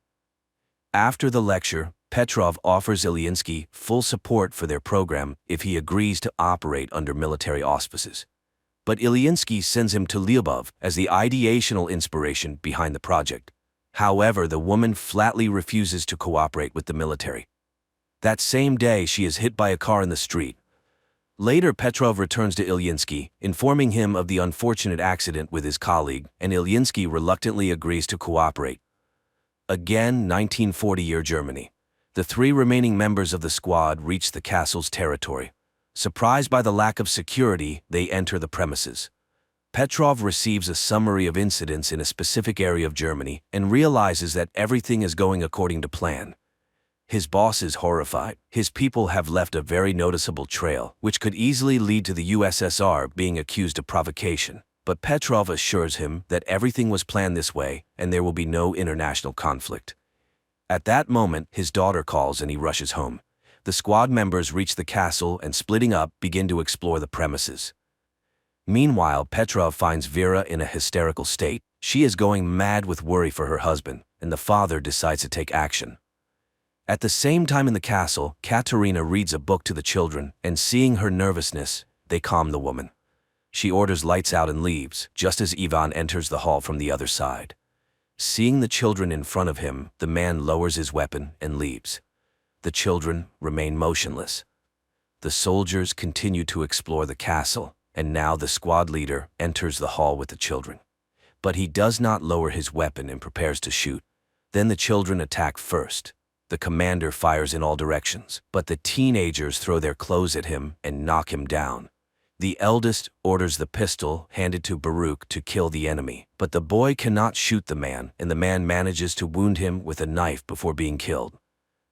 After the lecture, Petrov offers Ilyinsky full support for their program if he agrees to operate under military auspices. But Ilyinsky sends him to Lyubov as the ideational inspiration behind the project. However, the woman flatly refuses to cooperate with the military. That same day, she is hit by a car in the street. Later, Petrov returns to Ilyinsky, informing him of the unfortunate accident with his colleague, and Ilyinsky reluctantly agrees to cooperate. Again, 1940-year Germany. The three remaining members of the squad reach the castle's territory. Surprised by the lack of security, they enter the premises. Petrov receives a summary of incidents in a specific area of Germany and realizes that everything is going according to plan. His boss is horrified. His people have left a very noticeable trail, which could easily lead to the USSR being accused of provocation. But Petrov assures him that everything was planned this way and there will be no international conflict. At that moment, his daughter calls and he rushes home. The squad members reach the castle and, splitting up, begin to explore the premises. Meanwhile, Petrov finds Vera in a hysterical state. She is going mad with worry for her husband, and the father decides to take action. At the same time in the castle, Katerina reads a book to the children, and seeing her nervousness, they calm the woman. She orders lights out and leaves, just as Ivan enters the hall from the other side. Seeing the children in front of him, the man lowers his weapon and leaves. The children remain motionless. The soldiers continue to explore the castle, and now the squad leader enters the hall with the children. But he does not lower his weapon and prepares to shoot. Then the children attack first. The commander fires in all directions, but the teenagers throw their clothes at him and knock him down. The eldest orders the pistol handed to Baruch to kill the enemy, but the boy cannot shoot the man, and the man manages to wound him with a knife before being killed.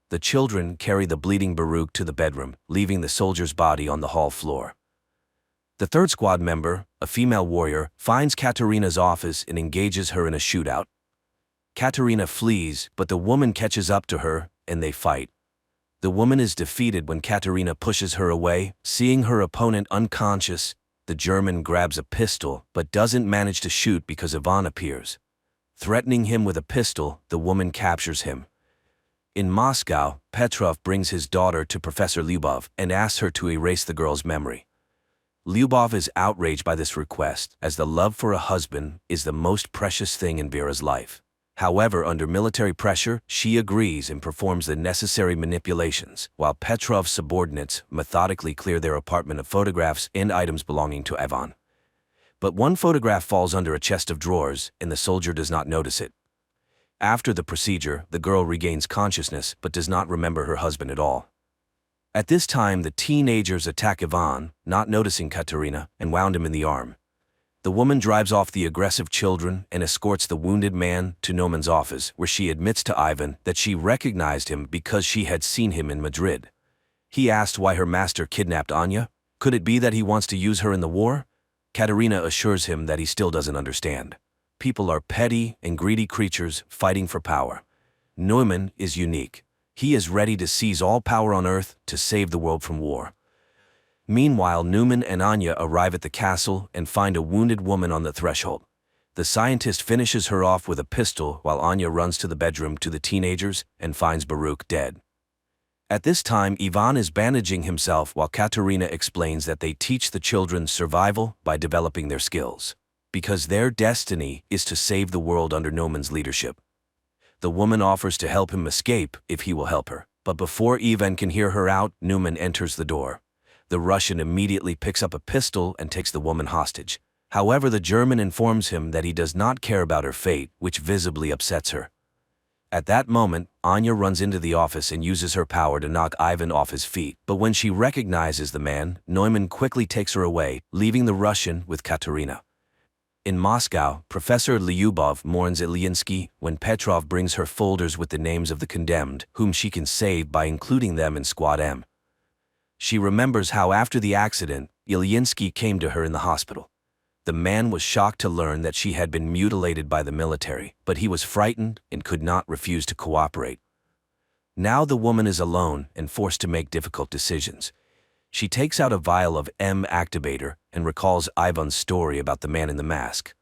The children carry the bleeding Baruch to the bedroom, leaving the soldier's body on the hall floor. The third squad member, a female warrior, finds Katerina's office and engages her in a shootout. Katerina flees, but the woman catches up to her, and they fight. The woman is defeated when Katerina pushes her away. Seeing her opponent unconscious, the German grabs a pistol but doesn't manage to shoot because Ivan appears. Threatening him with a pistol, the woman captures him. In Moscow, Petrov brings his daughter to Professor Lyubov and asks her to erase the girl's memory. Lyubov is outraged by this request, as the love for a husband is the most precious thing in Vera's life. However, under military pressure, she agrees and performs the necessary manipulations, while Petrov's subordinates methodically clear their apartment of photographs and items belonging to Ivan. But one photograph falls under a chest of drawers, and the soldier does not notice it. After the procedure, the girl regains consciousness but does not remember her husband at all. At this time, the teenagers attack Ivan, not noticing Katerina, and wound him in the arm. The woman drives off the aggressive children and escorts the wounded man to Neumann's office, where she admits to Ivan that she recognized him because she had seen him in Madrid. He asked why her master kidnapped Anya. Could it be that he wants to use her in the war? Katerina assures him that he still doesn't understand. People are petty and greedy creatures fighting for power. Neumann is unique. He is ready to seize all power on Earth to save the world from war. Meanwhile, Neumann and Anya arrive at the castle and find a wounded woman on the threshold. The scientist finishes her off with a pistol while Anya runs to the bedroom to the teenagers and finds Baruch dead. At this time, Ivan is bandaging himself while Katerina explains that they teach the children survival by developing their skills, because their destiny is to save the world under Neumann's leadership. The woman offers to help him escape if he will help her, but before Ivan can hear her out, Neumann enters the door. The Russian immediately picks up a pistol and takes the woman hostage. However, the German informs him that he does not care about her fate, which visibly upsets her. At that moment, Anya runs into the office and uses her power to knock Ivan off his feet, but when she recognizes the man, Neumann quickly takes her away, leaving the Russian with Katerina. In Moscow, Professor Lyubov mourns Ilyinsky when Petrov brings her folders with the names of the condemned, whom she can save by including them in Squad M. She remembers how after the accident, Ilyinsky came to her in the hospital. The man was shocked to learn that she had been mutilated by the military, but he was frightened and could not refuse to cooperate. Now the woman is alone and forced to make difficult decisions. She takes out a vial of M activator and recalls Ivan's story about the man in the mask.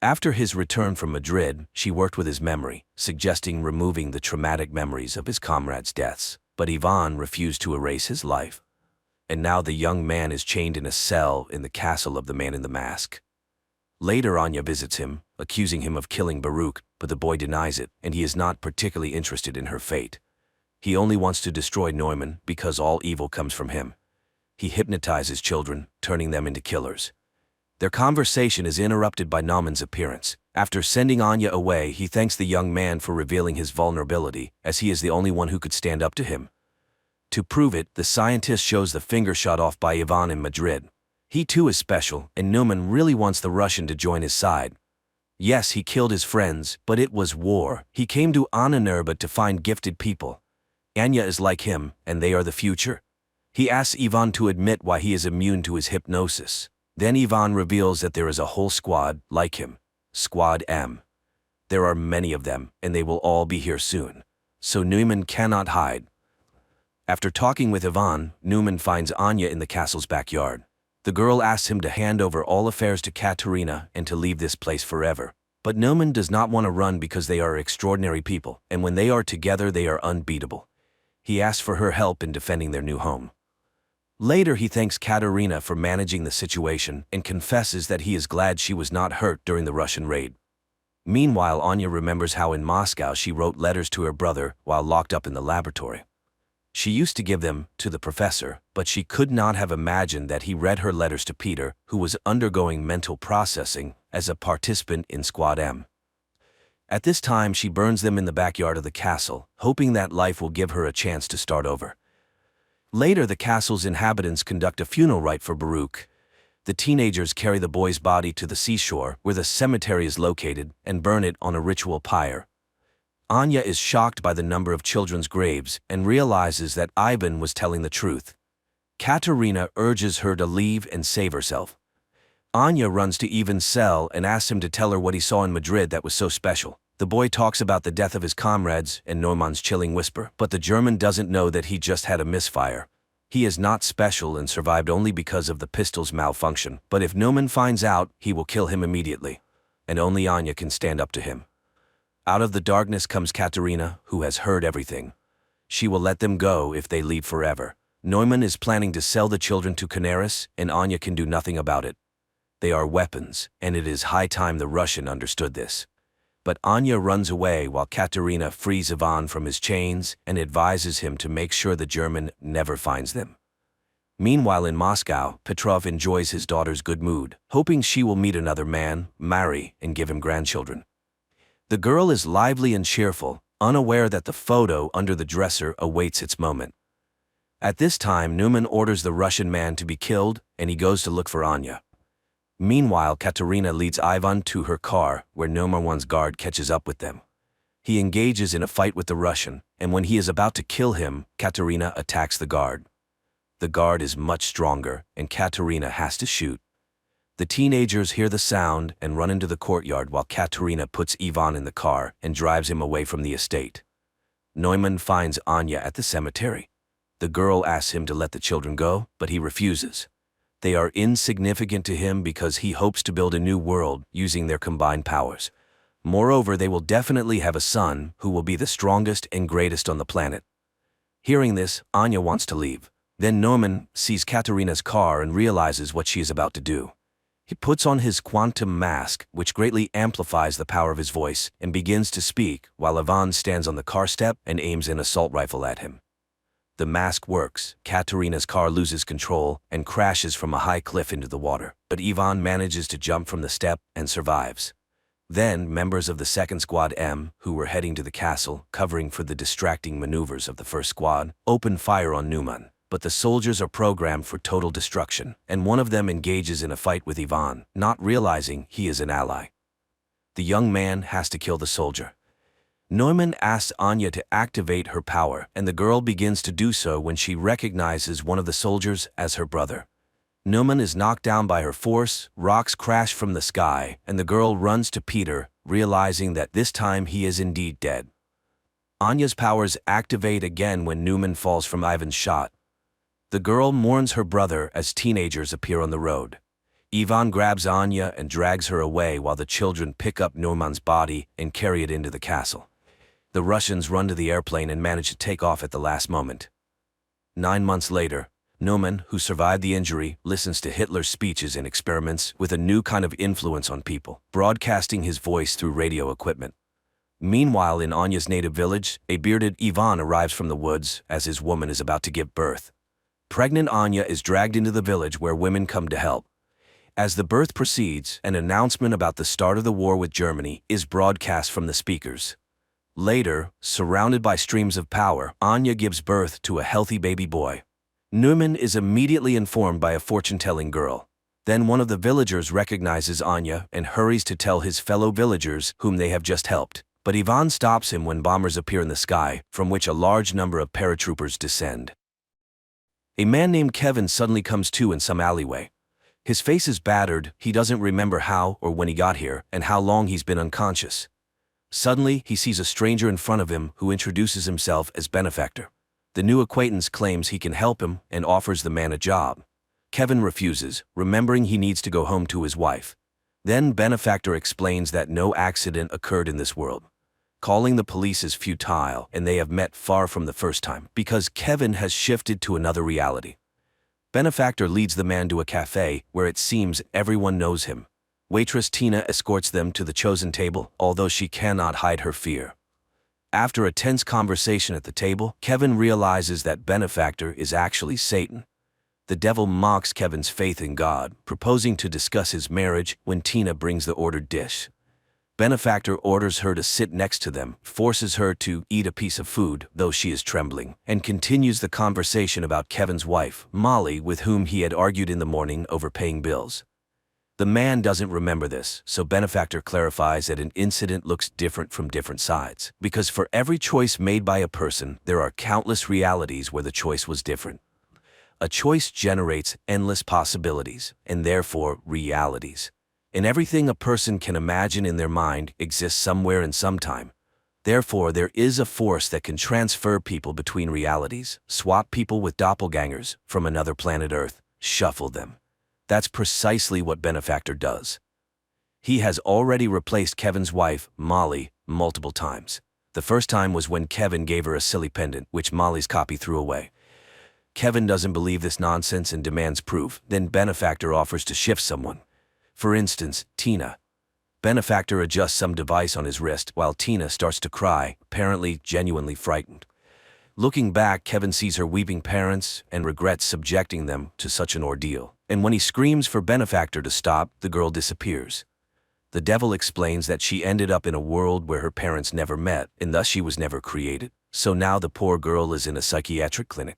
After his return from Madrid, she worked with his memory, suggesting removing the traumatic memories of his comrades' deaths. But Ivan refused to erase his life. And now the young man is chained in a cell in the castle of the man in the mask. Later, Anya visits him, accusing him of killing Baruch, but the boy denies it, and he is not particularly interested in her fate. He only wants to destroy Neumann because all evil comes from him. He hypnotizes children, turning them into killers. Their conversation is interrupted by Naumann's appearance. After sending Anya away, he thanks the young man for revealing his vulnerability, as he is the only one who could stand up to him. To prove it, the scientist shows the finger shot off by Ivan in Madrid. He too is special, and Neumann really wants the Russian to join his side. Yes, he killed his friends, but it was war. He came to Ahnenerbe to find gifted people. Anya is like him, and they are the future. He asks Ivan to admit why he is immune to his hypnosis. Then Ivan reveals that there is a whole squad like him, Squad M. There are many of them, and they will all be here soon. So Neumann cannot hide. After talking with Ivan, Neumann finds Anya in the castle's backyard. The girl asks him to hand over all affairs to Katerina and to leave this place forever. But Neumann does not want to run because they are extraordinary people, and when they are together they are unbeatable. He asks for her help in defending their new home. Later, he thanks Katerina for managing the situation and confesses that he is glad she was not hurt during the Russian raid. Meanwhile, Anya remembers how in Moscow she wrote letters to her brother while locked up in the laboratory. She used to give them to the professor, but she could not have imagined that he read her letters to Peter, who was undergoing mental processing as a participant in Squad M. At this time, she burns them in the backyard of the castle, hoping that life will give her a chance to start over. Later, the castle's inhabitants conduct a funeral rite for Baruch. The teenagers carry the boy's body to the seashore, where the cemetery is located, and burn it on a ritual pyre. Anya is shocked by the number of children's graves and realizes that Ivan was telling the truth. Katerina urges her to leave and save herself. Anya runs to Ivan's cell and asks him to tell her what he saw in Madrid that was so special. The boy talks about the death of his comrades and Neumann's chilling whisper, but the German doesn't know that he just had a misfire. He is not special and survived only because of the pistol's malfunction, but if Neumann finds out, he will kill him immediately. And only Anya can stand up to him. Out of the darkness comes Katerina, who has heard everything. She will let them go if they leave forever. Neumann is planning to sell the children to Canaris, and Anya can do nothing about it. They are weapons, and it is high time the Russian understood this. But Anya runs away while Katerina frees Ivan from his chains and advises him to make sure the German never finds them. Meanwhile in Moscow, Petrov enjoys his daughter's good mood, hoping she will meet another man, marry, and give him grandchildren. The girl is lively and cheerful, unaware that the photo under the dresser awaits its moment. At this time, Neumann orders the Russian man to be killed, and he goes to look for Anya. Meanwhile, Katerina leads Ivan to her car, where Neuman's guard catches up with them. He engages in a fight with the Russian, and when he is about to kill him, Katerina attacks the guard. The guard is much stronger, and Katerina has to shoot. The teenagers hear the sound and run into the courtyard while Katerina puts Ivan in the car and drives him away from the estate. Neumann finds Anya at the cemetery. The girl asks him to let the children go, but he refuses. They are insignificant to him because he hopes to build a new world using their combined powers. Moreover, they will definitely have a son who will be the strongest and greatest on the planet. Hearing this, Anya wants to leave. Then Neumann sees Katerina's car and realizes what she is about to do. He puts on his quantum mask, which greatly amplifies the power of his voice, and begins to speak, while Ivan stands on the car step and aims an assault rifle at him. The mask works. Katerina's car loses control and crashes from a high cliff into the water, but Ivan manages to jump from the step and survives. Then, members of the 2nd Squad M, who were heading to the castle, covering for the distracting maneuvers of the 1st Squad, open fire on Neumann. but the soldiers are programmed for total destruction, and one of them engages in a fight with Ivan, not realizing he is an ally. The young man has to kill the soldier. Neumann asks Anya to activate her power, and the girl begins to do so when she recognizes one of the soldiers as her brother. Neumann is knocked down by her force, rocks crash from the sky, and the girl runs to Peter, realizing that this time he is indeed dead. Anya's powers activate again when Neumann falls from Ivan's shot. The girl mourns her brother as teenagers appear on the road. Ivan grabs Anya and drags her away while the children pick up Neumann's body and carry it into the castle. The Russians run to the airplane and manage to take off at the last moment. 9 months later, Neumann, who survived the injury, listens to Hitler's speeches and experiments with a new kind of influence on people, broadcasting his voice through radio equipment. Meanwhile, in Anya's native village, a bearded Ivan arrives from the woods as his woman is about to give birth. Pregnant Anya is dragged into the village where women come to help. As the birth proceeds, an announcement about the start of the war with Germany is broadcast from the speakers. Later, surrounded by streams of power, Anya gives birth to a healthy baby boy. Neumann is immediately informed by a fortune-telling girl. Then one of the villagers recognizes Anya and hurries to tell his fellow villagers whom they have just helped. But Ivan stops him when bombers appear in the sky, from which a large number of paratroopers descend. A man named Kevin suddenly comes to in some alleyway. His face is battered, he doesn't remember how or when he got here, and how long he's been unconscious. Suddenly, he sees a stranger in front of him who introduces himself as Benefactor. The new acquaintance claims he can help him and offers the man a job. Kevin refuses, remembering he needs to go home to his wife. Then Benefactor explains that no accident occurred in this world. Calling the police is futile, and they have met far from the first time, because Kevin has shifted to another reality. Benefactor leads the man to a cafe, where it seems everyone knows him. Waitress Tina escorts them to the chosen table, although she cannot hide her fear. After a tense conversation at the table, Kevin realizes that Benefactor is actually Satan. The devil mocks Kevin's faith in God, proposing to discuss his marriage when Tina brings the ordered dish. Benefactor orders her to sit next to them, forces her to eat a piece of food, though she is trembling, and continues the conversation about Kevin's wife, Molly, with whom he had argued in the morning over paying bills. The man doesn't remember this, so Benefactor clarifies that an incident looks different from different sides, because for every choice made by a person, there are countless realities where the choice was different. A choice generates endless possibilities, and therefore realities. And everything a person can imagine in their mind exists somewhere in some time. Therefore, there is a force that can transfer people between realities, swap people with doppelgangers from another planet Earth, shuffle them. That's precisely what Benefactor does. He has already replaced Kevin's wife, Molly, multiple times. The first time was when Kevin gave her a silly pendant, which Molly's copy threw away. Kevin doesn't believe this nonsense and demands proof. Then Benefactor offers to shift someone. For instance, Tina. Benefactor adjusts some device on his wrist while Tina starts to cry, apparently genuinely frightened. Looking back, Kevin sees her weeping parents and regrets subjecting them to such an ordeal. And when he screams for Benefactor to stop, the girl disappears. The devil explains that she ended up in a world where her parents never met, and thus she was never created. So now the poor girl is in a psychiatric clinic.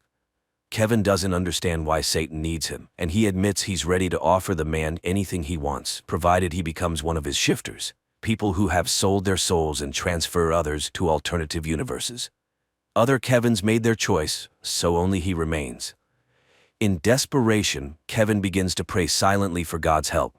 Kevin doesn't understand why Satan needs him, and he admits he's ready to offer the man anything he wants, provided he becomes one of his shifters, people who have sold their souls and transfer others to alternative universes. Other Kevins made their choice, so only he remains. In desperation, Kevin begins to pray silently for God's help.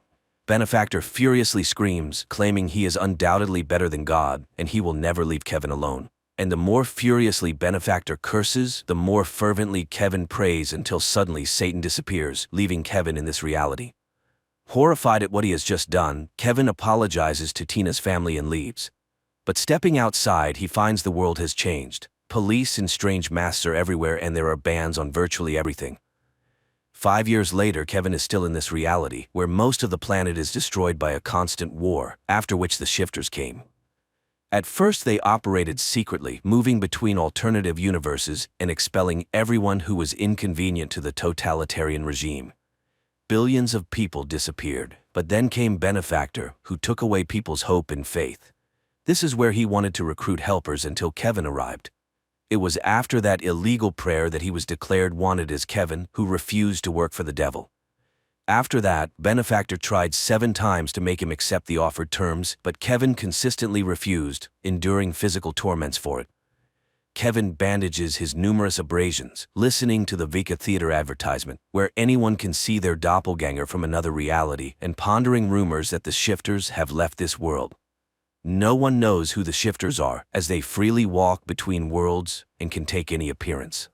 Benefactor furiously screams, claiming he is undoubtedly better than God, and he will never leave Kevin alone. And the more furiously Benefactor curses, the more fervently Kevin prays until suddenly Satan disappears, leaving Kevin in this reality. Horrified at what he has just done, Kevin apologizes to Tina's family and leaves. But stepping outside, he finds the world has changed. Police and strange masks are everywhere, and there are bans on virtually everything. 5 years later, Kevin is still in this reality, where most of the planet is destroyed by a constant war, after which the shifters came. At first they operated secretly, moving between alternative universes and expelling everyone who was inconvenient to the totalitarian regime. Billions of people disappeared, but then came Benefactor, who took away people's hope and faith. This is where he wanted to recruit helpers until Kevin arrived. It was after that illegal prayer that he was declared wanted as Kevin, who refused to work for the devil. After that, Benefactor tried 7 times to make him accept the offered terms, but Kevin consistently refused, enduring physical torments for it. Kevin bandages his numerous abrasions, listening to the Vika Theater advertisement, where anyone can see their doppelganger from another reality, and pondering rumors that the shifters have left this world. No one knows who the shifters are, as they freely walk between worlds and can take any appearance.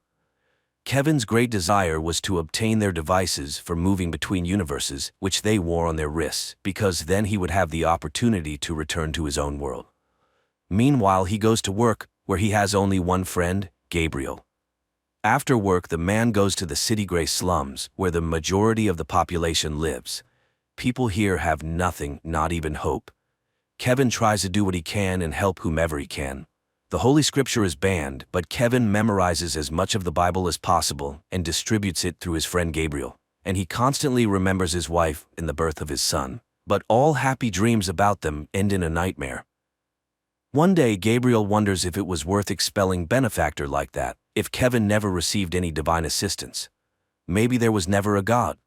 Kevin's great desire was to obtain their devices for moving between universes, which they wore on their wrists, because then he would have the opportunity to return to his own world. Meanwhile, he goes to work, where he has only one friend, Gabriel. After work, the man goes to the City Gray slums, where the majority of the population lives. People here have nothing, not even hope. Kevin tries to do what he can and help whomever he can. The Holy Scripture is banned, but Kevin memorizes as much of the Bible as possible and distributes it through his friend Gabriel. And he constantly remembers his wife and the birth of his son. But all happy dreams about them end in a nightmare. One day, Gabriel wonders if it was worth expelling Benefactor like that, if Kevin never received any divine assistance. Maybe there was never a God.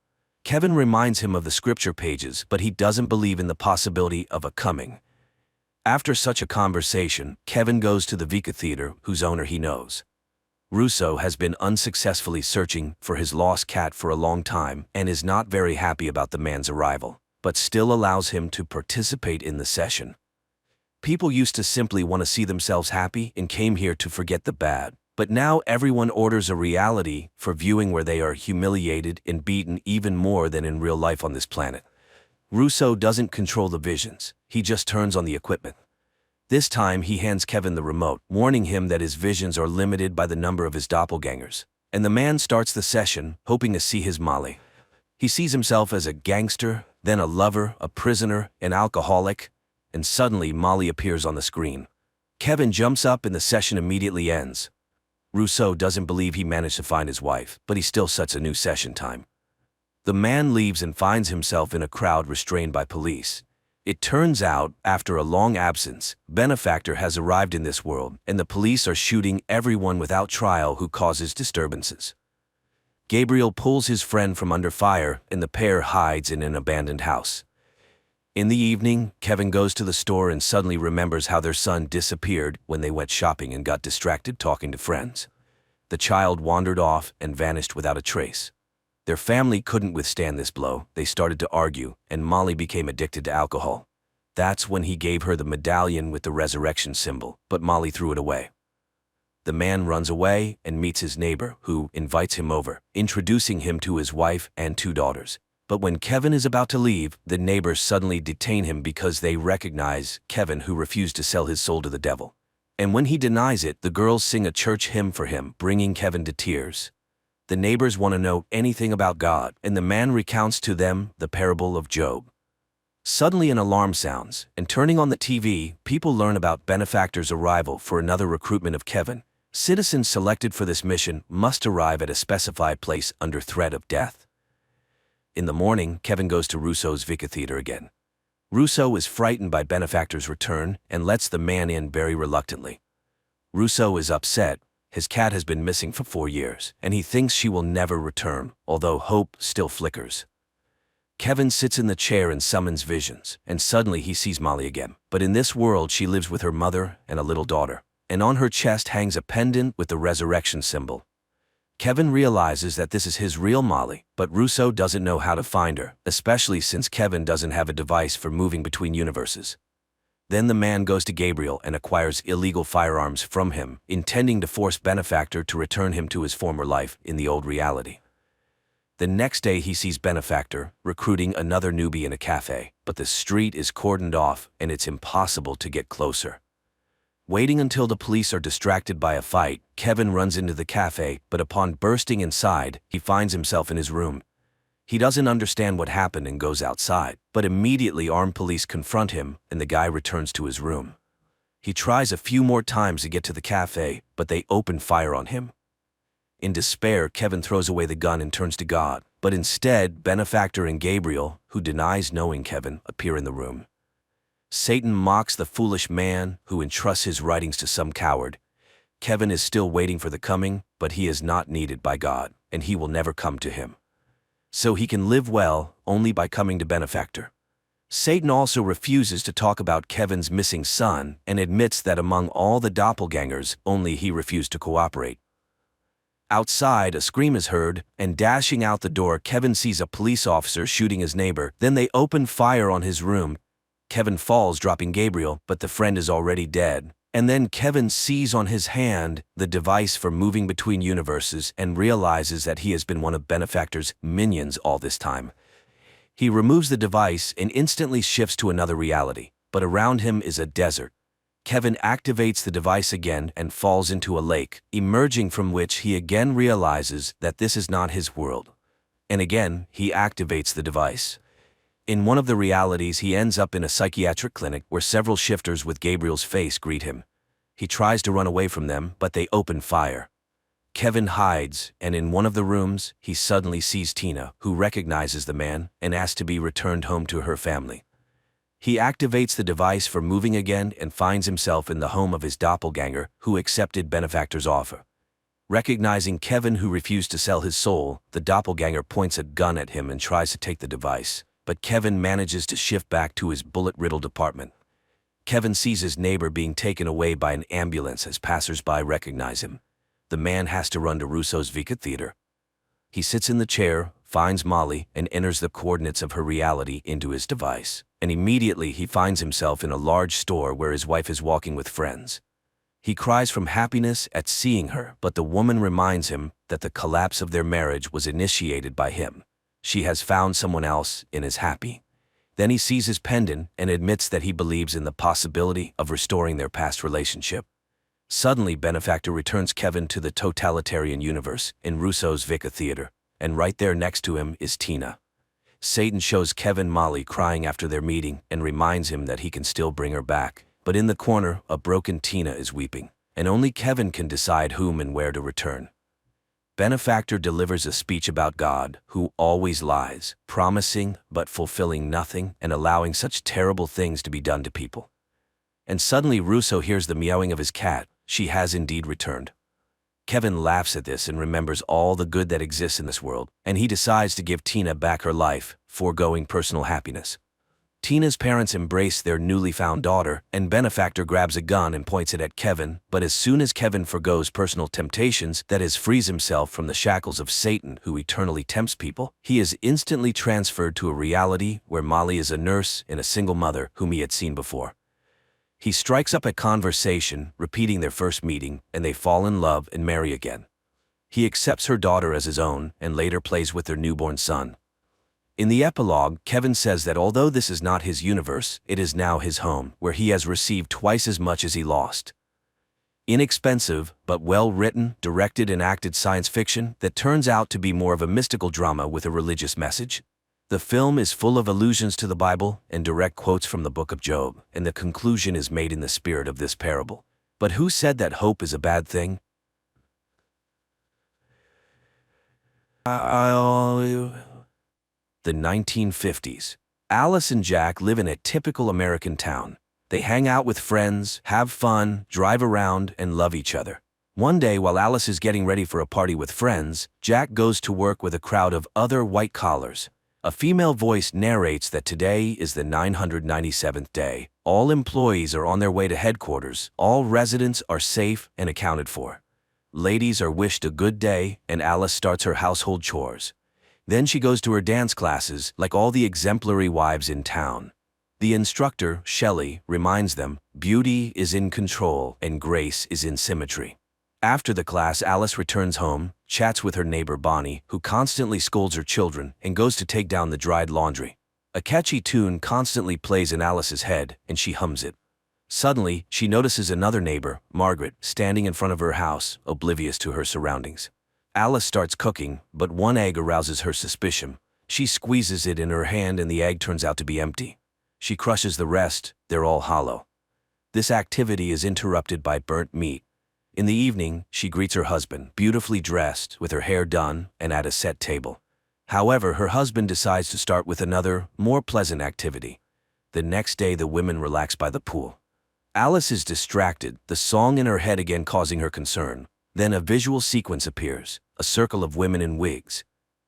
Kevin reminds him of the scripture pages, but he doesn't believe in the possibility of a coming. After such a conversation, Kevin goes to the Vika Theater, whose owner he knows. Russo has been unsuccessfully searching for his lost cat for a long time and is not very happy about the man's arrival, but still allows him to participate in the session. People used to simply want to see themselves happy and came here to forget the bad, but now everyone orders a reality for viewing where they are humiliated and beaten even more than in real life on this planet. Russo doesn't control the visions, he just turns on the equipment. This time he hands Kevin the remote, warning him that his visions are limited by the number of his doppelgangers, and the man starts the session, hoping to see his Molly. He sees himself as a gangster, then a lover, a prisoner, an alcoholic, and suddenly Molly appears on the screen. Kevin jumps up and the session immediately ends. Russo doesn't believe he managed to find his wife, but he still sets a new session time. The man leaves and finds himself in a crowd restrained by police. It turns out, after a long absence, Benefactor has arrived in this world, and the police are shooting everyone without trial who causes disturbances. Gabriel pulls his friend from under fire, and the pair hides in an abandoned house. In the evening, Kevin goes to the store and suddenly remembers how their son disappeared when they went shopping and got distracted talking to friends. The child wandered off and vanished without a trace. Their family couldn't withstand this blow, they started to argue, and Molly became addicted to alcohol. That's when he gave her the medallion with the resurrection symbol, but Molly threw it away. The man runs away and meets his neighbor, who invites him over, introducing him to his wife and 2 daughters. But when Kevin is about to leave, the neighbors suddenly detain him because they recognize Kevin, who refused to sell his soul to the devil. And when he denies it, the girls sing a church hymn for him, bringing Kevin to tears. The neighbors want to know anything about God, and the man recounts to them the parable of Job. Suddenly an alarm sounds, and turning on the TV, people learn about Benefactor's arrival for another recruitment of Kevin. Citizens selected for this mission must arrive at a specified place under threat of death. In the morning, Kevin goes to Russo's Vika Theater again. Russo is frightened by Benefactor's return and lets the man in very reluctantly. Russo is upset. His cat has been missing for 4 years, and he thinks she will never return, although hope still flickers. Kevin sits in the chair and summons visions, and suddenly he sees Molly again. But in this world, she lives with her mother and a little daughter, and on her chest hangs a pendant with the resurrection symbol. Kevin realizes that this is his real Molly, but Russo doesn't know how to find her, especially since Kevin doesn't have a device for moving between universes. Then the man goes to Gabriel and acquires illegal firearms from him, intending to force Benefactor to return him to his former life in the old reality. The next day he sees Benefactor recruiting another newbie in a cafe, but the street is cordoned off and it's impossible to get closer. Waiting until the police are distracted by a fight, Kevin runs into the cafe, but upon bursting inside, he finds himself in his room. He doesn't understand what happened and goes outside, but immediately armed police confront him and the guy returns to his room. He tries a few more times to get to the cafe, but they open fire on him. In despair, Kevin throws away the gun and turns to God, but instead, Benefactor and Gabriel, who denies knowing Kevin, appear in the room. Satan mocks the foolish man who entrusts his writings to some coward. Kevin is still waiting for the coming, but he is not needed by God, and he will never come to him. So he can live well only by coming to Benefactor. Satan also refuses to talk about Kevin's missing son and admits that among all the doppelgangers, only he refused to cooperate. Outside, a scream is heard, and dashing out the door, Kevin sees a police officer shooting his neighbor. Then they open fire on his room. Kevin falls, dropping Gabriel, but the friend is already dead. And then Kevin sees on his hand the device for moving between universes and realizes that he has been one of Benefactor's minions all this time. He removes the device and instantly shifts to another reality, but around him is a desert. Kevin activates the device again and falls into a lake, emerging from which he again realizes that this is not his world. And again, he activates the device. In one of the realities, he ends up in a psychiatric clinic where several shifters with Gabriel's face greet him. He tries to run away from them, but they open fire. Kevin hides, and in one of the rooms, he suddenly sees Tina, who recognizes the man and asks to be returned home to her family. He activates the device for moving again and finds himself in the home of his doppelganger, who accepted Benefactor's offer. Recognizing Kevin, who refused to sell his soul, the doppelganger points a gun at him and tries to take the device, but Kevin manages to shift back to his bullet-riddled apartment. Kevin sees his neighbor being taken away by an ambulance as passers-by recognize him. The man has to run to Russo's Vika Theater. He sits in the chair, finds Molly, and enters the coordinates of her reality into his device. And immediately he finds himself in a large store where his wife is walking with friends. He cries from happiness at seeing her, but the woman reminds him that the collapse of their marriage was initiated by him. She has found someone else and is happy. Then he sees his pendant and admits that he believes in the possibility of restoring their past relationship. Suddenly, Benefactor returns Kevin to the totalitarian universe in Russo's Vika Theater, and right there next to him is Tina. Satan shows Kevin Molly crying after their meeting and reminds him that he can still bring her back. But in the corner, a broken Tina is weeping, and only Kevin can decide whom and where to return. Benefactor delivers a speech about God, who always lies, promising but fulfilling nothing and allowing such terrible things to be done to people. And suddenly Russo hears the meowing of his cat. She has indeed returned. Kevin laughs at this and remembers all the good that exists in this world, and he decides to give Tina back her life, foregoing personal happiness. Tina's parents embrace their newly found daughter, and Benefactor grabs a gun and points it at Kevin, but as soon as Kevin forgoes personal temptations, that is, frees himself from the shackles of Satan, who eternally tempts people, he is instantly transferred to a reality where Molly is a nurse and a single mother whom he had seen before. He strikes up a conversation, repeating their first meeting, and they fall in love and marry again. He accepts her daughter as his own and later plays with their newborn son. In the epilogue, Kevin says that although this is not his universe, it is now his home, where he has received twice as much as he lost. Inexpensive, but well-written, directed and acted science fiction that turns out to be more of a mystical drama with a religious message. The film is full of allusions to the Bible and direct quotes from the Book of Job, and the conclusion is made in the spirit of this parable. But who said that hope is a bad thing? The 1950s. Alice and Jack live in a typical American town. They hang out with friends, have fun, drive around, and love each other. One day, while Alice is getting ready for a party with friends, Jack goes to work with a crowd of other white collars. A female voice narrates that today is the 997th day. All employees are on their way to headquarters. All residents are safe and accounted for. Ladies are wished a good day, and Alice starts her household chores. Then she goes to her dance classes, like all the exemplary wives in town. The instructor, Shelley, reminds them, beauty is in control and grace is in symmetry. After the class, Alice returns home, chats with her neighbor Bonnie, who constantly scolds her children, and goes to take down the dried laundry. A catchy tune constantly plays in Alice's head, and she hums it. Suddenly, she notices another neighbor, Margaret, standing in front of her house, oblivious to her surroundings. Alice starts cooking, but one egg arouses her suspicion. She squeezes it in her hand and the egg turns out to be empty. She crushes the rest, they're all hollow. This activity is interrupted by burnt meat. In the evening, she greets her husband, beautifully dressed, with her hair done, and at a set table. However, her husband decides to start with another, more pleasant activity. The next day, the women relax by the pool. Alice is distracted, the song in her head again causing her concern. Then a visual sequence appears, a circle of women in wigs.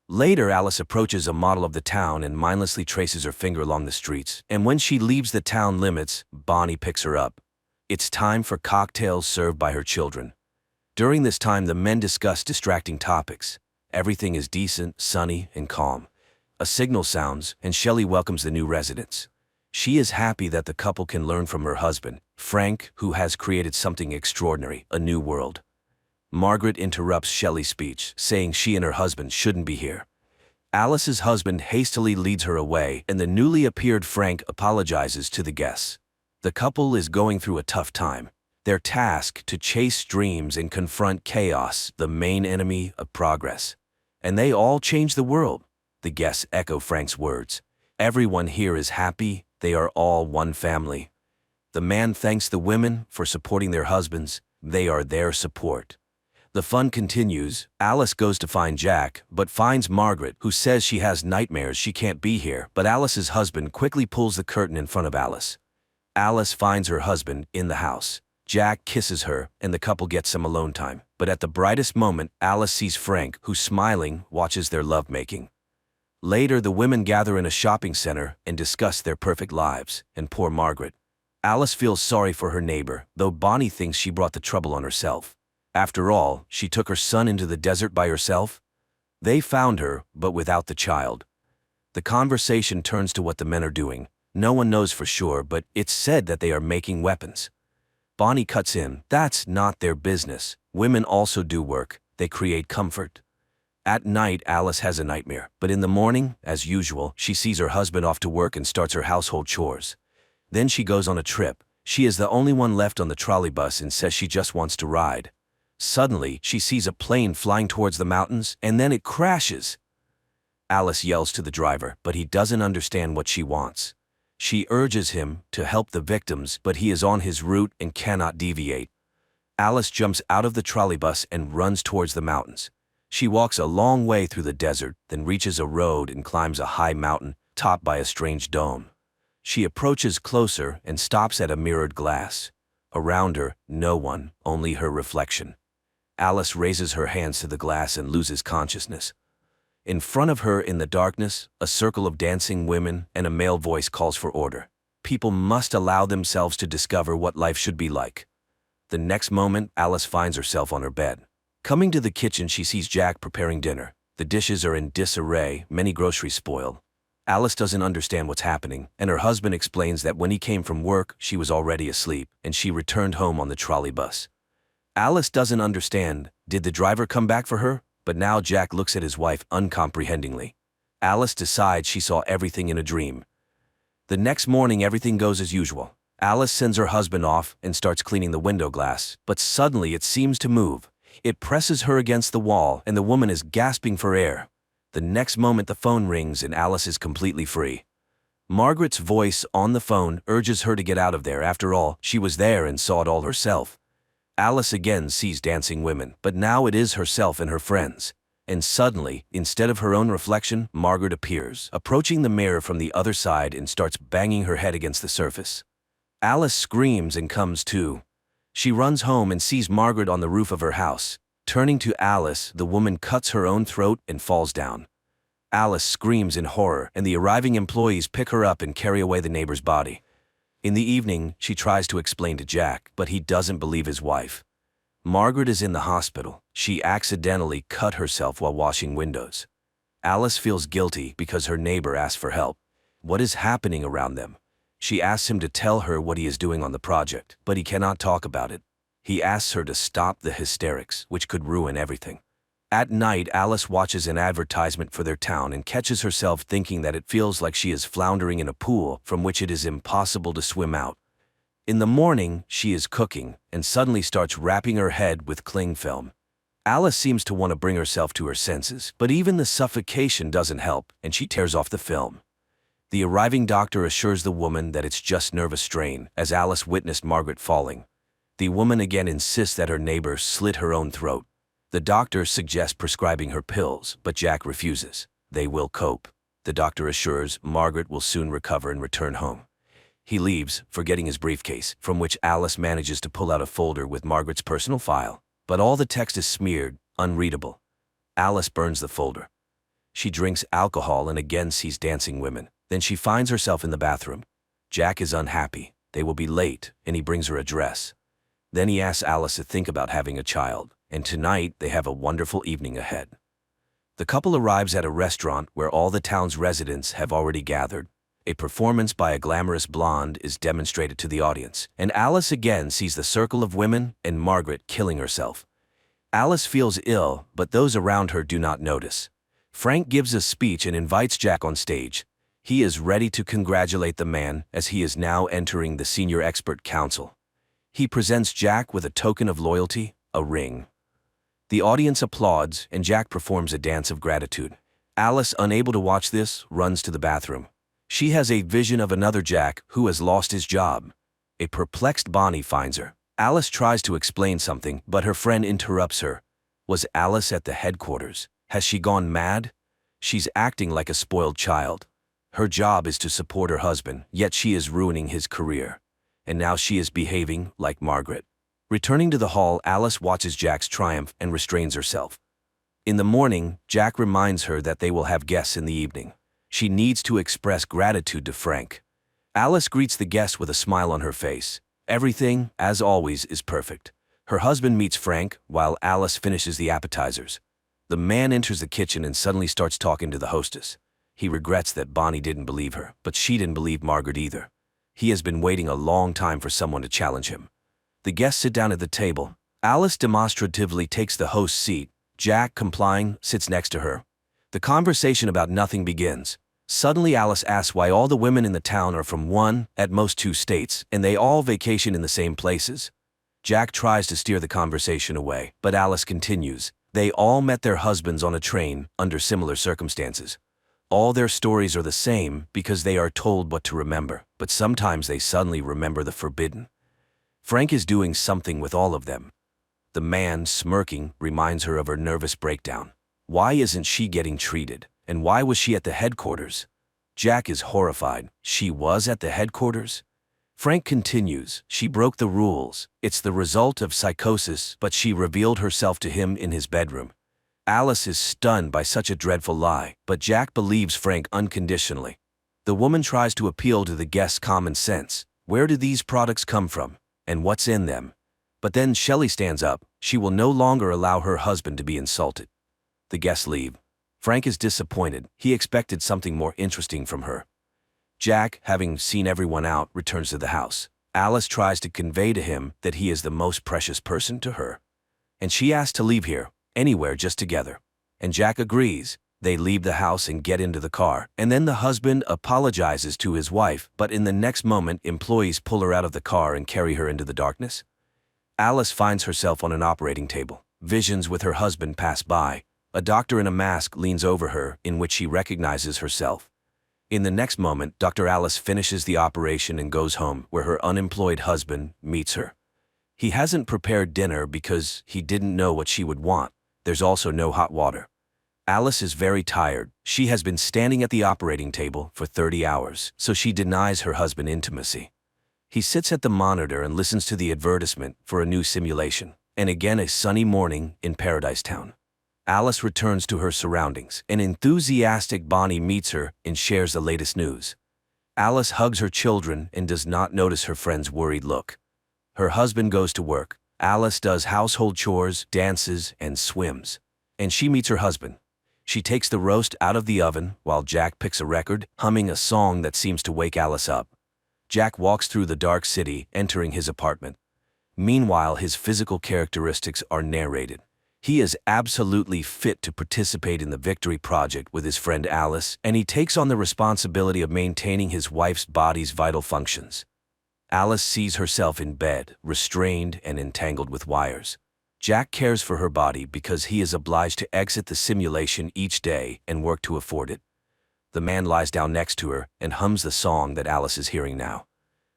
Later, Alice approaches a model of the town and mindlessly traces her finger along the streets. And when she leaves the town limits, Bonnie picks her up. It's time for cocktails served by her children. During this time, the men discuss distracting topics. Everything is decent, sunny, and calm. A signal sounds, and Shelley welcomes the new residents. She is happy that the couple can learn from her husband, Frank, who has created something extraordinary, a new world. Margaret interrupts Shelley's speech, saying she and her husband shouldn't be here. Alice's husband hastily leads her away, and the newly appeared Frank apologizes to the guests. The couple is going through a tough time. They're tasked to chase dreams and confront chaos, the main enemy of progress. And they all change the world. The guests echo Frank's words. Everyone here is happy. They are all one family. The man thanks the women for supporting their husbands. They are their support. The fun continues. Alice goes to find Jack, but finds Margaret, who says she has nightmares she can't be here. But Alice's husband quickly pulls the curtain in front of Alice. Alice finds her husband in the house. Jack kisses her, and the couple gets some alone time. But at the brightest moment, Alice sees Frank, who, smiling, watches their lovemaking. Later, the women gather in a shopping center and discuss their perfect lives, and poor Margaret. Alice feels sorry for her neighbor, though Bonnie thinks she brought the trouble on herself. After all, she took her son into the desert by herself. They found her, but without the child. The conversation turns to what the men are doing. No one knows for sure, but it's said that they are making weapons. Bonnie cuts in. That's not their business. Women also do work. They create comfort. At night, Alice has a nightmare, but in the morning, as usual, she sees her husband off to work and starts her household chores. Then she goes on a trip. She is the only one left on the trolley bus and says she just wants to ride. Suddenly, she sees a plane flying towards the mountains, and then it crashes. Alice yells to the driver, but he doesn't understand what she wants. She urges him to help the victims, but he is on his route and cannot deviate. Alice jumps out of the trolley bus and runs towards the mountains. She walks a long way through the desert, then reaches a road and climbs a high mountain, topped by a strange dome. She approaches closer and stops at a mirrored glass. Around her, no one, only her reflection. Alice raises her hands to the glass and loses consciousness. In front of her in the darkness, a circle of dancing women and a male voice calls for order. People must allow themselves to discover what life should be like. The next moment, Alice finds herself on her bed. Coming to the kitchen, she sees Jack preparing dinner. The dishes are in disarray, many groceries spoiled. Alice doesn't understand what's happening, and her husband explains that when he came from work, she was already asleep, and she returned home on the trolley bus. Alice doesn't understand. Did the driver come back for her? But now Jack looks at his wife uncomprehendingly. Alice decides she saw everything in a dream. The next morning, everything goes as usual. Alice sends her husband off and starts cleaning the window glass, but suddenly it seems to move. It presses her against the wall, and the woman is gasping for air. The next moment, the phone rings and Alice is completely free. Margaret's voice on the phone urges her to get out of there. After all, she was there and saw it all herself. Alice again sees dancing women, but now it is herself and her friends. And suddenly, instead of her own reflection, Margaret appears, approaching the mirror from the other side and starts banging her head against the surface. Alice screams and comes to. She runs home and sees Margaret on the roof of her house. Turning to Alice, the woman cuts her own throat and falls down. Alice screams in horror, and the arriving employees pick her up and carry away the neighbor's body. In the evening, she tries to explain to Jack, but he doesn't believe his wife. Margaret is in the hospital. She accidentally cut herself while washing windows. Alice feels guilty because her neighbor asked for help. What is happening around them? She asks him to tell her what he is doing on the project, but he cannot talk about it. He asks her to stop the hysterics, which could ruin everything. At night, Alice watches an advertisement for their town and catches herself thinking that it feels like she is floundering in a pool from which it is impossible to swim out. In the morning, she is cooking and suddenly starts wrapping her head with cling film. Alice seems to want to bring herself to her senses, but even the suffocation doesn't help, and she tears off the film. The arriving doctor assures the woman that it's just nervous strain, as Alice witnessed Margaret falling. The woman again insists that her neighbor slit her own throat. The doctor suggests prescribing her pills, but Jack refuses. They will cope. The doctor assures Margaret will soon recover and return home. He leaves, forgetting his briefcase, from which Alice manages to pull out a folder with Margaret's personal file. But all the text is smeared, unreadable. Alice burns the folder. She drinks alcohol and again sees dancing women. Then she finds herself in the bathroom. Jack is unhappy. They will be late, and he brings her a dress. Then he asks Alice to think about having a child, and tonight they have a wonderful evening ahead. The couple arrives at a restaurant where all the town's residents have already gathered. A performance by a glamorous blonde is demonstrated to the audience, and Alice again sees the circle of women and Margaret killing herself. Alice feels ill, but those around her do not notice. Frank gives a speech and invites Jack on stage. He is ready to congratulate the man as he is now entering the senior expert council. He presents Jack with a token of loyalty, a ring. The audience applauds and Jack performs a dance of gratitude. Alice, unable to watch this, runs to the bathroom. She has a vision of another Jack who has lost his job. A perplexed Bonnie finds her. Alice tries to explain something, but her friend interrupts her. Was Alice at the headquarters? Has she gone mad? She's acting like a spoiled child. Her job is to support her husband, yet she is ruining his career. And now she is behaving like Margaret. Returning to the hall, Alice watches Jack's triumph and restrains herself. In the morning, Jack reminds her that they will have guests in the evening. She needs to express gratitude to Frank. Alice greets the guests with a smile on her face. Everything, as always, is perfect. Her husband meets Frank while Alice finishes the appetizers. The man enters the kitchen and suddenly starts talking to the hostess. He regrets that Bonnie didn't believe her, but she didn't believe Margaret either. He has been waiting a long time for someone to challenge him. The guests sit down at the table. Alice demonstratively takes the host's seat. Jack, complying, sits next to her. The conversation about nothing begins. Suddenly Alice asks why all the women in the town are from one, at most two states, and they all vacation in the same places. Jack tries to steer the conversation away, but Alice continues. They all met their husbands on a train under similar circumstances. All their stories are the same because they are told what to remember, but sometimes they suddenly remember the forbidden. Frank is doing something with all of them. The man, smirking, reminds her of her nervous breakdown. Why isn't she getting treated? And why was she at the headquarters? Jack is horrified. She was at the headquarters? Frank continues. She broke the rules. It's the result of psychosis, but she revealed herself to him in his bedroom. Alice is stunned by such a dreadful lie, but Jack believes Frank unconditionally. The woman tries to appeal to the guests' common sense. Where do these products come from? And what's in them? But then Shelley stands up. She will no longer allow her husband to be insulted. The guests leave. Frank is disappointed. He expected something more interesting from her. Jack, having seen everyone out, returns to the house. Alice tries to convey to him that he is the most precious person to her. And she asks to leave here, anywhere, just together. And Jack agrees. They leave the house and get into the car, and then the husband apologizes to his wife, but in the next moment employees pull her out of the car and carry her into the darkness. Alice finds herself on an operating table. Visions with her husband pass by. A doctor in a mask leans over her, in which she recognizes herself. In the next moment, Dr. Alice finishes the operation and goes home, where her unemployed husband meets her. He hasn't prepared dinner because he didn't know what she would want. There's also no hot water. Alice is very tired. She has been standing at the operating table for 30 hours, so she denies her husband intimacy. He sits at the monitor and listens to the advertisement for a new simulation. And again a sunny morning in Paradise Town. Alice returns to her surroundings. An enthusiastic Bonnie meets her and shares the latest news. Alice hugs her children and does not notice her friend's worried look. Her husband goes to work. Alice does household chores, dances, and swims. And she meets her husband. She takes the roast out of the oven while Jack picks a record, humming a song that seems to wake Alice up. Jack walks through the dark city, entering his apartment. Meanwhile, his physical characteristics are narrated. He is absolutely fit to participate in the Victory Project with his friend Alice, and he takes on the responsibility of maintaining his wife's body's vital functions. Alice sees herself in bed, restrained and entangled with wires. Jack cares for her body because he is obliged to exit the simulation each day and work to afford it. The man lies down next to her and hums the song that Alice is hearing now.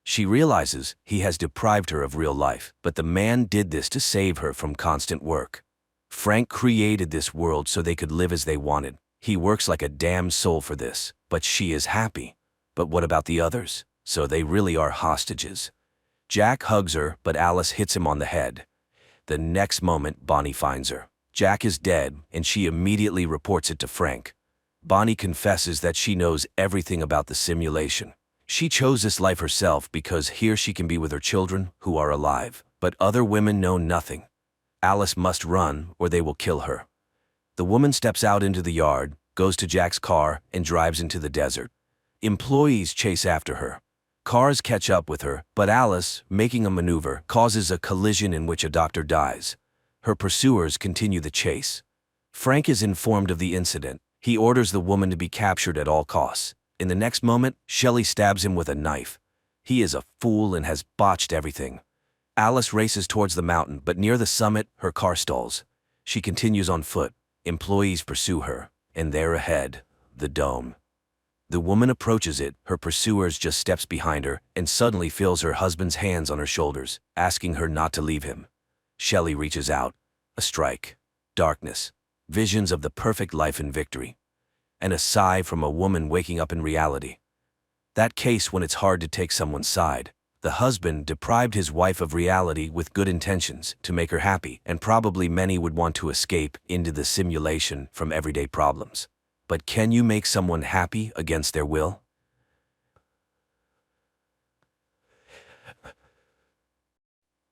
She realizes he has deprived her of real life, but the man did this to save her from constant work. Frank created this world so they could live as they wanted. He works like a damned soul for this, but she is happy. But what about the others? So they really are hostages. Jack hugs her, but Alice hits him on the head. The next moment, Bonnie finds her. Jack is dead, and she immediately reports it to Frank. Bonnie confesses that she knows everything about the simulation. She chose this life herself because here she can be with her children, who are alive. But other women know nothing. Alice must run, or they will kill her. The woman steps out into the yard, goes to Jack's car, and drives into the desert. Employees chase after her. Cars catch up with her, but Alice, making a maneuver, causes a collision in which a doctor dies. Her pursuers continue the chase. Frank is informed of the incident. He orders the woman to be captured at all costs. In the next moment, Shelley stabs him with a knife. He is a fool and has botched everything. Alice races towards the mountain, but near the summit, her car stalls. She continues on foot. Employees pursue her, and there ahead, the dome. The woman approaches it, her pursuers just steps behind her, and suddenly feels her husband's hands on her shoulders, asking her not to leave him. Shelley reaches out. A strike. Darkness. Visions of the perfect life and victory. And a sigh from a woman waking up in reality. That case when it's hard to take someone's side. The husband deprived his wife of reality with good intentions to make her happy, and probably many would want to escape into the simulation from everyday problems. But can you make someone happy against their will?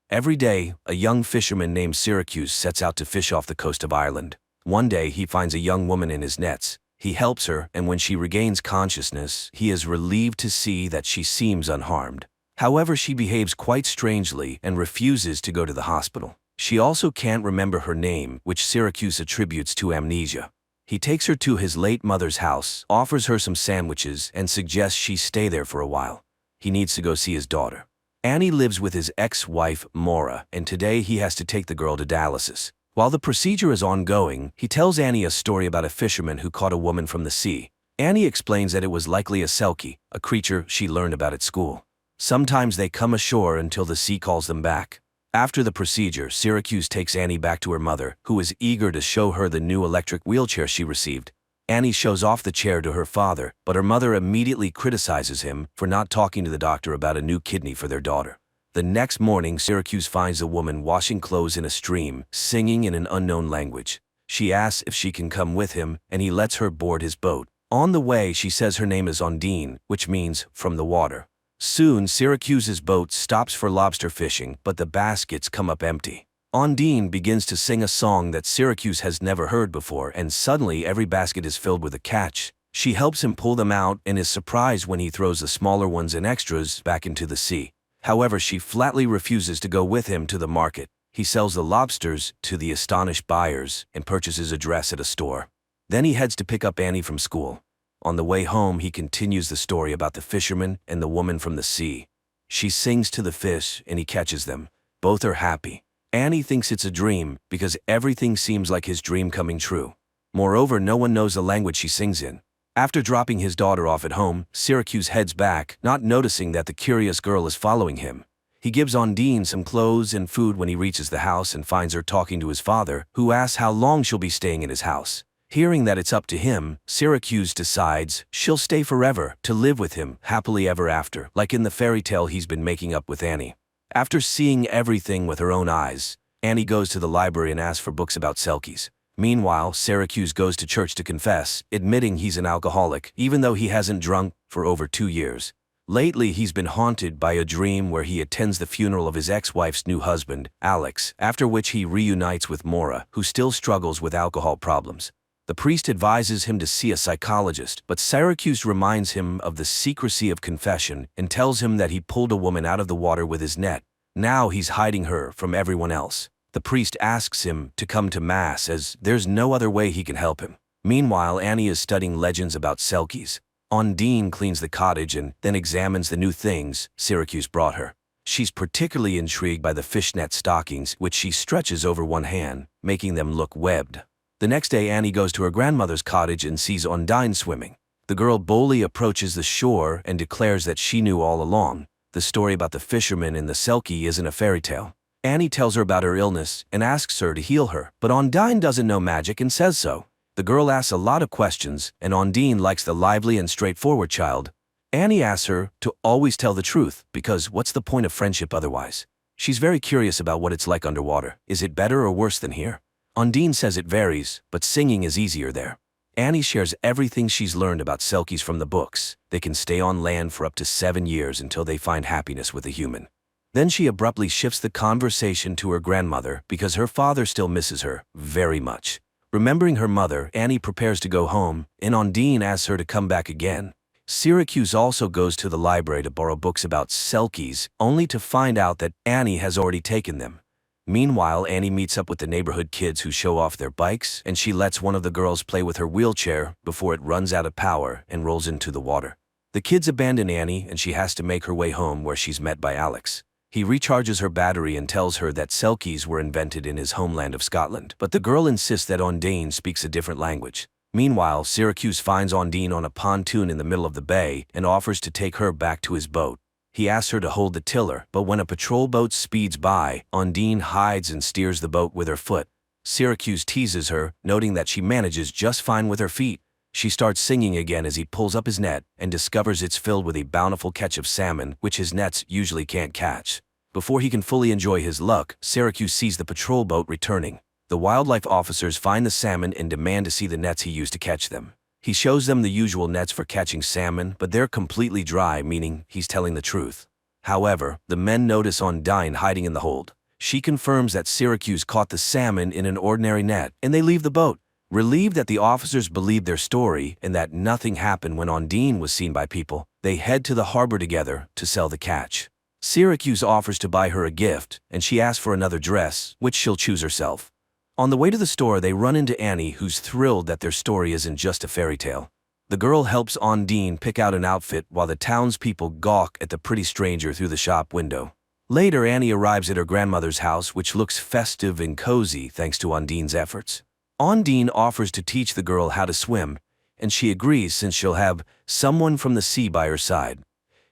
Every day, a young fisherman named Syracuse sets out to fish off the coast of Ireland. One day, he finds a young woman in his nets. He helps her, and when she regains consciousness, he is relieved to see that she seems unharmed. However, she behaves quite strangely and refuses to go to the hospital. She also can't remember her name, which Syracuse attributes to amnesia. He takes her to his late mother's house, offers her some sandwiches, and suggests she stay there for a while. He needs to go see his daughter. Annie lives with his ex-wife, Maura, and today he has to take the girl to dialysis. While the procedure is ongoing, he tells Annie a story about a fisherman who caught a woman from the sea. Annie explains that it was likely a selkie, a creature she learned about at school. Sometimes they come ashore until the sea calls them back. After the procedure, Syracuse takes Annie back to her mother, who is eager to show her the new electric wheelchair she received. Annie shows off the chair to her father, but her mother immediately criticizes him for not talking to the doctor about a new kidney for their daughter. The next morning, Syracuse finds a woman washing clothes in a stream, singing in an unknown language. She asks if she can come with him, and he lets her board his boat. On the way, she says her name is Ondine, which means from the water. Soon, Syracuse's boat stops for lobster fishing, but the baskets come up empty. Ondine begins to sing a song that Syracuse has never heard before, and suddenly every basket is filled with a catch. She helps him pull them out and is surprised when he throws the smaller ones and extras back into the sea. However, she flatly refuses to go with him to the market. He sells the lobsters to the astonished buyers and purchases a dress at a store. Then he heads to pick up Annie from school. On the way home, he continues the story about the fisherman and the woman from the sea. She sings to the fish and he catches them. Both are happy. Annie thinks it's a dream because everything seems like his dream coming true. Moreover, no one knows the language she sings in. After dropping his daughter off at home, Syracuse heads back, not noticing that the curious girl is following him. He gives Ondine some clothes and food when he reaches the house and finds her talking to his father, who asks how long she'll be staying in his house. Hearing that it's up to him, Syracuse decides she'll stay forever to live with him happily ever after, like in the fairy tale he's been making up with Annie. After seeing everything with her own eyes, Annie goes to the library and asks for books about selkies. Meanwhile, Syracuse goes to church to confess, admitting he's an alcoholic, even though he hasn't drunk for over 2 years. Lately, he's been haunted by a dream where he attends the funeral of his ex-wife's new husband, Alex, after which he reunites with Maura, who still struggles with alcohol problems. The priest advises him to see a psychologist, but Syracuse reminds him of the secrecy of confession and tells him that he pulled a woman out of the water with his net. Now he's hiding her from everyone else. The priest asks him to come to Mass as there's no other way he can help him. Meanwhile, Annie is studying legends about selkies. Ondine cleans the cottage and then examines the new things Syracuse brought her. She's particularly intrigued by the fishnet stockings, which she stretches over one hand, making them look webbed. The next day, Annie goes to her grandmother's cottage and sees Ondine swimming. The girl boldly approaches the shore and declares that she knew all along. The story about the fisherman and the selkie isn't a fairy tale. Annie tells her about her illness and asks her to heal her, but Ondine doesn't know magic and says so. The girl asks a lot of questions, and Ondine likes the lively and straightforward child. Annie asks her to always tell the truth, because what's the point of friendship otherwise? She's very curious about what it's like underwater. Is it better or worse than here? Undine says it varies, but singing is easier there. Annie shares everything she's learned about Selkies from the books. They can stay on land for up to 7 years until they find happiness with a human. Then she abruptly shifts the conversation to her grandmother because her father still misses her very much. Remembering her mother, Annie prepares to go home, and Undine asks her to come back again. Syracuse also goes to the library to borrow books about Selkies, only to find out that Annie has already taken them. Meanwhile, Annie meets up with the neighborhood kids who show off their bikes, and she lets one of the girls play with her wheelchair before it runs out of power and rolls into the water. The kids abandon Annie, and she has to make her way home where she's met by Alex. He recharges her battery and tells her that Selkies were invented in his homeland of Scotland, but the girl insists that Undine speaks a different language. Meanwhile, Syracuse finds Undine on a pontoon in the middle of the bay and offers to take her back to his boat. He asks her to hold the tiller, but when a patrol boat speeds by, Undine hides and steers the boat with her foot. Syracuse teases her, noting that she manages just fine with her feet. She starts singing again as he pulls up his net and discovers it's filled with a bountiful catch of salmon, which his nets usually can't catch. Before he can fully enjoy his luck, Syracuse sees the patrol boat returning. The wildlife officers find the salmon and demand to see the nets he used to catch them. He shows them the usual nets for catching salmon, but they're completely dry, meaning he's telling the truth. However, the men notice Undine hiding in the hold. She confirms that Syracuse caught the salmon in an ordinary net, and they leave the boat. Relieved that the officers believe their story and that nothing happened when Undine was seen by people, they head to the harbor together to sell the catch. Syracuse offers to buy her a gift, and she asks for another dress, which she'll choose herself. On the way to the store, they run into Annie, who's thrilled that their story isn't just a fairy tale. The girl helps Undine pick out an outfit while the townspeople gawk at the pretty stranger through the shop window. Later, Annie arrives at her grandmother's house, which looks festive and cozy thanks to Undine's efforts. Undine offers to teach the girl how to swim, and she agrees since she'll have someone from the sea by her side.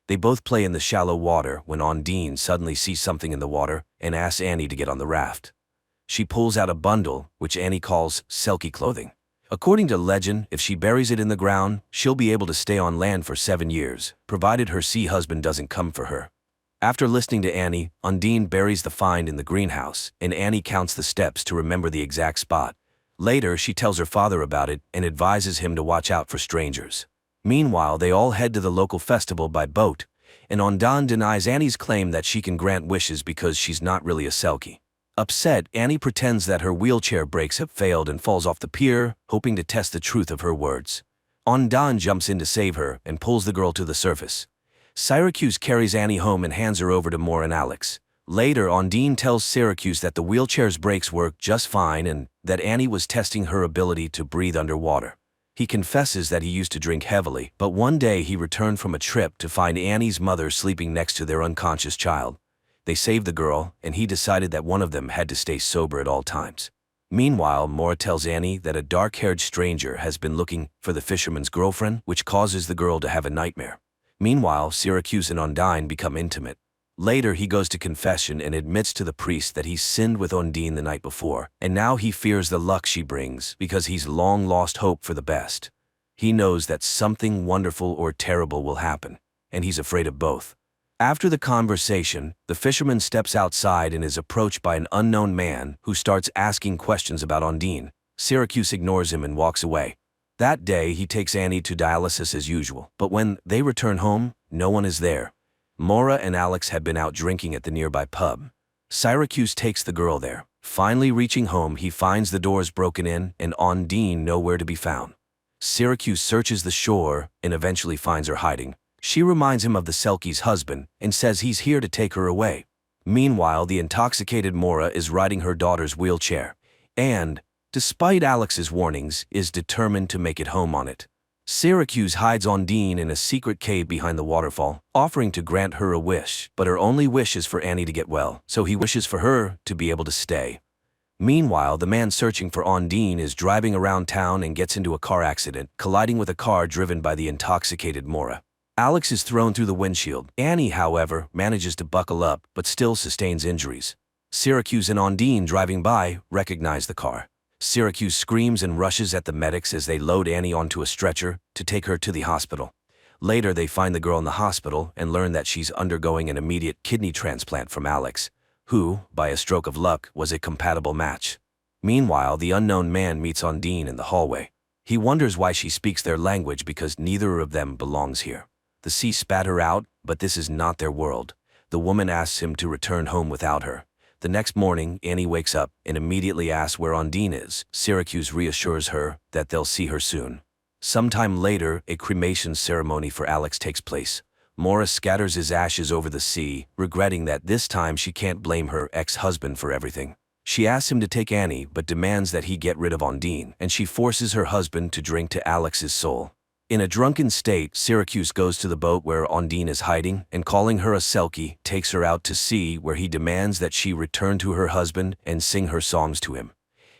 They both play in the shallow water when Undine suddenly sees something in the water and asks Annie to get on the raft. She pulls out a bundle, which Annie calls Selkie clothing. According to legend, if she buries it in the ground, she'll be able to stay on land for 7 years, provided her sea husband doesn't come for her. After listening to Annie, Undine buries the find in the greenhouse, and Annie counts the steps to remember the exact spot. Later, she tells her father about it and advises him to watch out for strangers. Meanwhile, they all head to the local festival by boat, and Undine denies Annie's claim that she can grant wishes because she's not really a Selkie. Upset, Annie pretends that her wheelchair brakes have failed and falls off the pier, hoping to test the truth of her words. Undine jumps in to save her and pulls the girl to the surface. Syracuse carries Annie home and hands her over to Moore and Alex. Later, Undine tells Syracuse that the wheelchair's brakes work just fine and that Annie was testing her ability to breathe underwater. He confesses that he used to drink heavily, but one day he returned from a trip to find Annie's mother sleeping next to their unconscious child. They saved the girl, and he decided that one of them had to stay sober at all times. Meanwhile, Moore tells Annie that a dark-haired stranger has been looking for the fisherman's girlfriend, which causes the girl to have a nightmare. Meanwhile, Syracuse and Undine become intimate. Later, he goes to confession and admits to the priest that he sinned with Undine the night before, and now he fears the luck she brings because he's long lost hope for the best. He knows that something wonderful or terrible will happen, and he's afraid of both. After the conversation, the fisherman steps outside and is approached by an unknown man who starts asking questions about Undine. Syracuse ignores him and walks away. That day, he takes Annie to dialysis as usual, but when they return home, no one is there. Maura and Alex had been out drinking at the nearby pub. Syracuse takes the girl there. Finally reaching home, he finds the doors broken in and Undine nowhere to be found. Syracuse searches the shore and eventually finds her hiding. She reminds him of the Selkie's husband and says he's here to take her away. Meanwhile, the intoxicated Maura is riding her daughter's wheelchair and, despite Alex's warnings, is determined to make it home on it. Syracuse hides Undine in a secret cave behind the waterfall, offering to grant her a wish, but her only wish is for Annie to get well, so he wishes for her to be able to stay. Meanwhile, the man searching for Undine is driving around town and gets into a car accident, colliding with a car driven by the intoxicated Maura. Alex is thrown through the windshield. Annie, however, manages to buckle up, but still sustains injuries. Syracuse and Undine, driving by, recognize the car. Syracuse screams and rushes at the medics as they load Annie onto a stretcher to take her to the hospital. Later, they find the girl in the hospital and learn that she's undergoing an immediate kidney transplant from Alex, who, by a stroke of luck, was a compatible match. Meanwhile, the unknown man meets Ondine in the hallway. He wonders why she speaks their language because neither of them belongs here. The sea spat her out, but this is not their world. The woman asks him to return home without her. The next morning, Annie wakes up and immediately asks where Ondine is. Syracuse reassures her that they'll see her soon. Sometime later, a cremation ceremony for Alex takes place. Morris scatters his ashes over the sea, regretting that this time she can't blame her ex-husband for everything. She asks him to take Annie but demands that he get rid of Ondine, and she forces her husband to drink to Alex's soul. In a drunken state, Syracuse goes to the boat where Ondine is hiding and, calling her a Selkie, takes her out to sea where he demands that she return to her husband and sing her songs to him.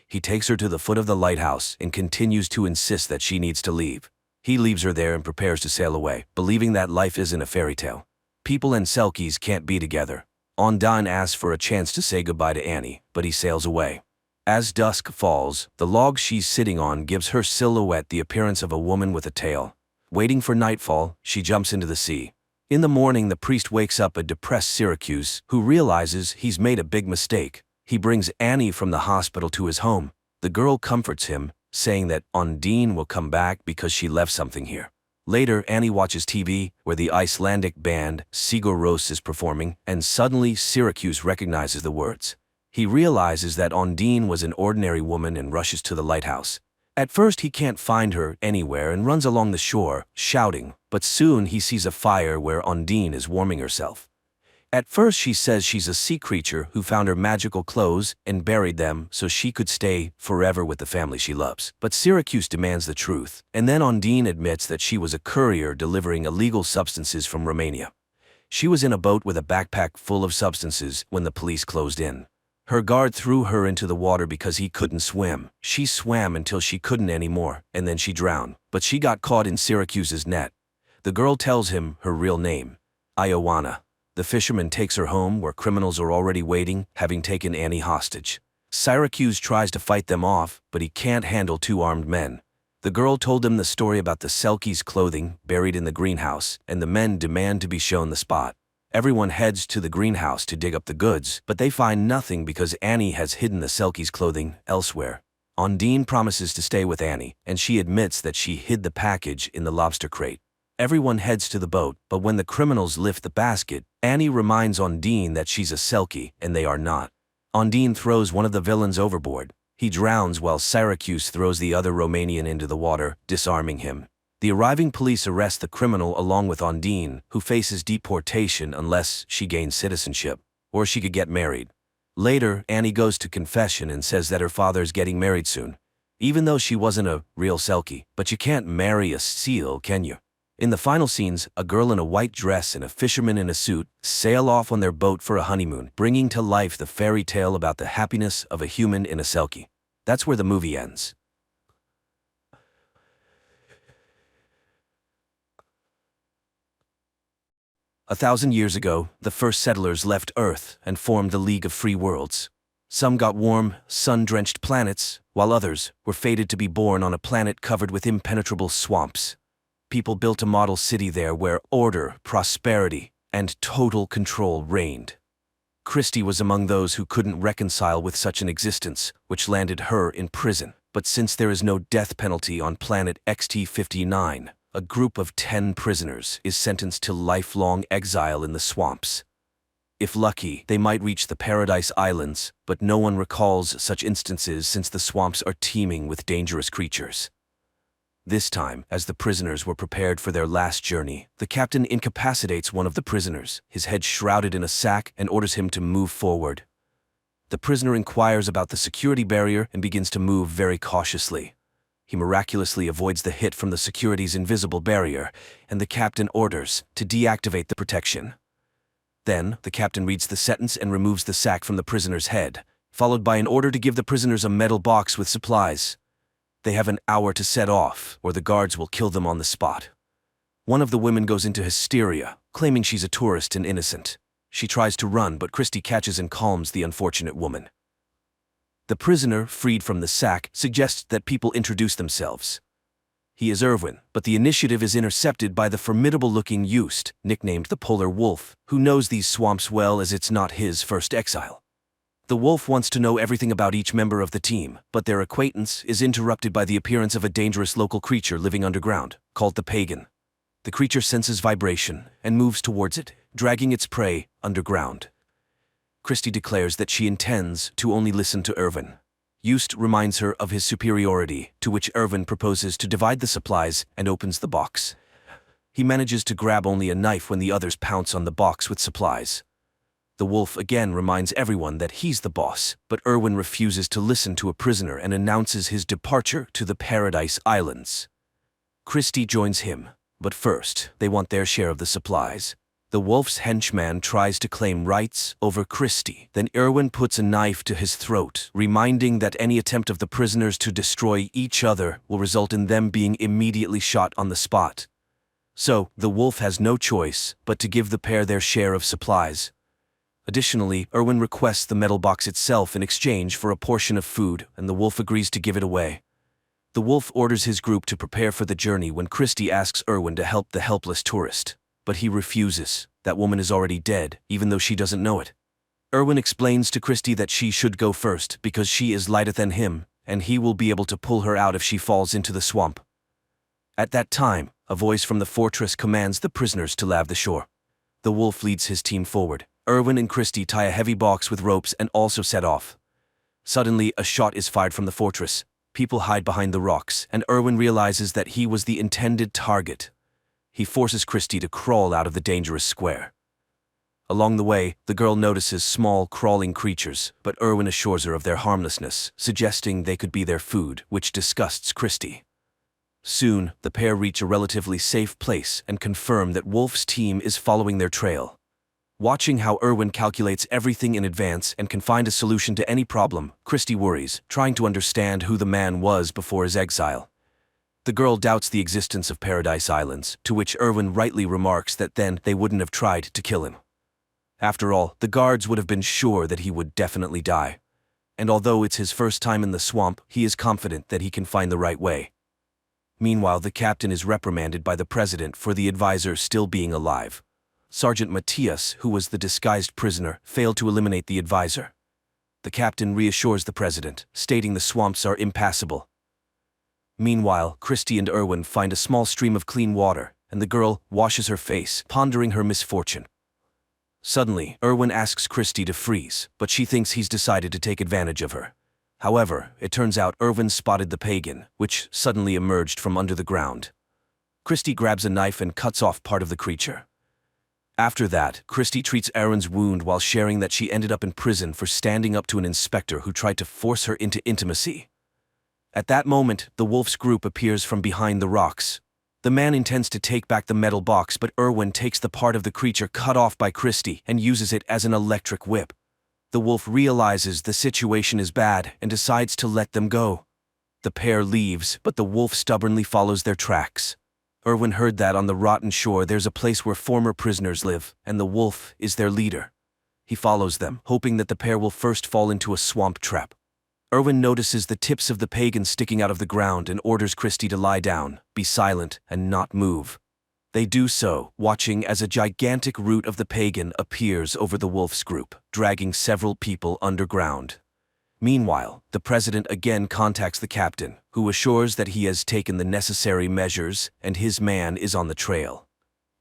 He takes her to the foot of the lighthouse and continues to insist that she needs to leave. He leaves her there and prepares to sail away, believing that life isn't a fairy tale. People and Selkies can't be together. Ondine asks for a chance to say goodbye to Annie, but he sails away. As dusk falls, the log she's sitting on gives her silhouette the appearance of a woman with a tail. Waiting for nightfall, she jumps into the sea. In the morning, the priest wakes up a depressed Syracuse, who realizes he's made a big mistake. He brings Annie from the hospital to his home. The girl comforts him, saying that Ondine will come back because she left something here. Later, Annie watches TV, where the Icelandic band Sigur Rós is performing, and suddenly Syracuse recognizes the words. He realizes that Ondine was an ordinary woman and rushes to the lighthouse. At first, he can't find her anywhere and runs along the shore, shouting, but soon he sees a fire where Ondine is warming herself. At first, she says she's a sea creature who found her magical clothes and buried them so she could stay forever with the family she loves. But Syracuse demands the truth, and then Ondine admits that she was a courier delivering illegal substances from Romania. She was in a boat with a backpack full of substances when the police closed in. Her guard threw her into the water because he couldn't swim. She swam until she couldn't anymore, and then she drowned. But she got caught in Syracuse's net. The girl tells him her real name, Ioana. The fisherman takes her home where criminals are already waiting, having taken Annie hostage. Syracuse tries to fight them off, but he can't handle two armed men. The girl told him the story about the Selkie's clothing buried in the greenhouse, and the men demand to be shown the spot. Everyone heads to the greenhouse to dig up the goods, but they find nothing because Annie has hidden the Selkie's clothing elsewhere. Ondine promises to stay with Annie, and she admits that she hid the package in the lobster crate. Everyone heads to the boat, but when the criminals lift the basket, Annie reminds Ondine that she's a Selkie, and they are not. Ondine throws one of the villains overboard. He drowns while Syracuse throws the other Romanian into the water, disarming him. The arriving police arrest the criminal along with Ondine, who faces deportation unless she gains citizenship, or she could get married. Later, Annie goes to confession and says that her father's getting married soon. Even though she wasn't a real Selkie, but you can't marry a seal, can you? In the final scenes, a girl in a white dress and a fisherman in a suit sail off on their boat for a honeymoon, bringing to life the fairy tale about the happiness of a human in a Selkie. That's where the movie ends. 1,000 years ago, the first settlers left Earth and formed the League of Free Worlds. Some got warm, sun-drenched planets, while others were fated to be born on a planet covered with impenetrable swamps. People built a model city there where order, prosperity, and total control reigned. Christie was among those who couldn't reconcile with such an existence, which landed her in prison. But since there is no death penalty on planet XT-59, a group of 10 prisoners is sentenced to lifelong exile in the swamps. If lucky, they might reach the Paradise Islands, but no one recalls such instances since the swamps are teeming with dangerous creatures. This time, as the prisoners were prepared for their last journey, the captain incapacitates one of the prisoners, his head shrouded in a sack, and orders him to move forward. The prisoner inquires about the security barrier and begins to move very cautiously. He miraculously avoids the hit from the security's invisible barrier, and the captain orders to deactivate the protection. Then, the captain reads the sentence and removes the sack from the prisoner's head, followed by an order to give the prisoners a metal box with supplies. They have an hour to set off, or the guards will kill them on the spot. One of the women goes into hysteria, claiming she's a tourist and innocent. She tries to run, but Christie catches and calms the unfortunate woman. The prisoner, freed from the sack, suggests that people introduce themselves. He is Irwin, but the initiative is intercepted by the formidable-looking Youst, nicknamed the Polar Wolf, who knows these swamps well as it's not his first exile. The wolf wants to know everything about each member of the team, but their acquaintance is interrupted by the appearance of a dangerous local creature living underground, called the Pagan. The creature senses vibration and moves towards it, dragging its prey underground. Christie declares that she intends to only listen to Irwin. Youst reminds her of his superiority, to which Irwin proposes to divide the supplies and opens the box. He manages to grab only a knife when the others pounce on the box with supplies. The wolf again reminds everyone that he's the boss, but Irwin refuses to listen to a prisoner and announces his departure to the Paradise Islands. Christie joins him, but first, they want their share of the supplies. The wolf's henchman tries to claim rights over Christie. Then Irwin puts a knife to his throat, reminding that any attempt of the prisoners to destroy each other will result in them being immediately shot on the spot. So, the wolf has no choice but to give the pair their share of supplies. Additionally, Irwin requests the metal box itself in exchange for a portion of food, and the wolf agrees to give it away. The wolf orders his group to prepare for the journey when Christie asks Irwin to help the helpless tourist. But he refuses. That woman is already dead, even though she doesn't know it. Irwin explains to Christie that she should go first because she is lighter than him, and he will be able to pull her out if she falls into the swamp. At that time, a voice from the fortress commands the prisoners to lave the shore. The wolf leads his team forward. Irwin and Christie tie a heavy box with ropes and also set off. Suddenly, a shot is fired from the fortress. People hide behind the rocks, and Irwin realizes that he was the intended target. He forces Christie to crawl out of the dangerous square. Along the way, the girl notices small, crawling creatures, but Irwin assures her of their harmlessness, suggesting they could be their food, which disgusts Christie. Soon, the pair reach a relatively safe place and confirm that Wolf's team is following their trail. Watching how Irwin calculates everything in advance and can find a solution to any problem, Christie worries, trying to understand who the man was before his exile. The girl doubts the existence of Paradise Islands, to which Irwin rightly remarks that then they wouldn't have tried to kill him. After all, the guards would have been sure that he would definitely die. And although it's his first time in the swamp, he is confident that he can find the right way. Meanwhile, the captain is reprimanded by the president for the advisor still being alive. Sergeant Matthias, who was the disguised prisoner, failed to eliminate the advisor. The captain reassures the president, stating the swamps are impassable. Meanwhile, Christie and Irwin find a small stream of clean water, and the girl washes her face, pondering her misfortune. Suddenly, Irwin asks Christie to freeze, but she thinks he's decided to take advantage of her. However, it turns out Irwin spotted the Pagan, which suddenly emerged from under the ground. Christie grabs a knife and cuts off part of the creature. After that, Christie treats Irwin's wound while sharing that she ended up in prison for standing up to an inspector who tried to force her into intimacy. At that moment, the wolf's group appears from behind the rocks. The man intends to take back the metal box, but Irwin takes the part of the creature cut off by Christie and uses it as an electric whip. The wolf realizes the situation is bad and decides to let them go. The pair leaves, but the wolf stubbornly follows their tracks. Irwin heard that on the rotten shore there's a place where former prisoners live, and the wolf is their leader. He follows them, hoping that the pair will first fall into a swamp trap. Irwin notices the tips of the Pagan sticking out of the ground and orders Christie to lie down, be silent, and not move. They do so, watching as a gigantic root of the Pagan appears over the wolf's group, dragging several people underground. Meanwhile, the president again contacts the captain, who assures that he has taken the necessary measures and his man is on the trail.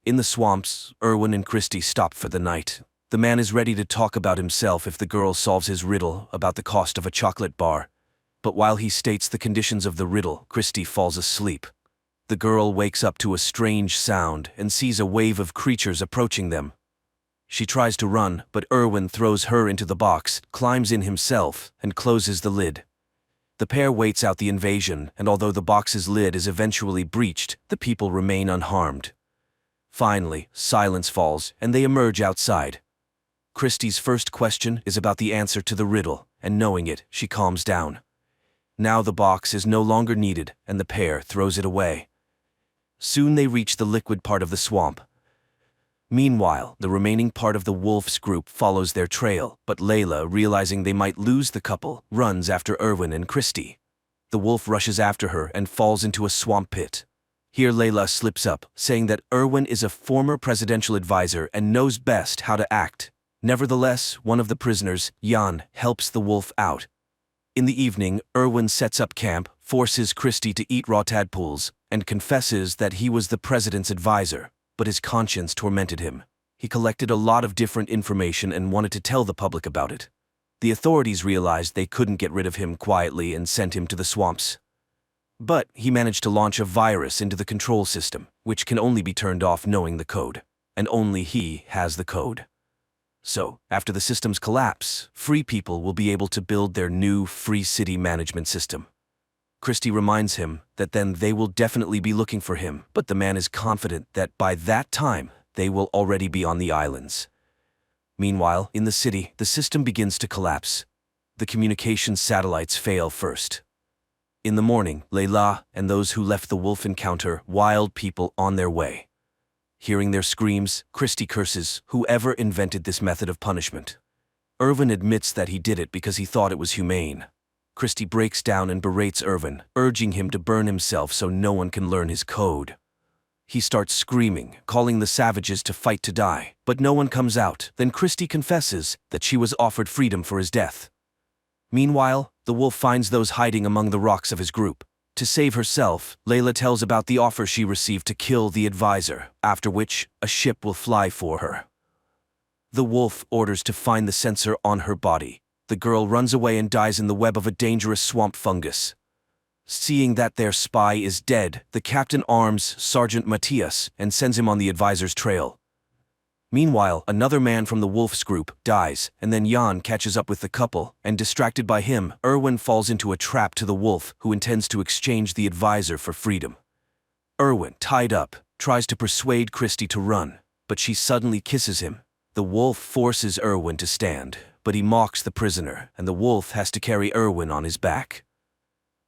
In the swamps, Irwin and Christie stop for the night. The man is ready to talk about himself if the girl solves his riddle about the cost of a chocolate bar. But while he states the conditions of the riddle, Christie falls asleep. The girl wakes up to a strange sound and sees a wave of creatures approaching them. She tries to run, but Irwin throws her into the box, climbs in himself, and closes the lid. The pair waits out the invasion, and although the box's lid is eventually breached, the people remain unharmed. Finally, silence falls, and they emerge outside. Christie's first question is about the answer to the riddle, and knowing it, she calms down. Now the box is no longer needed, and the pair throws it away. Soon they reach the liquid part of the swamp. Meanwhile, the remaining part of the wolf's group follows their trail, but Layla, realizing they might lose the couple, runs after Irwin and Christie. the wolf rushes after her and falls into a swamp pit. Here Layla slips up, saying that Erwin is a former presidential advisor and knows best how to act. Nevertheless, one of the prisoners, Jan, helps the wolf out. In the evening, Erwin sets up camp, forces Christie to eat raw tadpoles, and confesses that he was the president's advisor, but his conscience tormented him. He collected a lot of different information and wanted to tell the public about it. The authorities realized they couldn't get rid of him quietly and sent him to the swamps. But he managed to launch a virus into the control system, which can only be turned off knowing the code, and only he has the code. So, after the system's collapse, free people will be able to build their new free city management system. Christie reminds him that then they will definitely be looking for him, but the man is confident that by that time, they will already be on the islands. Meanwhile, in the city, the system begins to collapse. The communications satellites fail first. In the morning, Layla and those who left the wolf encounter wild people on their way. Hearing their screams, Christie curses whoever invented this method of punishment. Erwin admits that he did it because he thought it was humane. Christie breaks down and berates Erwin, urging him to burn himself so no one can learn his code. He starts screaming, calling the savages to fight to die, but no one comes out. Then Christie confesses that she was offered freedom for his death. Meanwhile, the wolf finds those hiding among the rocks of his group. To save herself, Layla tells about the offer she received to kill the advisor, after which a ship will fly for her. The wolf orders to find the sensor on her body. The girl runs away and dies in the web of a dangerous swamp fungus. Seeing that their spy is dead, the captain arms Sergeant Matthias and sends him on the advisor's trail. Meanwhile, another man from the wolf's group dies, and then Jan catches up with the couple, and distracted by him, Erwin falls into a trap to the wolf, who intends to exchange the advisor for freedom. Erwin, tied up, tries to persuade Christie to run, but she suddenly kisses him. The wolf forces Erwin to stand, but he mocks the prisoner, and the wolf has to carry Erwin on his back.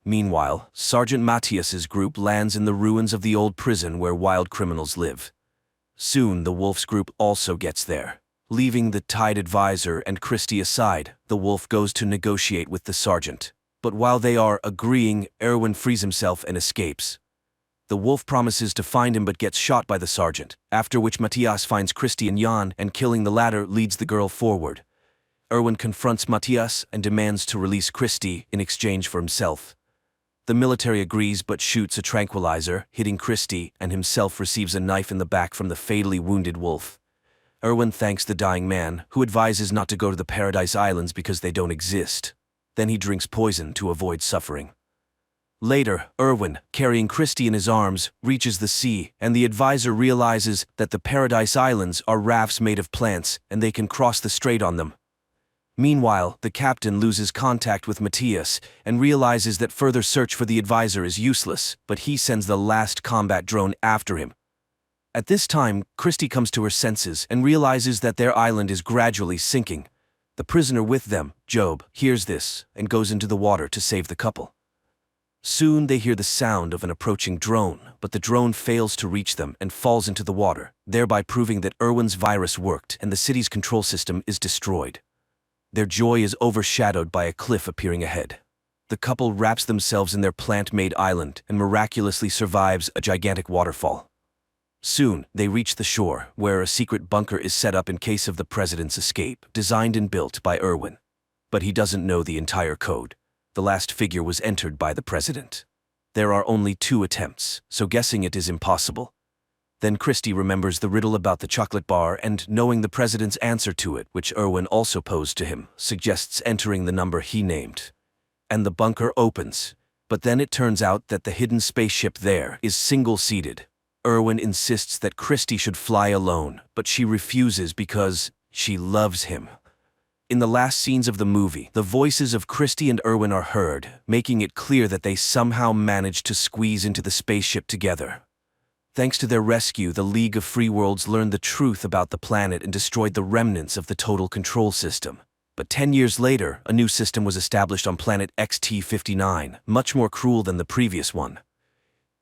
Meanwhile, Sergeant Matthias's group lands in the ruins of the old prison where wild criminals live. Soon, the wolf's group also gets there. Leaving the tied advisor and Christie aside, the wolf goes to negotiate with the sergeant. But while they are agreeing, Erwin frees himself and escapes. The wolf promises to find him but gets shot by the sergeant, after which Matthias finds Christie and Jan, and killing the latter leads the girl forward. Erwin confronts Matthias and demands to release Christie in exchange for himself. The military agrees but shoots a tranquilizer, hitting Christie, and himself receives a knife in the back from the fatally wounded wolf. Erwin thanks the dying man, who advises not to go to the Paradise Islands because they don't exist. Then he drinks poison to avoid suffering. Later, Erwin, carrying Christie in his arms, reaches the sea, and the advisor realizes that the Paradise Islands are rafts made of plants, and they can cross the strait on them. Meanwhile, the captain loses contact with Matthias and realizes that further search for the advisor is useless, but he sends the last combat drone after him. At this time, Christie comes to her senses and realizes that their island is gradually sinking. The prisoner with them, Job, hears this and goes into the water to save the couple. Soon they hear the sound of an approaching drone, but the drone fails to reach them and falls into the water, thereby proving that Erwin's virus worked and the city's control system is destroyed. Their joy is overshadowed by a cliff appearing ahead. The couple wraps themselves in their plant-made island and miraculously survives a gigantic waterfall. Soon, they reach the shore, where a secret bunker is set up in case of the president's escape, designed and built by Erwin. But he doesn't know the entire code. The last figure was entered by the president. There are only 2 attempts, so guessing it is impossible. Then Christie remembers the riddle about the chocolate bar and, knowing the president's answer to it, which Erwin also posed to him, suggests entering the number he named. And the bunker opens. But then it turns out that the hidden spaceship there is single-seated. Erwin insists that Christie should fly alone, but she refuses because she loves him. In the last scenes of the movie, the voices of Christie and Erwin are heard, making it clear that they somehow managed to squeeze into the spaceship together. Thanks to their rescue, the League of Free Worlds learned the truth about the planet and destroyed the remnants of the total control system. But 10 years later, a new system was established on planet XT-59, much more cruel than the previous one.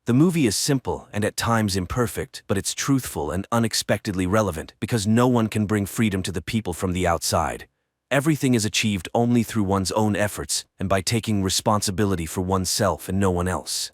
The movie is simple and at times imperfect, but it's truthful and unexpectedly relevant because no one can bring freedom to the people from the outside. Everything is achieved only through one's own efforts and by taking responsibility for oneself and no one else.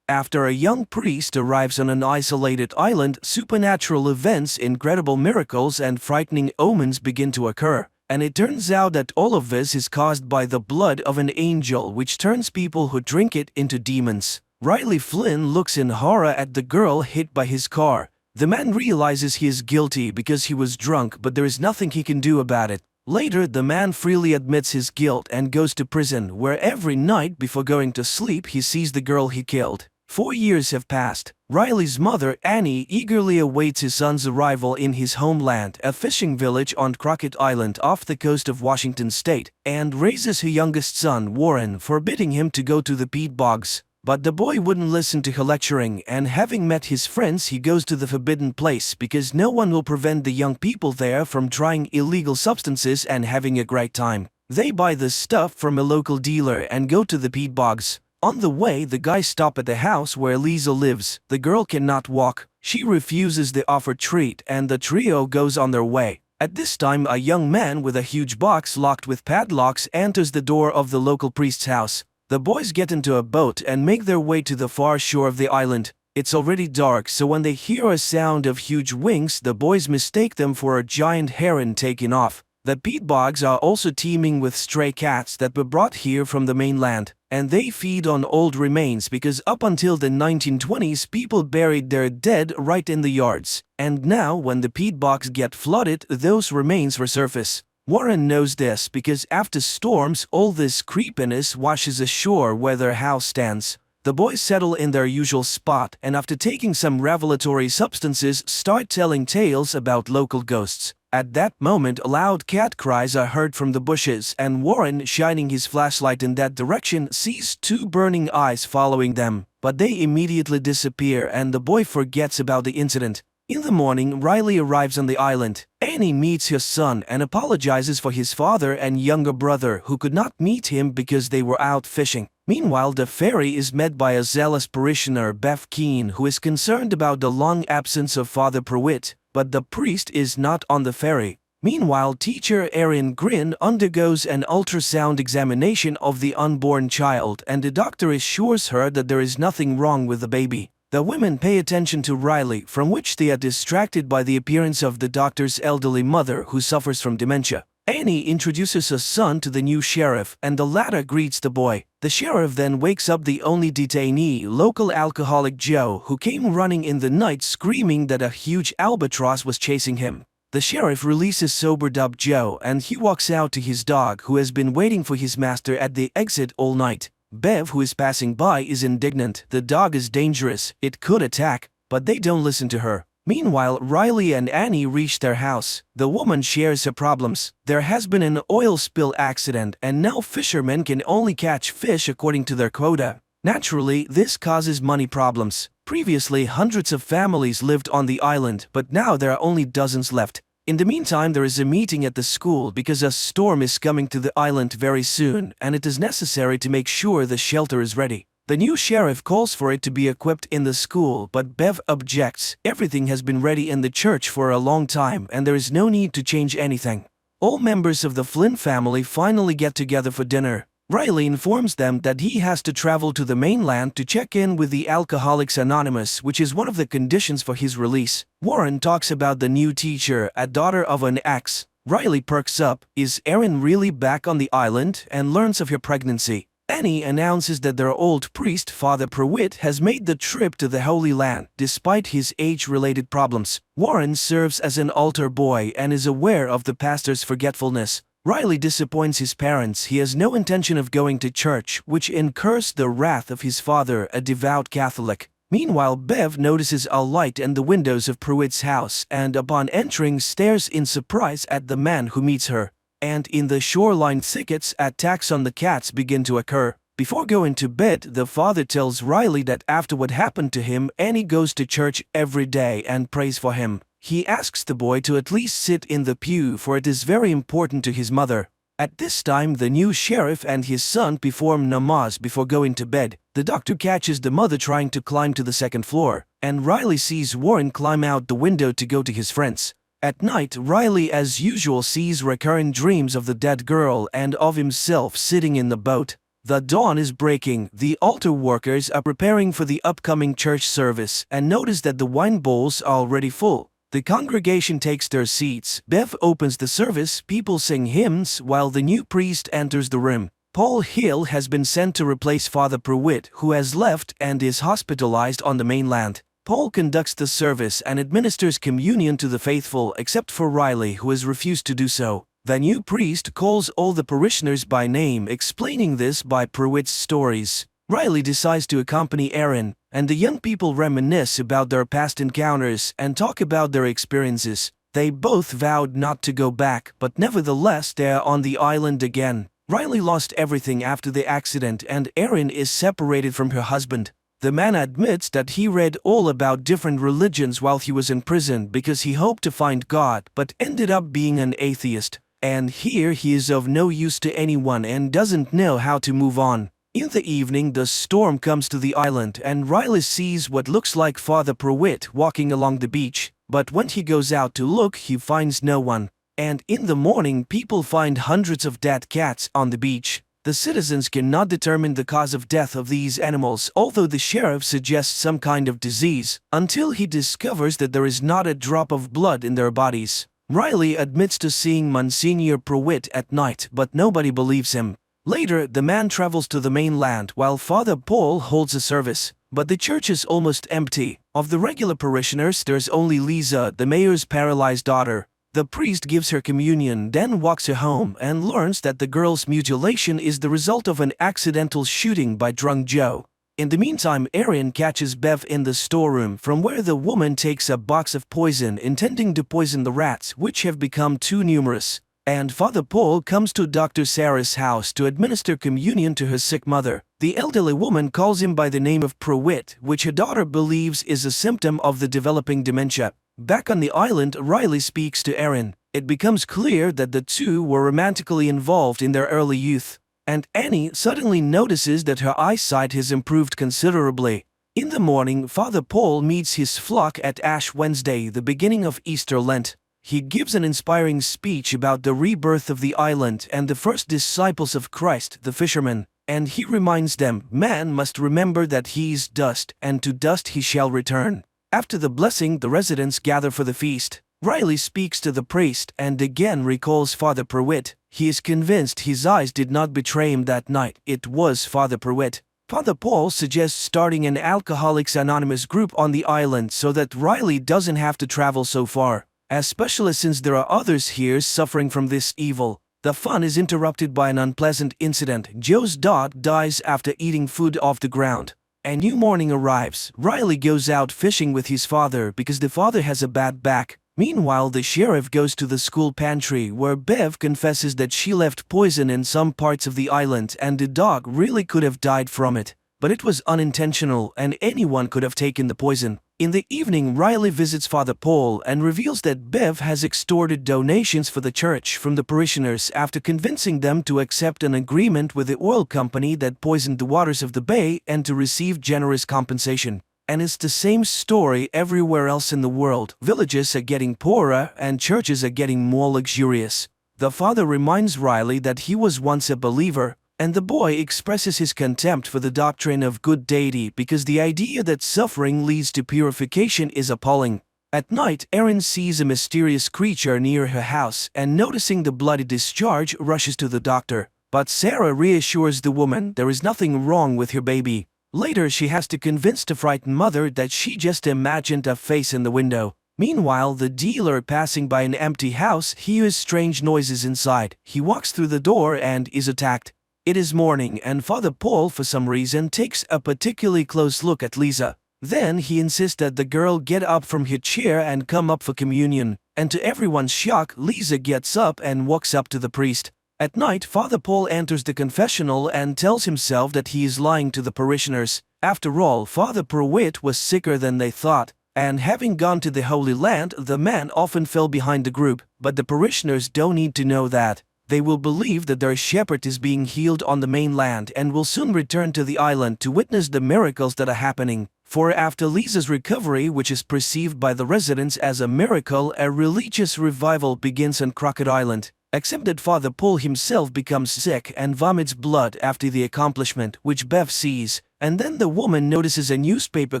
After a young priest arrives on an isolated island, supernatural events, incredible miracles, and frightening omens begin to occur. And it turns out that all of this is caused by the blood of an angel, which turns people who drink it into demons. Riley Flynn looks in horror at the girl hit by his car. The man realizes he is guilty because he was drunk, but there is nothing he can do about it. Later, the man freely admits his guilt and goes to prison, where every night before going to sleep he sees the girl he killed. 4 years have passed. Riley's mother, Annie, eagerly awaits his son's arrival in his homeland, a fishing village on Crockett Island off the coast of Washington state, and raises her youngest son, Warren, forbidding him to go to the peat bogs. But the boy wouldn't listen to her lecturing, and having met his friends, he goes to the forbidden place because no one will prevent the young people there from trying illegal substances and having a great time. They buy the stuff from a local dealer and go to the peat bogs. On the way, the guys stop at the house where Lisa lives. The girl cannot walk. She refuses the offered treat, and the trio goes on their way. At this time, a young man with a huge box locked with padlocks enters the door of the local priest's house. The boys get into a boat and make their way to the far shore of the island. It's already dark, so when they hear a sound of huge wings, the boys mistake them for a giant heron taking off. The peat bogs are also teeming with stray cats that were brought here from the mainland, and they feed on old remains because up until the 1920s people buried their dead right in the yards. And now, when the peat bogs get flooded, those remains resurface. Warren knows this because after storms, all this creepiness washes ashore where their house stands. The boys settle in their usual spot, and after taking some revelatory substances, start telling tales about local ghosts. At that moment, loud cat cries are heard from the bushes, and Warren, shining his flashlight in that direction, sees 2 burning eyes following them. But they immediately disappear, and the boy forgets about the incident. In the morning, Riley arrives on the island. Annie meets her son and apologizes for his father and younger brother who could not meet him because they were out fishing. Meanwhile, the ferry is met by a zealous parishioner, Bev Keane, who is concerned about the long absence of Father Pruitt, but the priest is not on the ferry. Meanwhile, teacher Erin Grin undergoes an ultrasound examination of the unborn child, and the doctor assures her that there is nothing wrong with the baby. The women pay attention to Riley, from which they are distracted by the appearance of the doctor's elderly mother who suffers from dementia. Annie introduces her son to the new sheriff, and the latter greets the boy. The sheriff then wakes up the only detainee, local alcoholic Joe, who came running in the night screaming that a huge albatross was chasing him. The sheriff releases sobered-up Joe, and he walks out to his dog, who has been waiting for his master at the exit all night. Bev, who is passing by, is indignant. The dog is dangerous, it could attack, but they don't listen to her. Meanwhile, Riley and Annie reach their house. The woman shares her problems. There has been an oil spill accident, and now fishermen can only catch fish according to their quota. Naturally, this causes money problems. Previously, hundreds of families lived on the island, but now there are only dozens left. In the meantime, there is a meeting at the school because a storm is coming to the island very soon, and it is necessary to make sure the shelter is ready. The new sheriff calls for it to be equipped in the school, but Bev objects. Everything has been ready in the church for a long time, and there is no need to change anything. All members of the Flynn family finally get together for dinner. Riley informs them that he has to travel to the mainland to check in with the Alcoholics Anonymous, which is one of the conditions for his release. Warren talks about the new teacher, a daughter of an ex. Riley perks up. Is Erin really back on the island? And learns of her pregnancy. Annie announces that their old priest, Father Pruitt, has made the trip to the Holy Land, despite his age-related problems. Warren serves as an altar boy and is aware of the pastor's forgetfulness. Riley disappoints his parents. He has no intention of going to church, which incurs the wrath of his father, a devout Catholic. Meanwhile, Bev notices a light in the windows of Pruitt's house and, upon entering, stares in surprise at the man who meets her. And in the shoreline thickets, attacks on the cats begin to occur. Before going to bed, the father tells Riley that after what happened to him, Annie goes to church every day and prays for him. He asks the boy to at least sit in the pew, for it is very important to his mother. At this time, the new sheriff and his son perform namaz before going to bed. The doctor catches the mother trying to climb to the second floor, and Riley sees Warren climb out the window to go to his friends. At night, Riley as usual sees recurrent dreams of the dead girl and of himself sitting in the boat. The dawn is breaking. The altar workers are preparing for the upcoming church service and notice that the wine bowls are already full. The congregation takes their seats. Bev opens the service, people sing hymns while the new priest enters the room. Paul Hill has been sent to replace Father Pruitt, who has left and is hospitalized on the mainland. Paul conducts the service and administers communion to the faithful except for Riley, who has refused to do so. The new priest calls all the parishioners by name, explaining this by Pruitt's stories. Riley decides to accompany Aaron, and the young people reminisce about their past encounters and talk about their experiences. They both vowed not to go back, but nevertheless they are on the island again. Riley lost everything after the accident and Erin is separated from her husband. The man admits that he read all about different religions while he was in prison because he hoped to find God but ended up being an atheist. And here he is of no use to anyone and doesn't know how to move on. In the evening, the storm comes to the island and Riley sees what looks like Father Pruitt walking along the beach. But when he goes out to look, he finds no one. And in the morning, people find hundreds of dead cats on the beach. The citizens cannot determine the cause of death of these animals, although the sheriff suggests some kind of disease, until he discovers that there is not a drop of blood in their bodies. Riley admits to seeing Monsignor Pruitt at night, but nobody believes him. Later, the man travels to the mainland while Father Paul holds a service. But the church is almost empty. Of the regular parishioners, there's only Lisa, the mayor's paralyzed daughter. The priest gives her communion, then walks her home and learns that the girl's mutilation is the result of an accidental shooting by drunk Joe. In the meantime, Erin catches Bev in the storeroom, from where the woman takes a box of poison intending to poison the rats, which have become too numerous. And Father Paul comes to Dr. Sarah's house to administer communion to her sick mother. The elderly woman calls him by the name of Pruitt, which her daughter believes is a symptom of the developing dementia. Back on the island, Riley speaks to Erin. It becomes clear that the two were romantically involved in their early youth. And Annie suddenly notices that her eyesight has improved considerably. In the morning, Father Paul meets his flock at Ash Wednesday, the beginning of Easter Lent. He gives an inspiring speech about the rebirth of the island and the first disciples of Christ, the fishermen. And he reminds them, man must remember that he is dust, and to dust he shall return. After the blessing, the residents gather for the feast. Riley speaks to the priest and again recalls Father Pruitt. He is convinced his eyes did not betray him that night. It was Father Pruitt. Father Paul suggests starting an Alcoholics Anonymous group on the island so that Riley doesn't have to travel so far, especially since there are others here suffering from this evil. The fun is interrupted by an unpleasant incident. Joe's dog dies after eating food off the ground. A new morning arrives. Riley goes out fishing with his father because the father has a bad back. Meanwhile, the sheriff goes to the school pantry where Bev confesses that she left poison in some parts of the island and the dog really could have died from it. But it was unintentional and anyone could have taken the poison. In the evening, Riley visits Father Paul and reveals that Bev has extorted donations for the church from the parishioners after convincing them to accept an agreement with the oil company that poisoned the waters of the bay and to receive generous compensation. And it's the same story everywhere else in the world. Villages are getting poorer and churches are getting more luxurious. The father reminds Riley that he was once a believer, and the boy expresses his contempt for the doctrine of good deity because the idea that suffering leads to purification is appalling. At night, Erin sees a mysterious creature near her house and noticing the bloody discharge rushes to the doctor. But Sarah reassures the woman there is nothing wrong with her baby. Later, she has to convince the frightened mother that she just imagined a face in the window. Meanwhile, the dealer passing by an empty house hears strange noises inside. He walks through the door and is attacked. It is morning and Father Paul for some reason takes a particularly close look at Lisa. Then he insists that the girl get up from her chair and come up for communion. And to everyone's shock, Lisa gets up and walks up to the priest. At night, Father Paul enters the confessional and tells himself that he is lying to the parishioners. After all, Father Pruitt was sicker than they thought. And having gone to the Holy Land, the man often fell behind the group. But the parishioners don't need to know that. They will believe that their shepherd is being healed on the mainland and will soon return to the island to witness the miracles that are happening. For after Lisa's recovery, which is perceived by the residents as a miracle, a religious revival begins on Crockett Island. Except that Father Paul himself becomes sick and vomits blood after the accomplishment, which Bev sees, and then the woman notices a newspaper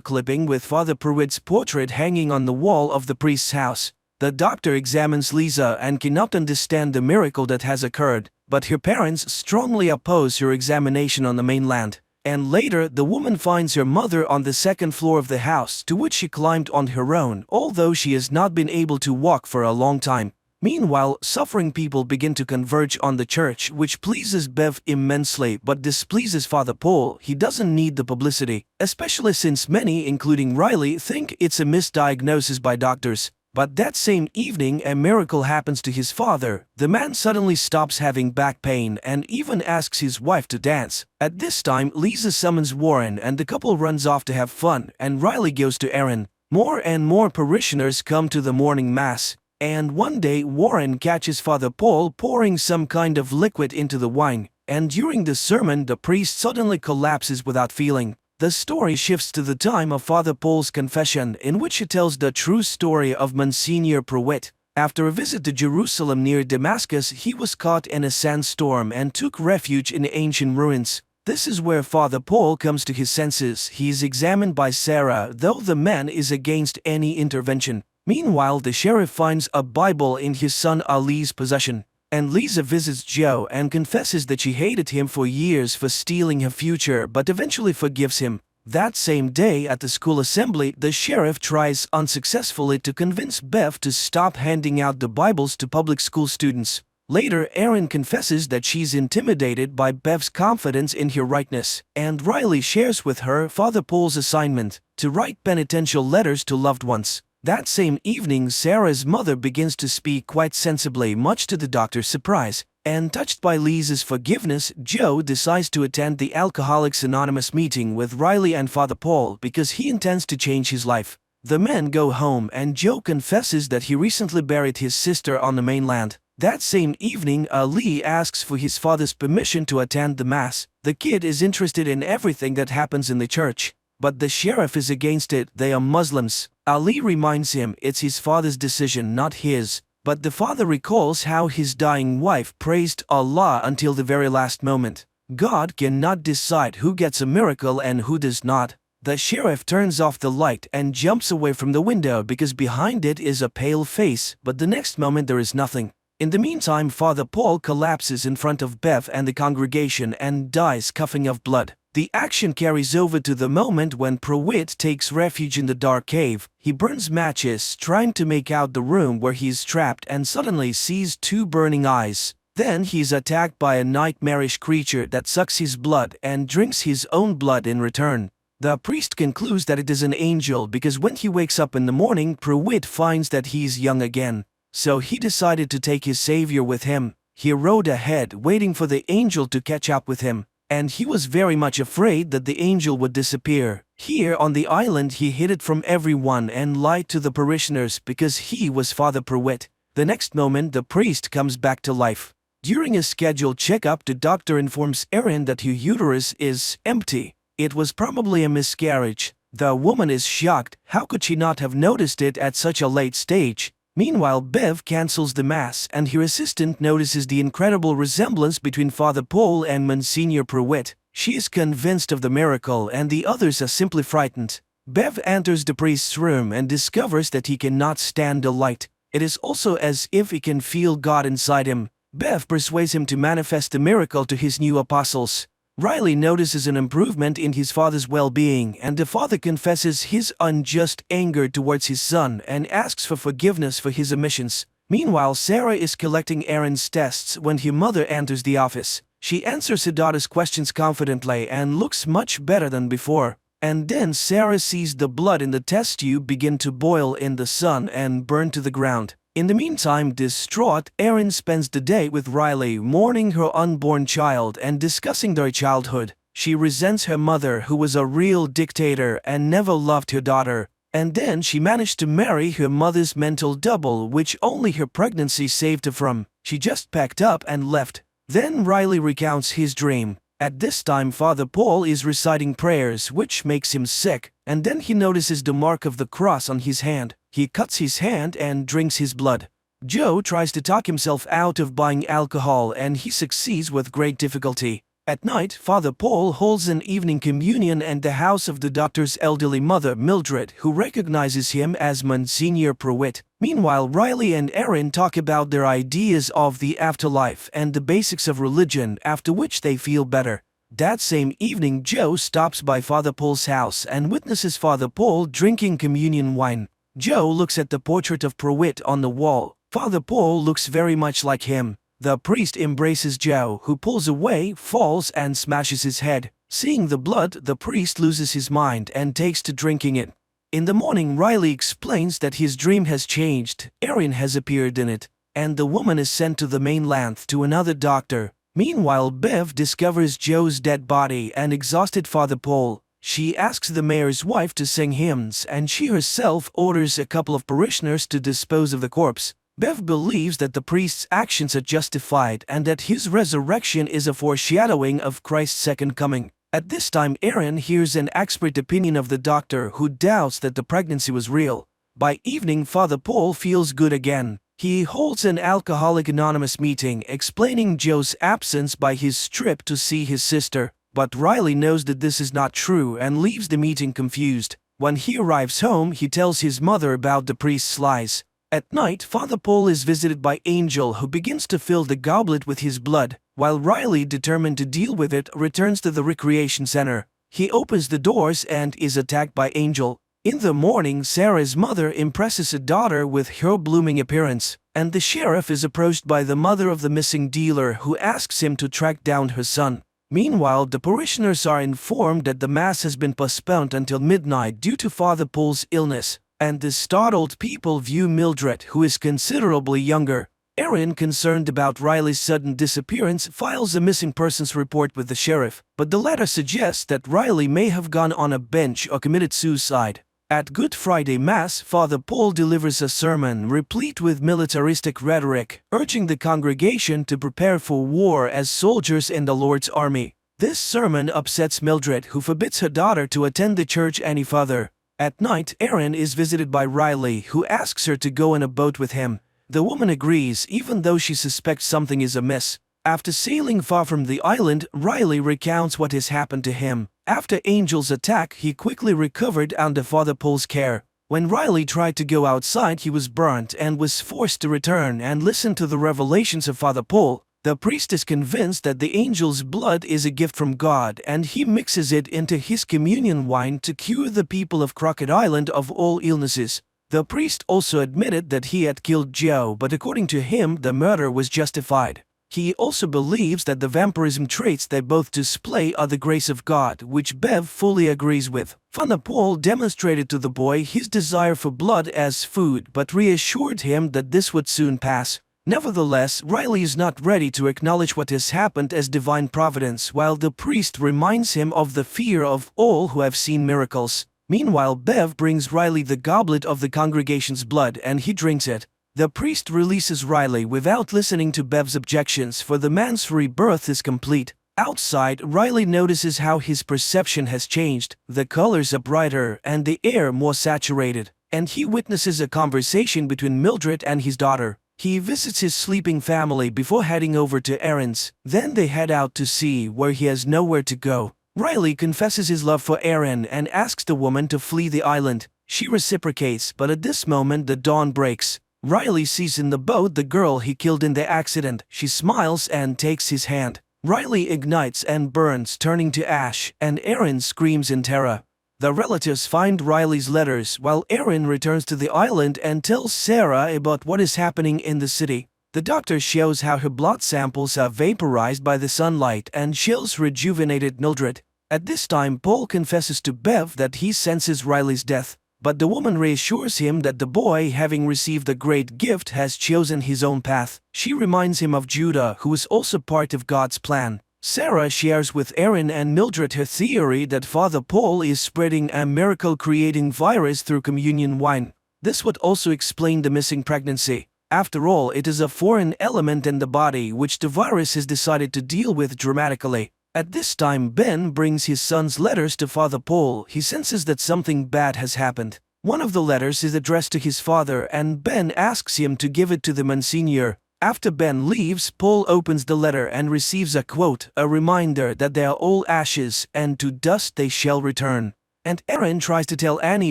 clipping with Father Pruitt's portrait hanging on the wall of the priest's house. The doctor examines Lisa and cannot understand the miracle that has occurred, but her parents strongly oppose her examination on the mainland. And later, the woman finds her mother on the second floor of the house, to which she climbed on her own, although she has not been able to walk for a long time. Meanwhile, suffering people begin to converge on the church, which pleases Bev immensely but displeases Father Paul. He doesn't need the publicity, especially since many, including Riley, think it's a misdiagnosis by doctors. But that same evening, a miracle happens to his father. The man suddenly stops having back pain and even asks his wife to dance. At this time, Lisa summons Warren and the couple runs off to have fun, and Riley goes to Erin. More and more parishioners come to the morning mass. And one day Warren catches Father Paul pouring some kind of liquid into the wine, and during the sermon the priest suddenly collapses without feeling. The story shifts to the time of Father Paul's confession, in which he tells the true story of Monsignor Pruitt. After a visit to Jerusalem near Damascus, he was caught in a sandstorm and took refuge in ancient ruins. This is where Father Paul comes to his senses. He is examined by Sarah, though the man is against any intervention. Meanwhile, the sheriff finds a Bible in his son Ali's possession, and Lisa visits Joe and confesses that she hated him for years for stealing her future, but eventually forgives him. That same day at the school assembly, the sheriff tries unsuccessfully to convince Bev to stop handing out the Bibles to public school students. Later, Erin confesses that she's intimidated by Bev's confidence in her rightness, and Riley shares with her Father Paul's assignment to write penitential letters to loved ones. That same evening, Sarah's mother begins to speak quite sensibly, much to the doctor's surprise. And touched by Lisa's forgiveness, Joe decides to attend the Alcoholics Anonymous meeting with Riley and Father Paul because he intends to change his life. The men go home and Joe confesses that he recently buried his sister on the mainland. That same evening, Ali asks for his father's permission to attend the mass. The kid is interested in everything that happens in the church, but the sheriff is against it. They are Muslims. Ali reminds him it's his father's decision, not his. But the father recalls how his dying wife praised Allah until the very last moment. God cannot decide who gets a miracle and who does not. The sheriff turns off the light and jumps away from the window because behind it is a pale face, but the next moment there is nothing. In the meantime, Father Paul collapses in front of Bev and the congregation and dies coughing up blood. The action carries over to the moment when Pruitt takes refuge in the dark cave. He burns matches, trying to make out the room where he is trapped, and suddenly sees two burning eyes. Then he is attacked by a nightmarish creature that sucks his blood and drinks his own blood in return. The priest concludes that it is an angel because when he wakes up in the morning, Pruitt finds that he is young again. So he decided to take his savior with him. He rode ahead, waiting for the angel to catch up with him. And he was very much afraid that the angel would disappear. Here on the island he hid it from everyone and lied to the parishioners because he was Father Pruitt. The next moment the priest comes back to life. During a scheduled checkup, the doctor informs Erin that her uterus is empty. It was probably a miscarriage. The woman is shocked. How could she not have noticed it at such a late stage? Meanwhile, Bev cancels the mass and her assistant notices the incredible resemblance between Father Paul and Monsignor Pruitt. She is convinced of the miracle and the others are simply frightened. Bev enters the priest's room and discovers that he cannot stand the light. It is also as if he can feel God inside him. Bev persuades him to manifest the miracle to his new apostles. Riley notices an improvement in his father's well-being, and the father confesses his unjust anger towards his son and asks for forgiveness for his omissions. Meanwhile, Sarah is collecting Erin's tests when her mother enters the office. She answers her daughter's questions confidently and looks much better than before. And then Sarah sees the blood in the test tube begin to boil in the sun and burn to the ground. In the meantime, distraught, Erin spends the day with Riley, mourning her unborn child and discussing their childhood. She resents her mother, who was a real dictator and never loved her daughter. And then she managed to marry her mother's mental double, which only her pregnancy saved her from. She just packed up and left. Then Riley recounts his dream. At this time, Father Paul is reciting prayers, which makes him sick, and then he notices the mark of the cross on his hand. He cuts his hand and drinks his blood. Joe tries to talk himself out of buying alcohol, and he succeeds with great difficulty. At night, Father Paul holds an evening communion at the house of the doctor's elderly mother, Mildred, who recognizes him as Monsignor Pruitt. Meanwhile, Riley and Erin talk about their ideas of the afterlife and the basics of religion, after which they feel better. That same evening, Joe stops by Father Paul's house and witnesses Father Paul drinking communion wine. Joe looks at the portrait of Pruitt on the wall. Father Paul looks very much like him. The priest embraces Joe, who pulls away, falls, and smashes his head. Seeing the blood, the priest loses his mind and takes to drinking it. In the morning, Riley explains that his dream has changed. Erin has appeared in it, and the woman is sent to the mainland to another doctor. Meanwhile, Bev discovers Joe's dead body and exhausted Father Paul. She asks the mayor's wife to sing hymns, and she herself orders a couple of parishioners to dispose of the corpse. Bev believes that the priest's actions are justified and that his resurrection is a foreshadowing of Christ's second coming. At this time, Erin hears an expert opinion of the doctor, who doubts that the pregnancy was real. By evening, Father Paul feels good again. He holds an Alcoholic Anonymous meeting explaining Joe's absence by his trip to see his sister, but Riley knows that this is not true and leaves the meeting confused. When he arrives home, he tells his mother about the priest's lies. At night, Father Paul is visited by Angel, who begins to fill the goblet with his blood, while Riley, determined to deal with it, returns to the recreation center. He opens the doors and is attacked by Angel. In the morning, Sarah's mother impresses her daughter with her blooming appearance, and the sheriff is approached by the mother of the missing dealer, who asks him to track down her son. Meanwhile, the parishioners are informed that the mass has been postponed until midnight due to Father Paul's illness, and the startled people view Mildred, who is considerably younger. Erin, concerned about Riley's sudden disappearance, files a missing persons report with the sheriff, but the latter suggests that Riley may have gone on a bench or committed suicide. At Good Friday Mass, Father Paul delivers a sermon replete with militaristic rhetoric, urging the congregation to prepare for war as soldiers in the Lord's army. This sermon upsets Mildred, who forbids her daughter to attend the church any further. At night, Erin is visited by Riley, who asks her to go in a boat with him. The woman agrees, even though she suspects something is amiss. After sailing far from the island, Riley recounts what has happened to him. After Angel's attack, he quickly recovered under Father Paul's care. When Riley tried to go outside, he was burnt and was forced to return and listen to the revelations of Father Paul. The priest is convinced that the angel's blood is a gift from God, and he mixes it into his communion wine to cure the people of Crockett Island of all illnesses. The priest also admitted that he had killed Joe, but according to him, the murder was justified. He also believes that the vampirism traits they both display are the grace of God, which Bev fully agrees with. Father Paul demonstrated to the boy his desire for blood as food, but reassured him that this would soon pass. Nevertheless, Riley is not ready to acknowledge what has happened as divine providence, while the priest reminds him of the fear of all who have seen miracles. Meanwhile, Bev brings Riley the goblet of the congregation's blood, and he drinks it. The priest releases Riley without listening to Bev's objections, for the man's rebirth is complete. Outside, Riley notices how his perception has changed. The colors are brighter and the air more saturated, and he witnesses a conversation between Mildred and his daughter. He visits his sleeping family before heading over to Erin's. Then they head out to sea, where he has nowhere to go. Riley confesses his love for Erin and asks the woman to flee the island. She reciprocates, but at this moment the dawn breaks. Riley sees in the boat the girl he killed in the accident. She smiles and takes his hand. Riley ignites and burns, turning to ash, and Erin screams in terror. The relatives find Riley's letters, while Erin returns to the island and tells Sarah about what is happening in the city. The doctor shows how her blood samples are vaporized by the sunlight and shows rejuvenated Mildred. At this time, Paul confesses to Bev that he senses Riley's death, but the woman reassures him that the boy, having received a great gift, has chosen his own path. She reminds him of Judah, who is also part of God's plan. Sarah shares with Erin and Mildred her theory that Father Paul is spreading a miracle-creating virus through communion wine. This would also explain the missing pregnancy. After all, it is a foreign element in the body which the virus has decided to deal with dramatically. At this time, Ben brings his son's letters to Father Paul. He senses that something bad has happened. One of the letters is addressed to his father, and Ben asks him to give it to the Monsignor. After Ben leaves, Paul opens the letter and receives a quote, a reminder that they are all ashes, and to dust they shall return. And Erin tries to tell Annie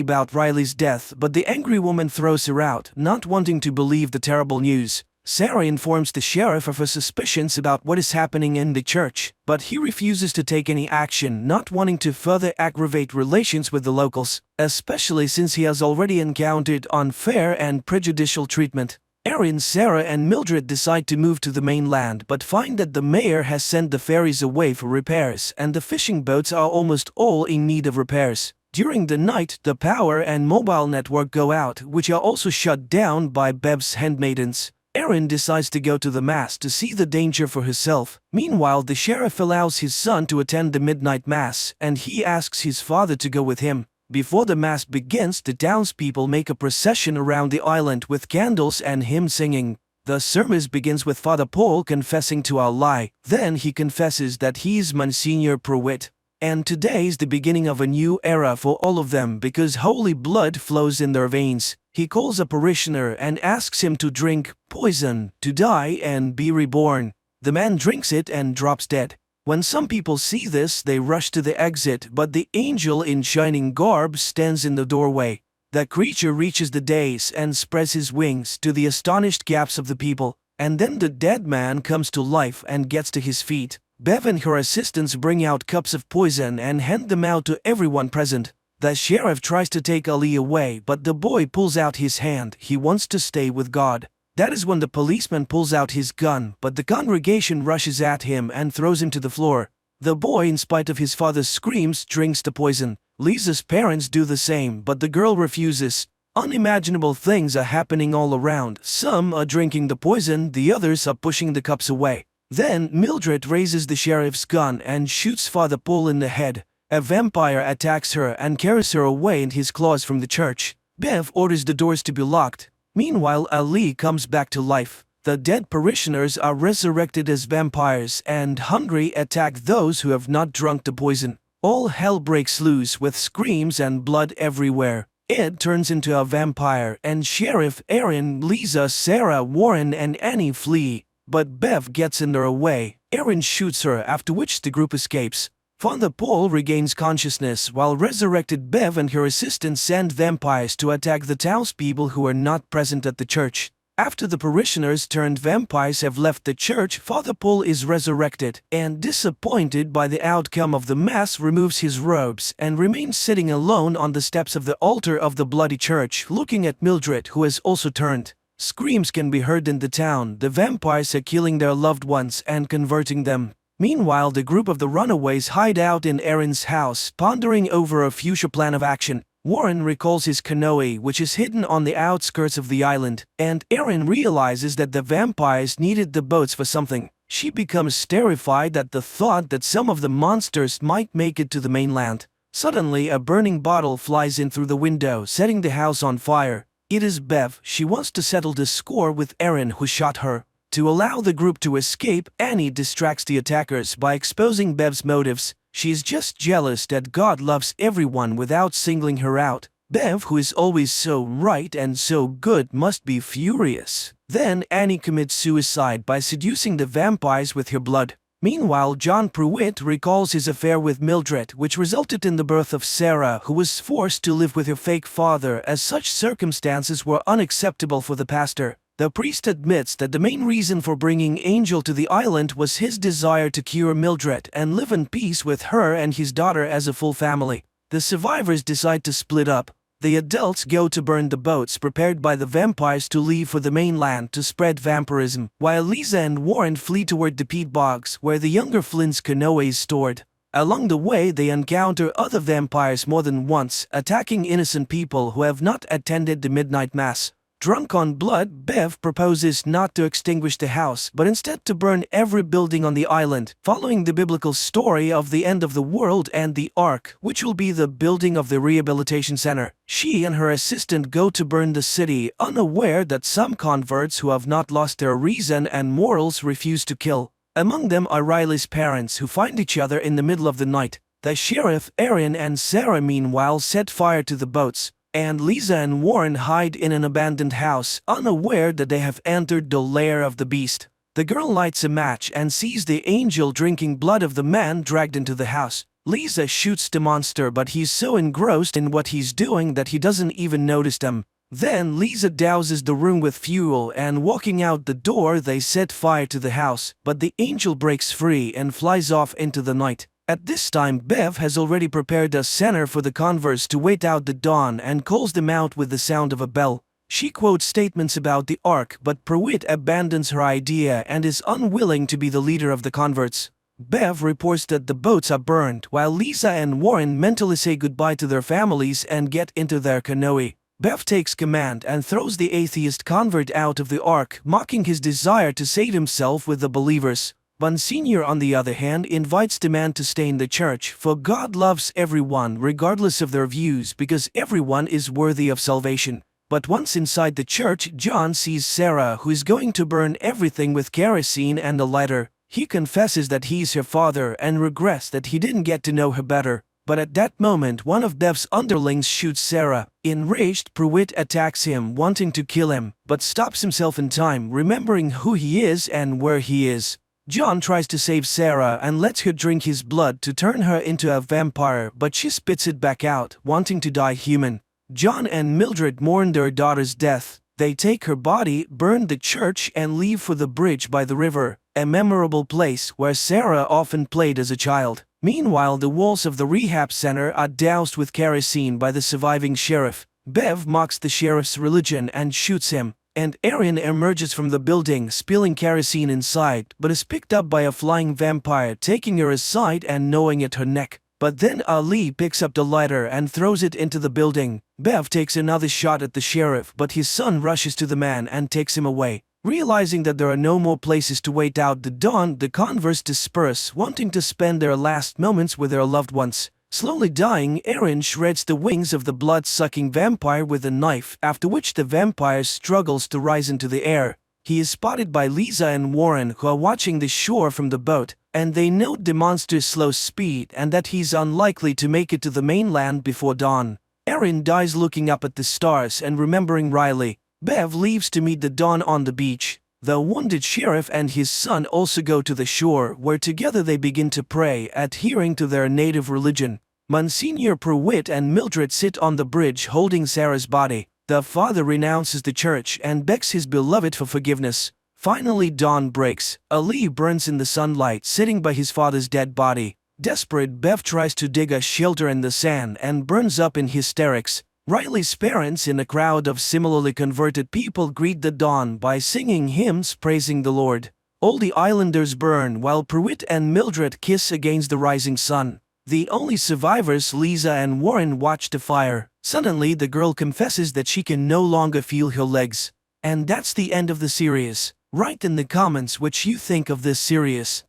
about Riley's death, but the angry woman throws her out, not wanting to believe the terrible news. Sarah informs the sheriff of her suspicions about what is happening in the church, but he refuses to take any action, not wanting to further aggravate relations with the locals, especially since he has already encountered unfair and prejudicial treatment. Erin, Sarah, and Mildred decide to move to the mainland, but find that the mayor has sent the ferries away for repairs, and the fishing boats are almost all in need of repairs. During the night, the power and mobile network go out, which are also shut down by Bev's handmaidens. Erin decides to go to the mass to see the danger for herself. Meanwhile, the sheriff allows his son to attend the midnight mass, and he asks his father to go with him. Before the mass begins, the townspeople make a procession around the island with candles and hymn singing. The service begins with Father Paul confessing to our lie. Then he confesses that he's Monsignor Pruitt. And today's the beginning of a new era for all of them because holy blood flows in their veins. He calls a parishioner and asks him to drink poison, to die and be reborn. The man drinks it and drops dead. When some people see this, they rush to the exit, but the angel in shining garb stands in the doorway. The creature reaches the dais and spreads his wings to the astonished gaps of the people, and then the dead man comes to life and gets to his feet. Bev and her assistants bring out cups of poison and hand them out to everyone present. The sheriff tries to take Ali away, but the boy pulls out his hand. He wants to stay with God. That is when the policeman pulls out his gun, but the congregation rushes at him and throws him to the floor. The boy, in spite of his father's screams, drinks the poison. Lisa's parents do the same, but the girl refuses. Unimaginable things are happening all around. Some are drinking the poison, the others are pushing the cups away. Then Mildred raises the sheriff's gun and shoots Father Paul in the head. A vampire attacks her and carries her away in his claws from the church. Bev orders the doors to be locked. Meanwhile, Ali comes back to life. The dead parishioners are resurrected as vampires and hungry attack those who have not drunk the poison. All hell breaks loose with screams and blood everywhere. Ed turns into a vampire and Sheriff Erin, Lisa, Sarah, Warren, and Annie flee. But Bev gets in their way. Erin shoots her, after which the group escapes. Father Paul regains consciousness while resurrected Bev and her assistant send vampires to attack the townspeople who are not present at the church. After the parishioners turned vampires have left the church, Father Paul is resurrected and, disappointed by the outcome of the mass, removes his robes and remains sitting alone on the steps of the altar of the bloody church, looking at Mildred, who has also turned. Screams can be heard in the town. The vampires are killing their loved ones and converting them. Meanwhile, the group of the runaways hide out in Erin's house, pondering over a future plan of action. Warren recalls his canoe, which is hidden on the outskirts of the island, and Erin realizes that the vampires needed the boats for something. She becomes terrified at the thought that some of the monsters might make it to the mainland. Suddenly, a burning bottle flies in through the window, setting the house on fire. It is Bev. She wants to settle the score with Erin, who shot her. To allow the group to escape, Annie distracts the attackers by exposing Bev's motives. She is just jealous that God loves everyone without singling her out. Bev, who is always so right and so good, must be furious. Then Annie commits suicide by seducing the vampires with her blood. Meanwhile, John Pruitt recalls his affair with Mildred, which resulted in the birth of Sarah, who was forced to live with her fake father, as such circumstances were unacceptable for the pastor. The priest admits that the main reason for bringing Angel to the island was his desire to cure Mildred and live in peace with her and his daughter as a full family. The survivors decide to split up. The adults go to burn the boats prepared by the vampires to leave for the mainland to spread vampirism, while Lisa and Warren flee toward the peat bogs, where the younger Flynn's canoe is stored. Along the way, they encounter other vampires more than once, attacking innocent people who have not attended the midnight mass. Drunk on blood, Bev proposes not to extinguish the house, but instead to burn every building on the island, following the biblical story of the end of the world and the Ark, which will be the building of the rehabilitation center. She and her assistant go to burn the city, unaware that some converts who have not lost their reason and morals refuse to kill. Among them are Riley's parents, who find each other in the middle of the night. The sheriff, Aaron, and Sarah meanwhile set fire to the boats, and Lisa and Warren hide in an abandoned house, unaware that they have entered the lair of the beast. The girl lights a match and sees the angel drinking blood of the man dragged into the house. Lisa shoots the monster, but he's so engrossed in what he's doing that he doesn't even notice them. Then Lisa douses the room with fuel, and walking out the door they set fire to the house, but the angel breaks free and flies off into the night. At this time, Bev has already prepared a center for the converts to wait out the dawn and calls them out with the sound of a bell. She quotes statements about the Ark, but Pruitt abandons her idea and is unwilling to be the leader of the converts. Bev reports that the boats are burned, while Lisa and Warren mentally say goodbye to their families and get into their canoe. Bev takes command and throws the atheist convert out of the Ark, mocking his desire to save himself with the believers. Monsignor, on the other hand, invites the man to stay in the church, for God loves everyone regardless of their views, because everyone is worthy of salvation. But once inside the church, John sees Sarah, who is going to burn everything with kerosene and a lighter. He confesses that he's her father and regrets that he didn't get to know her better. But at that moment, one of Bev's underlings shoots Sarah. Enraged, Pruitt attacks him, wanting to kill him, but stops himself in time, remembering who he is and where he is. John tries to save Sarah and lets her drink his blood to turn her into a vampire, but she spits it back out, wanting to die human. John and Mildred mourn their daughter's death. They take her body, burn the church, and leave for the bridge by the river, a memorable place where Sarah often played as a child. Meanwhile, the walls of the rehab center are doused with kerosene by the surviving sheriff. Bev mocks the sheriff's religion and shoots him, and Aaron emerges from the building, spilling kerosene inside, but is picked up by a flying vampire, taking her aside and gnawing at her neck. But then Ali picks up the lighter and throws it into the building. Bev takes another shot at the sheriff, but his son rushes to the man and takes him away. Realizing that there are no more places to wait out the dawn, the converts disperse, wanting to spend their last moments with their loved ones. Slowly dying, Aaron shreds the wings of the blood-sucking vampire with a knife, after which the vampire struggles to rise into the air. He is spotted by Lisa and Warren, who are watching the shore from the boat, and they note the monster's slow speed and that he's unlikely to make it to the mainland before dawn. Aaron dies looking up at the stars and remembering Riley. Bev leaves to meet the dawn on the beach. The wounded sheriff and his son also go to the shore, where together they begin to pray, adhering to their native religion. Monsignor Pruitt and Mildred sit on the bridge holding Sarah's body. The father renounces the church and begs his beloved for forgiveness. Finally, dawn breaks. Ali burns in the sunlight, sitting by his father's dead body. Desperate, Bev tries to dig a shelter in the sand and burns up in hysterics. Riley's parents, in a crowd of similarly converted people, greet the dawn by singing hymns praising the Lord. All the islanders burn while Pruitt and Mildred kiss against the rising sun. The only survivors, Lisa and Warren, watch the fire. Suddenly, the girl confesses that she can no longer feel her legs. And that's the end of the series. Write in the comments what you think of this series.